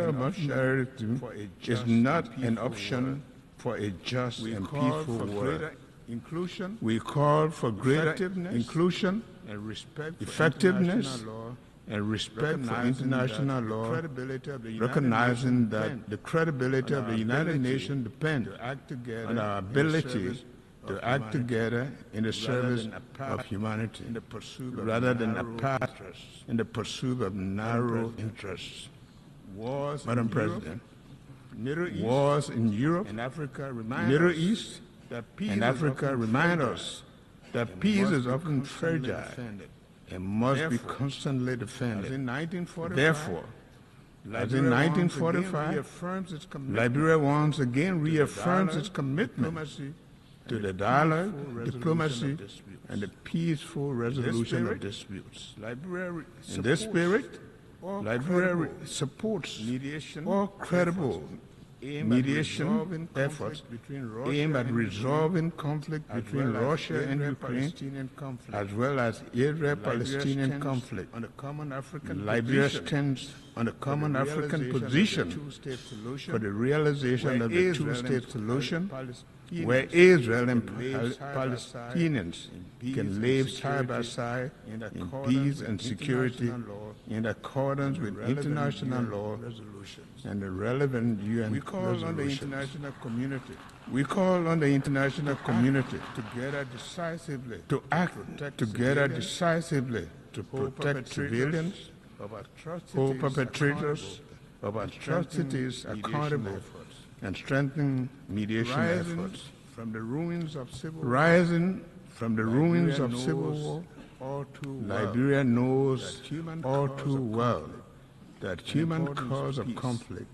of multilateralism is not an option for a just and peaceful world. We call for greater inclusion, effectiveness, and respect for international law, recognizing that the credibility of the United Nations depends on our ability to act together in the service of humanity, rather than apart in the pursuit of narrow interests. Madam President, wars in Europe and Middle East and Africa remind us that peace is often fragile and must be constantly defended. Therefore, as in 1945, Liberia once again reaffirms its commitment to the dialogue, diplomacy, and the peaceful resolution of disputes. In this spirit, Liberia supports all credible mediation efforts aimed at resolving conflict between Russia and Ukraine, as well as Israel-Palestinian conflict. Liberia stands on a common African position for the realization of the two-state solution, where Israel and Palestinians can live side by side in peace and security in accordance with international law and the relevant UN resolutions. We call on the international community to act together decisively to protect civilians, hold perpetrators of atrocities accountable, and strengthen mediation efforts. Rising from the ruins of civil war, Liberia knows all too well that human cause of conflict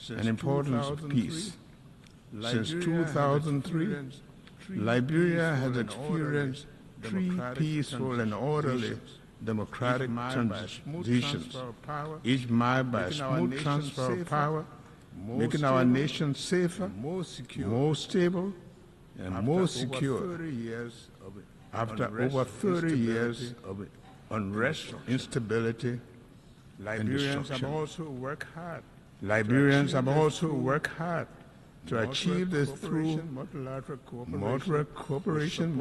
and importance of peace. Since 2003, Liberia has experienced 3 peaceful and orderly democratic transitions, each marked by a smooth transfer of power, making our nation safer, more stable, and more secure. After over 30 years of unrest, instability, Liberians have also worked hard. Liberians have also worked hard to achieve this through multilateral cooperation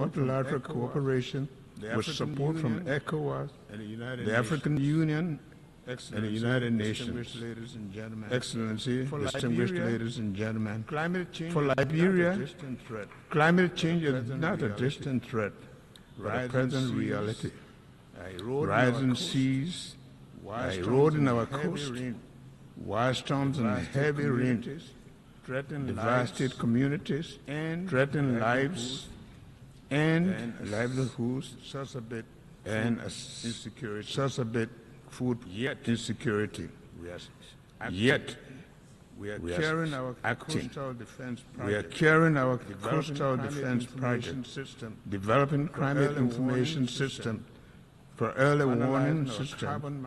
with support from ECOWAS, the African Union, and the United Nations. Excellency, distinguished ladies and gentlemen, for Liberia, climate change is not a distant threat, but a present reality. Rising seas, eroding our coast, wildstorms and heavy rain devastate communities, threaten lives and livelihoods, and exacerbate food insecurity. Yet, we are carrying our coastal defense project, developing climate information system for early warning system,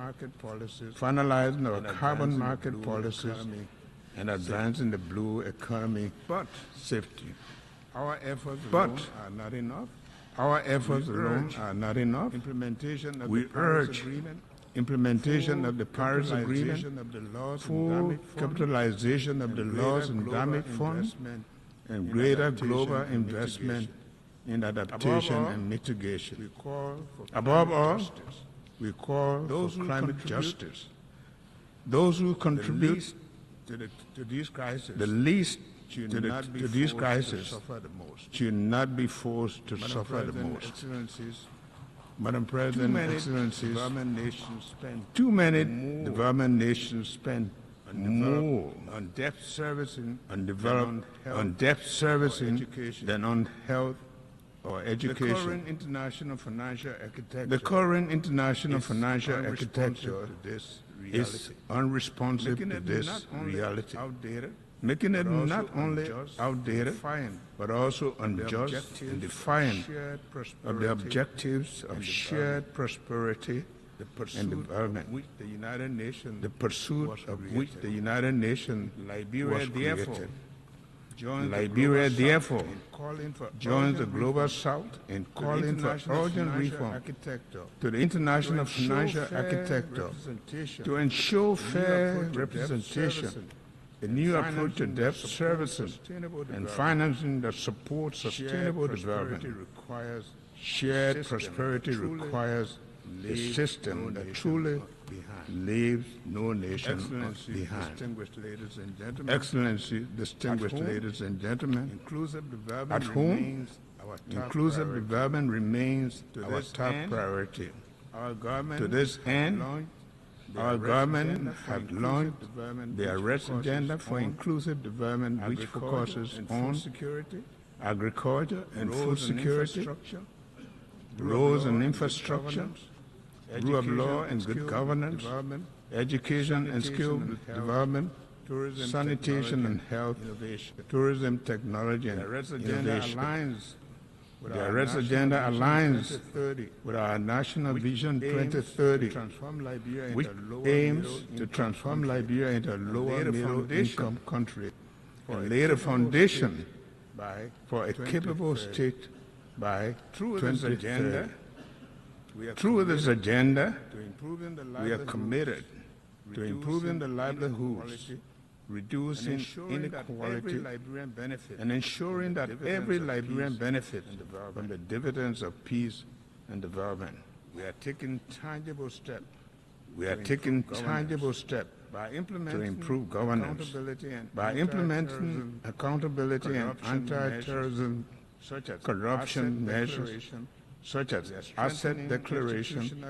finalizing our carbon market policies, and advancing the blue economy safety. Our efforts alone are not enough. We urge implementation of the Paris Agreement, full capitalization of the loss and damage fund, and greater global investment in adaptation and mitigation. Above all, we call for climate justice. Those who contribute to these crises, the least to these crises, should not be forced to suffer the most. Madam President, Excellencies, too many development nations spend more on debt servicing than on health or education. The current international financial architecture is unresponsive to this reality, making it not only outdated, but also unjust and defiant of the objectives of shared prosperity and development, the pursuit of which the United Nations was created. Liberia, therefore, joins the Global South in calling for urgent reform to the international financial architecture to ensure fair representation, a new approach to debt servicing and financing that supports sustainable development. Shared prosperity requires a system that truly leaves no nation behind. Excellency, distinguished ladies and gentlemen, at home, inclusive development remains our top priority. To this end, our government has launched the Arrest Agenda for Inclusive Development, which focuses on agriculture and food security, roads and infrastructure, rule of law and good governance, education and skill development, sanitation and health, tourism, technology, and innovation. The Arrest Agenda aligns with our National Vision 2030, which aims to transform Liberia into a lower middle-income country and lay the foundation for a capable state by 2030. Through this agenda, we are committed to improving the livelihoods, reducing inequality, and ensuring that every Liberian benefits from the dividends of peace and development. We are taking tangible steps. By implementing to improve governance, by implementing accountability and anti-terrorism, corruption measures, such as asset declaration.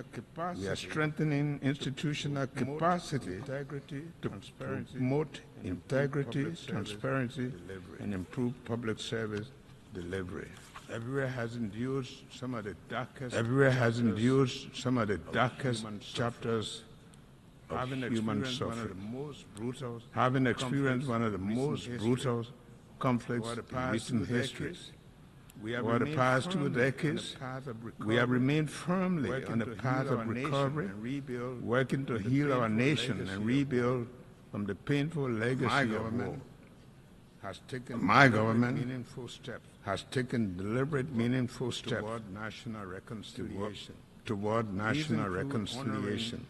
We are strengthening institutional capacity to promote integrity, transparency, and improve public service delivery. Liberia has endured some of the darkest chapters of human suffering, having experienced one of the most brutal conflicts in recent history. For the past 2 decades, we have remained firmly on the path of recovery, working to heal our nation and rebuild from the painful legacy of war. My government has taken deliberate, meaningful steps toward national reconciliation.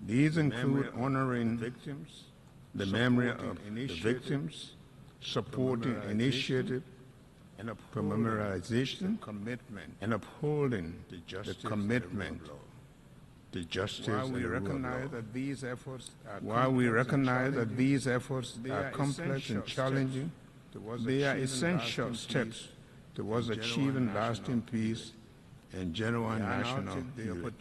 These include honoring the memory of the victims, supporting initiatives for memorialization, and upholding the commitment to justice and the rule of law. While we recognize that these efforts are complex and challenging, they are essential steps towards achieving lasting peace and genuine national healing.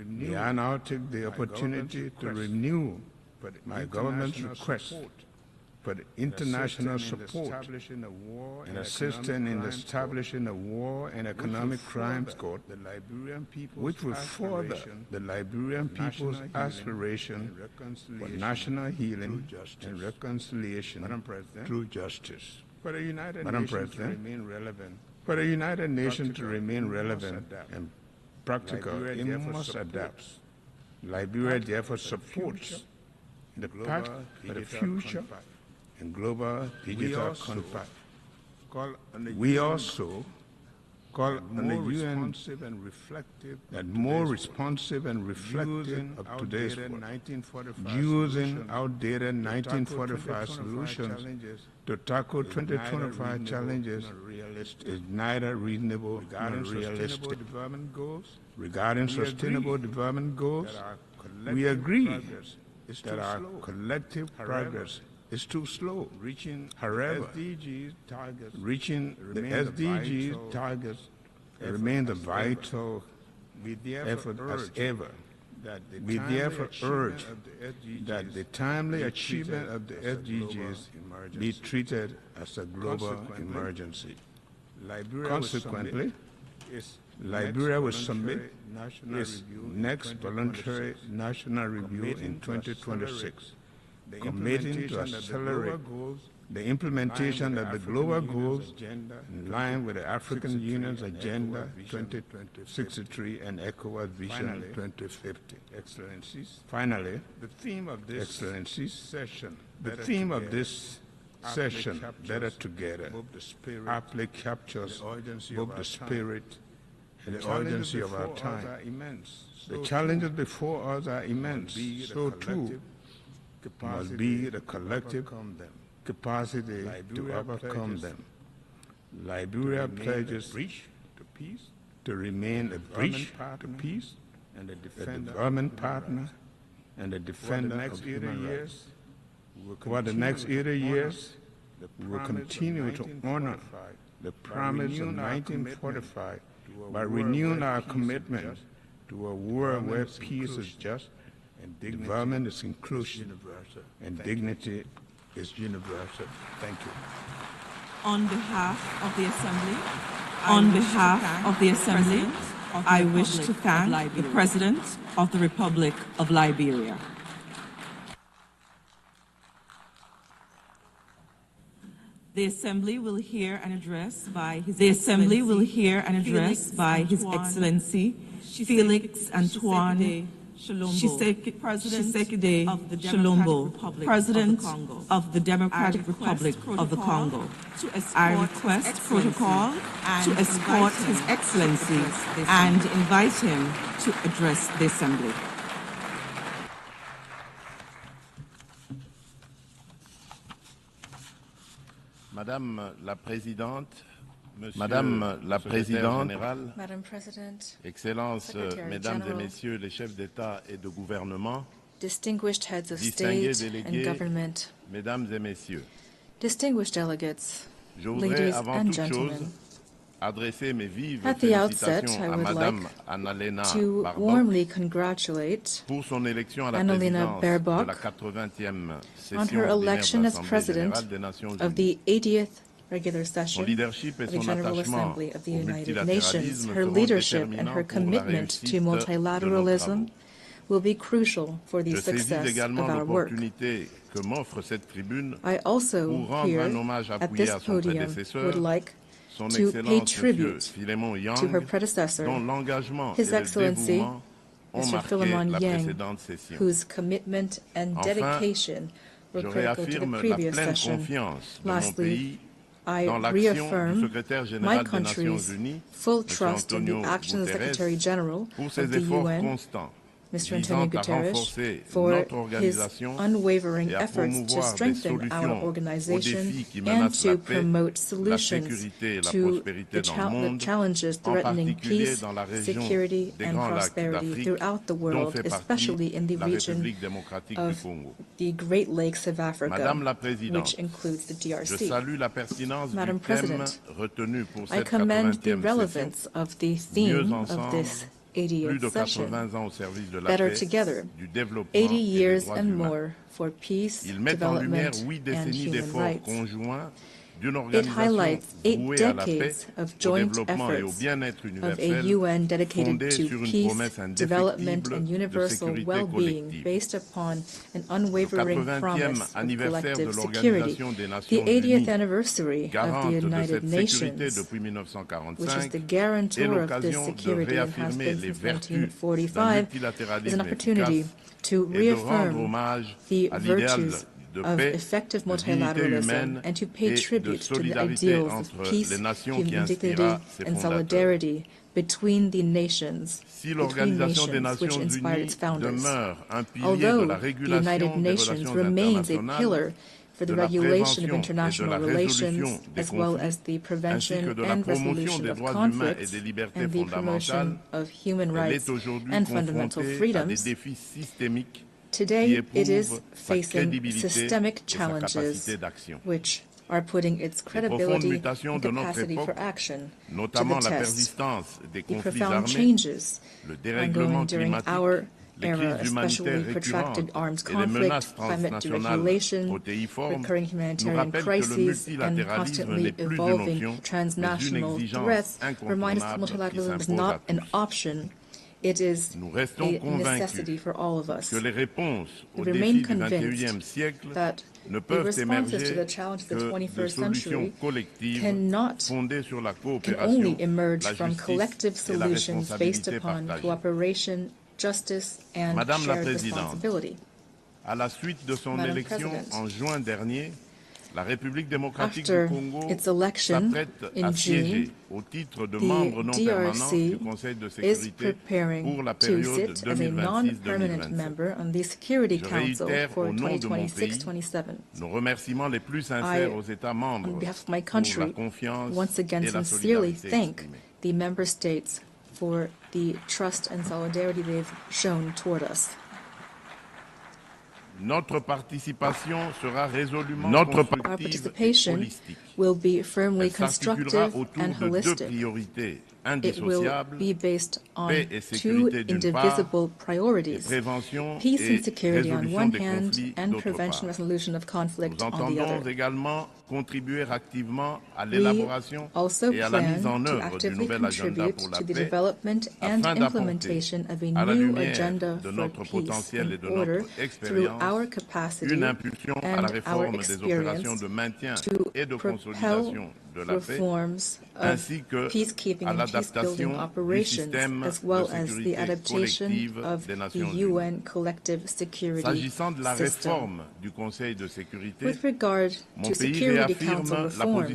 May I now take the opportunity to renew my government's request for the international support and assistance in establishing a war and economic crimes court, which will further the Liberian people's aspiration for national healing and reconciliation through justice. Madam President, for the United Nations to remain relevant and practical, it must adapt. Liberia therefore supports the path for the future and global digital compact. We also call on the UN that more responsive and reflective of today's world, using outdated 1945 solutions to tackle 2025 challenges is neither reasonable nor realistic. Regarding sustainable development goals, we agree that our collective progress is too slow. However, reaching the SDGs targets remains a vital effort as ever. We therefore urge that the timely achievement of the SDGs be treated as a global emergency. Consequently, Liberia will submit its next voluntary national review in 2026, committing to accelerate the implementation of the global goals in line with the African Union's Agenda 2063 and ECOWAS Vision 2050. Finally, the theme of this session, Better Together, aptly captures both the spirit and the urgency of our time. The challenges before us are immense, so too must be the collective capacity to overcome them. Liberia pledges to remain a bridge to peace, and a development partner, and a defender of human rights. For the next 80 years, we will continue to honor the promise of 1945 by renewing our commitment to a world where peace is just, and development is inclusive, and dignity is universal. Thank you. On behalf of the Assembly, I wish to thank the President of the Republic of Liberia. The Assembly will hear an address by His Excellency Felix Antoine Tshisekedi Chilombo, President of the Democratic Republic of the Congo. I request protocol to escort His Excellency and invite him to address the Assembly. Madame la Présidente, Madame la Présidente, Madam President, Excellences, Secretary Mesdames et General, Messieurs les chefs d'État et de gouvernement, distinguished heads of distingués state and délégués, government, Mesdames et Messieurs, distinguished delegates, je voudrais ladies avant and toute chose gentlemen, adresser mes vives at the outset, félicitations I à would Madame like Annalena to Baerbock warmly congratulate pour son élection à la Annalena présidence Baerbock de la 80e on session her ordinaire de election as l'Assemblée President générale des Nations of unies. the 80th regular Son session leadership et of the son General attachement Assembly of the au United Nations. multilatéralisme Her seront leadership and déterminants her pour la commitment réussite to de nos multilateralism travaux. will be crucial for the success of our work. I also, here at this podium, would like to pay tribute to her predecessor, His Excellency Mr. Philemon Yang, whose commitment and dedication were critical to the previous session. Lastly, I reaffirm my country's full trust in the actions of the Secretary General of the UN, Mr. Antonio Guterres, for his unwavering efforts to strengthen our organization and to promote solutions to the challenges threatening peace, security, and prosperity throughout the world, especially in the region of the Great Lakes of Africa, which includes the DRC. Madam President, I commend the relevance of the theme of this 80th session, Better Together, 80 years and more for peace, development, and human rights. It highlights 8 decades of joint efforts of a UN dedicated to peace, development, and universal well-being based upon an unwavering promise of collective security. The 80th anniversary of the United Nations, which is the guarantor of this security and has been since 1945, is an opportunity to reaffirm the virtues of effective multilateralism and to pay tribute to the ideals of peace, human dignity, and solidarity between nations, which inspired its founders. Although the United Nations remains a pillar for the regulation of international relations, as well as the prevention and resolution of conflicts and the promotion of human rights and fundamental freedoms, today, it is facing systemic challenges which are putting its credibility and capacity for action to the test. The profound changes ongoing during our era, especially protracted armed conflict, climate deregulation, recurring humanitarian crises, and constantly evolving transnational threats, remind us that multilateralism is not an option. It is a necessity for all of us. We remain convinced that the responses to the challenges of the 21st century can only emerge from collective solutions based upon cooperation, justice, and shared responsibility. Madam President, after its election in June, the DRC is preparing to sit as a non-permanent member on the Security Council for 2026-27. On behalf of my country, once again sincerely thank the member states for the trust and solidarity they've shown toward us. Our participation will be firmly constructive and holistic. It will be based on 2 indivisible priorities: peace and security on one hand, and prevention and resolution of conflict on the other. We also plan to actively contribute to the development and implementation of a new agenda for peace in order, through our capacity and our experience, to propel reforms of peacekeeping and peace-building operations, as well as the adaptation of the UN collective security system. With regard to Security Council reform,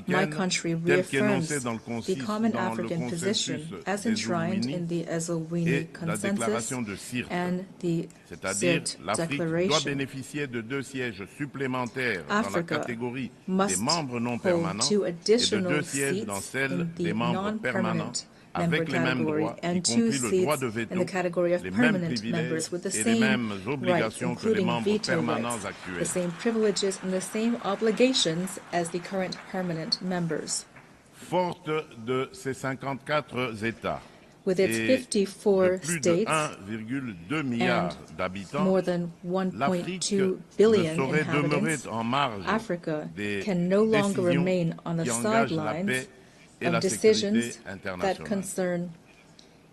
my country reaffirms the common African position as enshrined in the Eswatini Consensus and the Sirte Declaration. Africa must hold 2 additional seats in the non-permanent member category and 2 seats in the category of permanent members with the same rights, including veto rights, the same privileges and the same obligations as the current permanent members. With its 54 states and more than 1.2 billion inhabitants, Africa can no longer remain on the sidelines of decisions that concern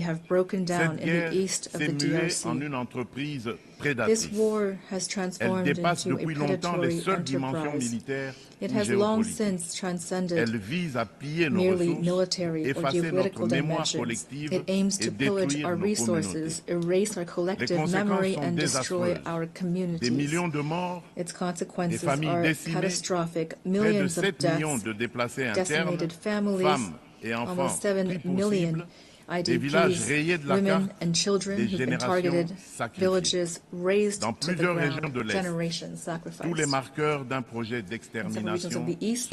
we have broken down in the east of the DRC. This war has transformed into a predatory enterprise. It has long since transcended merely military or geopolitical dimensions. It aims to pillage our resources, erase our collective memory, and destroy our communities. Its consequences are catastrophic. Millions of deaths, decimated families, almost 7 million IDPs, women and children who've been targeted, villages razed to the ground, generations sacrificed. In some regions of the East,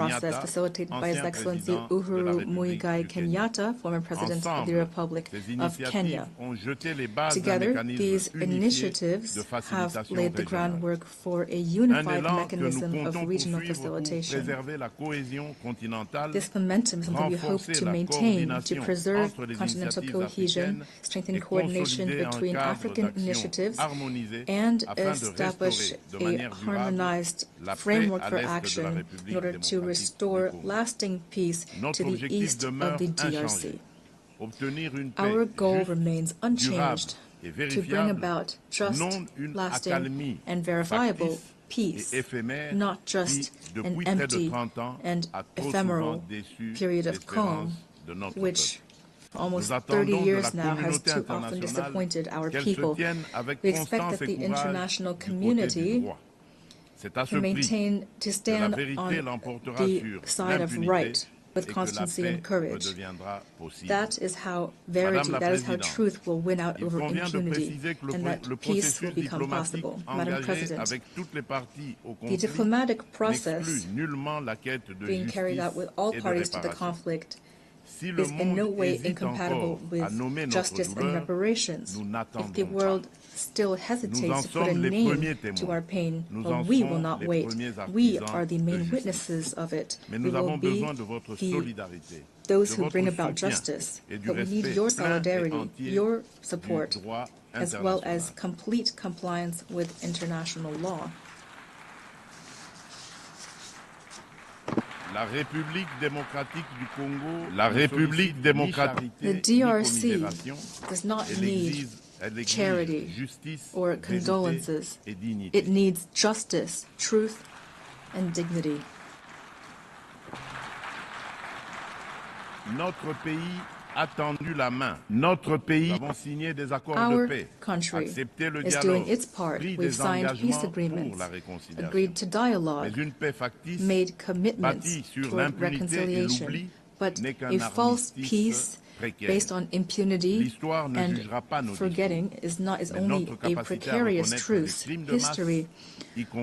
process facilitated by His Excellency Uhuru Muigai Kenyatta, former President of the Republic of Kenya. Together, these initiatives have laid the groundwork for a unified mechanism of regional facilitation. This momentum is something we hope to maintain to preserve continental cohesion, strengthen coordination between African initiatives, and establish a harmonized framework for action in order to restore lasting peace to the east of the DRC. Our goal remains unchanged: to bring about just, lasting, and verifiable peace, not just an empty and ephemeral period of calm, which for almost 30 years now has too often disappointed our people. We expect that the international community to stand on the side of right with constancy and courage. That is how verity, that is how truth will win out over impunity, and that peace will become possible. Madam President, the diplomatic process being carried out with all parties to the conflict is in no way incompatible with justice and reparations. If the world still hesitates to put a name to our pain, well, we will not wait. We are the main witnesses of it. We will be those who bring about justice. But we need your solidarity, your support, as well as complete compliance with international law. La République démocratique du Congo, the DRC does not need charity or condolences. It needs justice, truth, and dignity. Notre pays a tendu la main. Notre pays a signé des accords de paix. Our country is doing its part. We've signed peace agreements, agreed to dialogue, made commitments toward reconciliation. But a false peace based on impunity and forgetting is only a precarious truce. History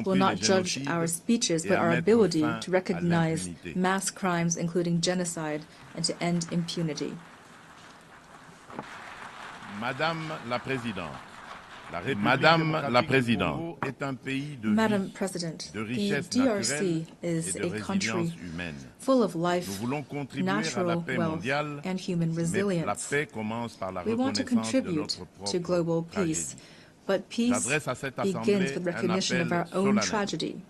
will not judge our speeches, but our ability to recognize mass crimes, including genocide, and to end impunity. Madame la Présidente, Madam President, the DRC is a country full of life, natural wealth, and human resilience. We want to contribute to global peace, but peace begins with recognition of our own tragedy.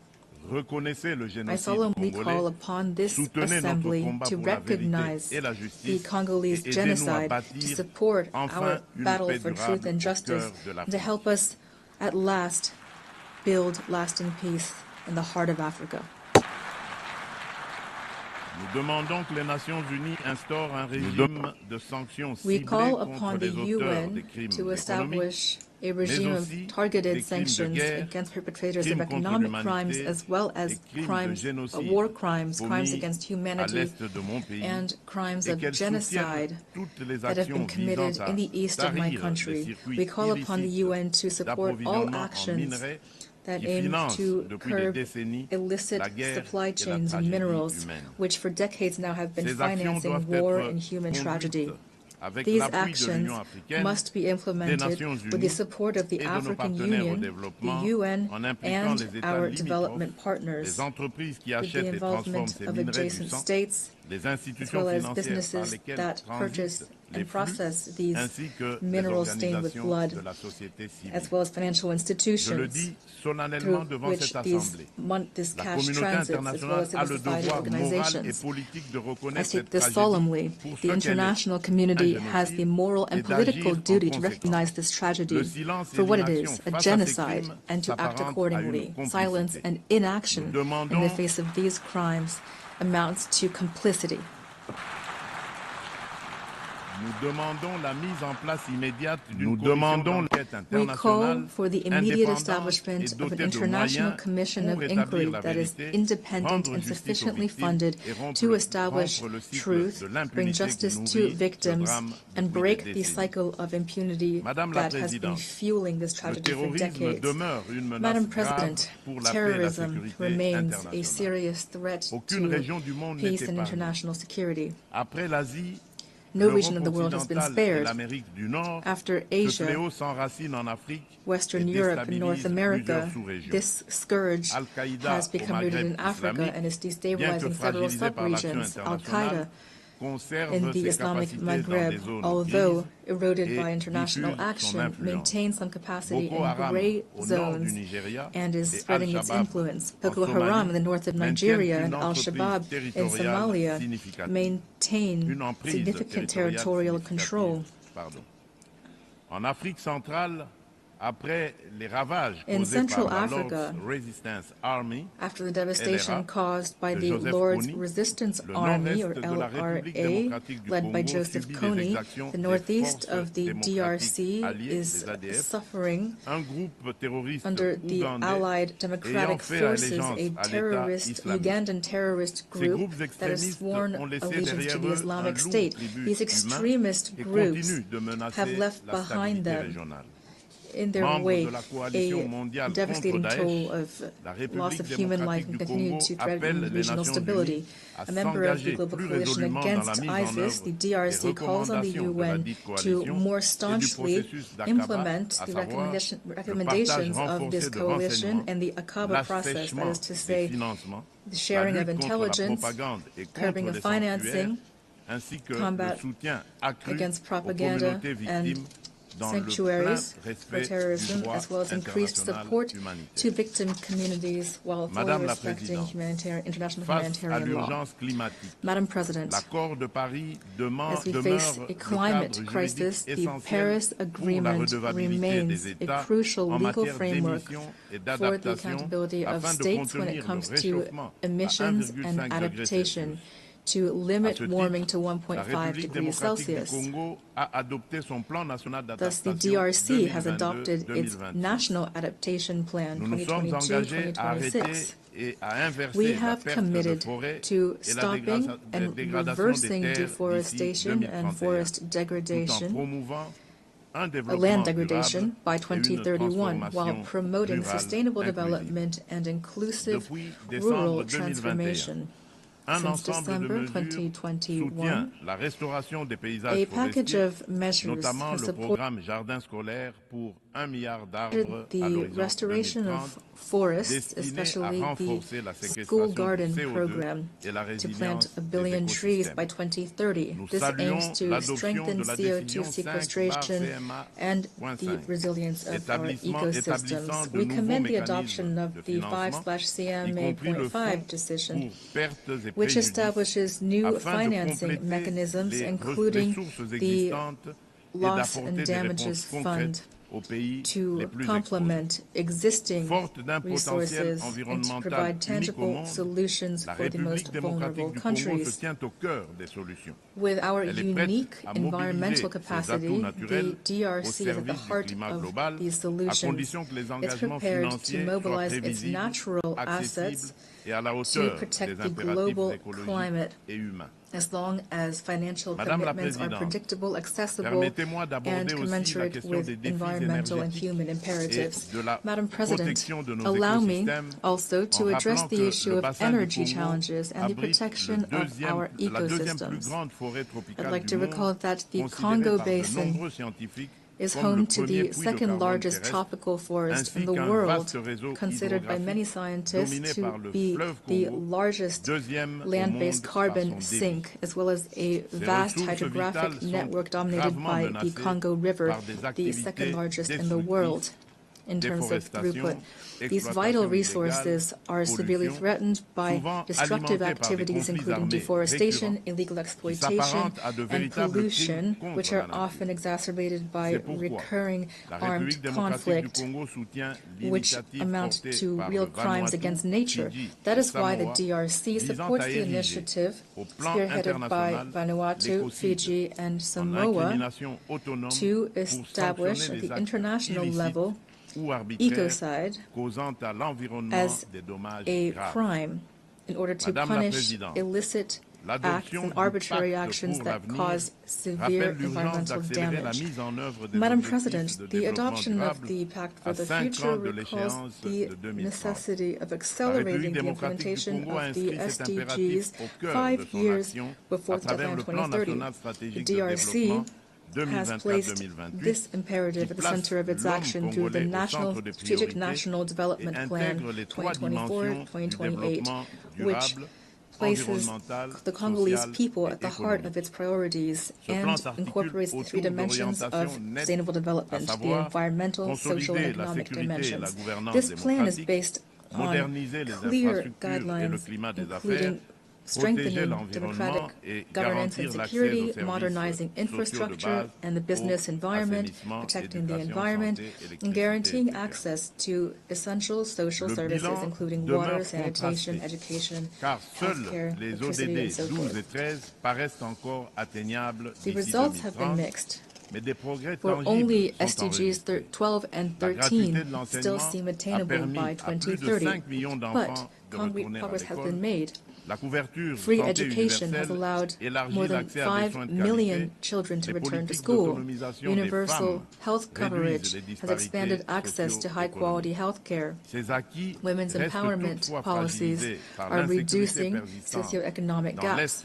I solemnly call upon this Assembly to recognize the Congolese genocide, to support our battle for truth and justice, and to help us at last build lasting peace in the heart of Africa. We call upon the UN to establish a regime of targeted sanctions against perpetrators of economic crimes as well as war crimes, crimes against humanity, and crimes of genocide that have been committed in the east of my country. We call upon the UN to support all actions that aim to curb illicit supply chains in minerals, which for decades now have been financing war and human tragedy. These actions must be implemented with the support of the African Union, the UN, and our development partners, with the involvement of adjacent states, as well as businesses that purchase and process these minerals stained with blood, as well as financial institutions through which this cash transits, as well as civil society organizations. I state this solemnly. The international community has the moral and political duty to recognize this tragedy for what it is, a genocide, and to act accordingly. Silence and inaction in the face of these crimes amounts to complicity. We call for the immediate establishment of an international commission of inquiry that is independent and sufficiently funded to establish truth, bring justice to victims, and break the cycle of impunity that has been fueling this tragedy for decades. Madam President, terrorism remains a serious threat to peace and international security. No region of the world has been spared. After Asia, Western Europe, and North America, this scourge has become rooted in Africa and is destabilizing several sub-regions. Al-Qaeda in the Islamic Maghreb, although eroded by international action, maintains some capacity in gray zones and is spreading its influence. Boko Haram in the north of Nigeria and Al-Shabaab in Somalia maintain significant territorial control. In Central Africa, after the devastation caused by the Lord's Resistance Army, or LRA, led by Joseph Kony, the northeast of the DRC is suffering under the Allied Democratic Forces, a Ugandan terrorist group that has sworn allegiance to the Islamic State. These extremist groups have left behind them in their wake a devastating toll of loss of human life and continue to threaten regional stability. A member of the Global Coalition Against ISIS, the DRC calls on the UN to more staunchly implement the recommendations of this coalition and the Akaba process, that is to say, the sharing of intelligence, curbing of financing, combat against propaganda and sanctuaries for terrorism, as well as increased support to victim communities while fully respecting international humanitarian law. Madam President, as we face a climate crisis, the Paris Agreement remains a crucial legal framework for the accountability of states when it comes to emissions and adaptation, to limit warming to 1.5 degrees Celsius. Thus, the DRC has adopted its National Adaptation Plan 2022-2026. We have committed to stopping and reversing deforestation and forest degradation, land degradation by 2031, while promoting sustainable development and inclusive rural transformation. Since December 2021, a package of measures has supported the restoration of forests, especially the school garden program, to plant 1 billion trees by 2030. This aims to strengthen CO2 sequestration and the resilience of our ecosystems. We commend the adoption of the 5/CMA.5 decision, which establishes new financing mechanisms, including the Loss and Damages Fund, to complement existing resources and to provide tangible solutions for the most vulnerable countries. With our unique environmental capacity, the DRC is at the heart of these solutions. It's prepared to mobilize its natural assets to protect the global climate, as long as financial commitments are predictable, accessible, and commensurate with environmental and human imperatives. Madam President, allow me also to address the issue of energy challenges and the protection of our ecosystems. I'd like to recall that the Congo Basin is home to the second largest tropical forest in the world, considered by many scientists to be the largest land-based carbon sink, as well as a vast hydrographic network dominated by the Congo River, the second largest in the world in terms of throughput. These vital resources are severely threatened by destructive activities including deforestation, illegal exploitation, and pollution, which are often exacerbated by recurring armed conflict, which amount to real crimes against nature. That is why the DRC supports the initiative spearheaded by Vanuatu, Fiji, and Samoa to establish at the international level ecocide as a crime in order to punish illicit acts and arbitrary actions that cause severe environmental damage. Madam President, the adoption of the Pact for the Future recalls the necessity of accelerating the implementation of the SDGs 5 years before the deadline 2030. The DRC has placed this imperative at the center of its action through the Strategic National Development Plan 2024-2028, which places the Congolese people at the heart of its priorities and incorporates the 3 dimensions of sustainable development, the environmental, social, and economic dimensions. This plan is based on clear guidelines, including strengthening democratic governance and security, modernizing infrastructure and the business environment, protecting the environment, and guaranteeing access to essential social services, including water, sanitation, education, healthcare, electricity, and so forth. The results have been mixed. For only SDGs 12 and 13 still seem attainable by 2030, but concrete progress has been made. Free education has allowed more than 5 million children to return to school. Universal health coverage has expanded access to high-quality health care. Women's empowerment policies are reducing socioeconomic gaps.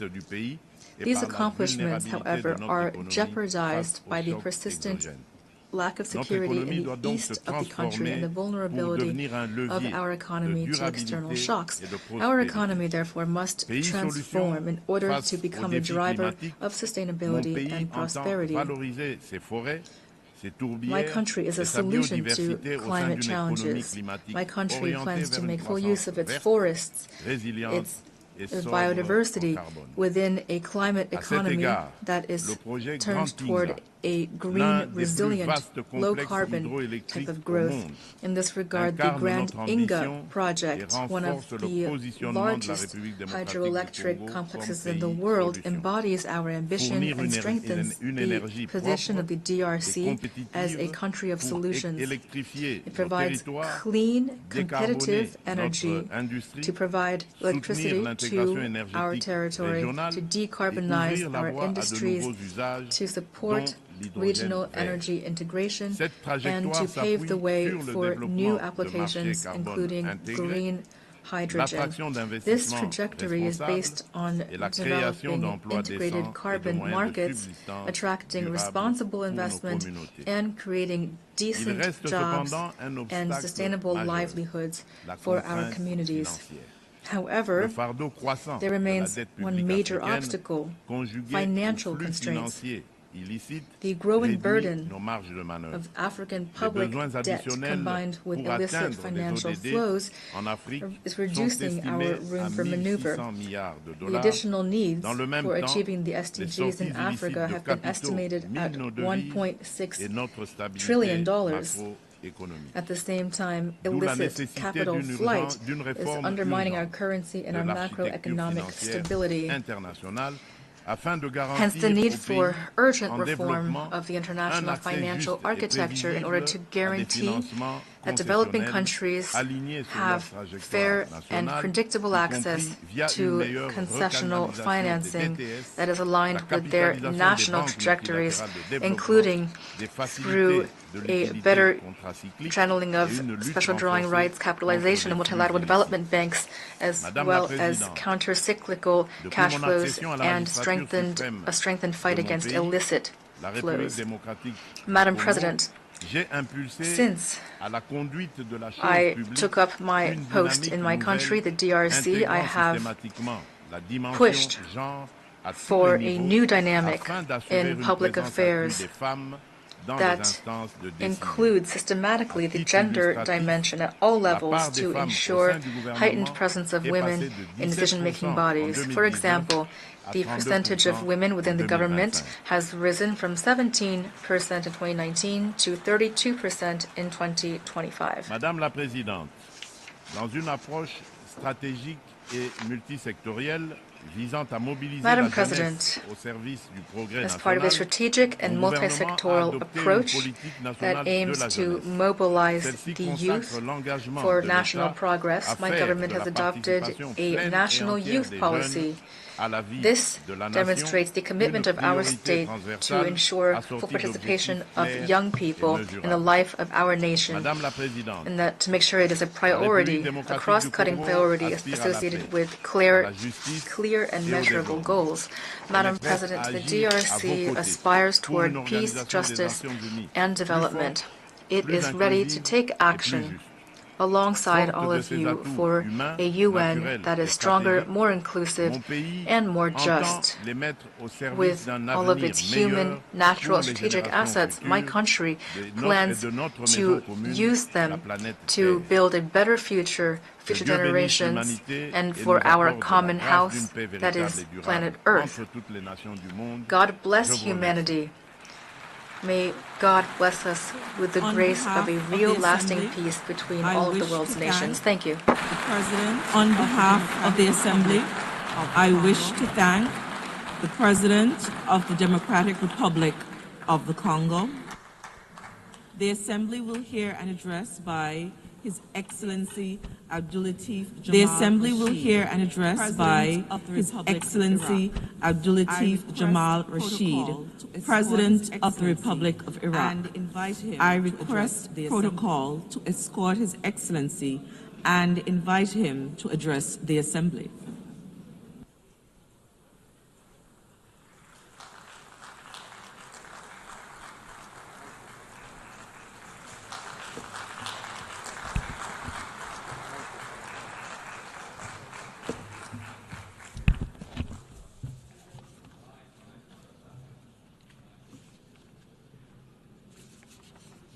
These accomplishments, however, are jeopardized by the persistent lack of security in the east of the country and the vulnerability of our economy to external shocks. Our economy, therefore, must transform in order to become a driver of sustainability and prosperity. My country is a solution to climate challenges. My country plans to make full use of its forests, its biodiversity within a climate economy that is turned toward a green, resilient, low-carbon type of growth. In this regard, the Grand UNGA project, one of the largest hydroelectric complexes in the world, embodies our ambition and strengthens the position of the DRC as a country of solutions. It provides clean, competitive energy to provide electricity to our territory, to decarbonize our industries, to support regional energy integration, and to pave the way for new applications, including green hydrogen. This trajectory is based on developing integrated carbon markets, attracting responsible investment, and creating decent jobs and sustainable livelihoods for our communities. However, there remains one major obstacle: financial constraints. The growing burden of African public debt combined with illicit financial flows is reducing our room for maneuver. The additional needs for achieving the SDGs in Africa have been estimated at $1.6 trillion. At the same time, illicit capital flight is undermining our currency and our macroeconomic stability. Hence the need for urgent reform of the international financial architecture in order to guarantee that developing countries have fair and predictable access to concessional financing that is aligned with their national trajectories, including through a better channeling of special drawing rights, capitalization, and multilateral development banks, as well as counter-cyclical cash flows and a strengthened fight against illicit flows. Madam President, since I took up my post in my country, the DRC, I have pushed for a new dynamic in public affairs that includes systematically the gender dimension at all levels to ensure heightened presence of women in decision-making bodies. For example, the percentage of women within the government has risen from 17% in 2019 to 32% in 2025. Madame la Présidente, dans une approche stratégique et multisectorielle, Madam President, as part of a strategic and multi-sectoral approach that aims to mobilize the youth for national progress, my government has adopted a national youth policy. This demonstrates the commitment of our state to ensure full participation of young people in the life of our nation, and that to make sure it is a priority, a cross-cutting priority associated with clear and measurable goals. Madam President, the DRC aspires toward peace, justice, and development. It is ready to take action alongside all of you for a UN that is stronger, more inclusive, and more just. With all of its human, natural, strategic assets, my country plans to use them to build a better future, future generations, and for our common house, that is planet Earth. God bless humanity. May God bless us with the grace of a real lasting peace between all of the world's nations. Thank you. The President, on behalf of the Assembly, I wish to thank the President of the Democratic Republic of the Congo. The Assembly will hear an address by His Excellency Abdulatif Jamal. The Assembly will hear an address by His Excellency Abdulatif Jamal Rashid, President of the Republic of Iraq. I request protocol to escort His Excellency and invite him to address the Assembly.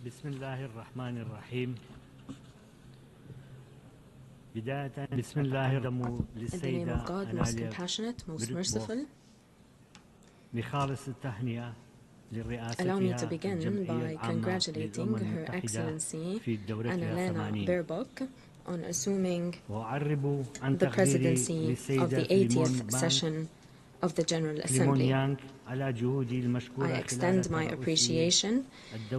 بسم الله الرحمن الرحيم. بداية بسم الله الرحمن الرحيم. In the name of God, most compassionate, most merciful. بخالص التهنئة للرئاسة. Allow me to begin by congratulating Her Excellency Annalena Baerbock on assuming the presidency of the 80th session of the General Assembly. I extend my appreciation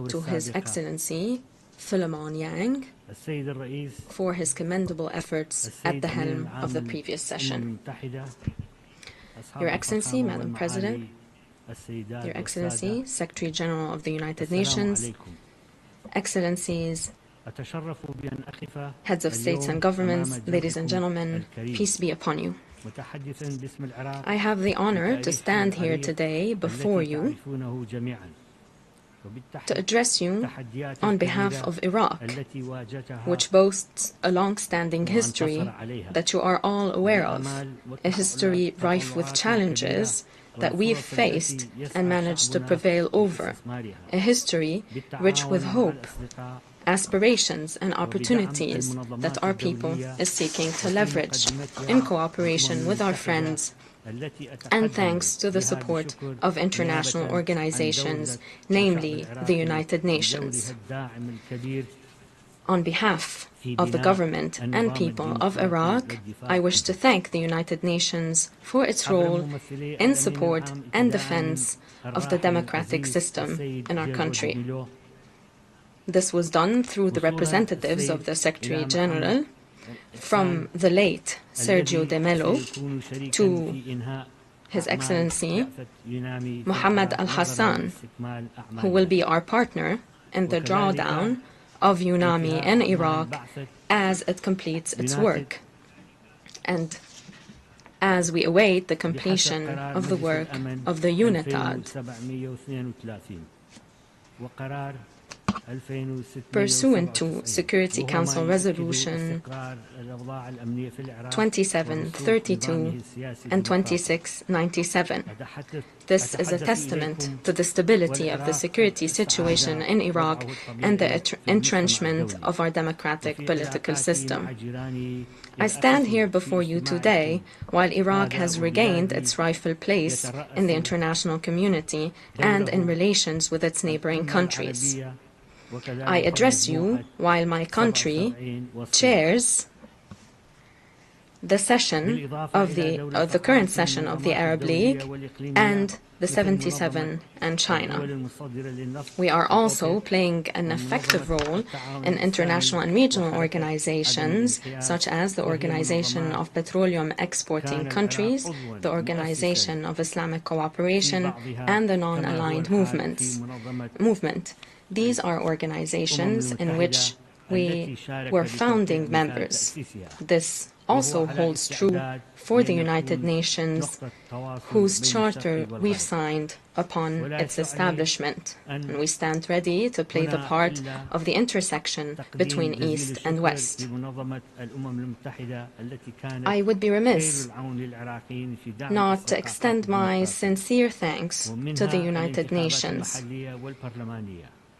to His Excellency Philemon Yang for his commendable efforts at the helm of the previous session. Your Excellency, Madam President, Your Excellency, Secretary General of the United Nations, Excellencies, Heads of States and Governments, ladies and gentlemen, peace be upon you. I have the honor to stand here today before you to address you on behalf of Iraq, which boasts a long-standing history that you are all aware of, a history rife with challenges that we've faced and managed to prevail over, a history rich with hope, aspirations and opportunities that our people is seeking to leverage in cooperation with our friends and thanks to the support of international organizations, namely the United Nations. On behalf of the government and people of Iraq, I wish to thank the United Nations for its role in support and defense of the democratic system in our country. This was done through the representatives of the Secretary General, from the late Sergio de Mello to His Excellency Mohammed Al-Hassan, who will be our partner in the drawdown of UNAMI in Iraq as it completes its work, and as we await the completion of the work of the UNITAD. Pursuant to Security Council Resolution 2732 and 2697. This is a testament to the stability of the security situation in Iraq and the entrenchment of our democratic political system. I stand here before you today while Iraq has regained its rightful place in the international community and in relations with its neighboring countries. I address you while my country chairs the session of the current session of the Arab League and the 77 and China. We are also playing an effective role in international and regional organizations such as the Organization of Petroleum Exporting Countries, the Organization of Islamic Cooperation, and the Non-Aligned Movement. These are organizations in which we were founding members. This also holds true for the United Nations, whose charter we've signed upon its establishment, and we stand ready to play the part of the intersection between East and West. I would be remiss not to extend my sincere thanks to the United Nations,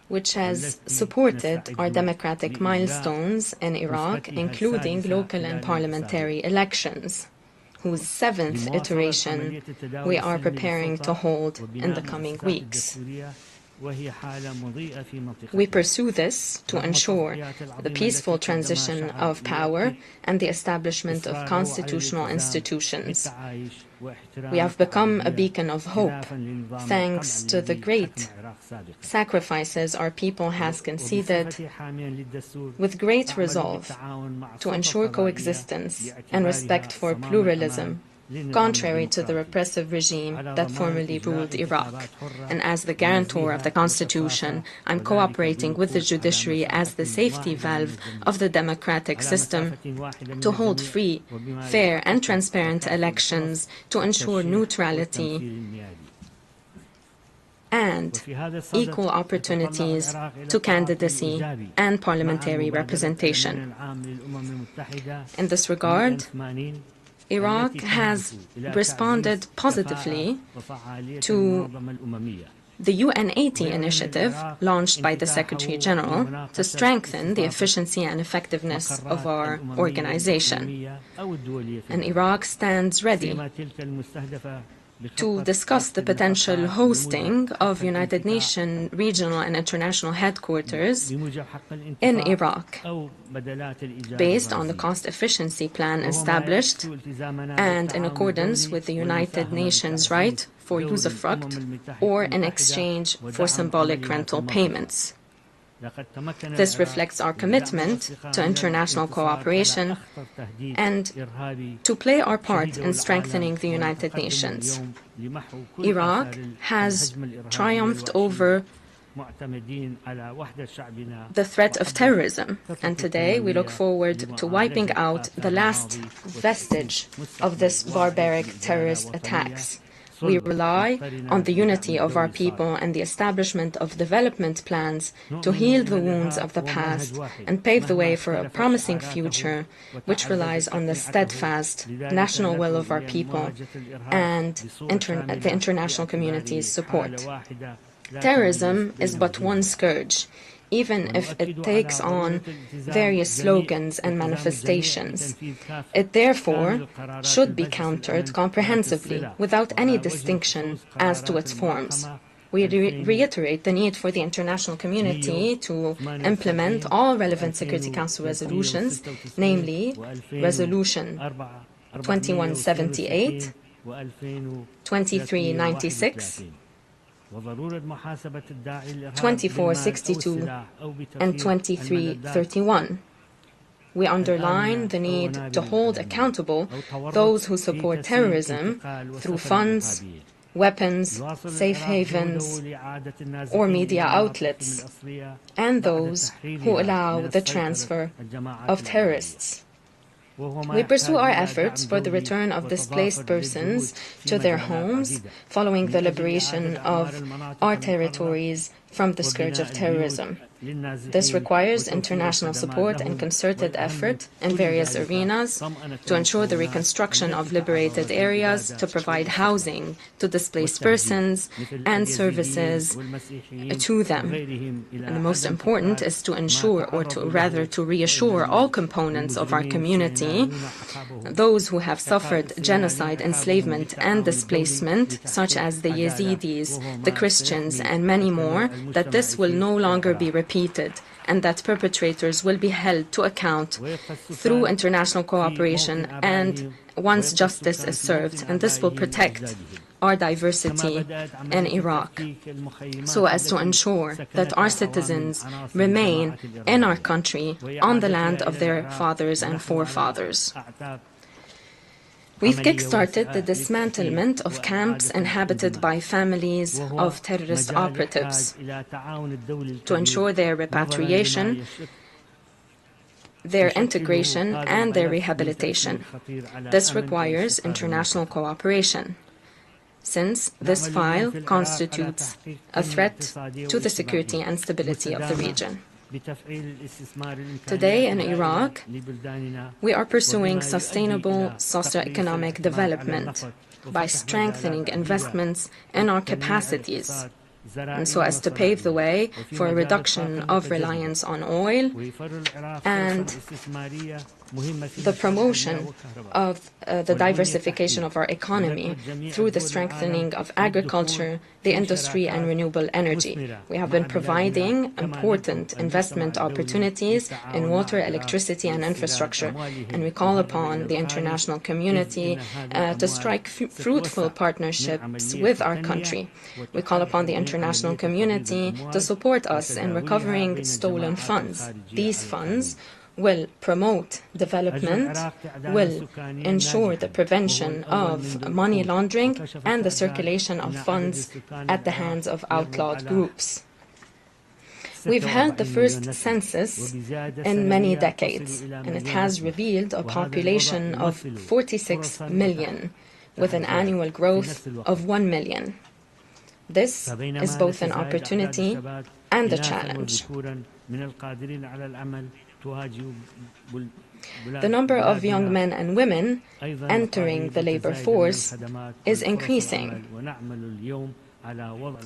which has supported our democratic milestones in Iraq, including local and parliamentary elections, whose 7th iteration we are preparing to hold in the coming weeks. We pursue this to ensure the peaceful transition of power and the establishment of constitutional institutions. We have become a beacon of hope thanks to the great sacrifices our people has conceded with great resolve to ensure coexistence and respect for pluralism, contrary to the repressive regime that formerly ruled Iraq. And as the guarantor of the Constitution, I'm cooperating with the judiciary as the safety valve of the democratic system to hold free, fair, and transparent elections to ensure neutrality and equal opportunities to candidacy and parliamentary representation. In this regard, Iraq has responded positively to the UNAT initiative launched by the Secretary General to strengthen the efficiency and effectiveness of our organization. And Iraq stands ready to discuss the potential hosting of United Nations regional and international headquarters in Iraq, based on the cost efficiency plan established and in accordance with the United Nations right for usufruct or in exchange for symbolic rental payments. This reflects our commitment to international cooperation and to play our part in strengthening the United Nations. Iraq has triumphed over the threat of terrorism, and today we look forward to wiping out the last vestige of this barbaric terrorist attacks. We rely on the unity of our people and the establishment of development plans to heal the wounds of the past and pave the way for a promising future, which relies on the steadfast national will of our people and the international community's support. Terrorism is but one scourge, even if it takes on various slogans and manifestations. It therefore should be countered comprehensively, without any distinction as to its forms. We reiterate the need for the international community to implement all relevant Security Council resolutions, namely Resolution 2178, 2396, 2462 and 2331. We underline the need to hold accountable those who support terrorism through funds, weapons, safe havens, or media outlets, and those who allow the transfer of terrorists. We pursue our efforts for the return of displaced persons to their homes following the liberation of our territories from the scourge of terrorism. This requires international support and concerted effort in various arenas to ensure the reconstruction of liberated areas, to provide housing to displaced persons and services to them. And the most important is to ensure, or to reassure all components of our community, those who have suffered genocide, enslavement, and displacement, such as the Yazidis, the Christians, and many more, that this will no longer be repeated, and that perpetrators will be held to account through international cooperation and once justice is served, and this will protect our diversity in Iraq, so as to ensure that our citizens remain in our country on the land of their fathers and forefathers. We've kickstarted the dismantlement of camps inhabited by families of terrorist operatives to ensure their repatriation their integration and their rehabilitation. This requires international cooperation, since this file constitutes a threat to the security and stability of the region. Today in Iraq, we are pursuing sustainable socio-economic development by strengthening investments in our capacities, and so as to pave the way for a reduction of reliance on oil and the promotion of the diversification of our economy through the strengthening of agriculture, the industry, and renewable energy. We have been providing important investment opportunities in water, electricity, and infrastructure, and we call upon the international community to strike fruitful partnerships with our country. We call upon the international community to support us in recovering stolen funds. These funds will promote development, will ensure the prevention of money laundering and the circulation of funds at the hands of outlawed groups. We've held the first census in many decades, and it has revealed a population of 46 million, with an annual growth of 1 million. This is both an opportunity and a challenge. The number of young men and women entering the labor force is increasing.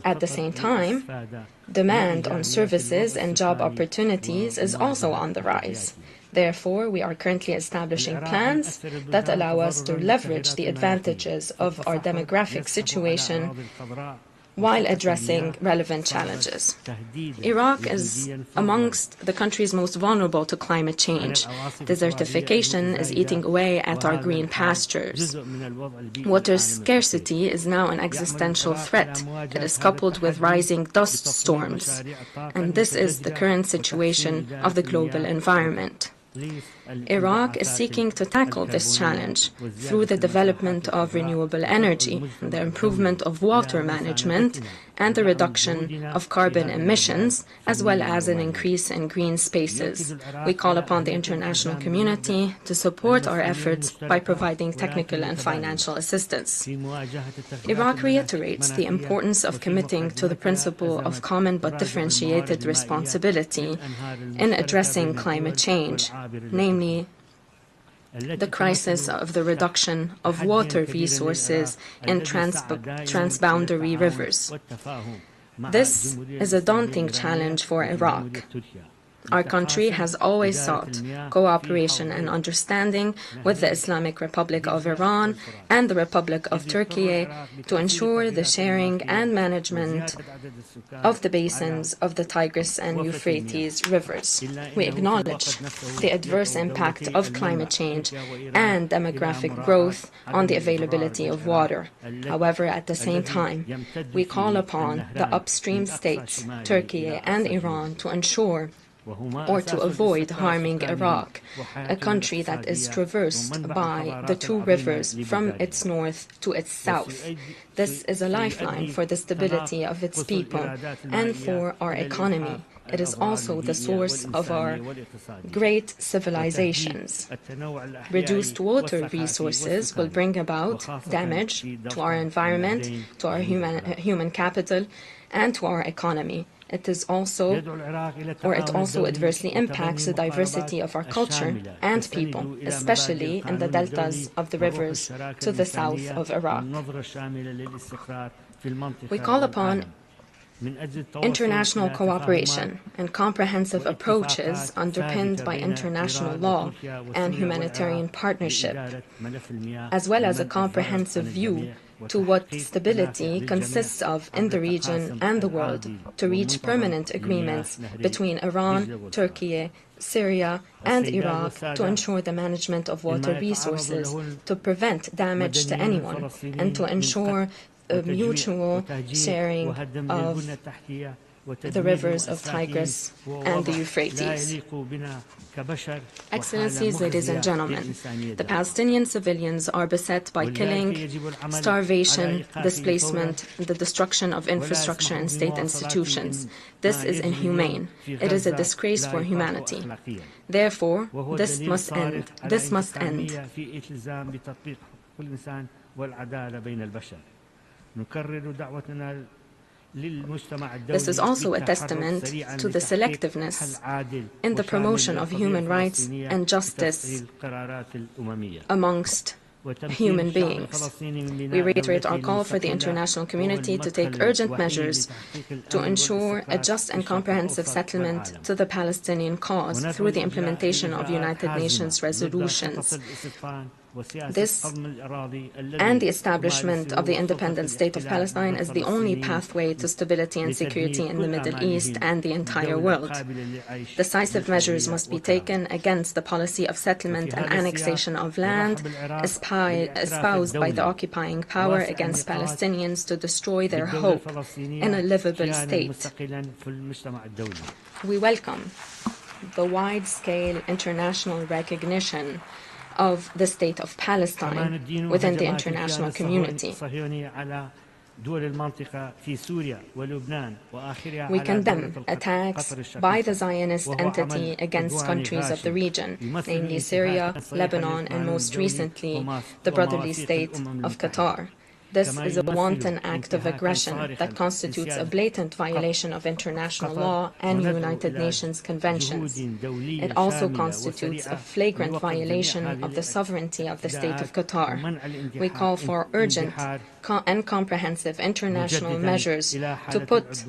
At the same time, demand on services and job opportunities is also on the rise. Therefore, we are currently establishing plans that allow us to leverage the advantages of our demographic situation while addressing relevant challenges. Iraq is amongst the countries most vulnerable to climate change. Desertification is eating away at our green pastures. Water scarcity is now an existential threat. It is coupled with rising dust storms, and this is the current situation of the global environment. Iraq is seeking to tackle this challenge through the development of renewable energy, the improvement of water management, and the reduction of carbon emissions, as well as an increase in green spaces. We call upon the international community to support our efforts by providing technical and financial assistance. Iraq reiterates the importance of committing to the principle of common but differentiated responsibility in addressing climate change, namely the crisis of the reduction of water resources in transboundary rivers. This is a daunting challenge for Iraq. Our country has always sought cooperation and understanding with the Islamic Republic of Iran and the Republic of Turkey to ensure the sharing and management of the basins of the Tigris and Euphrates rivers. We acknowledge the adverse impact of climate change and demographic growth on the availability of water. However, at the same time, we call upon the upstream states, Turkey and Iran, to ensure or to avoid harming Iraq, a country that is traversed by the two rivers from its north to its south. This is a lifeline for the stability of its people and for our economy. It is also the source of our great civilizations. Reduced water resources will bring about damage to our environment, to our human capital, and to our economy. It also adversely impacts the diversity of our culture and people, especially in the deltas of the rivers to the south of Iraq. We call upon international cooperation and comprehensive approaches underpinned by international law and humanitarian partnership, as well as a comprehensive view to what stability consists of in the region and the world, to reach permanent agreements between Iran, Turkey, Syria, and Iraq to ensure the management of water resources, to prevent damage to anyone, and to ensure mutual sharing of the rivers of Tigris and the Euphrates. Excellencies, ladies and gentlemen, the Palestinian civilians are beset by killing, starvation, displacement, and the destruction of infrastructure and state institutions. This is inhumane. It is a disgrace for humanity. Therefore, this must end. This must end. This is also a testament to the selectiveness in the promotion of human rights and justice amongst human beings. We reiterate our call for the international community to take urgent measures to ensure a just and comprehensive settlement to the Palestinian cause through the implementation of United Nations resolutions. This and the establishment of the independent state of Palestine is the only pathway to stability and security in the Middle East and the entire world. Decisive measures must be taken against the policy of settlement and annexation of land espoused by the occupying power against Palestinians to destroy their hope in a livable state. We welcome the wide-scale international recognition of the state of Palestine within the international community. We condemn attacks by the Zionist entity against countries of the region, namely Syria, Lebanon, and most recently, the brotherly state of Qatar. This is a wanton act of aggression that constitutes a blatant violation of international law and United Nations conventions. It also constitutes a flagrant violation of the sovereignty of the state of Qatar. We call for urgent and comprehensive international measures to put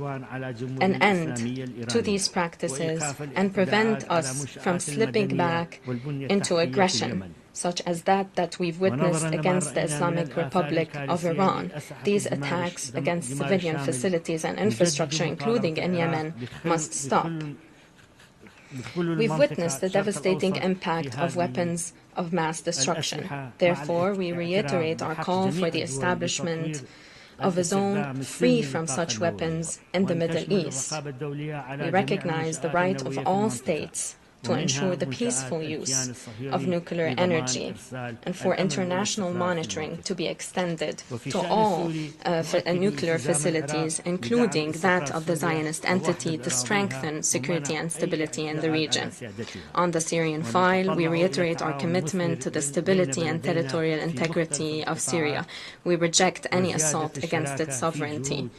an end to these practices and prevent us from slipping back into aggression, such as that we've witnessed against the Islamic Republic of Iran. These attacks against civilian facilities and infrastructure, including in Yemen, must stop. We've witnessed the devastating impact of weapons of mass destruction. Therefore, we reiterate our call for the establishment of a zone free from such weapons in the Middle East. We recognize the right of all states to ensure the peaceful use of nuclear energy and for international monitoring to be extended to all nuclear facilities, including that of the Zionist entity, to strengthen security and stability in the region. On the Syrian file, we reiterate our commitment to the stability and territorial integrity of Syria. We reject any assault against its sovereignty.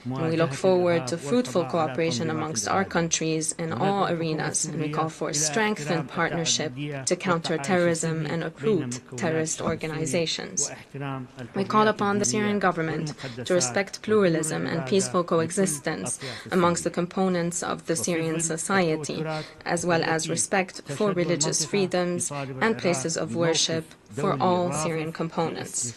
And we look forward to fruitful cooperation amongst our countries in all arenas, and we call for strengthened partnership to counter terrorism and uproot terrorist organizations. We call upon the Syrian government to respect pluralism and peaceful coexistence amongst the components of the Syrian society, as well as respect for religious freedoms and places of worship for all Syrian components.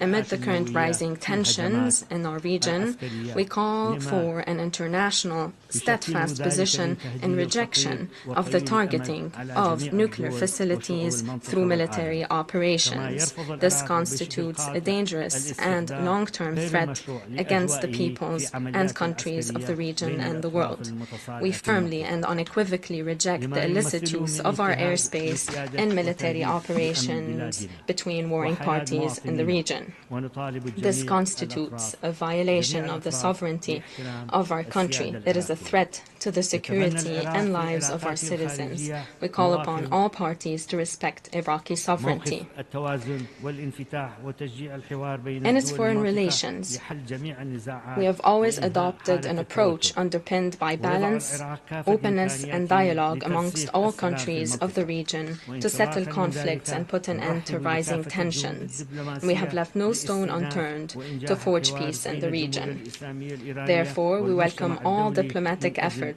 Amid the current rising tensions in our region, we call for an international steadfast position in rejection of the targeting of nuclear facilities through military operations. This constitutes a dangerous and long-term threat against the peoples and countries of the region and the world. We firmly and unequivocally reject the illicit use of our airspace in military operations between warring parties in the region. This constitutes a violation of the sovereignty of our country. It is a threat to the security and lives of our citizens. We call upon all parties to respect Iraqi sovereignty. In its foreign relations, we have always adopted an approach underpinned by balance, openness, and dialogue amongst all countries of the region to settle conflicts and put an end to rising tensions. We have left no stone unturned to forge peace in the region. Therefore, we welcome all diplomatic efforts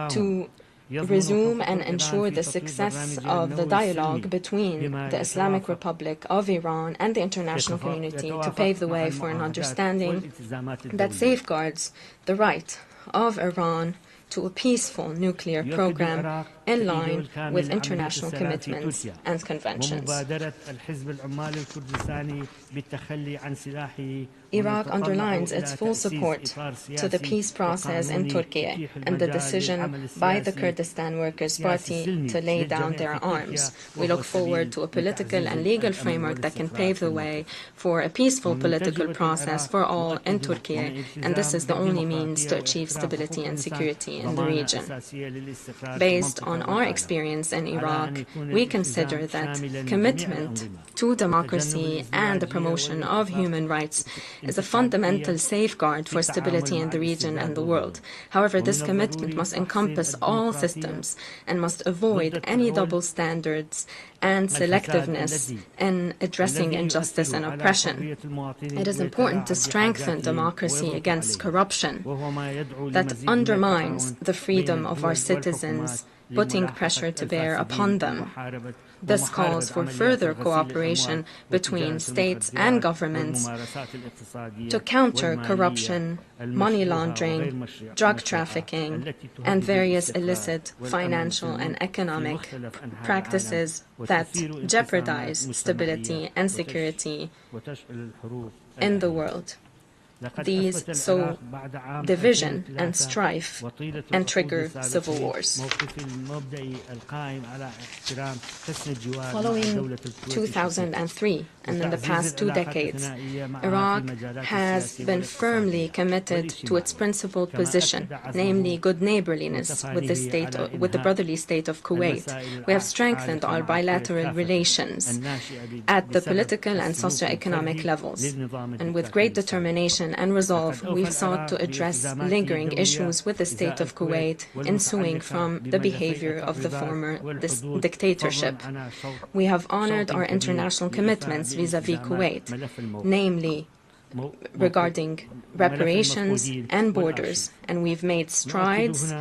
to resume and ensure the success of the dialogue between the Islamic Republic of Iran and the international community to pave the way for an understanding that safeguards the right of Iran to a peaceful nuclear program in line with international commitments and conventions. Iraq underlines its full support to the peace process in Turkey and the decision by the Kurdistan Workers' Party to lay down their arms. We look forward to a political and legal framework that can pave the way for a peaceful political process for all in Turkey, and this is the only means to achieve stability and security in the region. Based on our experience in Iraq, we consider that commitment to democracy and the promotion of human rights is a fundamental safeguard for stability in the region and the world. However, this commitment must encompass all systems and must avoid any double standards and selectiveness in addressing injustice and oppression. It is important to strengthen democracy against corruption that undermines the freedom of our citizens, putting pressure to bear upon them. This calls for further cooperation between states and governments to counter corruption, money laundering, drug trafficking, and various illicit financial and economic practices that jeopardize stability and security in the world. These sow division and strife and trigger civil wars. Following 2003 and in the past 2 decades, Iraq has been firmly committed to its principled position, namely good neighborliness with the brotherly state of Kuwait. We have strengthened our bilateral relations at the political and socio-economic levels, and with great determination and resolve, we've sought to address lingering issues with the state of Kuwait ensuing from the behavior of the former dictatorship. We have honored our international commitments vis-à-vis Kuwait, namely regarding reparations and borders, and we've made strides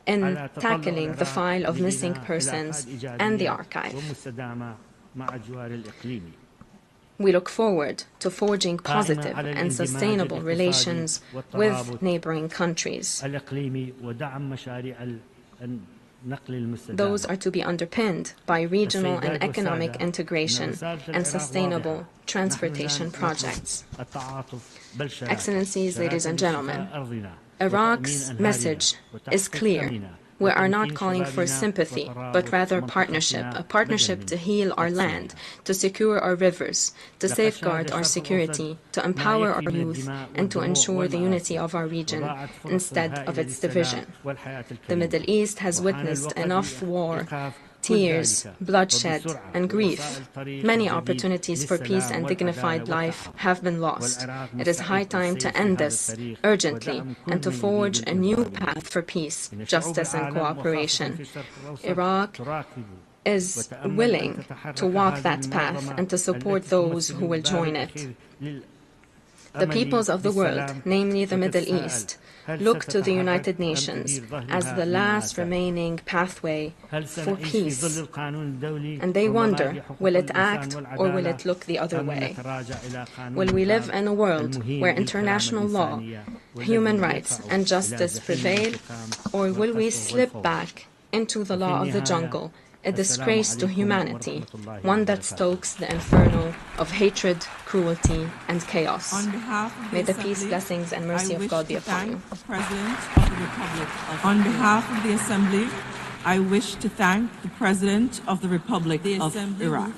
in tackling the file of missing persons and the archive. We look forward to forging positive and sustainable relations with neighboring countries. Those are to be underpinned by regional and economic integration and sustainable transportation projects. Excellencies, ladies and gentlemen, Iraq's message is clear. We are not calling for sympathy, but rather partnership, a partnership to heal our land, to secure our rivers, to safeguard our security, to empower our youth, and to ensure the unity of our region instead of its division. The Middle East has witnessed enough war, tears, bloodshed, and grief. Many opportunities for peace and dignified life have been lost. It is high time to end this urgently and to forge a new path for peace, justice, and cooperation. Iraq is willing to walk that path and to support those who will join it. The peoples of the world, namely the Middle East, look to the United Nations as the last remaining pathway for peace. And they wonder, will it act or will it look the other way? Will we live in a world where international law, human rights, and justice prevail, or will we slip back into the law of the jungle, a disgrace to humanity, one that stokes the inferno of hatred, cruelty, and chaos? May the peace, blessings, and mercy of God be upon you. On behalf of the Assembly, I wish to thank the President of the Republic of Iraq.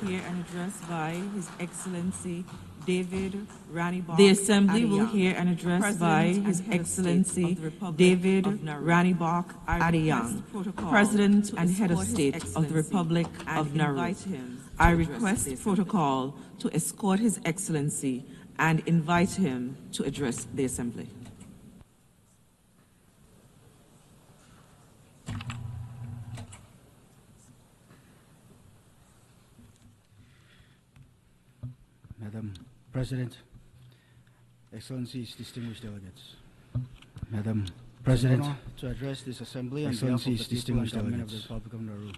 The Assembly will hear an address by His Excellency David Ranibok Adiyang, President and Head of State of the Republic of Nauru. I request protocol to escort His Excellency and invite him to address the Assembly. Madam President, Excellencies, distinguished delegates. Madam President, to address this Assembly on behalf of the people and government of the Republic of Nauru.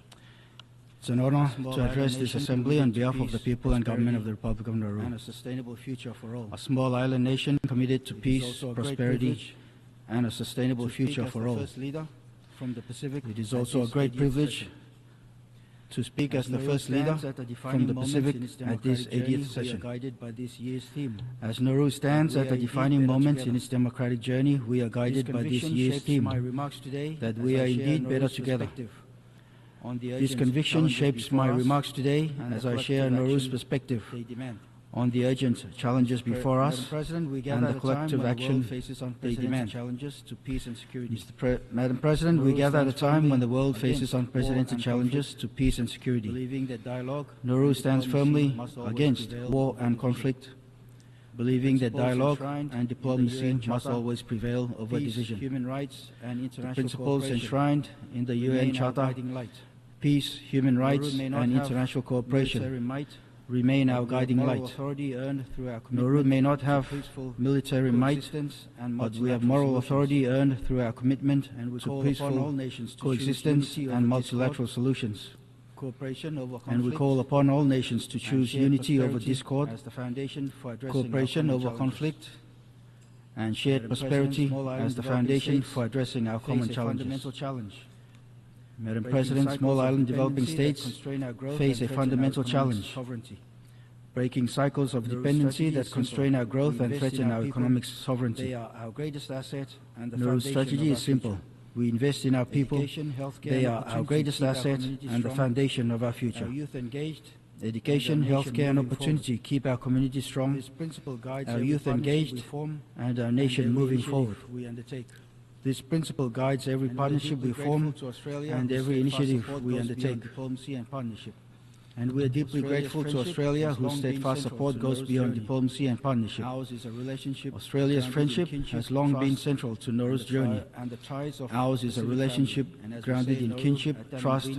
It's an honor to address this Assembly on behalf of the people and government of the Republic of Nauru. And a sustainable future for all. A small island nation committed to peace, prosperity, and a sustainable future for all. from the Pacific. It is also a great privilege to speak as the first leader from the Pacific at this 80th session. As Nauru stands at a defining moment in its democratic journey, we are guided by this year's theme, that we are indeed better together. This conviction shapes my remarks today as I share Nauru's perspective on the urgent challenges before us and the collective action they demand. Madam President, we gather at a time when the world faces unprecedented challenges to peace and security. Nauru stands firmly against war and conflict, believing that dialogue and diplomacy must always prevail over division. The principles enshrined in the UN Charter, peace, human rights, and international cooperation remain our guiding light. Nauru may not have military might, but we have moral authority earned through our commitment to peaceful coexistence and multilateral solutions. And we call upon all nations to choose unity over discord, cooperation over conflict, and shared prosperity as the foundation for addressing our common challenges. Madam President, small island developing states face a fundamental challenge, breaking cycles of dependency that constrain our growth and threaten our economic sovereignty. Nauru's strategy is simple. We invest in our people. They are our greatest asset and the foundation of our future. Education, healthcare, and opportunity keep our community strong, our youth engaged, and our nation moving forward. This principle guides every partnership we form and every initiative we undertake. And we are deeply grateful to Australia, whose steadfast support goes beyond diplomacy and partnership. Australia's friendship has long been central to Nauru's journey. Ours is a relationship grounded in kinship, trust,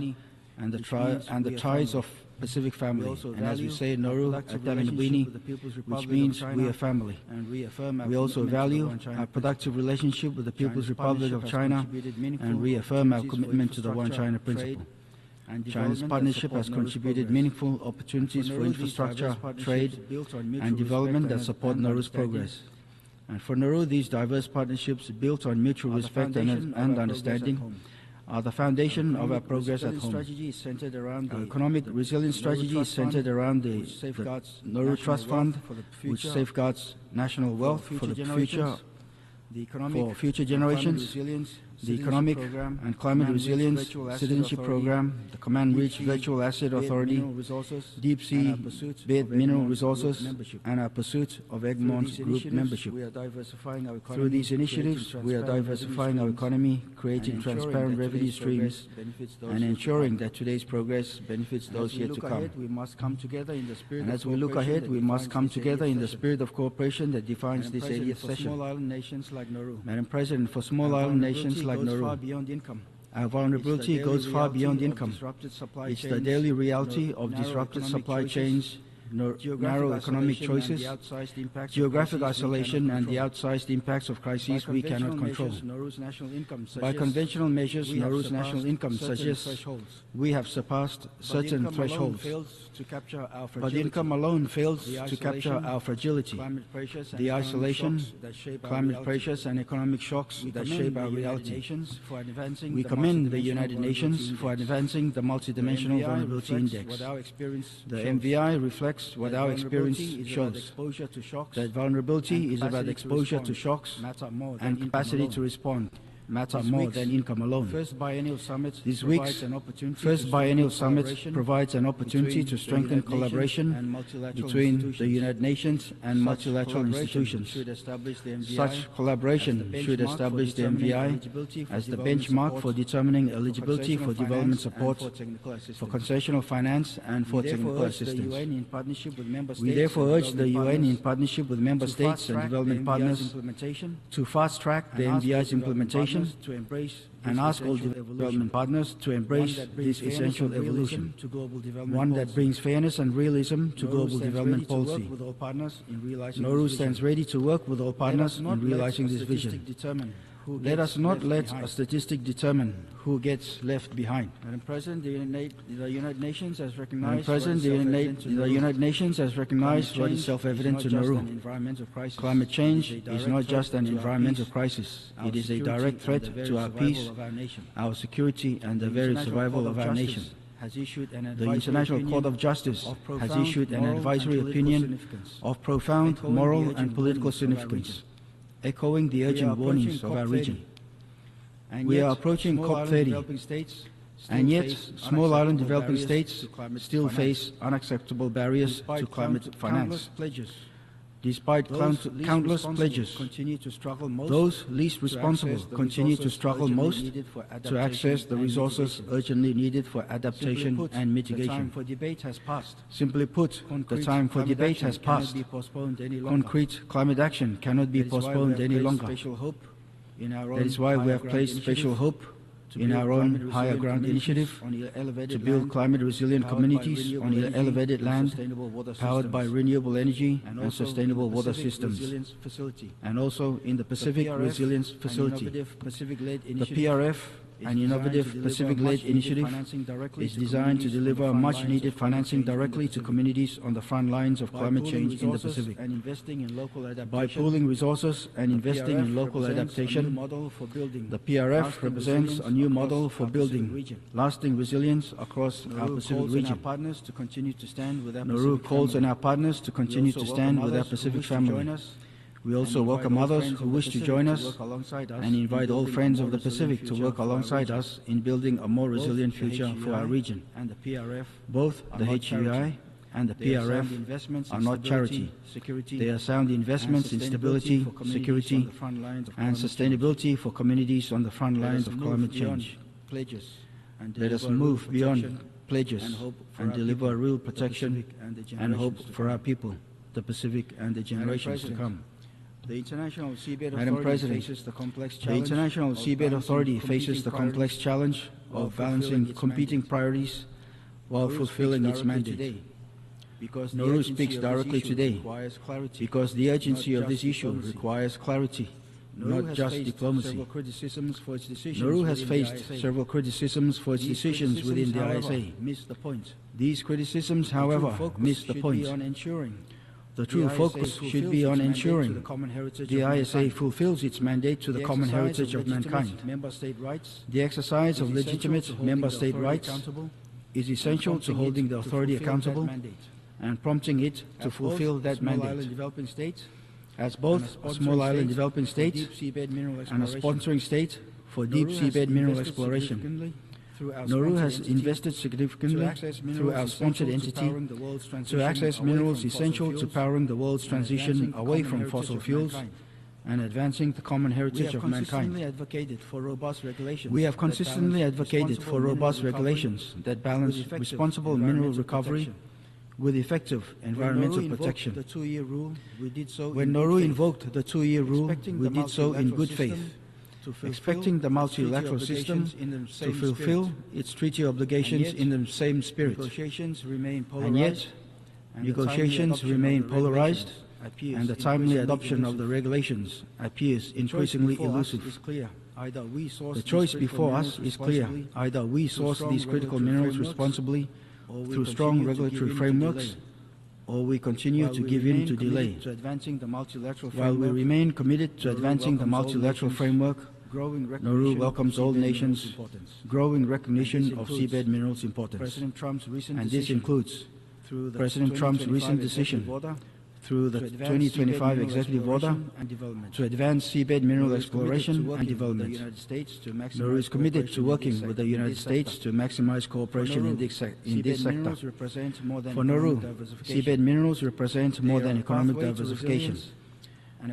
and the ties of Pacific family. And as we say in Nauru, which means we are family. We also value our productive relationship with the People's Republic of China and reaffirm our commitment to the One China principle. China's partnership has contributed meaningful opportunities for infrastructure, trade, and development that support Nauru's progress. And for Nauru, these diverse partnerships built on mutual respect and understanding are the foundation of our progress at home. Our economic resilience strategy is centered around the Nauru Trust Fund, which safeguards national wealth for the future, for future generations, the Economic and Climate Resilience Citizenship Program, the Command Reach Virtual Asset Authority, Deep Sea Bed Mineral Resources, and our pursuit of Egmont Group membership. Through these initiatives, we are diversifying our economy, creating transparent revenue streams, and ensuring that today's progress benefits those yet to come. And as we look ahead, we must come together in the spirit of cooperation that defines this 80th session. Madam President, for small island nations like Nauru, our vulnerability goes far beyond income. It's the daily reality of disrupted supply chains, narrow economic choices, geographic isolation, and the outsized impacts of crises we cannot control. By conventional measures, Nauru's national income suggests we have surpassed certain thresholds. But income alone fails to capture our fragility, the isolation, climate pressures, and economic shocks that shape our reality. We commend the United Nations for advancing the Multidimensional Vulnerability Index. The MVI reflects what our experience shows, that vulnerability is about exposure to shocks and capacity to respond matter more than income alone. This week's first biennial summit provides an opportunity to strengthen collaboration between the United Nations and multilateral institutions. Such collaboration should establish the MVI as the benchmark for determining eligibility for development support, for concessional finance, and for technical assistance. We therefore urge the UN, in partnership with member states and development partners, to fast-track the MVI's implementation and ask all development partners to embrace this essential evolution, one that brings fairness and realism to global development policy. Nauru stands ready to work with all partners in realizing this vision. Let us not let a statistic determine who gets left behind. Madam President, the United Nations has recognized what is self-evident to Nauru. Climate change is not just an environmental crisis. It is a direct threat to our peace, our security, and the very survival of our nation. The International Court of Justice has issued an advisory opinion of profound moral and political significance, echoing the urgent warnings of our region. We are approaching COP30, and yet small island developing states still face unacceptable barriers to climate finance. Despite countless pledges, those least responsible continue to struggle most to access the resources urgently needed for adaptation and mitigation. Simply put, the time for debate has passed. Concrete climate action cannot be postponed any longer. That is why we have placed special hope in our own Higher Ground initiative to build climate-resilient communities on elevated land powered by renewable energy and sustainable water systems, and also in the Pacific Resilience Facility. The PRF, an innovative Pacific-led initiative, is designed to deliver much-needed financing directly to communities on the front lines of climate change in the Pacific. By pooling resources and investing in local adaptation, the PRF represents a new model for building lasting resilience across our Pacific region. Nauru calls on our partners to continue to stand with our Pacific family. We also welcome others who wish to join us and invite all friends of the Pacific to work alongside us in building a more resilient future for our region. Both the HUI and the PRF are not charity. They are sound investments in stability, security, and sustainability for communities on the front lines of climate change. Let us move beyond pledges and deliver real protection and hope for our people, the Pacific, and the generations to come. Madam President, the International Seabed Authority faces the complex challenge of balancing competing priorities while fulfilling its mandate. Nauru speaks directly today because the urgency of this issue requires clarity, not just diplomacy. Nauru has faced several criticisms for its decisions within the ISA. These criticisms, however, miss the point. The true focus should be on ensuring the ISA fulfills its mandate to the common heritage of mankind. The exercise of legitimate member state rights is essential to holding the authority accountable and prompting it to fulfill that mandate. As both a small island developing state and a sponsoring state for deep seabed mineral exploration, Nauru has invested significantly through our sponsored entity to access minerals essential to powering the world's transition away from fossil fuels and advancing the common heritage of mankind. We have consistently advocated for robust regulations that balance responsible mineral recovery with effective environmental protection. When Nauru invoked the two-year rule, we did so in good faith, expecting the multilateral system to fulfill its treaty obligations in the same spirit. And yet, negotiations remain polarized, and the timely adoption of the regulations appears increasingly elusive. The choice before us is clear. Either we source these critical minerals responsibly through strong regulatory frameworks, or we continue to give in to delay. While we remain committed to advancing the multilateral framework, Nauru welcomes all nations' growing recognition of seabed minerals' importance. And this includes President Trump's recent decision through the 2025 Executive Order to advance seabed mineral exploration and development. Nauru is committed to working with the United States to maximize cooperation in this sector. For Nauru, seabed minerals represent more than economic diversification.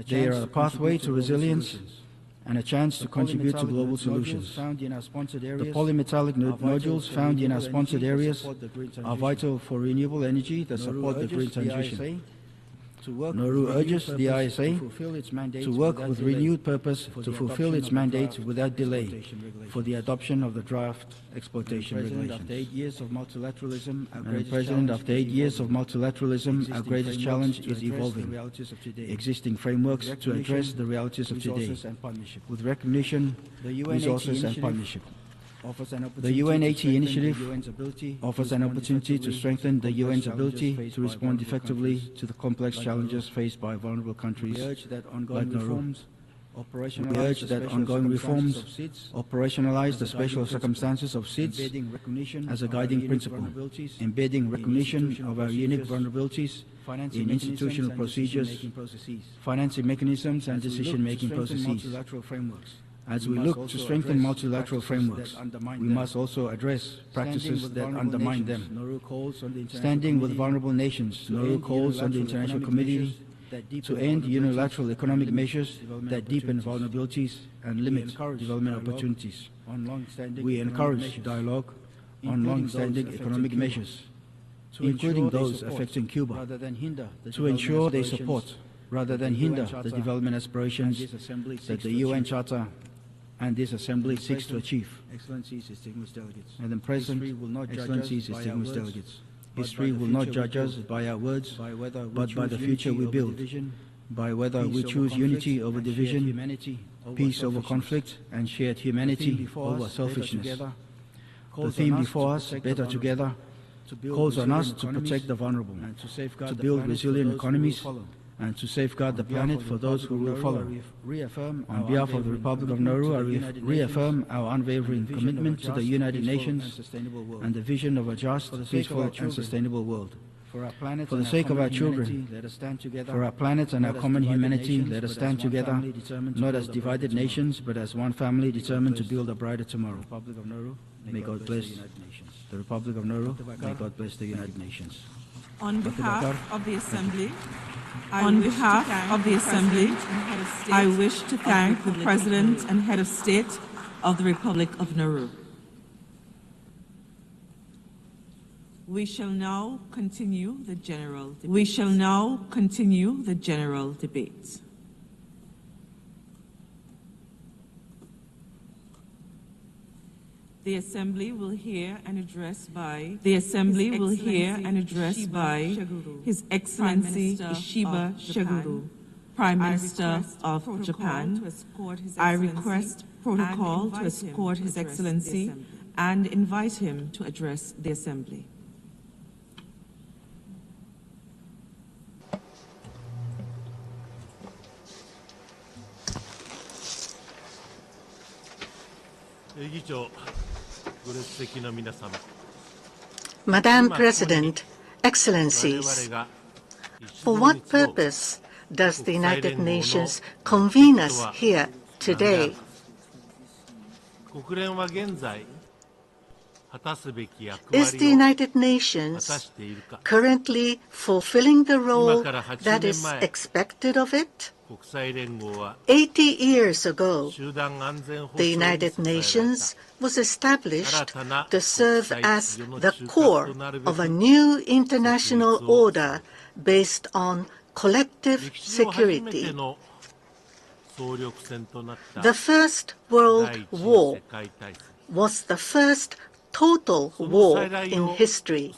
They are a pathway to resilience and a chance to contribute to global solutions. The polymetallic nodules found in our sponsored areas are vital for renewable energy that support the green transition. Nauru urges the ISA to work with renewed purpose to fulfill its mandate without delay for the adoption of the draft exploitation regulations. After 8 years of multilateralism, our greatest challenge is evolving existing frameworks to address the realities of today with recognition, resources and partnership. The UNAT initiative offers an opportunity to strengthen the UN's ability to respond effectively to the complex challenges faced by vulnerable countries like Nauru. We urge that ongoing reforms operationalize the special circumstances of SIDS as a guiding principle, embedding recognition of our unique vulnerabilities in institutional procedures, financing mechanisms and decision-making processes. As we look to strengthen multilateral frameworks, we must also address practices that undermine them. Standing with vulnerable nations, Nauru calls on the international community to end unilateral economic measures that deepen vulnerabilities and limit development opportunities. We encourage dialogue on long-standing economic measures, including those affecting Cuba, to ensure they support rather than hinder the development aspirations that the UN Charter and this Assembly seeks to achieve. Excellencies, distinguished delegates. Madam President, Excellencies, distinguished delegates. History will not judge us by our words, but by the future we build, by whether we choose unity over division, peace over conflict, and shared humanity over selfishness. The theme before us, Better Together, calls on us to protect the vulnerable, to build resilient economies, and to safeguard the planet for those who will follow. On behalf of the Republic of Nauru, I reaffirm our unwavering commitment to the United Nations and the vision of a just, peaceful, and sustainable world. For the sake of our children, for our planet and our common humanity, let us stand together, not as divided nations, but as one family determined to build a brighter tomorrow. May God bless the Republic of Nauru. May God bless the United Nations. On behalf of the Assembly, I wish to thank the President and Head of State of the Republic of Nauru. We shall now continue the general debate. The Assembly will hear an address by His Excellency Ishiba Shiguru, Prime Minister of Japan. I request protocol to escort His Excellency and invite him to address the Assembly. Madam President, Excellencies, for what purpose does the United Nations convene us here today? Is the United Nations currently fulfilling the role that is expected of it? 80 years ago, the United Nations was established to serve as the core of a new international order based on collective security. The First World War was the first total war in history.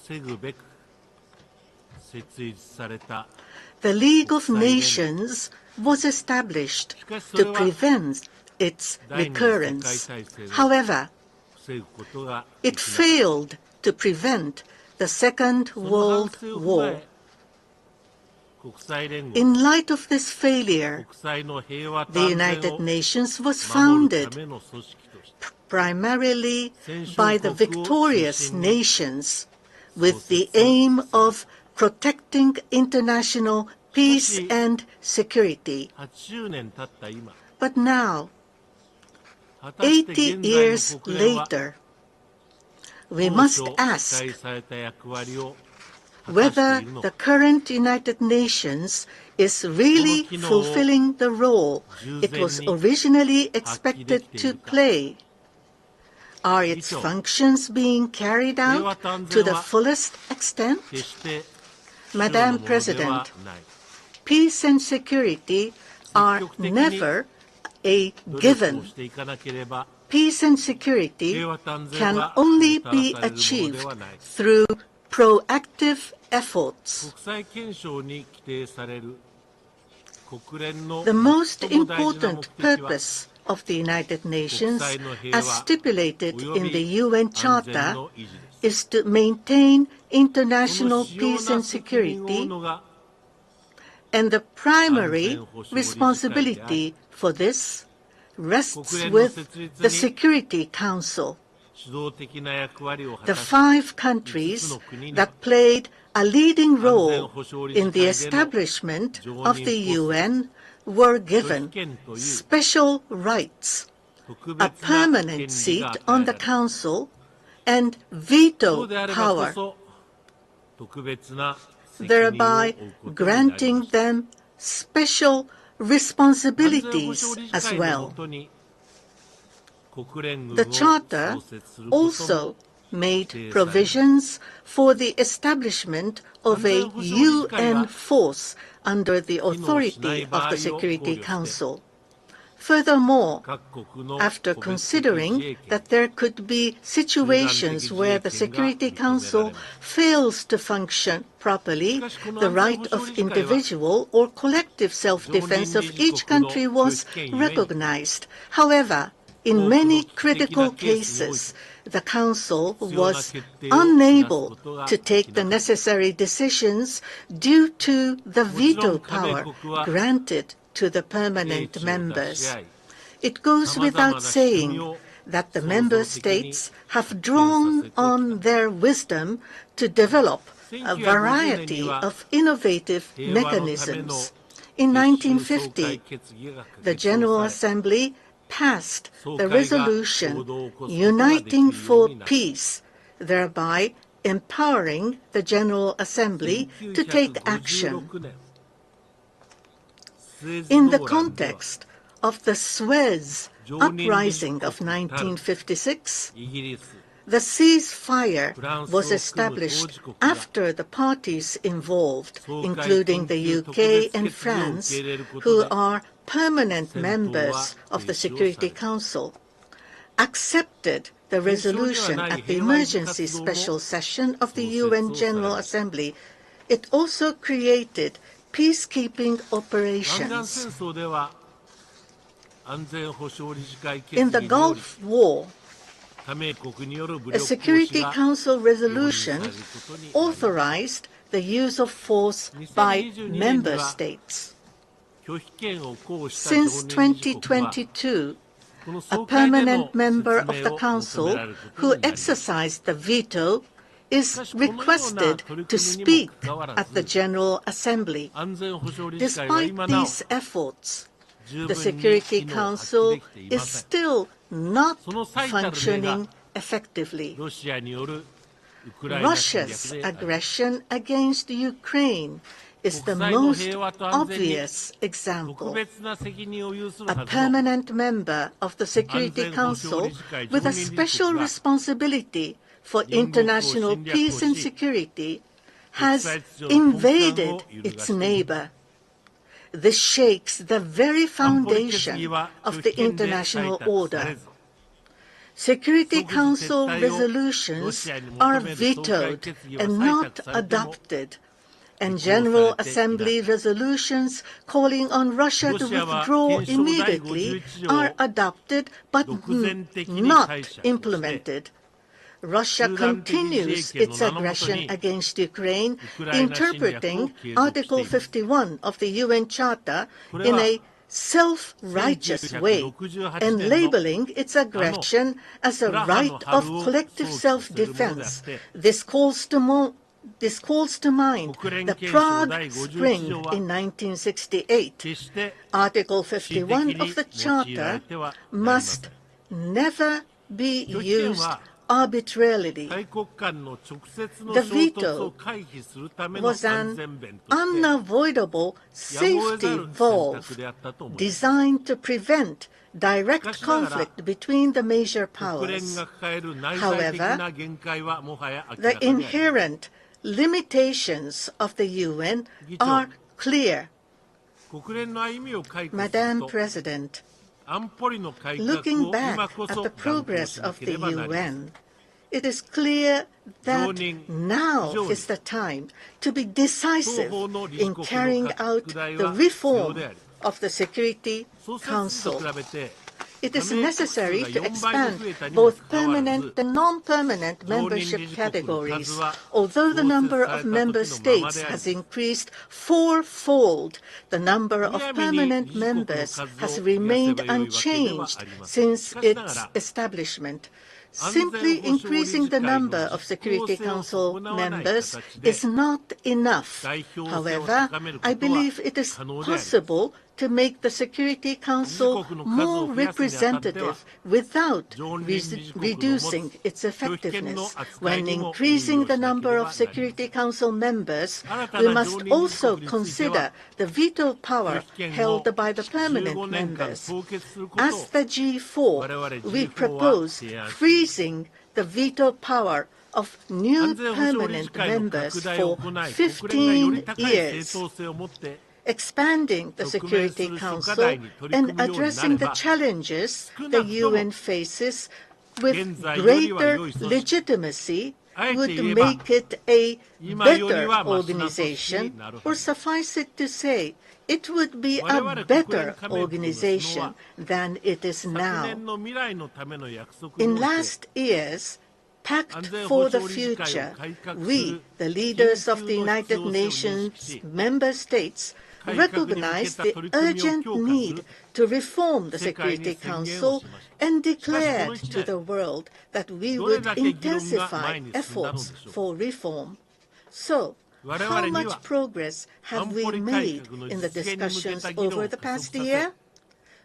The League of Nations was established to prevent its recurrence. However, it failed to prevent the Second World War. In light of this failure, the United Nations was founded primarily by the victorious nations with the aim of protecting international peace and security. But now, 80 years later, we must ask whether the current United Nations is really fulfilling the role it was originally expected to play. Are its functions being carried out to the fullest extent? Madam President, peace and security are never a given. Peace and security can only be achieved through proactive efforts. The most important purpose of the United Nations, as stipulated in the UN Charter, is to maintain international peace and security, and the primary responsibility for this rests with the Security Council. The 5 countries that played a leading role in the establishment of the UN were given special rights, a permanent seat on the Council, and veto power, thereby granting them special responsibilities as well. The Charter also made provisions for the establishment of a UN force under the authority of the Security Council. Furthermore, after considering that there could be situations where the Security Council fails to function properly, the right of individual or collective self-defense of each country was recognized. However, in many critical cases, the Council was unable to take the necessary decisions due to the veto power granted to the permanent members. It goes without saying that the member states have drawn on their wisdom to develop a variety of innovative mechanisms. In 1950, the General Assembly passed the resolution Uniting for Peace, thereby empowering the General Assembly to take action. In the context of the Suez Uprising of 1956, the ceasefire was established after the parties involved, including the UK and France, who are permanent members of the Security Council, accepted the resolution at the emergency special session of the UN General Assembly. It also created peacekeeping operations. In the Gulf War, a Security Council resolution authorized the use of force by member states. Since 2022, a permanent member of the Council who exercised the veto is requested to speak at the General Assembly. Despite these efforts, the Security Council is still not functioning effectively. Russia's aggression against Ukraine is the most obvious example. A permanent member of the Security Council with a special responsibility for international peace and security has invaded its neighbor. This shakes the very foundation of the international order. Security Council resolutions are vetoed and not adopted, and General Assembly resolutions calling on Russia to withdraw immediately are adopted but not implemented. Russia continues its aggression against Ukraine, interpreting Article 51 of the UN Charter in a self-righteous way and labeling its aggression as a right of collective self-defense. This calls to mind the Prague Spring in 1968. Article 51 of the Charter must never be used arbitrarily. The veto was an unavoidable safety valve designed to prevent direct conflict between the major powers. However, the inherent limitations of the UN are clear. Madam President, looking back at the progress of the UN, it is clear that now is the time to be decisive in carrying out the reform of the Security Council. It is necessary to expand both permanent and non-permanent membership categories. Although the number of member states has increased fourfold, the number of permanent members has remained unchanged since its establishment. Simply increasing the number of Security Council members is not enough. However, I believe it is possible to make the Security Council more representative without reducing its effectiveness. When increasing the number of Security Council members, we must also consider the veto power held by the permanent members. As the G4, we propose freezing the veto power of new permanent members for 15 years, expanding the Security Council and addressing the challenges the UN faces with greater legitimacy would make it a better organization, or suffice it to say, it would be a better organization than it is now. In last year's Pact for the Future, we, the leaders of the United Nations member states, recognized the urgent need to reform the Security Council and declared to the world that we would intensify efforts for reform. So, how much progress have we made in the discussions over the past year?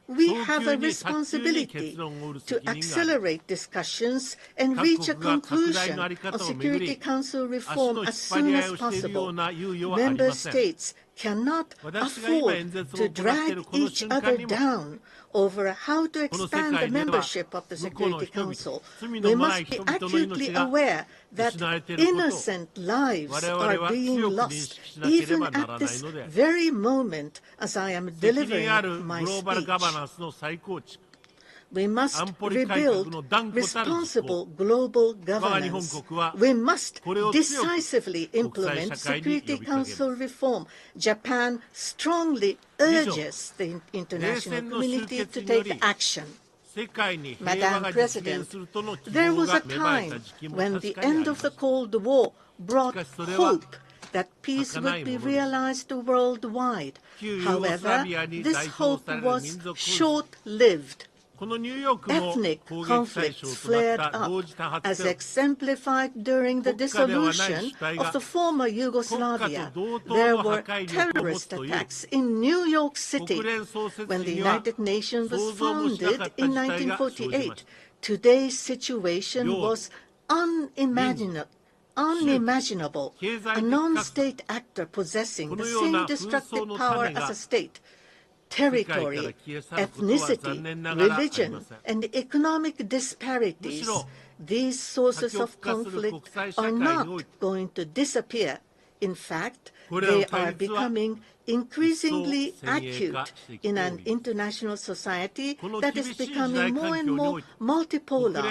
We have a responsibility to accelerate discussions and reach a conclusion on Security Council reform as soon as possible. Member states cannot afford to drag each other down over how to expand the membership of the Security Council. We must be acutely aware that innocent lives are being lost even at this very moment as I am delivering my speech. We must rebuild responsible global governance. We must decisively implement Security Council reform. Japan strongly urges the international community to take action. Madam President, there was a time when the end of the Cold War brought hope that peace would be realized worldwide. However, this hope was short-lived. Ethnic conflicts flared up, as exemplified during the dissolution of the former Yugoslavia. There were terrorist attacks in New York City when the United Nations was founded in 1948. Today's situation was unimaginable. A non-state actor possessing the same destructive power as a state. Territory, ethnicity, religion, and economic disparities, these sources of conflict are not going to disappear. In fact, they are becoming increasingly acute in an international society that is becoming more and more multipolar.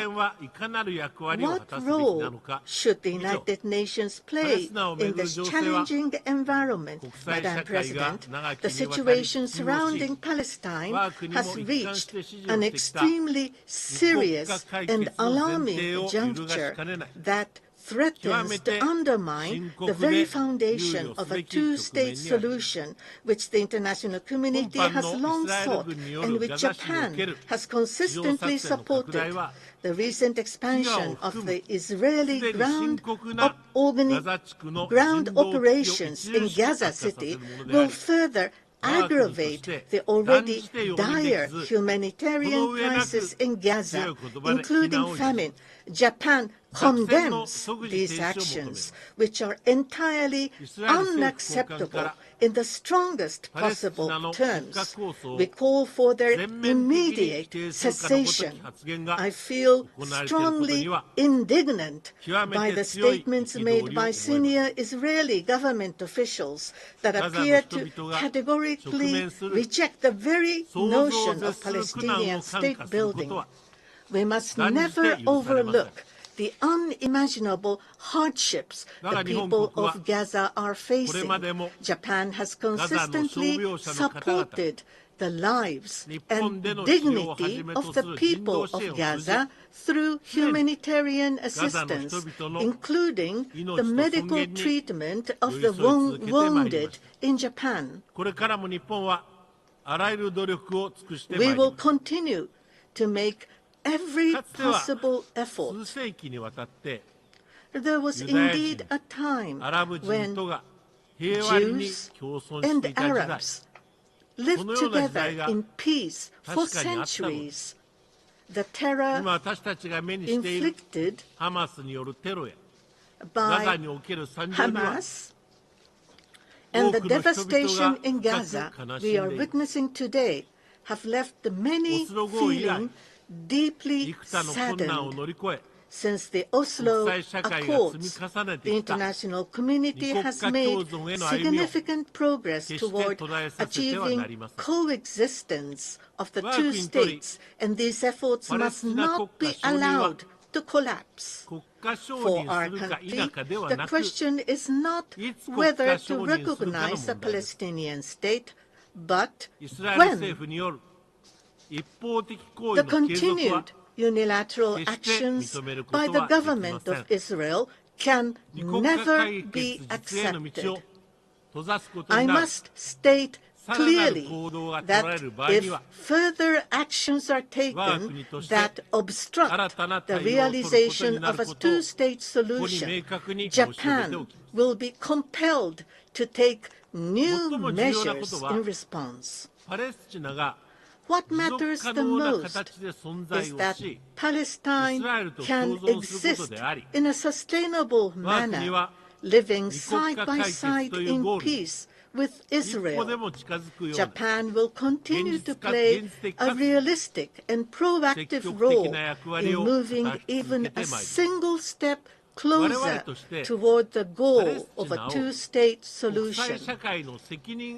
What role should the United Nations play in this challenging environment? Madam President, the situation surrounding Palestine has reached an extremely serious and alarming juncture that threatens to undermine the very foundation of a two-state solution which the international community has long sought and which Japan has consistently supported. The recent expansion of the Israeli ground operations in Gaza City will further aggravate the already dire humanitarian crisis in Gaza, including famine. Japan condemns these actions, which are entirely unacceptable in the strongest possible terms. We call for their immediate cessation. I feel strongly indignant by the statements made by senior Israeli government officials that appear to categorically reject the very notion of Palestinian state building. We must never overlook the unimaginable hardships the people of Gaza are facing. Japan has consistently supported the lives and dignity of the people of Gaza through humanitarian assistance, including the medical treatment of the wounded in Japan. We will continue to make every possible effort. There was indeed a time when Jews and Arabs lived together in peace for centuries. The terror inflicted by Hamas and the devastation in Gaza we are witnessing today have left many feeling deeply saddened. Since the Oslo Accords, the international community has made significant progress toward achieving coexistence of the two states, and these efforts must not be allowed to collapse. For our country, the question is not whether to recognize a Palestinian state, but when. The continued unilateral actions by the government of Israel can never be accepted. I must state clearly that if further actions are taken that obstruct the realization of a two-state solution, Japan will be compelled to take new measures in response. What matters the most is that Palestine can exist in a sustainable manner, living side by side in peace with Israel. Japan will continue to play a realistic and proactive role in moving even a single step closer toward the goal of a two-state solution,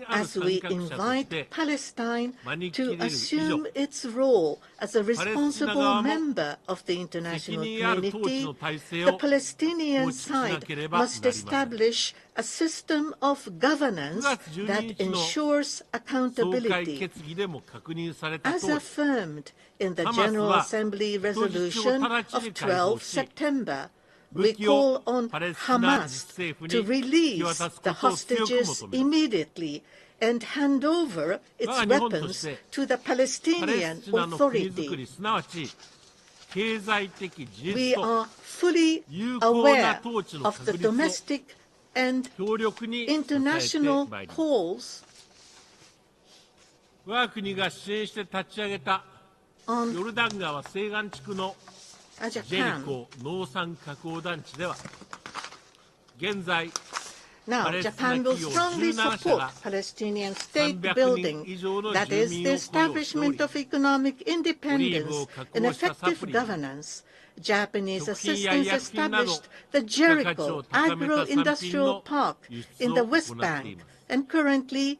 as we invite Palestine to assume its role as a responsible member of the international community. The Palestinian side must establish a system of governance that ensures accountability. As affirmed in the General Assembly resolution of 12 September, we call on Hamas to release the hostages immediately and hand over its weapons to the Palestinian Authority. We are fully aware of the domestic and international calls on Japan. Now, Japan will strongly support Palestinian state building, that is, the establishment of economic independence and effective governance. Japanese assistance established the Jericho Agro-Industrial Park in the West Bank, and currently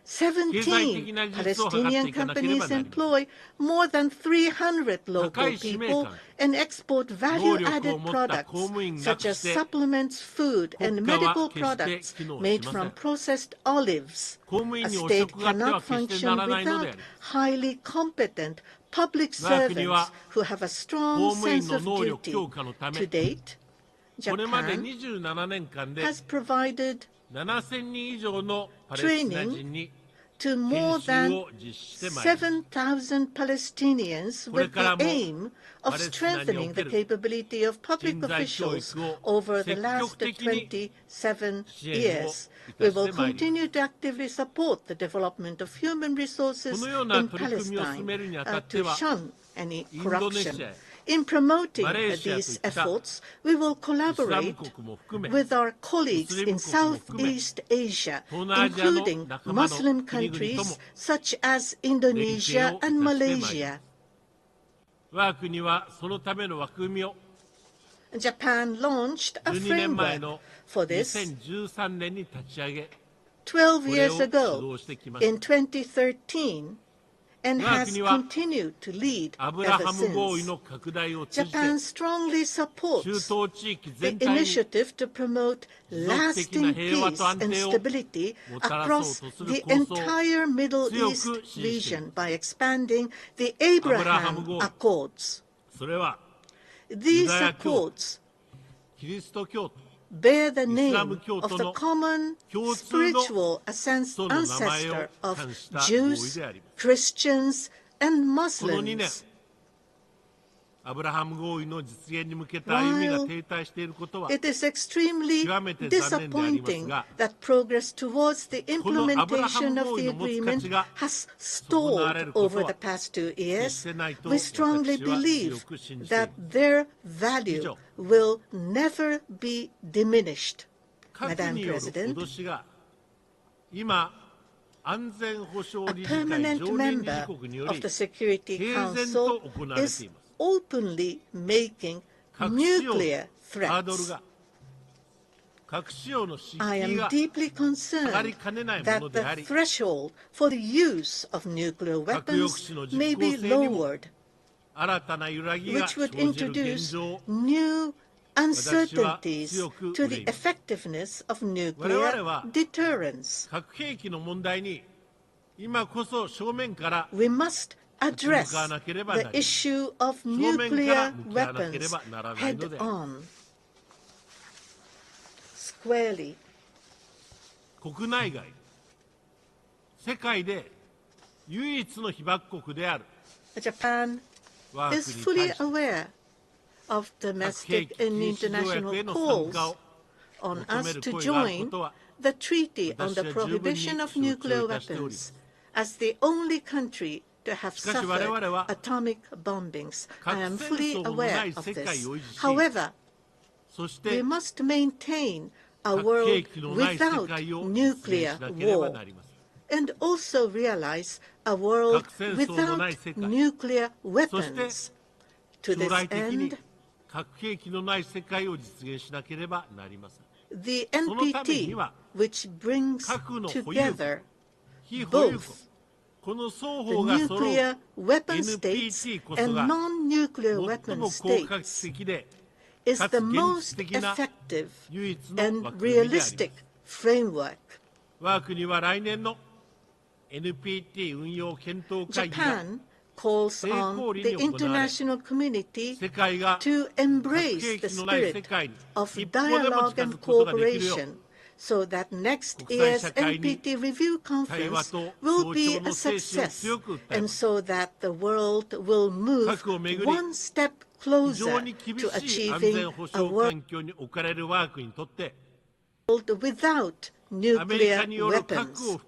17 Palestinian companies employ more than 300 local people and export value-added products such as supplements, food, and medical products made from processed olives. A state cannot function without highly competent public servants who have a strong sense of duty. To date, Japan has provided training to more than 7,000 Palestinians with the aim of strengthening the capability of public officials over the last 27 years. We will continue to actively support the development of human resources in Palestine to shun any corruption. In promoting these efforts, we will collaborate with our colleagues in Southeast Asia, including Muslim countries such as Indonesia and Malaysia. Japan launched a framework for this 12 years ago in 2013 and has continued to lead ever since. Japan strongly supports the initiative to promote lasting peace and stability across the entire Middle East region by expanding the Abraham Accords. These accords bear the name of the common spiritual ancestor of Jews, Christians, and Muslims. While it is extremely disappointing that progress towards the implementation of the agreement has stalled over the past 2 years, we strongly believe that their value will never be diminished. Madam President, a permanent member of the Security Council is openly making nuclear threats. I am deeply concerned that the threshold for the use of nuclear weapons may be lowered, which would introduce new uncertainties to the effectiveness of nuclear deterrence. We must address the issue of nuclear weapons head-on, squarely. Japan is fully aware of domestic and international calls on us to join the Treaty on the Prohibition of Nuclear Weapons as the only country to have suffered atomic bombings. I am fully aware of this. However, we must maintain a world without nuclear war and also realize a world without nuclear weapons. To this end, the NPT, which brings together both the nuclear weapon states and non-nuclear weapon states, is the most effective and realistic framework. Japan calls on the international community to embrace the spirit of dialogue and cooperation so that next year's NPT review conference will be a success and so that the world will move one step closer to achieving a world without nuclear weapons.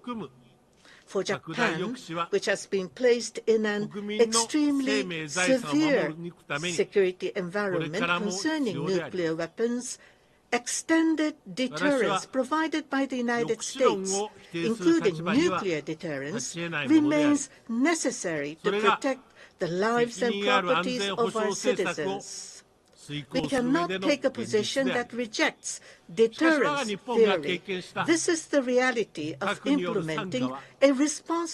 For Japan, which has been placed in an extremely severe security environment concerning nuclear weapons, extended deterrence provided by the United States, including nuclear deterrence, remains necessary to protect the lives and properties of our citizens. We cannot take a position that rejects deterrence theory. This is the reality of implementing a responsible